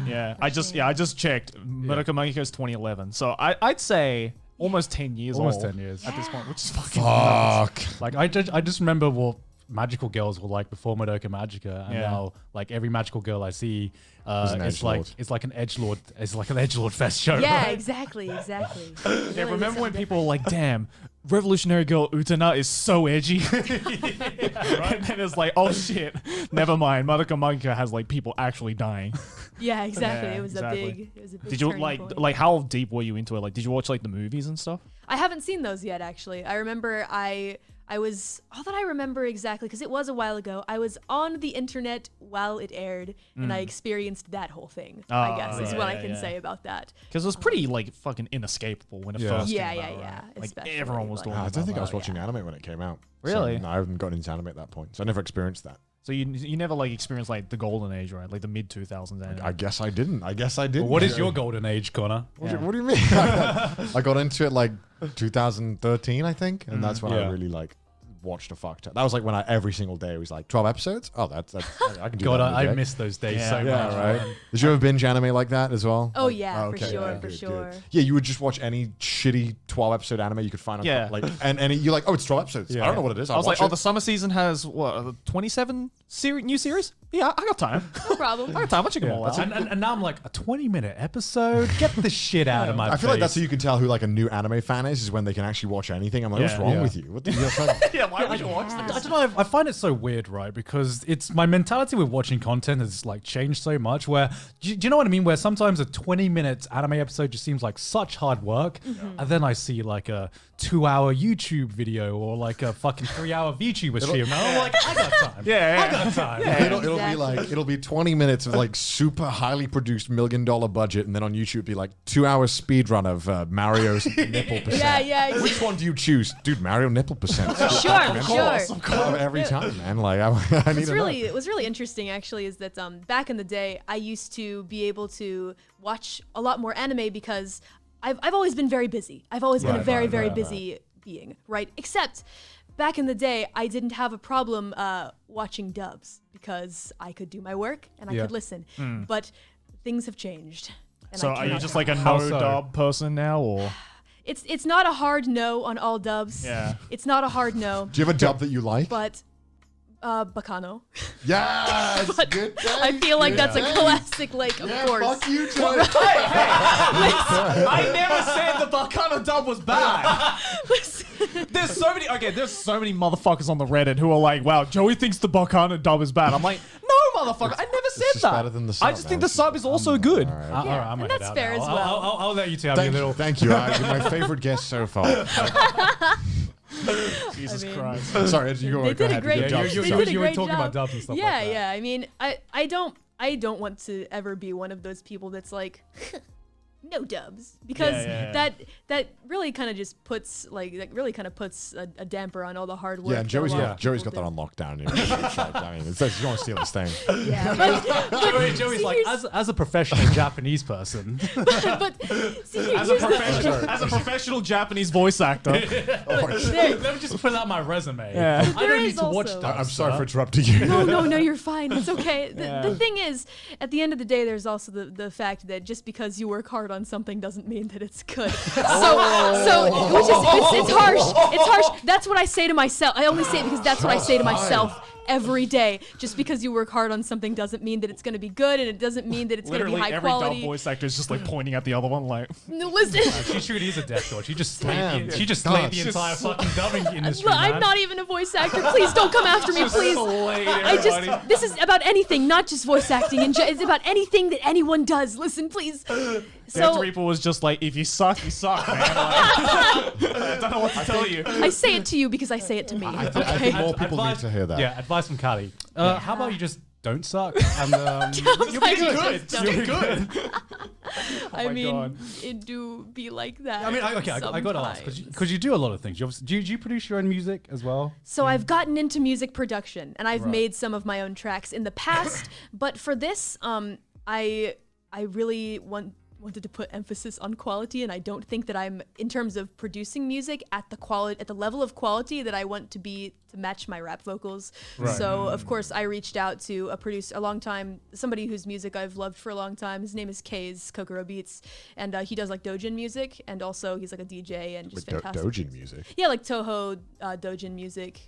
K: Yeah, I just checked. Madoka Magica is 2011, so I'd say almost 10 years
L: Almost
K: old
L: 10 years.
K: at this point, which is fucking nuts.
L: Like I just remember what magical girls were like before Madoka Magica, and now like every magical girl I see, it's like an edgelord. It's like an edgelord fest show.
N: Yeah,
L: right?
N: exactly.
K: Yeah, remember when people were like, "Damn, Revolutionary Girl Utena is so edgy," and then it's like, "Oh shit, never mind." Madoka Magica has like people actually dying.
N: Yeah, exactly.
K: Yeah,
N: it was
K: exactly.
N: a big.
K: Did you
N: turning point.
K: like how deep were you into it? Like, did you watch like the movies and stuff?
N: I haven't seen those yet, actually. I remember I was, all that I remember exactly, because it was a while ago, I was on the internet while it aired, and I experienced that whole thing, I guess, is what I can say about that.
K: Because it was pretty, like, fucking inescapable when it first came out.
N: Yeah.
K: Like,
N: Especially,
K: everyone was doing it.
A: I don't think I was watching anime when it came out.
K: Really?
A: So, no, I haven't gotten into anime at that point, so I never experienced that.
K: So you never, like, experienced, like, the golden age, right? Like, the mid-2000s anime.
A: I guess I didn't.
L: Well, what is your golden age, Connor?
A: What do you mean? I got into it, like, 2013, I think, and that's when I really, like, watched a fuck ton. That was like when every single day was like 12 episodes. Oh, that's I can do
L: God,
A: that.
L: I miss those days so much.
A: Yeah, right. Did you ever binge anime like that as well?
N: Oh
A: like,
N: yeah, for sure, for sure.
A: Yeah, you would just watch any shitty 12-episode anime you could find on like and you're like, oh, it's 12 episodes. I don't know what it is.
K: I was like, oh, the summer season has what 27 new series? Yeah, I got time.
N: No problem.
K: I got time. I'll check them all out.
L: And now I'm like, a 20-minute episode? Get the shit out of my face.
A: I feel like that's how you can tell who like a new anime fan is when they can actually watch anything. I'm like, what's wrong with you? What the
K: why would you watch this?
L: I don't know. I find it so weird, right? Because it's my mentality with watching content has like changed so much. Where do you know what I mean? Where sometimes a 20-minute anime episode just seems like such hard work, and then I see like a 2-hour YouTube video or like a fucking 3-hour VTuber stream, and I'm like, I got time. I got time.
A: It'll be 20 minutes of like super highly produced $1 million budget, and then on YouTube it'll be like 2-hour speed run of Mario's nipple percent.
N: Yeah.
A: Which one do you choose, dude? Mario nipple percent.
N: Sure.
A: Every time, man. Like I need to know.
N: It was really interesting, actually, is that back in the day, I used to be able to watch a lot more anime because I've always been very busy. I've always been a very busy being, right? Except back in the day, I didn't have a problem watching dubs because I could do my work and I could listen. But things have changed. And
K: so are you just like a no-dub person now, or?
N: It's not a hard no on all dubs.
K: Yeah.
N: It's not a hard no.
A: Do you have a dub that you like?
N: But Bacano.
A: Yes,
N: but
A: good.
N: I feel like that's a classic, like, of course.
A: Fuck you, Joey.
K: I never said the Bacano dub was bad. There's so many motherfuckers on the Reddit who are like, wow, Joey thinks the Bacano dub is bad. I'm like, no, motherfucker, I never said that.
A: Better than the sub,
K: I just think the sub is also good.
A: All right.
L: All right, I'm
N: and
L: gonna
N: that's
L: head
N: fair
L: out
N: as
L: now.
N: well.
L: I'll let you two have your little.
A: Thank you. You're my favorite guest so far.
K: Jesus Christ.
A: Sorry, you go
N: They did a great job.
L: You were talking about dubs and stuff like that.
N: Yeah. I mean, I don't want to ever be one of those people that's like, no dubs, because that really kind of just puts a damper on all the hard work.
A: Yeah, and Joey's got that on lockdown. It's like, you want to steal this thing.
N: Yeah, but
L: Joey's like, as a professional Japanese person,
N: but see,
K: as a professional Japanese voice actor.
L: let me just put out my resume.
K: Yeah.
L: I don't need to watch dubs.
A: I'm sorry for interrupting you.
N: No, you're fine. It's okay. The thing is, at the end of the day, there's also the fact that just because you work hard on something doesn't mean that it's good. It's harsh. It's harsh. That's what I say to myself. I only say it because that's what I say to myself every day. Just because you work hard on something doesn't mean that it's going to be good, and it doesn't mean that it's going to be high
K: every
N: quality.
K: dub voice actor is just like pointing at the other one like.
N: No, listen.
L: She truly is a death god. She just slayed the entire fucking dubbing industry.
N: Look, I'm not even a voice actor. Please don't come after me, please. This is about anything, not just voice acting. It's about anything that anyone does. Listen, please.
K: Death Reaper was just like, if you suck, man. Like, I don't know what to tell you.
N: I say it to you because I say it to me.
A: I think more people need to hear that.
L: Yeah, advice from Kali. How about you just don't suck and
K: you'll be good. You'll be good.
N: I mean, it do be like that.
L: I mean, I got to ask because you do a lot of things. Do you produce your own music as well?
N: So I've gotten into music production and I've made some of my own tracks in the past, but for this, I really want wanted to put emphasis on quality, and I don't think that I'm, in terms of producing music, at the level of quality that I want to be to match my rap vocals.
L: Right.
N: So of course I reached out to somebody whose music I've loved for a long time. His name is Kaze Kokoro Beats, and he does like Dojin music, and also he's like a DJ and just fantastic.
J: Dojin music?
N: Yeah, like Toho Dojin music.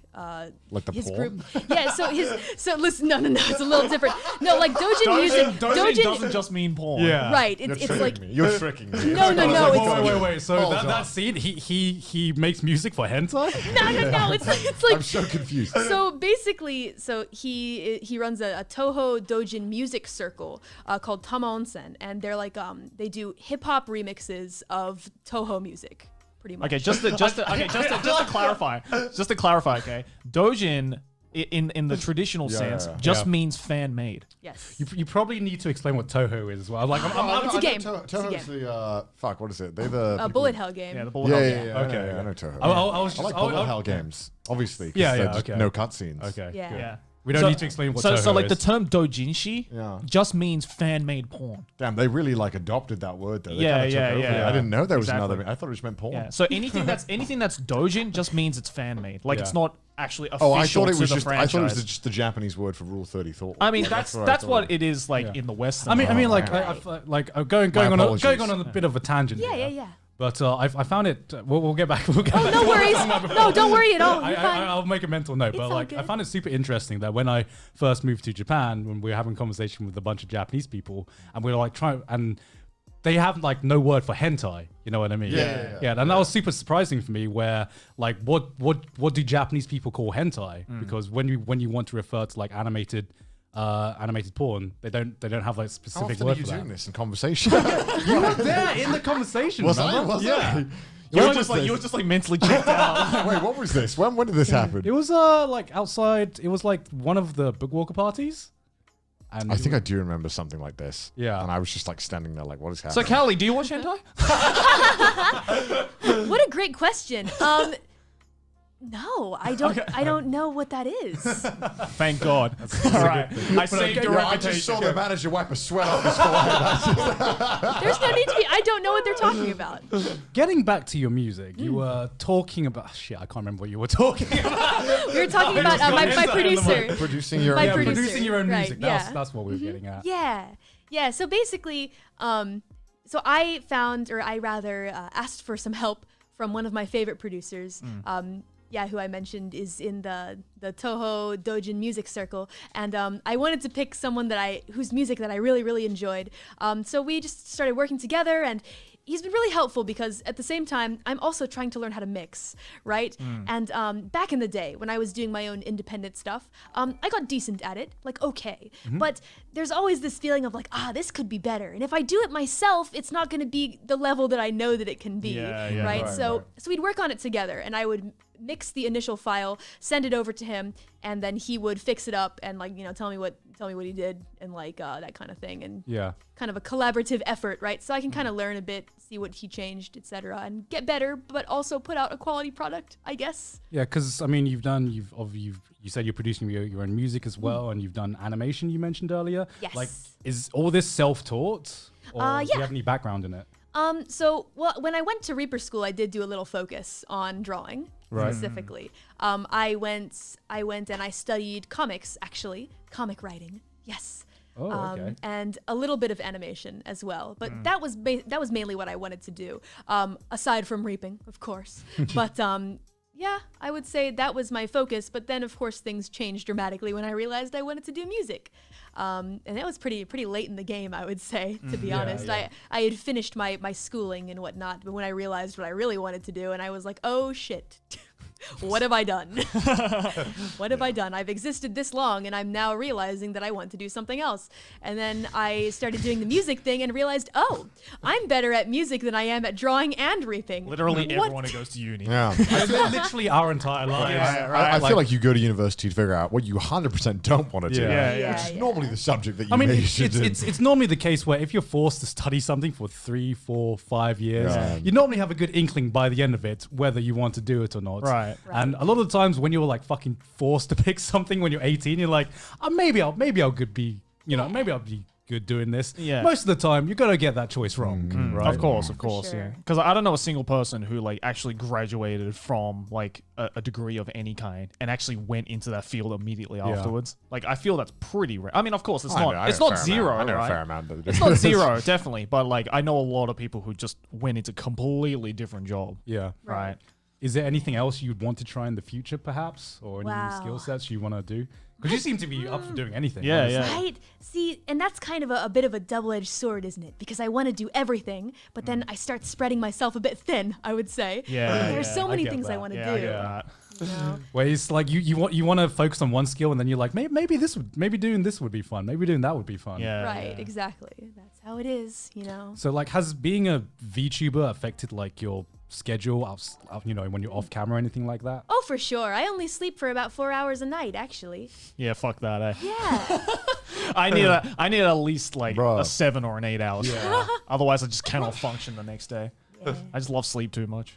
J: Like the
N: his
J: porn?
N: group. Yeah, so listen, no, it's a little different. No, like Dojin music.
K: Dojin doesn't just mean porn.
L: Yeah.
N: Right. It's like
J: You're tricking me.
N: No.
L: Wait. So that scene, he makes music for hentai?
N: No. It's like
J: I'm so confused.
N: So basically, he runs a Toho Dojin music circle called Tama Onsen, and they're like they do hip hop remixes of Toho music. Pretty much.
K: Okay, just to clarify, okay, Dojin in the traditional sense just means fan made.
N: Yes.
L: You probably need to explain what Toho is as well. Like,
N: It's a game.
J: Toho's the fuck. What is it? They the
N: bullet hell game.
K: Yeah, the bullet hell game.
J: Yeah. Okay, I know Toho.
L: I
J: like bullet hell games, obviously.
L: Okay.
J: No cutscenes.
L: Okay.
N: Yeah.
L: We don't need to explain what Toho is.
K: So like the term doujinshi just means fan-made porn.
J: Damn, they really like adopted that word though. They
K: Yeah.
J: I didn't know there was
K: Exactly.
J: another. I thought it just meant porn.
K: Yeah. So anything that's doujin just means it's fan-made. Like it's not actually official
J: I thought it
K: to
J: was
K: the
J: just.
K: franchise.
J: I thought it was just the Japanese word for Rule 34.
K: I mean, that's what it is like in the West.
L: I mean, like going on a bit of a tangent.
N: Yeah.
L: But I found it. We'll get back. We'll get
N: Oh, no worries. No, don't worry at all. You're fine.
L: I'll make a mental note.
N: It's
L: But
N: all
L: like,
N: good.
L: I found it super interesting that when I first moved to Japan, when we were having a conversation with a bunch of Japanese people, and we were like and they have like no word for hentai. You know what I mean? Yeah. And that was super surprising for me. Where like, what do Japanese people call hentai? Because when you want to refer to like animated porn, they don't have like specific word for that.
J: Doing this in conversation?
L: You were there in the conversation.
J: Was I?
L: remember?
J: Was
L: yeah.
J: I?
K: You were just like mentally checked out.
J: Wait, what was this? When did this happen?
L: It was like outside. It was like one of the Bookwalker parties. And
J: I think I do remember something like this.
L: Yeah.
J: And I was just like standing there like, what is happening?
K: So Callie, do you watch hentai?
N: What a great question. No, I don't.
K: Okay.
N: I don't know what that is.
K: Thank God. All right, I saved your
J: I
K: reputation.
J: just saw the manager wipe a sweat off his forehead.
N: There's no need to be. I don't know what they're talking about.
L: Getting back to your music, you were talking about shit. I can't remember what you were talking about.
N: We were talking about my producer.
J: Producing your
N: My
J: own
N: producer.
L: Producing your own
N: Right,
L: music.
N: yeah.
L: That's what we were getting at.
N: Yeah. So basically, so I found, or I rather asked for some help from one of my favorite producers. Who I mentioned is in the Toho Dojin music circle, and I wanted to pick someone whose music that I really, really enjoyed. So we just started working together, and he's been really helpful because at the same time, I'm also trying to learn how to mix, right? And back in the day when I was doing my own independent stuff, I got decent at it, like okay. But there's always this feeling of like, this could be better. And if I do it myself, it's not going to be the level that I know that it can be, right? So we'd work on it together, and I would mix the initial file, send it over to him, and then he would fix it up and like, tell me what he did and like that kind of thing, and kind of a collaborative effort, right? So I can kind of learn a bit, see what he changed, etc., and get better, but also put out a quality product, I guess.
L: Yeah, because I mean, you said you're producing your own music as well, and you've done animation. You mentioned earlier.
N: Yes.
L: Like, is all this self-taught, or do you have any background in it?
N: When I went to Reaper School, I did do a little focus on drawing specifically. I went and I studied comics, actually, comic writing. Yes.
L: Oh, okay.
N: And a little bit of animation as well, but that was mainly what I wanted to do. Aside from reaping, of course, but I would say that was my focus. But then, of course, things changed dramatically when I realized I wanted to do music. And that was pretty late in the game, I would say, to be honest.
L: yeah.
N: I had finished my schooling and whatnot, but when I realized what I really wanted to do, and I was like, oh shit, what have I done? What have I done? I've existed this long, and I'm now realizing that I want to do something else. And then I started doing the music thing and realized, oh, I'm better at music than I am at drawing and reaping.
K: Literally everyone who goes to uni.
J: Yeah.
L: Literally our entire lives.
J: I feel like you go to university to figure out what you 100% don't want to do. Which is normally the subject that you majored in.
L: It's normally the case where if you're forced to study something for 3, 4, 5 years, you normally have a good inkling by the end of it whether you want to do it or not.
K: Right.
L: And a lot of the times when you're like fucking forced to pick something when you're 18, you're like, maybe I'll be good doing this.
K: Yeah.
L: Most of the time, you're gonna get that choice wrong, right?
K: Of course,
N: sure.
K: yeah. Because I don't know a single person who like actually graduated from like a degree of any kind and actually went into that field immediately afterwards. Like I feel that's pretty rare. I mean, of course, it's not zero,
J: I know
K: right?
J: a fair amount.
K: It's not zero, definitely. But like I know a lot of people who just went into completely different job.
L: Yeah.
K: Right.
L: Is there anything else you'd want to try in the future, perhaps, or any
N: Wow.
L: skill sets you want to do? Because you seem to be up for doing anything.
K: Yeah,
L: honestly.
K: yeah.
N: Right? See, and that's kind of a bit of a double-edged sword, isn't it? Because I want to do everything, but then I start spreading myself a bit thin, I would say.
K: Yeah,
N: There's so
L: I
N: many
L: get
N: things I
L: that.
N: want to
K: Yeah,
N: do.
K: I get that.
N: You know?
L: Where it's like you want to focus on one skill, and then you're like, maybe doing this would be fun. Maybe doing that would be fun.
K: Yeah.
N: Right, exactly. That's how it is, you know?
L: So like, has being a VTuber affected like your schedule, when you're off camera or anything like that?
N: Oh, for sure. I only sleep for about 4 hours a night, actually.
K: Yeah, fuck that, eh?
N: Yeah.
K: I need at least like a 7 or an 8 hours.
L: Yeah.
K: Otherwise, I just cannot function the next day.
N: Yeah.
K: I just love sleep too much.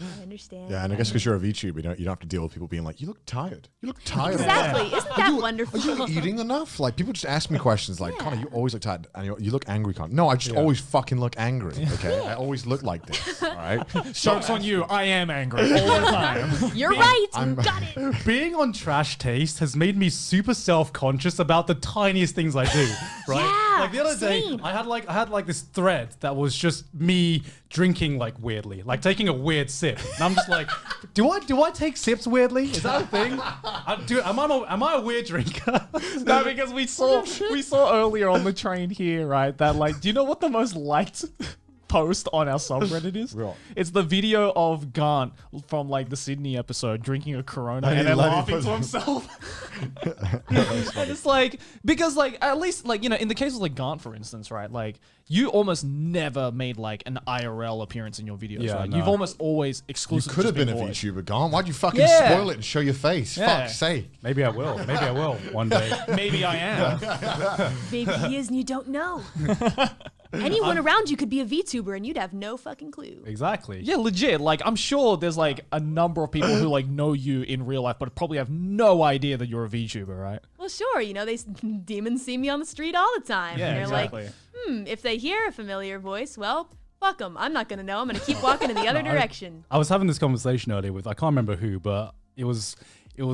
N: I understand.
A: Yeah, and I guess because you're a VTuber, you don't have to deal with people being like, "You look tired. You look tired."
N: Exactly. Isn't that
A: Are
N: wonderful?
A: you eating enough? Like people just ask me questions like, "Connor, you always look tired, and you look angry, Connor." No, I just always fucking look angry. Okay, I always look like this. All right.
K: Joke's on you. I am angry all the time.
N: You're right. You got it.
L: Being on Trash Taste has made me super self-conscious about the tiniest things I do. Right?
N: Yeah,
L: like the other
N: same.
L: day, I had like this thread that was just me drinking like weirdly, like taking a weird sip, and I'm just like, do I take sips weirdly? Is that a thing? Am I a weird drinker?
K: No, because we saw earlier on the train here, right? That like, do you know what the most liked post on our subreddit is?
A: Right.
K: It's the video of Gant from like the Sydney episode drinking a Corona and then laughing to himself. And it's like, because like at least like, in the case of like Gant, for instance, right? Like you almost never made like an IRL appearance in your videos,
L: Yeah,
K: right?
L: no.
K: You've almost always
A: You
K: exclusively
A: could have been a
K: voice.
A: VTuber, gone. Why'd you fucking
K: Yeah.
A: spoil it and show your face?
K: Yeah.
A: Fuck's sake.
L: Maybe I will. Maybe I will one day.
K: Maybe I am.
N: Maybe he is and you don't know. Anyone around you could be a VTuber and you'd have no fucking clue.
L: Exactly.
K: Yeah, legit. Like, I'm sure there's like a number of people who like know you in real life, but probably have no idea that you're a VTuber, right?
N: Well, sure, demons see me on the street all the time.
K: Yeah,
N: and they're
K: exactly.
N: like, if they hear a familiar voice, well, fuck them. I'm not going to know. I'm going to keep walking in the other direction.
L: I was having this conversation earlier with, I can't remember who, but it was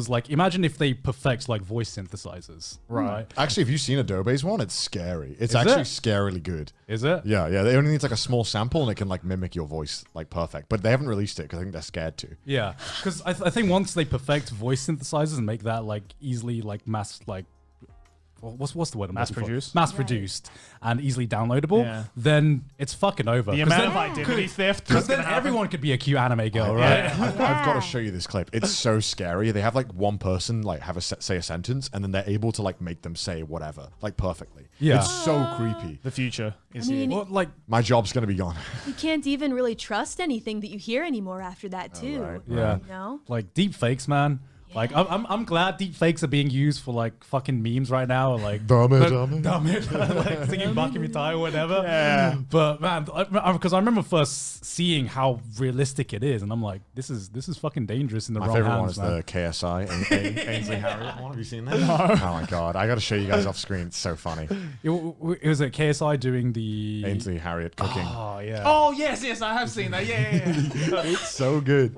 L: like, imagine if they perfect like voice synthesizers. Right.
A: Actually, if you've seen Adobe's one, it's scary. It's
L: Is
A: actually
L: it?
A: scarily good.
L: Is it?
A: Yeah. They only need like a small sample and it can like mimic your voice like perfect. But they haven't released it because I think they're scared to.
L: Yeah. Because I think once they perfect voice synthesizers and make that like easily like mass like, what's the word? I'm looking for?
K: Mass-produced?
L: Mass-produced and easily downloadable,
K: Yeah.
L: then it's fucking over.
K: The
L: 'Cause
K: amount
L: then-
K: of identity theft.
L: Because then everyone could be a cute anime girl, right?
A: I've got to show you this clip. It's so scary. They have like one person like have say a sentence and then they're able to like make them say whatever like perfectly.
L: Yeah.
A: It's so creepy.
K: The future is
N: I mean,
K: here.
L: Well, like,
A: My job's gonna be gone.
N: You can't even really trust anything that you hear anymore after that, too.
A: right.
L: yeah.
N: You know?
L: Like deep fakes, man. Like I'm glad deep fakes are being used for like fucking memes right now, like
A: Dumb it.
L: like singing Bakimi Tai or whatever.
K: Yeah.
L: But man, because I remember first seeing how realistic it is, and I'm like, this is fucking dangerous in the
A: My
L: wrong
A: favorite
L: hands,
A: one is
L: man.
A: the KSI and Ainsley Harriott one. Have you seen that? No. Oh my god, I got to show you guys off screen. It's so funny.
L: It was at KSI doing the
A: Ainsley Harriott cooking.
L: Oh yeah.
K: Oh, yes, I have seen that. Yeah.
A: It's so good.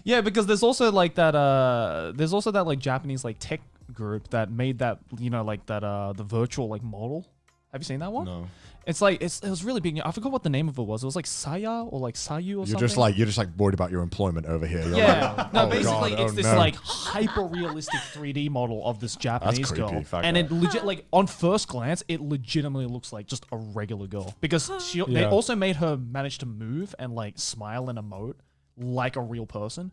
K: Yeah, because there's also like that like Japanese like tech group that made that, like that the virtual like model. Have you seen that one?
A: No.
K: It's like it was really big. I forgot what the name of it was. It was like Saya or like Sayu or
A: You're
K: something.
A: just like worried about your employment over here. You're
K: Yeah,
A: like,
K: no,
A: oh
K: basically
A: God,
K: it's
A: oh
K: this
A: no.
K: like hyper realistic 3D model of this Japanese
A: creepy,
K: girl,
A: fuck
K: and
A: that.
K: it legit like on first glance it legitimately looks like just a regular girl because they
L: Yeah.
K: also made her manage to move and like smile and emote like a real person,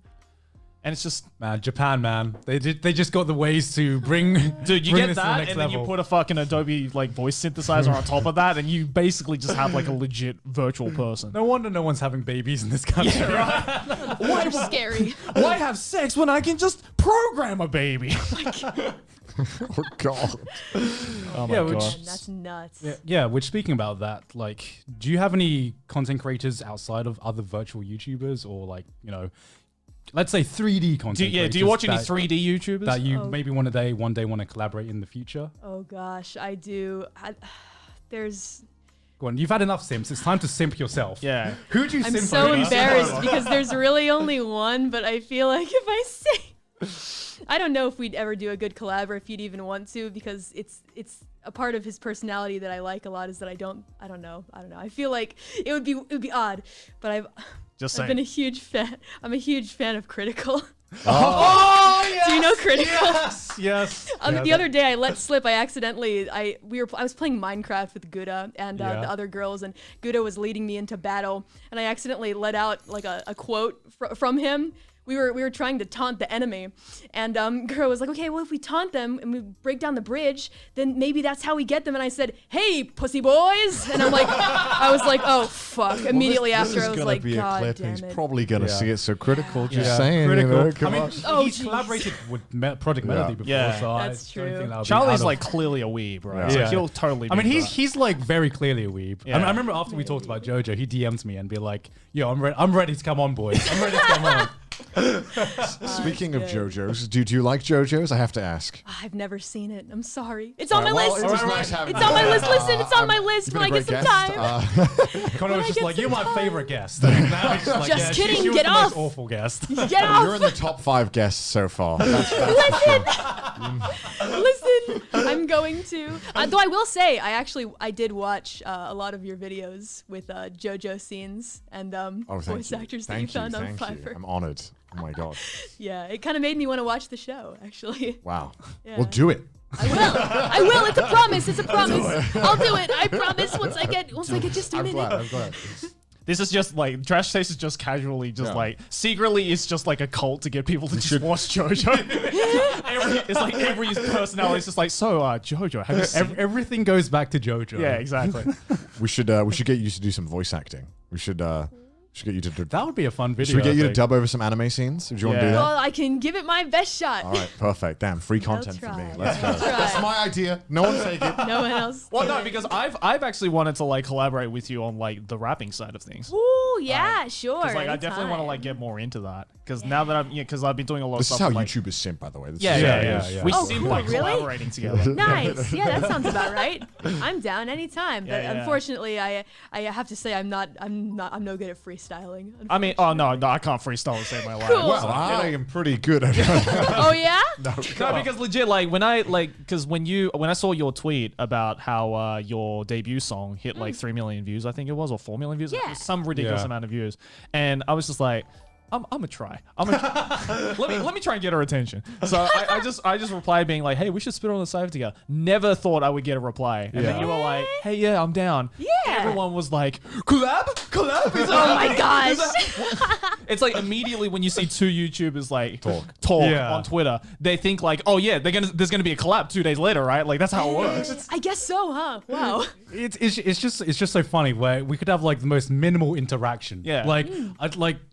K: and it's just
L: Man, Japan, man, they just got the ways to bring.
K: dude, you
L: bring
K: get
L: this to the
K: that,
L: next
K: and then you
L: level.
K: put a fucking Adobe like voice synthesizer on top of that, and you basically just have like a legit virtual person.
L: No wonder no one's having babies in this country.
N: Why scary?
K: Why have sex when I can just program a baby?
A: Oh god.
K: Oh my
L: Yeah,
K: god.
L: which-
N: That's nuts.
L: Yeah, which speaking about that, like, do you have any content creators outside of other virtual YouTubers or like, let's say 3D content.
K: Do you watch any 3D YouTubers
L: that you maybe one day want to collaborate in the future?
N: Oh gosh, I do. There's.
L: Go on, you've had enough simps. It's time to simp yourself.
K: Yeah.
L: Who'd you simp?
N: I'm so embarrassed because there's really only one, but I feel like if I say, I don't know if we'd ever do a good collab or if you'd even want to, because it's a part of his personality that I like a lot is that I don't know. I feel like it would be odd, but I've been a huge fan. I'm a huge fan of Critical.
K: Oh yes!
N: Do you know Critical?
K: Yes.
N: The other day I let slip. I accidentally I was playing Minecraft with Gouda and the other girls, and Gouda was leading me into battle, and I accidentally let out like a quote from him. We were trying to taunt the enemy, and girl was like, okay, well if we taunt them and we break down the bridge, then maybe that's how we get them. And I said, hey pussy boys, and I was like, oh fuck. Immediately after I was like, god damn it.
J: He's probably gonna see it so Critical. Just
L: saying. Critical.
J: Come on.
L: He's collaborated with Project Melody before, so
N: that's true.
L: I don't think that would
K: Charlie's
L: be
K: like clearly a weeb, right?
L: Yeah.
K: So he'll totally.
L: I mean,
K: do
L: he's like very clearly a weeb.
K: Yeah.
L: I remember after we talked about JoJo, he DM'd me and be like, "Yo, I'm ready to come on, boys. I'm ready to come on."
J: Speaking of JoJo's, do you like JoJo's? I have to ask.
N: I've never seen it. I'm sorry. It's on my
J: well,
N: list.
J: it was nice having
N: It's on my
J: you.
N: list. Listen, it's on my list when I get some time.
L: Connor was just like, "You're my favorite guest." Now he's just like,
N: Just kidding,
L: she was
N: get
L: the
N: off.
L: most awful guest.
N: Get off.
J: You're in the top 5 guests so far.
N: Listen, I'm going to. Though I will say, I did watch a lot of your videos with JoJo scenes and voice actors that you found on Fiverr.
J: I'm honored. Oh my god.
N: Yeah, it kind of made me want to watch the show, actually.
J: Wow.
N: Yeah.
J: Well, do it.
N: I will. It's a promise. It's a promise. I'll do it. I promise. Once I get just a minute.
J: I'm glad.
K: This is just like Trash Taste is just casually like secretly it's just like a cult to get people to just watch JoJo. It's like every personality is just like, so JoJo, have you seen
L: Everything goes back to JoJo.
K: Yeah, exactly.
J: We should get you to do some voice acting. We should get you to.
L: That would be a fun video.
J: Should we get you to dub over some anime scenes? Do you want to do that?
N: Well, I can give it my best shot.
J: All right, perfect. Damn, free content for me. Let's go.
N: Try.
J: That's my idea. No one take it.
N: No one else.
K: Well, no, because I've actually wanted to like collaborate with you on like the rapping side of things.
N: Ooh, yeah, sure.
K: Because like I definitely want to like get more into that. Because now that I've been doing a lot of
J: This
K: stuff.
J: is how
K: like,
J: YouTubers simp, by the way.
K: Yeah. We
N: Oh,
K: simp
N: cool,
K: by
N: really?
K: collaborating together.
N: Nice. Yeah, that sounds about right. I'm down anytime. But
K: Yeah.
N: unfortunately, I have to say I'm no good at freestyling.
K: I mean, oh no, I can't freestyle to save my life.
N: Cool.
J: Well, I am pretty good at it.
N: Oh yeah?
K: No, because legit, like when I saw your tweet about how your debut song hit like 3 million views, I think it was, or 4 million views,
N: Yeah.
K: some ridiculous amount of views, and I was just like, I'm gonna try. Let me try and get her attention. So I just replied being like, hey, we should spit on the cypher together. Never thought I would get a reply, and then you were like, hey, yeah, I'm down.
N: Yeah.
K: Everyone was like, collab.
N: Oh my gosh.
K: It's like immediately when you see two YouTubers like talk
L: Yeah.
K: on Twitter, they think like, oh yeah, there's gonna be a collab 2 days later, right? Like that's how it works.
N: I guess so, huh? Wow.
L: It's just so funny where we could have like the most minimal interaction.
K: Yeah.
L: Like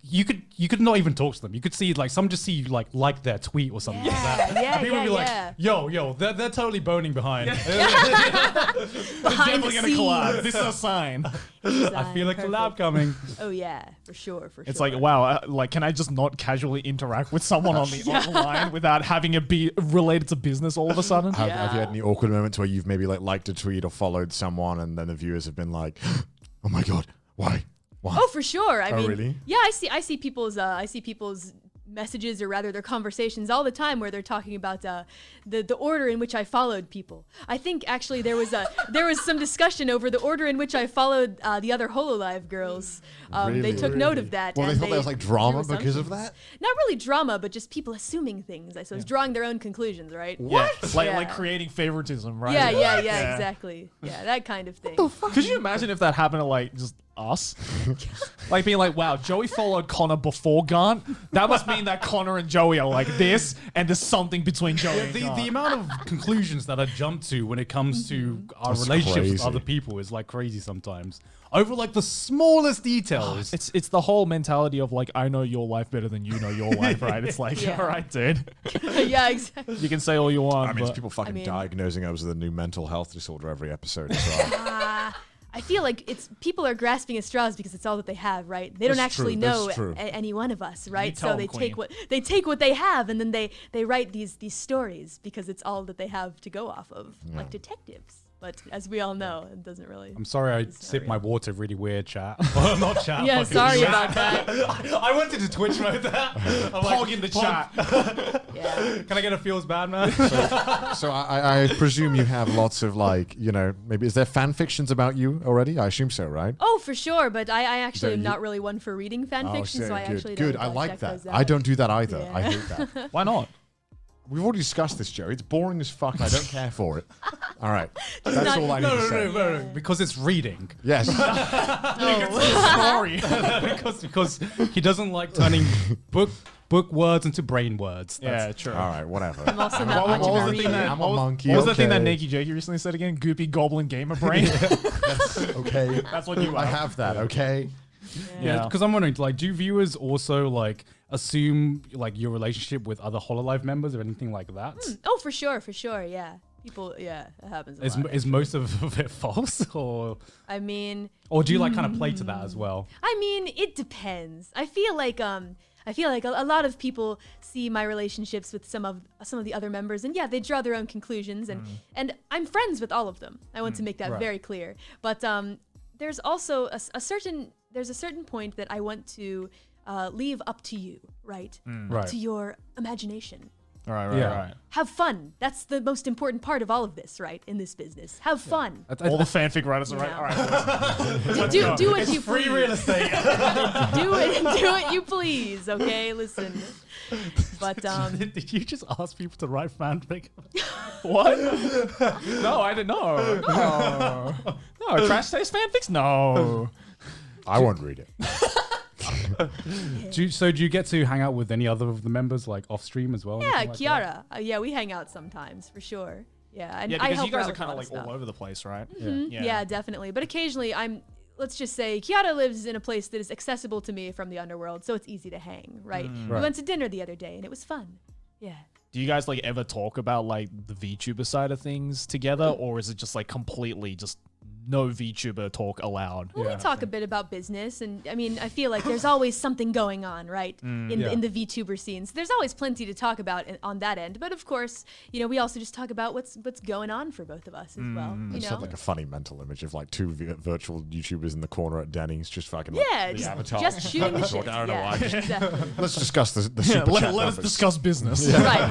L: you could not even talk to them. You could see like some just see you like their tweet or something like that.
N: Yeah,
L: And people would be
N: yeah.
L: like, yo, they're totally boning behind.
K: They're definitely gonna collab. This is a sign.
L: I feel a collab coming.
N: Oh yeah, for sure.
K: It's like, wow, like can I just not casually interact with someone on the online without having it be related to business all of a sudden?
J: Have you had any awkward moments where you've maybe like liked a tweet or followed someone and then the viewers have been like, oh my god, why?
N: Oh, for sure. I mean,
J: really?
N: Yeah, I see people's messages, or rather their conversations all the time, where they're talking about the order in which I followed people. I think actually there was some discussion over the order in which I followed the other HoloLive girls. They took note of that.
J: Well, they
N: and
J: thought there was like drama because of that?
N: Not really drama, but just people assuming things. I suppose drawing their own conclusions, right?
K: What? Like creating favoritism, right?
N: Yeah, exactly. Yeah, that kind of thing.
K: Could you imagine if that happened to like just us? Like being like, wow, Joey followed Connor before Gant. That must mean that Connor and Joey are like this, and there's something between Joey and Gant.
L: The amount of conclusions that I jump to when it comes to our
J: That's
L: relationships
J: crazy.
L: with other people is like crazy sometimes. Over like the smallest details.
K: It's the whole mentality of like, I know your life better than you know your life, right? It's like,
N: Yeah.
K: all right, dude.
N: Yeah, exactly.
K: You can say all you want.
J: I mean, it's
K: but
J: people fucking
N: I mean-
J: diagnosing us with a new mental health disorder every episode as well.
N: I feel like people are grasping at straws because it's all that they have, right? They don't
J: That's
N: actually
J: true,
N: know
J: that's true.
N: any one of us, right?
K: tell
N: So
K: them,
N: they
K: Queen.
N: take what they have, and then they write these stories because it's all that they have to go off of, like detectives. But as we all know, it doesn't really.
L: I'm sorry I sipped my water really weird, chat. Well, not chat.
N: Yeah,
L: fucking
N: sorry
L: chat.
N: about that.
L: I went into Twitch mode there. I'm
K: Pog in the chat.
N: Yeah.
L: Can I get a feels bad, man?
J: So I presume you have lots of like, you know, maybe is there fan fictions about you already? I assume so, right?
N: Oh, for sure, but I actually am
J: you-
N: not really one for reading fan fiction, so I actually
J: good.
N: don't
J: I like
N: check
J: that.
N: those
J: I
N: out.
J: don't do that either.
N: Yeah.
J: I hate that.
K: Why not?
J: We've already discussed this, Joe. It's boring as fuck. I don't care for it. All right, that's all I need to say.
L: No, because it's reading.
J: Yes.
K: Sorry.
L: because he doesn't like turning book words into brain words.
K: Yeah, true.
J: All right, whatever.
N: I'm also not much of a
K: What was the thing
N: reader.
J: I'm a monkey.
K: What was the thing that
J: okay.
K: Nakey Jakey recently said again? Goopy goblin gamer brain.
J: Okay.
K: That's what you are.
J: I have that. Okay.
L: Yeah, because I'm wondering, like, do viewers also like assume like your relationship with other Hololive members or anything like that?
N: Oh, for sure, yeah. People, yeah, that happens a lot.
L: Is most of it false, or
N: I mean,
L: do you like kind of play to that as well?
N: I mean, it depends. I feel like a lot of people see my relationships with some of the other members, and yeah, they draw their own conclusions, and I'm friends with all of them. I want to make that very clear. But there's also a certain point that I want to leave up to you, right?
L: Right.
N: To your imagination.
K: Right.
N: Have fun. That's the most important part of all of this, right? In this business, have fun.
K: All the fanfic writers are right.
N: Yeah.
K: All right.
N: Do what you
L: Free
N: please.
L: real estate.
N: do what you please. Okay, listen. But
L: Did you just ask people to write fanfic?
K: What? No, I didn't know. No, Trash Taste fanfics? No.
J: I won't read it.
L: Do you get to hang out with any other of the members like off stream as well?
N: yeah,
L: anything like that?
N: Kiara. Yeah, we hang out sometimes for sure. Yeah, and
K: Yeah,
N: I
K: because
N: help
K: you guys
N: her
K: are
N: out
K: kind of
N: with a
K: like
N: lot
K: all over the place, right?
N: stuff. Yeah, definitely. But occasionally, let's just say, Kiara lives in a place that is accessible to me from the underworld, so it's easy to hang, right? We went to dinner the other day, and it was fun. Yeah.
K: Do you guys like ever talk about like the VTuber side of things together, or is it just like completely just no VTuber talk allowed?
N: Well, we talk a bit about business, and I mean, I feel like there's always something going on, right, in the VTuber scenes. There's always plenty to talk about on that end, but of course, you know, we also just talk about what's going on for both of us as well.
J: I
N: You
J: just
N: know,
J: have like a funny mental image of like two virtual YouTubers in the corner at Denny's, just fucking
N: yeah,
J: like the avatar.
N: just shooting the shit.
J: I don't know
N: Yeah,
J: why. Just,
N: exactly.
J: let's discuss the super chat
K: Let us
J: numbers.
K: discuss business.
N: Right.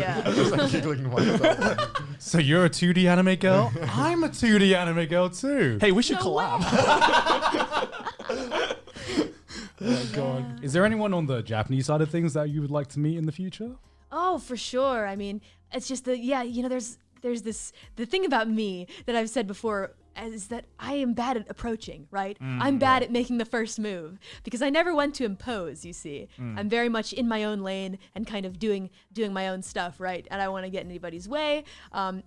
N: Yeah.
J: Just like giggling to myself.
L: So you're a 2D anime girl? I'm a 2D anime girl too.
K: Hey, we should
N: No
K: collab.
L: Oh god. Is there anyone on the Japanese side of things that you would like to meet in the future?
N: Oh, for sure. I mean, it's just there's the thing about me that I've said before is that I am bad at approaching, right? I'm bad at making the first move because I never want to impose, you see. I'm very much in my own lane and kind of doing my own stuff, right? And I don't want to get in anybody's way. I'm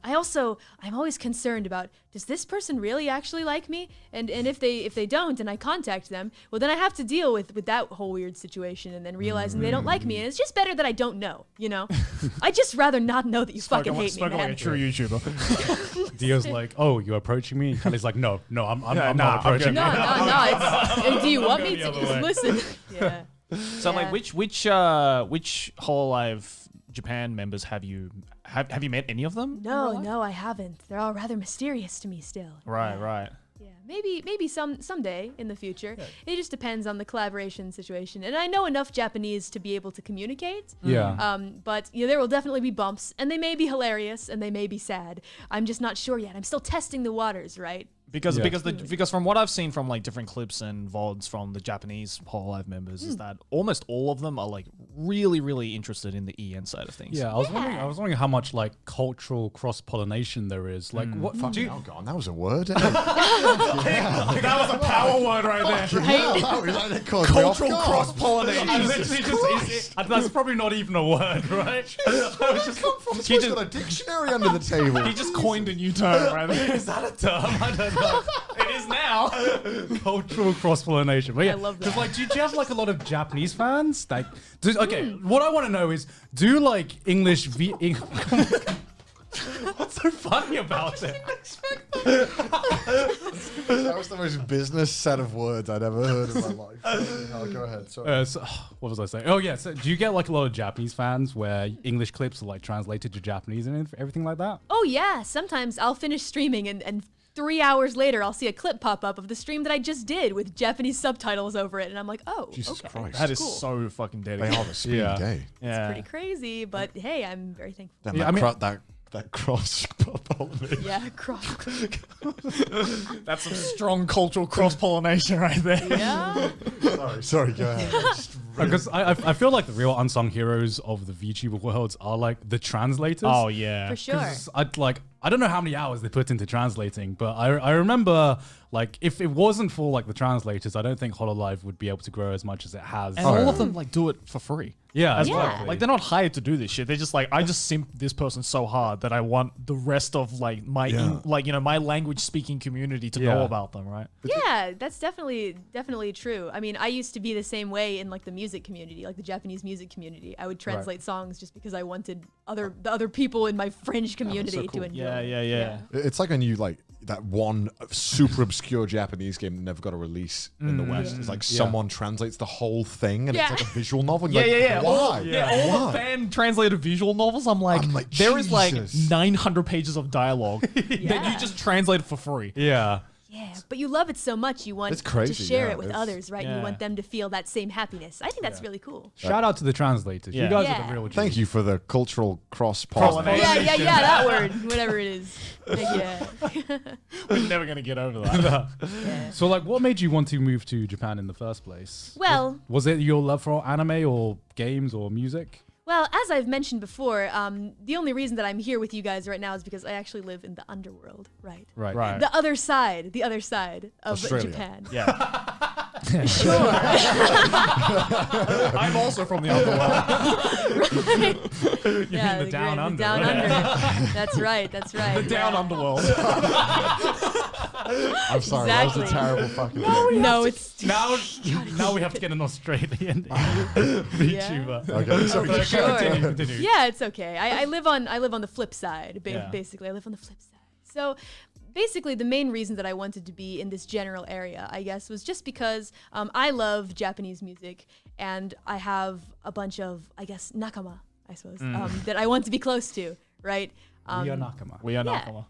N: always concerned about, does this person really actually like me? And if they don't and I contact them, well then I have to deal with that whole weird situation and then realizing they don't like me. And it's just better that I don't know, you know? I'd just rather not know that you fucking hate me,
K: Spoken
N: man.
K: like a true YouTuber.
L: Dio's like, oh, you're approaching me? And Kylie's like, no, I'm
K: nah,
L: not approaching
N: No,
L: you.
N: it's, do you want me
L: the
N: to
L: other way.
N: listen? Yeah.
K: So
N: Yeah.
K: like, which Hololive Japan members have you met any of them?
N: No, I haven't. They're all rather mysterious to me still.
K: Right.
N: Yeah, maybe someday in the future. It just depends on the collaboration situation. And I know enough Japanese to be able to communicate.
L: Yeah.
N: But you know, there will definitely be bumps, and they may be hilarious, and they may be sad. I'm just not sure yet. I'm still testing the waters, right?
K: Because from what I've seen from like different clips and VODs from the Japanese Hololive members is that almost all of them are like really, really interested in the EN side of things.
L: Yeah, I was wondering how much like cultural cross pollination there is. Like, what do you?
J: Oh god, that was a word.
K: That was a power word right there.
J: Cultural
K: cross pollination.
L: I literally just that's probably not even a word, right?
J: He just got a dictionary under the table.
K: He just coined a new term right there.
L: Is that a term? I don't know.
K: It is now.
L: Cultural cross pollination. But yeah,
N: I love that.
L: Because like, do you have like a lot of Japanese fans? Like, what I want to know is, do like English? What's so funny about it?
J: That was the most business set of words I'd ever heard in my life. I'll go ahead. Sorry.
O: So, what was I saying? Oh yeah. So do you get like a lot of Japanese fans where English clips are like translated to Japanese and everything like that?
N: Oh yeah, sometimes I'll finish streaming and 3 hours later I'll see a clip pop up of the stream that I just did with Japanese subtitles over it, and I'm like, oh,
J: Jesus
N: okay,
J: Christ.
K: That is
N: cool.
K: so fucking
J: They
K: dedicated.
J: are the speed day.
K: Yeah.
N: Pretty crazy, but hey, I'm very thankful.
J: Damn,
O: Yeah,
J: that,
O: I mean-
J: that cross pollination.
N: Yeah, cross.
K: That's some strong cultural cross pollination right there.
N: Yeah.
J: Sorry, go ahead.
O: Because I feel like the real unsung heroes of the VTuber worlds are like the translators.
K: Oh yeah.
N: For sure.
O: I don't know how many hours they put into translating, but I remember like if it wasn't for like the translators, I don't think HoloLive would be able to grow as much as it has.
K: And all of them like do it for free.
O: Yeah,
K: as
N: Yeah.
K: well. Like they're not hired to do this shit. They're just like, I just simp this person so hard that I want the rest of like my my language speaking community to know about them, right?
N: Yeah, that's definitely true. I mean, I used to be the same way in like the music community, like the Japanese music community. I would translate songs just because I wanted the other people in my fringe community to enjoy.
K: Yeah.
A: It's like when you like that one super obscure Japanese game that never got a release in the West. It's like someone translates the whole thing and it's like a visual novel. And you're like, why?
K: All the fan translated visual novels. I'm like there is like
A: Jesus.
K: 900 pages of dialogue that you just translated for free.
O: Yeah.
N: Yeah, but you love it so much you want
A: It's crazy,
N: to share
A: yeah,
N: it with
A: it's-
N: others, right?
K: Yeah.
N: You want them to feel that same happiness. I think that's really cool.
O: Shout out to the translators.
K: Yeah.
O: You guys
N: Yeah.
O: are the real
A: Thank you for the cultural cross
K: Pollination.
A: pollination.
N: Yeah, that word, whatever it is. Yeah.
K: We're never gonna get over that.
O: So like, what made you want to move to Japan in the first place?
N: Well,
O: Was it your love for anime or games or music?
N: Well, as I've mentioned before, the only reason that I'm here with you guys right now is because I actually live in the underworld, right?
O: Right.
N: The other side of
A: Australia.
N: Japan.
K: Yeah.
N: Sure.
K: I'm also from the underworld.
O: You mean the down under?
N: Down under. That's right.
K: The down underworld.
A: I'm sorry, that was a
N: Exactly.
A: terrible fucking
N: No, it's
O: Now we have to get an Australian VTuber.
A: Okay, sorry.
N: Sure.
O: Continue.
N: Yeah, it's okay. I live on the flip side.
K: Yeah.
N: Basically, I live on the flip side. So basically, the main reason that I wanted to be in this general area, I guess, was just because I love Japanese music and I have a bunch of, I guess, nakama, I suppose, that I want to be close to, right?
O: We are Nakama.
K: We are
N: Yeah.
K: Nakama.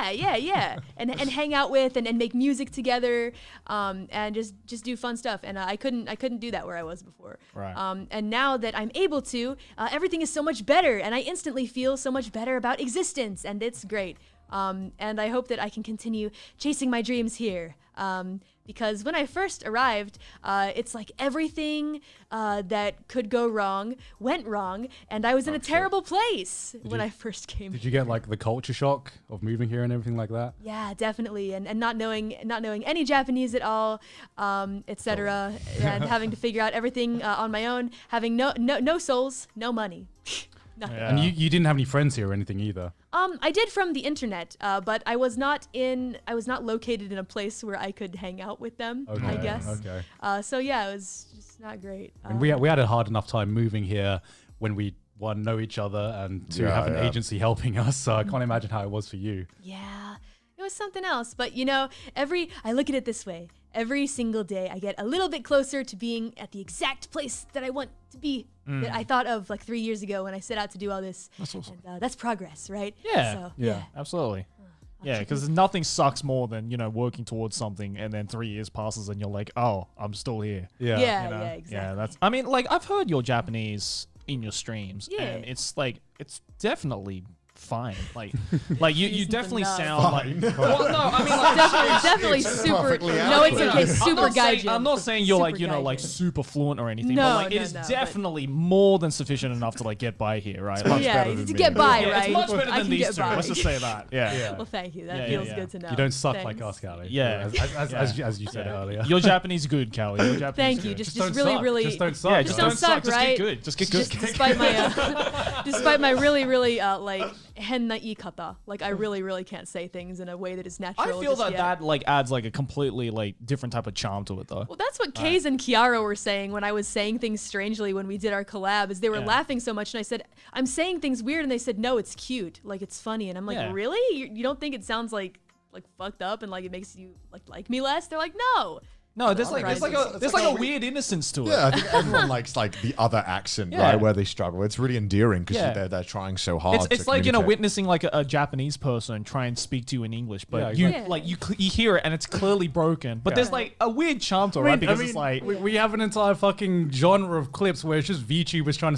N: Yeah. and hang out with and make music together, and just do fun stuff. And I couldn't do that where I was before.
K: Right.
N: And now that I'm able to, everything is so much better, and I instantly feel so much better about existence, and it's great. And I hope that I can continue chasing my dreams here. Because when I first arrived, it's like everything that could go wrong went wrong, and I was in a terrible place when I first came.
O: Did you get like the culture shock of moving here and everything like that?
N: Yeah, definitely, and not knowing any Japanese at all, etc., and having to figure out everything on my own, having no souls, no money, nothing.
K: Yeah.
O: And you didn't have any friends here or anything either.
N: I did from the internet, but I was not located in a place where I could hang out with them. I
O: Okay,
N: guess.
O: okay.
N: So yeah, it was just not great.
O: And we had a hard enough time moving here when we one know each other and two have an agency helping us. So I can't imagine how it was for you.
N: Yeah, it was something else. But you know, I look at it this way. Every single day, I get a little bit closer to being at the exact place that I want to be, that I thought of like 3 years ago when I set out to do all this.
A: That's awesome.
N: And, that's progress, right?
K: Yeah.
N: So,
O: Yeah.
K: Absolutely. Yeah, because nothing sucks more than, working towards something and then 3 years passes and you're like, oh, I'm still here.
O: Yeah.
N: Yeah,
K: You know?
N: exactly.
K: Yeah, that's. I mean, like I've heard your Japanese in your streams,
N: Yeah.
K: and it's definitely fine. Like you
N: Decent
K: definitely
N: enough.
K: sound like. Well, no, I mean like
N: definitely
A: it's
N: super.
A: perfectly
N: No, it's
A: adequate.
N: okay.
K: I'm
N: Super
K: not saying,
N: gaijin.
K: I'm not saying you're like
N: Super
K: like
N: gaijin.
K: super fluent or anything,
N: No,
K: but like
N: no,
K: it is
N: no, but-
K: definitely more than sufficient enough to like get by here, right?
A: much
N: Yeah,
A: better
N: to
A: than me.
N: get by,
K: Yeah,
N: right?
K: it's much better
N: I
K: than
N: can
K: these
N: get
K: two.
N: by.
K: Let's just say that. Yeah.
N: Well, thank you. That
K: Yeah,
N: feels
K: yeah.
N: good to know.
O: You don't suck
N: Thanks.
O: like us, Callie.
K: Yeah.
O: As you said earlier.
K: Your Japanese good, Callie. Your Japanese
N: Thank
K: good.
N: you. Just
O: don't
N: really,
O: suck.
N: really.
O: Just don't suck.
K: Yeah,
N: just
K: just
N: don't suck,
K: Just
N: right?
K: get good. Just get good.
N: Despite my, really, really like henna ikata, like I really can't say things in a way that is natural.
K: I feel
N: just
K: that
N: yet.
K: that like adds like a completely like different type of charm to it though.
N: Well, that's what Kaze and Kiara were saying when I was saying things strangely when we did our collab. Is they were
K: Yeah.
N: laughing so much, and I said, "I'm saying things weird," and they said, "No, it's cute, like it's funny." And I'm like,
K: Yeah.
N: "Really? You don't think it sounds like like fucked up and like it makes you like me less. They're like, no.
K: No, there's like a weird innocence to it.
J: Yeah, I think everyone likes like the other accent, right, where they struggle. It's really endearing because they're trying so hard.
K: It's like witnessing like a Japanese person try and speak to you in English, but you hear it and it's clearly broken. But there's like a weird charm to it, right? Because it's like
O: we have an entire fucking genre of clips where it's just VTubers trying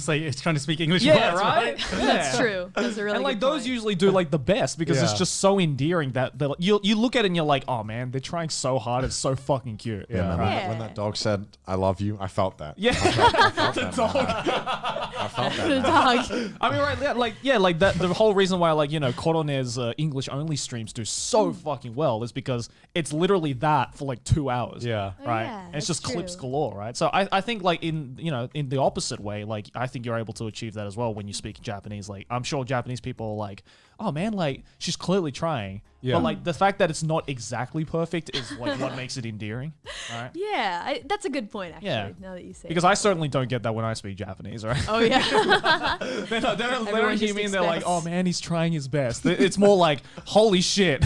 O: to speak English.
K: Yeah,
O: words,
K: right.
N: That's true. Those are really
K: and like
N: good
K: those
N: point.
K: usually do like the best because it's just so endearing that you look at it and you're like, oh man, they're trying so hard. It's so fucking cute.
J: Yeah, man, when that dog said, "I love you," I felt that.
K: Yeah,
J: I felt
K: the
J: that,
K: dog.
J: I felt that.
N: The dog.
K: I mean, right? Like that. The whole reason why Coroner's English only streams do so fucking well is because it's literally that for like 2 hours.
O: Yeah.
K: Right.
N: yeah,
K: and it's just
N: that's
K: clips
N: true.
K: galore, right? So I think like in the opposite way, like I think you're able to achieve that as well when you speak Japanese. Like I'm sure Japanese people are like, oh man, like she's clearly trying.
O: Yeah.
K: But like the fact that it's not exactly perfect is like what makes it endearing. Right.
N: Yeah, that's a good point actually.
K: Yeah.
N: Now that you say
K: Because
N: it.
K: I certainly don't get that when I speak Japanese, right?
N: Oh yeah.
K: They don't
N: Everyone
K: hear
N: just
K: me and they're like,
N: expects-
K: oh man, he's trying his best. It's more like, holy shit.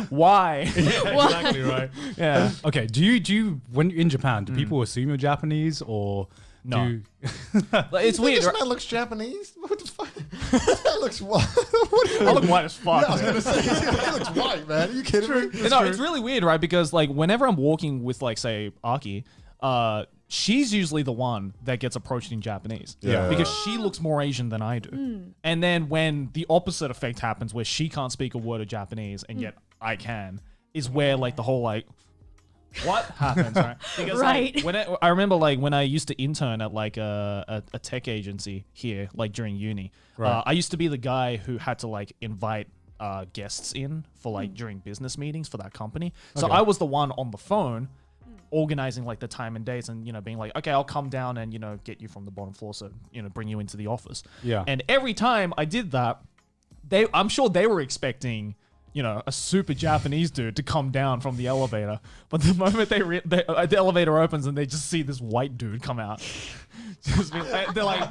K: Why?
O: Exactly right.
K: Yeah.
O: Okay. Do you when you're in Japan, do people assume you're Japanese or
K: No.
O: do you-
K: Like, it's weird.
J: This
K: right?
J: man looks Japanese. What the fuck? This guy looks white.
K: I look white as fuck.
J: Yeah, I was gonna say he looks white, man. Are you kidding me?
K: No, it's really weird, right? Because like whenever I'm walking with like say Aki, she's usually the one that gets approached in Japanese.
J: Yeah.
K: Because she looks more Asian than I do. And then when the opposite effect happens where she can't speak a word of Japanese and yet I can, is where like the whole like what happens, right? Because
N: Right.
K: like when I remember like when I used to intern at like a tech agency here, like during uni,
O: Right.
K: I used to be the guy who had to like invite guests in for like during business meetings for that company. So
O: Okay.
K: I was the one on the phone organizing like the time and dates and being like, okay, I'll come down and get you from the bottom floor, so bring you into the office.
O: Yeah.
K: And every time I did that, I'm sure they were expecting a super Japanese dude to come down from the elevator. But the moment the elevator opens and they just see this white dude come out, they're like,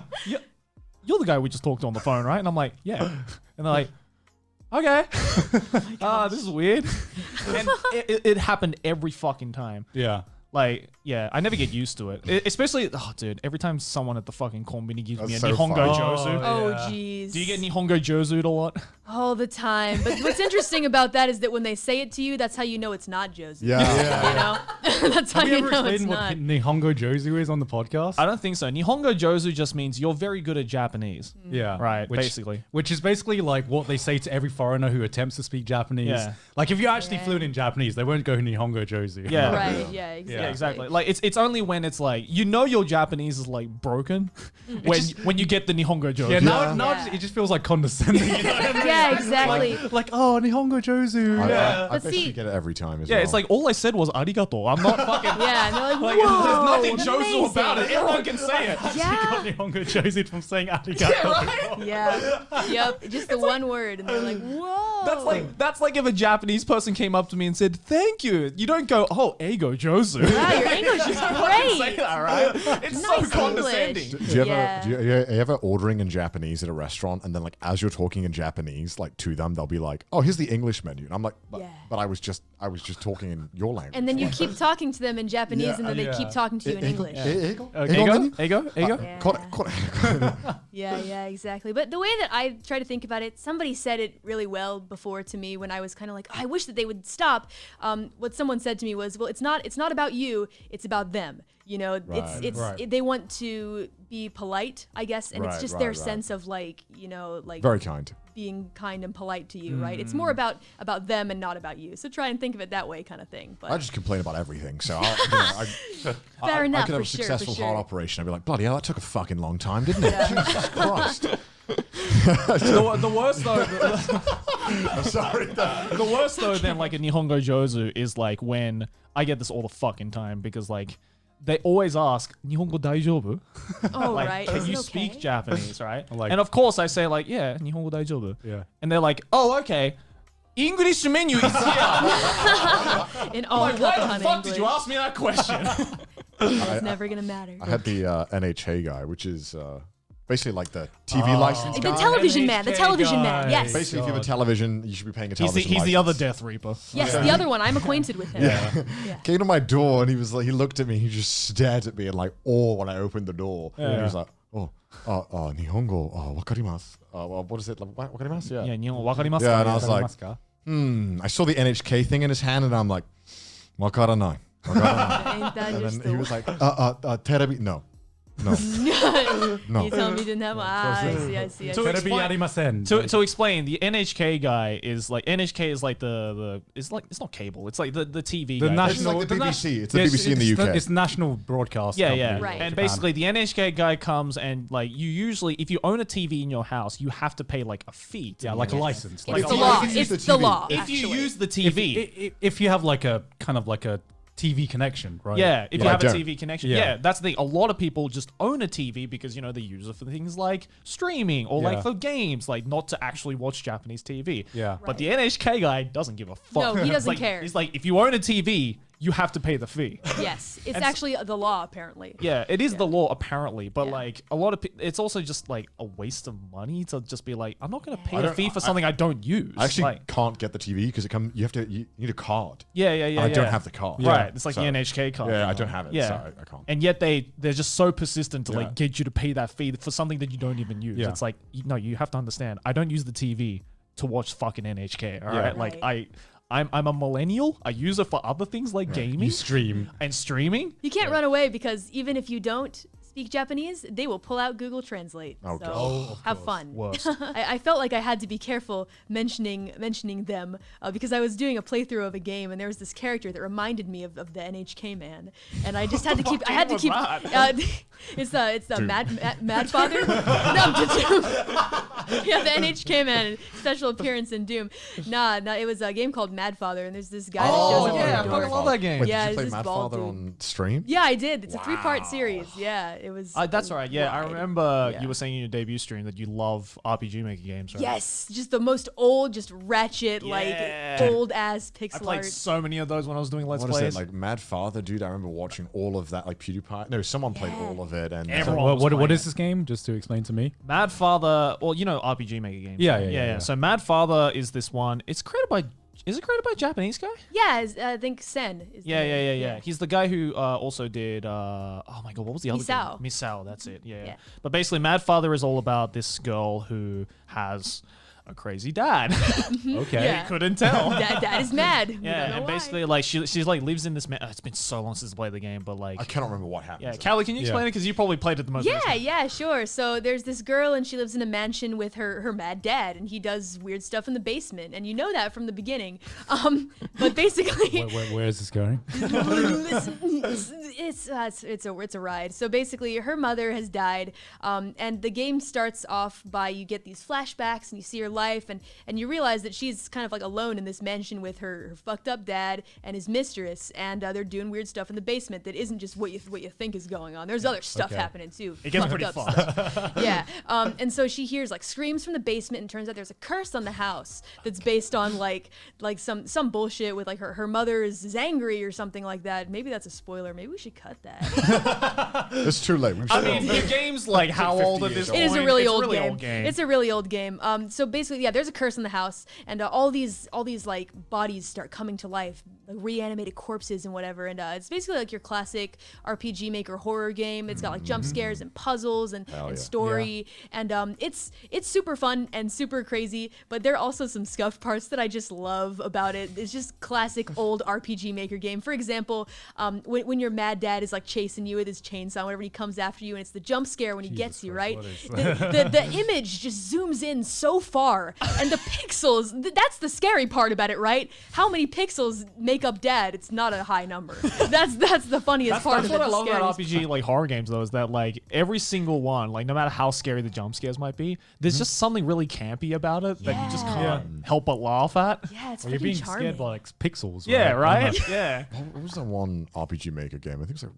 K: you're the guy we just talked to on the phone, right? And I'm like, yeah. And they're like, okay. This is weird. And it happened every fucking time.
O: Yeah.
K: Like, yeah, I never get used to it. Especially, dude, every time someone at the fucking konbini gives me a
J: That's so
K: Nihongo
J: funny.
K: Josu.
N: Oh
O: Yeah.
N: jeez.
K: Do you get Nihongo Josu'd a lot?
N: all the time? But what's interesting about that is that when they say it to you, that's how you know it's not Josie.
J: Yeah.
N: You know? That's how
O: Have you
N: you
O: ever
N: know it's
O: explained
N: not.
O: what Nihongo Jozu is on the podcast?
K: I don't think so. Nihongo Josu just means you're very good at Japanese.
O: Yeah.
K: Right, basically.
O: Which is basically like what they say to every foreigner who attempts to speak Japanese.
K: Yeah.
O: Like if you're actually fluent in Japanese, they won't go Nihongo Jozu.
K: Yeah.
N: Right, yeah, exactly.
K: Yeah, exactly. Like it's only when it's like your Japanese is like broken when you get the Nihongo Josu.
O: Yeah, now
N: Yeah.
O: it just feels like condescending. You know what I mean?
N: Yeah, exactly.
O: Like, oh, Nihongo Jozu.
J: I
N: But
J: bet
N: see-
J: you get it every time as
K: Yeah,
J: well.
K: it's like all I said was arigato. I'm not fucking.
N: Yeah, and they're like,
K: Like,
N: whoa,
K: there's nothing Josu about it.
N: amazing.
K: Everyone can say it.
O: Got
N: Yeah,
O: Nihongo Jozu from saying arigato.
N: yeah, yep. Just the one word, and they're like, whoa.
K: That's like if a Japanese person came up to me and said thank you. You don't go, oh, ego Josu.
N: Wow, your English is
K: Say
N: great.
K: that, right? It's so
N: Nice
K: condescending.
N: English.
J: Do you ever,
N: Yeah.
J: do you ever ordering in Japanese at a restaurant and then like as you're talking in Japanese like to them they'll be like, oh, here's the English menu, and I'm like, but,
N: Yeah.
J: but I was just talking in your language.
N: And then you keep talking to them in Japanese,
J: Yeah,
N: and then they keep talking to you in English.
K: Ego?
J: menu?
K: Ego?
N: Yeah, exactly. But the way that I try to think about it, somebody said it really well before to me when I was kind of like, oh, I wish that they would stop. What someone said to me was, well, it's not about you, it's about them. You know, they want to be polite, I guess, and it's just their sense of like,
J: Very kind.
N: being kind and polite to you, right? It's more about them and not about you. So try and think of it that way, kind of thing. But
J: I just complain about everything, so
N: Fair enough,
J: I could have
N: for
J: a
N: sure,
J: successful
N: for
J: heart
N: sure.
J: operation. I'd be like, bloody hell, that took a fucking long time, didn't it? Jesus Christ.
K: The worst though.
J: I'm sorry.
K: The worst though than like a Nihongo Josu is like when I get this all the fucking time because like they always ask Nihongo daijoubu?
N: oh,
K: Like,
N: right.
K: can
N: Is
K: you
N: it
K: speak
N: okay?
K: Japanese, right?
O: Like-
K: and of course I say like, yeah, Nihongo daijoubu.
O: Yeah.
K: And they're like, oh, okay. English menu is here.
N: In all
K: Like, why the
N: Subathon
K: fuck did you
N: English.
K: ask me that question?
N: It's never gonna matter.
J: I had the NHA guy, which is basically like the TV license
N: The
J: guy.
N: television man. The television man. Yes.
J: Basically, if you have a television, you should be paying a television
K: He's the other
J: license.
K: Death Reaper.
N: Yes, the other one. I'm acquainted with him.
J: Yeah. Came to my door and he was like, he looked at me, he just stared at me in like awe when I opened the door. And he was like, Nihongo, wakarimasu. What is it? Like, wakarimasu? Yeah.
K: Yeah, wakarimasu.
J: Yeah, and I was like, I saw the NHK thing in his hand and I'm like, wakaranai.
N: Ain't that
J: And
N: just
J: then he was like, terabi, no. No. No.
N: You told me you didn't have I see.
K: To explain, the NHK guy is like it's like it's not cable. It's like the TV.
O: The
K: guy.
O: national,
J: It's like the BBC. It's the BBC in the UK.
O: It's national broadcast.
K: Yeah,
O: company
K: yeah.
O: in
N: Right.
K: And
O: Japan.
K: basically, the NHK guy comes and like you usually, if you own a TV in your house, you have to pay like a fee.
O: Yeah, like a license.
N: It's the law. It's the law.
K: If you
N: actually.
K: use the TV,
O: if you have like a kind of like a TV connection, right?
K: yeah, if you
J: I
K: have a
J: don't.
K: TV connection,
O: Yeah.
K: yeah, that's the thing. A lot of people just own a TV because they use it for things like streaming or like
O: Yeah.
K: for games, like not to actually watch Japanese TV.
O: Yeah.
K: But the NHK guy doesn't give a fuck.
N: No, he doesn't
K: Like,
N: care.
K: He's like, if you own a TV, you have to pay the fee.
N: Yes, it's actually the law apparently.
K: Yeah, it is the law apparently, but
N: Yeah.
K: like a lot of it's also just like a waste of money to just be like, I'm not going to pay
J: I
K: a
J: don't-
K: fee for something I don't use.
J: I actually
K: Like,
J: can't get the TV because you need a card.
K: yeah.
J: And I don't have the card.
K: Right, it's like
J: So-
K: the NHK card.
J: Yeah, I don't have it,
K: Yeah,
J: so I can't.
K: And yet they're just so persistent to
J: Yeah.
K: like get you to pay that fee for something that you don't even use.
O: Yeah.
K: It's like no, you have to understand. I don't use the TV to watch fucking NHK. All right, like I'm a millennial. I use it for other things like gaming.
O: You stream.
K: And streaming.
N: You can't run away because even if you don't speak Japanese, they will pull out Google Translate.
J: Oh,
N: so
J: God.
O: Oh,
N: have fun.
K: Worst.
N: I felt like I had to be careful mentioning them because I was doing a playthrough of a game and there was this character that reminded me of the NHK man, and I just had to keep. I had to keep. It's the Mad Father. No, yeah, the NHK man special appearance in Doom. Nah, it was a game called Mad Father, and there's this guy that shows up.
K: yeah,
N: at
K: I
N: the door.
K: fucking love that game.
J: Wait,
N: Yeah,
J: did you
N: it's
J: play
N: this
J: Mad
N: bald
J: Father
N: dude.
J: on stream?
N: Yeah, I did. It's a 3-part series. Yeah, it was.
K: That's right. Yeah, I
N: ride.
K: remember
N: Yeah.
K: you were saying in your debut stream that you love RPG Maker games, right?
N: Yes, just the most old, just ratchet,
K: Yeah.
N: like old ass
K: I
N: pixel
K: played
N: art.
K: so many of those when I was doing Let's
J: What is
K: Plays.
J: it, like Mad Father, dude? I remember watching all of that, like PewDiePie. No, someone played all of it, and
K: Everyone was
O: What
K: playing
O: is
K: it.
O: this game? Just to explain to me.
K: Mad Father, well, RPG Maker games.
O: Yeah,
K: right?
O: yeah.
K: So Mad Father is this one. It's created by. Is it created by a Japanese guy?
N: Yeah, I think Sen. Is the name.
K: Yeah. He's the guy who also did. Oh my god, what was the other
N: Misao.
K: game? Misao. That's it. Yeah.
N: Yeah.
K: But basically, Mad Father is all about this girl who has a crazy dad.
O: Okay.
N: Yeah.
K: Couldn't tell.
N: Dad is mad. We don't
K: Yeah,
N: know
K: and
N: why.
K: basically, like she's like lives in this. It's been so long since I played the game, but like
J: I cannot remember what happened.
K: yeah, Callie, can you explain it? Because you probably played it the most.
N: Yeah,
K: recently.
N: yeah, sure. So there's this girl and she lives in a mansion with her mad dad, and he does weird stuff in the basement, and you know that from the beginning. But basically,
O: Where is this going?
N: it's a ride. So basically, her mother has died, and the game starts off by you get these flashbacks and you see her life, and you realize that she's kind of like alone in this mansion with her fucked up dad and his mistress, and they're doing weird stuff in the basement that isn't just what you think is going on. There's other stuff happening too.
K: It gets
N: Fucked
K: pretty
N: up
K: fun.
N: stuff. Yeah. And so she hears like screams from the basement, and turns out there's a curse on the house that's based on like some bullshit with like her mother is angry or something like that. Maybe that's a spoiler. Maybe we should cut that.
J: It's too late.
K: I mean, the game's like how old at this point?
N: It is a really
K: It's
N: old
K: really
N: game. It's a really old game. So basically, yeah, there's a curse in the house, and all these like bodies start coming to life, like reanimated corpses and whatever. And it's basically like your classic RPG Maker horror game. It's got like jump scares and puzzles and story, and it's super fun and super crazy. But there are also some scuff parts that I just love about it. It's just classic old RPG Maker game. For example, when your mad dad is like chasing you with his chainsaw, whenever he comes after you, and it's the jump scare when he gets you, right? The image just zooms in so far, and the pixels, that's the scary part about it, right? How many pixels make up dad? It's not a high number. That's the funniest part
K: That's
N: of it.
K: what I
N: the
K: love about
N: scariest
K: RPG like horror games though, is that like every single one, like no matter how scary the jump scares might be, there's just something really campy about it that you just can't help but laugh at.
N: Yeah, it's
O: Well, you're
N: freaking
O: being
N: charming.
O: scared by like pixels.
K: Yeah, right?
O: Uh-huh.
K: Yeah.
J: What was that one RPG Maker game? I think it's like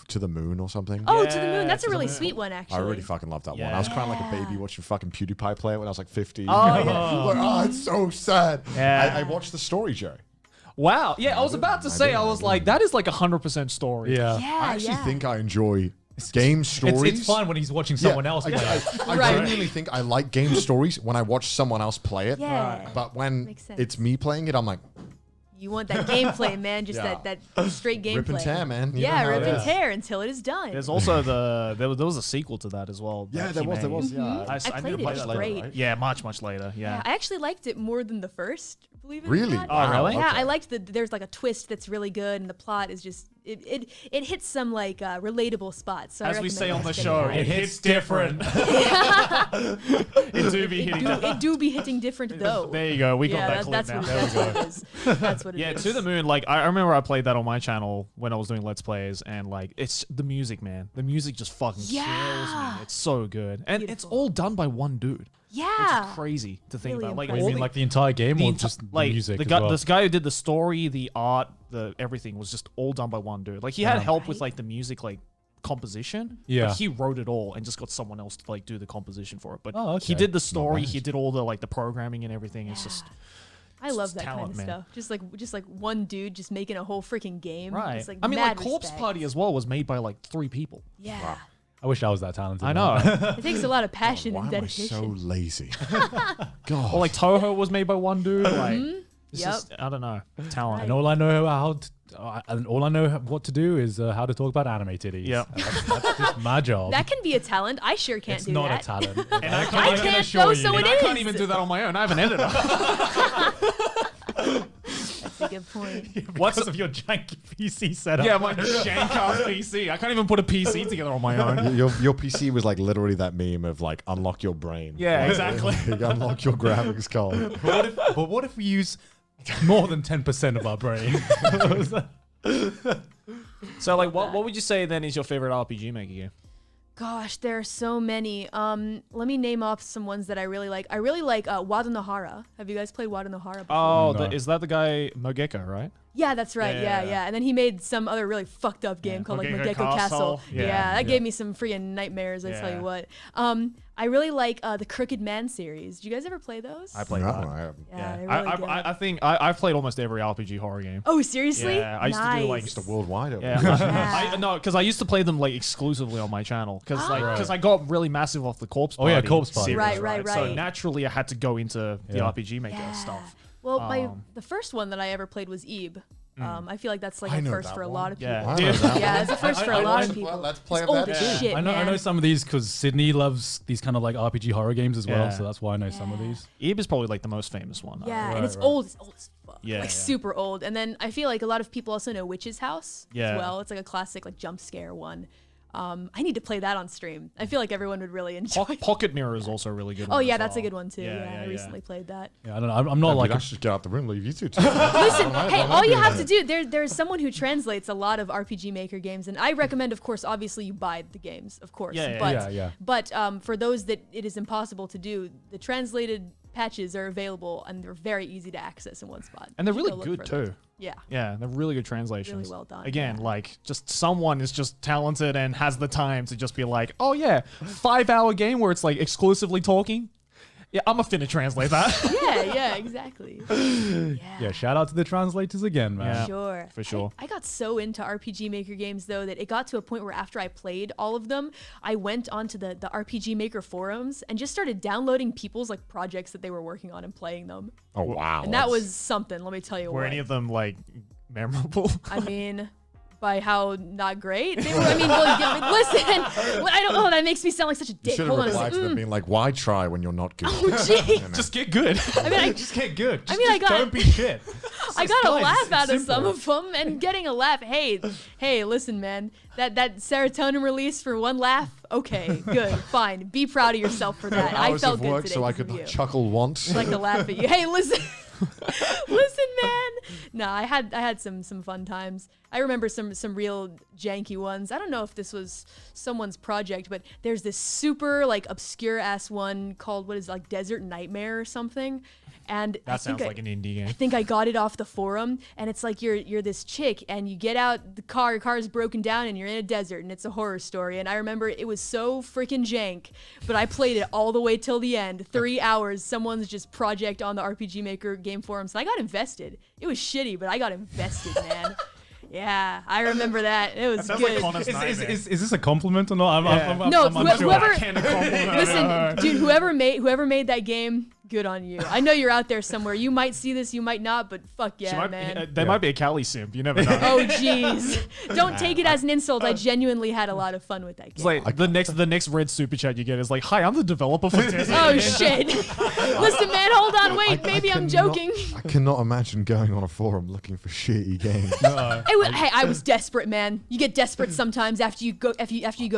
J: To the Moon or something.
N: Oh, To the Moon. That's
K: To
N: a
K: the
N: really
K: Moon.
N: sweet one, actually.
J: I really fucking loved that one. I was crying like a baby watching fucking PewDiePie play it when I was like 15.
K: Oh,
J: Like,
K: yeah.
J: it's so sad.
K: Yeah.
J: I watched the story, Joe.
K: Wow. Yeah, I was about to say, I was like, that is like 100% story.
O: Yeah.
J: I actually think I enjoy game stories.
L: It's fun when he's watching someone else play.
J: I genuinely think I like game stories when I watch someone else play it.
N: Yeah. Right.
J: But when
N: Makes sense.
J: it's me playing it, I'm like,
N: You want that gameplay, man. Just
J: Yeah.
N: that straight gameplay.
J: Rip and tear, man. You know
N: Yeah,
J: how
N: rip
J: it
N: and
J: is.
N: tear until it is done.
K: There's also there was a sequel to that as well.
J: Yeah,
K: that
J: there
K: he
J: was.
K: made.
N: Mhm. I
K: I
N: played
K: didn't
N: it,
K: play
N: it's
K: that
N: great.
K: later, right? Yeah, much later. Yeah.
N: I actually liked it more than the first. Believe it
J: Really?
N: or not.
K: Oh, really?
N: Yeah,
K: Okay.
N: I liked there's like a twist that's really good, and the plot is just it hits some like relatable spots. So I
K: As we
N: recommend
K: say on the
N: checking
K: show,
N: out.
K: it hits different. It do be hitting.
N: It do be hitting different though.
K: There you go. We got that clip
N: that's
K: now.
N: What,
K: There we
N: that's
K: go.
N: what it is. That's what it is.
K: Yeah, To the Moon. Like I remember I played that on my channel when I was doing Let's Plays, and like it's the music, man. The music just fucking kills me. It's so good, and it's all done by one dude.
N: Yeah.
K: Which is crazy to think
N: Really
K: about. Like,
L: What, you
K: all
L: mean like the entire game or just
K: like
L: the music?
K: the
L: as
K: guy,
L: well?
K: this guy who did the story, the art, the everything was just all done by one dude. Like he had
L: Yeah.
K: help with like the music, like composition.
L: Yeah.
K: But he wrote it all and just got someone else to like do the composition for it. But
L: Oh,
K: he
L: okay.
K: did the story,
L: bad.
K: he did all the like the programming and everything. It's just
N: I love
K: it's
N: that
K: talent,
N: kind of
K: man.
N: stuff. Just like one dude just making a whole freaking game.
K: Right.
N: It's like
K: I mean,
N: mad
K: like Corpse
N: respect.
K: Party as well was made by like 3 people.
N: Yeah.
L: I wish I was that talented.
K: I know.
N: It takes a lot of passion
J: Why
N: and
J: am I
N: dedication.
J: so lazy? God.
K: Or like Toho was made by one dude. Like, it's
N: Yep.
K: just, I don't know, talent.
L: And all I know and all I know what to do is how to talk about anime titties.
K: Yep.
L: That's just my job.
N: That can be a talent. I sure can't
L: it's
N: do
L: not
N: that.
L: a talent.
K: And I
N: I
K: can't,
N: can't though, so it
K: I can't
N: is.
K: even do that on my own. I have an editor.
N: That's a good point.
L: Because of your janky PC setup.
K: Yeah, my jank ass PC. I can't even put a PC together on my own.
J: Your PC was like literally that meme of like unlock your brain.
K: Yeah,
J: Like,
K: exactly.
J: like, unlock your graphics card.
L: But what if we use more than 10% of our brain?
K: So, like, what would you say then is your favorite RPG Maker game?
N: Gosh, there are so many. Let me name off some ones that I really like. I really like Wadanohara. Have you guys played Wadanohara before?
K: Oh,
L: No.
K: is that the guy Mogeko, right?
N: Yeah, that's right. Yeah, yeah. And then he made some other really fucked up game called like
K: Mogeko
N: Mogeko Castle.
K: Castle.
N: Yeah,
K: Yeah.
N: that gave me some freaking nightmares. I tell
K: Yeah.
N: you what. I really like the Crooked Man series. Did you guys ever play those?
K: I played
J: No,
K: that.
J: I haven't.
N: Yeah, they're really good.
K: I think I've played almost every RPG horror game.
N: Oh, seriously?
K: Yeah, I used to do like
N: Nice.
J: Just a worldwide.
K: Yeah, no, because I used to play them like exclusively on my channel because I got really massive off the Corpse Party.
L: Oh, yeah, Corpse Party.
K: series,
N: Right.
K: So naturally, I had to go into the
L: Yeah.
K: RPG Maker
N: Yeah.
K: stuff.
N: Well,
K: Um,
N: the first one that I ever played was Ebe. I feel like that's like
J: I
N: a
J: know
N: first
J: that
N: for a
J: one.
N: lot of people.
K: Yeah.
J: I know that
N: Yeah,
J: one.
N: it's a first for
L: I
N: a lot
L: like-
N: of people.
J: let's play
N: it's
J: of
N: old
J: that
N: as
J: too.
N: shit,
L: I know
N: man.
L: some of these because Sydney loves these kind of like RPG horror games as well,
K: Yeah.
L: so that's why I know some of these.
K: Ebe is probably like the most famous one.
N: Yeah,
L: Right,
N: and it's
L: right.
N: old. It's old as fuck.
K: Yeah,
N: like
K: yeah.
N: super old. And then I feel like a lot of people also know Witch's House
K: Yeah.
N: as well. It's like a classic like jump scare one. I need to play that on stream. I feel like everyone would really enjoy.
K: Pocket Mirror is also a really good one.
N: Oh yeah,
K: as
N: that's a
K: well.
N: good one too. Yeah, I recently played that.
L: Yeah, I don't know. I'm not like
J: I should get out the room. Leave you two.
N: Listen, hey, all you have to do there's someone who translates a lot of RPG Maker games, and I recommend, of course, obviously you buy the games, of course.
K: Yeah, yeah,
N: but
L: yeah.
N: but for those that it is impossible to do, the translated patches are available and they're very easy to access in one spot.
K: And they're
N: You should
K: really
N: go look
K: good
N: for them.
K: too.
N: Yeah.
K: Yeah, they're really good translations.
N: Really well done,
K: Again,
N: yeah.
K: like just someone is just talented and has the time to just be like, oh yeah, 5-hour game where it's like exclusively talking. Yeah, I'm gonna finna translate that.
N: Yeah, exactly.
L: yeah, shout out to the translators again, man.
K: Yeah.
N: Sure.
K: For sure.
N: I got so into RPG Maker games though that it got to a point where after I played all of them, I went onto the RPG Maker forums and just started downloading people's like projects that they were working on and playing them.
J: Oh wow.
N: And that was something, let me tell you
K: Were
N: what.
K: any of them like memorable?
N: I mean, by how not great they were. I mean, well, listen, I don't know. That makes me sound like such a
J: You
N: dick.
J: should have
N: Hold on a
J: replied to them
N: second.
J: being like, "Why try when you're not good?"
N: Oh, gee.
K: Just get good.
N: I mean,
L: Just get good.
N: I mean, I got.
L: Don't be shit.
N: I got a
L: fine,
N: laugh
L: it's
N: out of
L: simple.
N: some of them, and getting a laugh. Hey, listen, man. That serotonin release for one laugh. Okay, good, fine. Be proud of yourself for that. I
J: Hours
N: felt
J: of
N: good
J: work
N: today
J: so I
N: because of
J: could
N: you.
J: chuckle once.
N: I'd like to laugh at you. Hey, listen. Listen, man. No, I had some fun times. I remember some real janky ones. I don't know if this was someone's project, but there's this super like obscure ass one called what is it, like Desert Nightmare or something. And
K: That sounds like an indie game.
N: I think I got it off the forum, and it's like you're this chick, and you get out the car, your car is broken down, and you're in a desert, and it's a horror story. And I remember it was so freaking jank, but I played it all the way till the end, 3 hours. Someone's just project on the RPG Maker game forums, and I got invested. It was shitty, but I got invested, man. Yeah, I remember that. It was
K: Sounds
N: good.
K: like Connor's nightmare.
O: Is this a compliment or not?
N: No,
O: I'm unsure.
N: listen, dude, whoever made that game, good on you. I know you're out there somewhere. You might see this, you might not, but fuck yeah, man.
K: There might be a Cali simp. You never know.
N: Oh jeez, don't take it as an insult. I genuinely had a lot of fun with that game.
K: It's like the next red super chat you get is like, "Hi, I'm the developer for this."
N: Oh shit! Listen, man, hold on, wait. Maybe I'm joking.
A: I cannot imagine going on a forum looking for shitty games.
N: Hey, I was desperate, man. You get desperate sometimes after you go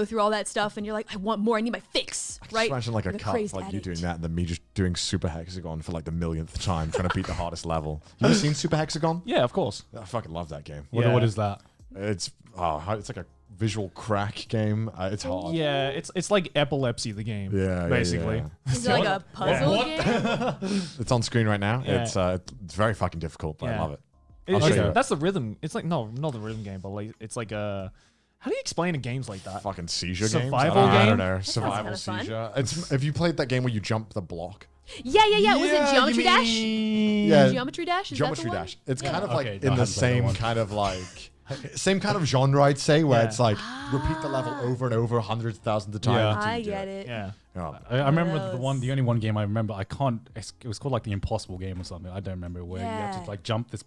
N: through all that stuff, and you're like, I want more. I need my fix, right?
A: Imagine like a
N: You're
A: cut
N: crazed
A: like you
N: addict.
A: doing that, and then me just doing Super Hexagon for like the millionth time, trying to beat the hardest level. You ever seen Super Hexagon?
K: Yeah, of course.
A: I fucking love that game.
O: What is that?
A: It's like a visual crack game. It's hard.
K: Yeah, it's like Epilepsy, the game.
A: Yeah,
K: basically.
A: yeah.
N: Is it like a puzzle game?
A: It's on screen right now.
K: Yeah.
A: It's very fucking difficult, but I love it.
K: That's the rhythm. It's like not the rhythm game, but like it's like a. How do you explain a games like that?
A: Fucking seizure
K: Survival
A: games. I
K: game?
A: don't know.
N: That
A: Survival
N: sounds kinda
A: seizure. It's have you played that game where you jump the block?
N: Yeah. Was it Geometry Dash?
A: Yeah.
N: Geometry Dash? Is
A: Geometry
N: that the one?
A: Dash. It's
N: Yeah.
A: kind of
O: Okay,
A: like
O: no, I
A: in the
O: haven't played that
A: same
O: one.
A: kind of like same kind of genre, I'd say, where
K: Yeah.
A: it's like repeat the level over and over hundreds of thousands of times.
O: Yeah.
A: until you
N: I
A: do
N: get it.
K: Yeah.
A: Oh,
O: I remember
N: Those.
O: the only one game I remember. It was called like the Impossible game or something. I don't remember where you have
N: Yeah.
O: to like jump this.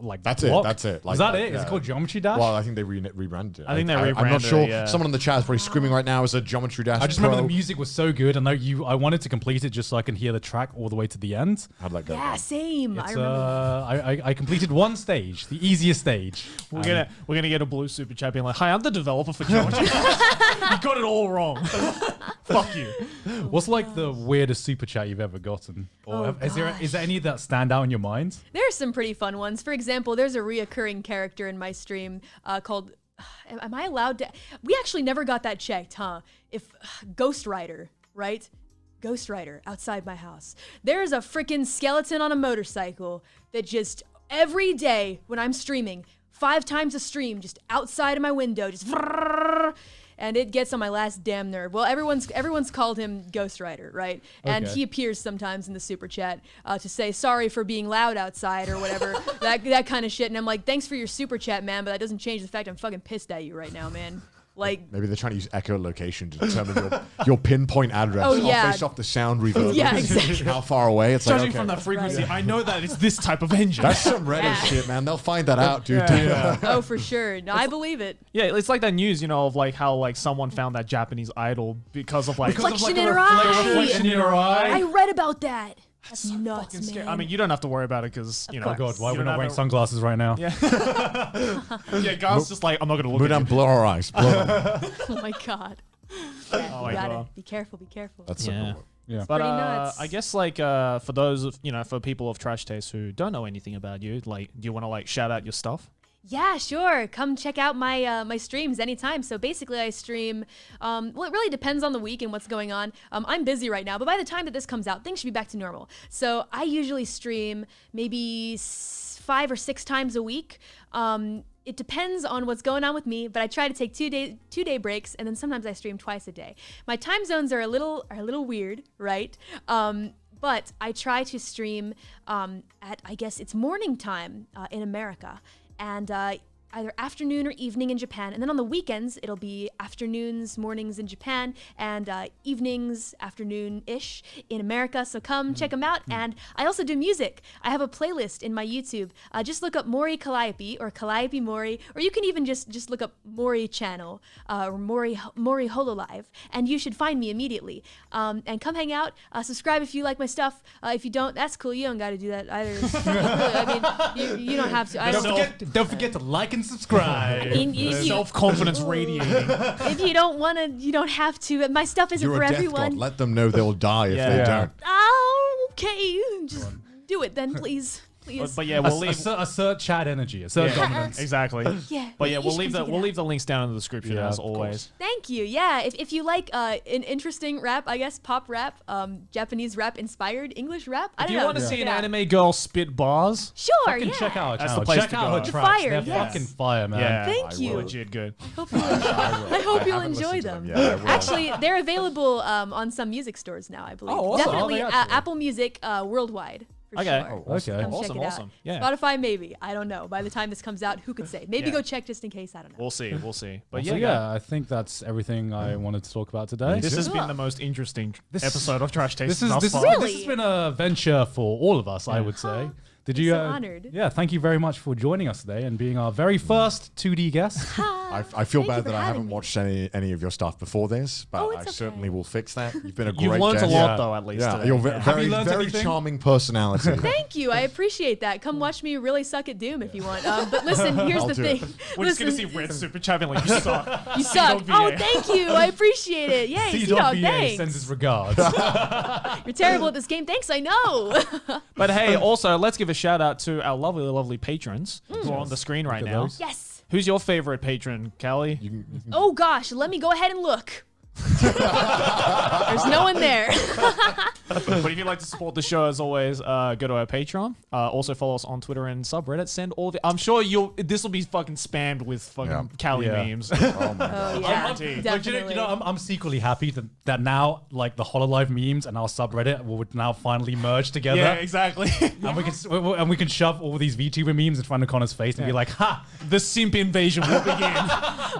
O: Like
A: That's
O: block.
A: it. That's it.
O: Is that
A: Like,
O: it? Is
A: yeah.
O: it called Geometry Dash?
A: Well, I think they rebranded it.
K: I think they
A: I'm not
K: rebranded
A: sure.
K: it, yeah.
A: Someone in the chat is probably screaming right now as a Geometry Dash.
O: I just remember
A: pro.
O: the music was so good, and I wanted to complete it just so I can hear the track all the way to the end.
A: How'd that go?
N: Yeah, same. I
O: It's,
N: remember.
O: I completed one stage, the easiest stage.
K: We're gonna get a blue super chat being like, "Hi, I'm the developer for Geometry." You got it all wrong. Fuck you.
O: What's like the weirdest super chat you've ever gotten? Or is there any that stand out in your mind?
N: There are some pretty fun ones. For example, there's a reoccurring character in my stream called. Am I allowed to? We actually never got that checked, huh? If Ghost Rider, right? Ghost Rider outside my house. There's a freaking skeleton on a motorcycle that just every day when I'm streaming, 5 times a stream, just outside of my window, just. And it gets on my last damn nerve. Well, everyone's called him Ghost Rider, right? And
O: Okay.
N: he appears sometimes in the super chat to say sorry for being loud outside or whatever, that kind of shit. And I'm like, thanks for your super chat, man, but that doesn't change the fact I'm fucking pissed at you right now, man. Like,
A: Maybe they're trying to use echolocation to determine your pinpoint address.
N: Oh, yeah.
A: Based off the sound reverb.
N: Yeah, exactly.
A: How far away? It's
K: Judging
A: like, okay.
K: from that frequency, I know that it's this type of engine.
A: That's some Reddit shit, man. They'll find that out, dude.
N: oh, for sure. No, I believe it.
K: Yeah, it's like that news, of like how like someone found that Japanese idol because of like
N: Reflection in her eye.
O: reflection in your eye.
N: I read about that. That's nuts,
K: fucking
N: man.
K: scary. I mean, you don't have to worry about it because
N: Of
K: you know.
N: course.
O: Oh god, why
K: you
O: we're
K: don't
O: not
K: have
O: wearing
K: a-
O: sunglasses right now?
K: Yeah. Yeah, Gar's just like, I'm not gonna look
A: Move
K: at
A: down,
K: you.
A: blow our eyes. Blow them.
N: Oh my god. Yeah,
K: Oh
N: you
K: my
N: got
K: God.
N: it. Be careful. Be careful.
A: That's
K: Yeah.
A: so
O: Yeah.
K: But
N: pretty nuts.
K: I guess like for those of for people of Trash Taste who don't know anything about you, like, do you want to like shout out your stuff?
N: Yeah, sure. Come check out my my streams anytime. So basically, I stream. Well, it really depends on the week and what's going on. I'm busy right now, but by the time that this comes out, things should be back to normal. So I usually stream maybe 5 or 6 times a week. It depends on what's going on with me, but I try to take 2 day breaks, and then sometimes I stream twice a day. My time zones are a little weird, right? But I try to stream at, I guess it's morning time in America, and either afternoon or evening in Japan. And then on the weekends, it'll be afternoons, mornings in Japan, and evenings, afternoon-ish in America. So come check them out. And I also do music. I have a playlist in my YouTube. Just look up Mori Calliope or Calliope Mori, or you can even just look up Mori channel or Mori Hololive, and you should find me immediately. And come hang out. Subscribe if you like my stuff. If you don't, that's cool. You don't got to do that either. I mean, you don't have to. I
O: Don't forget to like and subscribe.
K: Self-confidence radiating.
N: If you don't want to, you don't have to. My stuff isn't
A: You're
N: for
A: a death
N: everyone.
A: god. Let them know they'll die if they don't.
N: Oh, okay. Just do it then, please. Please.
K: But yeah, we'll leave.
O: Assert chat energy, assert dominance.
K: Exactly.
N: Yeah.
K: But yeah,
N: You
K: we'll leave
N: should do that.
K: the links down in the description
O: Yeah,
K: as
O: of
K: always.
N: Thank you. Yeah, if you like an interesting rap, I guess pop rap, Japanese rap inspired English rap. I
K: If
N: don't
K: you
N: know.
K: want to see
N: check
K: an
N: it out.
K: anime girl spit bars,
N: Sure.
O: Fucking
N: Yeah.
O: check out her
K: That's
O: channel.
K: the place
O: Check
K: to
O: out
K: go.
O: her
K: The
O: tracks.
N: fire,
O: They're
N: yes.
O: fucking fire, man.
K: yeah,
N: Thank you.
K: legit good.
N: I hope you
A: haven't
N: enjoy
A: listened to
N: them.
A: them yet. I will.
N: Actually, they're availavailable on some music stores now, I believe.
O: Oh, awesome.
N: Definitely
O: Are they actually?
N: Apple Music worldwide For
K: Okay.
N: Sure.
K: Oh, awesome.
O: Okay.
N: Come check
K: Awesome,
N: it out.
K: awesome. Yeah.
N: Spotify, maybe. I don't know. By the time this comes out, who could say? Maybe
K: Yeah.
N: go check just in case. I don't know.
K: We'll see. We'll see. But
O: So,
K: yeah,
O: I think that's everything I wanted to talk about today.
K: this has been the most interesting
O: This-
K: episode of Trash Taste.
O: This
K: thus
O: has
K: far.
O: been a venture for all of us, I would say. Did you?
N: so honored.
O: Yeah, thank you very much for joining us today and being our very first 2D guest.
A: I feel
N: Thank you
A: bad
N: for
A: that I
N: having
A: haven't
N: me.
A: watched any of your stuff before this, but I
N: it's
A: certainly
N: okay.
A: will fix that. You've been a
K: You've
A: great
K: learned
A: guest.
K: a lot, though, at least.
A: Yeah,
K: today.
A: you're
K: Yeah.
O: Have
A: very,
O: you learned
A: very
O: anything?
A: charming personality.
N: Thank you. I appreciate that. Come watch me really suck at Doom if you want. But listen, here's
A: I'll
N: the
A: do
N: thing.
A: it.
K: We're just gonna
N: Listen,
K: see Red super chat being like, you suck.
N: you suck.
K: CDawgVA.
N: Oh, thank you. I appreciate it. Yay, CDawg,
O: CDawgVA
N: thanks.
O: sends his regards.
N: You're terrible at this game. Thanks, I know.
K: But hey, also let's give a shout out to our lovely, lovely patrons who are on the screen right
O: Look at
K: now.
O: those.
N: Yes.
K: Who's your favorite patron, Callie?
N: Oh gosh, let me go ahead and look. There's no one there.
K: But if you'd like to support the show, as always, go to our Patreon. Also follow us on Twitter and subreddit. Send all the. I'm sure this will be fucking spammed with fucking Callie memes.
A: Oh my god.
N: Oh yeah,
O: Like,
N: definitely.
O: you know, I'm secretly happy that now, like the Hololive memes and our subreddit will now finally merge together.
K: Yeah, exactly.
O: And we can shove all these VTuber memes in front of Connor's face and be like, "Ha!
K: The simp invasion will begin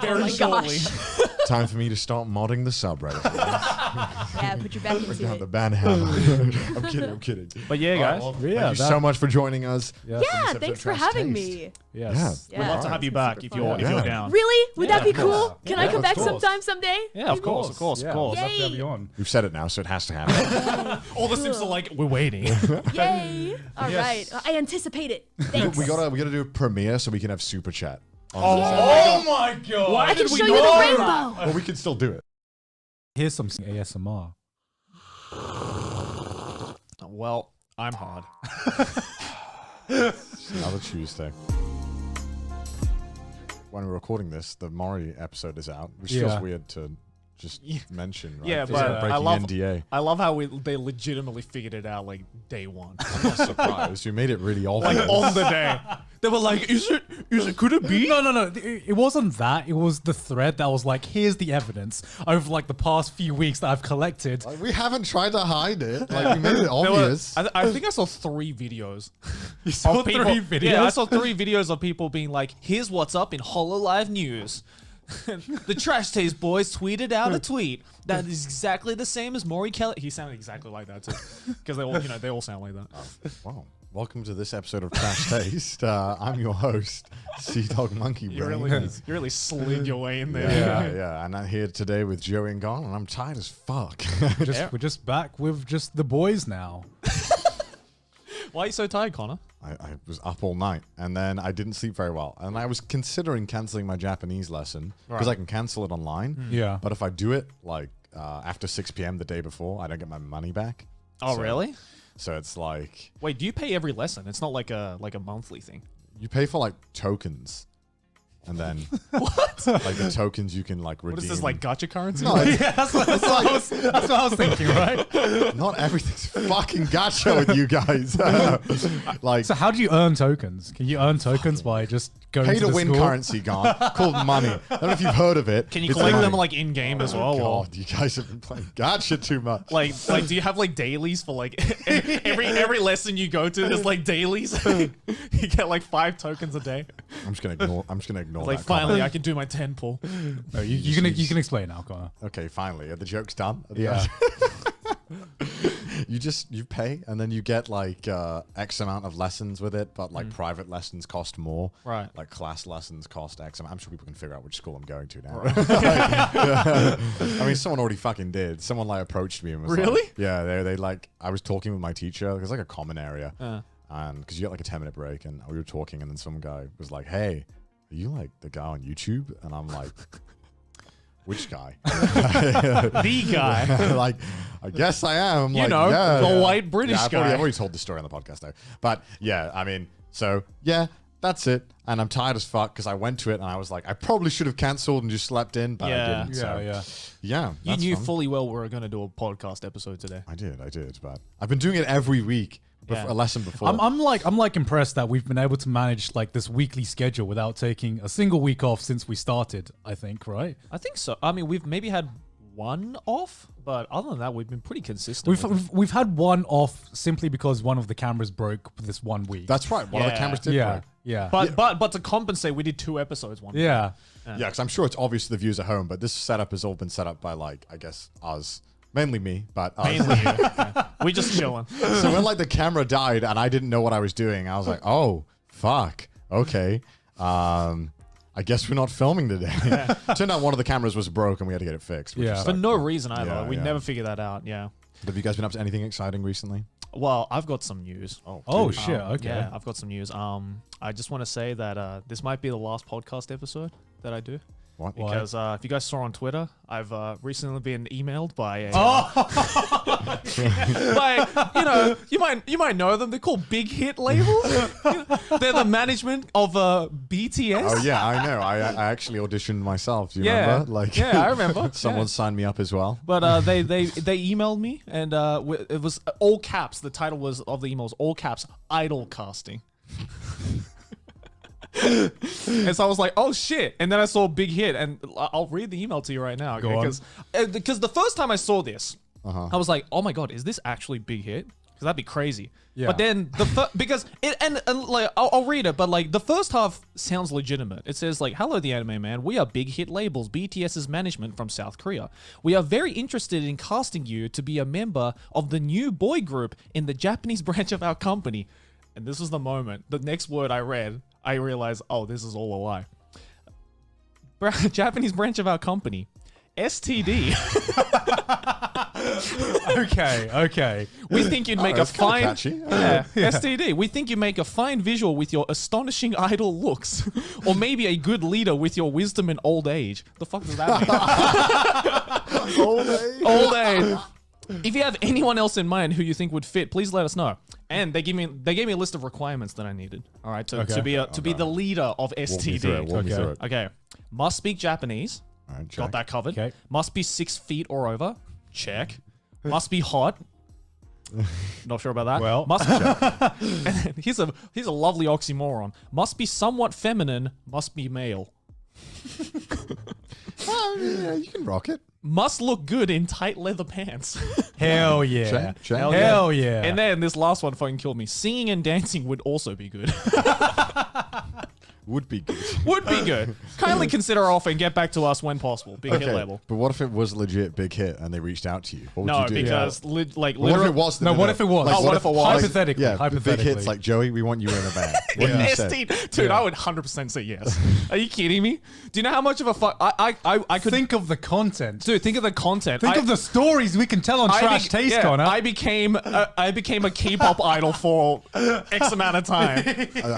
K: very
N: my
K: shortly.
N: gosh.
A: Time for me to start modding the subreddit.
N: Yeah, put your back into
A: Down
N: it.
A: the ban hammer. I'm kidding.
K: But yeah, guys.
A: Thank you so much for joining us.
N: Yeah,
A: this episode
N: thanks
A: of
N: for
A: Trash
N: having
A: Taste.
N: me.
O: Yes.
N: Yeah.
K: We'd love to have you back if you're
A: Yeah.
K: down.
N: Really? Would that be
K: of course.
N: cool? Can I come
O: of
N: back
O: course.
N: sometime someday?
K: Yeah, of course, of course, of course.
O: I'd love to have
N: Yay.
O: you on.
A: We've said it now, so it has to happen.
K: All the simps are like, we're waiting.
N: Yay! All right, I anticipate it. Thanks.
A: we gotta do a premiere so we can have super chat.
O: Oh my god!
N: I can show you the rainbow.
A: Well, we can still do it.
O: Here's some ASMR.
K: Well, I'm hard.
A: Another Tuesday. When we're recording this, the Mori episode is out, which feels weird to just mention. Right?
K: Yeah,
A: Feels like
K: but
A: breaking
K: I love how they legitimately figured it out like day one.
A: I'm not surprised. You made it really obvious.
K: Like on the day. They were like, could it be?
O: No. It wasn't that. It was the thread that was like, here's the evidence over like the past few weeks that I've collected.
A: Like, we haven't tried to hide it. Like, we made it obvious.
K: I think I saw 3 videos.
O: You saw
K: of people-
O: 3 videos?
K: Yeah, I saw 3 videos of people being like, here's what's up in Hololive News. The Trash Taste boys tweeted out a tweet that is exactly the same as Maury Kelly. He sounded exactly like that too, because they all sound like that.
A: Wow. Welcome to this episode of Trash Taste. I'm your host, CDawg Monkey
K: You
A: Brain.
K: really slid your way in there.
A: Yeah. And I'm here today with Joey and Gon, and I'm tired as fuck.
O: We're just back with just the boys now.
K: Why are you so tired, Connor?
A: I was up all night, and then I didn't sleep very well. And I was considering canceling my Japanese lesson, because I can cancel it online.
O: Yeah.
A: But if I do it, like, after 6 p.m. the day before, I don't get my money back.
K: Oh,
A: So-
K: really?
A: So it's like...
K: Wait, do you pay every lesson? It's not like a monthly thing.
A: You pay for, like, tokens. And then... what? Like, the tokens you can, like, redeem.
K: What is this, like gacha currency?
A: No, it's,
O: that's what I was thinking, right?
A: not everything's fucking gacha with you guys. Like,
O: So how do you earn tokens? Can you earn tokens by just going
A: pay
O: to
A: to
O: the
A: win
O: school?
A: currency, Gon, called money. I don't know if you've heard of it.
K: Can you
A: It's
K: collect
A: money.
K: them like in game as well? or-
A: God, you guys have been playing gacha too much.
K: Like, do you have like dailies for like every lesson you go to? There's like dailies. You get like 5 tokens a day.
A: I'm just gonna ignore
K: Like
A: that
K: finally,
A: comment.
K: I can do my 10 pull.
O: No, you can explain now, Connor.
A: Okay, finally. Are the jokes done?
O: Yeah.
A: You pay and then you get like X amount of lessons with it, but like private lessons cost more.
K: Right.
A: Like class lessons cost X amount. I'm sure people can figure out which school I'm going to now. I mean, someone already fucking did. Someone like approached me and was
K: Really?
A: like, yeah, they like, I was talking with my teacher. It was like a common area. And because you get like a 10-minute break and we were talking and then some guy was like, hey, are you like the guy on YouTube? And I'm like, which guy?
K: The guy.
A: Like, I guess I am.
K: You
A: like,
K: know,
A: yeah,
K: the
A: yeah.
K: white British
A: I've
K: guy.
A: already told the story on the podcast though. But yeah, I mean, so yeah, that's it. And I'm tired as fuck because I went to it and I was like, I probably should have cancelled and just slept in, but
K: Yeah.
A: I didn't. So, yeah.
K: You
A: that's
K: knew
A: fun.
K: fully well we were going to do a podcast episode today.
A: I did, but I've been doing it every week.
K: Yeah.
A: A lesson before.
O: I'm like impressed that we've been able to manage like this weekly schedule without taking a single week off since we started. I think, right?
K: I think so. I mean, we've maybe had one off, but other than that, we've been pretty consistent.
L: We've had one off simply because one of the cameras broke this 1 week.
J: That's right. One of the cameras did break.
L: Yeah.
K: But to compensate, we did 2 episodes one week.
L: Yeah.
J: Yeah, because I'm sure it's obvious to the viewers at home, but this setup has all been set up by, like, I guess, us. Mainly me, but us.
K: Mainly you. Yeah. We just chilling.
J: So when, like, the camera died and I didn't know what I was doing, I was like, oh, fuck. Okay. I guess we're not filming today. Yeah. Turned out one of the cameras was broke and we had to get it fixed. Which
K: For no reason either.
J: Yeah,
K: we never figured that out. Yeah.
J: Have you guys been up to anything exciting recently?
K: Well, I've got some news.
L: Oh shit. Okay.
K: Yeah, I've got some news. I just want to say that this might be the last podcast episode that I do.
J: What?
K: Because if you guys saw on Twitter, I've recently been emailed by a by, you might know them. They're called Big Hit labels. They're the management of BTS.
J: Oh yeah, I know. I actually auditioned myself. Do you remember? Like,
K: I remember.
J: Someone signed me up as well.
K: But they emailed me, and it was all caps. The title was of the email was all caps, idol casting. And so I was like, oh shit. And then I saw Big Hit, and I'll read the email to you right now. Because the first time I saw this, I was like, oh my god, is this actually Big Hit? Because that'd be crazy. Yeah. But then because it and like I'll read it, but like the first half sounds legitimate. It says like, hello, the anime man. We are Big Hit Labels, BTS's management from South Korea. We are very interested in casting you to be a member of the new boy group in the Japanese branch of our company. And this was the moment. The next word I read, I realized, oh, this is all a lie. Japanese branch of our company, STD.
L: Okay.
K: We think you'd make a fine STD. We think you make a fine visual with your astonishing idol looks, or maybe a good leader with your wisdom in old age. The fuck does that mean? Old age. If you have anyone else in mind who you think would fit, please let us know. And they gave me a list of requirements that I needed. All right, to be the leader of STD.
J: Walk me through it.
K: Okay, must speak Japanese.
J: All right,
K: got that covered.
L: Okay.
K: Must be 6 feet or over. Check. Must be hot. Not sure about that.
L: Well,
K: must. And then here's a lovely oxymoron. Must be somewhat feminine. Must be male.
J: Yeah, you can rock it.
K: Must look good in tight leather pants.
L: Hell yeah.
K: Hell yeah. And then this last one fucking killed me. Singing and dancing would also be good.
J: Would be good.
K: Would be good. Kindly consider our offer and get back to us when possible. Big Hit label.
J: But what if it was legit Big Hit and they reached out to you? What would you do?
K: Because
J: what if it was?
L: What if it was?
J: Like,
K: what if it was?
L: Hypothetically.
J: Yeah, Big Hit's like, Joey, we want you in a band. What do you say?
K: Dude, I would 100% say yes. Are you kidding me? Do you know how much of a fuck I could
L: think of the content?
K: Dude, think of the content.
L: Think of the stories we can tell on Trash Taste, Connor.
K: I became a K-pop idol for X amount of time.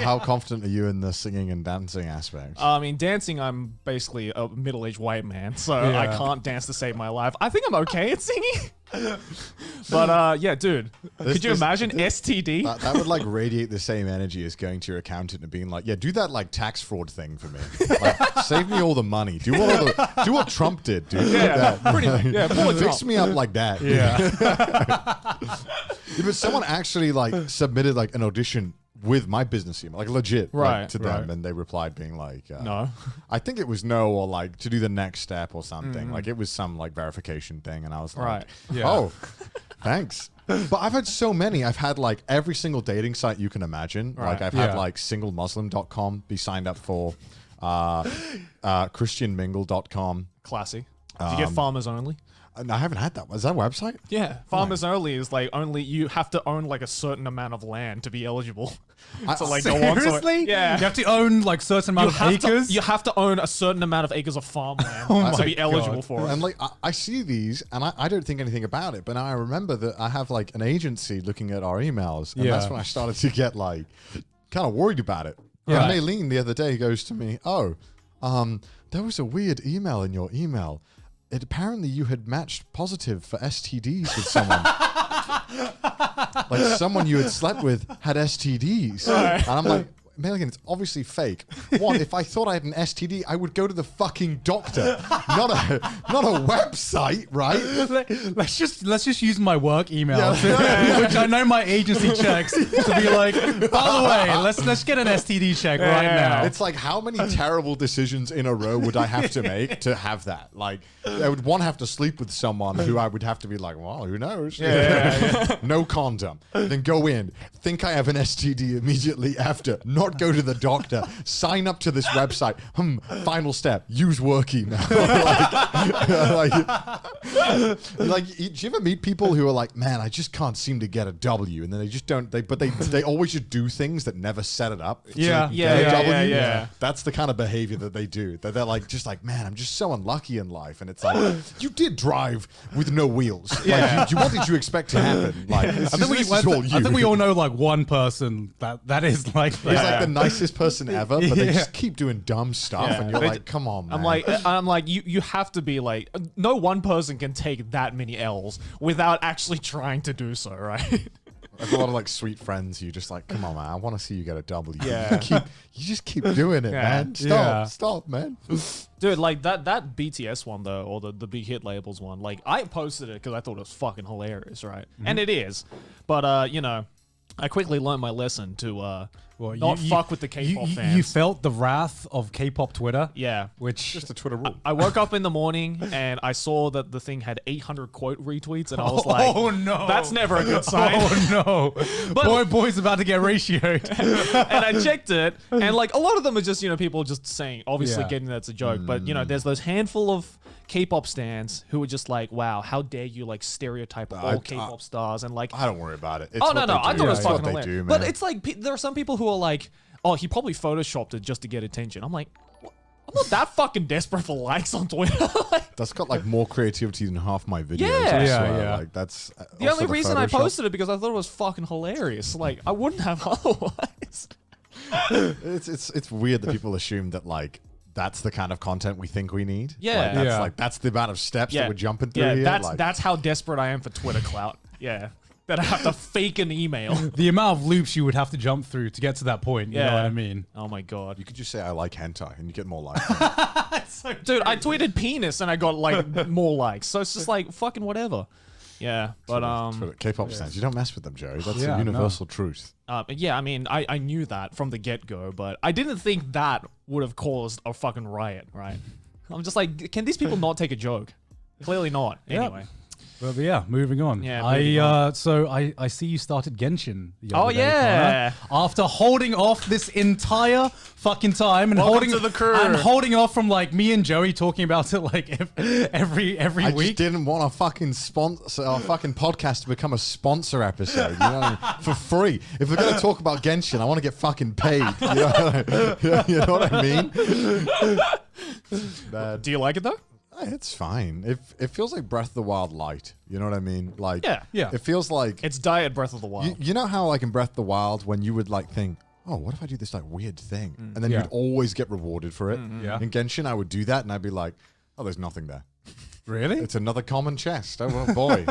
J: How confident are you in the singing and dancing aspect?
K: I mean, dancing, I'm basically a middle-aged white man, so I can't dance to save my life. I think I'm okay at singing. But yeah, dude, could you imagine STD?
J: That would like radiate the same energy as going to your accountant and being like, yeah, do that like tax fraud thing for me. Like, save me all the money. Do what Trump did, dude.
K: Yeah, pretty much. Yeah,
J: fix me up like that.
L: Yeah.
J: But someone actually like submitted like an audition with my business email, like legit, like, to them, and they replied being like,
K: no.
J: I think it was no, or like to do the next step or something. Like it was some like verification thing, and I was like, oh, thanks. But I've had so many. I've had like every single dating site you can imagine. Like I've had like singlemuslim.com be signed up for, christianmingle.com.
K: Classy. Did you get farmers only?
J: I haven't had that. Is that a website?
K: Yeah. Farmers only is like only you have to own like a certain amount of land to be eligible. To like go on.
L: Seriously?
K: Yeah.
L: You have to own like certain amount of acres?
K: You have to own a certain amount of acres of farmland to be eligible for it.
J: And like I see these and I don't think anything about it, but now I remember that I have like an agency looking at our emails, and that's when I started to get like kind of worried about it. Yeah. And Maylene the other day goes to me, there was a weird email in your email. Apparently you had matched positive for STDs with someone. Like someone you had slept with had STDs. And I'm like, Milligan, it's obviously fake. One, if I thought I had an STD, I would go to the fucking doctor, not a website, right?
O: Let's just use my work email, which I know my agency checks, to be like, by the way, let's get an STD check right now.
J: It's like, how many terrible decisions in a row would I have to make to have that? Like, I would have to sleep with someone who I would have to be like, well, who knows? No condom. Then go in, think I have an STD immediately after, not go to the doctor, sign up to this website. Final step, use work email. like, do you ever meet people who are like, man, I just can't seem to get a W, and then they just don't. But they always just do things that never set it up.
K: Yeah.
J: That's the kind of behavior that they do. That they're like, just like, man, I'm just so unlucky in life, and it's like, you did drive with no wheels. Like, what did you expect to happen? Like, I
O: think we all know like one person that is like
J: he's like the nicest person ever, but they just keep doing dumb stuff, and you're like, come on, man.
K: I'm like, you have to be like, no one person can take that many L's without actually trying to do so, right?
J: I have a lot of like sweet friends who just like, come on, man, I want to see you get a W.
K: Yeah.
J: You just keep doing it, man. Stop, man.
K: Dude, like that BTS one though, or the Big Hit Labels one, like I posted it because I thought it was fucking hilarious, right? And it is, but you know, I quickly learned my lesson to not fuck with the K-pop fans.
O: You felt the wrath of K-pop Twitter?
K: Yeah.
J: Which just a Twitter rule.
K: I woke up in the morning and I saw that the thing had 800 quote retweets, and I was like,
O: oh no,
K: that's never a good sign.
O: Oh no. But, boy's about to get ratioed.
K: And I checked it, and like a lot of them are just, you know, people just saying, obviously getting that's a joke, but you know, there's those handful of K-pop stans who are just like, wow, how dare you like stereotype all K-pop stars, and like,
J: I don't worry about it. It's
K: I thought it was fucking hilarious.
J: Do,
K: but it's like, there are some people who are like, oh, he probably photoshopped it just to get attention. I'm like, I'm not that fucking desperate for likes on Twitter.
J: That's got like more creativity than half my videos.
K: Yeah.
J: Like that's
K: the only reason I posted it because I thought it was fucking hilarious. Like I wouldn't have otherwise.
J: It's weird that people assume that like that's the kind of content we think we need.
K: Yeah.
J: That's the amount of steps that we're jumping through here.
K: That's how desperate I am for Twitter clout. Yeah. That I have to fake an email.
O: The amount of loops you would have to jump through to get to that point. You know what I mean?
K: Oh my god.
J: You could just say I like hentai and you get more likes.
K: Dude, I tweeted penis and I got like more likes. So it's just like fucking whatever. Yeah, but
J: K-pop stands, you don't mess with them, Joe. That's a universal truth.
K: Yeah, I mean, I knew that from the get-go, but I didn't think that would have caused a fucking riot, right? I'm just like, can these people not take a joke? Clearly not. Anyway.
O: But yeah, moving on.
K: Yeah,
O: so I see you started Genshin. The
K: Oh
O: other day,
K: yeah.
O: Connor. After holding off this entire fucking time and
K: Welcome to the crew.
O: holding off from like me and Joey talking about it like every
J: I
O: week.
J: just didn't want a fucking sponsor, our fucking podcast to become a sponsor episode. You know what I mean? For free. If we're gonna talk about Genshin, I want to get fucking paid. You know what I mean?
K: Do you like it though?
J: It's fine. It feels like Breath of the Wild light. You know what I mean? Like,
K: yeah.
J: It feels like
K: It's Diet Breath of the Wild.
J: you know how like in Breath of the Wild when you would like think, oh, what if I do this like weird thing, and then you'd always get rewarded for it.
O: Yeah.
J: In Genshin, I would do that, and I'd be like, oh, there's nothing there.
O: Really?
J: It's another common chest. Oh well, boy.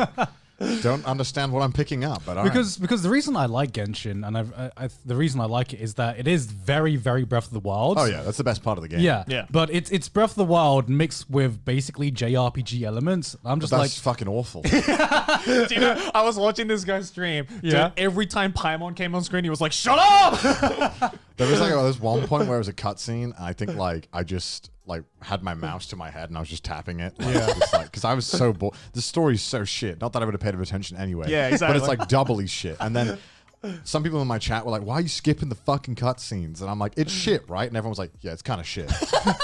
J: Don't understand what I'm picking up, but
O: because the reason I like Genshin and the reason I like it is that it is very, very Breath of the Wild.
J: Oh yeah, that's the best part of the game.
O: Yeah. But it's Breath of the Wild mixed with basically JRPG elements. I'm just
J: that's fucking awful.
K: Do you know, I was watching this guy stream.
O: Yeah.
K: Dude, every time Paimon came on screen, he was like, "Shut up!"
J: There's one point where it was a cutscene. I think like I just like had my mouse to my head and I was just tapping it. Like, because I was so bored. The story's so shit. Not that I would have paid attention anyway.
K: Yeah, exactly.
J: But it's like doubly shit. And then some people in my chat were like, why are you skipping the fucking cutscenes? And I'm like, it's shit, right? And everyone was like, yeah, it's kind of shit.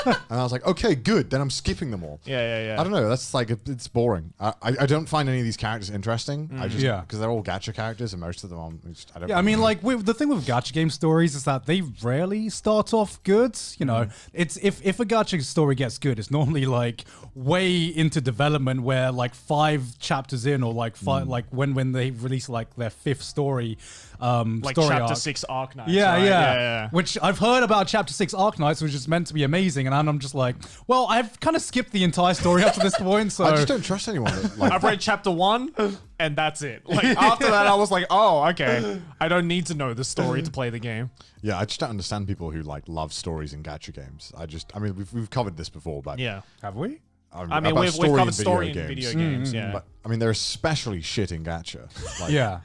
J: And I was like, okay, good. Then I'm skipping them all.
K: Yeah.
J: I don't know. That's like, it's boring. I don't find any of these characters interesting. I just, because they're all gacha characters and most of them I don't.
O: Yeah, I mean, like the thing with gacha game stories is that they rarely start off good. You know, it's if a gacha story gets good, it's normally like way into development where like 5 chapters in or like 5 like when they release like their 5th story.
K: like
L: story
K: chapter
L: arc.
K: 6 Arknights.
L: Yeah,
K: right?
L: yeah, Which I've heard about chapter 6 Arknights, which is meant to be amazing, and I'm just like, well, I've kind of skipped the entire story up to this point, so
J: I just don't trust anyone.
K: I've read chapter 1 and that's it. Like after that, I was like, oh, okay. I don't need to know the story to play the game.
J: Yeah, I just don't understand people who like love stories in gacha games. I mean, we've covered this before, but
K: Yeah.
L: have we?
K: I mean, we've covered story in video games, yeah.
J: But I mean, they're especially shit in gacha. Like,
L: Yeah.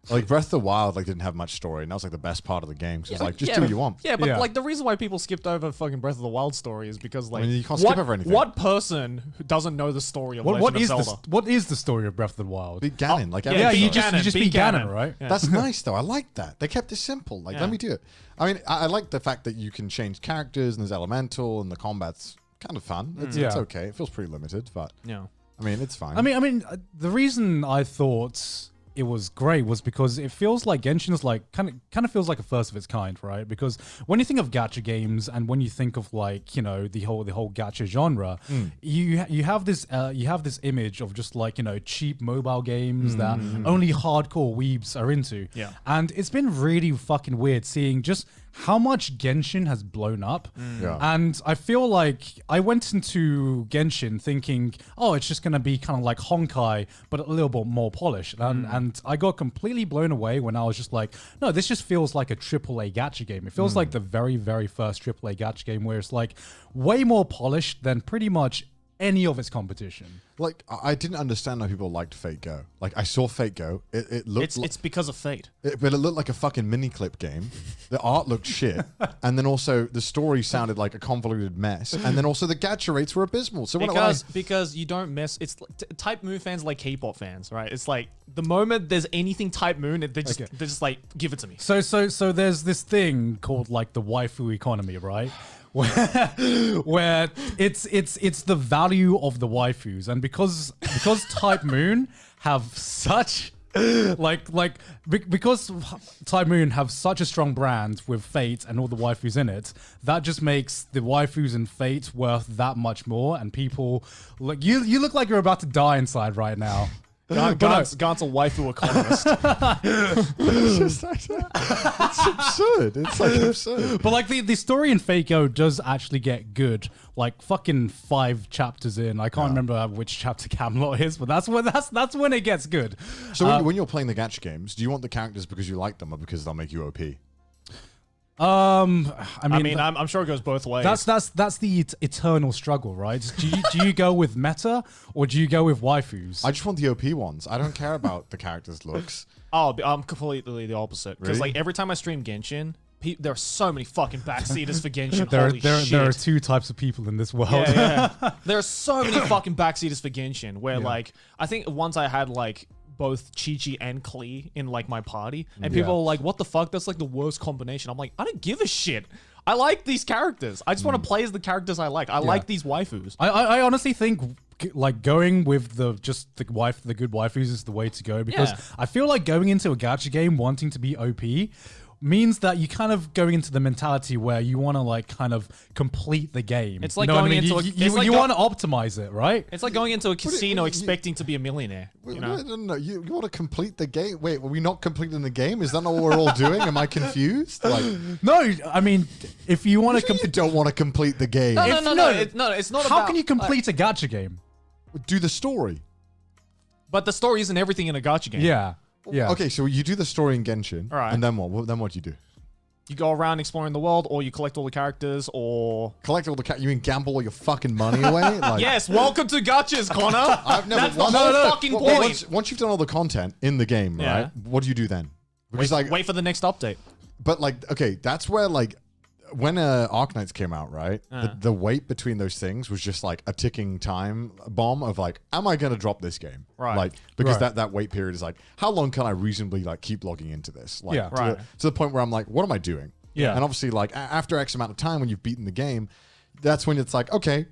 J: Like Breath of the Wild, like didn't have much story, and that was like the best part of the game. So it's like, just do what you want.
K: Yeah, but like the reason why people skipped over fucking Breath of the Wild story is because like
J: I mean, you can't skip over anything.
K: What person who doesn't know the story of Legend of Zelda?
L: What is the story of Breath of the Wild?
J: Beat Ganon, like
L: yeah, you
J: every
L: just beat Ganon, right?
K: Yeah.
J: That's nice though. I like that. They kept it simple. Like,
K: Yeah.
J: let me do it. I mean, I like the fact that you can change characters and there's elemental and the combat's kind of fun. It's okay. It feels pretty limited, but
K: Yeah.
J: I mean, it's fine.
L: I mean, the reason I thought it was great was because it feels like Genshin is like kind of feels like a first of its kind, right? Because when you think of gacha games and when you think of like, you know, the whole gacha genre, you have this image of just like, you know, cheap mobile games that only hardcore weebs are into.
K: Yeah.
L: And it's been really fucking weird seeing just how much Genshin has blown up.
J: Yeah.
L: And I feel like I went into Genshin thinking, oh, it's just going to be kind of like Honkai, but a little bit more polished. And I got completely blown away when I was just like, no, this just feels like a AAA gacha game. It feels like the very, very first AAA gacha game where it's like way more polished than pretty much any of its competition.
J: Like, I didn't understand how people liked Fate Go. Like, I saw Fate Go. It looked
K: It's because of Fate.
J: but it looked like a fucking mini clip game. The art looked shit. And then also the story sounded like a convoluted mess. And then also the gacha rates were abysmal. So
K: Because you don't mess. It's Type Moon fans like K-pop fans, right? It's like the moment there's anything Type Moon, they're just like, give it to me.
L: So there's this thing called like the waifu economy, right? Where it's the value of the waifus, and because Type Moon have such because Type Moon have such a strong brand with Fate and all the waifus in it, that just makes the waifus in Fate worth that much more. And people like you look like you're about to die inside right now.
K: Gant's a waifu economist.
J: it's absurd. It's like absurd.
L: But like the story in Fate Go does actually get good. Like fucking 5 chapters in, I can't remember which chapter Camelot is, but that's when it gets good.
J: So when you're playing the gacha games, do you want the characters because you like them or because they'll make you OP?
L: I
K: mean, I'm sure it goes both ways.
L: That's the eternal struggle, right? Do you go with meta or do you go with waifus?
J: I just want the OP ones. I don't care about the characters' looks.
K: Oh, I'm completely the opposite. Because
J: Really?
K: like every time I stream Genshin, there are so many fucking backseaters for Genshin.
L: There are 2 types of people in this world.
K: Yeah. There are so many fucking backseaters for Genshin. Where like I think once I had like both Chi-Chi and Klee in like my party, and people are like, what the fuck, that's like the worst combination. I'm like, I don't give a shit. I like these characters. I just want to play as the characters I like. I like these waifus.
L: I honestly think like going with the good waifus is the way to go, because I feel like going into a gacha game wanting to be OP means that you kind of going into the mentality where you want to like kind of complete the game.
K: It's like
L: you know
K: going
L: what I mean?
K: into
L: you want to optimize it, right?
K: It's like going into a casino expecting to be a millionaire.
J: Wait,
K: You know?
J: no. You want to complete the game? Wait, were we not completing the game? Is that not what we're all doing? Am I confused? Like,
L: No, I mean, if you want to
J: you don't want to complete the game.
K: No, it's not
L: how
K: about...
L: can you complete a gacha game?
J: Do the story.
K: But the story isn't everything in a gacha game.
L: Yeah. Yeah.
J: Okay, so you do the story in Genshin,
K: All right.
J: and then what? Then what do you do?
K: You go around exploring the world, or you collect all the characters, or...
J: Collect all the You mean gamble all your fucking money away? Like,
K: Yes, welcome to gachas, Connor. That's the whole fucking
J: Well,
K: point.
J: once you've done all the content in the game,
K: Yeah.
J: right? What do you do then? Because
K: Wait for the next update.
J: But like, okay, that's where like when Arknights came out, right? The wait between those things was just like a ticking time bomb of like, am I going to drop this game?
K: Right.
J: Like, because that wait period is like, how long can I reasonably like keep logging into this? Like, to the point where I'm like, what am I doing?
L: Yeah.
J: And obviously, like after X amount of time, when you've beaten the game, that's when it's like, okay,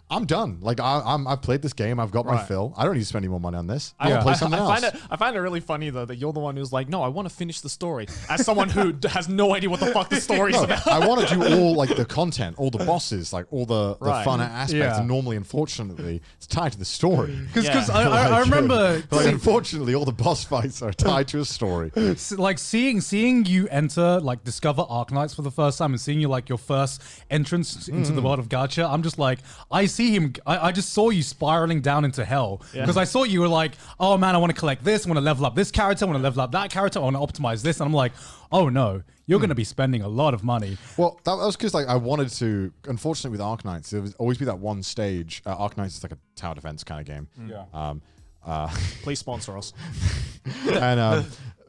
J: I'm done. Like I've played this game. I've got my
K: Right.
J: fill. I don't need to spend any more money on this. I want to play something else.
K: I find it really funny though that you're the one who's like, no, I want to finish the story. As someone who has no idea what the fuck the story's about.
J: I want to do all like the content, all the bosses, like all the fun aspects.
L: Yeah.
J: And normally, unfortunately, it's tied to the story.
L: Because I remember,
J: like, unfortunately, all the boss fights are tied to a story.
L: like seeing you enter, like discover Arknights for the first time, and seeing you like your first entrance into the world of gacha. I'm just like, I see him. I just saw you spiraling down into hell because I saw you were like, oh man, I want to collect this. I want to level up this character. I want to level up that character. I want to optimize this. And I'm like, oh no, you're going to be spending a lot of money.
J: Well, that was because like I wanted to. Unfortunately, with Arknights, there would always be that one stage. Arknights is like a tower defense kind of game.
L: Yeah.
K: Please sponsor us.
J: And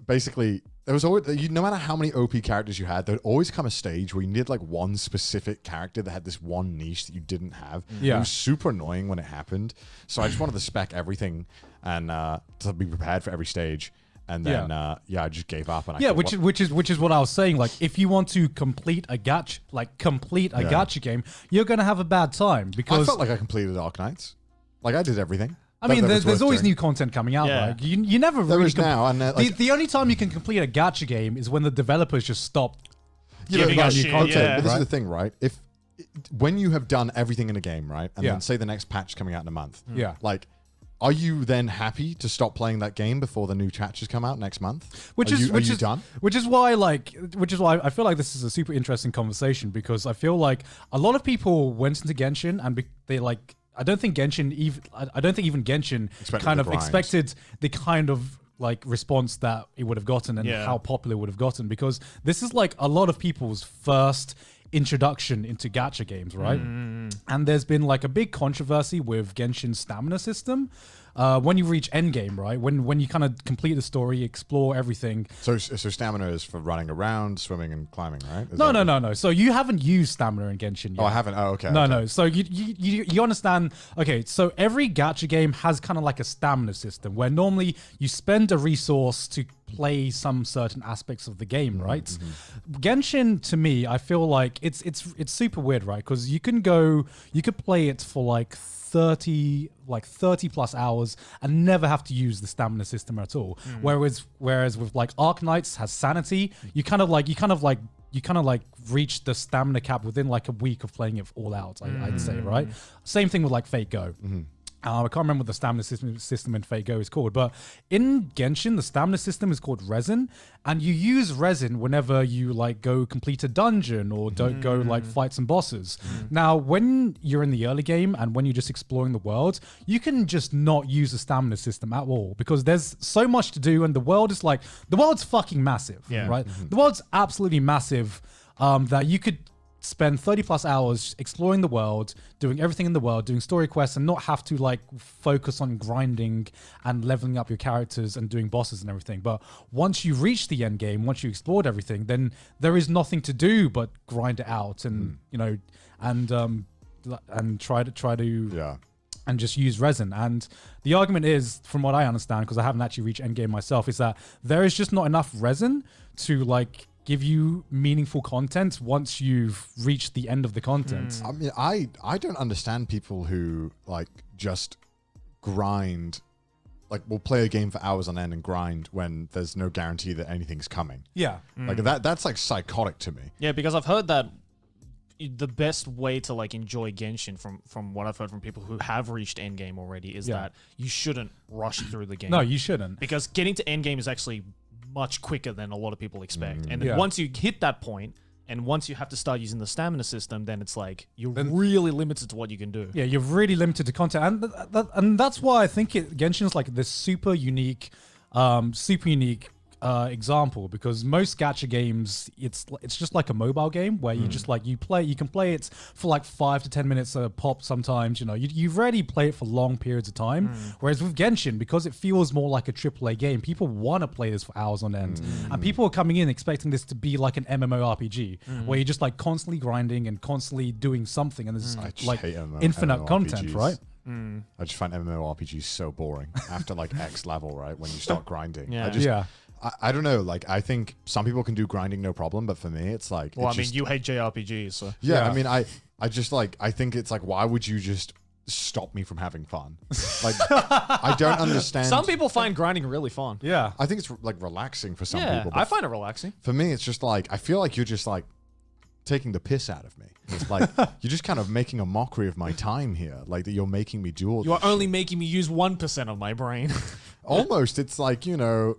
J: basically, there was always no matter how many OP characters you had, there'd always come a stage where you needed like one specific character that had this one niche that you didn't have.
L: Yeah.
J: It was super annoying when it happened. So I just wanted to spec everything and to be prepared for every stage. And then I just gave up. And
L: which is what I was saying. Like, if you want to complete a gacha game, you're gonna have a bad time because
J: I felt like I completed Arknights. Like I did everything.
L: I mean, there's always new content coming out.
K: Yeah.
L: Like, you never
J: There
L: really
J: is now, and
L: the only time you can complete a gacha game is when the developers just stop
K: Giving us shit,
J: content.
K: yeah.
J: But this is the thing, right? When you have done everything in a game, right, and
L: Yeah.
J: then say the next patch is coming out in a month,
L: Yeah.
J: like, are you then happy to stop playing that game before the new patches come out next month?
L: Which
J: Are
L: is
J: you done?
L: Which is why I feel like this is a super interesting conversation because I feel like a lot of people went into Genshin and they like. I don't think even Genshin kind of expected the kind of like response that it would have gotten and how popular it would have gotten because this is like a lot of people's first introduction into gacha games, right? And there's been like a big controversy with Genshin's stamina system. When you reach endgame, right? When you kind of complete the story, explore everything.
J: So stamina is for running around, swimming, and climbing, right?
L: No. So you haven't used stamina in Genshin yet.
J: Oh, I haven't. Oh, okay.
L: No. So you understand? Okay, so every gacha game has kind of like a stamina system where normally you spend a resource to play some certain aspects of the game, right? Genshin, to me, I feel like it's super weird, right? Because you could play it for like 30 plus hours and never have to use the stamina system at all. Whereas with like Arknights has sanity, you kind of like reach the stamina cap within like a week of playing it all out. I'd say, right? Same thing with like Fate Go. I can't remember what the stamina system in Fate Go is called, but in Genshin, the stamina system is called Resin, and you use Resin whenever you like go complete a dungeon or don't go like fight some bosses. Now, when you're in the early game and when you're just exploring the world, you can just not use the stamina system at all because there's so much to do, and the world's fucking massive, right? The world's absolutely massive that you could spend 30 plus hours exploring the world, doing everything in the world, doing story quests, and not have to like focus on grinding and leveling up your characters and doing bosses and everything. But once you reach the end game, once you explored everything, then there is nothing to do but grind it out and and try to and just use Resin. And the argument is, from what I understand, because I haven't actually reached endgame myself, is that there is just not enough Resin to like give you meaningful content once you've reached the end of the content.
J: I mean, I don't understand people who like just grind, like will play a game for hours on end and grind when there's no guarantee that anything's coming.
L: Yeah.
J: Like that's like psychotic to me.
K: Yeah, because I've heard that the best way to like enjoy Genshin from what I've heard from people who have reached endgame already is that you shouldn't rush through the game.
L: No, you shouldn't.
K: Because getting to endgame is actually much quicker than a lot of people expect. And then once you hit that point, and once you have to start using the stamina system, then it's like you're really limited to what you can do.
L: Yeah, you're really limited to content, and that's why I think Genshin's like this super unique example, because most gacha games it's just like a mobile game where you just like you can play it for like 5 to 10 minutes a pop sometimes, you rarely play it for long periods of time. Whereas with Genshin, because it feels more like a AAA game, people want to play this for hours on end, and people are coming in expecting this to be like an MMORPG where you're just like constantly grinding and constantly doing something, and there's like infinite content, right?
J: I just find MMORPGs so boring after like X level, right? When you start grinding. I don't know. Like, I think some people can do grinding no problem, but for me, it's like.
K: Well, I mean, you hate JRPGs, so.
J: Yeah, I mean, I just like, I think it's like, why would you just stop me from having fun? Like, I don't understand.
K: Some people find grinding really fun.
L: Yeah.
J: I think it's like relaxing for some
K: Yeah,
J: people.
K: I find it relaxing.
J: For me, it's just like, I feel like you're just like taking the piss out of me. It's like, you're just kind of making a mockery of my time here. Like, that you're making me do all
K: You are
J: this
K: only
J: shit.
K: making me use 1% of my brain.
J: Almost. It's like, you know,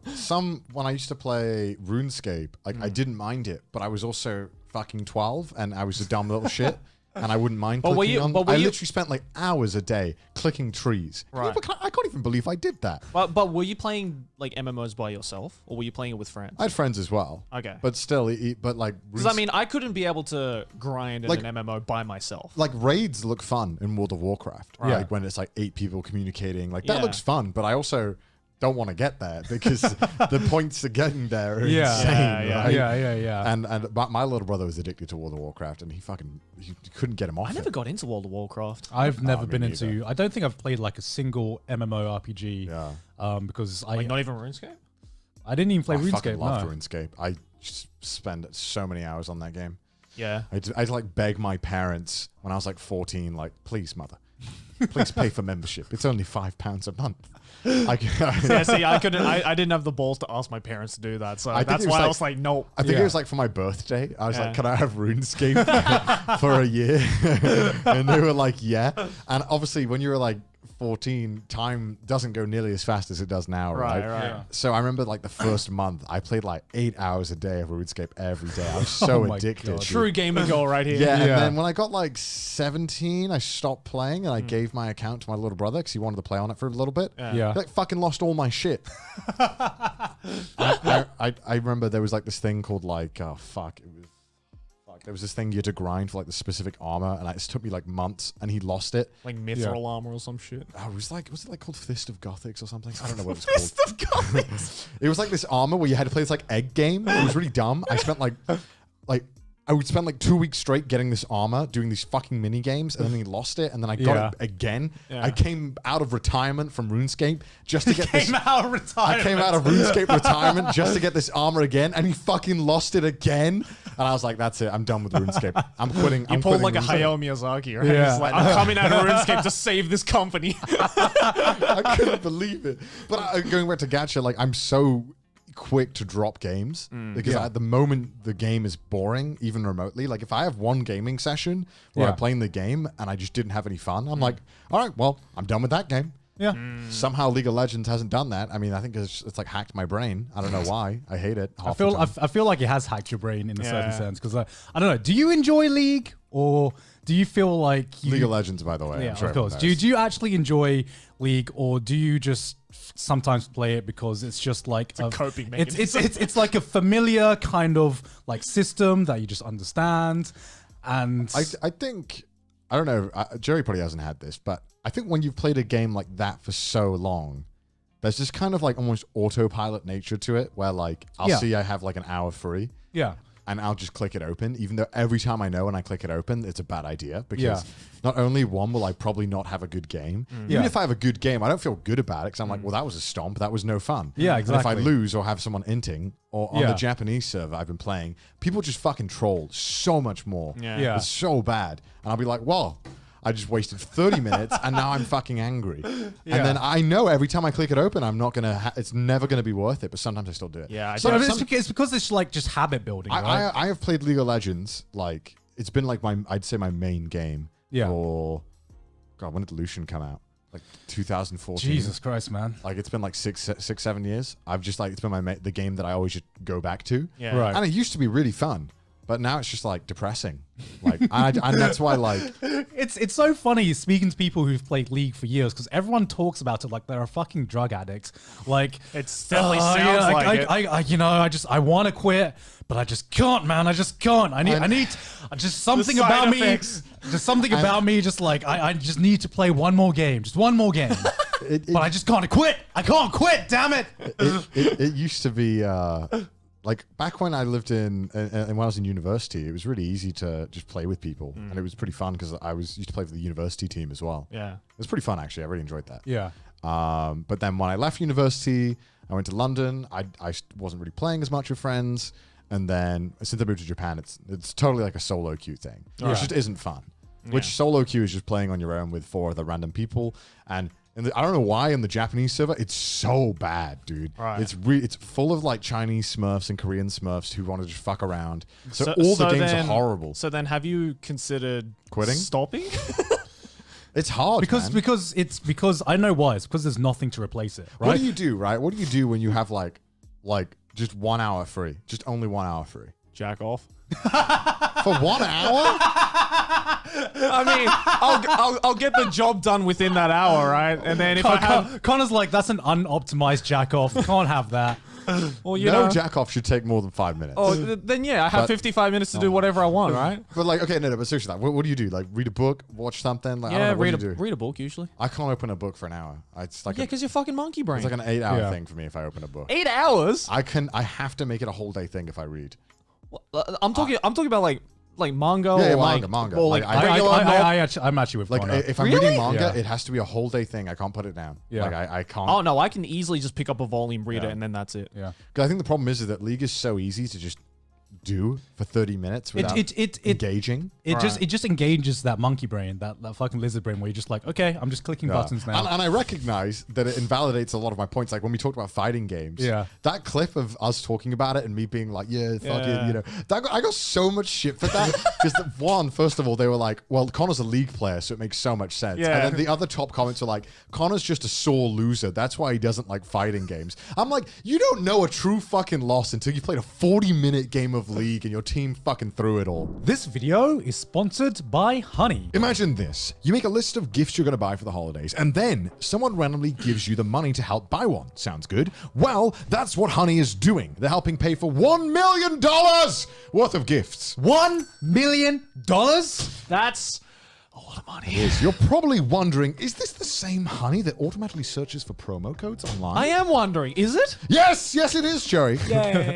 J: when I used to play RuneScape, like, I didn't mind it, but I was also fucking 12 and I was a dumb little shit. And I wouldn't mind clicking on. I literally spent like hours a day clicking trees.
K: Right.
J: I can't even believe I did that.
K: But were you playing like MMOs by yourself, or were you playing it with friends?
J: I had friends as well.
K: Okay.
J: But still, but like...
K: Because I mean, I couldn't be able to grind in
J: Like-
K: an MMO by myself.
J: Like, raids look fun in World of Warcraft.
K: Right.
J: Like, when it's like 8 people communicating. Like, that
K: Yeah.
J: looks fun, but I also don't want to get there because the points to getting there are insane. Right?
L: Yeah.
J: And my little brother was addicted to World of Warcraft, and he couldn't get him off
K: I
J: it.
K: never got into World of Warcraft.
L: I've never
J: me
L: been
J: neither.
L: into. I don't think I've played like a single MMORPG.
J: Yeah.
L: Because
K: Like not even RuneScape?
L: I didn't even play
J: I
L: RuneScape.
J: fucking loved
L: No.
J: RuneScape. I just spent so many hours on that game.
K: Yeah.
J: I'd like beg my parents when I was like 14, like, please, mother, please pay for membership. It's only £5 a month.
K: Yeah, see, I couldn't. I didn't have the balls to ask my parents to do that, so that's why I was like, nope.
J: I think it was like for my birthday. I was like, can I have RuneScape for a year? And they were like, yeah. And obviously, when you were like 14, time doesn't go nearly as fast as it does now, right?
K: Right.
J: So I remember like the first month, I played like 8 hours a day of RuneScape every day. I was so
L: my
J: addicted.
L: God.
J: dude.
K: True gamer goal right here.
J: Yeah, and then when I got like 17, I stopped playing and I gave my account to my little brother because he wanted to play on it for a little bit.
L: Yeah.
J: He, like, fucking lost all my shit. I remember there was like this thing called like, there was this thing you had to grind for like the specific armor, and it took me like months, and he lost it.
K: Like mithril armor or some shit.
J: Oh, was it like called Fist of Gothics or something? I don't know what it was
K: Fist
J: called.
K: of Gothics.
J: It was like this armor where you had to play this like egg game. It was really dumb. I spent like I would spend like 2 weeks straight getting this armor, doing these fucking mini games, and then he lost it, and then I got it again.
K: Yeah.
J: I came out of retirement from RuneScape just to get this.
L: out of retirement.
J: I came out of RuneScape retirement just to get this armor again, and he fucking lost it again. And I was like, "That's it. I'm done with RuneScape. I'm quitting."
K: You pulled like a Hayao Miyazaki, right? It's like, I'm coming out of RuneScape to save this company.
J: I couldn't believe it. But going back to gacha, like, I'm so quick to drop games because at the moment the game is boring, even remotely. Like, if I have one gaming session where I'm playing the game and I just didn't have any fun, I'm like, all right, well, I'm done with that game.
L: Yeah.
J: Somehow League of Legends hasn't done that. I mean, I think it's like hacked my brain. I don't know why. I hate it.
L: I feel like it has hacked your brain in a certain sense because I don't know. Do you enjoy League or do you feel like
J: League of Legends, by the way?
L: Yeah,
J: I'm sure
L: of course.
J: everyone knows.
L: Do you actually enjoy League or do you just sometimes play it because it's just like
K: a coping mechanism?
L: It's like a familiar kind of like system that you just understand, and
J: I think I don't know. Jerry probably hasn't had this, but I think when you've played a game like that for so long, there's this kind of like almost autopilot nature to it, where like I'll see I have like an hour free, and I'll just click it open, even though every time I know when I click it open, it's a bad idea because not only one will I probably not have a good game, even if I have a good game, I don't feel good about it because I'm like, well, that was a stomp, that was no fun.
L: Yeah, exactly.
J: And if I lose or have someone inting, or on the Japanese server I've been playing, people just fucking troll so much more.
K: Yeah.
J: It's so bad. And I'll be like, well, I just wasted 30 minutes and now I'm fucking angry. And then I know every time I click it open, I'm not going to, it's never going to be worth it, but sometimes I still do it.
K: Yeah.
L: it's because it's like just habit building, right?
J: I have played League of Legends, like, it's been like I'd say my main game for, God, when did Lucian come out? Like 2014.
L: Jesus Christ, man.
J: Like, it's been like 7 years. I've just like, it's been the game that I always just go back to.
K: Yeah.
L: Right.
J: And it used to be really fun. But now it's just like depressing, like, and that's why, like,
L: it's so funny speaking to people who've played League for years because everyone talks about it like they're a fucking drug addict. Like,
K: it definitely sounds like it.
L: I want to quit, but I just can't, man. I just can't. I need just something about me. Just something about me. Just like I just need to play one more game, just one more game. But I just can't quit. I can't quit. Damn it.
J: It used to be. Like, back when I lived and when I was in university, it was really easy to just play with people. And it was pretty fun because I used to play for the university team as well.
K: Yeah.
J: It was pretty fun, actually. I really enjoyed that.
L: Yeah.
J: But then when I left university, I went to London. I wasn't really playing as much with friends. And then since I moved to Japan, it's totally like a solo queue thing. It just isn't fun. Which solo queue is just playing on your own with 4 other random people. And I don't know why in the Japanese server, it's so bad, dude.
K: Right.
J: It's full of like Chinese Smurfs and Korean Smurfs who want to just fuck around. So all the games are horrible.
K: So then have you considered
J: quitting?
K: Stopping?
J: It's hard,
O: because I know why. It's because there's nothing to replace it, right?
J: What do you do, right? What do you do when you have like just 1 hour free? Just only 1 hour free.
K: Jack off.
J: For 1 hour?
K: I mean, I'll get the job done within that hour, right? And then if
O: Connor's like, that's an unoptimized jack off. Can't have that.
K: Well,
J: no jack off should take more than 5 minutes.
K: Oh, then yeah, I have 55 minutes to do whatever I want, right?
J: But like, okay, no, but seriously, like, what do you do? Like, read a book, watch something? Like,
K: Yeah,
J: I don't know,
K: read
J: what do you do?
K: read a book usually.
J: I can't open a book for an hour. It's like
K: Yeah, because you're fucking monkey brain.
J: it's like an 8-hour thing for me if I open a book.
K: 8 hours?
J: I have to make it a whole day thing if I read.
K: I'm talking about like manga
J: Yeah,
K: or like
J: manga.
K: or like
J: Like,
O: I'm actually with
J: Like
O: Connor.
J: if I'm reading manga, it has to be a whole day thing. I can't put it down.
O: Yeah.
J: Like I can't.
K: Oh no, I can easily just pick up a volume, read it, and then that's it.
O: Yeah.
J: Because I think the problem is that League is so easy to just do for 30 minutes without engaging.
O: It just engages that monkey brain, that fucking lizard brain, where you're just like, okay, I'm just clicking buttons now.
J: And I recognize that it invalidates a lot of my points. Like when we talked about fighting games, that clip of us talking about it and me being like, yeah, fuck it, you know, I got so much shit for that. Because first of all, they were like, well, Connor's a League player, so it makes so much sense.
K: Yeah.
J: And then the other top comments are like, Connor's just a sore loser. That's why he doesn't like fighting games. I'm like, you don't know a true fucking loss until you played a 40-minute game of League and your team fucking threw it all.
O: This video is sponsored by Honey.
J: Imagine this. You make a list of gifts you're going to buy for the holidays, and then someone randomly gives you the money to help buy one. Sounds good? Well, that's what Honey is doing. They're helping pay for $1 million worth of gifts.
O: $1 million?
K: That's a lot of money.
J: It is. You're probably wondering, is this the same Honey that automatically searches for promo codes online?
K: I am wondering, is it?
J: Yes, it is, Joey.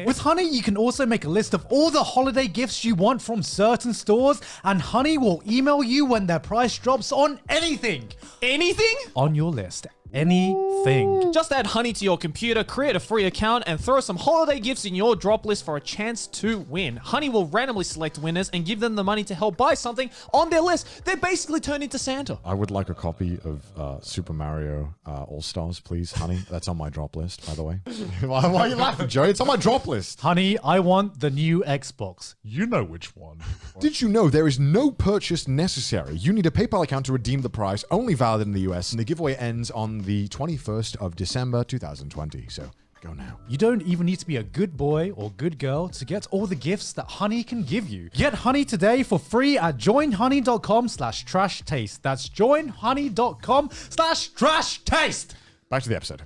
O: With Honey, you can also make a list of all the holiday gifts you want from certain stores, and Honey will email you when their price drops on anything.
K: Anything?
O: On your list. Anything.
K: Just add Honey to your computer, create a free account, and throw some holiday gifts in your drop list for a chance to win. Honey will randomly select winners and give them the money to help buy something on their list. They're basically turned into Santa.
J: I would like a copy of Super Mario All-Stars, please, Honey. That's on my drop list, by the way. Why are you laughing, Joey? It's on my drop list.
O: Honey, I want the new Xbox.
H: You know which one.
J: Did you know there is no purchase necessary? You need a PayPal account to redeem the prize, only valid in the US, and the giveaway ends on the 21st of December 2020. So go now.
O: You don't even need to be a good boy or good girl to get all the gifts that Honey can give you. Get Honey today for free at joinhoney.com/trash taste. That's joinhoney.com/trash taste.
J: Back to the episode.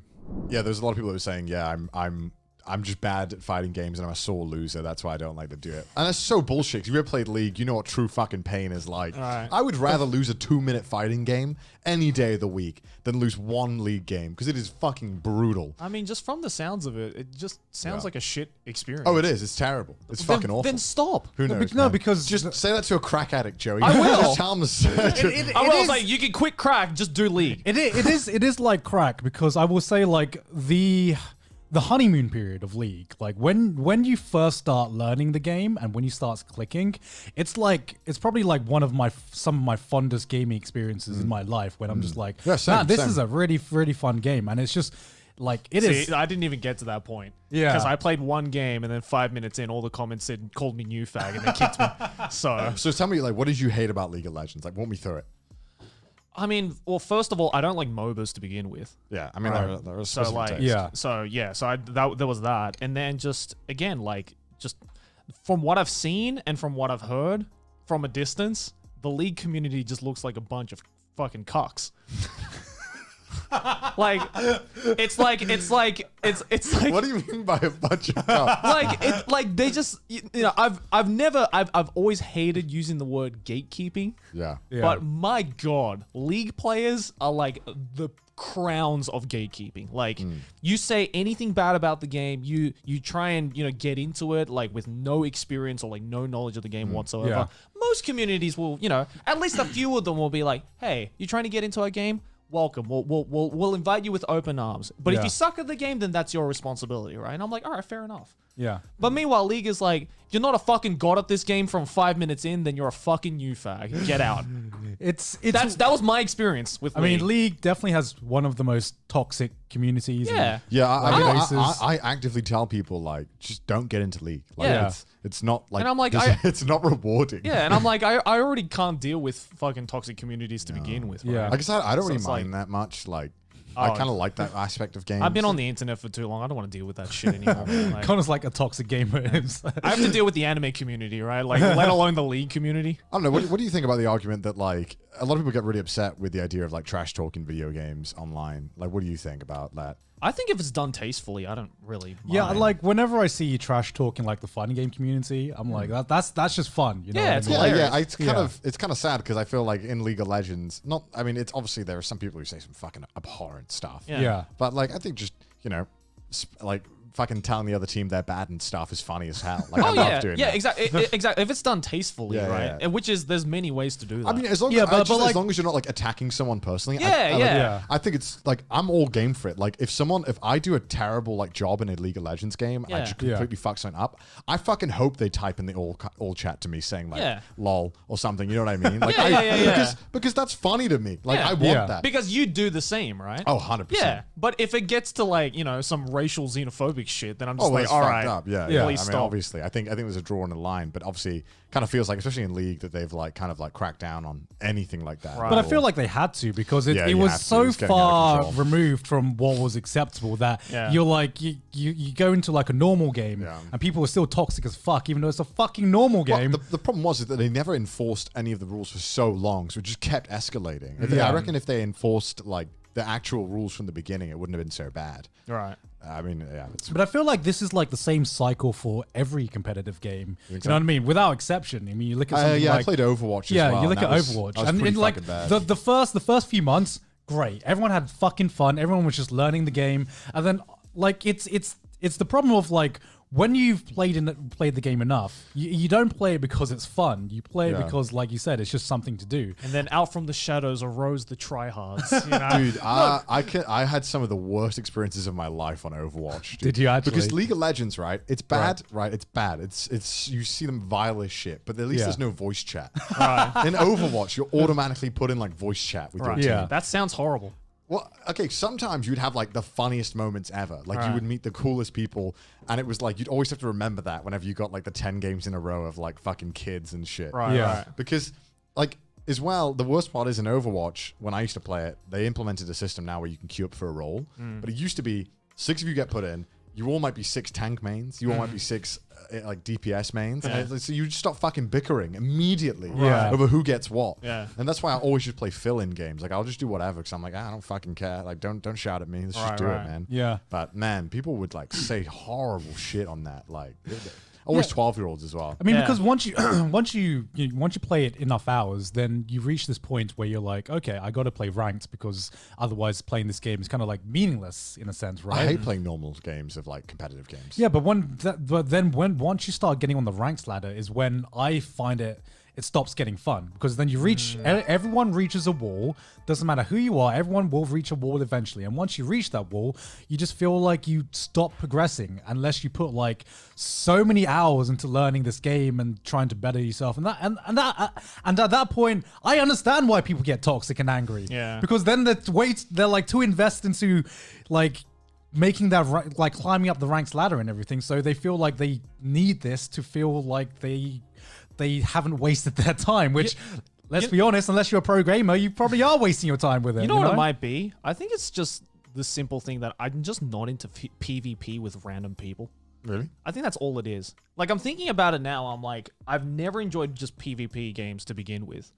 J: Yeah, there's a lot of people who are saying, yeah, I'm just bad at fighting games and I'm a sore loser. That's why I don't like to do it. And that's so bullshit. If you ever played League, you know what true fucking pain is like.
K: Right.
J: I would rather lose a 2-minute fighting game any day of the week than lose one League game because it is fucking brutal.
K: I mean, just from the sounds of it, it just sounds like a shit experience.
J: Oh, it is. It's terrible. It's fucking awful.
K: Then stop.
J: Who knows?
O: No, because
J: just say that to a crack addict, Joey.
K: I will.
J: Just tell him
K: I will. Like, you can quit crack, just do League.
O: It is like crack because I will say like the honeymoon period of League, like when you first start learning the game and when you start clicking, it's probably like some of my fondest gaming experiences in my life when I'm just like, this is a really, really fun game. And it's just like,
K: I didn't even get to that point.
O: Yeah.
K: Because I played one game and then 5 minutes in, all the comments called me new fag and they kicked me. So
J: tell me, like, what did you hate about League of Legends? Like, walk me through it.
K: I mean, well, first of all, I don't like MOBAs to begin with.
J: Yeah, I mean, there are
K: so
J: specific tastes.
K: There was that, and then just again, like, just from what I've seen and from what I've heard from a distance, the League community just looks like a bunch of fucking cocks. Like, it's like
J: What do you mean by a bunch of cocks?
K: like they just, you know, I've always hated using the word gatekeeping.
J: Yeah.
K: But my God, League players are like the crowns of gatekeeping. Like, you say anything bad about the game, you try and, you know, get into it like with no experience or like no knowledge of the game whatsoever.
O: Yeah.
K: Most communities will, you know, at least a few of them will be like, hey, you trying to get into our game? welcome. We'll invite you with open arms. But if
O: Yeah.
K: you suck at the game, then that's your responsibility, right? And I'm like, all right, fair enough.
O: Yeah.
K: But meanwhile, League is like, if you're not a fucking god at this game from 5 minutes in, then you're a fucking new fag. Get out. That was my experience with League.
O: I mean, League definitely has one of the most toxic communities.
K: Yeah.
J: Yeah,
O: places.
J: I actively tell people like, just don't get into League. Like,
K: Yeah.
J: it's not like,
K: And I'm like,
J: it's not rewarding.
K: Yeah, and I'm like, I already can't deal with fucking toxic communities to begin with. Right?
J: Like I said, I don't
K: So
J: really
K: it's like-
J: mind that much. Like, I kind of like that aspect of games.
K: I've been on the internet for too long. I don't want to deal with that shit anymore. Like,
O: Connor's like a toxic gamer.
K: I have to deal with the anime community, right? Like, let alone the League community.
J: I don't know. What do you think about the argument that like a lot of people get really upset with the idea of like trash talking video games online? Like, what do you think about that?
K: I think if it's done tastefully, I don't really mind.
O: Yeah, like whenever I see trash talking like the fighting game community, I'm like, that's just fun. You know
K: Yeah,
O: what
K: it's
O: I mean?
K: hilarious.
J: It's kind of sad because I feel like in League of Legends, I mean, it's obviously there are some people who say some fucking abhorrent stuff.
O: Yeah.
J: But like, I think just like fucking telling the other team they're bad and stuff is funny as hell. Like, I love doing that.
K: exactly. Exactly. If it's done tastefully,
J: Yeah,
K: right?
J: yeah.
K: And which is there's many ways to do that.
J: I mean, as long as long as you're not like attacking someone personally. I think it's like I'm all game for it. Like if I do a terrible like job in a League of Legends game, I just completely fuck something up. I fucking hope they type in the all chat to me saying like lol or something. You know what I mean? Like because that's funny to me. Like I want that
K: because you do the same, right?
J: Oh, 100%.
K: Yeah, but if it gets to like some racial xenophobic shit, then I'm just like,
J: it's
K: all
J: fucked
K: right,
J: up. Yeah.
K: please
J: I mean,
K: stop.
J: obviously, I think there's a draw in the line, but obviously, kind of feels like, especially in League, that they've like kind of like cracked down on anything like that.
O: But I feel like they had to because it
J: you
O: was
J: have to.
O: so
J: It's getting out of
O: far
J: control.
O: removed from what was acceptable that you're like you go into like a normal game and people are still toxic as fuck even though it's a fucking normal game.
J: Well, the problem was that they never enforced any of the rules for so long, so it just kept escalating. I reckon if they enforced like the actual rules from the beginning, it wouldn't have been so bad.
K: Right.
J: I mean, yeah.
O: But I feel like this is like the same cycle for every competitive game. You know what I mean? Without exception. I mean, you look at something like...
J: I played Overwatch as well.
O: Yeah, you look at Overwatch.
J: And
O: in like the first few months, great. Everyone had fucking fun. Everyone was just learning the game. And then like it's the problem of like when you've played the game enough, you don't play it because it's fun. You play it because, like you said, it's just something to do.
K: And then out from the shadows arose the tryhards. You know?
J: Dude, I had some of the worst experiences of my life on Overwatch. Dude.
O: Did you actually?
J: Because League of Legends, right? It's bad, right? It's bad. It's you see them vile as shit, but at least there's no voice chat. In Overwatch, you're automatically put in like voice chat with your team.
K: Yeah, that sounds horrible.
J: Well, okay, sometimes you'd have like the funniest moments ever. Like you would meet the coolest people, and it was like you'd always have to remember that whenever you got like the 10 games in a row of like fucking kids and shit.
K: Right.
J: Because like as well, the worst part is in Overwatch, when I used to play it, they implemented a system now where you can queue up for a role. But it used to be 6 of you get put in, you all might be 6 tank mains, you all might be 6 like DPS mains, and so you just stop fucking bickering immediately over who gets what. And that's why I always just play fill-in games. Like I'll just do whatever because I'm like, I don't fucking care. Like don't shout at me. Let's just do it, man.
O: Yeah.
J: But man, people would like say horrible shit on that. Like always 12-year-olds as well.
O: I mean, because once you play it enough hours, then you reach this point where you're like, okay, I got to play ranked because otherwise playing this game is kind of like meaningless in a sense, right?
J: I hate playing normal games of like competitive games.
O: Yeah, but once you start getting on the ranks ladder is when I find it stops getting fun because then you reach everyone reaches a wall. Doesn't matter who you are, everyone will reach a wall eventually. And once you reach that wall, you just feel like you stop progressing unless you put like so many hours into learning this game and trying to better yourself. And at that point, I understand why people get toxic and angry.
K: Yeah.
O: Because then they're like too invested into like making that like climbing up the ranks ladder and everything. So they feel like they need this to feel like they haven't wasted their time, which, let's be honest, unless you're a pro gamer, you probably are wasting your time with it.
K: You know what it might be? I think it's just the simple thing that I'm just not into PvP with random people.
J: Really?
K: I think that's all it is. Like, I'm thinking about it now. I'm like, I've never enjoyed just PvP games to begin with.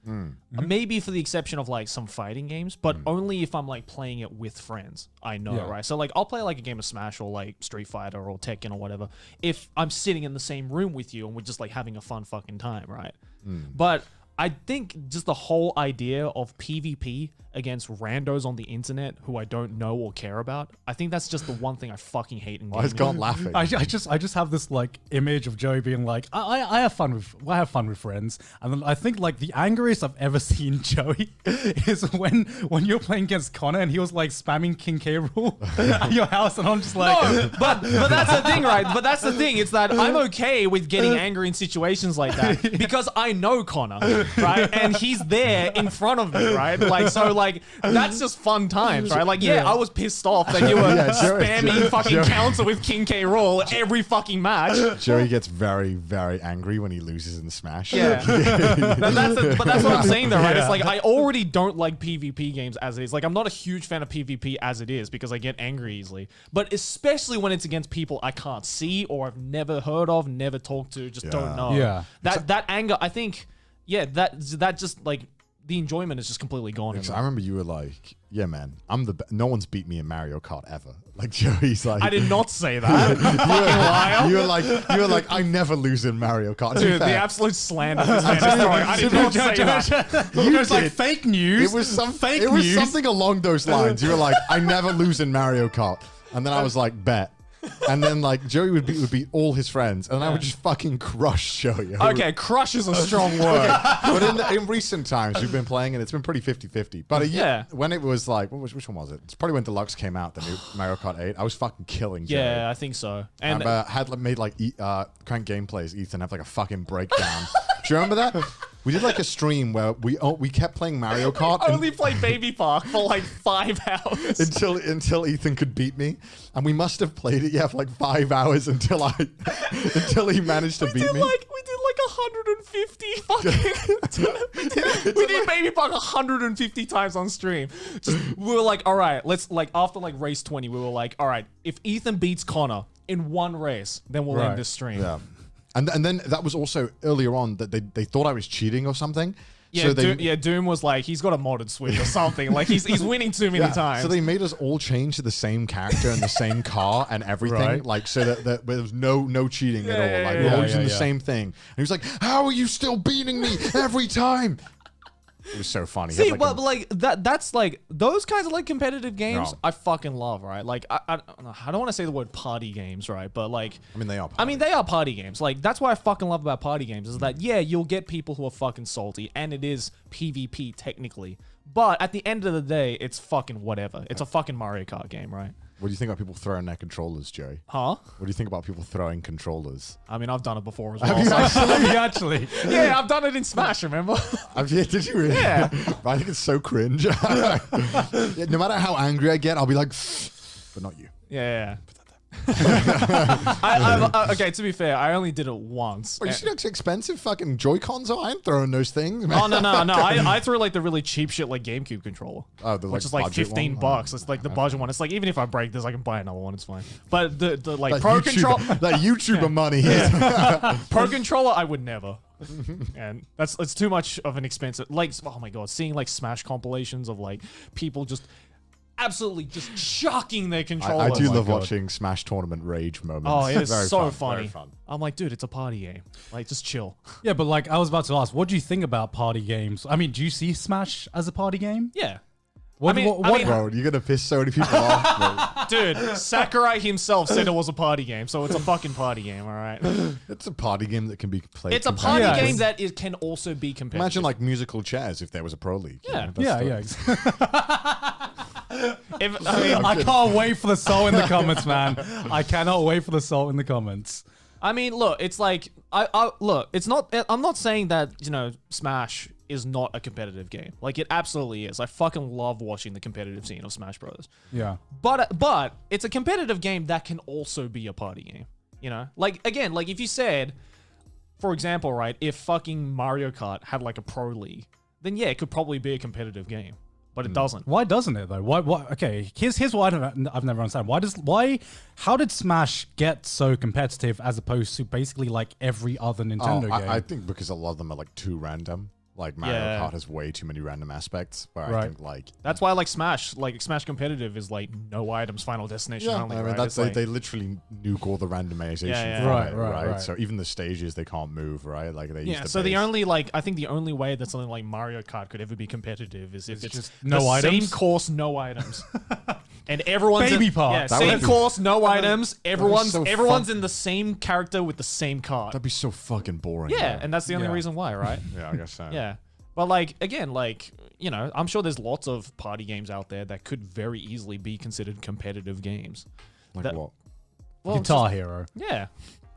K: Maybe for the exception of like some fighting games, but only if I'm like playing it with friends. I know, right? So like, I'll play like a game of Smash or like Street Fighter or Tekken or whatever if I'm sitting in the same room with you and we're just like having a fun fucking time, right? But I think just the whole idea of PvP against randos on the internet who I don't know or care about, I think that's just the one thing I fucking hate in gaming.
J: I was gone laughing.
O: I just have this like image of Joey being like, I have fun with friends, and then I think like the angriest I've ever seen Joey is when you're playing against Connor and he was like spamming King K. Rool at your house, and I'm just like,
K: no, but that's the thing, right? But that's the thing. It's that I'm okay with getting angry in situations like that because I know Connor, right? And he's there in front of me, right? Like, so like that's just fun times, right? Like, yeah, I was pissed off that you were spamming fucking counter with King K. Rool every fucking match.
J: Joey gets very, very angry when he loses in Smash.
K: Yeah. But that's what I'm saying though, right? It's like I already don't like PvP games as it is. Like, I'm not a huge fan of PvP as it is because I get angry easily. But especially when it's against people I can't see or I've never heard of, never talked to, just don't know.
O: Yeah.
K: That anger, I think, that just like the enjoyment is just completely gone.
J: I remember you were like, yeah, man, no one's beat me in Mario Kart ever. Like, Joey's like,
K: I did not say that. Fucking liar.
J: You were like, I never lose in Mario Kart.
K: Dude, the absolute slander. I did not say that.
O: It was like fake news.
J: It was something along those lines. You were like, I never lose in Mario Kart. And then I was like, bet. And then like Joey would beat all his friends, and I would just fucking crush Joey.
K: Okay, crush is a strong word.
J: But in recent times we've been playing, and it's been pretty 50-50. But when it was like, which one was it? It's probably when Deluxe came out, the new Mario Kart 8. I was fucking killing Joey.
K: Yeah, I think so.
J: And had made like crank gameplays. Ethan have like a fucking breakdown. Do you remember that? We did like a stream where we kept playing Mario Kart.
K: I only played Baby Park for like 5 hours
J: until Ethan could beat me, and we must have played it for like 5 hours until he managed to beat me.
K: We did like 150 fucking. we did Baby Park 150 times on stream. We were like, all right, let's like after like race 20, we were like, all right, if Ethan beats Connor in one race, then we'll end this stream.
J: Yeah. And then that was also earlier on that they thought I was cheating or something.
K: Yeah, so Doom was like, he's got a modded Switch or something. Like he's winning too many times.
J: So they made us all change to the same character and the same car and everything, like so that there was no cheating at all. Like we're all using the same thing. And he was like, "How are you still beating me every time?" It was so funny.
K: See, but like that's like those kinds of like competitive games I fucking love, right? Like I don't want to say the word party games, right? But like
J: they are.
K: They are party games. Like that's what I fucking love about party games is that you'll get people who are fucking salty, and it is PvP technically. But at the end of the day, it's fucking whatever. It's a fucking Mario Kart game, right?
J: What do you think about people throwing their controllers, Joey?
K: Huh?
J: What do you think about people throwing controllers?
K: I've done it before as well.
J: Have you actually?
K: Yeah, I've done it in Smash, remember?
J: Did you really?
K: Yeah.
J: I think it's so cringe. No matter how angry I get, I'll be like, but not you.
K: Yeah. Okay, to be fair, I only did it once.
J: Well, you see how expensive fucking Joy-Cons are? I ain't throwing those things, man.
K: Oh, no. I threw like the really cheap shit like GameCube controller.
J: Oh,
K: which is like $15. It's like the budget one. It's like, even if I break this, I can buy another one. It's fine. But the like
J: that
K: Pro Controller...
J: That YouTuber money.
K: Yeah. Pro Controller, I would never. And it's too much of an expensive... Like, oh my God, seeing like Smash compilations of like people just... absolutely just chucking their controller.
J: I do love watching Smash tournament rage moments.
K: Oh, it is so funny.
J: Very fun.
K: I'm like, dude, it's a party game. Like, just chill.
O: Yeah, but like, I was about to ask, what do you think about party games? I mean, do you see Smash as a party game?
K: Yeah.
O: What,
J: bro, you're gonna piss so many people off.
K: Dude, Sakurai himself said it was a party game, so it's a fucking party game, all right?
J: It's a party game that can be played.
K: It's a party game that it can also be competitive.
J: Imagine like musical chairs if there was a pro league.
K: Yeah.
O: I can't wait for the soul in the comments, man. I cannot wait for the soul in the comments.
K: I mean, look, it's like look, it's not. I'm not saying that Smash is not a competitive game. Like it absolutely is. I fucking love watching the competitive scene of Smash Bros.
O: Yeah.
K: But it's a competitive game that can also be a party game. You know, like again, like if you said, for example, right, if fucking Mario Kart had like a pro league, then yeah, it could probably be a competitive game. But it doesn't.
O: Why doesn't it though? Why? Okay, here's why I've never understood. How did Smash get so competitive as opposed to basically like every other Nintendo game?
J: I think because a lot of them are like too random. Like Mario Kart has way too many random aspects where I think like
K: that's why like Smash competitive is like no items, Final Destination only.
J: I mean that's they literally nuke all the randomization right. So even the stages they can't move, right? Like they use the
K: so
J: base.
K: the only like I think the only way that something like Mario Kart could ever be competitive is if it's
L: just
K: no
L: no items?
K: same course, no items. And everyone's
L: Baby parts.
K: same course, no items. Everyone's
J: so
K: in the same character with the same card.
J: That'd be so fucking boring.
K: Yeah,
J: bro.
K: and that's the only reason why, right?
J: Yeah, I guess so.
K: Yeah. But like again, like, you know, I'm sure there's lots of party games out there that could very easily be considered competitive games.
J: Like what?
K: Well,
L: Guitar Hero.
K: Yeah.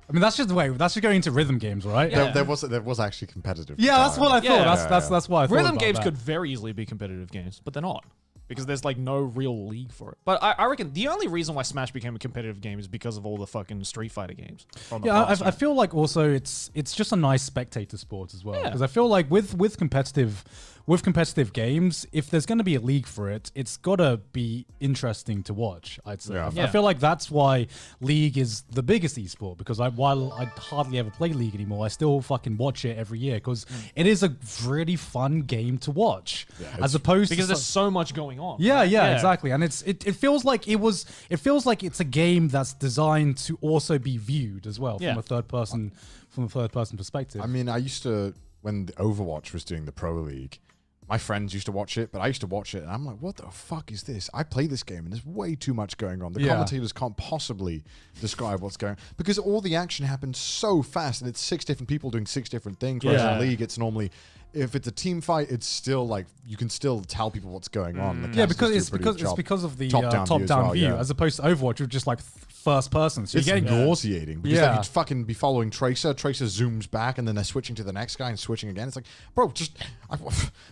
L: I mean, that's just going into rhythm games, right?
K: Yeah.
J: There was actually competitive.
L: Yeah, that's what I thought.
K: Yeah.
L: That's why I thought
K: Rhythm
L: about
K: games
L: that.
K: could very easily be competitive games, but they're not. Because there's like no real league for it. But I reckon the only reason why Smash became a competitive game is because of all the fucking Street Fighter games. From the past,
L: I feel like also it's just a nice spectator sport as well.
K: Yeah.
L: Because I feel like with competitive games, if there's going to be a league for it, it's got to be interesting to watch, I'd say.
J: Yeah.
L: I feel like that's why League is the biggest esport, because while I hardly ever play League anymore, I still fucking watch it every year because it is a really fun game to watch. As opposed
K: because
L: to
K: there's so much going on.
L: Yeah, exactly. And it feels like it's a game that's designed to also be viewed as well from a third person perspective.
J: I mean, I used to, when the Overwatch was doing the Pro League, my friends used to watch it, but I used to watch it and I'm like, what the fuck is this? I play this game and there's way too much going on. The commentators can't possibly describe what's going on because all the action happens so fast and it's 6 different people doing 6 different things. Whereas in League, it's normally, if it's a team fight, it's still like you can still tell people what's going on.
L: Because it's because of the top-down view as opposed to Overwatch, which is just like first person. So
J: it's
L: you're getting
J: nauseating because you'd fucking be following Tracer. Tracer zooms back and then they're switching to the next guy and switching again. It's like, bro,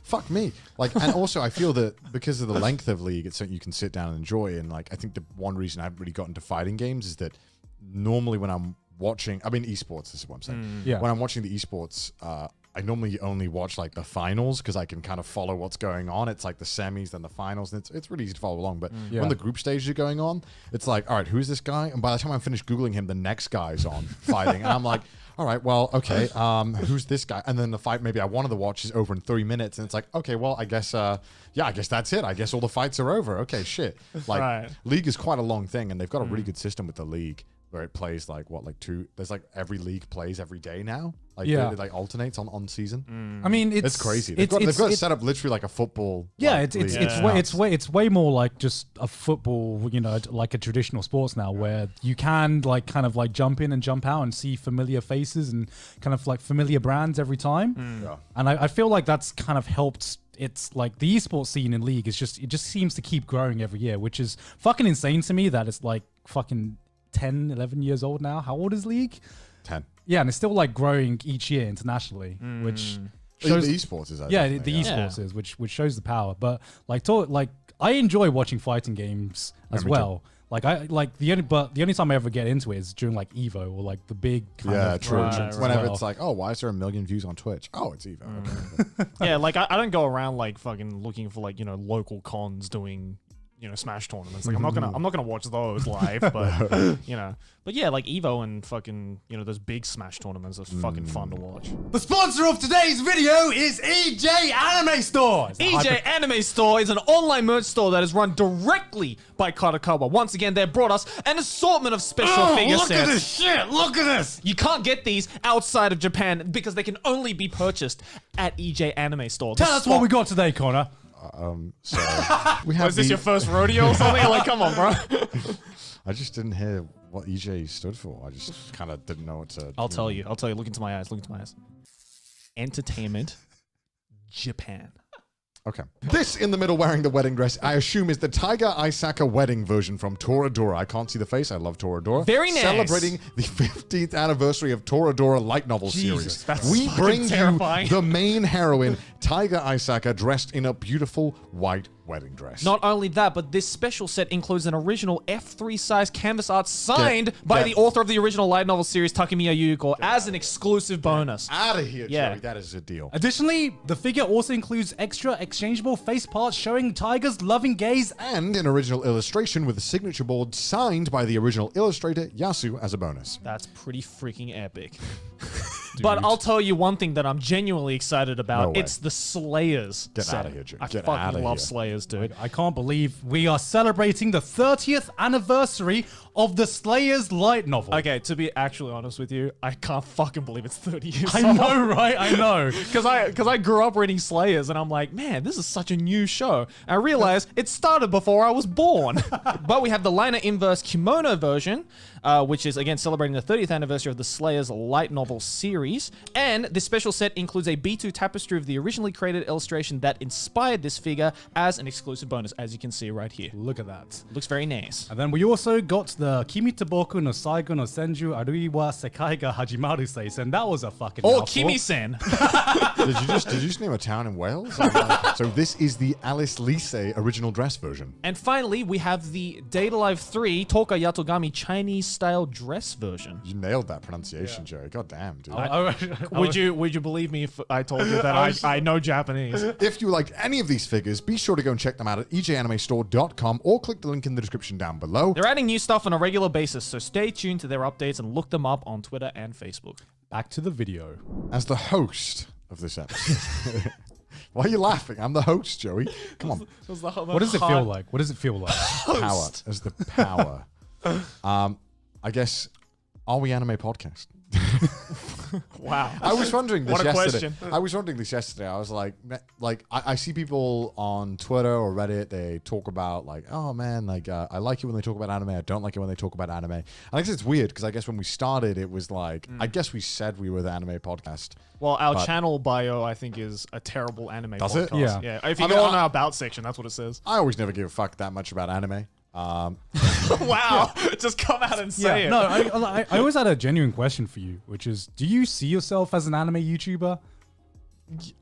J: fuck me. Like, and also I feel that because of the length of League, it's something you can sit down and enjoy. And like, I think the one reason I haven't really gotten into fighting games is that normally when I'm watching, I mean, esports, this is what I'm saying. When I'm watching the esports, I normally only watch like the finals because I can kind of follow what's going on. It's like the semis, then the finals, and it's really easy to follow along. But when the group stages are going on, it's like, all right, who's this guy? And by the time I'm finished Googling him, the next guy's on fighting. And I'm like, all right, well, okay, who's this guy? And then the fight, maybe I wanted to watch is over in 3 minutes. And it's like, okay, well, I guess, I guess that's it. I guess all the fights are over. Okay, shit. Like, League is quite a long thing, and they've got a really good system with the League. Where it plays like there's like every league plays every day now. Like it like alternates on season.
L: I mean,
J: it's crazy. They've got it set up literally like a football.
L: Yeah, it's way more like just a football, you know, like a traditional sports now, where you can like kind of like jump in and jump out and see familiar faces and kind of like familiar brands every time. And I feel like that's kind of helped. It's like the esports scene in League it just seems to keep growing every year, which is fucking insane to me that it's like fucking 10, 11 years old now. How old is League?
J: 10.
L: Yeah, and it's still like growing each year internationally, which
J: shows the esports is that.
L: The esports is which shows the power. But like I enjoy watching fighting games as well. Like the only time I ever get into it is during like Evo or like the big kind of
J: true. Whenever it's like, oh, why is there 1 million views on Twitch? Oh, it's Evo. Okay.
K: Yeah, like I don't go around like fucking looking for like, you know, local cons doing, you know, Smash tournaments. Like I'm not gonna watch those live, but you know. But yeah, like Evo and fucking, you know, those big Smash tournaments are fucking fun to watch.
L: The sponsor of today's video is EJ Anime Store.
K: EJ Anime Store is an online merch store that is run directly by Katakawa. Once again, they brought us an assortment of special figure sets.
L: Look at this shit! Look at this!
K: You can't get these outside of Japan because they can only be purchased at EJ Anime Store.
L: Tell us what we got today, Connor.
J: So we have.
K: Was this your first rodeo or something? Like, come on, bro.
J: I just didn't hear what EJ stood for. I just kind of didn't know what to.
K: I'll tell you. Look into my eyes. Entertainment, Japan.
J: Okay. This in the middle wearing the wedding dress, I assume, is the Taiga Aisaka wedding version from Toradora. I can't see the face. I love Toradora.
K: Very nice.
J: Celebrating the 15th anniversary of Toradora light novel series. We bring
K: terrifying.
J: you the main heroine, Taiga Aisaka, dressed in a beautiful white wedding dress.
K: Not only that, but this special set includes an original F3 size canvas art signed by the author of the original light novel series, Takemiya Yuko, as an exclusive bonus.
J: Out of here, Joey. That is a deal.
L: Additionally, the figure also includes extra exchangeable face parts showing Tiger's loving gaze
J: and an original illustration with a signature board signed by the original illustrator, Yasu, as a bonus.
K: That's pretty freaking epic.
O: dude.
K: But I'll tell you one thing that I'm genuinely excited about.
J: No way.
K: It's the Slayers.
J: Get
K: set.
J: outta here, Jim.
K: I
J: Get
K: fucking
J: outta
K: love
J: here.
K: Slayers, dude.
O: I can't believe we are celebrating the 30th anniversary of the Slayers light novel.
K: Okay, to be actually honest with you, I can't fucking believe it's 30 years
O: I know, right? I know.
K: Because I grew up reading Slayers, and I'm like, man, this is such a new show. And I realized it started before I was born. But we have the liner inverse kimono version, which is, again, celebrating the 30th anniversary of the Slayers light novel series. And this special set includes a B2 tapestry of the originally created illustration that inspired this figure as an exclusive bonus, as you can see right here.
O: Look at that.
K: Looks very nice.
O: And then we also got the Kimi to Boku no Saigo no Senju Arui wa Sekai ga Hajimaru Seisen. That was a fucking
K: Or
O: mouthful.
K: Kimi-sen.
J: Did you just name a town in Wales? So this is the Alice Lise original dress version.
K: And finally, we have the Date Alive 3 Toka Yatogami Chinese-style dress version.
J: You nailed that pronunciation, Joey. God damn, dude.
K: Would you believe me if I told you that I know Japanese?
J: If you liked any of these figures, be sure to go and check them out at ejanimestore.com or click the link in the description down below.
K: They're adding new stuff on a regular basis, so stay tuned to their updates and look them up on Twitter and Facebook.
O: Back to the video.
J: As the host of this episode. Why are you laughing? I'm the host, Joey. Come on.
O: What does it feel like? What does it feel like?
J: Power. As the power. I guess, are we anime podcast?
K: Wow.
J: I was wondering this
K: What a
J: yesterday.
K: question.
J: I was wondering this yesterday. I was like I see people on Twitter or Reddit. They talk about like, oh man, like I like it when they talk about anime. I don't like it when they talk about anime. And I guess it's weird because I guess when we started, it was like I guess we said we were the anime podcast.
K: Well, our channel bio, I think, is a terrible anime
J: Does
K: podcast.
J: it?
K: Yeah. If you go on our about section, that's what it says.
J: I always never give a fuck that much about anime.
K: Wow. Just come out and say it.
O: No, I always had a genuine question for you, which is, do you see yourself as an anime YouTuber?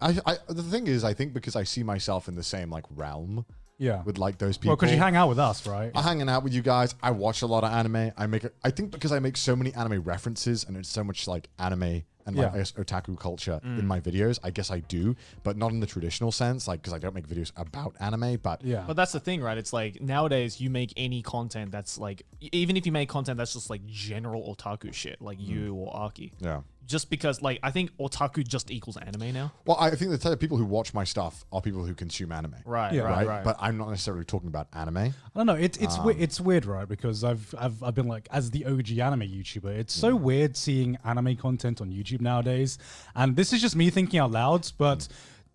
J: The thing is, I think because I see myself in the same like realm.
O: Yeah.
J: With like those people.
O: Well, because you hang out with us, right?
J: I'm hanging out with you guys. I watch a lot of anime. I think because I make so many anime references and it's so much like anime and like I guess otaku culture in my videos. I guess I do, but not in the traditional sense, like because I don't make videos about anime. But
K: But that's the thing, right? It's like nowadays you make any content that's like, even if you make content that's just like general otaku shit, like you or Aki.
J: Yeah.
K: Just because, like, I think otaku just equals anime now.
J: Well, I think the type of people who watch my stuff are people who consume anime.
K: Right.
J: But I'm not necessarily talking about anime.
O: I don't know. It's weird, right? Because I've been like, as the OG anime YouTuber, it's so weird seeing anime content on YouTube nowadays. And this is just me thinking out loud, but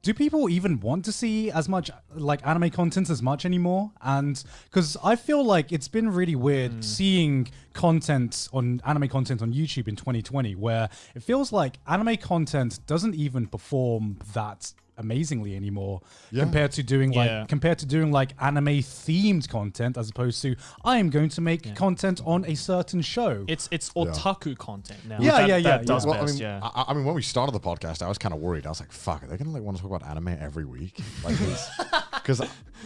O: do people even want to see as much like anime content as much anymore? And because I feel like it's been really weird seeing anime content on YouTube in 2020, where it feels like anime content doesn't even perform that amazingly anymore compared to doing like anime themed content, as opposed to I am going to make content on a certain show.
K: It's otaku content now.
O: That
K: does
J: Well,
K: best,
J: I mean, when we started the podcast, I was kind of worried. I was like, "Fuck, are they gonna like want to talk about anime every week?" Like this, because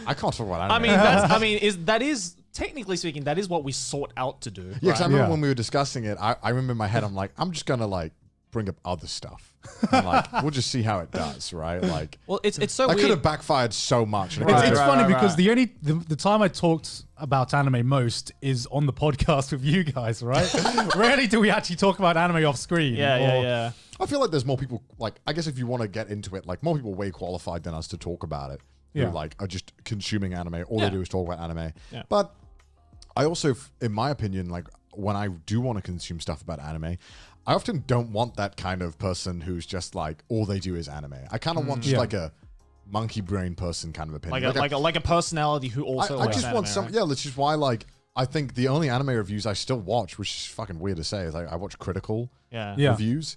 J: I can't talk about anime.
K: That is technically speaking, that is what we sought out to do.
J: Yeah, because I remember when we were discussing it, I remember in my head, I'm like, I'm just gonna like bring up other stuff. And like, we'll just see how it does, right? Like,
K: well, it's so
J: that
K: weird.
J: could have backfired so much.
O: It's funny because the time I talked about anime most is on the podcast with you guys, right? Rarely do we actually talk about anime off screen.
K: Yeah.
J: I feel like there's more people, like, I guess if you want to get into it, like, more people way qualified than us to talk about it. Who, like, are just consuming anime. All they do is talk about anime.
K: Yeah.
J: But I also, in my opinion, like, when I do want to consume stuff about anime, I often don't want that kind of person who's just like, all they do is anime. I kind of want just like a monkey brain person kind of opinion.
K: Like a personality who also
J: I just
K: anime,
J: want some,
K: right?
J: that's just why, like, I think the only anime reviews I still watch, which is fucking weird to say, is like I watch critical reviews.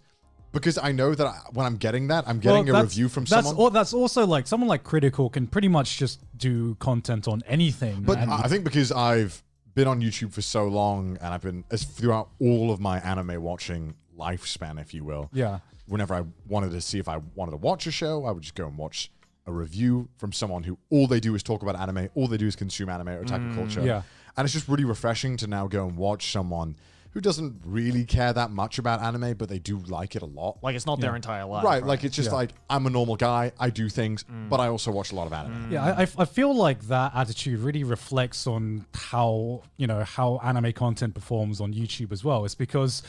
J: Because I know that when I'm getting that, I'm getting a review from someone.
O: That's also like someone like Critical can pretty much just do content on anything.
J: But I think because I've been on YouTube for so long and I've been throughout all of my anime watching lifespan, if you will.
O: Yeah.
J: Whenever I wanted to see if I wanted to watch a show, I would just go and watch a review from someone who all they do is talk about anime, all they do is consume anime or otaku culture.
O: Yeah.
J: And it's just really refreshing to now go and watch someone who doesn't really care that much about anime, but they do like it a lot.
K: Like, it's not their entire life.
J: Right, like it's just like, I'm a normal guy, I do things, but I also watch a lot of anime.
O: Yeah, I feel like that attitude really reflects on how anime content performs on YouTube as well. It's because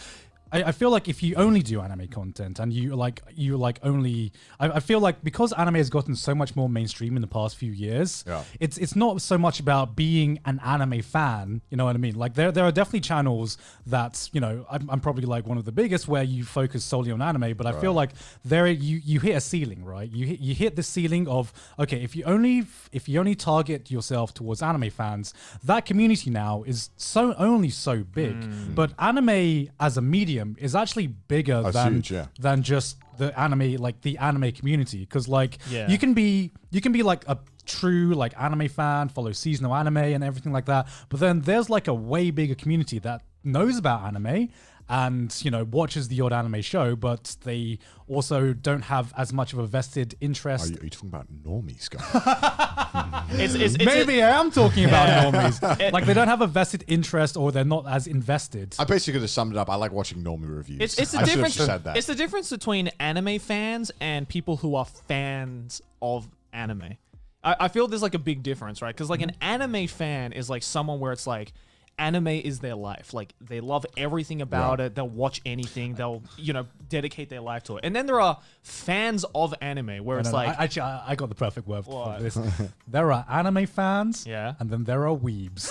O: I feel like if you only do anime content and you only, I feel like because anime has gotten so much more mainstream in the past few years, it's not so much about being an anime fan. You know what I mean? Like there are definitely channels that, you know, I'm probably like one of the biggest where you focus solely on anime, but I feel like you hit a ceiling, right? You hit the ceiling of, okay, if you only target yourself towards anime fans, that community now is only so big. But anime as a medium is actually bigger than just the anime community, because like you can be like a true like anime fan, follow seasonal anime and everything like that, but then there's like a way bigger community that knows about anime and, you know, watches the odd anime show, but they also don't have as much of a vested interest.
J: Are you talking about normies, guys?
O: Maybe I am talking about normies. Like they don't have a vested interest, or they're not as invested.
J: I basically just summed it up. I like watching normie reviews.
K: It's the difference. It's the difference between anime fans and people who are fans of anime. I feel there's like a big difference, right? Because like an anime fan is like someone where it's like, anime is their life. Like they love everything about it. They'll watch anything. They'll, you know, dedicate their life to it. And then there are fans of anime where it's like,
O: actually, I got the perfect word for this. There are anime fans, and then there are weebs.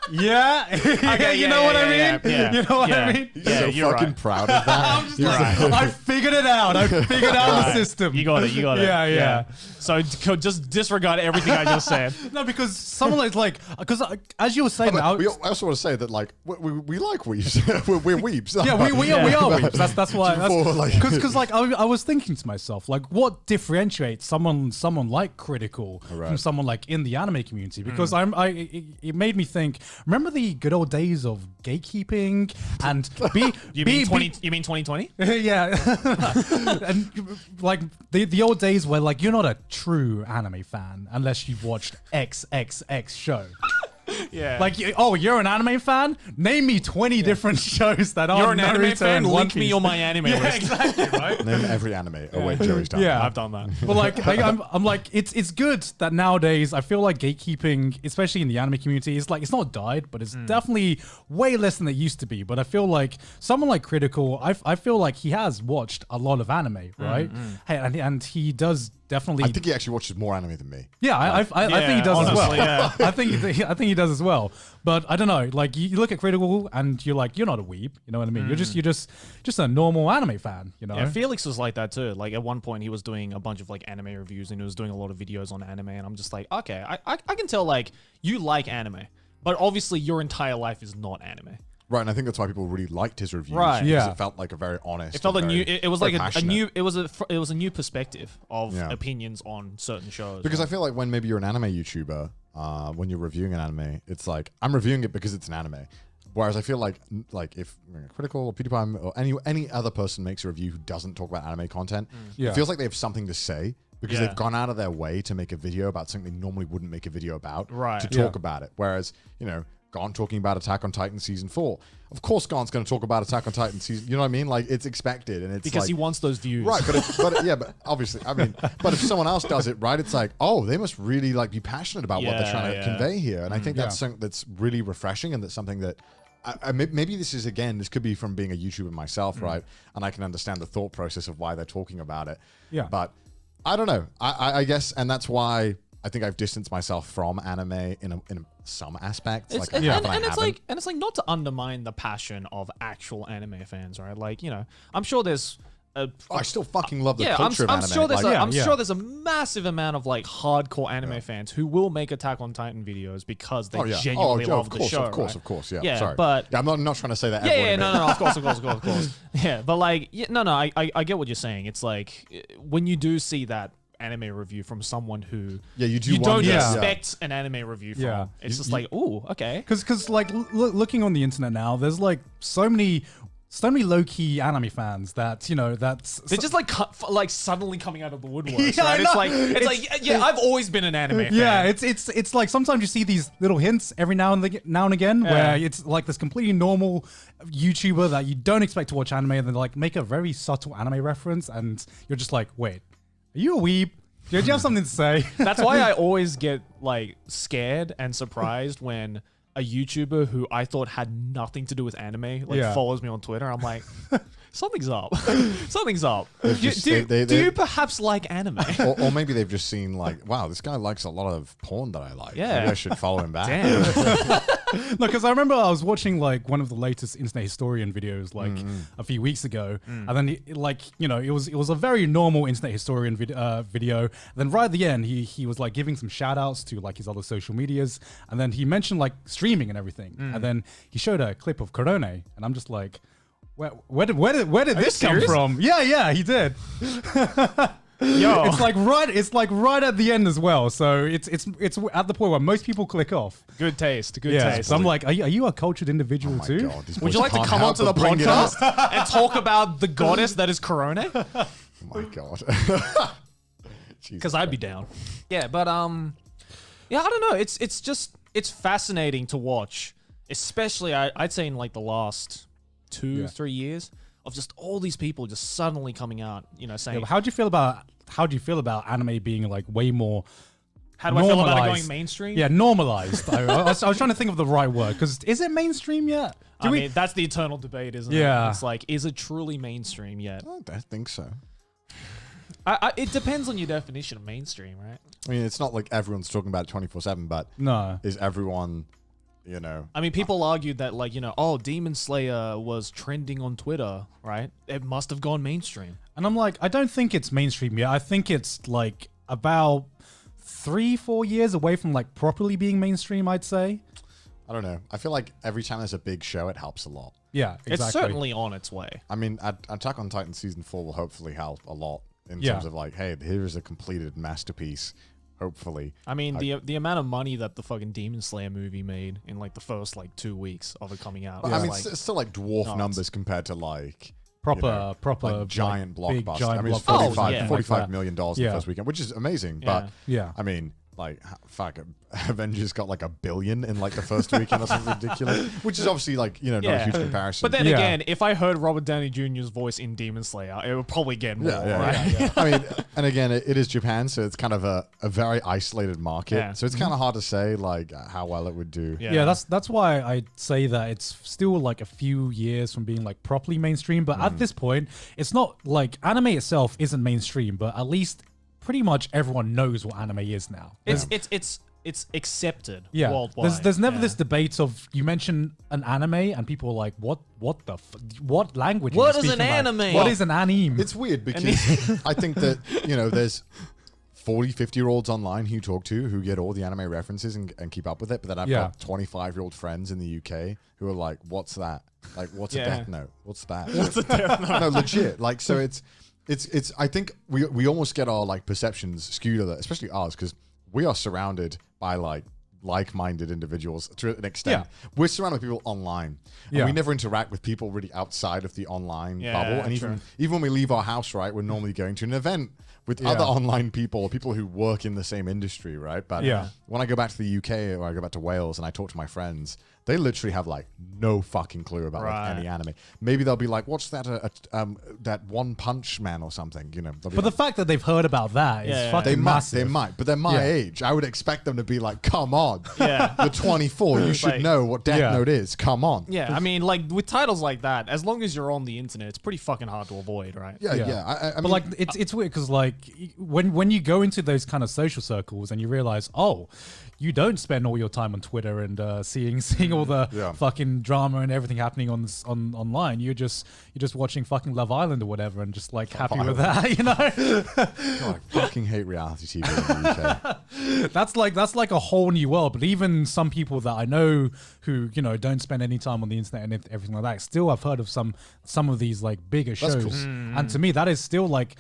O: Yeah.
K: Okay,
O: you know what I mean?
K: Yeah.
O: You know what I mean?
J: You're so fucking proud of that.
O: I'm just like, I figured it out. I figured out the system.
K: You got it.
O: Yeah.
K: So just disregard everything I just said.
O: No, because someone is like, because as you were saying,
J: I also want to say that like we like weebs. we're weebs.
O: Yeah, we are weebs. That's why. Because like I was thinking to myself, like, what differentiates someone like Critical from someone like in the anime community? Because it made me think. Remember the good old days of gatekeeping and
K: You mean 2020?
O: Yeah. And like the old days where like you're not a true anime fan unless you've watched XXX show.
K: Yeah.
O: Like, you're an anime fan? Name me 20 different shows that are
K: You're an anime
O: Naruto
K: fan?
O: and One
K: Link me
O: Piece.
K: on my anime list.
O: Exactly, right?
J: Name every anime. Oh wait, Joey's done.
O: Yeah,
K: I've done that.
O: But like I'm like, it's good that nowadays I feel like gatekeeping, especially in the anime community, is like, it's not died, but it's definitely way less than it used to be. But I feel like someone like Critical, I feel like he has watched a lot of anime, right? Hey, and he does definitely.
J: I think he actually watches more anime than me.
O: Yeah, I think he does
K: honestly,
O: as well.
K: yeah.
O: I think he does as well. But I don't know. Like you look at Critical and you're like, you're not a weeb. You know what I mean? You're just a normal anime fan. You know?
K: Yeah, Felix was like that too. Like at one point he was doing a bunch of like anime reviews and he was doing a lot of videos on anime, and I'm just like, okay, I can tell like you like anime, but obviously your entire life is not anime.
J: Right, and I think that's why people really liked his reviews.
K: Right.
J: Because it felt like a very honest.
K: It felt it was like a new. It was a new perspective of opinions on certain shows.
J: Because I feel like when maybe you're an anime YouTuber, when you're reviewing an anime, it's like I'm reviewing it because it's an anime. Whereas I feel like if Critical or PewDiePie or any other person makes a review who doesn't talk about anime content, it feels like they have something to say. Because they've gone out of their way to make a video about something they normally wouldn't make a video about, to talk about it. Whereas, you know, Gon talking about Attack on Titan Season 4. Of course Gon's going to talk about Attack on Titan Season... You know what I mean? Like, it's expected. And it's
K: because
J: like,
K: he wants those views.
J: Right, but obviously, I mean... But if someone else does it, right, it's like, oh, they must really, like, be passionate about what they're trying to convey here. And I think that's something that's really refreshing, and that's something that... maybe this could be from being a YouTuber myself, right? And I can understand the thought process of why they're talking about it.
O: Yeah.
J: But I don't know. I guess, and that's why I think I've distanced myself from anime in some aspects.
K: And it's like not to undermine the passion of actual anime fans, right? Like, you know, I'm sure there's
J: I still fucking love the culture of anime.
K: I'm sure there's a massive amount of like hardcore anime fans who will make Attack on Titan videos because they genuinely love the show.
J: Of course, yeah. Sorry.
K: But
J: I'm not trying to say that.
K: No, of course. Yeah, but like, I get what you're saying. It's like when you do see that anime review from someone who you don't expect an anime review from. It's just like, ooh, okay.
O: Because like looking on the internet now, there's like so many low-key anime fans that, you know, they're
K: just like suddenly coming out of the woodworks, right? I've always been an anime fan.
O: Yeah, it's like sometimes you see these little hints every now and again where it's like this completely normal YouTuber that you don't expect to watch anime, and then like make a very subtle anime reference, and you're just like, wait, are you a weeb? Do you have something to say?
K: That's why I always get like scared and surprised when a YouTuber who I thought had nothing to do with anime follows me on Twitter. I'm like, something's up. Something's up. Do you perhaps like anime?
J: Or maybe they've just seen like, wow, this guy likes a lot of porn that I like.
K: Yeah.
J: Maybe I should follow him back.
K: Damn.
O: No, because I remember I was watching like one of the latest Internet Historian videos like a few weeks ago, and then it was a very normal Internet Historian video. And then right at the end, he was like giving some shout outs to like his other social medias, and then he mentioned like streaming and everything, and then he showed a clip of Corone, and I'm just like, where did this come from? Yeah, he did.
K: Yo,
O: it's like right at the end as well. So it's at the point where most people click off.
K: Good taste. Good taste.
O: So I'm like, are you a cultured individual too?
J: God,
K: Would you like to come onto the podcast and talk about the goddess that is Corone?
J: Oh my God.
K: Because I'd be down. Yeah, but yeah, I don't know. It's fascinating to watch, especially I'd say in like the last 2-3 years. Of just all these people just suddenly coming out, saying.
O: How do you feel about anime being like way more?
K: How do I feel about it going mainstream?
O: Yeah, normalized. I was trying to think of the right word because is it mainstream yet?
K: I mean, that's the eternal debate, isn't it?
O: Yeah.
K: It's like, is it truly mainstream yet?
J: I don't think so.
K: It depends on your definition of mainstream, right?
J: I mean, it's not like everyone's talking about it 24/7, but
O: no,
J: is everyone?
K: I mean, people argued that, like, Demon Slayer was trending on Twitter, right? It must have gone mainstream.
O: And I'm like, I don't think it's mainstream yet. I think it's like about 3-4 years away from like properly being mainstream, I'd say.
J: I don't know. I feel like every time there's a big show, it helps a lot.
O: Yeah, exactly.
K: It's certainly on its way.
J: I mean, Attack on Titan Season 4 will hopefully help a lot in terms of like, hey, here is a completed masterpiece. Hopefully.
K: I mean, the amount of money that the fucking Demon Slayer movie made in like the first like 2 weeks of it coming out.
J: I mean, it's still like dwarf numbers compared to like
O: proper
J: like giant blockbuster.
O: Giant
J: I mean, it's $45 million in the first weekend, which is amazing. But I mean, like, fuck, Avengers got like $1 billion in like the first weekend or something ridiculous, which is obviously like, not a huge comparison.
K: But then again, if I heard Robert Downey Jr.'s voice in Demon Slayer, it would probably get more, right?
J: I mean, and again, it is Japan, so it's kind of a very isolated market. Yeah. So it's kind of hard to say like how well it would do.
O: Yeah, that's why I say that it's still like a few years from being like properly mainstream. But at this point, it's not like anime itself isn't mainstream, but at least pretty much everyone knows what anime is now.
K: It's accepted
O: worldwide. There's never this debate of you mention an anime and people are like, what language?
K: What
O: is
K: an anime?
O: What is an anime?
J: It's weird because I think that there's 40, 50-year-olds online who you talk to who get all the anime references and keep up with it, but then I've got 25-year-old friends in the UK who are like, what's that? Like, what's a Death Note? What's that? What's a Death Note? No, legit. Like, so it's I think we almost get our like perceptions skewed, especially ours, because we are surrounded by like-minded individuals to an extent. Yeah. We're surrounded by people online. And we never interact with people really outside of the online bubble. And even when we leave our house, right, we're normally going to an event with other online people or people who work in the same industry, right? But when I go back to the UK or I go back to Wales and I talk to my friends, they literally have like no fucking clue about like, any anime. Maybe they'll be like, "What's that? That One Punch Man or something?" But
O: the fact that they've heard about that is fucking massive.
J: They might, but they're my age. I would expect them to be like, "Come on, you're 24. You should know what Death Note is. Come on."
K: Yeah, I mean, like with titles like that, as long as you're on the internet, it's pretty fucking hard to avoid, right?
J: Yeah.
O: But like, it's weird because like when you go into those kind of social circles and you realize, oh, you don't spend all your time on Twitter and seeing all the fucking drama and everything happening online. You're just watching fucking Love Island or whatever and just like happy with that,
J: God, I fucking hate reality TV in the UK.
O: That's like a whole new world. But even some people that I know who don't spend any time on the internet and everything like that, still I've heard of some of these like bigger shows. Cool. And to me, that is still like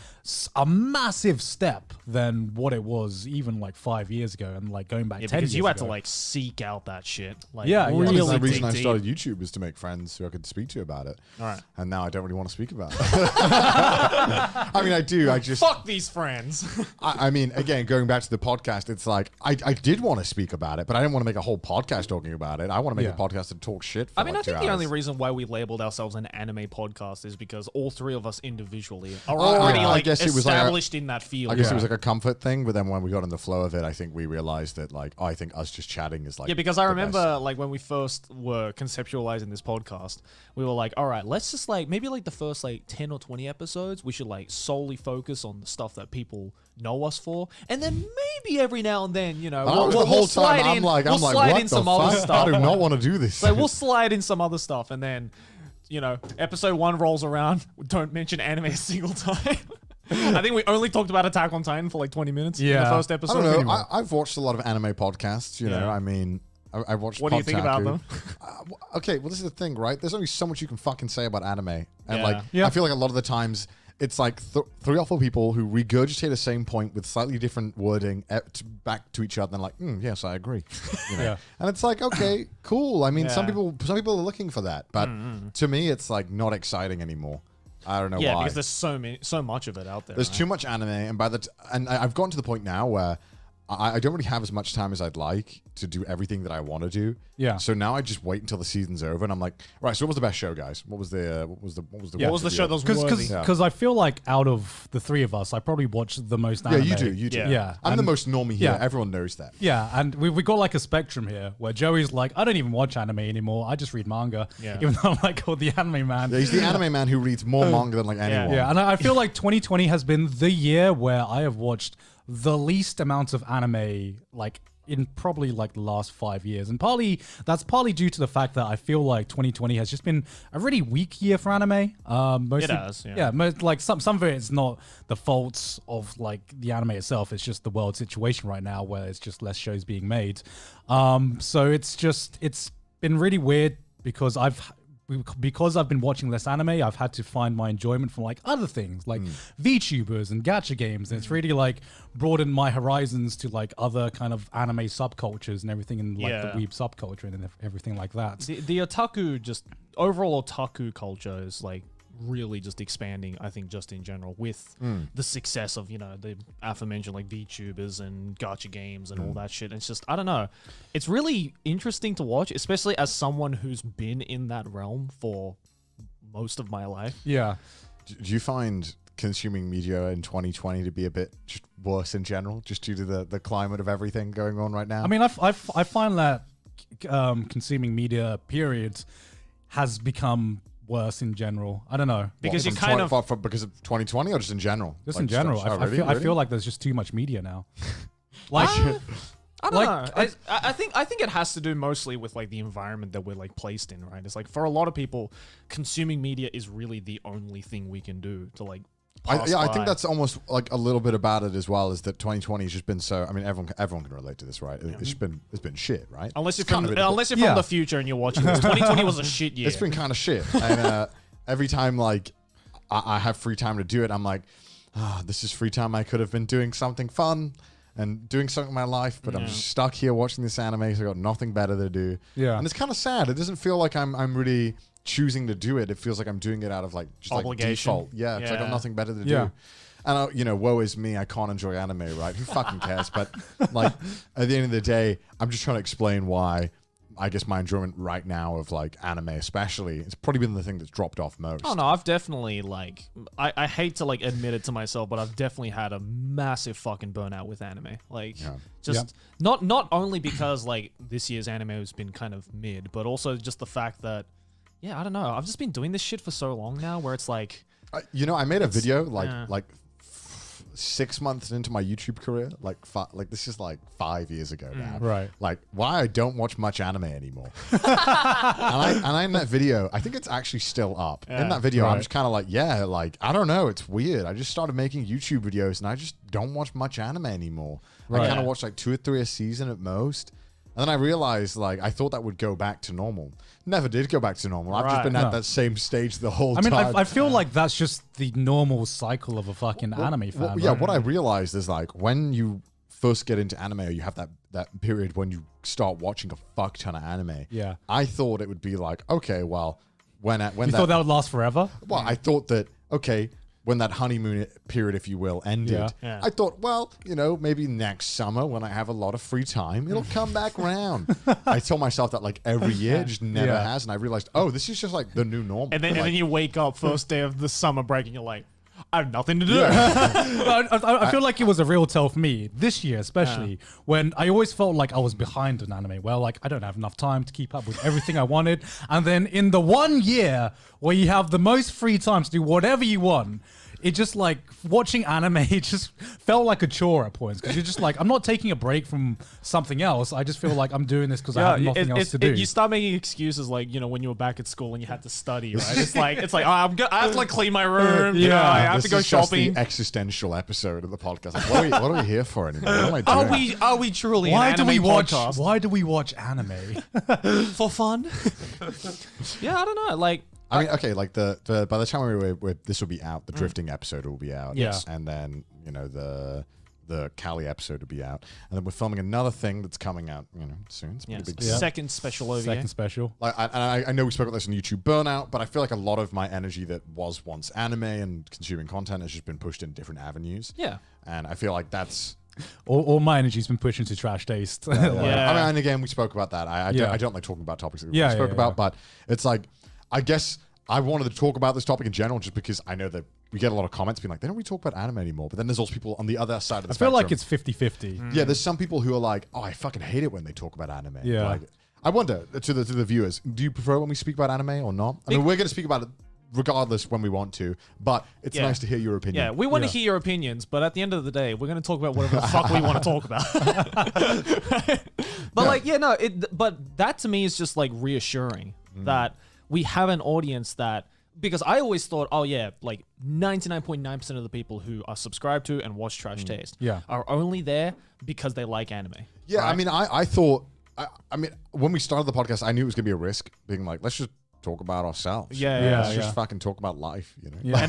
O: a massive step than what it was even like 5 years ago and like going back.
K: Because you had to like seek out that shit. Like,
J: really the reason I started YouTube was to make friends who I could speak to about it.
K: All right.
J: And now I don't really want to speak about it. I mean, I do. I just
K: fuck these friends.
J: I mean, again, going back to the podcast, it's like I did want to speak about it, but I didn't want to make a whole podcast talking about it. I want to make a podcast and talk shit. For
K: I mean,
J: like
K: I think
J: 2
K: the
J: hours.
K: only reason why we labeled ourselves an anime podcast is because all three of us individually are already like established in that field.
J: I guess it was like a comfort thing, but then when we got in the flow of it, I think we realized that like I think us just chatting is like
K: because I
J: the
K: remember
J: best.
K: like when we first were conceptualizing this podcast, we were like, all right, let's just like maybe like the first like 10 or 20 episodes, we should like solely focus on the stuff that people know us for, and then maybe every now and then, you know,
J: the whole time I'm like,
K: we'll slide
J: what
K: in
J: the
K: some other
J: fuck?
K: stuff.
J: I do not want to do this.
K: So we'll slide in some other stuff, and then, you know, episode 1 rolls around, we don't mention anime a single time. I think we only talked about Attack on Titan for like 20 minutes in the first episode.
J: I don't know. I've watched a lot of anime podcasts. You know, I mean, I watched.
K: What do you think about them?
J: Okay, well, this is the thing, right? There's only so much you can fucking say about anime, and
K: Yeah.
J: I feel like a lot of the times it's like 3 or 4 people who regurgitate the same point with slightly different wording back to each other, and like, yes, I agree. You know? And it's like, okay, cool. I mean, some people are looking for that, but to me, it's like not exciting anymore. I don't know why.
K: Yeah, because there's so much of it out there.
J: There's too much anime, and and I've gotten to the point now where I don't really have as much time as I'd like to do everything that I want to do.
O: Yeah.
J: So now I just wait until the season's over, and I'm like, right. So what was the best show, guys? What was the
K: show that was worthy?
O: Because I feel like out of the 3 of us, I probably watch the most anime.
J: Yeah, you do.
O: Yeah.
J: I'm the most normie here.
O: Yeah.
J: Everyone knows that.
O: Yeah, and we got like a spectrum here where Joey's like, I don't even watch anime anymore. I just read manga.
K: Yeah.
O: Even though I'm like called the anime man.
J: Yeah, he's the anime man who reads more manga than like anyone.
O: Yeah, and I feel like 2020 has been the year where I have watched the least amount of anime, like in probably like the last 5 years, and that's partly due to the fact that I feel like 2020 has just been a really weak year for anime. Mostly,
K: It has, yeah.
O: like some of it is not the faults of like the anime itself. It's just the world situation right now where it's just less shows being made. So it's been really weird because I've been watching less anime, I've had to find my enjoyment from like other things like VTubers and gacha games, and it's really like broadened my horizons to like other kind of anime subcultures and everything, and like the weeb subculture and everything like that.
K: The otaku, just overall otaku culture is like really just expanding, I think, just in general with the success of, you know, the aforementioned like VTubers and gacha games and all that shit. It's just, I don't know, it's really interesting to watch, especially as someone who's been in that realm for most of my life.
O: Yeah.
J: Do you find consuming media in 2020 to be a bit just worse in general, just due to the climate of everything going on right now?
O: I mean, I find that consuming media period has become worse in general. I don't know,
K: because
J: because of 2020 or just in general.
O: Just
J: like,
O: in general, I feel like there's just too much media now. Like,
K: I don't know. I think it has to do mostly with like the environment that we're like placed in, right? It's like for a lot of people, consuming media is really the only thing we can do to like.
J: I think that's almost like a little bit about it as well, is that 2020 has just been so. I mean, everyone can relate to this, right? It's been shit, right?
K: Unless you're from the future and you're watching this, 2020 was a shit year.
J: It's been kind of shit, and every time like I have free time to do it, I'm like, this is free time I could have been doing something fun and doing something in my life, but I'm just stuck here watching this anime, so I got nothing better to do.
O: Yeah,
J: and it's kind of sad. It doesn't feel like I'm really choosing to do it. It feels like I'm doing it out of like just
K: obligation.
J: Like default. Yeah, it's like I've nothing better to do. And you know, woe is me. I can't enjoy anime, right? Who fucking cares? But like at the end of the day, I'm just trying to explain why. I guess my enjoyment right now of like anime, especially, it's probably been the thing that's dropped off most.
K: Oh no, I've definitely like I hate to like admit it to myself, but I've definitely had a massive fucking burnout with anime. Like not only because like this year's anime has been kind of mid, but also just the fact that I don't know, I've just been doing this shit for so long now where it's like
J: you know, I made a video like 6 months into my YouTube career, like this is like 5 years ago now.
O: Right.
J: Like why I don't watch much anime anymore. and I in that video, I think it's actually still up. In that video, I'm just kind of like, I don't know, it's weird. I just started making YouTube videos and I just don't watch much anime anymore. I kind of watch like 2 or 3 a season at most. And then I realized, like, I thought that would go back to normal. Never did go back to normal. I've just been at that same stage the whole time.
O: I feel like that's just the normal cycle of a fucking anime fan.
J: Yeah, what I realized is, like, when you first get into anime, or you have that period when you start watching a fuck ton of anime.
O: Yeah.
J: I thought it would be like, okay, well, when
O: you thought that would last forever?
J: Well, I thought that, okay, when that honeymoon period, if you will, ended, I thought, well, you know, maybe next summer when I have a lot of free time, it'll come back around. I told myself that like every year, just never has. And I realized, oh, this is just like the new normal.
K: And then you wake up first day of the summer break and you're like, I have nothing to do.
O: I feel like it was a real tell for me this year, especially when I always felt like I was behind in anime. Well, like I don't have enough time to keep up with everything I wanted. And then in the 1 year where you have the most free time to do whatever you want, it just like watching anime, it just felt like a chore at points because you're just like, I'm not taking a break from something else. I just feel like I'm doing this because I have nothing else to do.
K: You start making excuses like, you know, when you were back at school and you had to study, right? It's like oh, I have to like clean my room. You know, I have to go shopping.
J: Just the existential episode of the podcast. Like, what are we here for anymore? What am I doing?
K: Are we truly an anime podcast?
O: Why do we watch anime?
K: For fun? Yeah, I don't know. Like,
J: I mean, okay, like the by the time this will be out, the drifting episode will be out.
K: Yes.
J: And then, you know, the Cali episode will be out. And then we're filming another thing that's coming out, you know, soon. It's a pretty big deal.
K: Second special OVA.
O: Second special.
J: Like, I know we spoke about this on YouTube Burnout, but I feel like a lot of my energy that was once anime and consuming content has just been pushed in different avenues.
K: Yeah.
J: And I feel like that's...
O: All my energy's been pushed into trash taste.
J: I mean, and again, we spoke about that. I don't like talking about topics that we spoke about, but it's like, I guess I wanted to talk about this topic in general just because I know that we get a lot of comments being like, they don't really talk about anime anymore. But then there's also people on the other side of the spectrum.
O: I feel like it's 50-50.
J: Yeah, there's some people who are like, oh, I fucking hate it when they talk about anime.
O: Yeah.
J: Like, I wonder, to the viewers, do you prefer when we speak about anime or not? I mean, we're going to speak about it regardless when we want to, but it's nice to hear your opinion.
K: Yeah, we want to hear your opinions, but at the end of the day, we're going to talk about whatever the fuck we want to talk about. But but that to me is just like reassuring that we have an audience that, because I always thought, oh yeah, like 99.9% of the people who are subscribed to and watch Trash Taste are only there because they like anime.
J: Yeah,
K: right?
J: I mean, I thought, I mean, when we started the podcast, I knew it was going to be a risk, being like, let's just talk about ourselves. Let's just fucking talk about life, you know.
K: Yeah.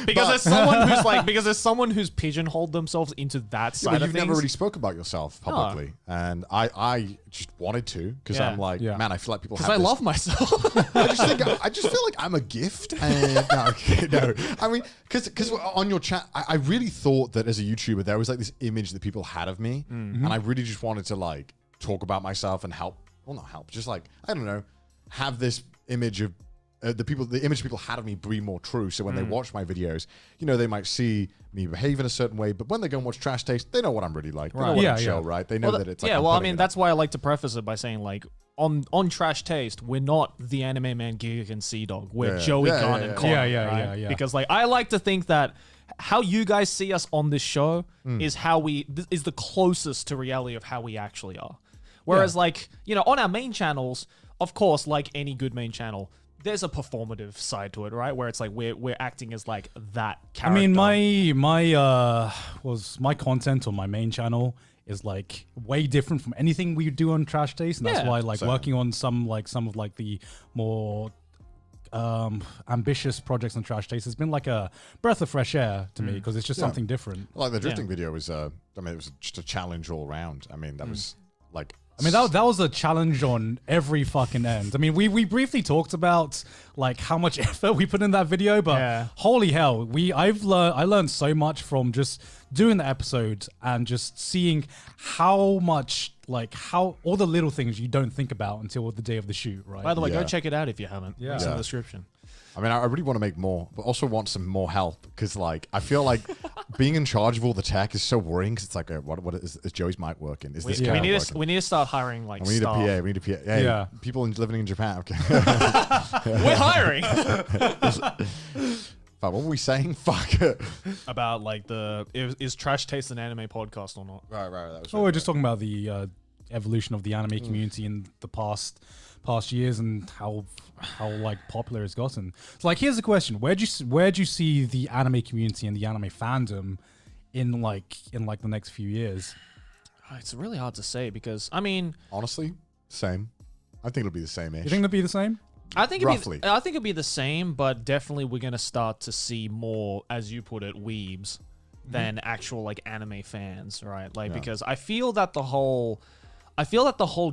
K: Because there's someone who's pigeonholed themselves into that side of
J: you've
K: things.
J: never really spoke about yourself publicly, and I just wanted to because I'm like, man, I feel like people have
K: I love myself.
J: I just feel like I'm a gift. And no, I mean, because on your chat, I really thought that as a YouTuber there was like this image that people had of me, and I really just wanted to like talk about myself and help. Well, not help, just like, I don't know, have this image of the image people had of me be more true. So when they watch my videos, you know, they might see me behave in a certain way, but when they go and watch Trash Taste, they know what I'm really like. They know what I'm chill, right? They know that it's like,
K: I mean, that's why I like to preface it by saying like, on Trash Taste, we're not the Anime Man, Giga, and CDawg. We're Joey Gunn and Connor. Yeah. Because like, I like to think that how you guys see us on this show is is the closest to reality of how we actually are. Whereas like, you know, on our main channels, of course, like any good main channel, there's a performative side to it, right? Where it's like we're acting as like that character.
O: I mean, my content on my main channel is like way different from anything we do on Trash Taste, and that's why like working on some of like the more ambitious projects on Trash Taste has been like a breath of fresh air to me because it's just something different.
J: Like the drifting video was, I mean, it was just a challenge all around. I mean, that was like.
O: I mean, that was a challenge on every fucking end. I mean, we briefly talked about like how much effort we put in that video, but holy hell, I learned so much from just doing the episode and just seeing how much how all the little things you don't think about until the day of the shoot, right?
K: By the way, go check it out if you haven't. Yeah. It's in the description.
J: I mean, I really want to make more, but also want some more help because, like, I feel like being in charge of all the tech is so worrying because it's like, what is Joey's mic working? Is this camera working?
K: We need to start hiring like
J: we need
K: staff.
J: a PA. We need a PA. Hey, people living in Japan. Okay.
K: We're hiring.
J: Fuck, what were we saying? Fuck.
K: About like is Trash Taste an anime podcast or not?
J: Right. That was
O: we're just talking about the evolution of the anime community in the past years and how like popular it's gotten. So like, here's the question: where'd you see the anime community and the anime fandom in the next few years?
K: It's really hard to say because I mean,
J: honestly, same. I think it'll be the same-ish.
O: You think it'll be the same?
K: I think it'd be the same, but definitely we're gonna start to see more, as you put it, weebs than actual like anime fans, right? Like because I feel that the whole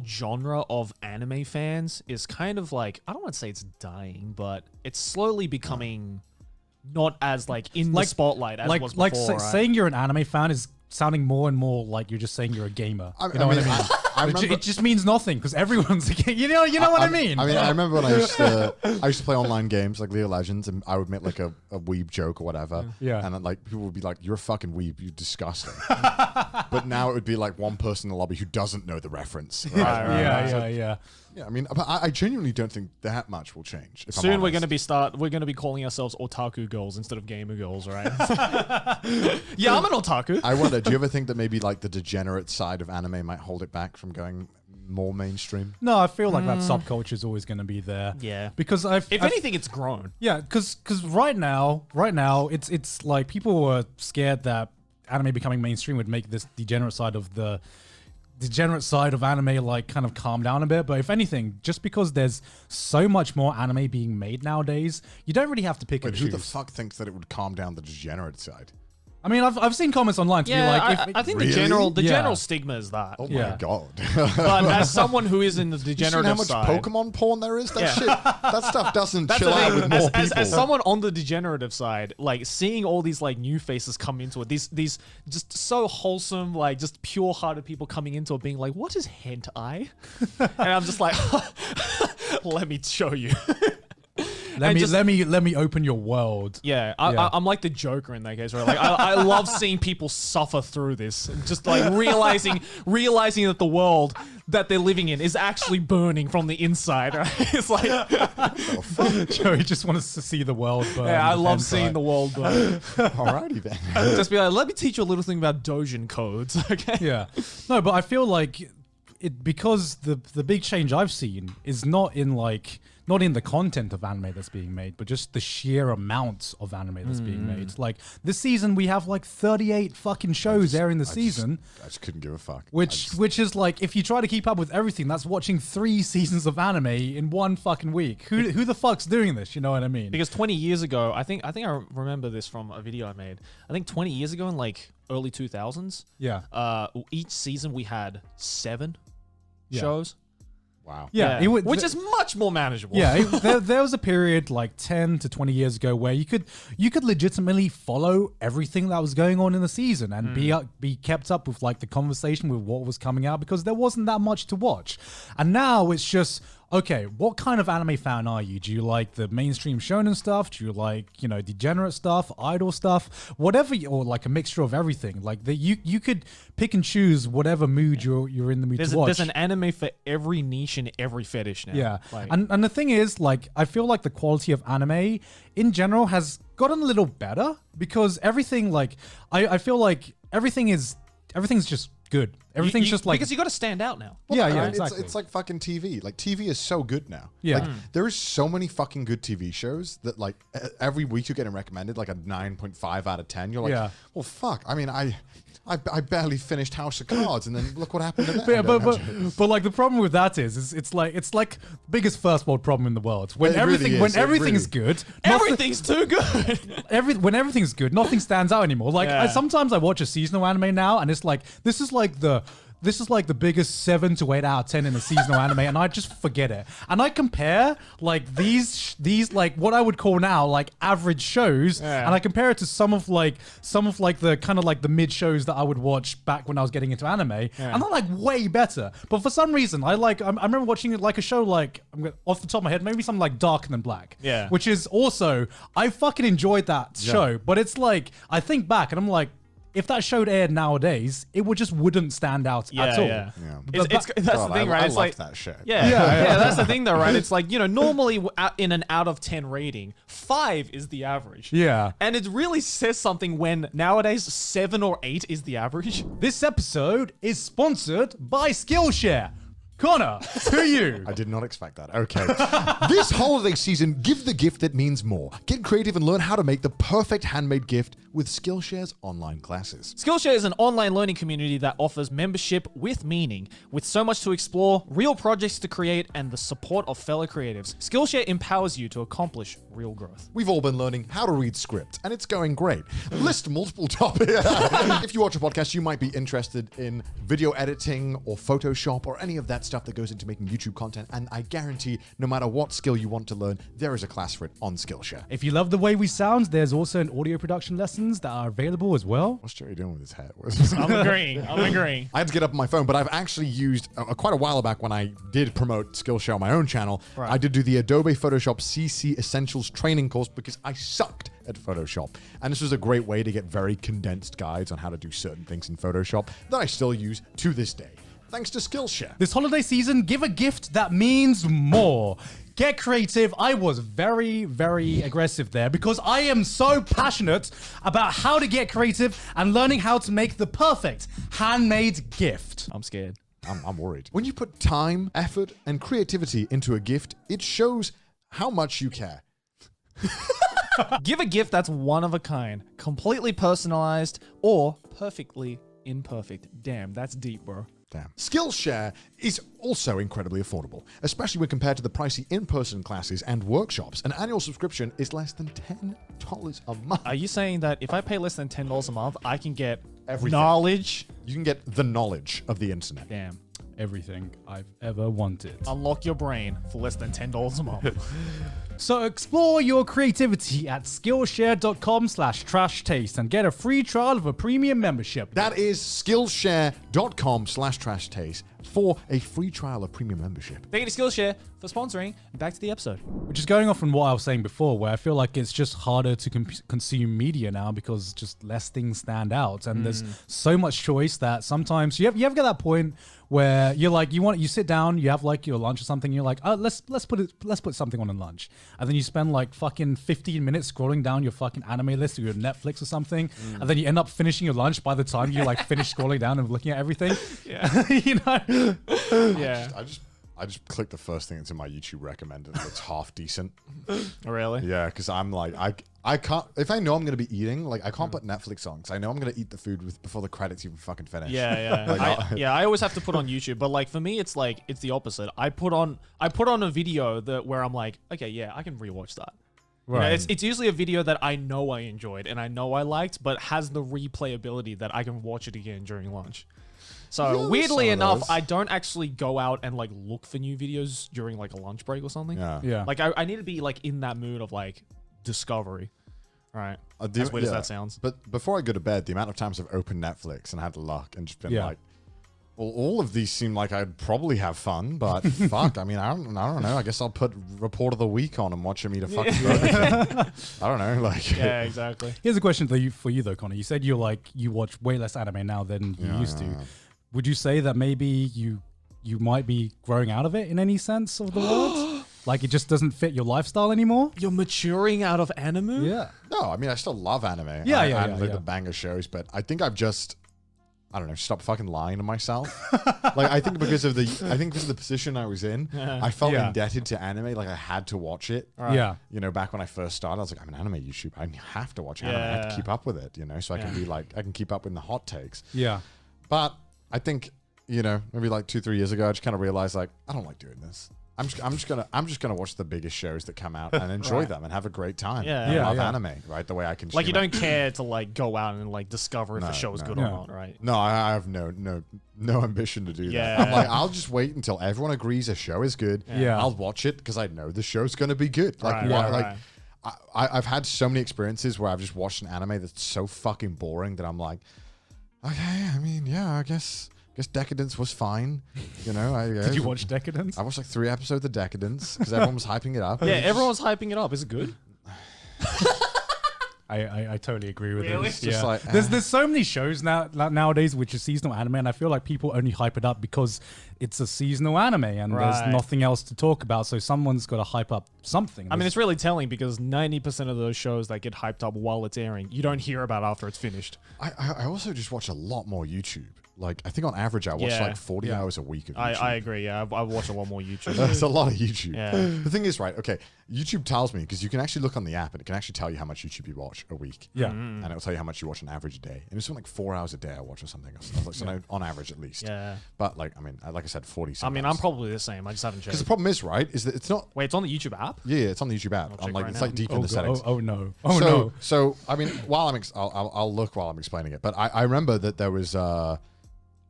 K: genre of anime fans is kind of like, I don't want to say it's dying, but it's slowly becoming not as like in the spotlight as it was before.
O: Saying you're an anime fan is sounding more and more like you're just saying you're a gamer. You know what I mean? It just means nothing because everyone's you know what I mean.
J: I remember when I used to play online games like League of Legends, and I would make like a weeb joke or whatever.
O: Yeah.
J: And then, like people would be like, "You're a fucking weeb, you're disgusting." But now it would be like one person in the lobby who doesn't know the reference. Right?
O: Yeah.
J: Yeah, I mean, I genuinely don't think that much will change. If
K: Soon
J: I'm
K: we're
J: honest.
K: gonna be calling ourselves otaku girls instead of gamer girls, right? Yeah, I'm an otaku.
J: I wonder, do you ever think that maybe like the degenerate side of anime might hold it back from going more mainstream?
O: No, I feel like that subculture is always going to be there.
K: Yeah,
O: because
K: if anything, it's grown.
O: Yeah, because right now, it's like people were scared that anime becoming mainstream would make this degenerate side of anime like kind of calm down a bit. But if anything, just because there's so much more anime being made nowadays, you don't really have to pick and choose.
J: Who the fuck thinks that it would calm down the degenerate side?
O: I mean, I've seen comments online to be like,
K: I think
J: Really?
K: the general stigma is that.
J: Oh my god!
K: But as someone who is in the degenerative
J: you seen how much
K: side,
J: Pokemon porn there is? That shit, that stuff doesn't chill out with more people.
K: As someone on the degenerative side, like seeing all these like new faces come into it, these just so wholesome, like just pure-hearted people coming into it, being like, "What is hentai?" And I'm just like, "Let me show you."
O: Let me open your world.
K: Yeah, I'm like the Joker in that case, right? Like I love seeing people suffer through this, and just like realizing that the world that they're living in is actually burning from the inside. Right? It's like
O: Joey just wants to see the world burn.
K: Yeah, I love seeing the world burn.
J: Alrighty then.
K: Just be like, let me teach you a little thing about Dojin codes, okay?
O: Yeah, no, but I feel like it because the big change I've seen is not in the content of anime that's being made, but just the sheer amount of anime that's being made. Like this season, we have like 38 fucking shows airing this season.
J: I just couldn't give a fuck.
O: Which is like, if you try to keep up with everything, that's watching 3 seasons of anime in one fucking week. Who the fuck's doing this? You know what I mean?
K: Because 20 years ago, I think I remember this from a video I made. I think 20 years ago in like early 2000s.
O: Yeah.
K: Each season we had 7 shows.
J: Wow.
O: Yeah,
K: which is much more manageable.
O: Yeah, there was a period like 10 to 20 years ago where you could legitimately follow everything that was going on in the season and be kept up with like the conversation with what was coming out because there wasn't that much to watch. And now it's just, okay, what kind of anime fan are you? Do you like the mainstream shonen stuff? Do you like, degenerate stuff, idol stuff, whatever, or like a mixture of everything? Like you could pick and choose whatever mood you're in the mood to watch.
K: There's an anime for every niche and every fetish now.
O: Yeah,
K: like,
O: and the thing is, like, I feel like the quality of anime in general has gotten a little better because everything, like, I feel like everything's just good. Everything's just like,
K: because you got to stand out now.
J: Well,
O: yeah,
J: exactly. It's like fucking TV. Like TV is so good now.
O: Yeah.
J: Like there is so many fucking good TV shows that like every week you're getting recommended like a 9.5 out of 10. You're like, well, fuck. I mean, I barely finished House of Cards, and then look what happened to that.
O: But like the problem with that is it's like biggest first world problem in the world. When
J: It
O: everything's good,
K: everything's too good.
O: when everything's good, nothing stands out anymore. Like sometimes I watch a seasonal anime now, and it's like this is like the biggest 7 to 8 out of 10 in a seasonal anime, and I just forget it. And I compare like these like what I would call now like average shows, and I compare it to some of like the kind of like the mid shows that I would watch back when I was getting into anime, and they're like way better. But for some reason, I remember watching it like a show like off the top of my head, maybe something like Darker Than Black, which is also I fucking enjoyed that show, but it's like I think back and I'm like, if that show aired nowadays, it wouldn't stand out at all.
K: Yeah. That's the thing, right?
J: I
K: it's
J: love
K: like
J: that shit.
K: Yeah, that's the thing, though, right? It's like, normally in an out of 10 rating, 5 is the average.
O: Yeah.
K: And it really says something when nowadays 7 or 8 is the average.
O: This episode is sponsored by Skillshare. Connor, to you.
J: I did not expect that. Okay. This holiday season, give the gift that means more. Get creative and learn how to make the perfect handmade gift with Skillshare's online classes.
K: Skillshare is an online learning community that offers membership with meaning. With so much to explore, real projects to create, and the support of fellow creatives, Skillshare empowers you to accomplish real growth.
J: We've all been learning how to read script, and it's going great. List multiple topics. If you watch a podcast, you might be interested in video editing or Photoshop or any of that stuff that goes into making YouTube content, and I guarantee no matter what skill you want to learn, there is a class for it on Skillshare.
O: If you love the way we sound, there's also an audio production lessons that are available as well.
J: What's Jerry doing with his head?
K: I'm agreeing. I
J: had to get up on my phone, but I've actually used quite a while back when I did promote Skillshare on my own channel.
K: Right.
J: I did do the Adobe Photoshop CC Essentials training course because I sucked at Photoshop. And this was a great way to get very condensed guides on how to do certain things in Photoshop that I still use to this day. Thanks to Skillshare.
O: This holiday season, give a gift that means more. Get creative. I was very, very aggressive there because I am so passionate about how to get creative and learning how to make the perfect handmade gift.
K: I'm scared.
J: I'm worried. When you put time, effort, and creativity into a gift, it shows how much you care.
K: Give a gift that's one of a kind, completely personalized, or perfectly imperfect. Damn, that's deep, bro.
J: Damn. Skillshare is also incredibly affordable, especially when compared to the pricey in-person classes and workshops. An annual subscription is less than $10 a month.
K: Are you saying that if I pay less than $10 a month, I can get
J: everything?
K: Knowledge?
J: You can get the knowledge of the internet.
K: Damn.
O: Everything I've ever wanted.
K: Unlock your brain for less than $10 a month.
O: So explore your creativity at Skillshare.com/trashtaste and get a free trial of a premium membership.
J: That is Skillshare.com/trashtaste for a free trial of premium membership.
K: Thank you to Skillshare for sponsoring. Back to the episode.
O: Which is going off from what I was saying before, where I feel like it's just harder to consume media now because just less things stand out, and there's so much choice that sometimes you ever get that point where you're like you sit down, you have like your lunch or something, you're like, oh, let's put something on in lunch, and then you spend like fucking 15 minutes scrolling down your fucking anime list or your Netflix or something, and then you end up finishing your lunch by the time you like finish scrolling down and looking at everything.
K: Yeah.
O: You know.
K: Yeah.
J: I just click the first thing that's in my YouTube recommended that's half decent.
K: Really?
J: Yeah, because I'm like, I can't, if I know I'm going to be eating, like I can't put Netflix on because I know I'm going to eat the food before the credits even fucking finish.
K: Yeah.
J: Like,
K: I always have to put on YouTube, but like for me, it's the opposite. I put on a video where I'm like, okay, yeah, I can rewatch that. Right. You know, it's usually a video that I know I enjoyed and I know I liked, but has the replayability that I can watch it again during lunch. So weirdly enough, I don't actually go out and like look for new videos during like a lunch break or something.
J: Yeah.
K: Like I need to be like in that mood of like discovery. Right. As weird as that sounds.
J: But before I go to bed, the amount of times I've opened Netflix and had luck and just been like, well, all of these seem like I'd probably have fun, but fuck, I mean, I don't know. I guess I'll put Report of the Week on and watch him eat a fucking burger. I don't know. Like,
K: yeah, exactly.
O: Here's a question for you though, Connor. You said you watch way less anime now than you used to. Would you say that maybe you might be growing out of it in any sense of the word? Like it just doesn't fit your lifestyle anymore?
K: You're maturing out of anime?
O: Yeah.
J: No, I mean, I still love anime.
O: Yeah.
J: The banger shows, but I think I've just, I don't know, stop fucking lying to myself. Like, I think because of the position I was in, I felt indebted to anime. Like I had to watch it.
O: Right. Yeah.
J: You know, back when I first started, I was like, I'm an anime YouTuber. I have to watch anime. I have to keep up with it, you know, so I can be like, I can keep up with the hot takes.
O: Yeah.
J: But I think, you know, maybe like 2-3 years ago, I just kind of realized like, I don't like doing this. I'm just gonna watch the biggest shows that come out and enjoy them and have a great time.
K: Yeah,
J: I love anime, right? The way I can.
K: Like you don't care to like go out and like discover if a show is good or not, right?
J: No, I have no ambition to do that. I'm like, I'll just wait until everyone agrees a show is good.
O: Yeah.
J: I'll watch it because I know the show's gonna be good. Like, I've had so many experiences where I've just watched an anime that's so fucking boring that I'm like, okay, I mean, yeah, I guess Decadence was fine. You know,
O: Did you watch Decadence?
J: I watched like 3 episodes of Decadence because everyone was hyping it up.
K: Yeah, everyone was hyping it up. Is it good?
O: I totally agree with
K: Really?
O: this.
J: Just like,
O: there's so many shows nowadays which are seasonal anime, and I feel like people only hype it up because it's a seasonal anime and there's nothing else to talk about. So someone's got to hype up something.
K: I mean, it's really telling because 90% of those shows that get hyped up while it's airing, you don't hear about after it's finished.
J: I also just watch a lot more YouTube. like I think on average I watch
K: Yeah.
J: like 40 hours a week of YouTube.
K: I agree. Yeah, I watch a lot more YouTube.
J: That's a lot of YouTube.
K: Yeah.
J: The thing is, right? Okay, YouTube tells me because you can actually look on the app and it can actually tell you how much YouTube you watch a week.
L: Yeah.
J: and it'll tell you how much you watch on average a day. And it's something like 4 hours a day I watch or something. So on average at least.
K: Yeah.
J: But like I mean, like I said, 40.
K: I mean, I'm probably the same. I just haven't checked.
J: Because the problem is, right, is that it's not.
K: Wait, it's on the YouTube app?
J: Yeah, it's on the YouTube app.
K: check right
J: It's
K: now.
J: like deep in the settings.
L: Oh no.
J: So I mean, while I'll look while I'm explaining it. But I remember that there was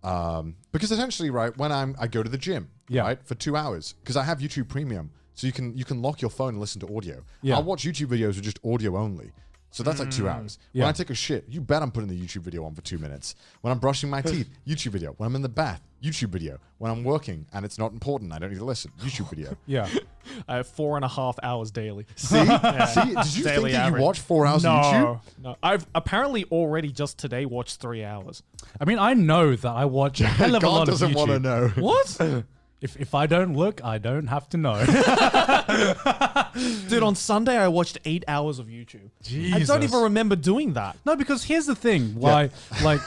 J: because essentially, right, when I go to the gym, right, for 2 hours, because I have YouTube Premium, so you can lock your phone and listen to audio.
L: Yeah.
J: I'll watch YouTube videos with just audio only. So that's like 2 hours.
L: Yeah.
J: When I take a shit, you bet I'm putting the YouTube video on for 2 minutes. When I'm brushing my teeth, YouTube video. When I'm in the bath, YouTube video. When I'm working and it's not important, I don't need to listen, YouTube video.
L: Yeah.
K: I have 4.5 hours daily.
J: See? See? Did you think that you watch 4 hours of YouTube?
K: No. I've apparently already just today watched 3 hours.
L: I mean, I know that I watch a hell of a
J: God
L: lot of
J: doesn't
L: YouTube.
J: want to know.
K: What?
L: If I don't look, I don't have to know.
K: Dude, on Sunday I watched 8 hours of YouTube. I
L: Jesus.
K: don't even remember doing that.
L: No, because here's the thing. Why, like,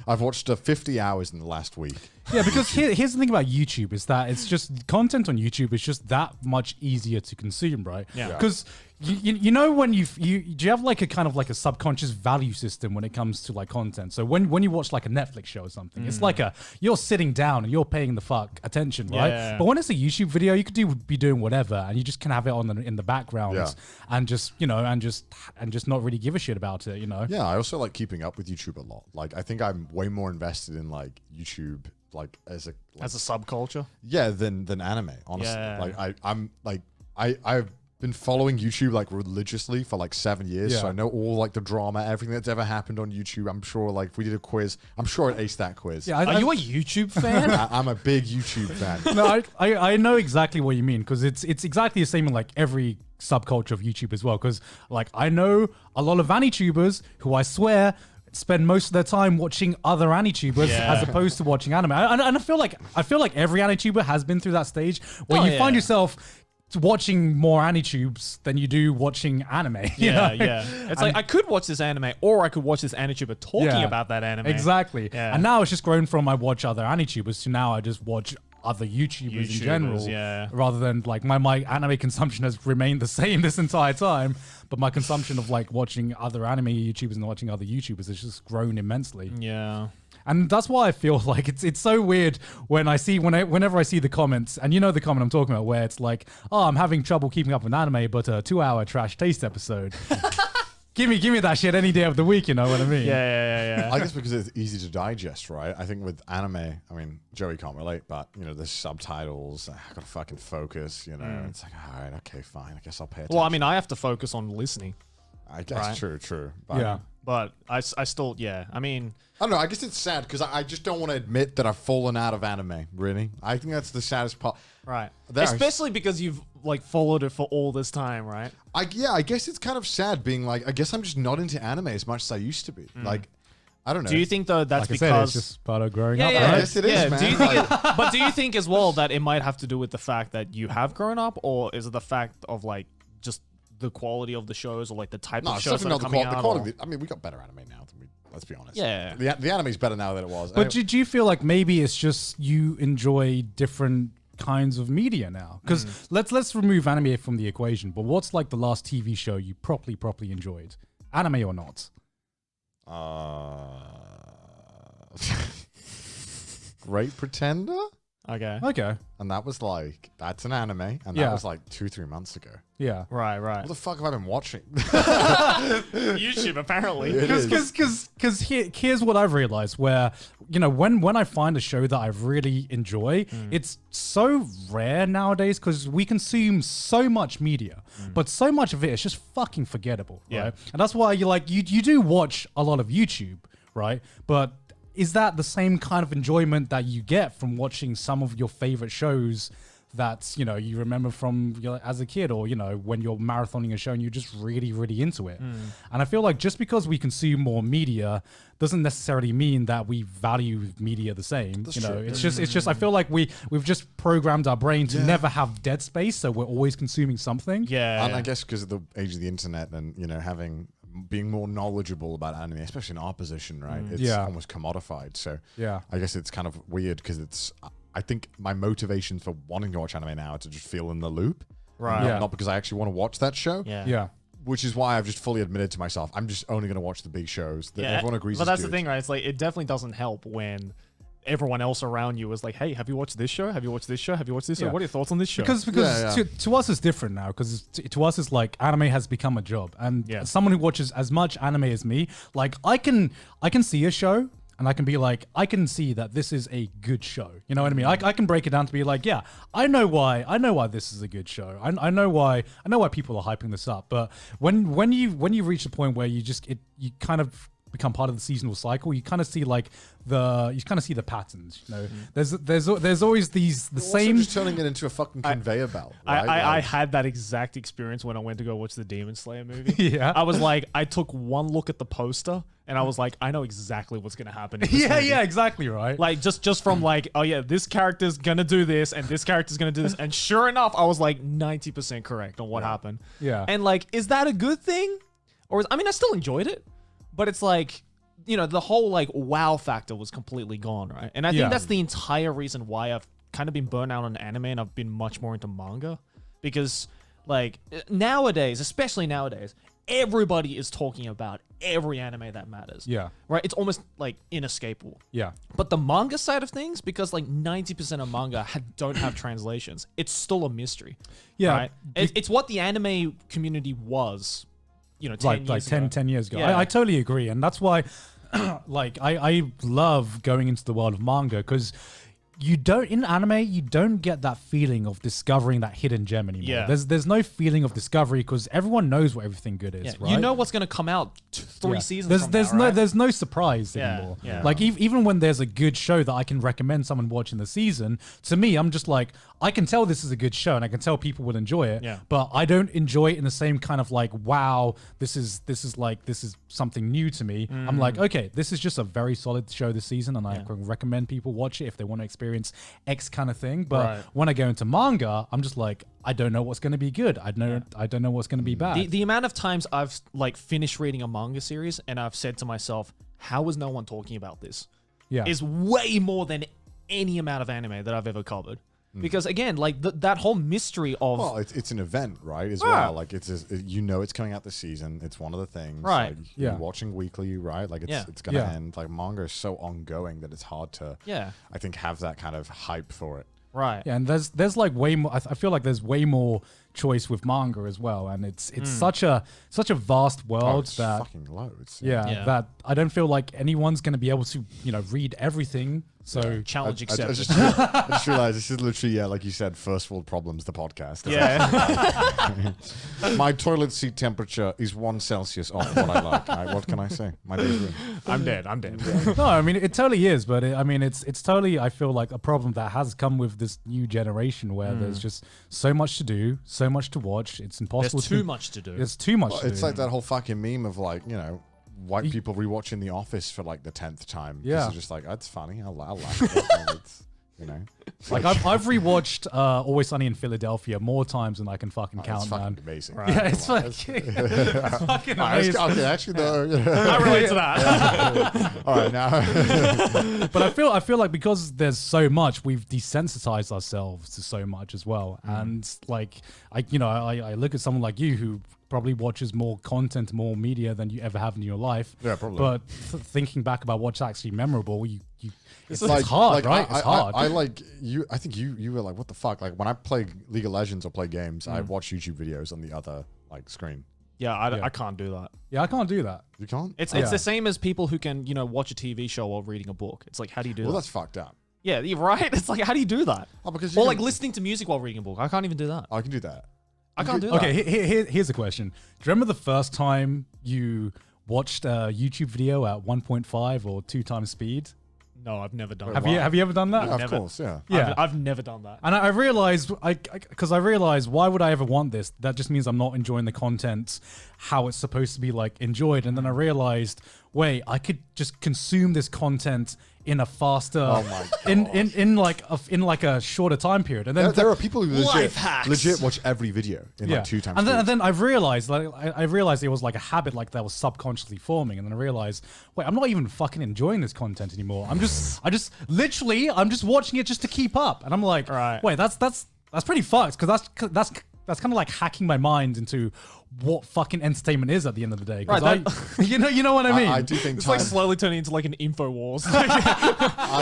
J: I've watched 50 hours in the last week.
L: yeah, because here's the thing about YouTube is that it's just content on YouTube is just that much easier to consume, right?
K: Yeah.
L: Because you know when do you have like a kind of like a subconscious value system when it comes to like content? So when you watch like a Netflix show or something, it's like you're sitting down and you're paying the fuck attention, right?
K: Yeah.
L: But when it's a YouTube video, you could be doing whatever and you just can have it on in the background and just and just not really give a shit about it, you know?
J: Yeah, I also like keeping up with YouTube a lot. Like I think I'm way more invested in like YouTube like as a
K: subculture.
J: Yeah, than anime, honestly.
K: Yeah.
J: Like I've been following YouTube like religiously for like 7 years, so I know all like the drama, everything that's ever happened on YouTube. I'm sure like if we did a quiz, I'm sure I'd ace that quiz.
L: Yeah,
K: Are you a YouTube fan?
J: I'm a big YouTube fan.
L: No, I know exactly what you mean because it's exactly the same in like every subculture of YouTube as well. Because like I know a lot of AniTubers who I swear spend most of their time watching other AniTubers as opposed to watching anime. And I feel like every AniTuber has been through that stage where you find yourself watching more AniTubes than you do watching anime. you know?
K: It's like I could watch this anime or I could watch this AniTuber talking about that anime.
L: Exactly.
K: Yeah.
L: And now it's just grown from I watch other AniTubers to now I just watch other YouTubers in general. Rather than like my anime consumption has remained the same this entire time. But my consumption of like watching other anime YouTubers and watching other YouTubers has just grown immensely.
K: Yeah.
L: And that's why I feel like it's so weird when whenever I see the comments, and you know the comment I'm talking about, where it's like, oh, I'm having trouble keeping up with anime, but a 2-hour trash taste episode. Give me that shit any day of the week, you know what I mean?
K: Yeah.
J: I guess because it's easy to digest, right? I think with anime, I mean, Joey can't relate, but you know, there's subtitles. I gotta fucking focus, you know. It's like, all right, okay, fine. I guess I'll pay attention.
K: Well, I mean, I have to focus on listening.
J: I guess true. But,
L: Yeah.
K: But I still, I mean,
J: I don't know. I guess it's sad because I just don't want to admit that I've fallen out of anime. Really, I think that's the saddest part.
K: right. Especially because you've like followed it for all this time, right?
J: I guess it's kind of sad being like, I guess I'm just not into anime as much as I used to be. Like, I don't know.
K: Do you think though that's
L: Like I said,
K: because
L: it's just part of growing up.
K: yeah,
L: right?
J: Yes, it is, man.
K: Do you think but do you think as well that it might have to do with the fact that you have grown up, or is it the fact of like just the quality of the shows or like the type
J: No,
K: of
J: it's
K: shows that
J: definitely
K: are
J: not the
K: coming
J: quality.
K: out?
J: I mean, we got better anime now than we. Let's be honest.
K: Yeah.
J: The anime's better now than it was.
L: But do you feel like maybe it's just you enjoy different kinds of media now? Because let's remove anime from the equation. But what's like the last TV show you properly enjoyed, anime or not?
J: Great Pretender.
L: Okay.
J: And that was like, that's an anime, and that
L: Yeah.
J: was like 2-3 months ago.
L: Yeah.
K: Right.
J: What the fuck have I been watching?
K: YouTube apparently.
L: Because here's what I've realized, where you know when I find a show that I really enjoy, it's so rare nowadays because we consume so much media, but so much of it is just fucking forgettable, right? And that's why you do watch a lot of YouTube, right? But is that the same kind of enjoyment that you get from watching some of your favorite shows that, you know, you remember from as a kid, or, you know, when you're marathoning a show and you're just really into it? And I feel like just because we consume more media doesn't necessarily mean that we value media the same.
J: That's
L: you know,
J: true.
L: it's just I feel like we've just programmed our brain to never have dead space, so we're always consuming something.
K: Yeah.
J: And I guess because of the age of the internet and, you know, having being more knowledgeable about anime, especially in our position, right? It's almost commodified. So I guess it's kind of weird because I think my motivation for wanting to watch anime now is to just feel in the loop.
K: Right.
J: Not because I actually want to watch that show.
K: Yeah.
J: Which is why I've just fully admitted to myself, I'm just only going to watch the big shows that everyone agrees
K: But
J: is
K: that's
J: good.
K: the thing, right? It's like, it definitely doesn't help when everyone else around you is like, hey, have you watched this show? Have you watched this show? Have you watched this show? What are your thoughts on this show?
O: Because to us it's different now, because to us it's like anime has become a job, and someone who watches as much anime as me, like I can see a show and I can be like, I can see that this is a good show. You know what I mean? I can break it down to be like, yeah, I know why this is a good show. I know why people are hyping this up. But when you reach the point where you kind of become part of the seasonal cycle, you kind of see the patterns. You know, there's always the same.
J: Also just turning it into a fucking conveyor belt. Right?
K: I had that exact experience when I went to go watch the Demon Slayer movie.
O: Yeah,
K: I was like, I took one look at the poster and I was like, I know exactly what's gonna happen. In this movie.
O: Yeah, exactly right.
K: Like just from like, oh yeah, this character's gonna do this and this character's gonna do this, and sure enough, I was like 90% correct on what happened.
O: Yeah,
K: and like, is that a good thing? Or I still enjoyed it. But it's like, you know, the whole like wow factor was completely gone, right? And I think that's the entire reason why I've kind of been burnt out on anime and I've been much more into manga. Because like nowadays, especially nowadays, everybody is talking about every anime that matters.
O: Yeah.
K: Right? It's almost like inescapable.
O: Yeah.
K: But the manga side of things, because like 90% of manga don't have translations, it's still a mystery.
O: Yeah.
K: Right? It's what the anime community was, you know, 10
O: years ago.
K: Yeah.
O: I totally agree. And that's why like I love going into the world of manga, because in anime you don't get that feeling of discovering that hidden gem anymore.
K: Yeah.
O: There's no feeling of discovery because everyone knows what everything good is, right?
K: You know what's going to come out three seasons from now,
O: there's no surprise anymore.
K: Yeah.
O: Like even when there's a good show that I can recommend someone watching the season, to me I'm just like, I can tell this is a good show and I can tell people will enjoy it.
K: Yeah.
O: But I don't enjoy it in the same kind of like, wow, this is something new to me. I'm like, okay, this is just a very solid show this season, and I can recommend people watch it if they want to experience X kind of thing. But when I go into manga, I'm just like, I don't know what's going to be good. I don't know what's going to be bad.
K: The amount of times I've like finished reading a manga series and I've said to myself, how is no one talking about this?
O: Yeah.
K: Is way more than any amount of anime that I've ever covered. Because again, like that whole mystery of
J: it's an event, right? As well, like it's coming out this season. It's one of the things,
K: right?
J: Like, you're watching weekly, right? Like it's gonna end. Like manga is so ongoing that it's hard to, I think, have that kind of hype for it.
K: Right.
O: Yeah, and there's like way more. I feel like there's way more choice with manga as well, and it's such a vast world that
J: fucking loads.
O: That I don't feel like anyone's going to be able to read everything. So
K: challenge accepted.
J: I just realized this is literally like you said, first world problems. The podcast.
K: Yeah.
J: My toilet seat temperature is 1 Celsius off what I like. What can I say? My day's ruined.
K: I'm dead.
O: No, I mean it totally is, but it's totally, I feel like, a problem that has come with this new generation where there's just so much to do, so much to watch. It's impossible.
K: There's too much to do.
O: There's too much. to
J: It's
O: do.
J: like that whole fucking meme of like, white people rewatching The Office for like the 10th time.
O: Yeah.
J: It's just like, that's funny. I'll laugh at it. It's,
O: like I've rewatched Always Sunny in Philadelphia more times than I can fucking count,
J: it's
O: man.
J: fucking amazing.
O: Right. Yeah, it's fucking amazing.
J: Okay, actually though,
K: I relate to that.
J: All right, now.
O: But I feel like because there's so much, we've desensitized ourselves to so much as well. And like I look at someone like you who probably watches more content, more media than you ever have in your life.
J: Yeah, probably.
O: But thinking back about what's actually memorable, it's
J: like,
O: hard, right? It's hard.
J: I like you. I think you were like, what the fuck? Like when I play League of Legends or play games, I watch YouTube videos on the other screen.
K: Yeah, I can't do that.
O: Yeah, I can't do that.
J: You can't?
K: It's the same as people who can, watch a TV show while reading a book. It's like, how do you do that?
J: Well, that's fucked up.
K: Yeah, you're right. It's like, how do you do that?
J: Oh, because
K: or like listening to music while reading a book. I can't even do that.
J: I can do that.
K: I can't do that.
O: Okay, here's a question. Do you remember the first time you watched a YouTube video at 1.5 or 2 times speed?
K: No, I've never done
O: that.
K: Have
O: you ever done that?
J: Yeah, of course, yeah.
K: I've never done that.
O: And I realized, because I realized, why would I ever want this? That just means I'm not enjoying the content how it's supposed to be enjoyed. And then I realized, wait, I could just consume this content in a faster,
J: Oh my
O: in like a shorter time period. And then
J: there are people who
K: Life hacks.
J: legit watch every video in like 2 times.
O: And then I've realized, like, I realized it was like a habit like that was subconsciously forming, and then I realized, wait, I'm not even fucking enjoying this content anymore. I'm just watching it just to keep up, and I'm like, wait, that's pretty fucked, because that's kind of like hacking my mind into what fucking entertainment is at the end of the day.
K: Right,
O: You know what I mean?
J: I do think
K: It's like slowly turning into like an InfoWars.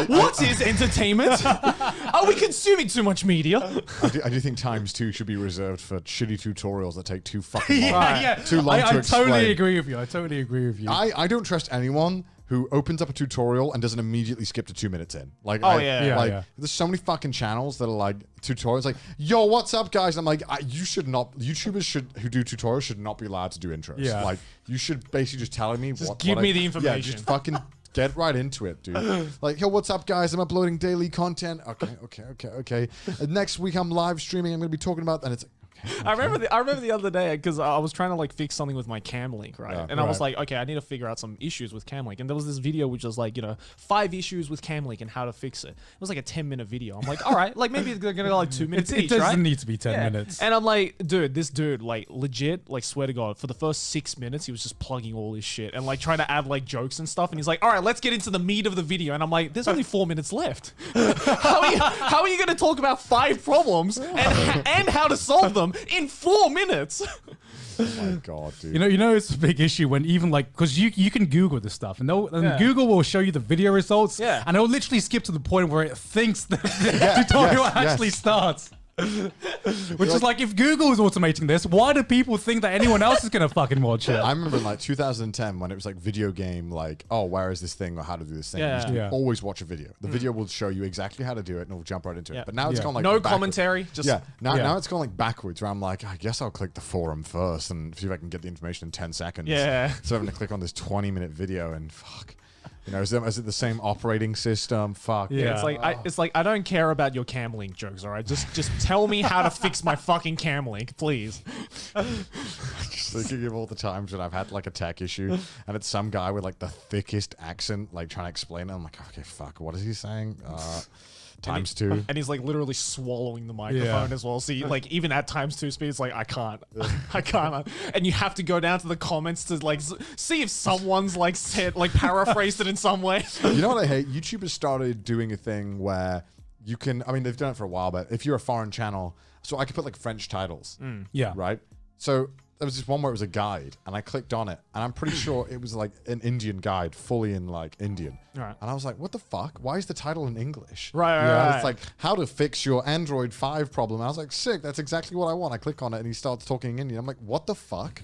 K: What is entertainment? Are we consuming too much media?
J: I do think times 2 should be reserved for shitty tutorials that take too fucking long.
O: yeah.
J: Too long to
O: I
J: explain.
O: totally agree with you.
J: I don't trust anyone who opens up a tutorial and doesn't immediately skip to 2 minutes in. Like, there's so many fucking channels that are like tutorials, like, yo, what's up, guys? I'm like, YouTubers who do tutorials should not be allowed to do intros.
O: Yeah.
J: Like, you should basically just telling me
K: Just
J: what
K: give me the
J: Yeah,
K: information.
J: just fucking get right into it, dude. Like, yo, what's up, guys? I'm uploading daily content. Okay. Next week I'm live streaming. I'm going to be talking about, and it's
K: I remember the other day because I was trying to like fix something with my cam link, right?
J: Yeah,
K: and I was like, okay, I need to figure out some issues with cam link. And there was this video which was like, 5 issues with cam link and how to fix it. It was like a 10-minute video. I'm like, all right, like maybe they're gonna go like 2 minutes each,
O: It
K: right?
O: doesn't need to be 10 minutes.
K: And I'm like, dude, this dude, like legit, like swear to God, for the first 6 minutes, he was just plugging all his shit and like trying to add like jokes and stuff. And he's like, all right, let's get into the meat of the video. And I'm like, there's only 4 minutes left. How are you gonna talk about 5 problems and how to solve them in 4 minutes?
J: oh my god, dude.
O: You know, it's a big issue when even like, because you can Google this stuff, and Google will show you the video results, and it'll literally skip to the point where it thinks the tutorial actually starts. Which is like, if Google is automating this, why do people think that anyone else is gonna fucking watch it?
J: I remember in like 2010 when it was like video game, like, oh, where is this thing or how to do this thing?
K: Yeah.
J: You used to always watch a video. The video will show you exactly how to do it and it'll jump right into it. But now it's gone like
K: no
J: backwards.
K: commentary. Just
J: now it's gone like backwards where I'm like, I guess I'll click the forum first and see if I can get the information in 10 seconds.
K: Yeah.
J: So having to click on this 20-minute video and fuck. You know, is it the same operating system? Fuck.
K: Yeah, it's like I don't care about your cam link jokes, all right? Just tell me how to fix my fucking cam link, please.
J: Just thinking of all the times when I've had like a tech issue and it's some guy with like the thickest accent like trying to explain it. I'm like, okay, fuck, what is he saying? Times 2.
K: And he's like literally swallowing the microphone as well. So like even at times 2 speed, it's like, I can't. And you have to go down to the comments to like see if someone's like said, like paraphrased it in some way.
J: You know what I hate? YouTubers started doing a thing where you can, I mean, they've done it for a while, but if you're a foreign channel, so I could put like French titles.
O: Yeah.
J: Right? So there was this one where it was a guide and I clicked on it and I'm pretty sure it was like an Indian guide, fully in like Indian.
K: Right.
J: And I was like, what the fuck? Why is the title in English?
K: Right.
J: It's like, how to fix your Android 5 problem. And I was like, sick, that's exactly what I want. I click on it and he starts talking Indian. I'm like, what the fuck?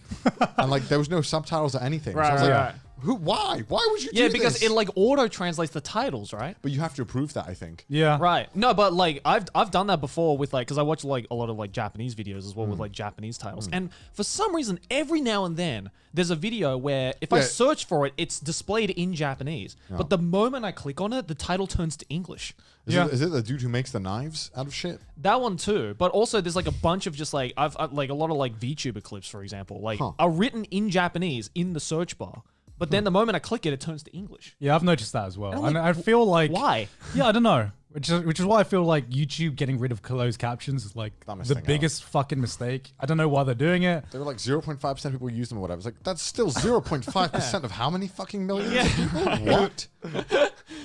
J: And like, there was no subtitles or anything.
K: Right,
J: so I was
K: right.
J: like, why? Why would you do this?
K: Yeah, because it like auto translates the titles, right?
J: But you have to approve that, I think.
O: Yeah.
K: Right. No, but like I've done that before with like, because I watch like a lot of like Japanese videos as well with like Japanese titles. And for some reason, every now and then there's a video where if I search for it, it's displayed in Japanese. But the moment I click on it, the title turns to English.
J: Is it the dude who makes the knives out of shit?
K: That one too, but also there's like a bunch of just like I've like a lot of like VTuber clips, for example, like are written in Japanese in the search bar. But then the moment I click it, it turns to English.
O: Yeah, I've noticed that as well.
K: And
O: I feel like,
K: why?
O: Yeah, I don't know. Which is why I feel like YouTube getting rid of closed captions is like the biggest fucking mistake. I don't know why they're doing it.
J: They were like 0.5% of people use them or whatever. It's like, that's still 0.5% of how many fucking millions of people? What?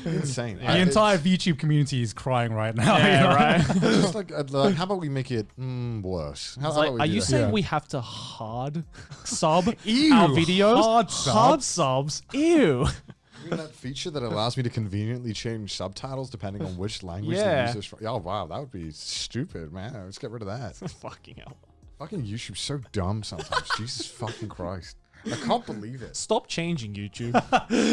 J: Insane.
O: The entire YouTube community is crying right now.
K: Yeah,
O: you know?
J: Just like, how about we make it worse? How
K: Like,
J: about we
K: are
J: do
K: you
J: that?
K: saying we have to hard sub
O: Ew,
K: our videos?
O: hard
K: subs? Ew.
J: Even that feature that allows me to conveniently change subtitles depending on which language the
K: Yeah.
J: user's from. Oh, wow, that would be stupid, man. Let's get rid of that.
K: Fucking hell.
J: Fucking YouTube's so dumb sometimes. Jesus fucking Christ. I can't believe it.
K: Stop changing, YouTube.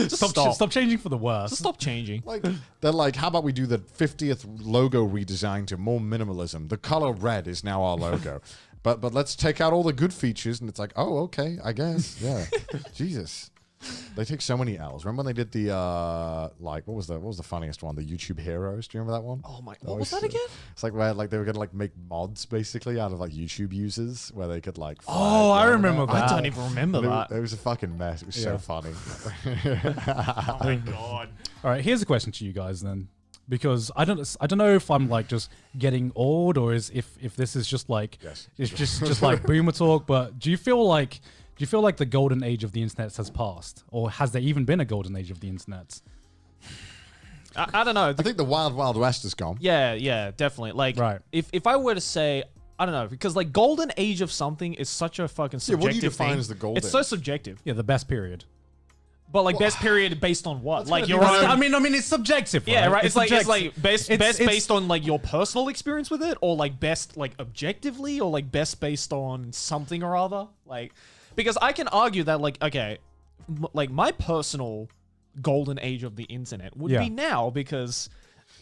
K: Just
O: Stop changing for the worse.
K: Just stop changing.
J: Like, they're like, how about we do the 50th logo redesign to more minimalism? The color red is now our logo. But let's take out all the good features. And it's like, oh, okay, I guess. Yeah. Jesus. They take so many L's. Remember when they did the like what was the funniest one? The YouTube Heroes. Do you remember that one?
K: Oh my! What was that again?
J: It's like where like they were gonna like make mods basically out of like YouTube users where they could like.
L: Oh, I remember that.
K: I don't even remember that.
J: It was a fucking mess. It was so funny.
K: Oh my god!
L: All right, here's a question to you guys then, because I don't know if I'm like just getting old or if this is just like it's just like boomer talk. But do you feel like the golden age of the internet has passed, or has there even been a golden age of the internet?
K: I don't know.
J: I think the wild west is gone.
K: Yeah, definitely. Like, if I were to say, I don't know, because like golden age of something is such a fucking subjective
J: what do you define
K: thing.
J: as the golden
K: It's so
J: age?
K: subjective.
L: Yeah, the best period.
K: But like best period based on what? Like your
L: Well,
K: own.
L: I mean, it's subjective.
K: Yeah, right. It's like
L: subjective.
K: best
L: It's-
K: based on like your personal experience with it, or like best like objectively, or like best based on something or other. Like, because I can argue that like okay, like my personal golden age of the internet would be now because.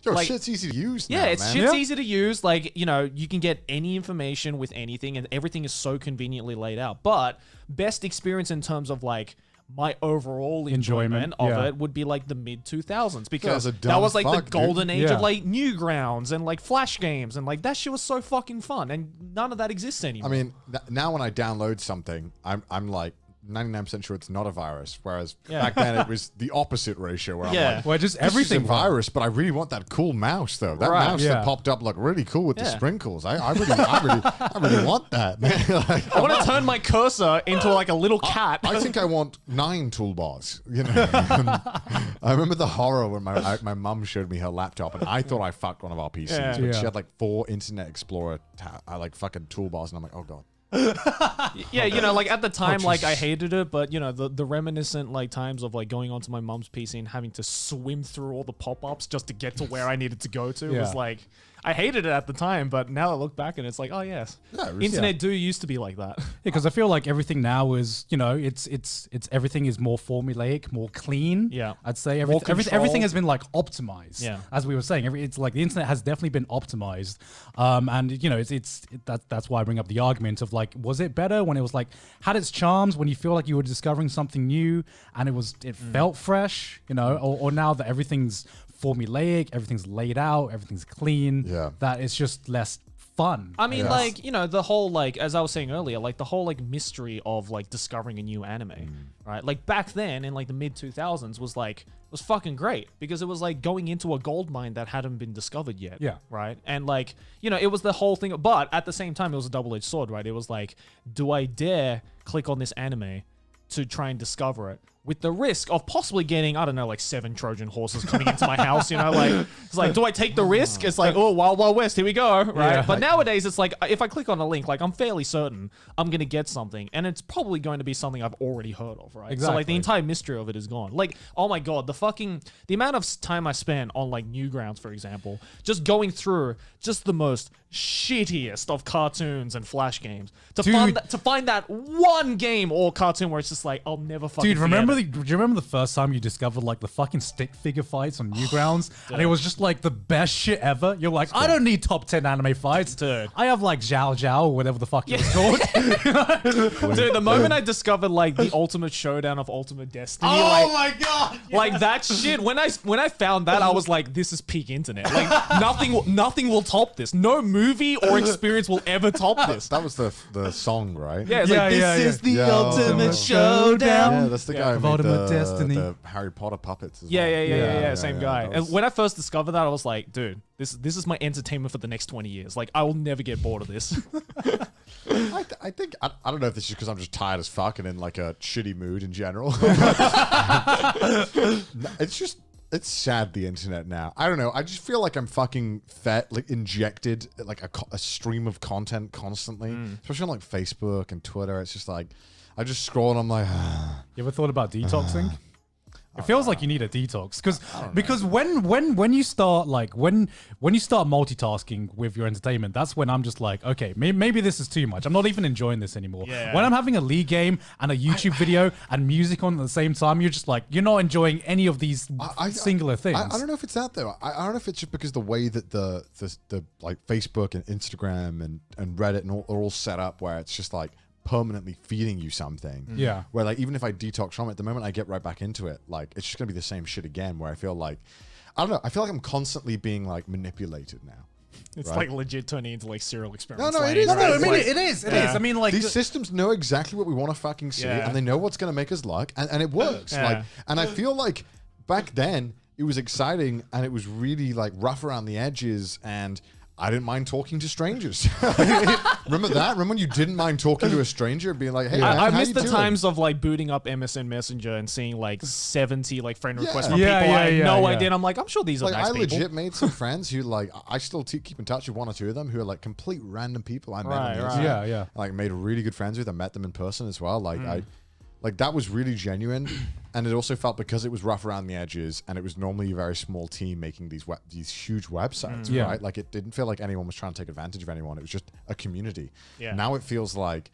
J: Like, shit's easy to use now,
K: it's
J: man.
K: shit's easy to use. Like, you know, you can get any information with anything and everything is so conveniently laid out. But best experience in terms of like my overall enjoyment of it would be like the mid 2000s because that was like the golden age of like Newgrounds and like Flash games and like that shit was so fucking fun and none of that exists anymore.
J: I mean, now when I download something, I'm like 99% sure it's not a virus, whereas back then it was the opposite ratio where I'm like,
L: well, just
J: this
L: everything
J: is a virus, but I really want that cool mouse though. That mouse that popped up looked really cool with the sprinkles. I really want that, man. Like,
K: I want to turn my cursor into like a little cat.
J: I think I want 9 toolbars. You know, I remember the horror when my mum showed me her laptop, and I thought I fucked one of our PCs. But she had like 4 Internet Explorer like fucking toolbars, and I'm like, oh god.
K: Yeah, you know, like at the time, like I hated it, but you know, the reminiscent like times of like going onto my mum's PC and having to swim through all the pop-ups just to get to where I needed to go to was like, I hated it at the time, but now I look back and it's like, oh yes, internet used to be like that.
L: Yeah, because I feel like everything now is, you know, it's everything is more formulaic, more clean.
K: Yeah,
L: I'd say everything has been like optimized. Yeah, as we were saying, it's like the internet has definitely been optimized. And you know, that's why I bring up the argument of like, was it better when it was like had its charms when you feel like you were discovering something new and it felt fresh, you know, or now that everything's formulaic, everything's laid out, everything's clean. Yeah, that it's just less fun.
K: I mean, like, you know, the whole like, as I was saying earlier, like the whole like mystery of like discovering a new anime, right? Like back then in like the mid 2000s was fucking great because it was like going into a gold mine that hadn't been discovered yet.
L: Yeah.
K: Right. And like, you know, it was the whole thing, but at the same time, it was a double-edged sword, right? It was like, do I dare click on this anime to try and discover it? With the risk of possibly getting, I don't know, like 7 Trojan horses coming into my house, you know, like, it's like, do I take the risk? It's like, oh, Wild Wild West, here we go, right?
L: Yeah.
K: But nowadays, it's like, if I click on a link, like, I'm fairly certain I'm going to get something, and it's probably going to be something I've already heard of, right?
L: Exactly.
K: So, like, the entire mystery of it is gone. Like, oh my God, the amount of time I spent on, like, Newgrounds, for example, just going through just the most shittiest of cartoons and Flash games to find that one game or cartoon where it's just like, I'll never fucking
L: do you remember the first time you discovered like the fucking stick figure fights on Newgrounds and it was just like the best shit ever? You're like, I don't need top 10 anime fights.
K: Dude.
L: I have like Zhao Zhao or whatever the fuck it was called.
K: Dude, the moment I discovered like the Ultimate Showdown of Ultimate Destiny,
L: oh my god,
K: like that shit. When I found that, I was like, this is peak internet. Like nothing will top this. No movie or experience will ever top this.
J: That was the song, right?
K: Yeah, it's like this is the ultimate showdown.
J: Yeah, that's the guy who made
L: Ultimate Destiny.
J: the Harry Potter puppets. As
K: Yeah,
J: well.
K: yeah, same guy. And when I first discovered that, I was like, dude, this is my entertainment for the next 20 years. Like, I will never get bored of this.
J: I think I don't know if this is because I'm just tired as fuck and in like a shitty mood in general. It's sad, the internet now. I don't know. I just feel like I'm fucking injected like a stream of content constantly, especially on like Facebook and Twitter. It's just like I just scroll and I'm like,
L: you ever thought about detoxing? It feels like you need a detox because when you start like when you start multitasking with your entertainment, that's when I'm just like, okay, maybe this is too much. I'm not even enjoying this anymore.
K: Yeah.
L: When I'm having a League game and a YouTube video and music on at the same time, you're just like, you're not enjoying any of these singular things.
J: I don't know if it's that though. I don't know if it's just because the way that the like Facebook and Instagram and Reddit and all are all set up where it's just like permanently feeding you something.
O: Yeah.
J: Where like even if I detox from it, the moment I get right back into it, like it's just gonna be the same shit again. Where I feel like, I don't know, I feel like I'm constantly being like manipulated now.
K: It's
J: right?
K: like legit turning into like serial experiments.
J: No, it is.
O: No, I
J: It's
O: mean,
J: like-
O: it is. I mean, like
J: these systems know exactly what we want to fucking see,
K: Yeah.
J: and they know what's going to make us luck, and it works.
K: Yeah.
J: Like, and I feel like back then it was exciting, and it was really like rough around the edges, and I didn't mind talking to strangers. Remember that? Remember when you didn't mind talking to a stranger, being like, "Hey, man,
K: I
J: how
K: miss
J: you
K: the
J: doing?"
K: times of like booting up MSN Messenger and seeing like 70 like friend requests
J: Yeah.
K: from
O: Yeah,
K: people
O: yeah,
K: I had
O: yeah,
K: no
O: yeah.
K: idea. And I'm like, I'm sure these are
J: Like
K: nice
J: I
K: people.
J: legit made some friends who like I still keep in touch with one or two of them who are like complete random people I met. on
K: Right,
J: the
K: right.
J: internet.
O: Yeah.
J: Like made really good friends with. I met them in person as well. Like like that was really genuine, and it also felt because it was rough around the edges, and it was normally a very small team making these huge websites,
O: Yeah.
J: right? Like it didn't feel like anyone was trying to take advantage of anyone. It was just a community.
K: Yeah.
J: Now it feels like,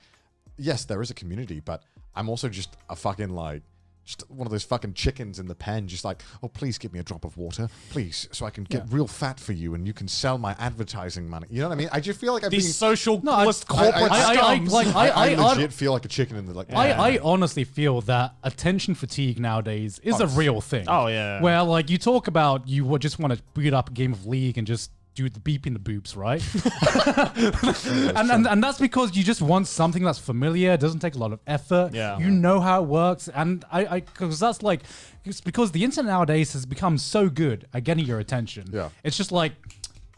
J: yes, there is a community, but I'm also just a fucking like. Just one of those fucking chickens in the pen, just like, oh, please give me a drop of water, please, so I can get real fat for you and you can sell my advertising money. You know what I mean? I just feel like I've
K: These
J: been
K: socialist corporate
J: I
K: scums.
J: legit feel like a chicken in the like.
O: I honestly feel that attention fatigue nowadays is a real thing.
K: Oh, yeah.
O: Where like you talk about you would just want to boot up a game of League and just do the beep in the boops, right? and that's because you just want something that's familiar, doesn't take a lot of effort.
K: Yeah.
O: You know how it works, and because that's like it's because the internet nowadays has become so good at getting your attention.
J: Yeah.
O: It's just like.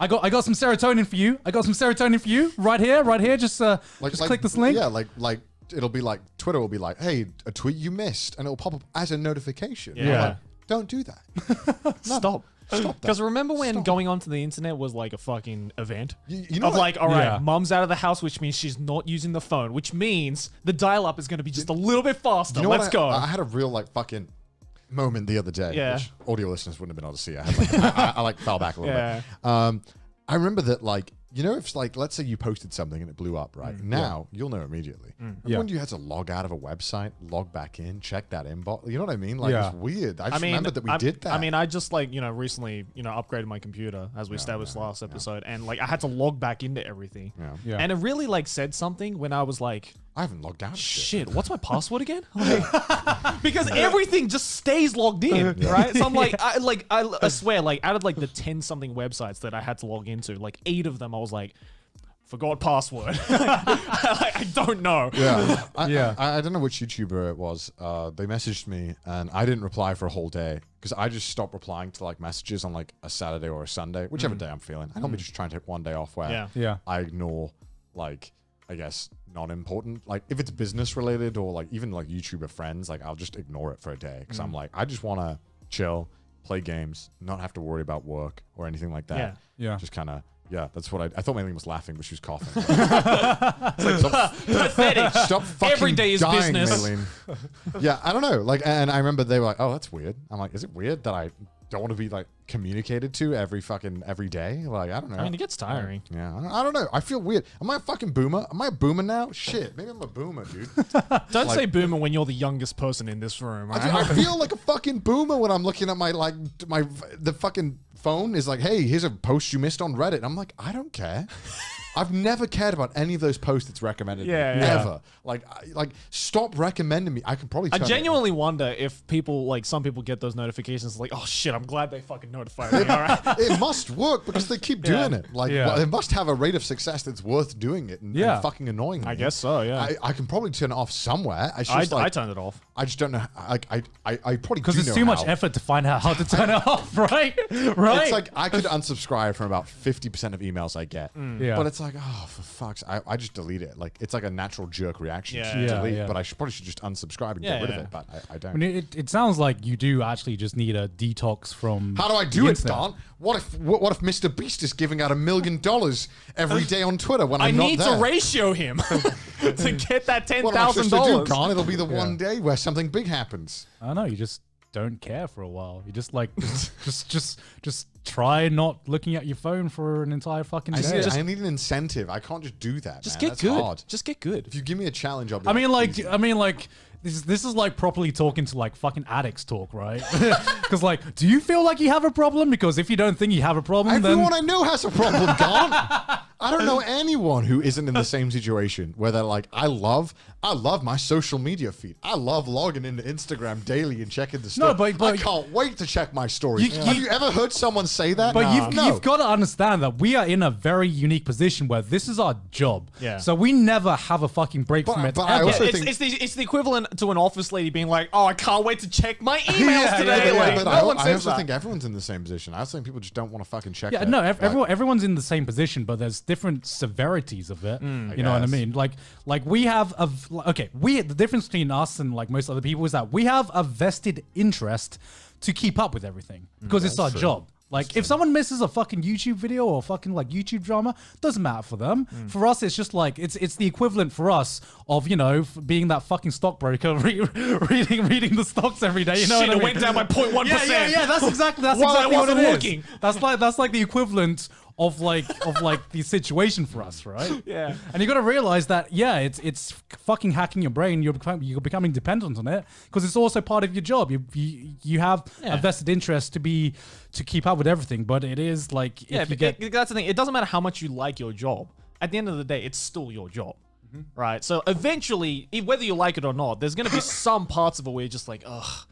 O: I got some serotonin for you. I got some serotonin for you right here. Just click this link.
J: Yeah, like it'll be like Twitter will be like, hey, a tweet you missed, and it'll pop up as a notification.
K: Yeah.
J: I'm like, don't do that.
K: Stop.
J: Stop that.
K: Because remember when going onto the internet was like a fucking event?
J: You know
K: of
J: what?
K: like, all right,
O: Yeah.
K: mum's out of the house, which means she's not using the phone, which means the dial-up is going to be just a little bit faster.
J: You know
K: Let's
J: what?
K: go.
J: I had a real like fucking moment the other day,
K: Yeah.
J: which audio listeners wouldn't have been able to see. I had like, I like fell back a little bit. I remember that like, you know, if like, let's say you posted something and it blew up, right? Now you'll know immediately.
O: Yeah.
J: When you had to log out of a website, log back in, check that inbox, you know what I mean? Like
O: Yeah.
J: it's weird. I just remembered that we did that.
K: I mean, I just like, recently, upgraded my computer as we established last episode, and like I had to log back into everything.
J: Yeah.
K: And it really like said something when I was like,
J: I haven't logged out.
K: shit, what's my password again? Like, because everything just stays logged in, right? So I'm like, I swear, like out of like the 10 something websites that I had to log into, like 8 of them I was like, forgot password. I don't know.
J: Yeah.
O: Yeah.
J: I don't know which YouTuber it was. They messaged me and I didn't reply for a whole day because I just stopped replying to like messages on like a Saturday or a Sunday, whichever day I'm feeling. I normally just try and take one day off where
O: Yeah.
J: I ignore like, I guess, not important. Like if it's business related or like even like YouTuber friends, like I'll just ignore it for a day because I'm like, I just want to chill, play games, not have to worry about work or anything like that.
O: Yeah.
J: Just kind of. Yeah, that's what I thought Maylene was laughing, but she was coughing.
K: Pathetic.
J: Stop fucking
K: Every day is
J: dying,
K: business.
J: Maylene. Yeah, I don't know. Like, and I remember they were like, "Oh, that's weird." I'm like, "Is it weird that I don't want to be like communicated to every day?" Like, I don't know.
K: I mean, it gets tiring.
J: Yeah, I don't know. I feel weird. Am I a fucking boomer? Am I a boomer now? Shit, maybe I'm a boomer, dude.
K: Don't
J: Like-
K: say boomer when you're the youngest person in this room. Right?
J: I feel like a fucking boomer when I'm looking at the fucking phone is like, hey, here's a post you missed on Reddit. And I'm like, I don't care. I've never cared about any of those posts it's recommended me. Ever. Like stop recommending me. I could probably
K: I
J: turn it
K: genuinely wonder if people, like some people get those notifications like, oh shit, I'm glad they fucking notified me. All right.
J: It must work because they keep doing it. Like,
O: Yeah.
J: it must have a rate of success that's worth doing it and fucking annoying me.
K: I guess so, yeah.
J: I can probably turn it off somewhere. It's just
K: I turned it off.
J: I just don't know. Like, I probably
O: Because
J: do
O: it's
J: know
O: too much
J: how.
O: effort to find out how to turn it off, right? Right.
J: It's like I could unsubscribe from about 50% of emails I get.
O: Yeah.
J: But it's like, oh, for fuck's I just delete it. Like, it's like a natural jerk reaction
K: Yeah.
J: to
O: Yeah,
J: delete.
O: yeah.
J: But I probably should just unsubscribe and get rid of it. But I don't.
O: I mean, it sounds like you do actually just need a detox from.
J: How do I do
O: the
J: it,
O: internet.
J: Don? What if Mr. Beast is giving out $1 million every day on Twitter when
K: I
J: I'm not
K: need
J: there?
K: to ratio him to get that
J: What am I supposed to do,
K: $10,000.
J: Don? It'll be the one day where something big happens.
O: I don't know. You just don't care for a while. You just like just try not looking at your phone for an entire fucking day.
J: I need an incentive. I can't just do that.
K: Just
J: man.
K: get
J: That's
K: good.
J: hard.
K: Just get good.
J: If you give me a challenge, I'll be
O: I mean,
J: easy.
O: this is like properly talking to like fucking addicts talk, right? Because like, do you feel like you have a problem? Because if you don't think you have a problem,
J: Everyone
O: then
J: I know has a problem, Don. I don't know anyone who isn't in the same situation where they're like, I love my social media feed. I love logging into Instagram daily and checking the stuff.
O: No, but
J: I can't wait to check my stories. Have you ever heard someone say that?
O: But you've got to understand that we are in a very unique position where this is our job.
K: Yeah.
O: So we never have a fucking break from it.
J: But I also think
K: it's the equivalent to an office lady being like, "Oh, I can't wait to check my emails today."
J: But
K: no one
J: I
K: says
J: also
K: that.
J: think everyone's in the same position. I also think people just don't want to fucking check.
O: Yeah,
J: it.
O: no, everyone's in the same position, but there's different severities of it. You know what I mean? Like we have the difference between us and like most other people is that we have a vested interest to keep up with everything because it's our job. Like, if someone misses a fucking YouTube video or fucking like YouTube drama, doesn't matter for them. For us, it's just like it's the equivalent for us of being that fucking stockbroker reading the stocks every day. You know what I mean?
K: It went down by 0.1%.
O: Yeah. That's exactly what it is. That's like the equivalent of the situation for us, right?
K: Yeah.
O: And you got to realize that it's fucking hacking your brain. You're becoming dependent on it because it's also part of your job. You have a vested interest to keep up with everything, but it is like
K: that's the thing. It doesn't matter how much you like your job. At the end of the day, it's still your job, right? So eventually, whether you like it or not, there's gonna be some parts of it where you're just like, ugh.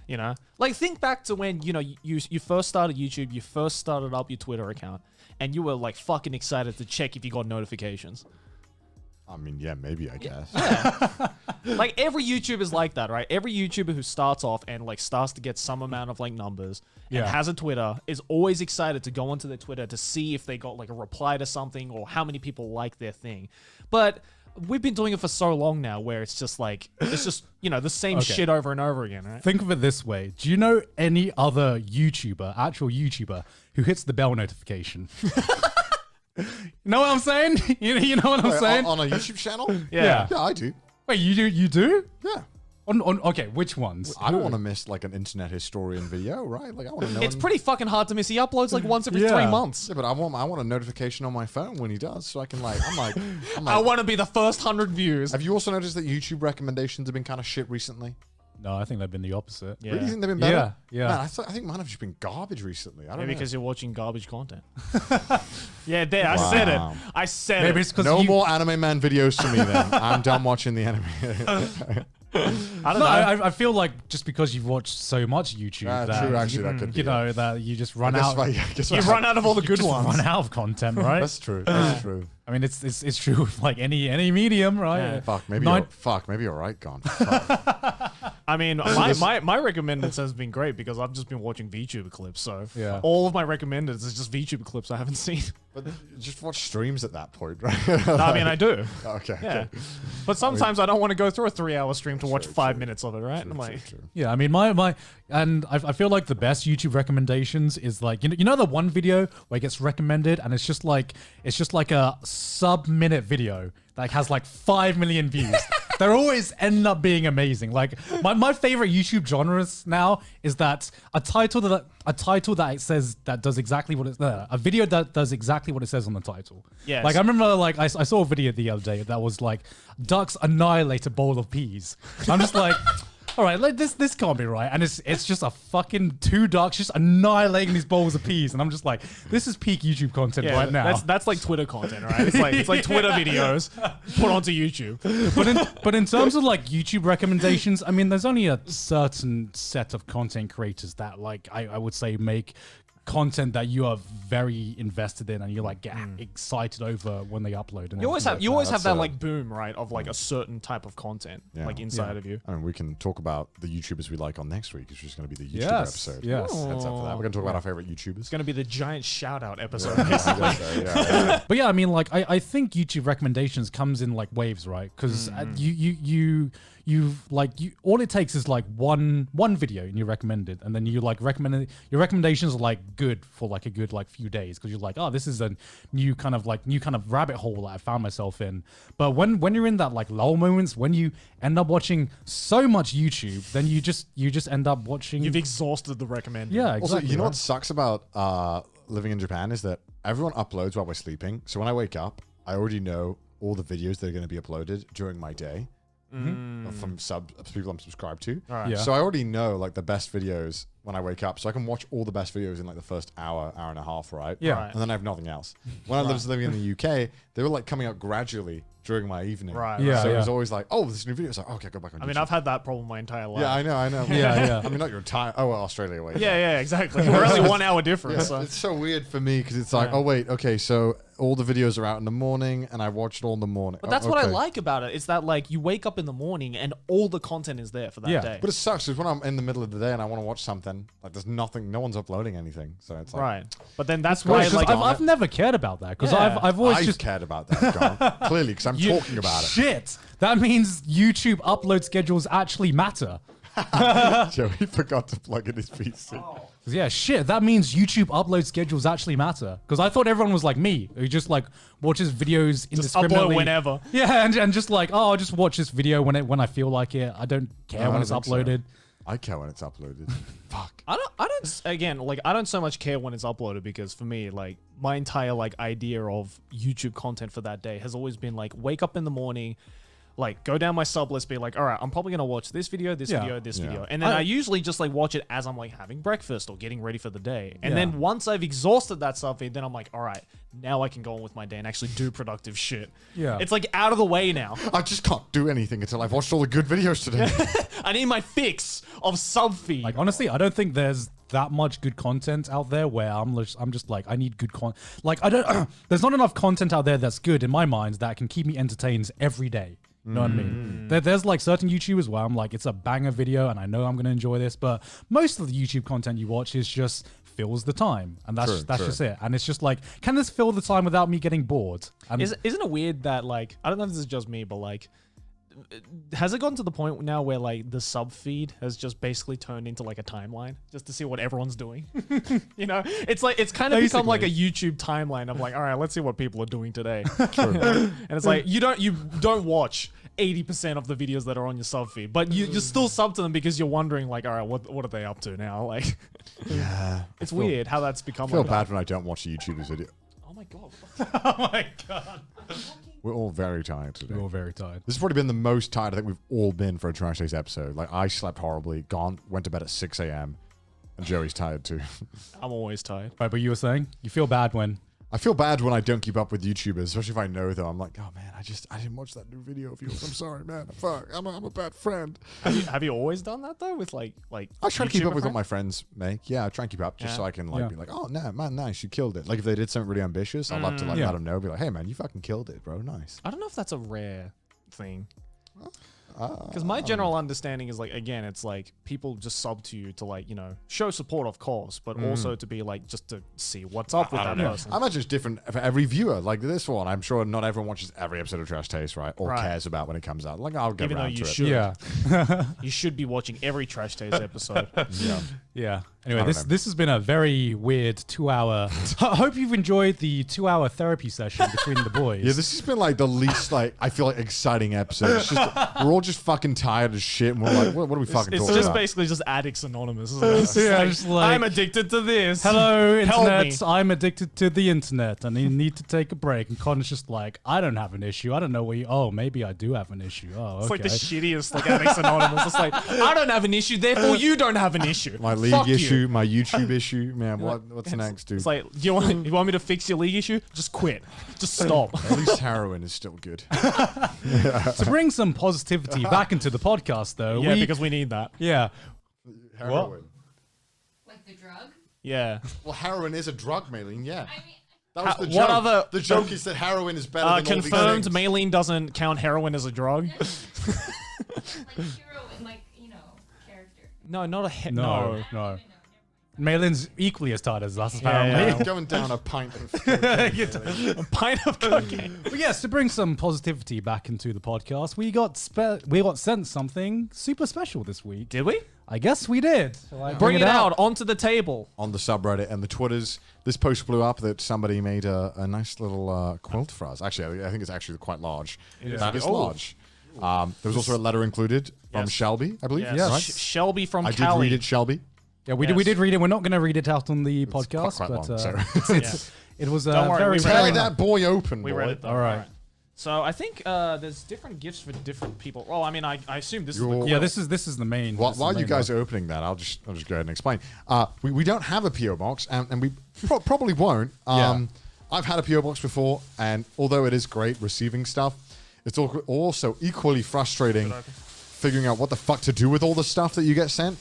K: You know, like think back to when you first started YouTube, you first started up your Twitter account, and you were like fucking excited to check if you got notifications.
J: I mean, yeah, maybe I guess.
K: Yeah. Like every YouTuber is like that, right? Every YouTuber who starts off and like starts to get some amount of like numbers and has a Twitter is always excited to go onto their Twitter to see if they got like a reply to something or how many people like their thing. But we've been doing it for so long now where it's just the same shit over and over again, right?
O: Think of it this way. Do you know any other actual YouTuber, who hits the bell notification? You know what I'm saying? You know what I'm saying?
J: On a YouTube channel?
O: Yeah.
J: Yeah, I do.
O: Wait, you do?
J: Yeah.
O: Okay, which ones?
J: I don't want to miss like an internet historian video, right? Like I want to know.
K: It's pretty fucking hard to miss. He uploads like once every 3 months.
J: Yeah, but I want a notification on my phone when he does, so I can I'm like
K: I want to be the first 100 views.
J: Have you also noticed that YouTube recommendations have been kind of shit recently?
O: No, I think they've been the opposite.
J: Yeah. Really, you think they've been better?
O: Yeah.
J: Man, I think mine have just been garbage recently. I don't know.
K: Maybe because you're watching garbage content. I said it. I said
O: Maybe
K: it.
O: it's because
J: no more Anime Man videos for me then. I'm done watching the anime.
K: I don't know.
O: I feel like just because you've watched so much YouTube, that
J: true. Actually, that could be.
O: That you just run out.
K: You run out of all the good ones.
O: Run out of content, right?
J: That's true. That's true.
O: I mean, it's true with like any medium, right?
J: Yeah. Fuck, maybe you're right, Gon.
K: I mean, my recommended has been great because I've just been watching VTuber clips. So all of my recommended is just VTuber clips I haven't seen.
J: But just watch streams at that point, right?
K: No, I mean, I do.
J: Okay.
K: Yeah. But sometimes I don't want to go through a 3-hour stream to watch 5 minutes of it, right?
J: True.
O: Yeah, I mean, I feel like the best YouTube recommendations is like you know the one video where it gets recommended and it's just like a sub-minute video that has like 5 million views. They always end up being amazing. Like my favorite YouTube genres now is that a title that it says that does exactly what it's a video that does exactly what it says on the title.
K: Yes.
O: Like I remember I saw a video the other day that was like ducks annihilate a bowl of peas. I'm just like, all right, like this can't be right. And it's just a fucking 2 ducks just annihilating these bowls of peas. And I'm just like, this is peak YouTube content right now.
K: That's like Twitter content, right? It's like Twitter videos put onto YouTube.
O: But in terms of like YouTube recommendations, I mean, there's only a certain set of content creators that like I would say make content that you are very invested in and you like get excited over when they upload. And
K: You always have that like boom, right, of like a certain type of content like inside of you.
J: I mean, we can talk about the YouTubers we like on next week. It's just going to be the YouTuber episode.
O: Yes.
J: Heads up for that. We're going to talk about our favorite YouTubers.
K: It's going to be the giant shout out episode.
O: But yeah, I mean, like I think YouTube recommendations comes in like waves, right? Because all it takes is like one video and you recommend it, and then you like recommend it. Your recommendations are like good for like a good like few days because you're like, oh, this is a new kind of rabbit hole that I found myself in. But when you're in that like lull moments, when you end up watching so much YouTube, then you just end up watching.
K: You've exhausted the recommended.
O: Yeah, exactly.
J: Also, you know what sucks about living in Japan is that everyone uploads while we're sleeping. So when I wake up, I already know all the videos that are going to be uploaded during my day. From people I'm subscribed to.
K: Right.
J: So I already know like the best videos when I wake up, so I can watch all the best videos in like the first hour and a half, right?
L: Yeah.
K: Right.
J: And then I have nothing else. When I was living in the UK, they were like coming out gradually during my evening.
K: Right.
L: Yeah,
J: So it was
L: yeah.
J: always like, oh, this new video. It's like, okay, go back on
K: I mean,
J: YouTube.
K: I've had that problem my entire life.
J: Yeah, I know.
L: Yeah.
J: I mean, not your entire. Oh, well, Australia. Wait.
K: Yeah, exactly. We're only 1 hour difference.
J: Yeah,
K: So.
J: it's so weird for me because it's like,
K: Yeah.
J: oh wait, okay, so all the videos are out in the morning, and I watched all in the morning.
K: But that's what I
J: okay.
K: like about it. Is that like you wake up in the morning and all the content is there for that
L: Yeah.
K: day.
J: But it sucks because when I'm in the middle of the day and I want to watch something, like there's nothing, no one's uploading anything, so it's like,
K: Right. But then that's
L: Right,
K: why
L: 'cause
K: like
L: I've never cared about that because
K: Yeah.
L: I've always
J: I've
L: just
J: cared about that, John. Clearly, because I'm talking about it.
L: Shit, that means YouTube upload schedules actually matter.
J: Joey forgot to plug in his PC.
L: Yeah, shit, that means YouTube upload schedules actually matter. Because I thought everyone was like me, who just like watches videos indiscriminately.
K: upload whenever.
L: Yeah, and just like, oh, I'll just watch this video when I feel like it. I don't care
J: No,
L: when
J: I
L: it's
J: don't think
L: uploaded.
J: so. I care when it's uploaded. Fuck.
K: I don't again, like I don't so much care when it's uploaded because for me, like my entire like idea of YouTube content for that day has always been like wake up in the morning, like go down my sub list, be like, all right, I'm probably gonna watch this video, this
L: Yeah.
K: video, this
J: Yeah.
K: video, and then I usually just like watch it as I'm like having breakfast or getting ready for the day, and
L: Yeah.
K: then once I've exhausted that sub feed, then I'm like, all right, now I can go on with my day and actually do productive shit.
L: Yeah.
K: It's like out of the way now.
J: I just can't do anything until I've watched all the good videos today.
K: I need my fix of sub feed.
L: Like honestly, I don't think there's that much good content out there where I'm just like I need good content. Like I don't. There's not enough content out there that's good in my mind that can keep me entertained every day. You know what I mean? There's like certain YouTubers where I'm like, it's a banger video and I know I'm gonna enjoy this, but most of the YouTube content you watch is just fills the time, and that's
J: True.
L: just it. And it's just like, can this fill the time without me getting bored? And
K: Isn't it weird that like I don't know if this is just me, but like has it gotten to the point now where like the sub feed has just basically turned into like a timeline just to see what everyone's doing? You know, it's like it's kind of become like a YouTube timeline. I'm like, all right, let's see what people are doing today. And it's like you don't watch 80% of the videos that are on your sub feed, but you're still sub to them because you're wondering like, all right, what are they up to now? Like,
J: Yeah.
K: it's weird how that's become.
J: I feel
K: like that.
J: bad when I don't watch a YouTuber's video.
K: Oh my god.
L: oh my god,
J: We're all very tired today.
L: we're all very tired.
J: This has probably been the most tired I think we've all been for a Trash Days episode. Like, I slept horribly, went to bed at 6 a.m., and Joey's tired too.
K: I'm always tired.
L: Right, but you were saying you feel bad when.
J: I feel bad when I don't keep up with YouTubers, especially if I know them. I'm like, oh man, I didn't watch that new video of yours. I'm sorry, man. Fuck, I'm a bad friend.
K: Have you always done that though with like
J: I try to keep up with what
K: YouTuber
J: my friends make. Yeah, I try and keep up just
K: Yeah.
J: so I can like
L: Yeah.
J: be like, oh no, man, nice, you killed it. Like if they did something really ambitious, I'd love to like
L: Yeah.
J: let them know, be like, hey man, you fucking killed it, bro. Nice.
K: I don't know if that's a rare thing. Because my general understanding is like, again, it's like people just sub to you to like, you know, show support, of course, but also to be like, just to see what's up with that person.
J: I imagine it's different for every viewer. Like this one, I'm sure not everyone watches every episode of Trash Taste, right? Or
K: Right.
J: cares about when it comes out. Like I'll get
K: Even though
J: around
K: you
J: to it.
K: should.
L: Yeah.
K: You should be watching every Trash Taste episode.
J: Yeah.
L: Yeah. Anyway,
J: I don't know.
L: this has been a very weird 2-hour. I hope you've enjoyed the 2-hour therapy session between the boys.
J: Yeah, this has been like the least like I feel like exciting episode. It's just we're all just fucking tired as shit, and we're like, what are we fucking
K: It's
J: talking
K: just
J: about?
K: basically just Addicts Anonymous, isn't it? It's
L: Yeah, just like,
K: I'm addicted to this.
L: Hello,
K: Help me.
L: internet. I'm addicted to the internet, and I need to take a break. And Connor's just like, I don't have an issue. I don't know where you. Oh, maybe I do have an issue. Oh, okay.
K: It's like the shittiest like Addicts Anonymous. It's like, I don't have an issue, therefore you don't have an issue.
J: My league
K: Fuck you.
J: issue, my YouTube issue, man. What's next, dude?
K: It's like, you want me to fix your league issue? Just quit. Just stop.
J: At least heroin is still good.
L: To bring some positivity back into the podcast, though.
K: Yeah, because we need that.
L: Yeah.
J: Heroin.
F: Like the drug?
K: Yeah.
J: Well, heroin is a drug, Maylene. Yeah.
F: I mean,
J: That was the
K: what
J: joke.
K: other-
J: The joke is that heroin is better than all these
K: Confirmed,
J: things.
K: Maylene doesn't count heroin as a drug.
F: like hero and like, character.
K: No, not a
L: No. Malin's equally as tired as us,
K: Yeah,
L: apparently.
K: yeah.
J: Going down a pint of
K: A pint of cocaine.
L: But yes, to bring some positivity back into the podcast, we got sent something super special this week.
K: Did we?
L: I guess we did.
K: Bring it out onto the table.
J: on the subreddit and the Twitters. This post blew up that somebody made a nice little quilt for us. Actually, I think it's actually quite large. That is large. There was also a letter included from
K: Yes.
J: Shelby, I believe.
K: Yes.
J: Right?
K: Shelby from
J: I
K: Cali.
J: did read it, Shelby.
L: Yeah, we
K: Yes.
L: did read it. We're not going to read it out on the podcast,
J: quite
L: but
J: long, so.
L: it was
K: Don't worry,
L: very,
K: we
L: very
K: read
J: Pry that boy open,
K: We
J: boy.
K: read it though.
L: All right.
K: So I think there's different gifts for different people. Well, I mean, I assume this is the
J: You're-
K: quill.
O: Yeah, this is the main.
J: While,
O: this is the
J: while you
O: main
J: guys
O: one.
J: are opening that, I'll just go ahead and explain. We don't have a PO box, and we probably won't.
O: Yeah.
J: I've had a PO box before, and although it is great receiving stuff, it's also equally frustrating figuring out what the fuck to do with all the stuff that you get sent.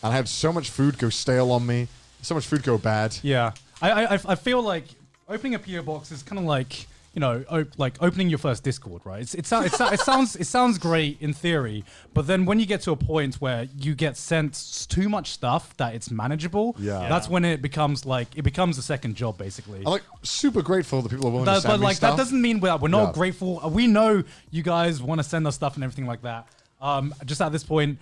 J: And I had so much food go stale on me, so much food go bad.
O: Yeah, I feel like opening a PO box is kind of like, you know, like opening your first Discord, right? It sounds great in theory, but then when you get to a point where you get sent too much stuff that it's manageable, that's when it becomes a second job basically.
J: I'm like super grateful that people are willing to send
O: but
J: me
O: like
J: stuff.
O: that doesn't mean we're not grateful. We know you guys want to send us stuff and everything like that. Just at this point,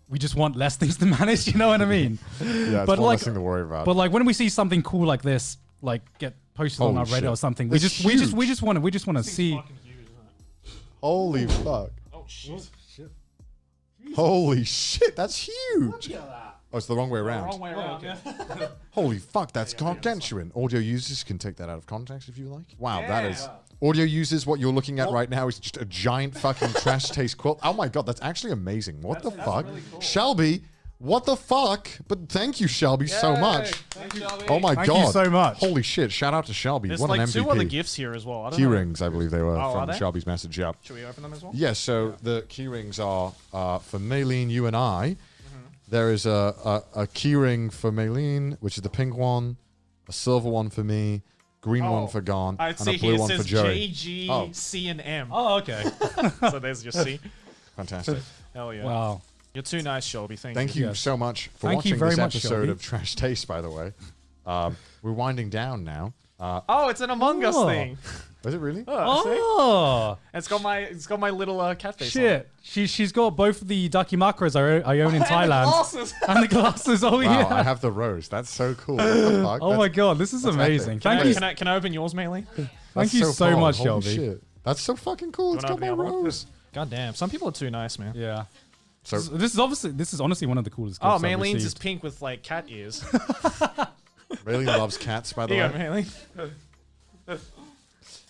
O: we just want less things to manage. You know what I mean?
J: Yeah, it's
O: but
J: one
O: like,
J: less thing to worry about.
O: But like when we see something cool like this, like get posted on
J: Holy
O: our Reddit
J: shit.
O: or something,
J: It's
O: we just want to see.
J: Holy fuck!
K: Oh shit!
J: Holy shit! That's huge. Oh, it's the wrong way around.
K: Wrong way around.
J: Holy fuck, that's gargantuan. Audio users can take that out of context if you like. Wow, that is... Audio users, what you're looking at right now is just a giant fucking trash taste quilt. Oh my god, that's actually amazing. What the fuck? Really cool. Shelby, what the fuck? But thank you, Shelby, so much.
K: Thank you, Shelby.
J: Oh my god.
O: Thank you so much.
J: Holy shit, shout out to Shelby.
K: There's
J: What
K: like
J: an MVP.
K: two other gifts here as well. I don't
J: Key
K: know.
J: rings, I believe they were
K: are
J: from
K: they?
J: Shelby's message, yeah.
K: Should we open them as well?
J: Yes, so the key rings are for Maylene, you and I. There is a key ring for Maylene, which is the pink one, a silver one for me, green one for Gon,
K: I
J: and
K: see
J: a blue
K: here it
J: one
K: says
J: for Joey.
K: J, G,
J: Oh.
K: C, and M.
O: Oh, okay.
K: So there's your C.
J: Fantastic.
K: Hell yeah.
O: Wow.
K: You're too nice, Shelby.
J: Thank you so much for
O: Thank you
J: watching
O: very
J: this
O: much,
J: episode
O: Shelby.
J: of Trash Taste, by the way. We're winding down now.
K: Oh, it's an Among Us thing.
J: Is it really?
O: Oh,
K: It's got my little cat face.
O: shit. She's got both the Ducky Macros I own in Thailand.
K: glasses.
O: And the glasses. Oh
J: Wow,
O: yeah.
J: I have the rose. That's so cool. What the fuck?
O: Oh my god, this is
J: that's
O: amazing.
J: epic.
O: Thank you.
K: Can I open yours, Maylene?
O: Thank you so
J: fun.
O: much,
J: Holy
O: Shelby.
J: shit. That's so fucking cool. It's
K: wanna
J: got my
K: open the other one?
J: rose.
K: God damn. Some people are too nice, man.
O: Yeah.
J: So
O: This is honestly one of the coolest gifts
K: Oh,
O: I've
K: Maylene's is
O: received.
K: pink with like cat ears.
J: Maylene loves cats, by the
K: Here
J: way.
K: you go, Maylene.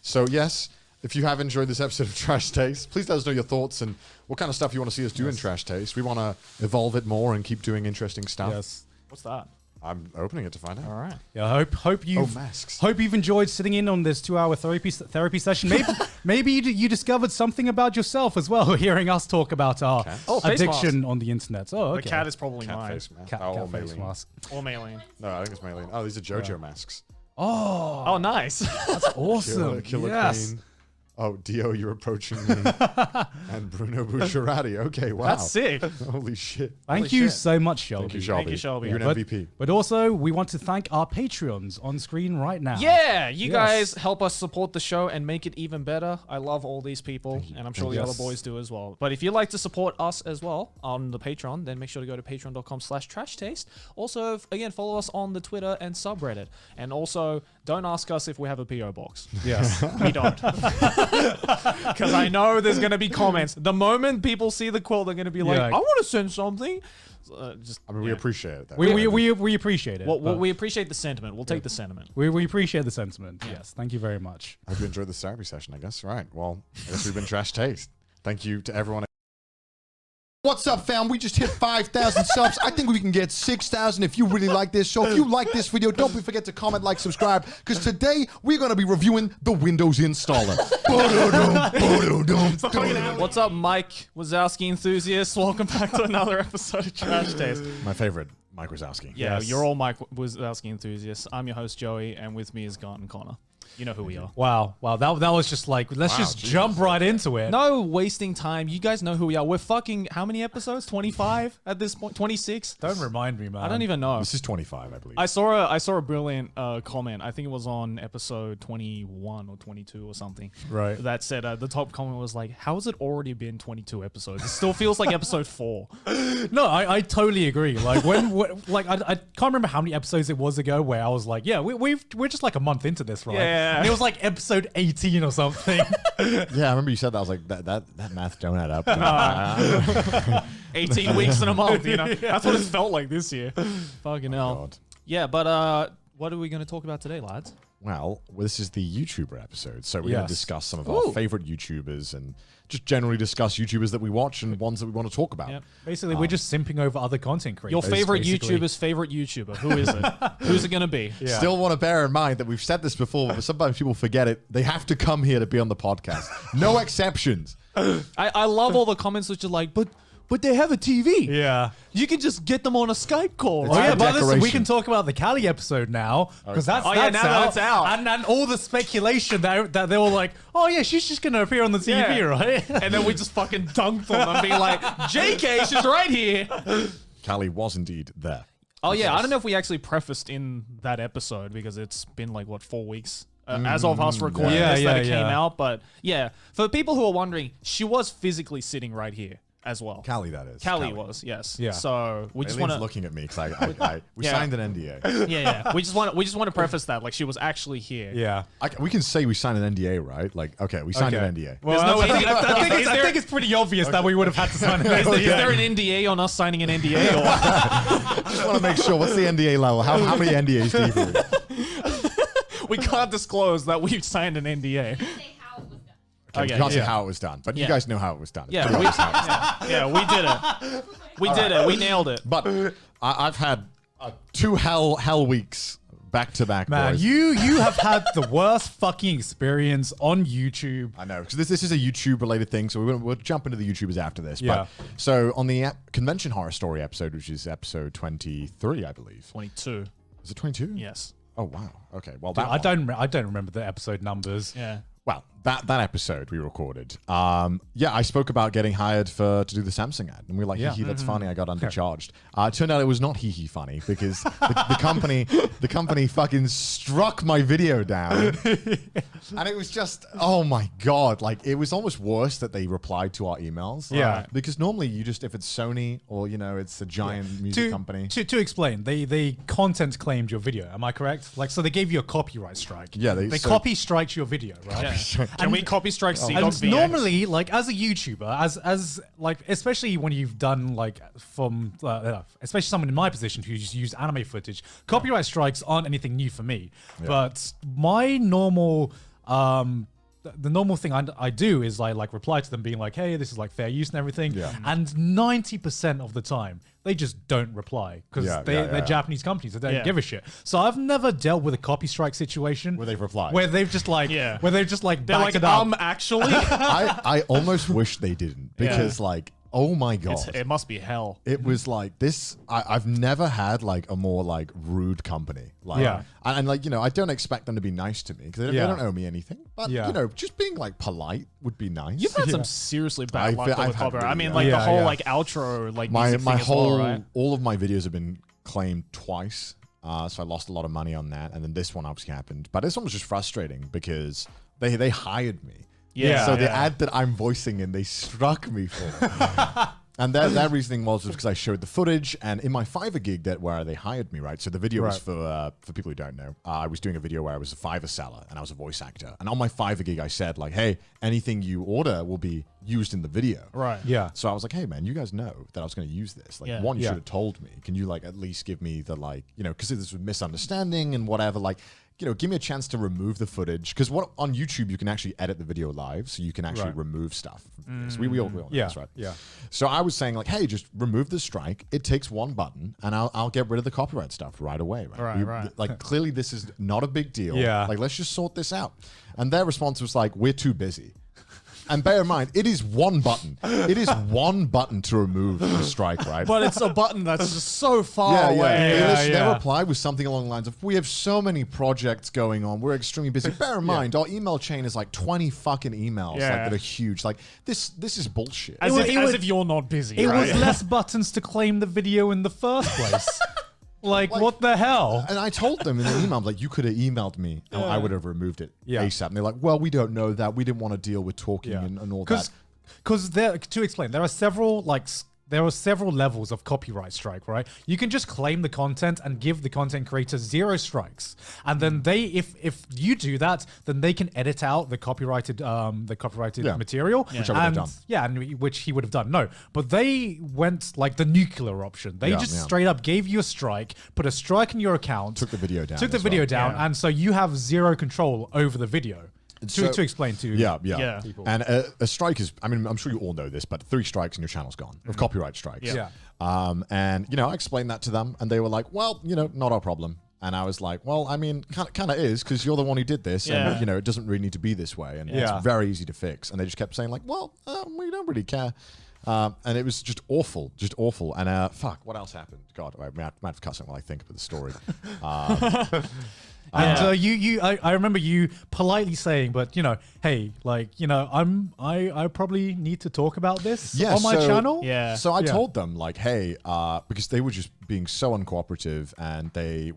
J: So yes, if you have enjoyed this episode of Trash Taste, please let us know your thoughts and what kind of stuff you want to see us do in Trash Taste. We want to evolve it more and keep doing interesting stuff.
O: Yes.
K: What's that?
J: I'm opening it to find out.
K: All right.
O: Yeah, I hope you've
J: masks.
O: hope you've enjoyed sitting in on this 2-hour therapy session. Maybe you discovered something about yourself as well, hearing us talk about our
K: face
O: addiction on the internet. Oh, okay.
K: The cat is probably
J: Cat
K: mine.
J: face mask.
O: Cat
J: or
O: face
J: Maylene.
O: mask.
K: Or Maylene.
J: No, I think it's Maylene. Oh, these are JoJo masks.
K: Oh, nice.
O: That's awesome.
J: Killer
O: yes.
J: Queen. Oh, Dio, you're approaching me. And Bruno Bucciarati. Okay, wow.
K: That's sick.
J: Holy shit.
O: Thank you so much, Shelby.
J: Thank you, Shelby.
K: Thank you, Shelby.
J: You're an
O: But-
J: MVP.
O: But also, we want to thank our Patreons on screen right now.
K: Yeah, you
O: Yes.
K: guys help us support the show and make it even better. I love all these people, and I'm sure the
O: Yes.
K: other boys do as well. But if you'd like to support us as well on the Patreon, then make sure to go to patreon.com/trashtaste. Also, again, follow us on the Twitter and subreddit. And also, don't ask us if we have a PO box.
O: Yes.
K: We don't. Because I know there's going to be comments. The moment people see the quilt, they're going to be like,
O: Yeah.
K: I want to send something. Just,
J: I mean, we appreciate it. Though.
O: We appreciate it.
K: Well,
O: but
K: we appreciate the sentiment. We'll take the sentiment.
O: we appreciate the sentiment. Yes. Thank you very much.
J: I hope you enjoyed this therapy session, I guess. Right. Well, I guess we've been Trash Taste. Thank you to everyone. What's up, fam? We just hit 5,000 subs. I think we can get 6,000 if you really like this. So if you like this video, don't forget to comment, like, subscribe, because today we're going to be reviewing the Windows installer.
K: What's up, Mike Wazowski enthusiasts? Welcome back to another episode of Trash Taste.
J: My favorite, Mike Wazowski.
K: Yeah,
O: Yes.
K: you're all Mike Wazowski enthusiasts. I'm your host, Joey, and with me is Garnt and Connor. You know who we are.
O: Wow. That was just like, let's just jump right into it.
K: No wasting time. You guys know who we are. We're fucking, how many episodes? 25 at this point? 26?
O: Don't remind me, man.
K: I don't even know.
J: This is 25, I believe.
K: I saw a brilliant comment. I think it was on episode 21 or 22 or something.
O: Right.
K: That said, the top comment was like, how has it already been 22 episodes? It still feels like episode 4.
O: No, I totally agree. Like I can't remember how many episodes it was ago where I was like, yeah, we're just like a month into this, right?
K: Yeah.
O: And it was like episode 18 or something.
J: Yeah, I remember you said that. I was like, that math don't add up.
K: 18 weeks in a month, you know? That's what it's felt like this year. Fucking hell.
J: God.
K: Yeah, but what are we going to talk about today, lads?
J: Well, this is the YouTuber episode, so we're going to
O: Yes.
J: discuss some of our favorite YouTubers and just generally discuss YouTubers that we watch and ones that we want to talk about.
K: Yep.
O: Basically, we're just simping over other content creators.
K: Your favorite
O: basically.
K: YouTuber's favorite YouTuber. Who is it? Who's it going to be?
O: Yeah.
J: Still want to bear in mind that we've said this before, but sometimes people forget it. They have to come here to be on the podcast. No exceptions.
K: I love all the comments which are like, but they have a TV.
O: Yeah.
K: You can just get them on a Skype call.
J: It's
O: Oh yeah,
J: a
O: but listen, we
J: decoration.
O: can talk about the Cali episode now because that's
K: Oh, yeah, now that it's out.
O: and all the speculation that they were like, oh yeah, she's just gonna appear on the TV,
K: Yeah.
O: right?
K: And then we just fucking dunked on them, being like, JK, she's right here.
J: Callie was indeed there.
K: Oh yeah, I don't know if we actually prefaced in that episode because it's been like, what, 4 weeks? As of us recording
O: Yeah,
K: this,
O: yeah,
K: that it came
O: yeah.
K: out. But yeah, for the people who are wondering, she was physically sitting right here as well.
J: Callie, that is.
K: Callie was, yes.
O: Yeah.
K: So we just
J: Alien's
K: want to
J: looking at me because we
K: Yeah.
J: signed an NDA.
K: yeah. We just want to preface that like she was actually here.
O: Yeah.
J: We can say we signed an NDA, right? Like, okay, we signed an NDA.
O: Well,
K: There's no
O: I think it's pretty obvious that we would have had to sign it.
K: Is there an NDA on us signing an NDA? Or
J: Just want to make sure. What's the NDA level? How many NDAs do you think?
K: we can't disclose that we've signed an NDA.
J: Okay, we can't say how it was done, but you guys know how it was done. It's pretty
K: we
J: obvious how it was done.
K: yeah, we did it. We did it. We nailed it.
J: But I've had 2 hell weeks back to back.
O: Man,
J: boys.
O: you have had the worst fucking experience on YouTube.
J: I know, because this is a YouTube related thing, so we'll jump into the YouTubers after this.
O: Yeah.
J: But, so on the Convention Horror Story episode, which is episode 23, I believe.
K: 22.
J: Is it 22?
K: Yes.
J: Oh wow. Okay. Well,
O: Dude,
J: that
O: I don't remember the episode numbers.
K: Yeah.
J: Well, that episode we recorded. I spoke about getting hired to do the Samsung ad, and we were like,
O: Yeah.
J: hee, that's funny. I got undercharged. It turned out it was not hee funny because the company fucking struck my video down, and it was just, oh my god, like it was almost worse that they replied to our emails.
O: Yeah.
J: Because normally you just, if it's Sony or it's a giant music company.
O: To explain, they content claimed your video. Am I correct? Like, so they gave you a copyright strike.
J: Yeah,
O: they copy striked your video, right?
K: Can we copy strike
O: And
K: CDawgVA?
O: normally, like as a YouTuber, as like especially when you've done like from especially someone in my position who's used anime footage, copyright strikes aren't anything new for me. But my normal the normal thing I do is I like reply to them being like, hey, this is like fair use and everything.
J: Yeah.
O: And 90% of the time, they just don't reply because they're Japanese companies. They don't give a shit. So I've never dealt with a copy strike situation
J: Where they've replied.
O: where they've just like,
K: Yeah.
O: where they've just like
K: They're
O: backed
K: like,
O: it up.
K: actually,
J: I almost wish they didn't because like, oh my god.
K: it must be hell.
J: It was like this. I've never had like a more like rude company. Like,
O: Yeah.
J: and like I don't expect them to be nice to me because they don't owe me anything. But just being like polite would be nice.
K: You've had some seriously bad luck
J: I've
K: with
J: had
K: copyright. I
J: really
K: mean,
J: bad.
K: like the
O: Yeah,
K: whole
O: yeah.
K: like outro, like
J: my
K: music thing as
J: whole
K: well, right?
J: all of my videos have been claimed twice. So I lost a lot of money on that, and then this one obviously happened. But this one was just frustrating because they hired me.
K: Yeah.
J: So the
O: yeah.
J: ad that I'm voicing in, they struck me for. And their reasoning was because I showed the footage, and in my Fiverr gig where they hired me, right? So the video was for people who don't know. I was doing a video where I was a Fiverr seller and I was a voice actor. And on my Fiverr gig, I said like, hey, anything you order will be used in the video.
K: Right.
O: Yeah.
J: So I was like, hey man, you guys know that I was going to use this. Like,
K: Yeah.
J: one, you
O: Yeah.
J: should have told me. Can you like at least give me the like, because this was misunderstanding and whatever. Like, give me a chance to remove the footage because on YouTube you can actually edit the video live, so you can actually remove stuff from this. We all know this, right?
O: Yeah.
J: So I was saying like, hey, just remove the strike. It takes one button, and I'll get rid of the copyright stuff right away. Right.
K: Right.
J: Like clearly this is not a big deal.
O: Yeah.
J: Like let's just sort this out. And their response was like, we're too busy. And bear in mind, it is one button. It is one button to remove the strike, right?
K: But it's a button that's just so far away.
J: Their reply was something along the lines of, we have so many projects going on. We're extremely busy. Bear in mind, our email chain is like 20 fucking emails like, that are huge. Like, this is bullshit.
K: As if you're not busy.
O: It
K: right?
O: was less buttons to claim the video in the first place. Like, what the hell?
J: And I told them in the email, like, you could have emailed me and I would have removed it ASAP. And they're like, well, we don't know that. We didn't want to deal with talking and all that.
O: Because to explain, there are several like there are several levels of copyright strike, right? You can just claim the content and give the content creator 0 strikes, and then they, if you do that, then they can edit out the copyrighted material,
J: which I would have done.
O: Yeah, and which he would have done. No, but they went like the nuclear option. They just straight up gave you a strike, put a strike in your account,
J: took the video down,
O: and so you have 0 control over the video. To explain to people.
J: And a strike is, I mean, I'm sure you all know this, but 3 strikes and your channel's gone of copyright strikes. And, you know, I explained that to them and they were like, well, you know, not our problem. And I was like, well, I mean, kind of is, because you're the one who did this, and you know, it doesn't really need to be this way, and it's very easy to fix. And they just kept saying like, well, we don't really care. And it was just awful. And fuck, what else happened? God, I might have to cut something while I think of the story.
O: And I remember you politely saying, but you know, hey, like, you know, I probably need to talk about this on my channel.
J: So I told them like, hey, because they were just being so uncooperative, and they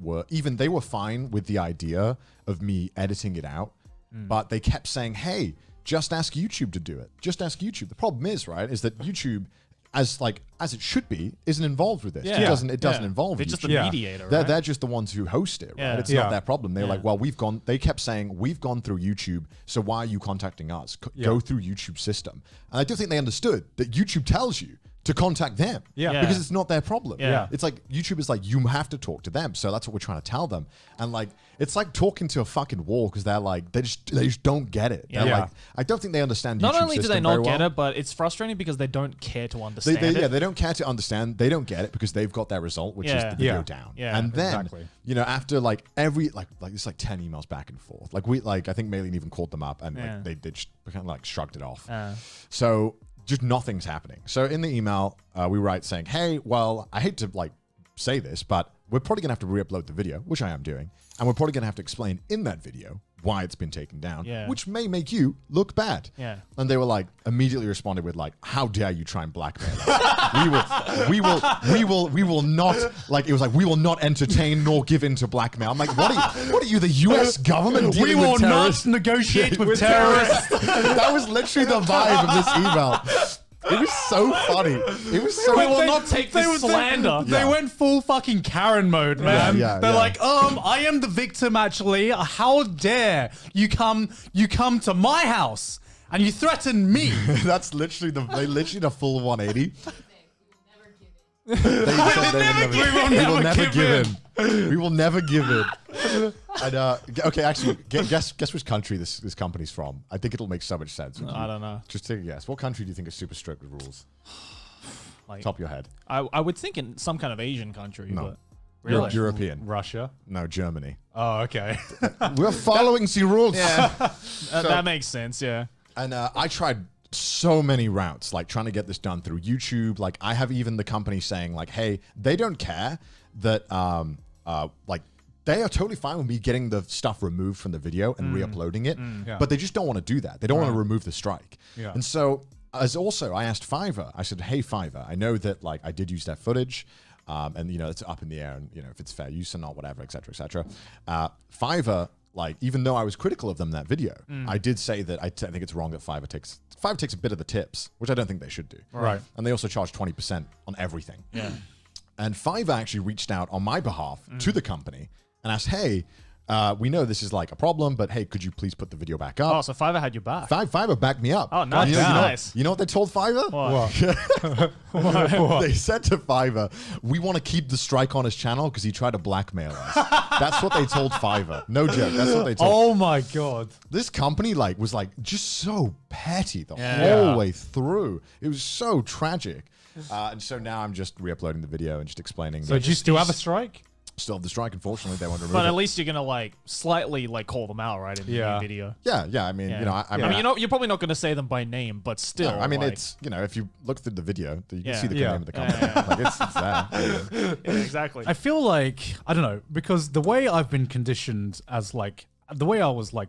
J: were fine with the idea of me editing it out, but they kept saying, hey, just ask YouTube to do it. Just ask YouTube. The problem is, right, is that YouTube, as it should be, isn't involved with this. It doesn't involve
K: They're
J: YouTube.
K: just the mediator,
J: They're,
K: right?
J: they're just the ones who host it, right? It's not their problem. They're like, well, they kept saying, we've gone through YouTube, so why are you contacting us? Go through YouTube's system. And I do think they understood that YouTube tells you to contact them. Because it's not their problem. It's like, YouTube is like, you have to talk to them. So that's what we're trying to tell them. And like, it's like talking to a fucking wall, because they're like, they just don't get it. They're like, I don't think they understand YouTube.
K: Not only do they not get
J: well.
K: it, but it's frustrating because they don't care to understand it.
J: Yeah, they don't care to understand. They don't get it because they've got their result, which is the video down. And then, you know, after like every, like it's like 10 emails back and forth. Like I think Maylene even called them up, and like they just kind of like shrugged it off. So just nothing's happening. So in the email, we write saying, hey, well, I hate to like say this, but we're probably gonna have to re-upload the video, which I am doing, and we're probably gonna have to explain in that video why it's been taken down, which may make you look bad. And they were like, immediately responded with like, how dare you try and blackmail us? we will not, like, it was like, we will not entertain nor give in to blackmail. I'm like, what are you, the US government?
O: We will not negotiate with terrorists.
J: That was literally the vibe of this email. It was so funny. It was so.
K: We will not take this slander.
O: They went full fucking Karen mode, man. They're like, I am the victim. Actually, how dare you come to my house and you threaten me?
J: That's literally the full 180. We will never give in. We will never give in. And, okay, actually, guess which country this company's from. I think it'll make so much sense.
K: I don't know.
J: Just take a guess. What country do you think is super strict with rules? Like, top of your head.
K: I would think in some kind of Asian country.
J: No.
K: But really?
J: European.
O: Russia?
J: No, Germany.
O: Oh, okay.
J: We're following the rules.
K: That makes sense, yeah.
J: And I tried so many routes, like trying to get this done through YouTube. Like I have even the company saying like, hey, they don't care that, like, they are totally fine with me getting the stuff removed from the video and re-uploading it, but they just don't want to do that. They don't want to remove the strike. And so, as also, I asked Fiverr. I said, hey, Fiverr, I know that like I did use that footage, and you know it's up in the air, and you know if it's fair use or not, whatever, etc., etc. Fiverr, like even though I was critical of them in that video, I did say that I think it's wrong that Fiverr takes a bit of the tips, which I don't think they should do.
O: Right.
J: And they also charge 20% on everything. And Fiverr actually reached out on my behalf to the company and asked, hey, we know this is like a problem, but hey, could you please put the video back up?
K: Oh, so Fiverr had your back.
J: Fiverr backed me up.
K: Oh, nice.
J: Nice. You know what they told Fiverr?
K: What?
J: They said to Fiverr, we want to keep the strike on his channel because he tried to blackmail us. That's what they told Fiverr. No joke. That's what they told.
O: Oh my God.
J: This company like was like just so petty the whole way through. It was so tragic. And so now I'm just re-uploading the video and just explaining.
O: So do you still have a strike?
J: Still have the strike, unfortunately. They won't remove it.
K: But at least you're gonna like slightly like call them out, right? In the new video.
J: Yeah. I mean, you know, I mean,
K: you're probably not gonna say them by name, but still.
J: No, I mean,
K: like,
J: it's, you know, if you look through the video, you can see the name of the company. Like it's there.
K: Yeah, exactly.
O: I feel like, I don't know, because the way I've been conditioned as like, the way I was like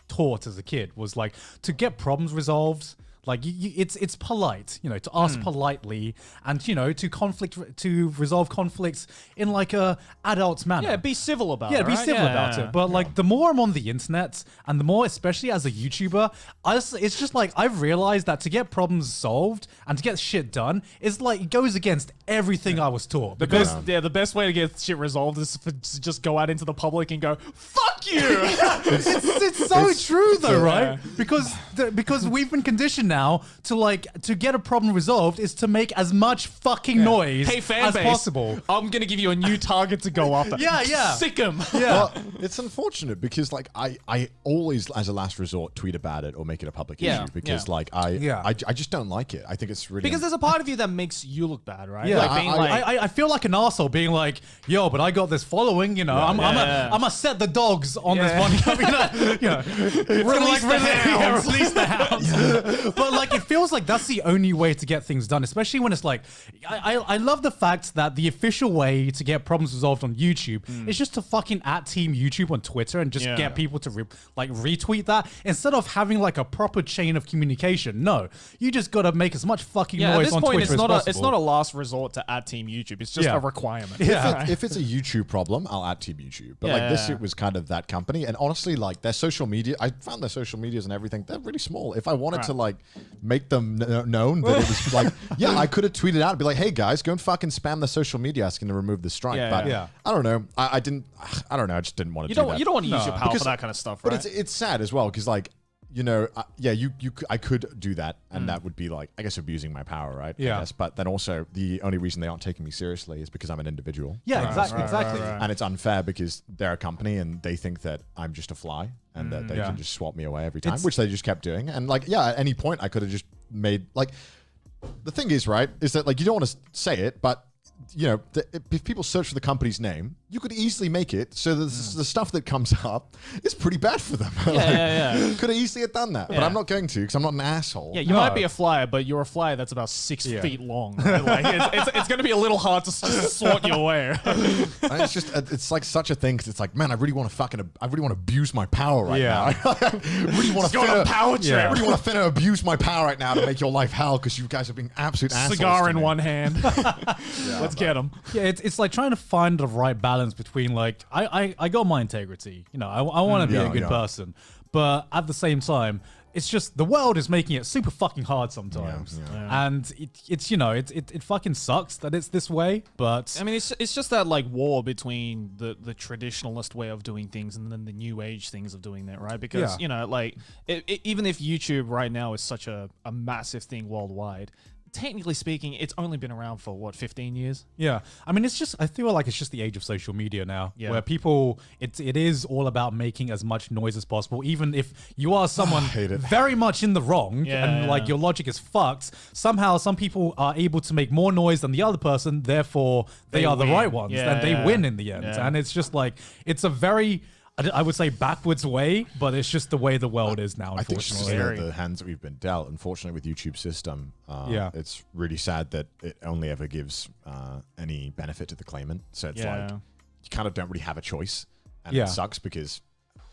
O: taught as a kid was like to get problems resolved. Like it's polite, to ask politely, and to resolve conflicts in like a adult's manner.
K: Yeah, be civil about it.
O: Yeah, be
K: right?
O: civil about it. But like the more I'm on the internet, and the more, especially as a YouTuber, it's just like I've realized that to get problems solved and to get shit done is like it goes against everything I was taught.
K: The best way to get shit resolved is to just go out into the public and go, "Fuck you."
O: It's so true though, right? Because we've been conditioned now to get a problem resolved is to make as much fucking noise as possible.
K: I'm gonna give you a new target to go after.
O: Yeah.
K: Sick 'em.
O: Yeah.
J: Well, it's unfortunate because like I always, as a last resort, tweet about it or make it a public issue because like I just don't like it. I think it's really
K: because there's a part of you that makes you look bad, right?
O: Yeah,
K: Like being
O: I feel like an arsehole being like, yo, but I got this following, I'm gonna set the dogs on this one.
K: Release the hounds.
O: Release the hounds. But like, it feels like that's the only way to get things done, especially when it's like, I love the fact that the official way to get problems resolved on YouTube is just to fucking @Team YouTube on Twitter and just get people to retweet that instead of having like a proper chain of communication. No, you just got to make as much fucking noise on Twitter as possible.
K: It's not a last resort to @Team YouTube. It's just a requirement.
J: If it's a YouTube problem, I'll @Team YouTube. But like this, it was kind of that company, and honestly, like their social media, I found their social medias and everything, they're really small. If I wanted to like make them known that it was like, I could have tweeted out and be like, hey guys, go and fucking spam the social media asking to remove the strike. I don't know. I don't know. I just didn't want to do that.
K: You don't want to use your power for that kind of stuff, right?
J: But it's sad as well because like, I could do that, and that would be like, I guess, abusing my power, right?
O: Yeah.
J: I guess. But then also, the only reason they aren't taking me seriously is because I'm an individual.
O: Yeah, exactly.
J: And it's unfair because they're a company and they think that I'm just a fly and that they can just swap me away every time, which they just kept doing. And like, at any point, I could have just made like. The thing is, right, is that like you don't want to say it, but if people search for the company's name, you could easily make it so that the stuff that comes up is pretty bad for them. Could have easily have done that, but I'm not going to because I'm not an asshole.
K: Yeah, you might be a flyer, but you're a flyer that's about 6 feet long. Right? Like it's going to be a little hard to swat you away.
J: It's just it's like such a thing because it's like, man, I really want to abuse my power right now. I really want to abuse my power right now to make your life hell because you guys are being absolute assholes.
K: Cigar in one hand. Let's get them.
O: Yeah, it's like trying to find the right balance between like I got my integrity, I want to be a good person, but at the same time, it's just the world is making it super fucking hard sometimes, and it fucking sucks that it's this way. But
K: I mean, it's just that like war between the traditionalist way of doing things and then the new age things of doing that, right? Because like even if YouTube right now is such a massive thing worldwide, technically speaking, it's only been around for what, 15 years?
O: Yeah. I mean, I feel like it's just the age of social media now, where people, it is all about making as much noise as possible, even if you are someone very much in the wrong and like your logic is fucked. Somehow, some people are able to make more noise than the other person, therefore they are the right ones, and they win in the end. And it's just like, it's a very, I would say backwards way, but it's just the way the world is now, unfortunately.
J: I think it's the hands that we've been dealt. Unfortunately, with YouTube's system, it's really sad that it only ever gives any benefit to the claimant. So it's like, you kind of don't really have a choice. And it sucks because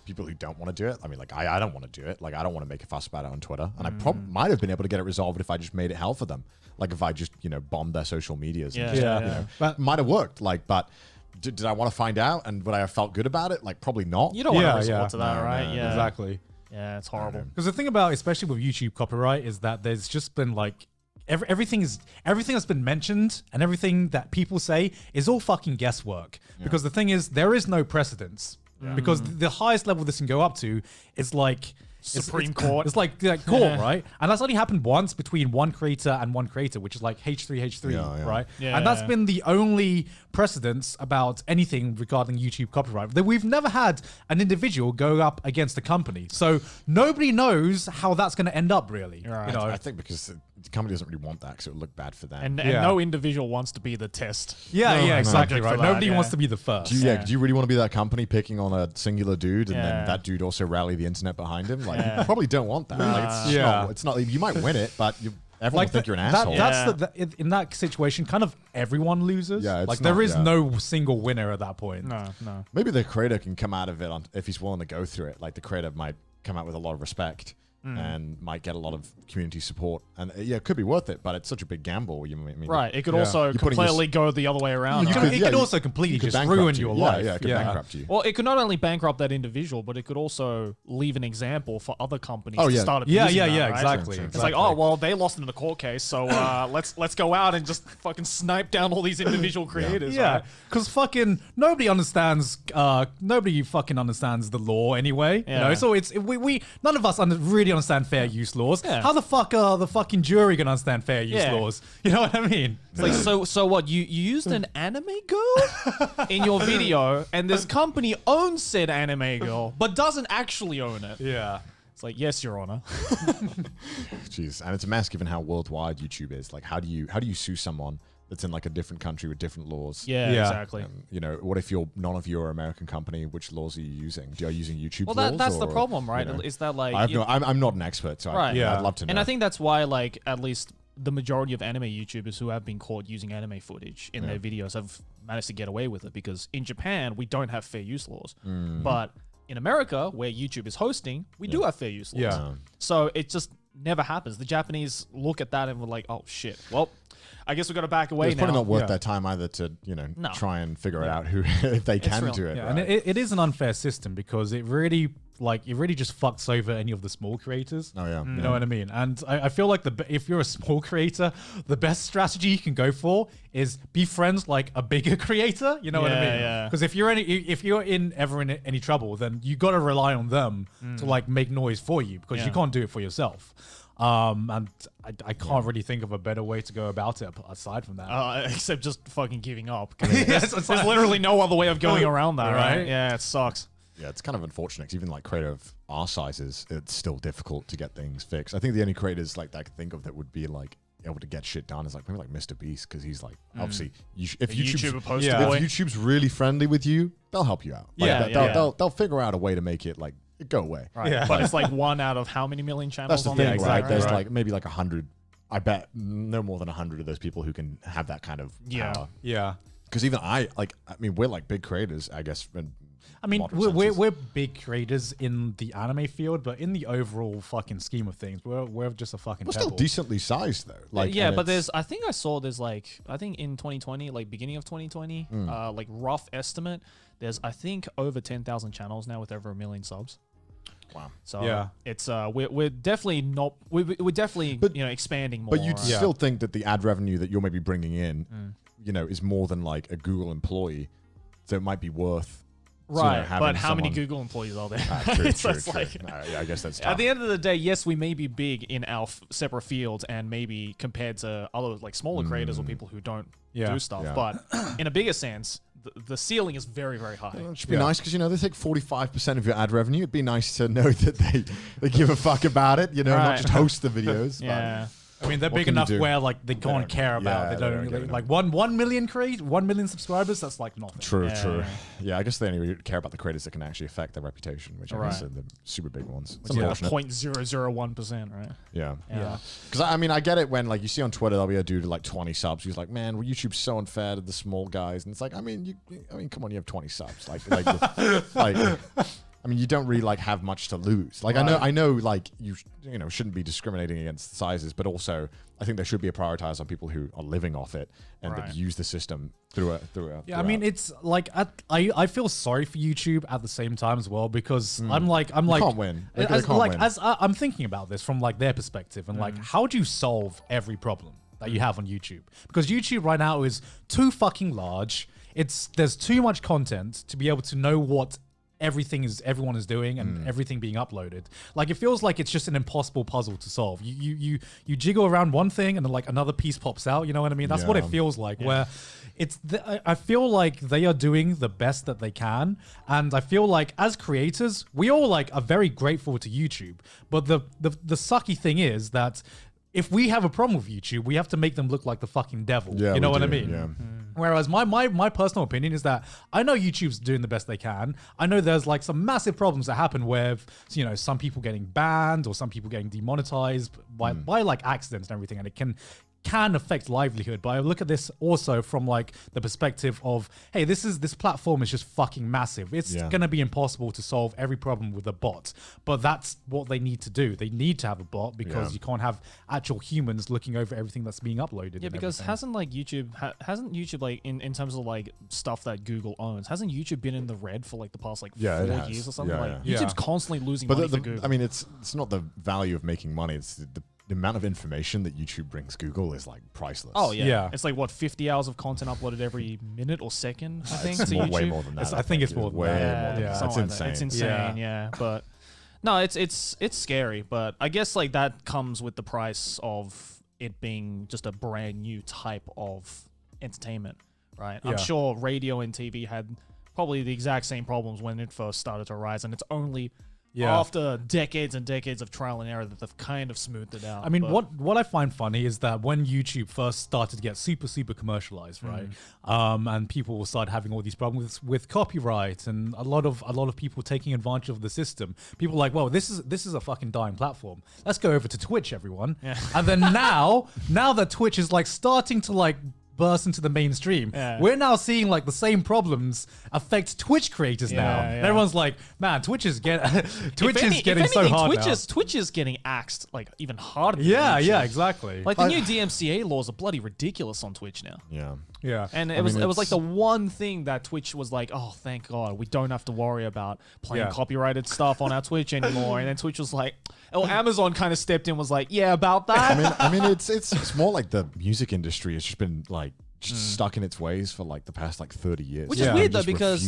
J: people who don't want to do it, I mean, like, I don't want to do it. Like, I don't want to make a fuss about it on Twitter. And I might have been able to get it resolved if I just made it hell for them. Like, if I just, bombed their social medias. That might have worked. Like, but... Did I want to find out, and would I have felt good about it? Like, probably not.
K: You don't want to resort to that, right?
O: No, exactly.
K: Yeah, it's horrible.
O: Because the thing about, especially with YouTube copyright, is that there's just been like everything that's been mentioned and everything that people say is all fucking guesswork. Because the thing is, there is no precedence. Because the highest level this can go up to is like
K: Supreme Court.
O: It's like court, right? And that's only happened once between one creator and one creator, which is like H3H3, right? And that's been the only precedence about anything regarding YouTube copyright. That we've never had an individual go up against a company. So nobody knows how that's going to end up, really.
K: Right.
J: I think because the company doesn't really want that because it would look bad for them.
K: And no individual wants to be the test.
O: Exactly right. Nobody wants to be the first.
J: Do you really want to be that company picking on a singular dude and then that dude also rally the internet behind him? Like, you probably don't want that. Like, it's not. You might win it, but everyone will think you're an asshole.
O: That's in that situation, kind of everyone loses.
J: Yeah,
O: like there is no single winner at that point.
K: No.
J: Maybe the creator can come out of it if he's willing to go through it. Like the creator might come out with a lot of respect. and might get a lot of community support. And yeah, it could be worth it, but it's such a big gamble. You mean,
K: right. It could also completely go the other way around.
L: It could also completely just ruin your life.
J: Yeah, it could bankrupt you.
K: Well, it could not only bankrupt that individual, but it could also leave an example for other companies to start abusing that, right?
L: Exactly.
K: It's like, oh, well, they lost in the court case, so let's go out and just fucking snipe down all these individual creators.
L: Yeah, because fucking nobody understands. Nobody fucking understands the law anyway.
K: Yeah.
L: You know, so it's we none of us really understand fair use laws.
K: Yeah.
L: How the fuck are the fucking jury gonna understand fair use laws? You know what I mean?
K: It's like, so what? You used an anime girl in your video, and this company owns said anime girl, but doesn't actually own it.
L: Yeah.
K: It's like, yes, Your Honor.
J: Jeez, and it's a mess given how worldwide YouTube is. Like, how do you sue someone that's in like a different country with different laws?
K: Yeah. Exactly.
J: You know, what if none of you are an American company? Which laws are you using? Are you using YouTube laws?
K: Well, that's the problem, right?
J: You know?
K: Is that like
J: I'm not an expert, so
K: right.
J: I'd love to know.
K: And I think that's why, like, at least the majority of anime YouTubers who have been caught using anime footage in their videos have managed to get away with it, because in Japan we don't have fair use laws, but in America, where YouTube is hosting, we do have fair use laws.
J: Yeah.
K: So it just never happens. The Japanese look at that and we're like, oh shit, well, I guess we've got to back away now.
J: It's probably not worth their time either to, try and figure it out who if they can do it.
L: Yeah,
J: right?
L: and it is an unfair system because it really just fucks over any of the small creators.
J: Oh yeah,
L: you know what I mean. And I feel like if you're a small creator, the best strategy you can go for is be friends like a bigger creator. You know what I mean?
K: Yeah.
L: Because if you're ever in any trouble, then you got to rely on them to like make noise for you, because you can't do it for yourself. And I can't really think of a better way to go about it aside from that.
K: Except just fucking giving up. There's literally no other way of going around that, right? Yeah, it sucks.
J: Yeah, it's kind of unfortunate, 'cause even like creator of our sizes, it's still difficult to get things fixed. I think the only creators like that I can think of that would be like able to get shit done is like maybe like Mr. Beast, because he's like obviously if YouTube's really friendly with you, they'll help you out. Like, they'll figure out a way to make it like go away.
K: Right. Yeah. But it's like one out of how many million channels?
J: That's the
K: on
J: thing,
K: there?
J: right?
K: Exactly.
J: There's like maybe like 100. I bet no more than 100 of those people who can have that kind of power.
L: Yeah.
J: Because even we're like big creators, I guess.
L: I mean, we're big creators in the anime field, but in the overall fucking scheme of things, we're just a fucking.
J: We're still decently sized though. Like,
K: yeah, but I think in 2020, like beginning of 2020, like rough estimate, there's I think over 10,000 channels now with over 1 million subs.
J: Wow.
K: So it's we're definitely not we're definitely expanding more.
J: But you'd still think that the ad revenue that you're maybe bringing in, is more than like a Google employee, so it might be worth.
K: Right, but how many Google employees are there?
J: True. I guess that's tough.
K: At the end of the day, yes, we may be big in our separate fields, and maybe compared to other like smaller creators or people who don't do stuff.
J: Yeah.
K: But in a bigger sense, the ceiling is very, very high.
J: It should be nice because they take 45% of your ad revenue. It'd be nice to know that they give a fuck about it. Not just host the videos.
K: Yeah.
L: I mean, they're big enough where like they can't care about. They don't like 1 million 1 million subscribers. That's like nothing.
J: True. Yeah, I guess they only care about the creators that can actually affect their reputation, which I guess are the super big ones.
K: It's like 0.001%, right?
J: Yeah. Because I mean, I get it when like you see on Twitter there'll be a dude with like 20 subs who's like, man, well, YouTube's so unfair to the small guys, and it's like, I mean, come on, you have 20 subs, I mean, you don't really like have much to lose. Like I know, like you shouldn't be discriminating against sizes, but also I think there should be a prioritize on people who are living off it and that use the system throughout.
L: Yeah, I mean, it's like I feel sorry for YouTube at the same time as well, because I'm like
J: can't win.
L: I'm thinking about this from like their perspective and like how do you solve every problem that you have on YouTube? Because YouTube right now is too fucking large. There's too much content to be able to know what everyone is doing and everything being uploaded. Like it feels like it's just an impossible puzzle to solve. You jiggle around one thing and then like another piece pops out. You know what I mean? That's what it feels like. Where I feel like they are doing the best that they can, and I feel like as creators, we all like are very grateful to YouTube. But the sucky thing is that if we have a problem with YouTube, we have to make them look like the fucking devil.
J: Yeah,
L: you know what I mean?
J: Yeah.
L: Whereas my personal opinion is that I know YouTube's doing the best they can. I know there's like some massive problems that happen with, some people getting banned or some people getting demonetized by like accidents and everything. And
O: can affect livelihood, but I look at this also from like the perspective of, hey, this platform is just fucking massive. It's gonna be impossible to solve every problem with a bot, but that's what they need to do. They need to have a bot because you can't have actual humans looking over everything that's being uploaded.
K: Yeah, because hasn't YouTube like in terms of like stuff that Google owns, hasn't YouTube been in the red for like the past like 4 years or something? YouTube's constantly losing money for Google.
J: I mean, it's not the value of making money. It's the amount of information that YouTube brings Google is like priceless.
K: Oh yeah. It's like what 50 hours of content uploaded every minute or second. I think
J: it's
K: to YouTube.
J: way more than that.
O: I think it's more than that.
J: Yeah, it's insane.
K: It's insane. Yeah, but no, it's scary. But I guess like that comes with the price of it being just a brand new type of entertainment, right? I'm sure radio and TV had probably the exact same problems when it first started to rise, and it's only after decades and decades of trial and error that they've kind of smoothed it out.
O: I mean, what I find funny is that when YouTube first started to get super commercialized, right, and people started having all these problems with copyright and a lot of people taking advantage of the system, people were like, well, this is a fucking dying platform. Let's go over to Twitch, everyone. Yeah. And then now that Twitch is like starting to like burst into the mainstream, we're now seeing like the same problems affect Twitch creators now. And everyone's like, man, Twitch is getting so hard now.
K: Twitch is getting axed like even harder.
O: Yeah, exactly.
K: Like the new DMCA laws are bloody ridiculous on Twitch now.
O: Yeah.
K: And it was like the one thing that Twitch was like, oh, thank God, we don't have to worry about playing copyrighted stuff on our Twitch anymore. And then Twitch was like, Amazon kind of stepped in, was like, yeah, about that.
J: I mean, it's more like the music industry has just been like stuck in its ways for like the past like 30 years.
K: Which is weird though, because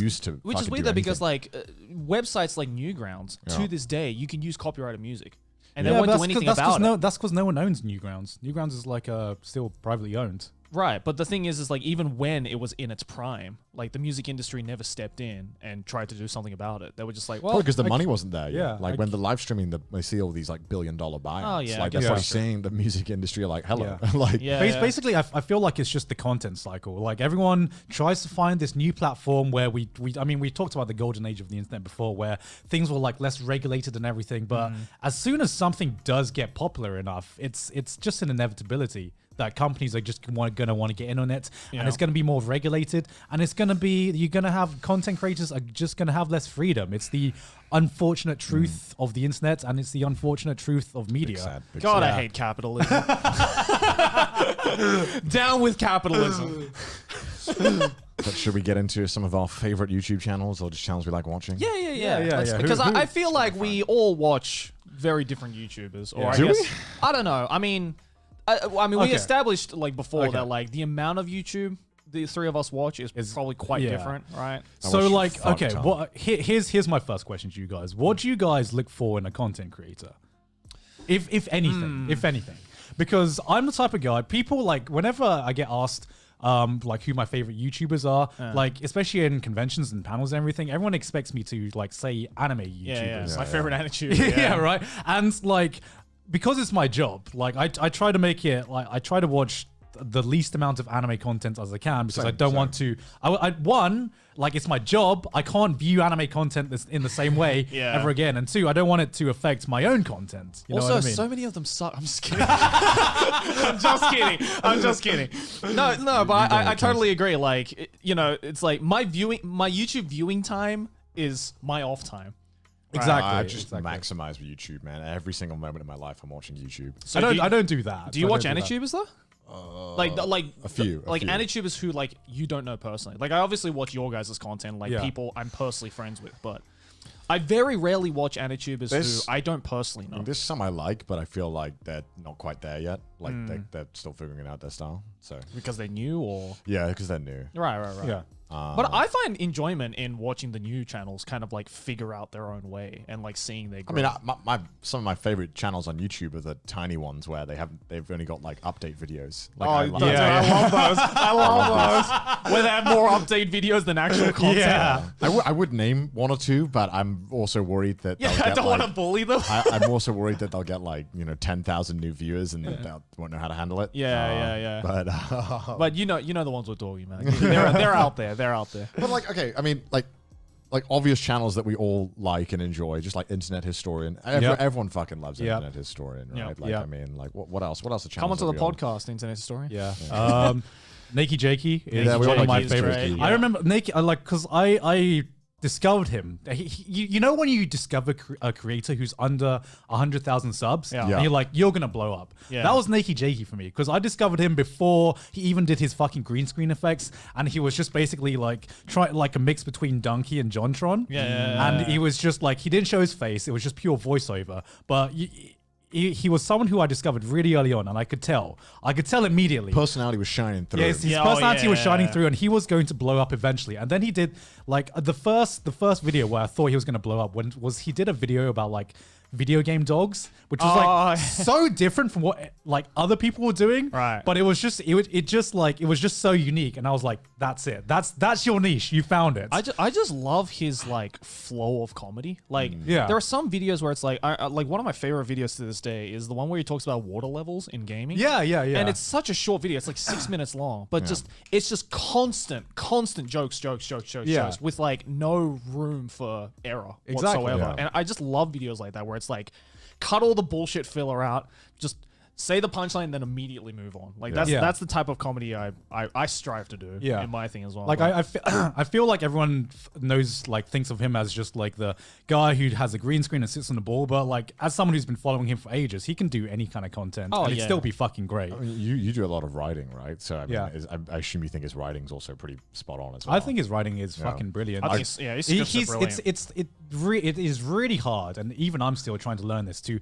K: like websites like Newgrounds to this day you can use copyrighted music. And they won't do anything about it.
O: That's because no one owns Newgrounds. Newgrounds is like still privately owned.
K: Right, but the thing is like even when it was in its prime, like the music industry never stepped in and tried to do something about it. They were just like, well,
J: because the money wasn't there. Like when the live streaming, they see all these like $1 billion buyouts. Like that's why saying the music industry, like hello,
O: Basically, I feel like it's just the content cycle. Like everyone tries to find this new platform where we talked about the golden age of the internet before, where things were like less regulated and everything. But as soon as something does get popular enough, it's just an inevitability that companies are just going to want to get in on it, and it's going to be more regulated, and you're going to have content creators are just going to have less freedom. It's the unfortunate truth of the internet, and it's the unfortunate truth of media.
K: God, I hate capitalism. Down with capitalism.
J: But should we get into some of our favorite YouTube channels or just channels we like watching?
K: Yeah. Because I feel like we all watch very different YouTubers. Or
J: Do we?
K: I don't know. I mean, we established like before that like the amount of YouTube the three of us watch is probably quite different, right?
O: So like, okay, here's my first question to you guys. What do you guys look for in a content creator? If anything, because I'm the type of guy, people like whenever I get asked like who my favorite YouTubers are, like especially in conventions and panels and everything, everyone expects me to like say anime YouTubers.
K: My favorite anime YouTuber.
O: Right. And like, because it's my job, like I try to make it like I try to watch the least amount of anime content as I can because I don't want to. One, like it's my job. I can't view anime content in the same way ever again. And two, I don't want it to affect my own content. You know what I mean?
K: So many of them suck. I'm just kidding. I'm just kidding. No, but I totally agree. Like it's like my YouTube viewing time is my off time.
O: Exactly.
J: I just maximize YouTube, man. Every single moment of my life, I'm watching YouTube.
O: So I don't do that.
K: Do you watch AniTubers though? Like
J: a few.
K: AniTubers who like you don't know personally. Like I obviously watch your guys' content, like people I'm personally friends with, but I very rarely watch AniTubers who I don't personally know.
J: There's some I like, but I feel like they're not quite there yet. Like they're still figuring out their style. So
K: because they're new, or
J: because they're new.
K: Right.
O: Yeah.
K: But I find enjoyment in watching the new channels kind of like figure out their own way and like seeing their growth.
J: I mean, some of my favorite channels on YouTube are the tiny ones where they've only got like update videos. Like,
K: I love those. I love those. Where they have more update videos than actual content.
J: Yeah. I would name one or two, but I'm also worried that
K: I don't want to bully them.
J: I'm also worried that they'll get like 10,000 new viewers and they won't know how to handle it.
K: Yeah.
J: But
K: but you know the ones we're talking about. They're out there. They're out there.
J: But like, okay, I mean, like like obvious channels that we all like and enjoy, just like Internet Historian. Everyone fucking loves Internet Historian, right?
K: Yep.
J: Like, I mean, like what else? What else are channels?
K: Come onto the
J: that we all-
K: podcast, Internet Historian.
L: Yeah. Nakey Jakey is
J: we
L: one
J: all
L: of my
J: like
L: favorites.
J: Jakey,
L: I remember Nakey, because I discovered him. You know when you discover a creator who's under 100,000 subs, and you're like, you're gonna blow up.
K: Yeah.
L: That was Nakey Jakey for me, because I discovered him before he even did his fucking green screen effects, and he was just basically like a mix between Donkey and Jontron. And he was just like, he didn't show his face; it was just pure voiceover. But he was someone who I discovered really early on, and I could tell immediately.
J: Personality was shining through.
L: Yes, his personality was shining through, and he was going to blow up eventually. And then he did like the first video where I thought he was going to blow up was he did a video about like video game dogs, which was like so different from what like other people were doing.
K: Right.
L: But it was just so unique, and I was like, that's it. That's your niche. You found it.
K: I just love his like flow of comedy. Like there are some videos where it's like like one of my favorite videos to this day is the one where he talks about water levels in gaming.
L: Yeah.
K: And it's such a short video. It's like 6 minutes long, but it's just constant jokes with like no room for error whatsoever.
J: Yeah.
K: And I just love videos like that where it's like cut all the bullshit filler out, just say the punchline, then immediately move on. Like that's the type of comedy I strive to do in my thing as well.
L: Like I feel like everyone knows, like thinks of him as just like the guy who has a green screen and sits on the ball. But like as someone who's been following him for ages, he can do any kind of content and it'd still be fucking great.
J: I mean, you do a lot of writing, right? So I mean, I assume you think his writing's also pretty spot on as well.
L: I think his writing is fucking brilliant.
K: I think his scripts are brilliant.
L: It is really hard, and even I'm still trying to learn this to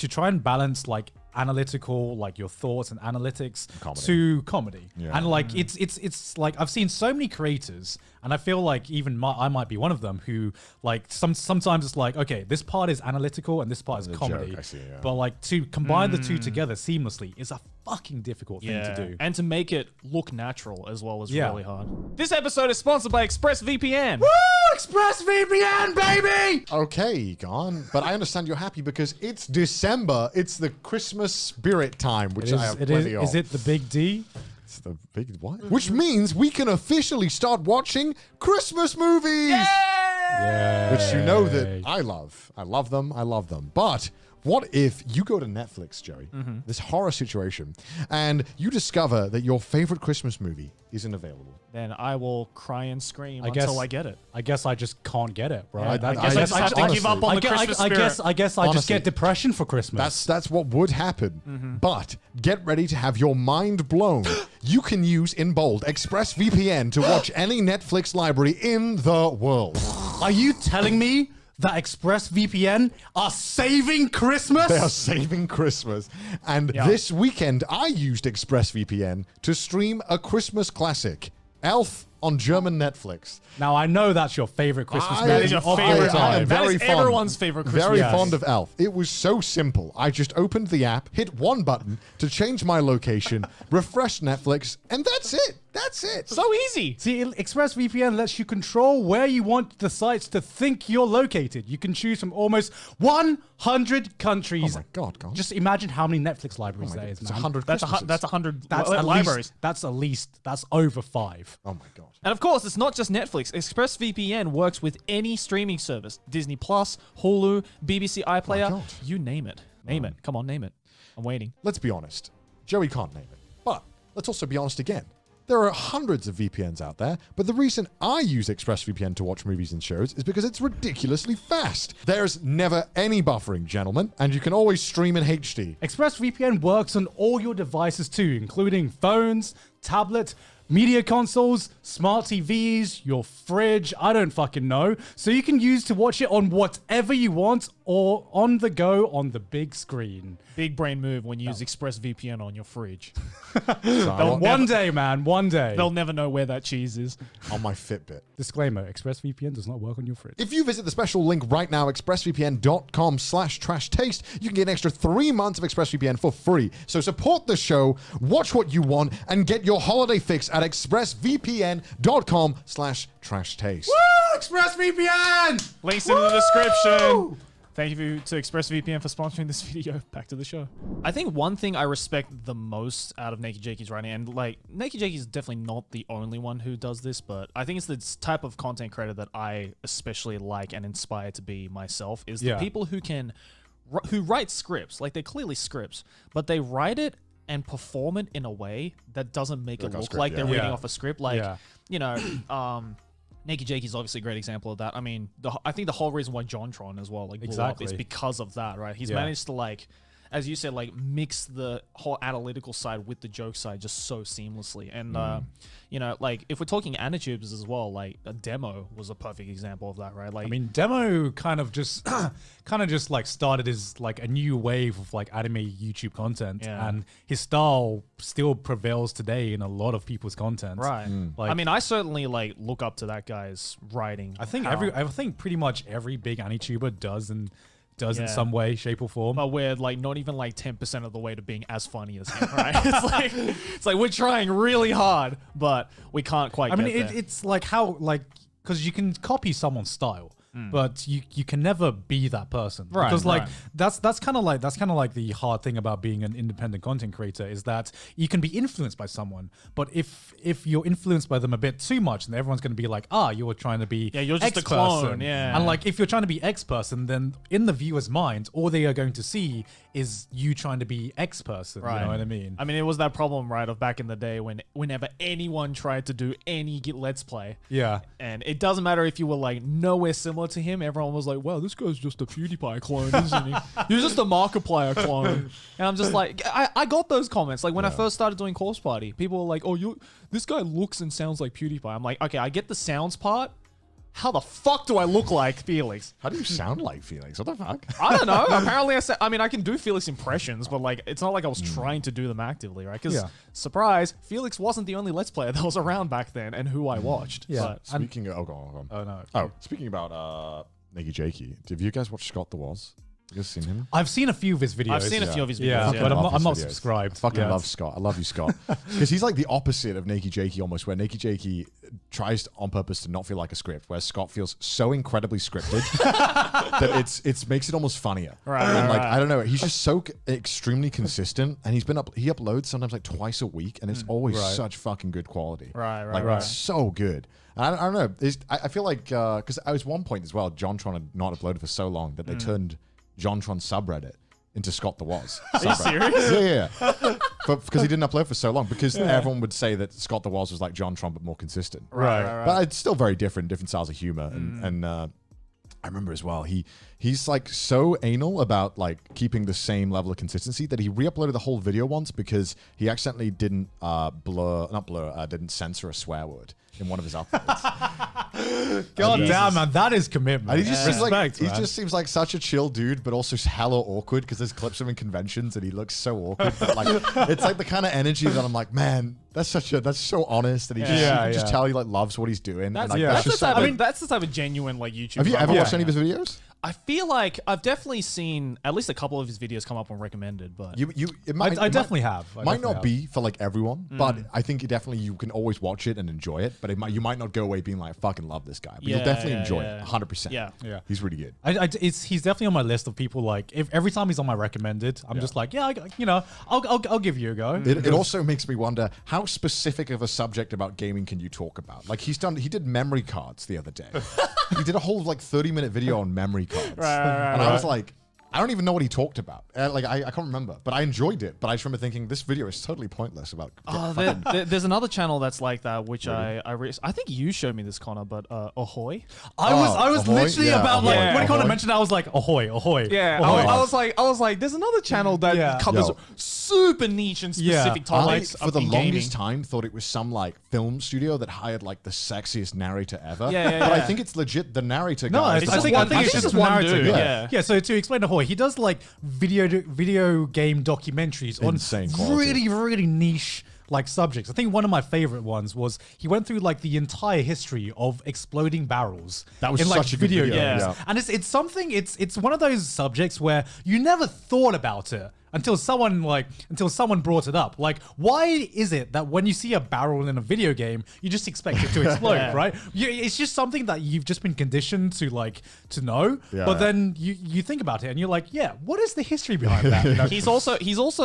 L: try and balance like analytical, like your thoughts and analytics to comedy. And like it's like I've seen so many creators, and I feel like even I might be one of them who like sometimes it's like, okay, this part is analytical and this part is comedy.
J: Joke, I see,
L: but like to combine the two together seamlessly is a fucking difficult thing to do.
K: And to make it look natural as well is really hard. This episode is sponsored by ExpressVPN.
J: Woo! ExpressVPN, baby! Okay, gone. But I understand you're happy because it's December. It's the Christmas spirit time, which I have plenty of.
L: Is it the big D?
J: It's the big what? Which means we can officially start watching Christmas movies!
L: Yeah.
J: Which you know that I love. I love them. I love them. But what if you go to Netflix, Joey, this horror situation, and you discover that your favorite Christmas movie isn't available?
K: Then I will cry and scream until I get it.
L: I guess I just can't get it, bro.
K: Yeah, I guess I just have to give up on the Christmas spirit.
L: I guess I just get depression for Christmas.
J: That's what would happen. But get ready to have your mind blown. You can use, in bold, ExpressVPN to watch any Netflix library in the world.
L: Are you telling me that ExpressVPN are saving Christmas?
J: They are saving Christmas. And this weekend, I used ExpressVPN to stream a Christmas classic, Elf, on German Netflix.
L: Now, I know that's your favorite Christmas movie.
K: That is your favorite.
J: That is
K: everyone's favorite Christmas
J: movie. Very fond of Elf. It was so simple. I just opened the app, hit one button to change my location, refresh Netflix, and that's it. That's it.
K: So easy.
L: See, ExpressVPN lets you control where you want the sites to think you're located. You can choose from almost 100 countries.
J: Oh my God, God.
L: Just imagine how many Netflix libraries there is, man.
J: 100
K: That's
J: Christmases.
K: 100
L: at
K: libraries.
L: Least, that's over 5.
J: Oh my God.
K: And of course, it's not just Netflix. ExpressVPN works with any streaming service. Disney Plus, Hulu, BBC iPlayer,
J: God.
K: you name it. Name it. Come on, name it. I'm waiting.
J: Let's be honest. Joey can't name it. But let's also be honest again. There are hundreds of VPNs out there, but the reason I use ExpressVPN to watch movies and shows is because it's ridiculously fast. There's never any buffering, gentlemen, and you can always stream in HD.
L: ExpressVPN works on all your devices too, including phones, tablet, media consoles, smart TVs, your fridge, I don't fucking know. So you can use to watch it on whatever you want or on the go on the big screen.
K: Big brain move when you use ExpressVPN on your fridge.
L: One day, man, one day.
K: They'll never know where that cheese is.
J: On my Fitbit.
L: Disclaimer, ExpressVPN does not work on your fridge.
J: If you visit the special link right now, expressvpn.com/trashtaste, you can get an extra 3 months of ExpressVPN for free. So support the show, watch what you want, and get your holiday fix at expressvpn.com/trashtaste.
L: Woo! ExpressVPN!
K: Links in the description. Thank you to ExpressVPN for sponsoring this video. Back to the show. I think one thing I respect the most out of Naked Jakey's writing, and like Naked Jakey is definitely not the only one who does this, but I think it's the type of content creator that I especially like and inspire to be myself, is the people who write scripts. Like, they're clearly scripts, but they write it and perform it in a way that doesn't make it look like they're reading off a script. Like, you know, Naked Jakey is obviously a great example of that. I mean, I think the whole reason why JonTron as well, like, blew up is because of that, right? He's managed to, like, as you said, like, mix the whole analytical side with the joke side just so seamlessly. And, you know, like, if we're talking Anitubes as well, like, a Demo was a perfect example of that, right? Like,
O: I mean, Demo kind of just like started as like a new wave of like anime YouTube content, and his style still prevails today in a lot of people's content.
K: Right.
O: Like,
K: I mean, I certainly like look up to that guy's writing.
O: I think pretty much every big Anituber does in some way, shape, or form.
K: But we're like not even like 10% of the way to being as funny as him, right? it's like we're trying really hard, but we can't quite.
O: I mean, it's like how, like, because you can copy someone's style, but you can never be that person,
K: right?
O: Because like that's kind of like the hard thing about being an independent content creator, is that you can be influenced by someone, but if you're influenced by them a bit too much, then everyone's going to be like, you're trying to be
K: you're just
O: X
K: a clone,
O: person. And like, if you're trying to be X person, then in the viewer's mind, all they are going to see is you trying to be X person.
K: Right.
O: You know what I mean?
K: I mean, it was that problem, right, of back in the day whenever anyone tried to do any Let's Play.
O: Yeah.
K: And it doesn't matter if you were like nowhere similar to him, everyone was like, wow, this guy's just a PewDiePie clone, isn't he? You're just a Markiplier clone. And I'm just like, I got those comments. Like, when I first started doing Corpse Party, people were like, this guy looks and sounds like PewDiePie. I'm like, okay, I get the sounds part. How the fuck do I look like Felix?
J: How do you sound like Felix? What the fuck?
K: I don't know. Apparently, I can do Felix impressions, but like, it's not like I was trying to do them actively, right? Because surprise, Felix wasn't the only Let's Player that was around back then and who I watched.
O: Yeah.
K: But,
J: Speaking of, go on.
O: Oh no.
J: Oh, speaking about Naked Jakey, have you guys watched Scott the Woz? You guys seen him?
O: I've seen a few of his videos.
K: I've seen a few of his videos,
O: but I'm not subscribed.
J: I fucking love Scott. I love you, Scott. Because he's like the opposite of Naked Jakey almost, where Naked Jakey tries on purpose to not feel like a script, where Scott feels so incredibly scripted that it makes it almost funnier.
K: Right.
J: And like, I don't know, he's just so extremely consistent, and he uploads sometimes like twice a week, and it's always such fucking good quality.
K: Right.
J: It's so good. And I don't know. I feel like, because I was one point as well, JonTron had not uploaded for so long that they turned JonTron subreddit into Scott the Woz.
K: Are you serious?
J: Yeah. Because he didn't upload for so long. Because everyone would say that Scott the Woz was like JonTron but more consistent.
K: Right.
J: But it's still very different styles of humor. And I remember as well, he's like so anal about like keeping the same level of consistency that he re-uploaded the whole video once because he accidentally didn't didn't censor a swear word in one of his uploads.
O: God damn, man, that is commitment.
J: And he just seems like such a chill dude, but also hella awkward because there's clips of him in conventions and he looks so awkward. But like, it's like the kind of energy that I'm like, man, that's so honest, and you can just tell he like loves what he's doing.
K: That's,
J: and, like,
K: that's the type of genuine like YouTube.
J: Have you ever watched any of his videos?
K: I feel like I've definitely seen at least a couple of his videos come up on recommended, but
O: I definitely have.
J: Might not be for like everyone, but I think you can always watch it and enjoy it. But you might not go away being like, I fucking love this guy. But you'll definitely enjoy it 100%.
K: Yeah.
J: He's really good.
O: He's definitely on my list of people. Like, if every time he's on my recommended, I'm just like, I'll give you a go.
J: It also makes me wonder, how specific of a subject about gaming can you talk about? Like, he did memory cards the other day. He did a whole like 30-minute video on memory cards. And I was like, I don't even know what he talked about. I can't remember, but I enjoyed it. But I just remember thinking, this video is totally pointless about.
K: There's another channel that's like that, which really? I think you showed me this, Connor, but Ahoy.
O: I was
J: Ahoy?
O: literally about like when Connor mentioned, I was like, Ahoy.
K: Yeah,
O: Ahoy.
K: I was like, there's another channel that covers super niche and specific topics.
J: I, for the longest time, thought it was some like film studio that hired like the sexiest narrator ever. But I think it's legit the narrator guy.
O: I think it's just one dude. Yeah. So to explain Ahoy, he does like video game documentaries on really, really niche like subjects. I think one of my favorite ones was he went through like the entire history of exploding barrels.
J: That was
O: in, like,
J: such a good video.
O: games. And it's something, it's one of those subjects where you never thought about it until someone brought it up. Like, why is it that when you see a barrel in a video game, you just expect it to explode, right? It's just something that you've just been conditioned to know. But then you think about it and you're like, yeah, what is the history behind that? You know?
K: He's also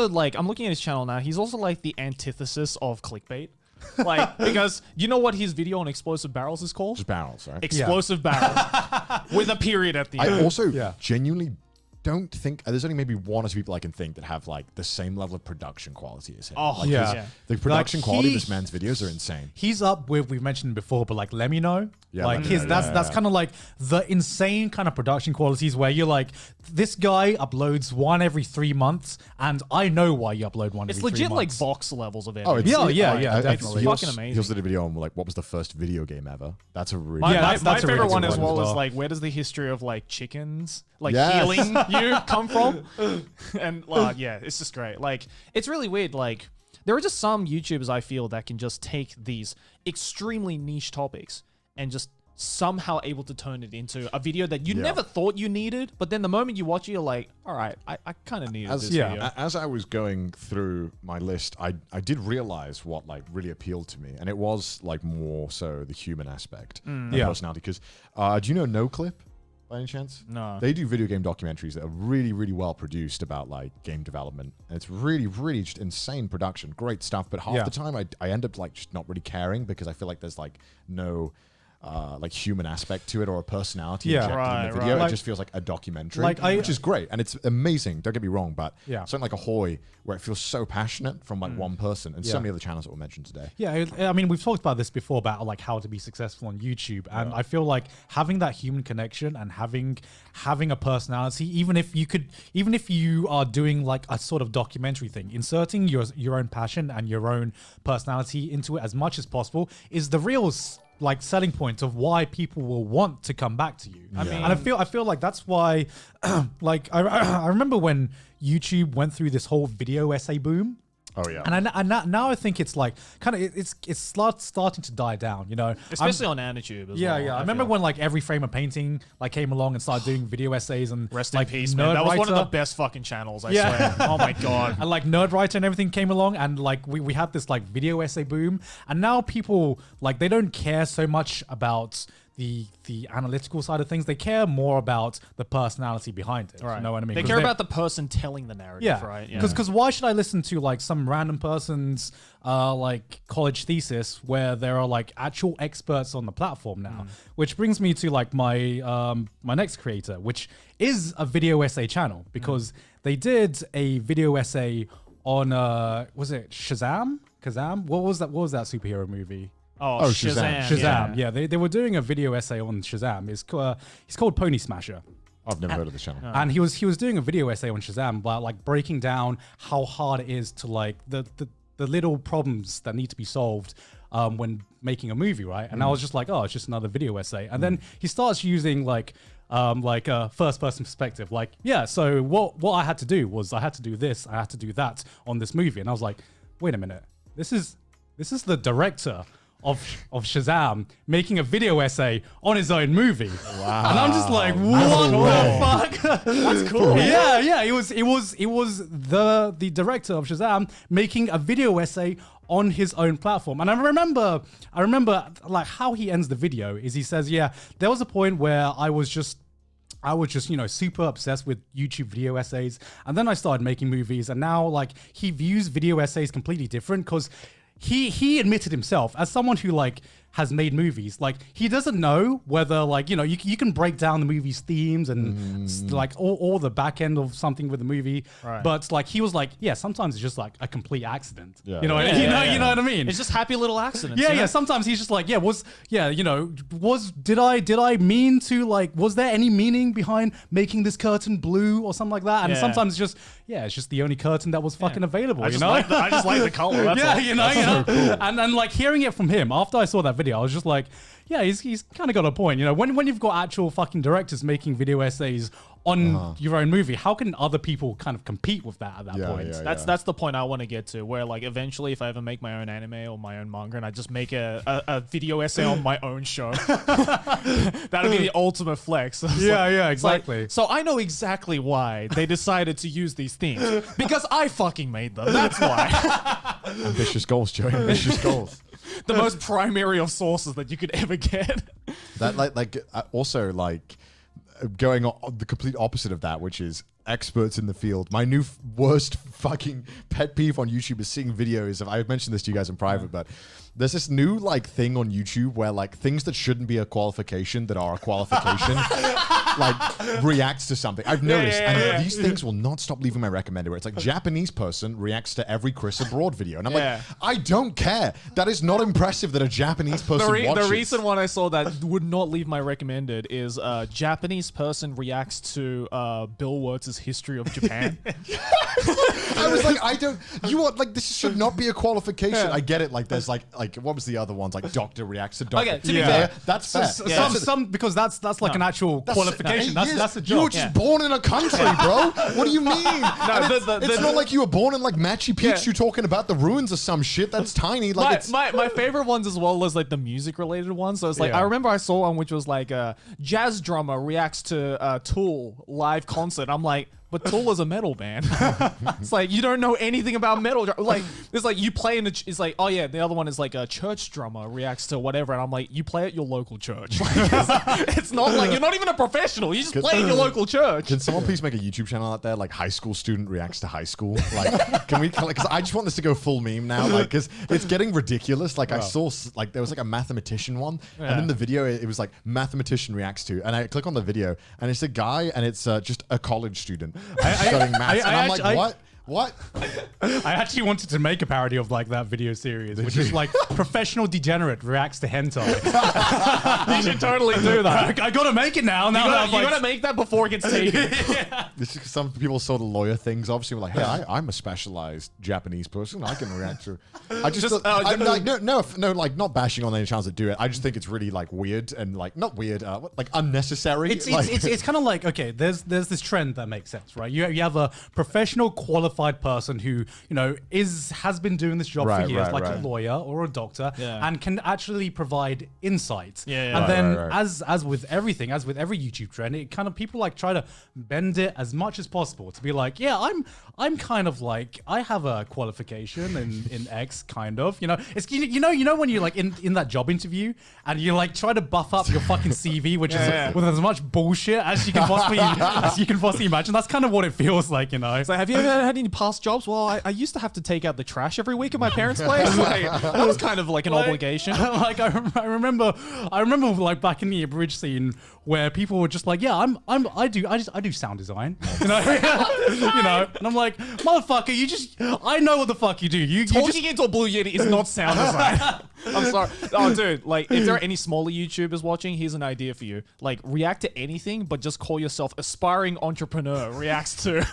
K: like, I'm looking at his channel now. He's also like the antithesis of clickbait. Like, because you know what his video on explosive barrels is called?
J: Just barrels, right?
K: Explosive barrel with a period at the end.
J: I also genuinely don't think there's only maybe one or two people I can think that have like the same level of production quality as him. The production quality of this man's videos are insane.
O: He's up with, we've mentioned before, but like Lemino.
J: Yeah,
O: like that's kind of like the insane kind of production qualities where you're like, this guy uploads one every 3 months, and I know why you upload one.
K: It's
O: every 3
K: legit like
O: months.
K: Vox levels of it.
J: Oh,
O: definitely.
K: It's fucking amazing.
J: He also did a video on like what was the first video game ever. That's a really
K: my
O: that's a
K: favorite
O: really
K: one
O: good
K: as
O: one
K: well
O: as
K: is
O: well.
K: like, where does the history of like chickens like healing you come from? And it's just great. Like, it's really weird. Like, there are just some YouTubers I feel that can just take these extremely niche topics and just somehow able to turn it into a video that you never thought you needed, but then the moment you watch it, you're like, all right, I kind of needed this video.
J: As I was going through my list, I did realize what like really appealed to me, and it was like more so the human aspect of personality. Because do you know NoClip by any chance?
K: No.
J: They do video game documentaries that are really, really well produced about like game development, and it's really, really just insane production, great stuff. But half the time, I end up like just not really caring because I feel like there's like no like human aspect to it or a personality injected in the video. It just feels like a documentary, which is great and it's amazing. Don't get me wrong, but something like Ahoy, where it feels so passionate from like one person, and so many other channels that were mentioned today.
O: Yeah, I mean, we've talked about this before about like how to be successful on YouTube, and I feel like having that human connection and having a personality, even if you are doing like a sort of documentary thing, inserting your own passion and your own personality into it as much as possible is the real like selling point of why people will want to come back to you. I mean, and I feel like that's why like I remember when YouTube went through this whole video essay boom.
J: Oh yeah,
O: and now I think it's like kind of it's starting to die down, you know,
K: especially on AniTube as well.
O: I remember when like Every Frame of Painting like came along and started doing video essays and
K: rest
O: like
K: in peace, man. That was one of the best fucking channels. I swear. Oh my god.
O: And like Nerdwriter and everything came along, and like we had this like video essay boom, and now people like they don't care so much about the analytical side of things. They care more about the personality behind it.
K: Right.
O: You know what I mean?
K: They care about the person telling the narrative, right?
O: Because why should I listen to like some random person's like college thesis where there are like actual experts on the platform now? Which brings me to like my my next creator, which is a video essay channel, because they did a video essay on was it Shazam? What was that superhero movie?
K: Oh, Shazam.
O: Yeah, they were doing a video essay on Shazam. He's called Pony Smasher.
J: I've never heard of this channel.
O: And he was doing a video essay on Shazam about like breaking down how hard it is to like the little problems that need to be solved when making a movie, right? And I was just like, oh, it's just another video essay. And then he starts using like a first person perspective. Like, yeah, so what I had to do was I had to do this, I had to do that on this movie. And I was like, wait a minute, this is the director of Shazam making a video essay on his own movie. Wow. And I'm just like, what the fuck?
K: That's cool.
O: Yeah. It was the director of Shazam making a video essay on his own platform. And I remember like how he ends the video is he says, yeah, there was a point where I was just, you know, super obsessed with YouTube video essays. And then I started making movies, and now like he views video essays completely different, because he admitted himself as someone who like has made movies, like he doesn't know whether like, you know, you can break down the movie's themes and like all the back end of something with the movie, but like he was like, yeah, sometimes it's just like a complete accident. You know what I mean?
K: It's just happy little accidents.
O: Yeah. Sometimes he's just like, did I mean to like, was there any meaning behind making this curtain blue or something like that? And sometimes it's just the only curtain that was fucking available. I
K: just like the color. That's all.
O: You know. And then like hearing it from him after I saw that video, video. I was just like, yeah, he's kind of got a point. You know, when you've got actual fucking directors making video essays on your own movie, how can other people kind of compete with that at that point?
K: That's the point I want to get to, where like eventually if I ever make my own anime or my own manga and I just make a video essay on my own show, that'll be the ultimate flex.
O: Exactly.
K: So I know exactly why they decided to use these themes, because I fucking made them. That's why.
J: Ambitious goals, Joey. Ambitious goals.
K: The most primary of sources that you could ever get.
J: That also going on the complete opposite of that, which is experts in the field. My new worst fucking pet peeve on YouTube is seeing videos of, I've mentioned this to you guys in private, but there's this new thing on YouTube where things that shouldn't be a qualification that are a qualification reacts to something. I've noticed, and these things will not stop leaving my recommended, where it's like Japanese person reacts to every Chris Abroad video, and I'm like, I don't care. That is not impressive that a Japanese person watches.
K: The recent one I saw that would not leave my recommended is Japanese person reacts to Bill Wirtz's history of Japan.
J: I was like, this should not be a qualification. I get it. There's what was the other ones? Doctor reacts to doctor.
K: Okay, to be fair,
J: that's fair.
O: Some because that's an actual qualification. That's a job.
J: You were just born in a country, bro. What do you mean? It's not like you were born in Machu Picchu talking about the ruins of some shit. That's tiny.
K: My favorite ones as well as the music related ones. So it's I remember I saw one which was a jazz drummer reacts to Tool live concert. I'm like, but Tool is a metal band. It's you don't know anything about metal. It's you play in it's oh yeah, the other one is a church drummer reacts to whatever, and I'm like, you play at your local church. It's not you're not even a professional. You just play in your local church.
J: Can someone please make a YouTube channel out there, high school student reacts to high school? Can we? Because I just want this to go full meme now, because it's getting ridiculous. I saw there was a mathematician one, and in the video it was mathematician reacts to, and I click on the video, and it's a guy, and it's just a college student. Studying maths, and I'm like, what?
O: I actually wanted to make a parody of that video series, which is professional degenerate reacts to hentai.
K: You should totally do that.
O: I gotta make it now.
K: You gotta make that before it gets taken.
J: This is some people saw the lawyer things. Obviously, were hey, I'm a specialized Japanese person. I can react to. I just not bashing on any channels that do it. I just think it's really weird and not weird, unnecessary.
O: It's kind of okay. There's this trend that makes sense, right? You have a professional qualified person who has been doing this job for years, a lawyer or a doctor, and can actually provide insights. And then as with everything, as with every YouTube trend, it kind of people try to bend it as much as possible to be I'm kind of I have a qualification in X kind of, it's you know when you're in that job interview and you try to buff up your fucking CV, which is with as much bullshit as you can possibly imagine. That's kind of what it feels like,
K: So have you ever had any past jobs? Well, I used to have to take out the trash every week at my parents' place. That was kind of an obligation.
O: I remember back in the Abridged scene where people were just I do sound design, and I'm like, motherfucker, I know what the fuck you do.
K: Talking into a Blue Yeti is not sound design. I'm sorry. Oh, dude, if there are any smaller YouTubers watching, here's an idea for you. React to anything, but just call yourself aspiring entrepreneur reacts to.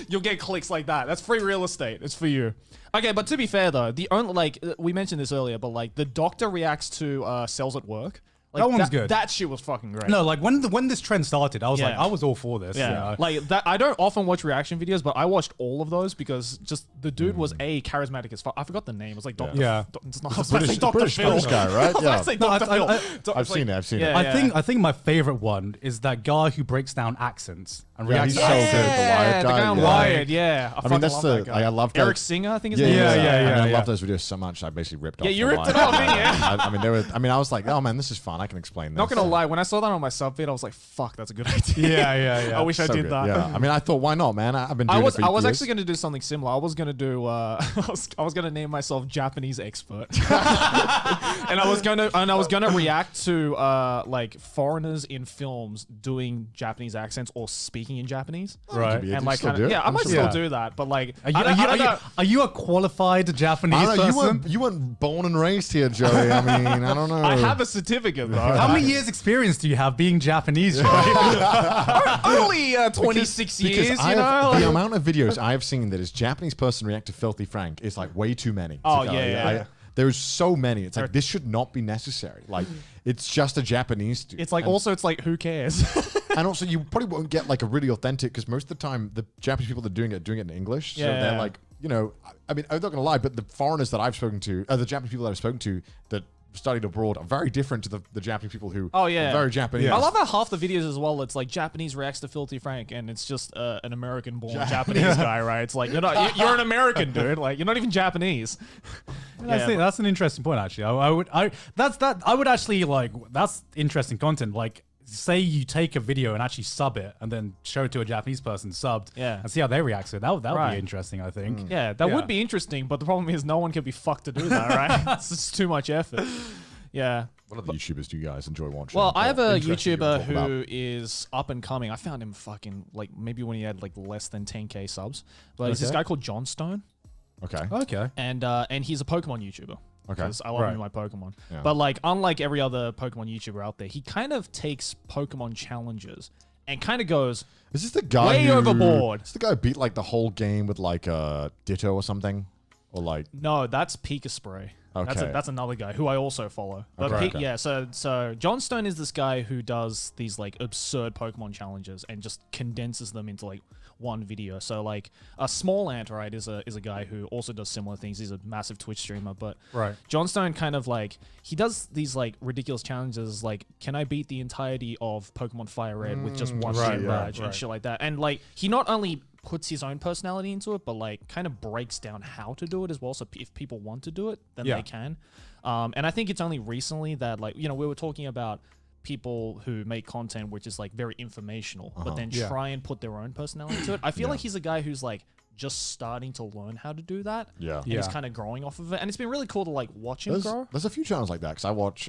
K: You'll get clicks like that. That's free real estate. It's for you. Okay, but to be fair though, the only we mentioned this earlier, but the doctor reacts to cells at work.
O: That one's good.
K: That shit was fucking great.
O: No, when this trend started, I was I was all for this.
K: Yeah. That. I don't often watch reaction videos, but I watched all of those because just the dude was charismatic as fuck. I forgot the name. It was Dr. It's not Dr. Phil.
J: Guy, right?
K: Yeah.
J: I've seen it.
K: Yeah,
O: I think my favorite one is that guy who breaks down accents and reacts.
J: He's so good. The Wired guy.
K: The guy on Wired. Yeah.
J: I mean, that's the. I love that.
K: Eric Singer, I think his name is.
J: Yeah. I love those videos so much. I basically ripped off.
K: Yeah, you ripped it off, yeah.
J: I mean, I was like, oh man, this is fun. I can explain this.
K: Not gonna lie, when I saw that on my sub feed, I was like, "Fuck, that's a good idea."
O: Yeah.
K: I wish I did that.
J: Yeah, I mean, I thought, why not, man? I've been doing it for
K: I was
J: years.
K: actually going to do something similar. I was going to do. I was going to name myself Japanese expert, and I was going to react to foreigners in films doing Japanese accents or speaking in Japanese.
O: Right.
K: And I might still do that. But
O: are you a qualified Japanese person?
J: You weren't born and raised here, Joey. I mean, I don't know.
K: I have a certificate though.
O: How many years experience do you have being Japanese?
K: Only 26 years,
J: The amount of videos I have seen that is Japanese person react to Filthy Frank is way too many.
K: Oh, yeah.
J: There's so many. It's like, this should not be necessary. Like, it's just a Japanese dude.
K: It's like, it's like, who cares?
J: And also, you probably won't get like a really authentic, because most of the time, the Japanese people that are doing it in English. So they're like, you know, I mean, I'm not going to lie, but the foreigners that I've spoken to, the Japanese people that I've spoken to that studied abroad are very different to the Japanese people who are very Japanese.
K: I love how half the videos as well, it's like Japanese reacts to Filthy Frank, and it's just an American-born Japanese guy, right? It's like, you're an American, dude. Like, you're not even Japanese.
O: That's an interesting point, actually. I would actually like, that's interesting content. Like, say you take a video and actually sub it and then show it to a Japanese person subbed and see how they react to it. That would be interesting, I think.
K: Yeah, that would be interesting, but the problem is no one can be fucked to do that, right? It's just too much effort. Yeah.
J: What other YouTubers do you guys enjoy watching?
K: Well, I have a YouTuber who is up and coming. I found him fucking, like, maybe when he had, like, less than 10K subs. But he's this guy called John Stone.
J: Okay.
K: And he's a Pokemon YouTuber.
J: Okay.
K: Because I love him in my Pokemon.
J: Yeah.
K: But, like, unlike every other Pokemon YouTuber out there, he kind of takes Pokemon challenges and kind of goes
J: Is this the guy
K: way overboard.
J: Is the guy who beat, like, the whole game with, like, a Ditto or something? Or, like...
K: No, that's Pika Spray.
J: Okay.
K: That's another guy who I also follow. But yeah, so John Stone is this guy who does these like absurd Pokemon challenges and just condenses them into like one video. So like a Small Ant, right, is a guy who also does similar things. He's a massive Twitch streamer, but John Stone kind of like he does these like ridiculous challenges like, can I beat the entirety of Pokemon Fire Red with just one badge and shit like that. And like he not only puts his own personality into it, but like kind of breaks down how to do it as well. So if people want to do it, then they can. And I think it's only recently that like, you know, we were talking about people who make content which is like very informational, but then try and put their own personality into it. I feel like he's a guy who's like just starting to learn how to do that. And he's kind of growing off of it. And it's been really cool to like watch him grow.
J: There's a few channels like that because I watch,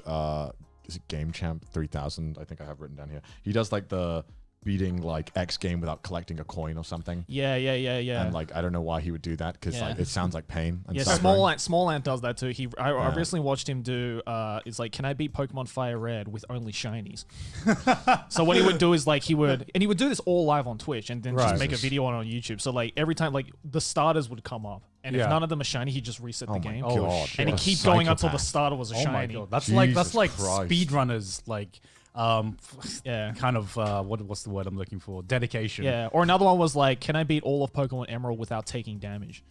J: is it Game Champ 3000? I think I have written down here. He does like the beating like X game without collecting a coin or something.
K: Yeah.
J: And like I don't know why he would do that because like it sounds like pain. And
K: Small Ant does that too. I recently watched him do. It's like, can I beat Pokemon Fire Red with only shinies? So what he would do is like he would do this all live on Twitch and then just make a video on YouTube. So like every time like the starters would come up. And if none of them are shiny, he'd just reset the game. And he'd keep going until the starter was a shiny.
O: My God. That's like speedrunners like kind of what's the word I'm looking for? Dedication.
K: Yeah. Or another one was like, can I beat all of Pokemon Emerald without taking damage?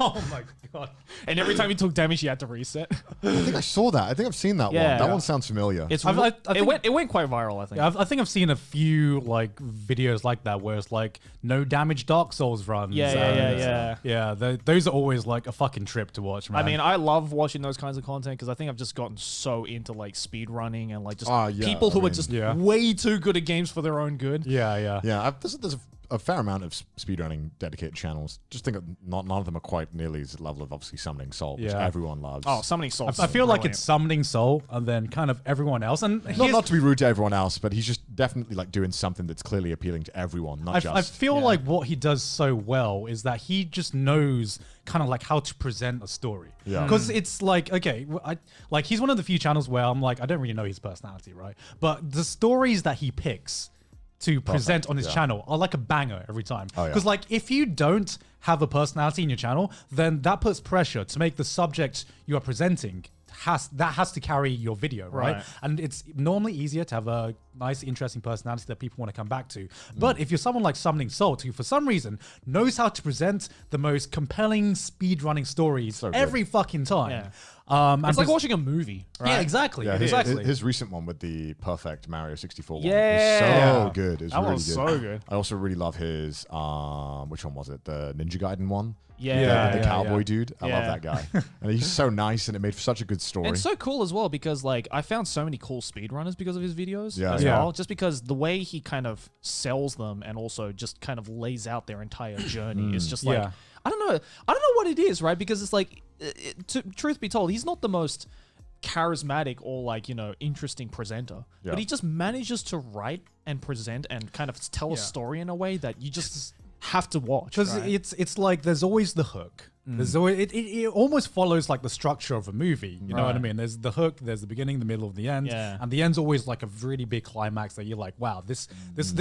O: Oh my God.
K: And every time he took damage, he had to reset.
J: I think I saw that. I think I've seen that one. That one sounds familiar.
K: It went quite viral, I think.
O: Yeah, I think I've seen a few like videos like that where it's like no damage Dark Souls runs. Yeah, those are always like a fucking trip to watch, man.
K: I mean, I love watching those kinds of content because I think I've just gotten so into like speed running and like just people who are just way too good at games for their own good.
J: Yeah. There's a fair amount of speedrunning dedicated channels. Just think of none of them are quite nearly as level of obviously Summoning Soul, which everyone loves.
K: Oh, Summoning Soul.
O: I feel like it's Summoning Soul and then kind of everyone else. And
J: not to be rude to everyone else, but he's just definitely like doing something that's clearly appealing to everyone, not just.
O: I feel like what he does so well is that he just knows kind of like how to present a story.
J: Yeah.
O: Because it's like, okay, like he's one of the few channels where I'm like, I don't really know his personality, right? But the stories that he picks to present on his channel are like a banger every time. Because like if you don't have a personality in your channel, then that puts pressure to make the subject you are presenting has to carry your video, right? And it's normally easier to have a nice, interesting personality that people want to come back to. But if you're someone like Summoning Soul, who for some reason knows how to present the most compelling speedrunning stories every fucking time.
K: It's like watching a movie, right?
O: Yeah, exactly.
J: Yeah,
O: exactly.
J: His recent one with the perfect Mario 64 one
K: is
J: so good. It's
K: that
J: really
K: was
J: good.
K: so good.
J: I also really love his, which one was it? The Ninja Gaiden one?
K: The
J: cowboy dude. I love that guy. And he's so nice and it made for such a good story.
K: And it's so cool as well because like I found so many cool speedrunners because of his videos as well. Just because the way he kind of sells them and also just kind of lays out their entire journey is just like, I don't know what it is, right? Because it's like, truth be told, he's not the most charismatic or like, you know, interesting presenter, but he just manages to write and present and kind of tell a story in a way that you just have to watch.
O: Because it's like there's always the hook. There's always, it almost follows like the structure of a movie. You know what I mean? There's the hook, there's the beginning, the middle, the end, and the end's always like a really big climax that you're like, wow, this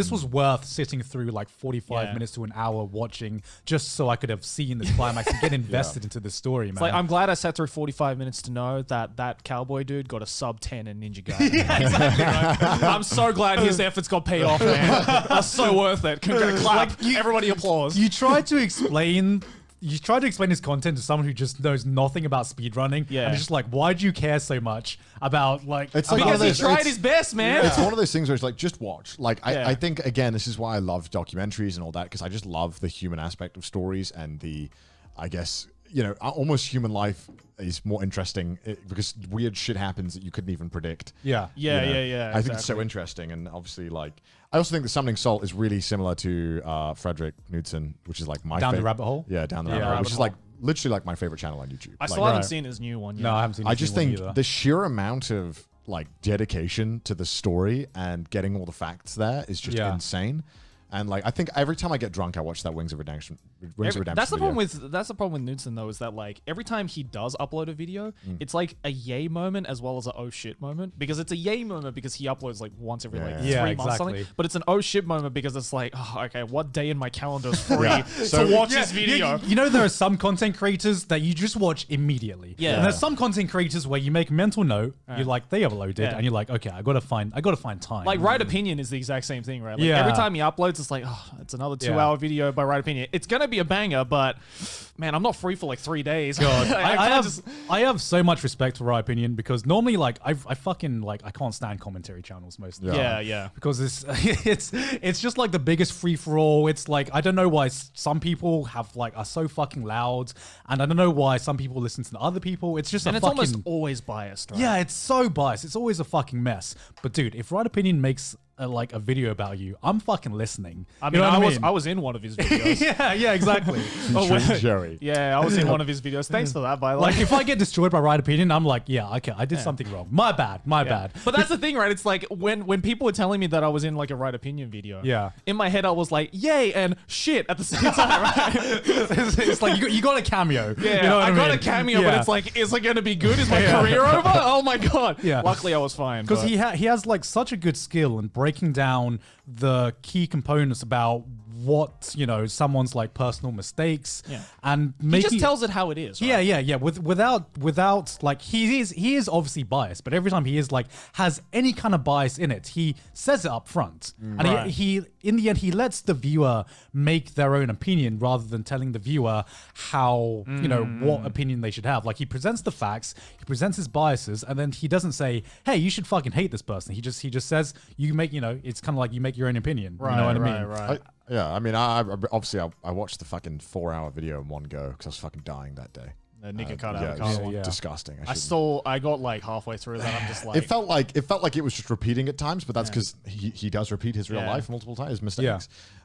O: was worth sitting through like 45 minutes to an hour watching just so I could have seen this climax and get invested into the story, man.
K: It's like, I'm glad I sat through 45 minutes to know that cowboy dude got a sub 10 in Ninja Gaiden. Yeah, exactly right. I'm so glad his efforts got paid off, man. That's so worth it. Clap. Everybody applause.
O: You tried to explain his content to someone who just knows nothing about speedrunning. And it's just like, why do you care so much about like...
J: It's
K: because he tried his best, man.
J: It's one of those things where it's like, just watch. Like, I think, again, this is why I love documentaries and all that, because I just love the human aspect of stories and the, I guess, almost human life is more interesting because weird shit happens that you couldn't even predict.
K: Yeah.
J: I think it's so interesting. And obviously, like, I also think that Summoning Salt is really similar to Frederick Knudsen, which is like my
O: Down the Rabbit Hole?
J: Yeah, Down the Rabbit Hole, which is like literally like my favorite channel on YouTube.
K: I still haven't seen his new one yet.
O: No, I haven't seen his
J: I just
O: new one
J: think
O: either.
J: the sheer amount of like dedication to the story and getting all the facts there is just insane. And like, I think every time I get drunk, I watch that Wings of Redemption.
K: That's the problem
J: video.
K: that's the problem with Knudsen though, is that like every time he does upload a video, it's like a yay moment as well as a oh shit moment, because it's a yay moment because he uploads like once every like 3 months or something, but it's an oh shit moment because it's like, oh, okay, what day in my calendar is free to watch this video?
O: You know, there are some content creators that you just watch immediately.
K: Yeah.
O: And there's some content creators where you make a mental note, you're like, they uploaded, and you're like, okay, I gotta find time.
K: Like Right Opinion is the exact same thing, right? Like every time he uploads, it's like, oh, it's another 2-hour video by Right Opinion. It's gonna be a banger, but man, I'm not free for like 3 days.
O: God, I have so much respect for Right Opinion because normally, like, I fucking like I can't stand commentary channels most of the time.
K: Yeah.
O: Because it's just like the biggest free for all. It's like, I don't know why some people are so fucking loud, and I don't know why some people listen to other people. It's just
K: it's almost always biased, right?
O: Yeah, it's so biased. It's always a fucking mess. But dude, if Right Opinion makes a video about you, I'm fucking listening.
K: I mean, I was in one of his videos.
O: yeah, exactly.
J: Joey.
K: Yeah, I was in one of his videos. Thanks for that, by the way.
O: Like, if I get destroyed by Right Opinion, I'm like, yeah, okay, I did something wrong. My bad.
K: But that's the thing, right? It's like when people were telling me that I was in like a Right Opinion video.
O: Yeah.
K: In my head, I was like, yay and shit at the same time, right?
O: It's like you got a cameo.
K: Yeah,
O: you know
K: I got
O: mean?
K: a cameo, but it's like, is it going to be good? Is my career over? Oh my god.
O: Yeah.
K: Luckily, I was fine.
O: Because he has like such a good skill in breaking down the key components about what someone's like personal mistakes and
K: he just tells it how it is, right?
O: yeah without like he is obviously biased, but every time he is like has any kind of bias in it, he says it up front, and he in the end he lets the viewer make their own opinion rather than telling the viewer how what opinion they should have. Like, he presents the facts, he presents his biases, and then he doesn't say, hey, you should fucking hate this person. He just says, you make it's kind of like you make your own opinion. You know what I mean?
K: Right.
J: I mean, I watched the fucking 4-hour video in one go because I was fucking dying that day.
K: Nick cut out.
J: It was disgusting.
K: I got like halfway through that. I'm just like,
J: it felt like it was just repeating at times, but that's because he does repeat his real life multiple times, mistakes.
O: Yeah.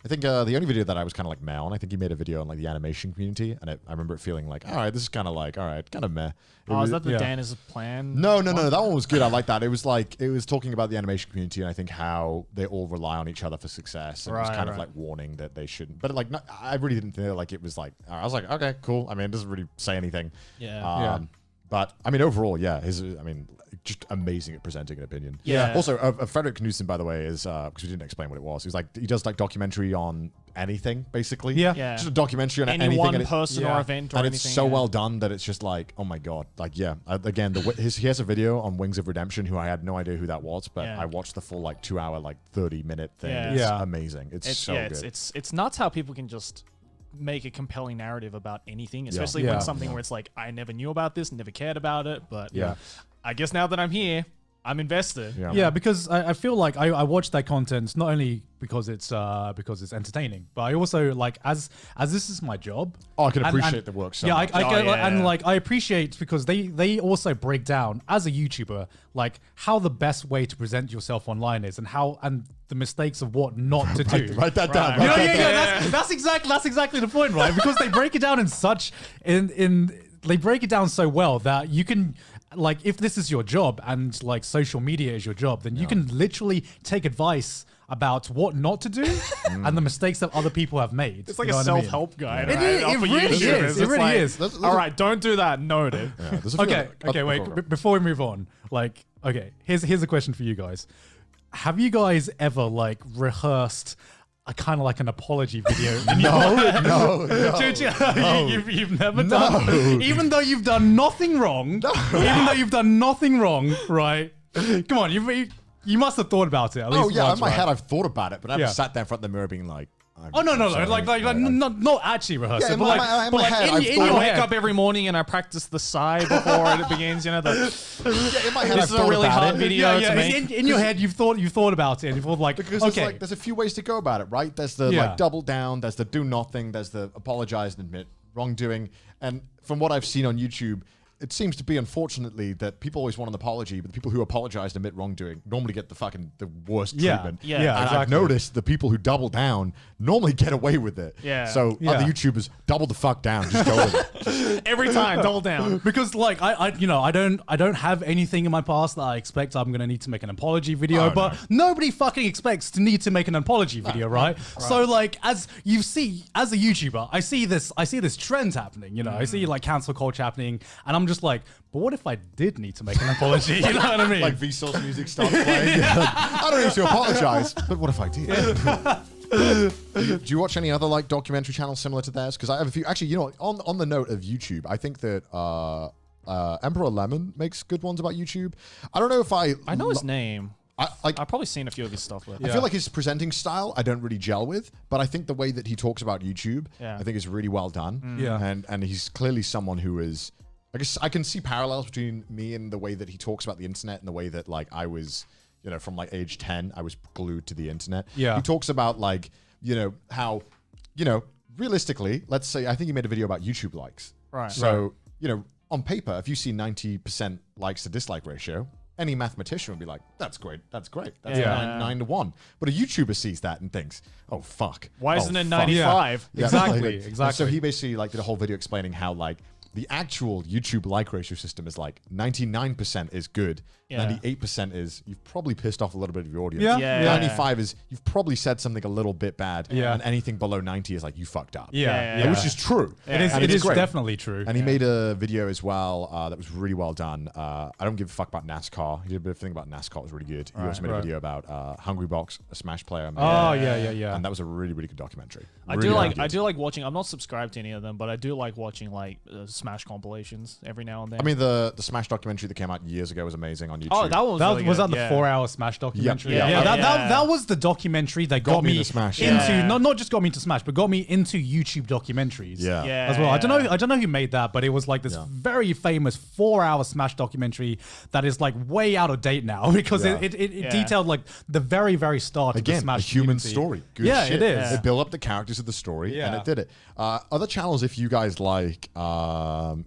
J: I think the only video that I was kind of like meh on, I think he made a video on like the animation community, and I remember it feeling like, all right, this is kind of like, all right, kind of meh.
K: Is that the Dan is a plan?
J: No, that one was good. I like that. It was talking about the animation community and I think how they all rely on each other for success, and it was kind of like warning that they shouldn't. But like, I really didn't feel like it was like. I was like, okay, cool. I mean, it doesn't really say anything.
K: Yeah.
J: But I mean, overall, just amazing at presenting an opinion.
K: Yeah.
J: Also, Frederick Knudsen, by the way, is because we didn't explain what it was. He does like documentary on anything, basically.
O: Yeah.
J: Just a documentary on
K: any
J: anything,
K: one person or event, or
J: and
K: anything.
J: it's so well done that it's just like, oh my god, like again, he has a video on Wings of Redemption, who I had no idea who that was, but I watched the full like 2-hour, like 30-minute thing. It's amazing. It's so good.
K: It's nuts how people can just make a compelling narrative about anything, especially when something where it's like, I never knew about this, never cared about it, but I guess now that I'm here, I'm invested.
O: Yeah, because I feel like I watch that content not only because it's entertaining, but I also like as this is my job.
J: Oh, I can appreciate the work. So much.
O: I appreciate because they also break down as a YouTuber like how the best way to present yourself online is, and the mistakes of what not to do.
J: Write that down.
O: That's exactly the point, right? Because they break it down they break it down so well that you can, like, if this is your job and like social media is your job, then you can literally take advice about what not to do and the mistakes that other people have made.
K: It's like
O: You know
K: a
O: what I mean?
K: self-help guide.
O: It
K: right?
O: is- it
K: For
O: really
K: YouTubers.
O: is. It
K: It's
O: really
K: like,
O: is.
K: All right, don't do that. Noted.
O: Okay, wait. Before we move on, like, okay, here's a question for you guys. Have you guys ever like rehearsed a kind of like an apology video?
J: No.
O: You've never done, even though you've done nothing wrong. Even though you've done nothing wrong, right? Come on, you must have thought about it. At least
J: Oh yeah,
O: once,
J: in my
O: right?
J: head I've thought about it, but I haven't
O: Yeah.
J: sat there in front of the mirror being like,
O: Oh no,
J: sorry.
O: like not actually rehearse
J: Yeah,
O: it,
J: in
O: but
J: my-
O: like,
J: in
O: but
J: my
O: like
J: head,
O: in,
J: I've
O: in
J: thought-
O: your
K: I wake
O: head.
K: up every morning and I practice the sigh before it begins. You know,
J: Yeah, in my head,
K: this
J: I've
K: is a
J: thought
K: really
J: about
K: hard
J: it.
K: video
O: Yeah,
K: to make.
O: in your head, you've thought about it, and you've thought like,
J: Because
O: okay,
J: there's a few ways to go about it, right? There's the
O: Yeah.
J: like double down, there's the do nothing, there's the apologize and admit wrongdoing. And from what I've seen on YouTube, it seems to be, unfortunately, that people always want an apology, but the people who apologize and admit wrongdoing normally get the worst treatment.
O: Yeah,
J: and
O: exactly.
J: I've noticed the people who double down normally get away with it.
K: Yeah.
J: So
O: Yeah.
J: other YouTubers, double the fuck down. Just go with it.
K: every time, double down.
O: because like I don't have anything in my past that I expect I'm gonna need to make an apology video,
J: Oh,
O: but nobody fucking expects to need to make an apology video, right? So like as you see, as a YouTuber, I see this trend happening. You know, I see like cancel culture happening, and I'm just like, but what if I did need to make an apology? You know what I mean?
J: Like Vsauce music starts playing. I don't need to apologize, but what if I did? Do you watch any other like documentary channels similar to theirs? Because I have a few. Actually, you know, on the note of YouTube, I think that Emperor Lemon makes good ones about YouTube. I don't know if I
K: know his name.
J: I've
K: probably seen a few of his stuff. But
J: I feel like his presenting style I don't really gel with, but I think the way that he talks about YouTube,
K: Yeah.
J: I think is really well done.
O: Yeah.
J: And he's clearly someone who is. I guess I can see parallels between me and the way that he talks about the internet and the way that like I was, you know, from like age 10, I was glued to the internet.
O: Yeah.
J: He talks about like, you know, how, you know, realistically, let's say I think he made a video about YouTube likes.
K: Right.
J: So, you know, on paper, if you see 90% likes to dislike ratio, any mathematician would be like, that's great. That's great. That's
K: Yeah.
J: 9 to 1. But a YouTuber sees that and thinks, oh, fuck.
K: Why
J: Oh,
K: isn't it
J: fuck."
K: 95?
J: Yeah.
O: Exactly,
J: And
O: exactly.
J: so he basically like did a whole video explaining how like the actual YouTube like ratio system is like 99% is good.
K: Yeah.
J: 98% is you've probably pissed off a little bit of your audience.
O: Yeah.
K: Yeah.
J: 95 is you've probably said something a little bit bad.
O: Yeah.
J: And anything below 90 is like you fucked up.
O: Yeah.
J: Which is true.
O: It is.
J: And
O: It
J: it's
O: is
J: great.
O: definitely true.
J: And he made a video as well that was really well done. I don't give a fuck about NASCAR. He did a bit of thing about NASCAR. It was really good. He also made a
O: Right.
J: video about Hungrybox, a Smash player.
O: Oh yeah.
J: And that was a really, really good documentary.
K: I
J: Really,
K: do
J: really
K: like
J: good.
K: I do like watching. I'm not subscribed to any of them, but I do like watching like Smash compilations every now and then.
J: I mean, the Smash documentary that came out years ago was amazing on YouTube.
K: oh, that one was really
O: Was
K: good.
O: that the
K: Yeah.
O: 4-hour Smash documentary?
J: Yeah.
K: Yeah.
O: That was the documentary that got me
J: into Smash,
O: into
K: yeah.
O: not just got me into Smash, but got me into YouTube documentaries.
J: Yeah.
K: Yeah,
O: as well. I
K: yeah.
O: don't know who made that, but it was like this very famous 4-hour Smash documentary that is like way out of date now because
J: Yeah.
O: it
K: Yeah.
O: detailed like the very start of the
J: Again,
O: Smash
J: a human
O: community.
J: story. Good
O: Yeah,
J: shit.
O: it is.
J: It built up the characters of the story, and
O: Yeah.
J: it did it. Other channels, if you guys like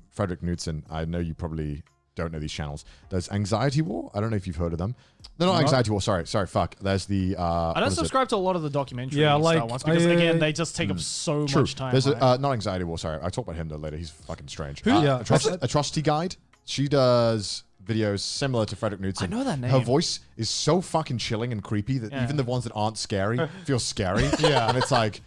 J: Frederick Knudsen, I know you probably don't know these channels. There's Anxiety War. I don't know if you've heard of them. They're not Anxiety War. Sorry, fuck. There's the.
K: I don't subscribe to a lot of the documentary
O: Yeah, like,
K: ones because again they just take up so
J: True.
K: much time.
J: There's
K: right?
J: not Anxiety War. Sorry, I talk about him though later. He's fucking strange.
O: Who? Yeah.
J: Atrocity Guide. She does videos similar to Frederick Knudsen.
K: I know that
J: Her
K: name.
J: voice is so fucking chilling and creepy that
K: Yeah.
J: even the ones that aren't scary feel scary. Yeah. And it's like,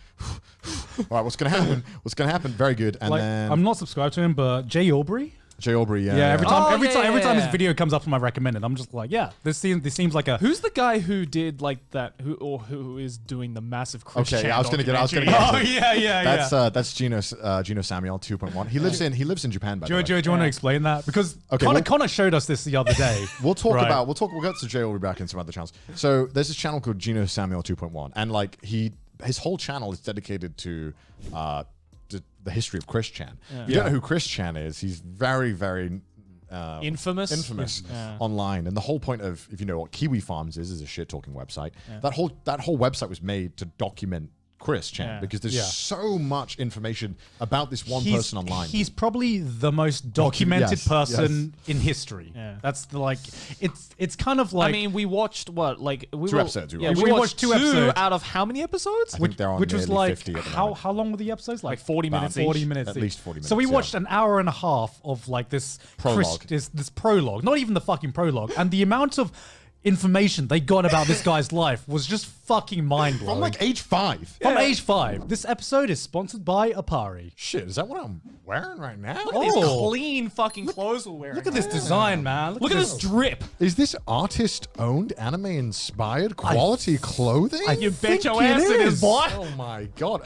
J: all right, what's gonna happen? What's gonna happen? Very good. And
O: Like,
J: then
O: I'm not subscribed to him, but Jay Aubrey.
J: Jay Aubrey. Yeah.
O: Yeah, every time,
K: Oh,
O: every
K: yeah,
O: time, every
K: yeah,
O: time
K: yeah.
O: his video comes up on my recommended, I'm just like, yeah, this seems like a.
K: Who's the guy who did like that? Who is doing the massive Chris
J: Okay,
K: Chan
J: I was gonna get.
K: documentary?
O: Oh yeah.
J: That's Gino Samuel 2.1. He lives in Japan. By the way.
O: Do you want to explain that? Because
J: Okay,
O: Connor showed us this the other day.
J: We'll talk
O: Right.
J: we'll get to Jay Aubrey back in some other channels. So there's this channel called Gino Samuel 2.1, and like his whole channel is dedicated to the history of Chris Chan. If you don't know who Chris Chan is, he's very, very
K: Infamous Yeah.
J: online. And the whole point of, if you know what Kiwi Farms is a shit talking website. That whole website was made to document Chris Chan
K: Yeah.
J: because there's so much information about this one person online.
O: He's probably the most documented
J: Yes,
O: person in history.
K: Yeah.
O: That's it's kind of like.
K: I mean, we watched what like we
J: Two
K: were-
J: episodes we
K: Yeah,
J: watched.
K: we
O: We
K: watched
O: watched 2 episodes.
K: out of how many episodes?
J: I think they're on
O: which was
J: nearly
O: like
J: 50 at the
O: how
J: moment.
O: long were the episodes?
K: Like 40 minutes each.
O: 40 minutes
J: At
O: each.
J: least 40
O: So we
J: minutes,
O: watched
J: yeah.
O: an hour and a half of like this
J: Prologue.
O: this prologue, not even the fucking prologue, and the amount of information they got about this guy's life was just fucking mind-blowing.
J: From like age 5.
O: From age 5. This episode is sponsored by Apari.
J: Shit, is that what I'm wearing right now?
K: Look at these clean fucking clothes we're wearing.
O: Look at this design, man.
K: Look at this drip.
J: Is this artist-owned, anime-inspired quality clothing?
K: You bet your ass it is, boy.
J: Oh my god!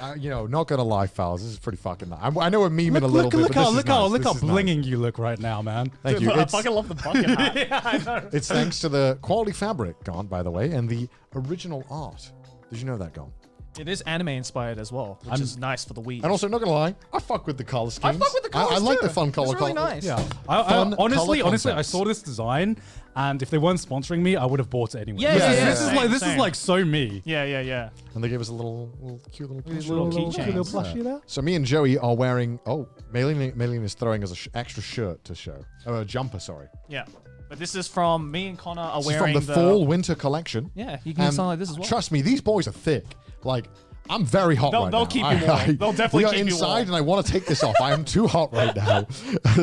J: Not gonna lie, fellas, this is pretty fucking nice. I know we're memeing a little bit,
O: Look
J: but
O: how
J: this is nice.
O: blinging you look right now, man.
J: Thank you.
K: I fucking love the bucket hat.
O: Yeah, I know.
J: It's thanks to the quality fabric, Gone, by the way, and the original art. Did you know that, Gone?
K: It is anime inspired as well, which is nice for the Wii.
J: And also, not gonna lie, I fuck with the color schemes.
K: I fuck with the colors
J: I like
K: too.
J: the fun color.
K: It's really nice.
O: Yeah.
J: Fun
O: Honestly,
J: color
O: I
J: concepts.
O: saw this design, and if they weren't sponsoring me, I would have bought it anyway.
K: Yeah,
O: This is like so me.
K: Yeah.
J: And they gave us a little cute little plushie.
K: Little keychains.
O: Little plushie there.
J: So me and Joey are wearing. Oh, Maylene is throwing us an extra shirt to show. Oh, a jumper, sorry.
K: Yeah. But this is from me and Connor are
J: This is
K: wearing
J: from the fall-winter collection.
K: Yeah, you can get something like this as well.
J: Trust me, these boys are thick. Like, I'm very hot right now.
K: They'll keep you warm. They'll definitely
J: we are
K: keep you
J: inside,
K: warm.
J: and I want to take this off. I am too hot right now.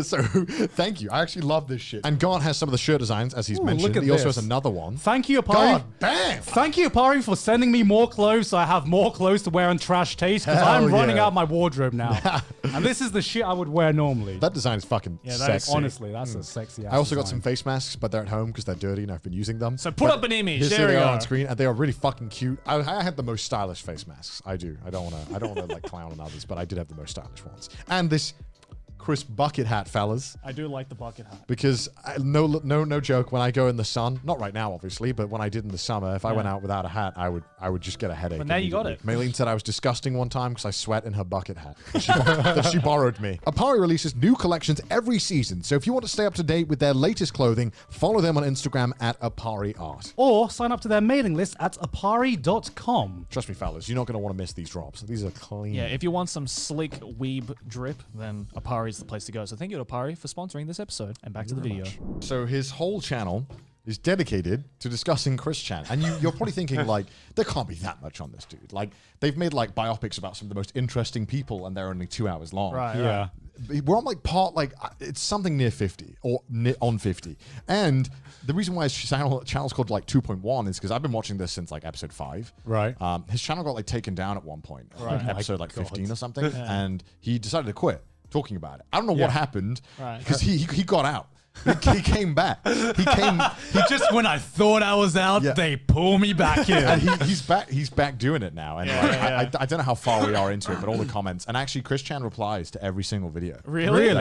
J: So, thank you. I actually love this shit. And Gaunt has some of the shirt designs, as he's mentioned.
O: look at
J: He also
O: this.
J: has another one.
O: Thank you, Apari.
J: God damn!
O: Thank you, Apari, for sending me more clothes so I have more clothes to wear on Trash Taste, because
J: Hell
O: I'm running
J: yeah.
O: out my wardrobe now. And this is the shit I would wear normally.
J: That design is fucking sexy.
O: Honestly, that's a sexy ass
J: I also got
O: design.
J: some face masks, but they're at home because they're dirty and I've been using them.
K: So put
J: But
K: up an image.
J: Here
K: There
J: they
K: we
J: are
K: go.
J: on screen, and they are really fucking cute. I had the most stylish face masks. I do. I don't want to like clown on others, but I did have the most stylish ones. And this crisp bucket hat, fellas.
K: I do like the bucket hat.
J: Because no joke, when I go in the sun, not right now obviously, but when I did in the summer, if I went out without a hat, I would just get a headache.
K: But now you got
J: immediately. Maylene said I was disgusting one time because I sweat in her bucket hat that she borrowed me. Apari releases new collections every season, so if you want to stay up to date with their latest clothing, follow them on Instagram at ApariArt.
O: Or sign up to their mailing list at apari.com.
J: Trust me, fellas, you're not going to want to miss these drops. These are clean.
K: Yeah, if you want some slick weeb drip, then Apari is the place to go. So thank you to Apari for sponsoring this episode. And back to the video.
J: So his whole channel is dedicated to discussing Chris Chan. And you're probably thinking, like, there can't be that much on this dude. Like, they've made, like, biopics about some of the most interesting people, and they're only 2 hours long.
K: Right.
O: Yeah.
J: We're on, like, it's something near 50, or on 50. And the reason why his channel's called, like, 2.1 is because I've been watching this since, like, episode 5.
O: Right.
J: His channel got, like, taken down at one point.
K: Right.
J: Like, episode, like, 15 or something. And he decided to quit talking about it. I don't know what happened.
K: Right.
J: Because he got out. He came back. He
O: Just when I thought I was out, they pull me back in.
J: and he's back. He's back doing it now. And I don't know how far we are into it, but all the comments, and actually Chris Chan replies to every single video.
K: Really?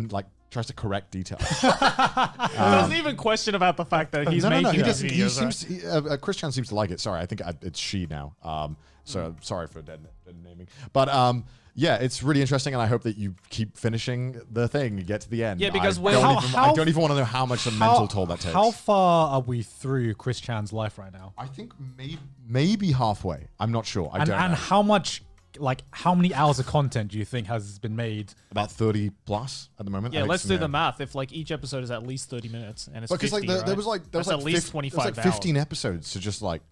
J: Like tries to correct details.
K: There's even question about the fact that he's making
J: He
K: those
J: doesn't. He
K: videos,
J: seems. Chris Chan seems to like it. Sorry, I think it's she now. So sorry for dead naming, but yeah, it's really interesting, and I hope that you keep finishing the thing. You get to the end.
K: Yeah, because
J: I don't even want to know how much a mental toll that takes.
O: How far are we through Chris Chan's life right now?
J: I think maybe halfway. I'm not sure. I don't know.
O: And how much, like, how many hours of content do you think has been made?
J: About 30 plus at the moment.
K: Yeah,
J: I think
K: let's
J: it's,
K: do the math. If like each episode is at least 30 minutes and it's
J: because
K: 50,
J: like there was like
K: That's at least 25
J: there was like 15 episodes to just like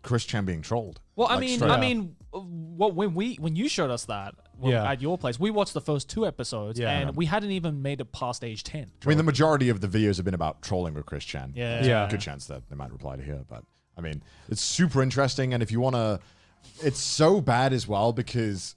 J: Chris Chan being trolled.
K: Well,
J: like, straight up.
K: when you showed us that at your place, we watched the first 2 episodes and we hadn't even made it past age 10.
J: I mean, the majority of the videos have been about trolling with Chris Chan.
K: Yeah.
J: Good chance that they might reply to here, but I mean, it's super interesting, and if you want to, it's so bad as well because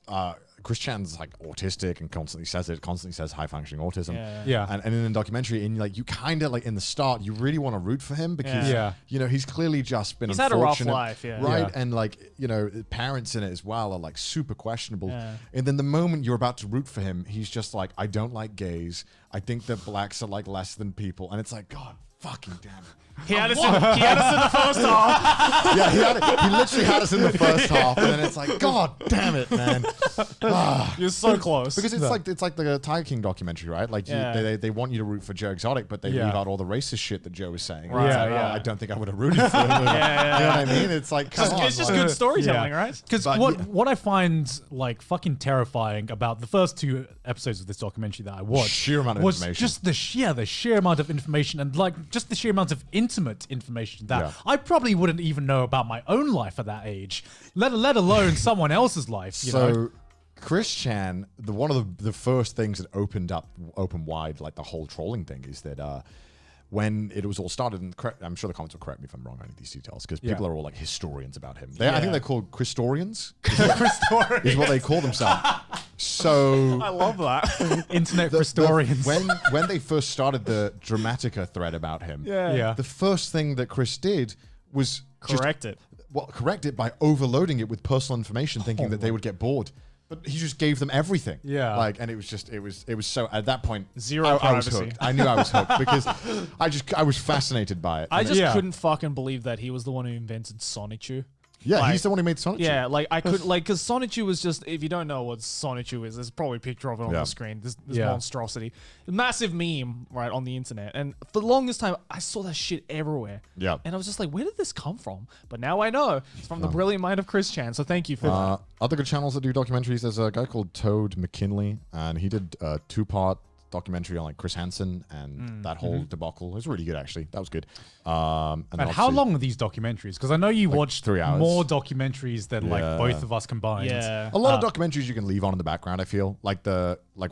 J: Chris Chan's like autistic and constantly says high functioning autism.
O: Yeah.
J: And in the documentary, and like you kind of like in the start, you really want to root for him because you know he's clearly just been
K: He's had a rough
J: unfortunate,
K: life,
J: right?
O: Yeah.
J: And like you know, parents in it as well are like super questionable. And then the moment you're about to root for him, he's just like, I don't like gays. I think that blacks are like less than people, and it's like, God fucking damn it.
K: He had us in the first half.
J: Yeah, he literally had us in the first half, and then it's like, God damn it, man!
K: You're so close.
J: Because it's like the Tiger King documentary, right? Like they want you to root for Joe Exotic, but they leave out all the racist shit that Joe was saying.
K: Right.
J: It's like, I don't think I would have rooted for him. You know what I mean? It's like, come on,
K: it's just good storytelling, right?
O: Because what I find like fucking terrifying about the first 2 episodes of this documentary that I watched
J: sheer amount of
O: was
J: information.
O: just the sheer amount of information, and like just the sheer amount of intimate information that I probably wouldn't even know about my own life at that age, let alone someone else's life. You know?
J: Chris Chan, one of the first things that opened wide like the whole trolling thing is that when it was all started, and I'm sure the comments will correct me if I'm wrong on any of these details, because people are all like historians about him. I think they're called Christorians. Is what they call themselves. So
K: I love that.
L: Internet Christorians.
J: When they first started the Dramatica thread about him,
K: Yeah.
J: the first thing that Chris did was
K: Correct it.
J: Well, correct it by overloading it with personal information, thinking that they would get bored. But he just gave them everything.
L: Yeah.
J: Like, and it was so, at that point,
K: Zero
J: I was
K: privacy.
J: hooked. I knew I was hooked because I was fascinated by it.
K: I
J: And
K: just couldn't fucking believe that he was the one who invented Sonichu.
J: Yeah,
K: Like,
J: he's the one who made Sonichu.
K: Yeah, like I could because Sonichu was just, if you don't know what Sonichu is, there's probably a picture of it on the screen. This monstrosity, massive meme right on the internet, and for the longest time I saw that shit everywhere.
J: Yeah,
K: and I was just like, where did this come from? But now I know it's from the brilliant mind of Chris Chan. So thank you for that.
J: Other good channels that do documentaries. There's a guy called Toad McKinley, and he did a 2-part documentary on like Chris Hansen and that whole debacle. It was really good, actually. That was good. And
L: how long are these documentaries? Because I know you
J: like
L: watched
J: 3 hours.
L: more documentaries than like both of us combined.
K: Yeah,
J: a lot of documentaries you can leave on in the background. I feel like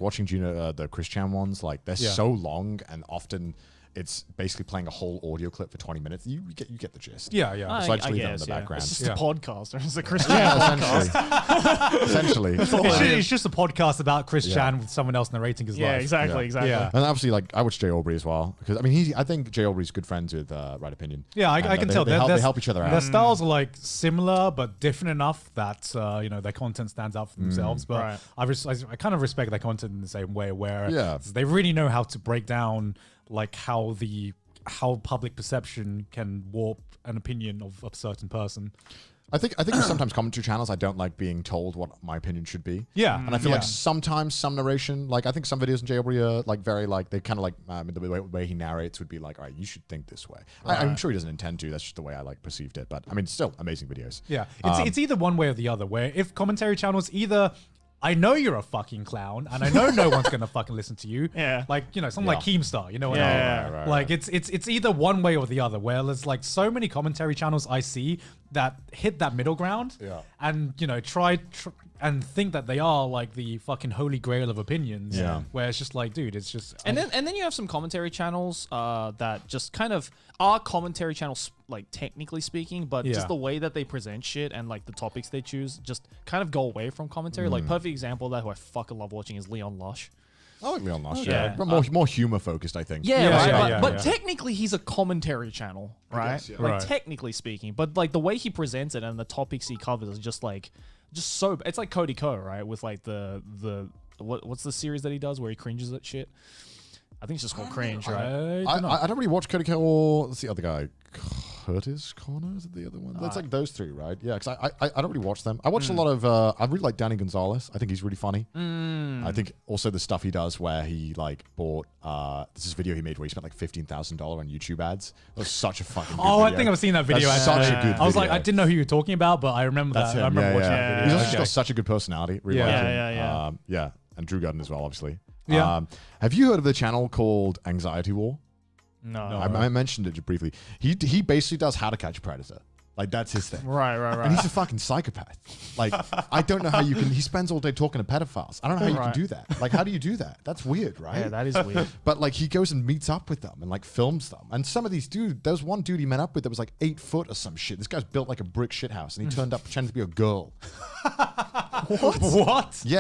J: watching the Chris Chan ones. Like they're so long, and often it's basically playing a whole audio clip for 20 minutes. You get the gist.
L: Yeah, yeah.
J: So I just
K: I
J: leave them in
K: guess,
J: the background.
K: It's just a podcast. It's a Chris Chan podcast.
J: Essentially.
L: It's just a podcast about Chris Chan with someone else narrating his life.
K: Yeah, exactly.
L: Yeah.
J: And obviously, like I watch Jay Aubrey as well, because I mean, I think Jay Aubrey's good friends with Right Opinion.
L: Yeah, I can tell
J: they help each other out.
L: Their styles are like similar but different enough that their content stands out for themselves. But I kind of respect their content in the same way, where they really know how to break down like how public perception can warp an opinion of a certain person.
J: I think with sometimes commentary channels, I don't like being told what my opinion should be.
L: Yeah.
J: And I feel like sometimes some narration, like I think some videos in Jay Aubrey are like very like, they kind of like, the way he narrates would be like, all right, you should think this way. I'm sure he doesn't intend to. That's just the way I like perceived it. But I mean, still amazing videos.
L: Yeah. It's either one way or the other, where if commentary channels either, I know you're a fucking clown, and I know no one's gonna fucking listen to you.
K: Yeah,
L: like something like Keemstar, you know what
K: Yeah,
L: I mean?
J: right,
L: Like it's either one way or the other. Where there's like so many commentary channels I see that hit that middle ground, and try and think that they are like the fucking holy grail of opinions.
J: Yeah.
L: Where it's just like, dude, it's just.
K: And then you have some commentary channels that just kind of are commentary channels, like technically speaking, but just the way that they present shit and like the topics they choose just kind of go away from commentary. Like perfect example of that, who I fucking love watching, is Leon Lush.
J: I like Leon Lush,
K: yeah.
J: But more humor focused, I think.
K: But technically he's a commentary channel, right?
J: Guess,
K: Like technically speaking, but like the way he presents it and the topics he covers is just so. It's like Cody Ko, right? With like the what's the series that he does where he cringes at shit? I think it's just called Cringe, right?
J: I don't really watch Cody Ko or what's the other guy? Curtis Connor, is it the other one? That's like those three, right? Yeah, because I don't really watch them. I watch a lot of. I really like Danny Gonzalez. I think he's really funny. I think also the stuff he does where he like bought this video he made where he spent like $15,000 on YouTube ads. That was such a fucking good video.
L: I think I've seen that video.
J: That's such a good video.
L: I was like, I didn't know who you were talking about, but I remember
J: That's
L: that.
J: him.
L: I remember watching that video.
J: He's also just got such a good personality. Really like him.
K: Yeah.
J: And Drew Gooden as well, obviously.
L: Yeah.
J: Have you heard of the channel called Anxiety War?
K: No.
J: I mentioned it briefly. He basically does How to Catch a Predator. Like, that's his thing.
K: Right.
J: And he's a fucking psychopath. Like, I don't know how you can... He spends all day talking to pedophiles. I don't know how you can do that. Like, how do you do that? That's weird, right?
K: Yeah, that is weird.
J: But, like, he goes and meets up with them and, like, films them. And some of these dudes... There was one dude he met up with that was, like, 8 foot or some shit. This guy's built like a brick shithouse. And he turned up pretending to be a girl.
L: What?
J: Yeah.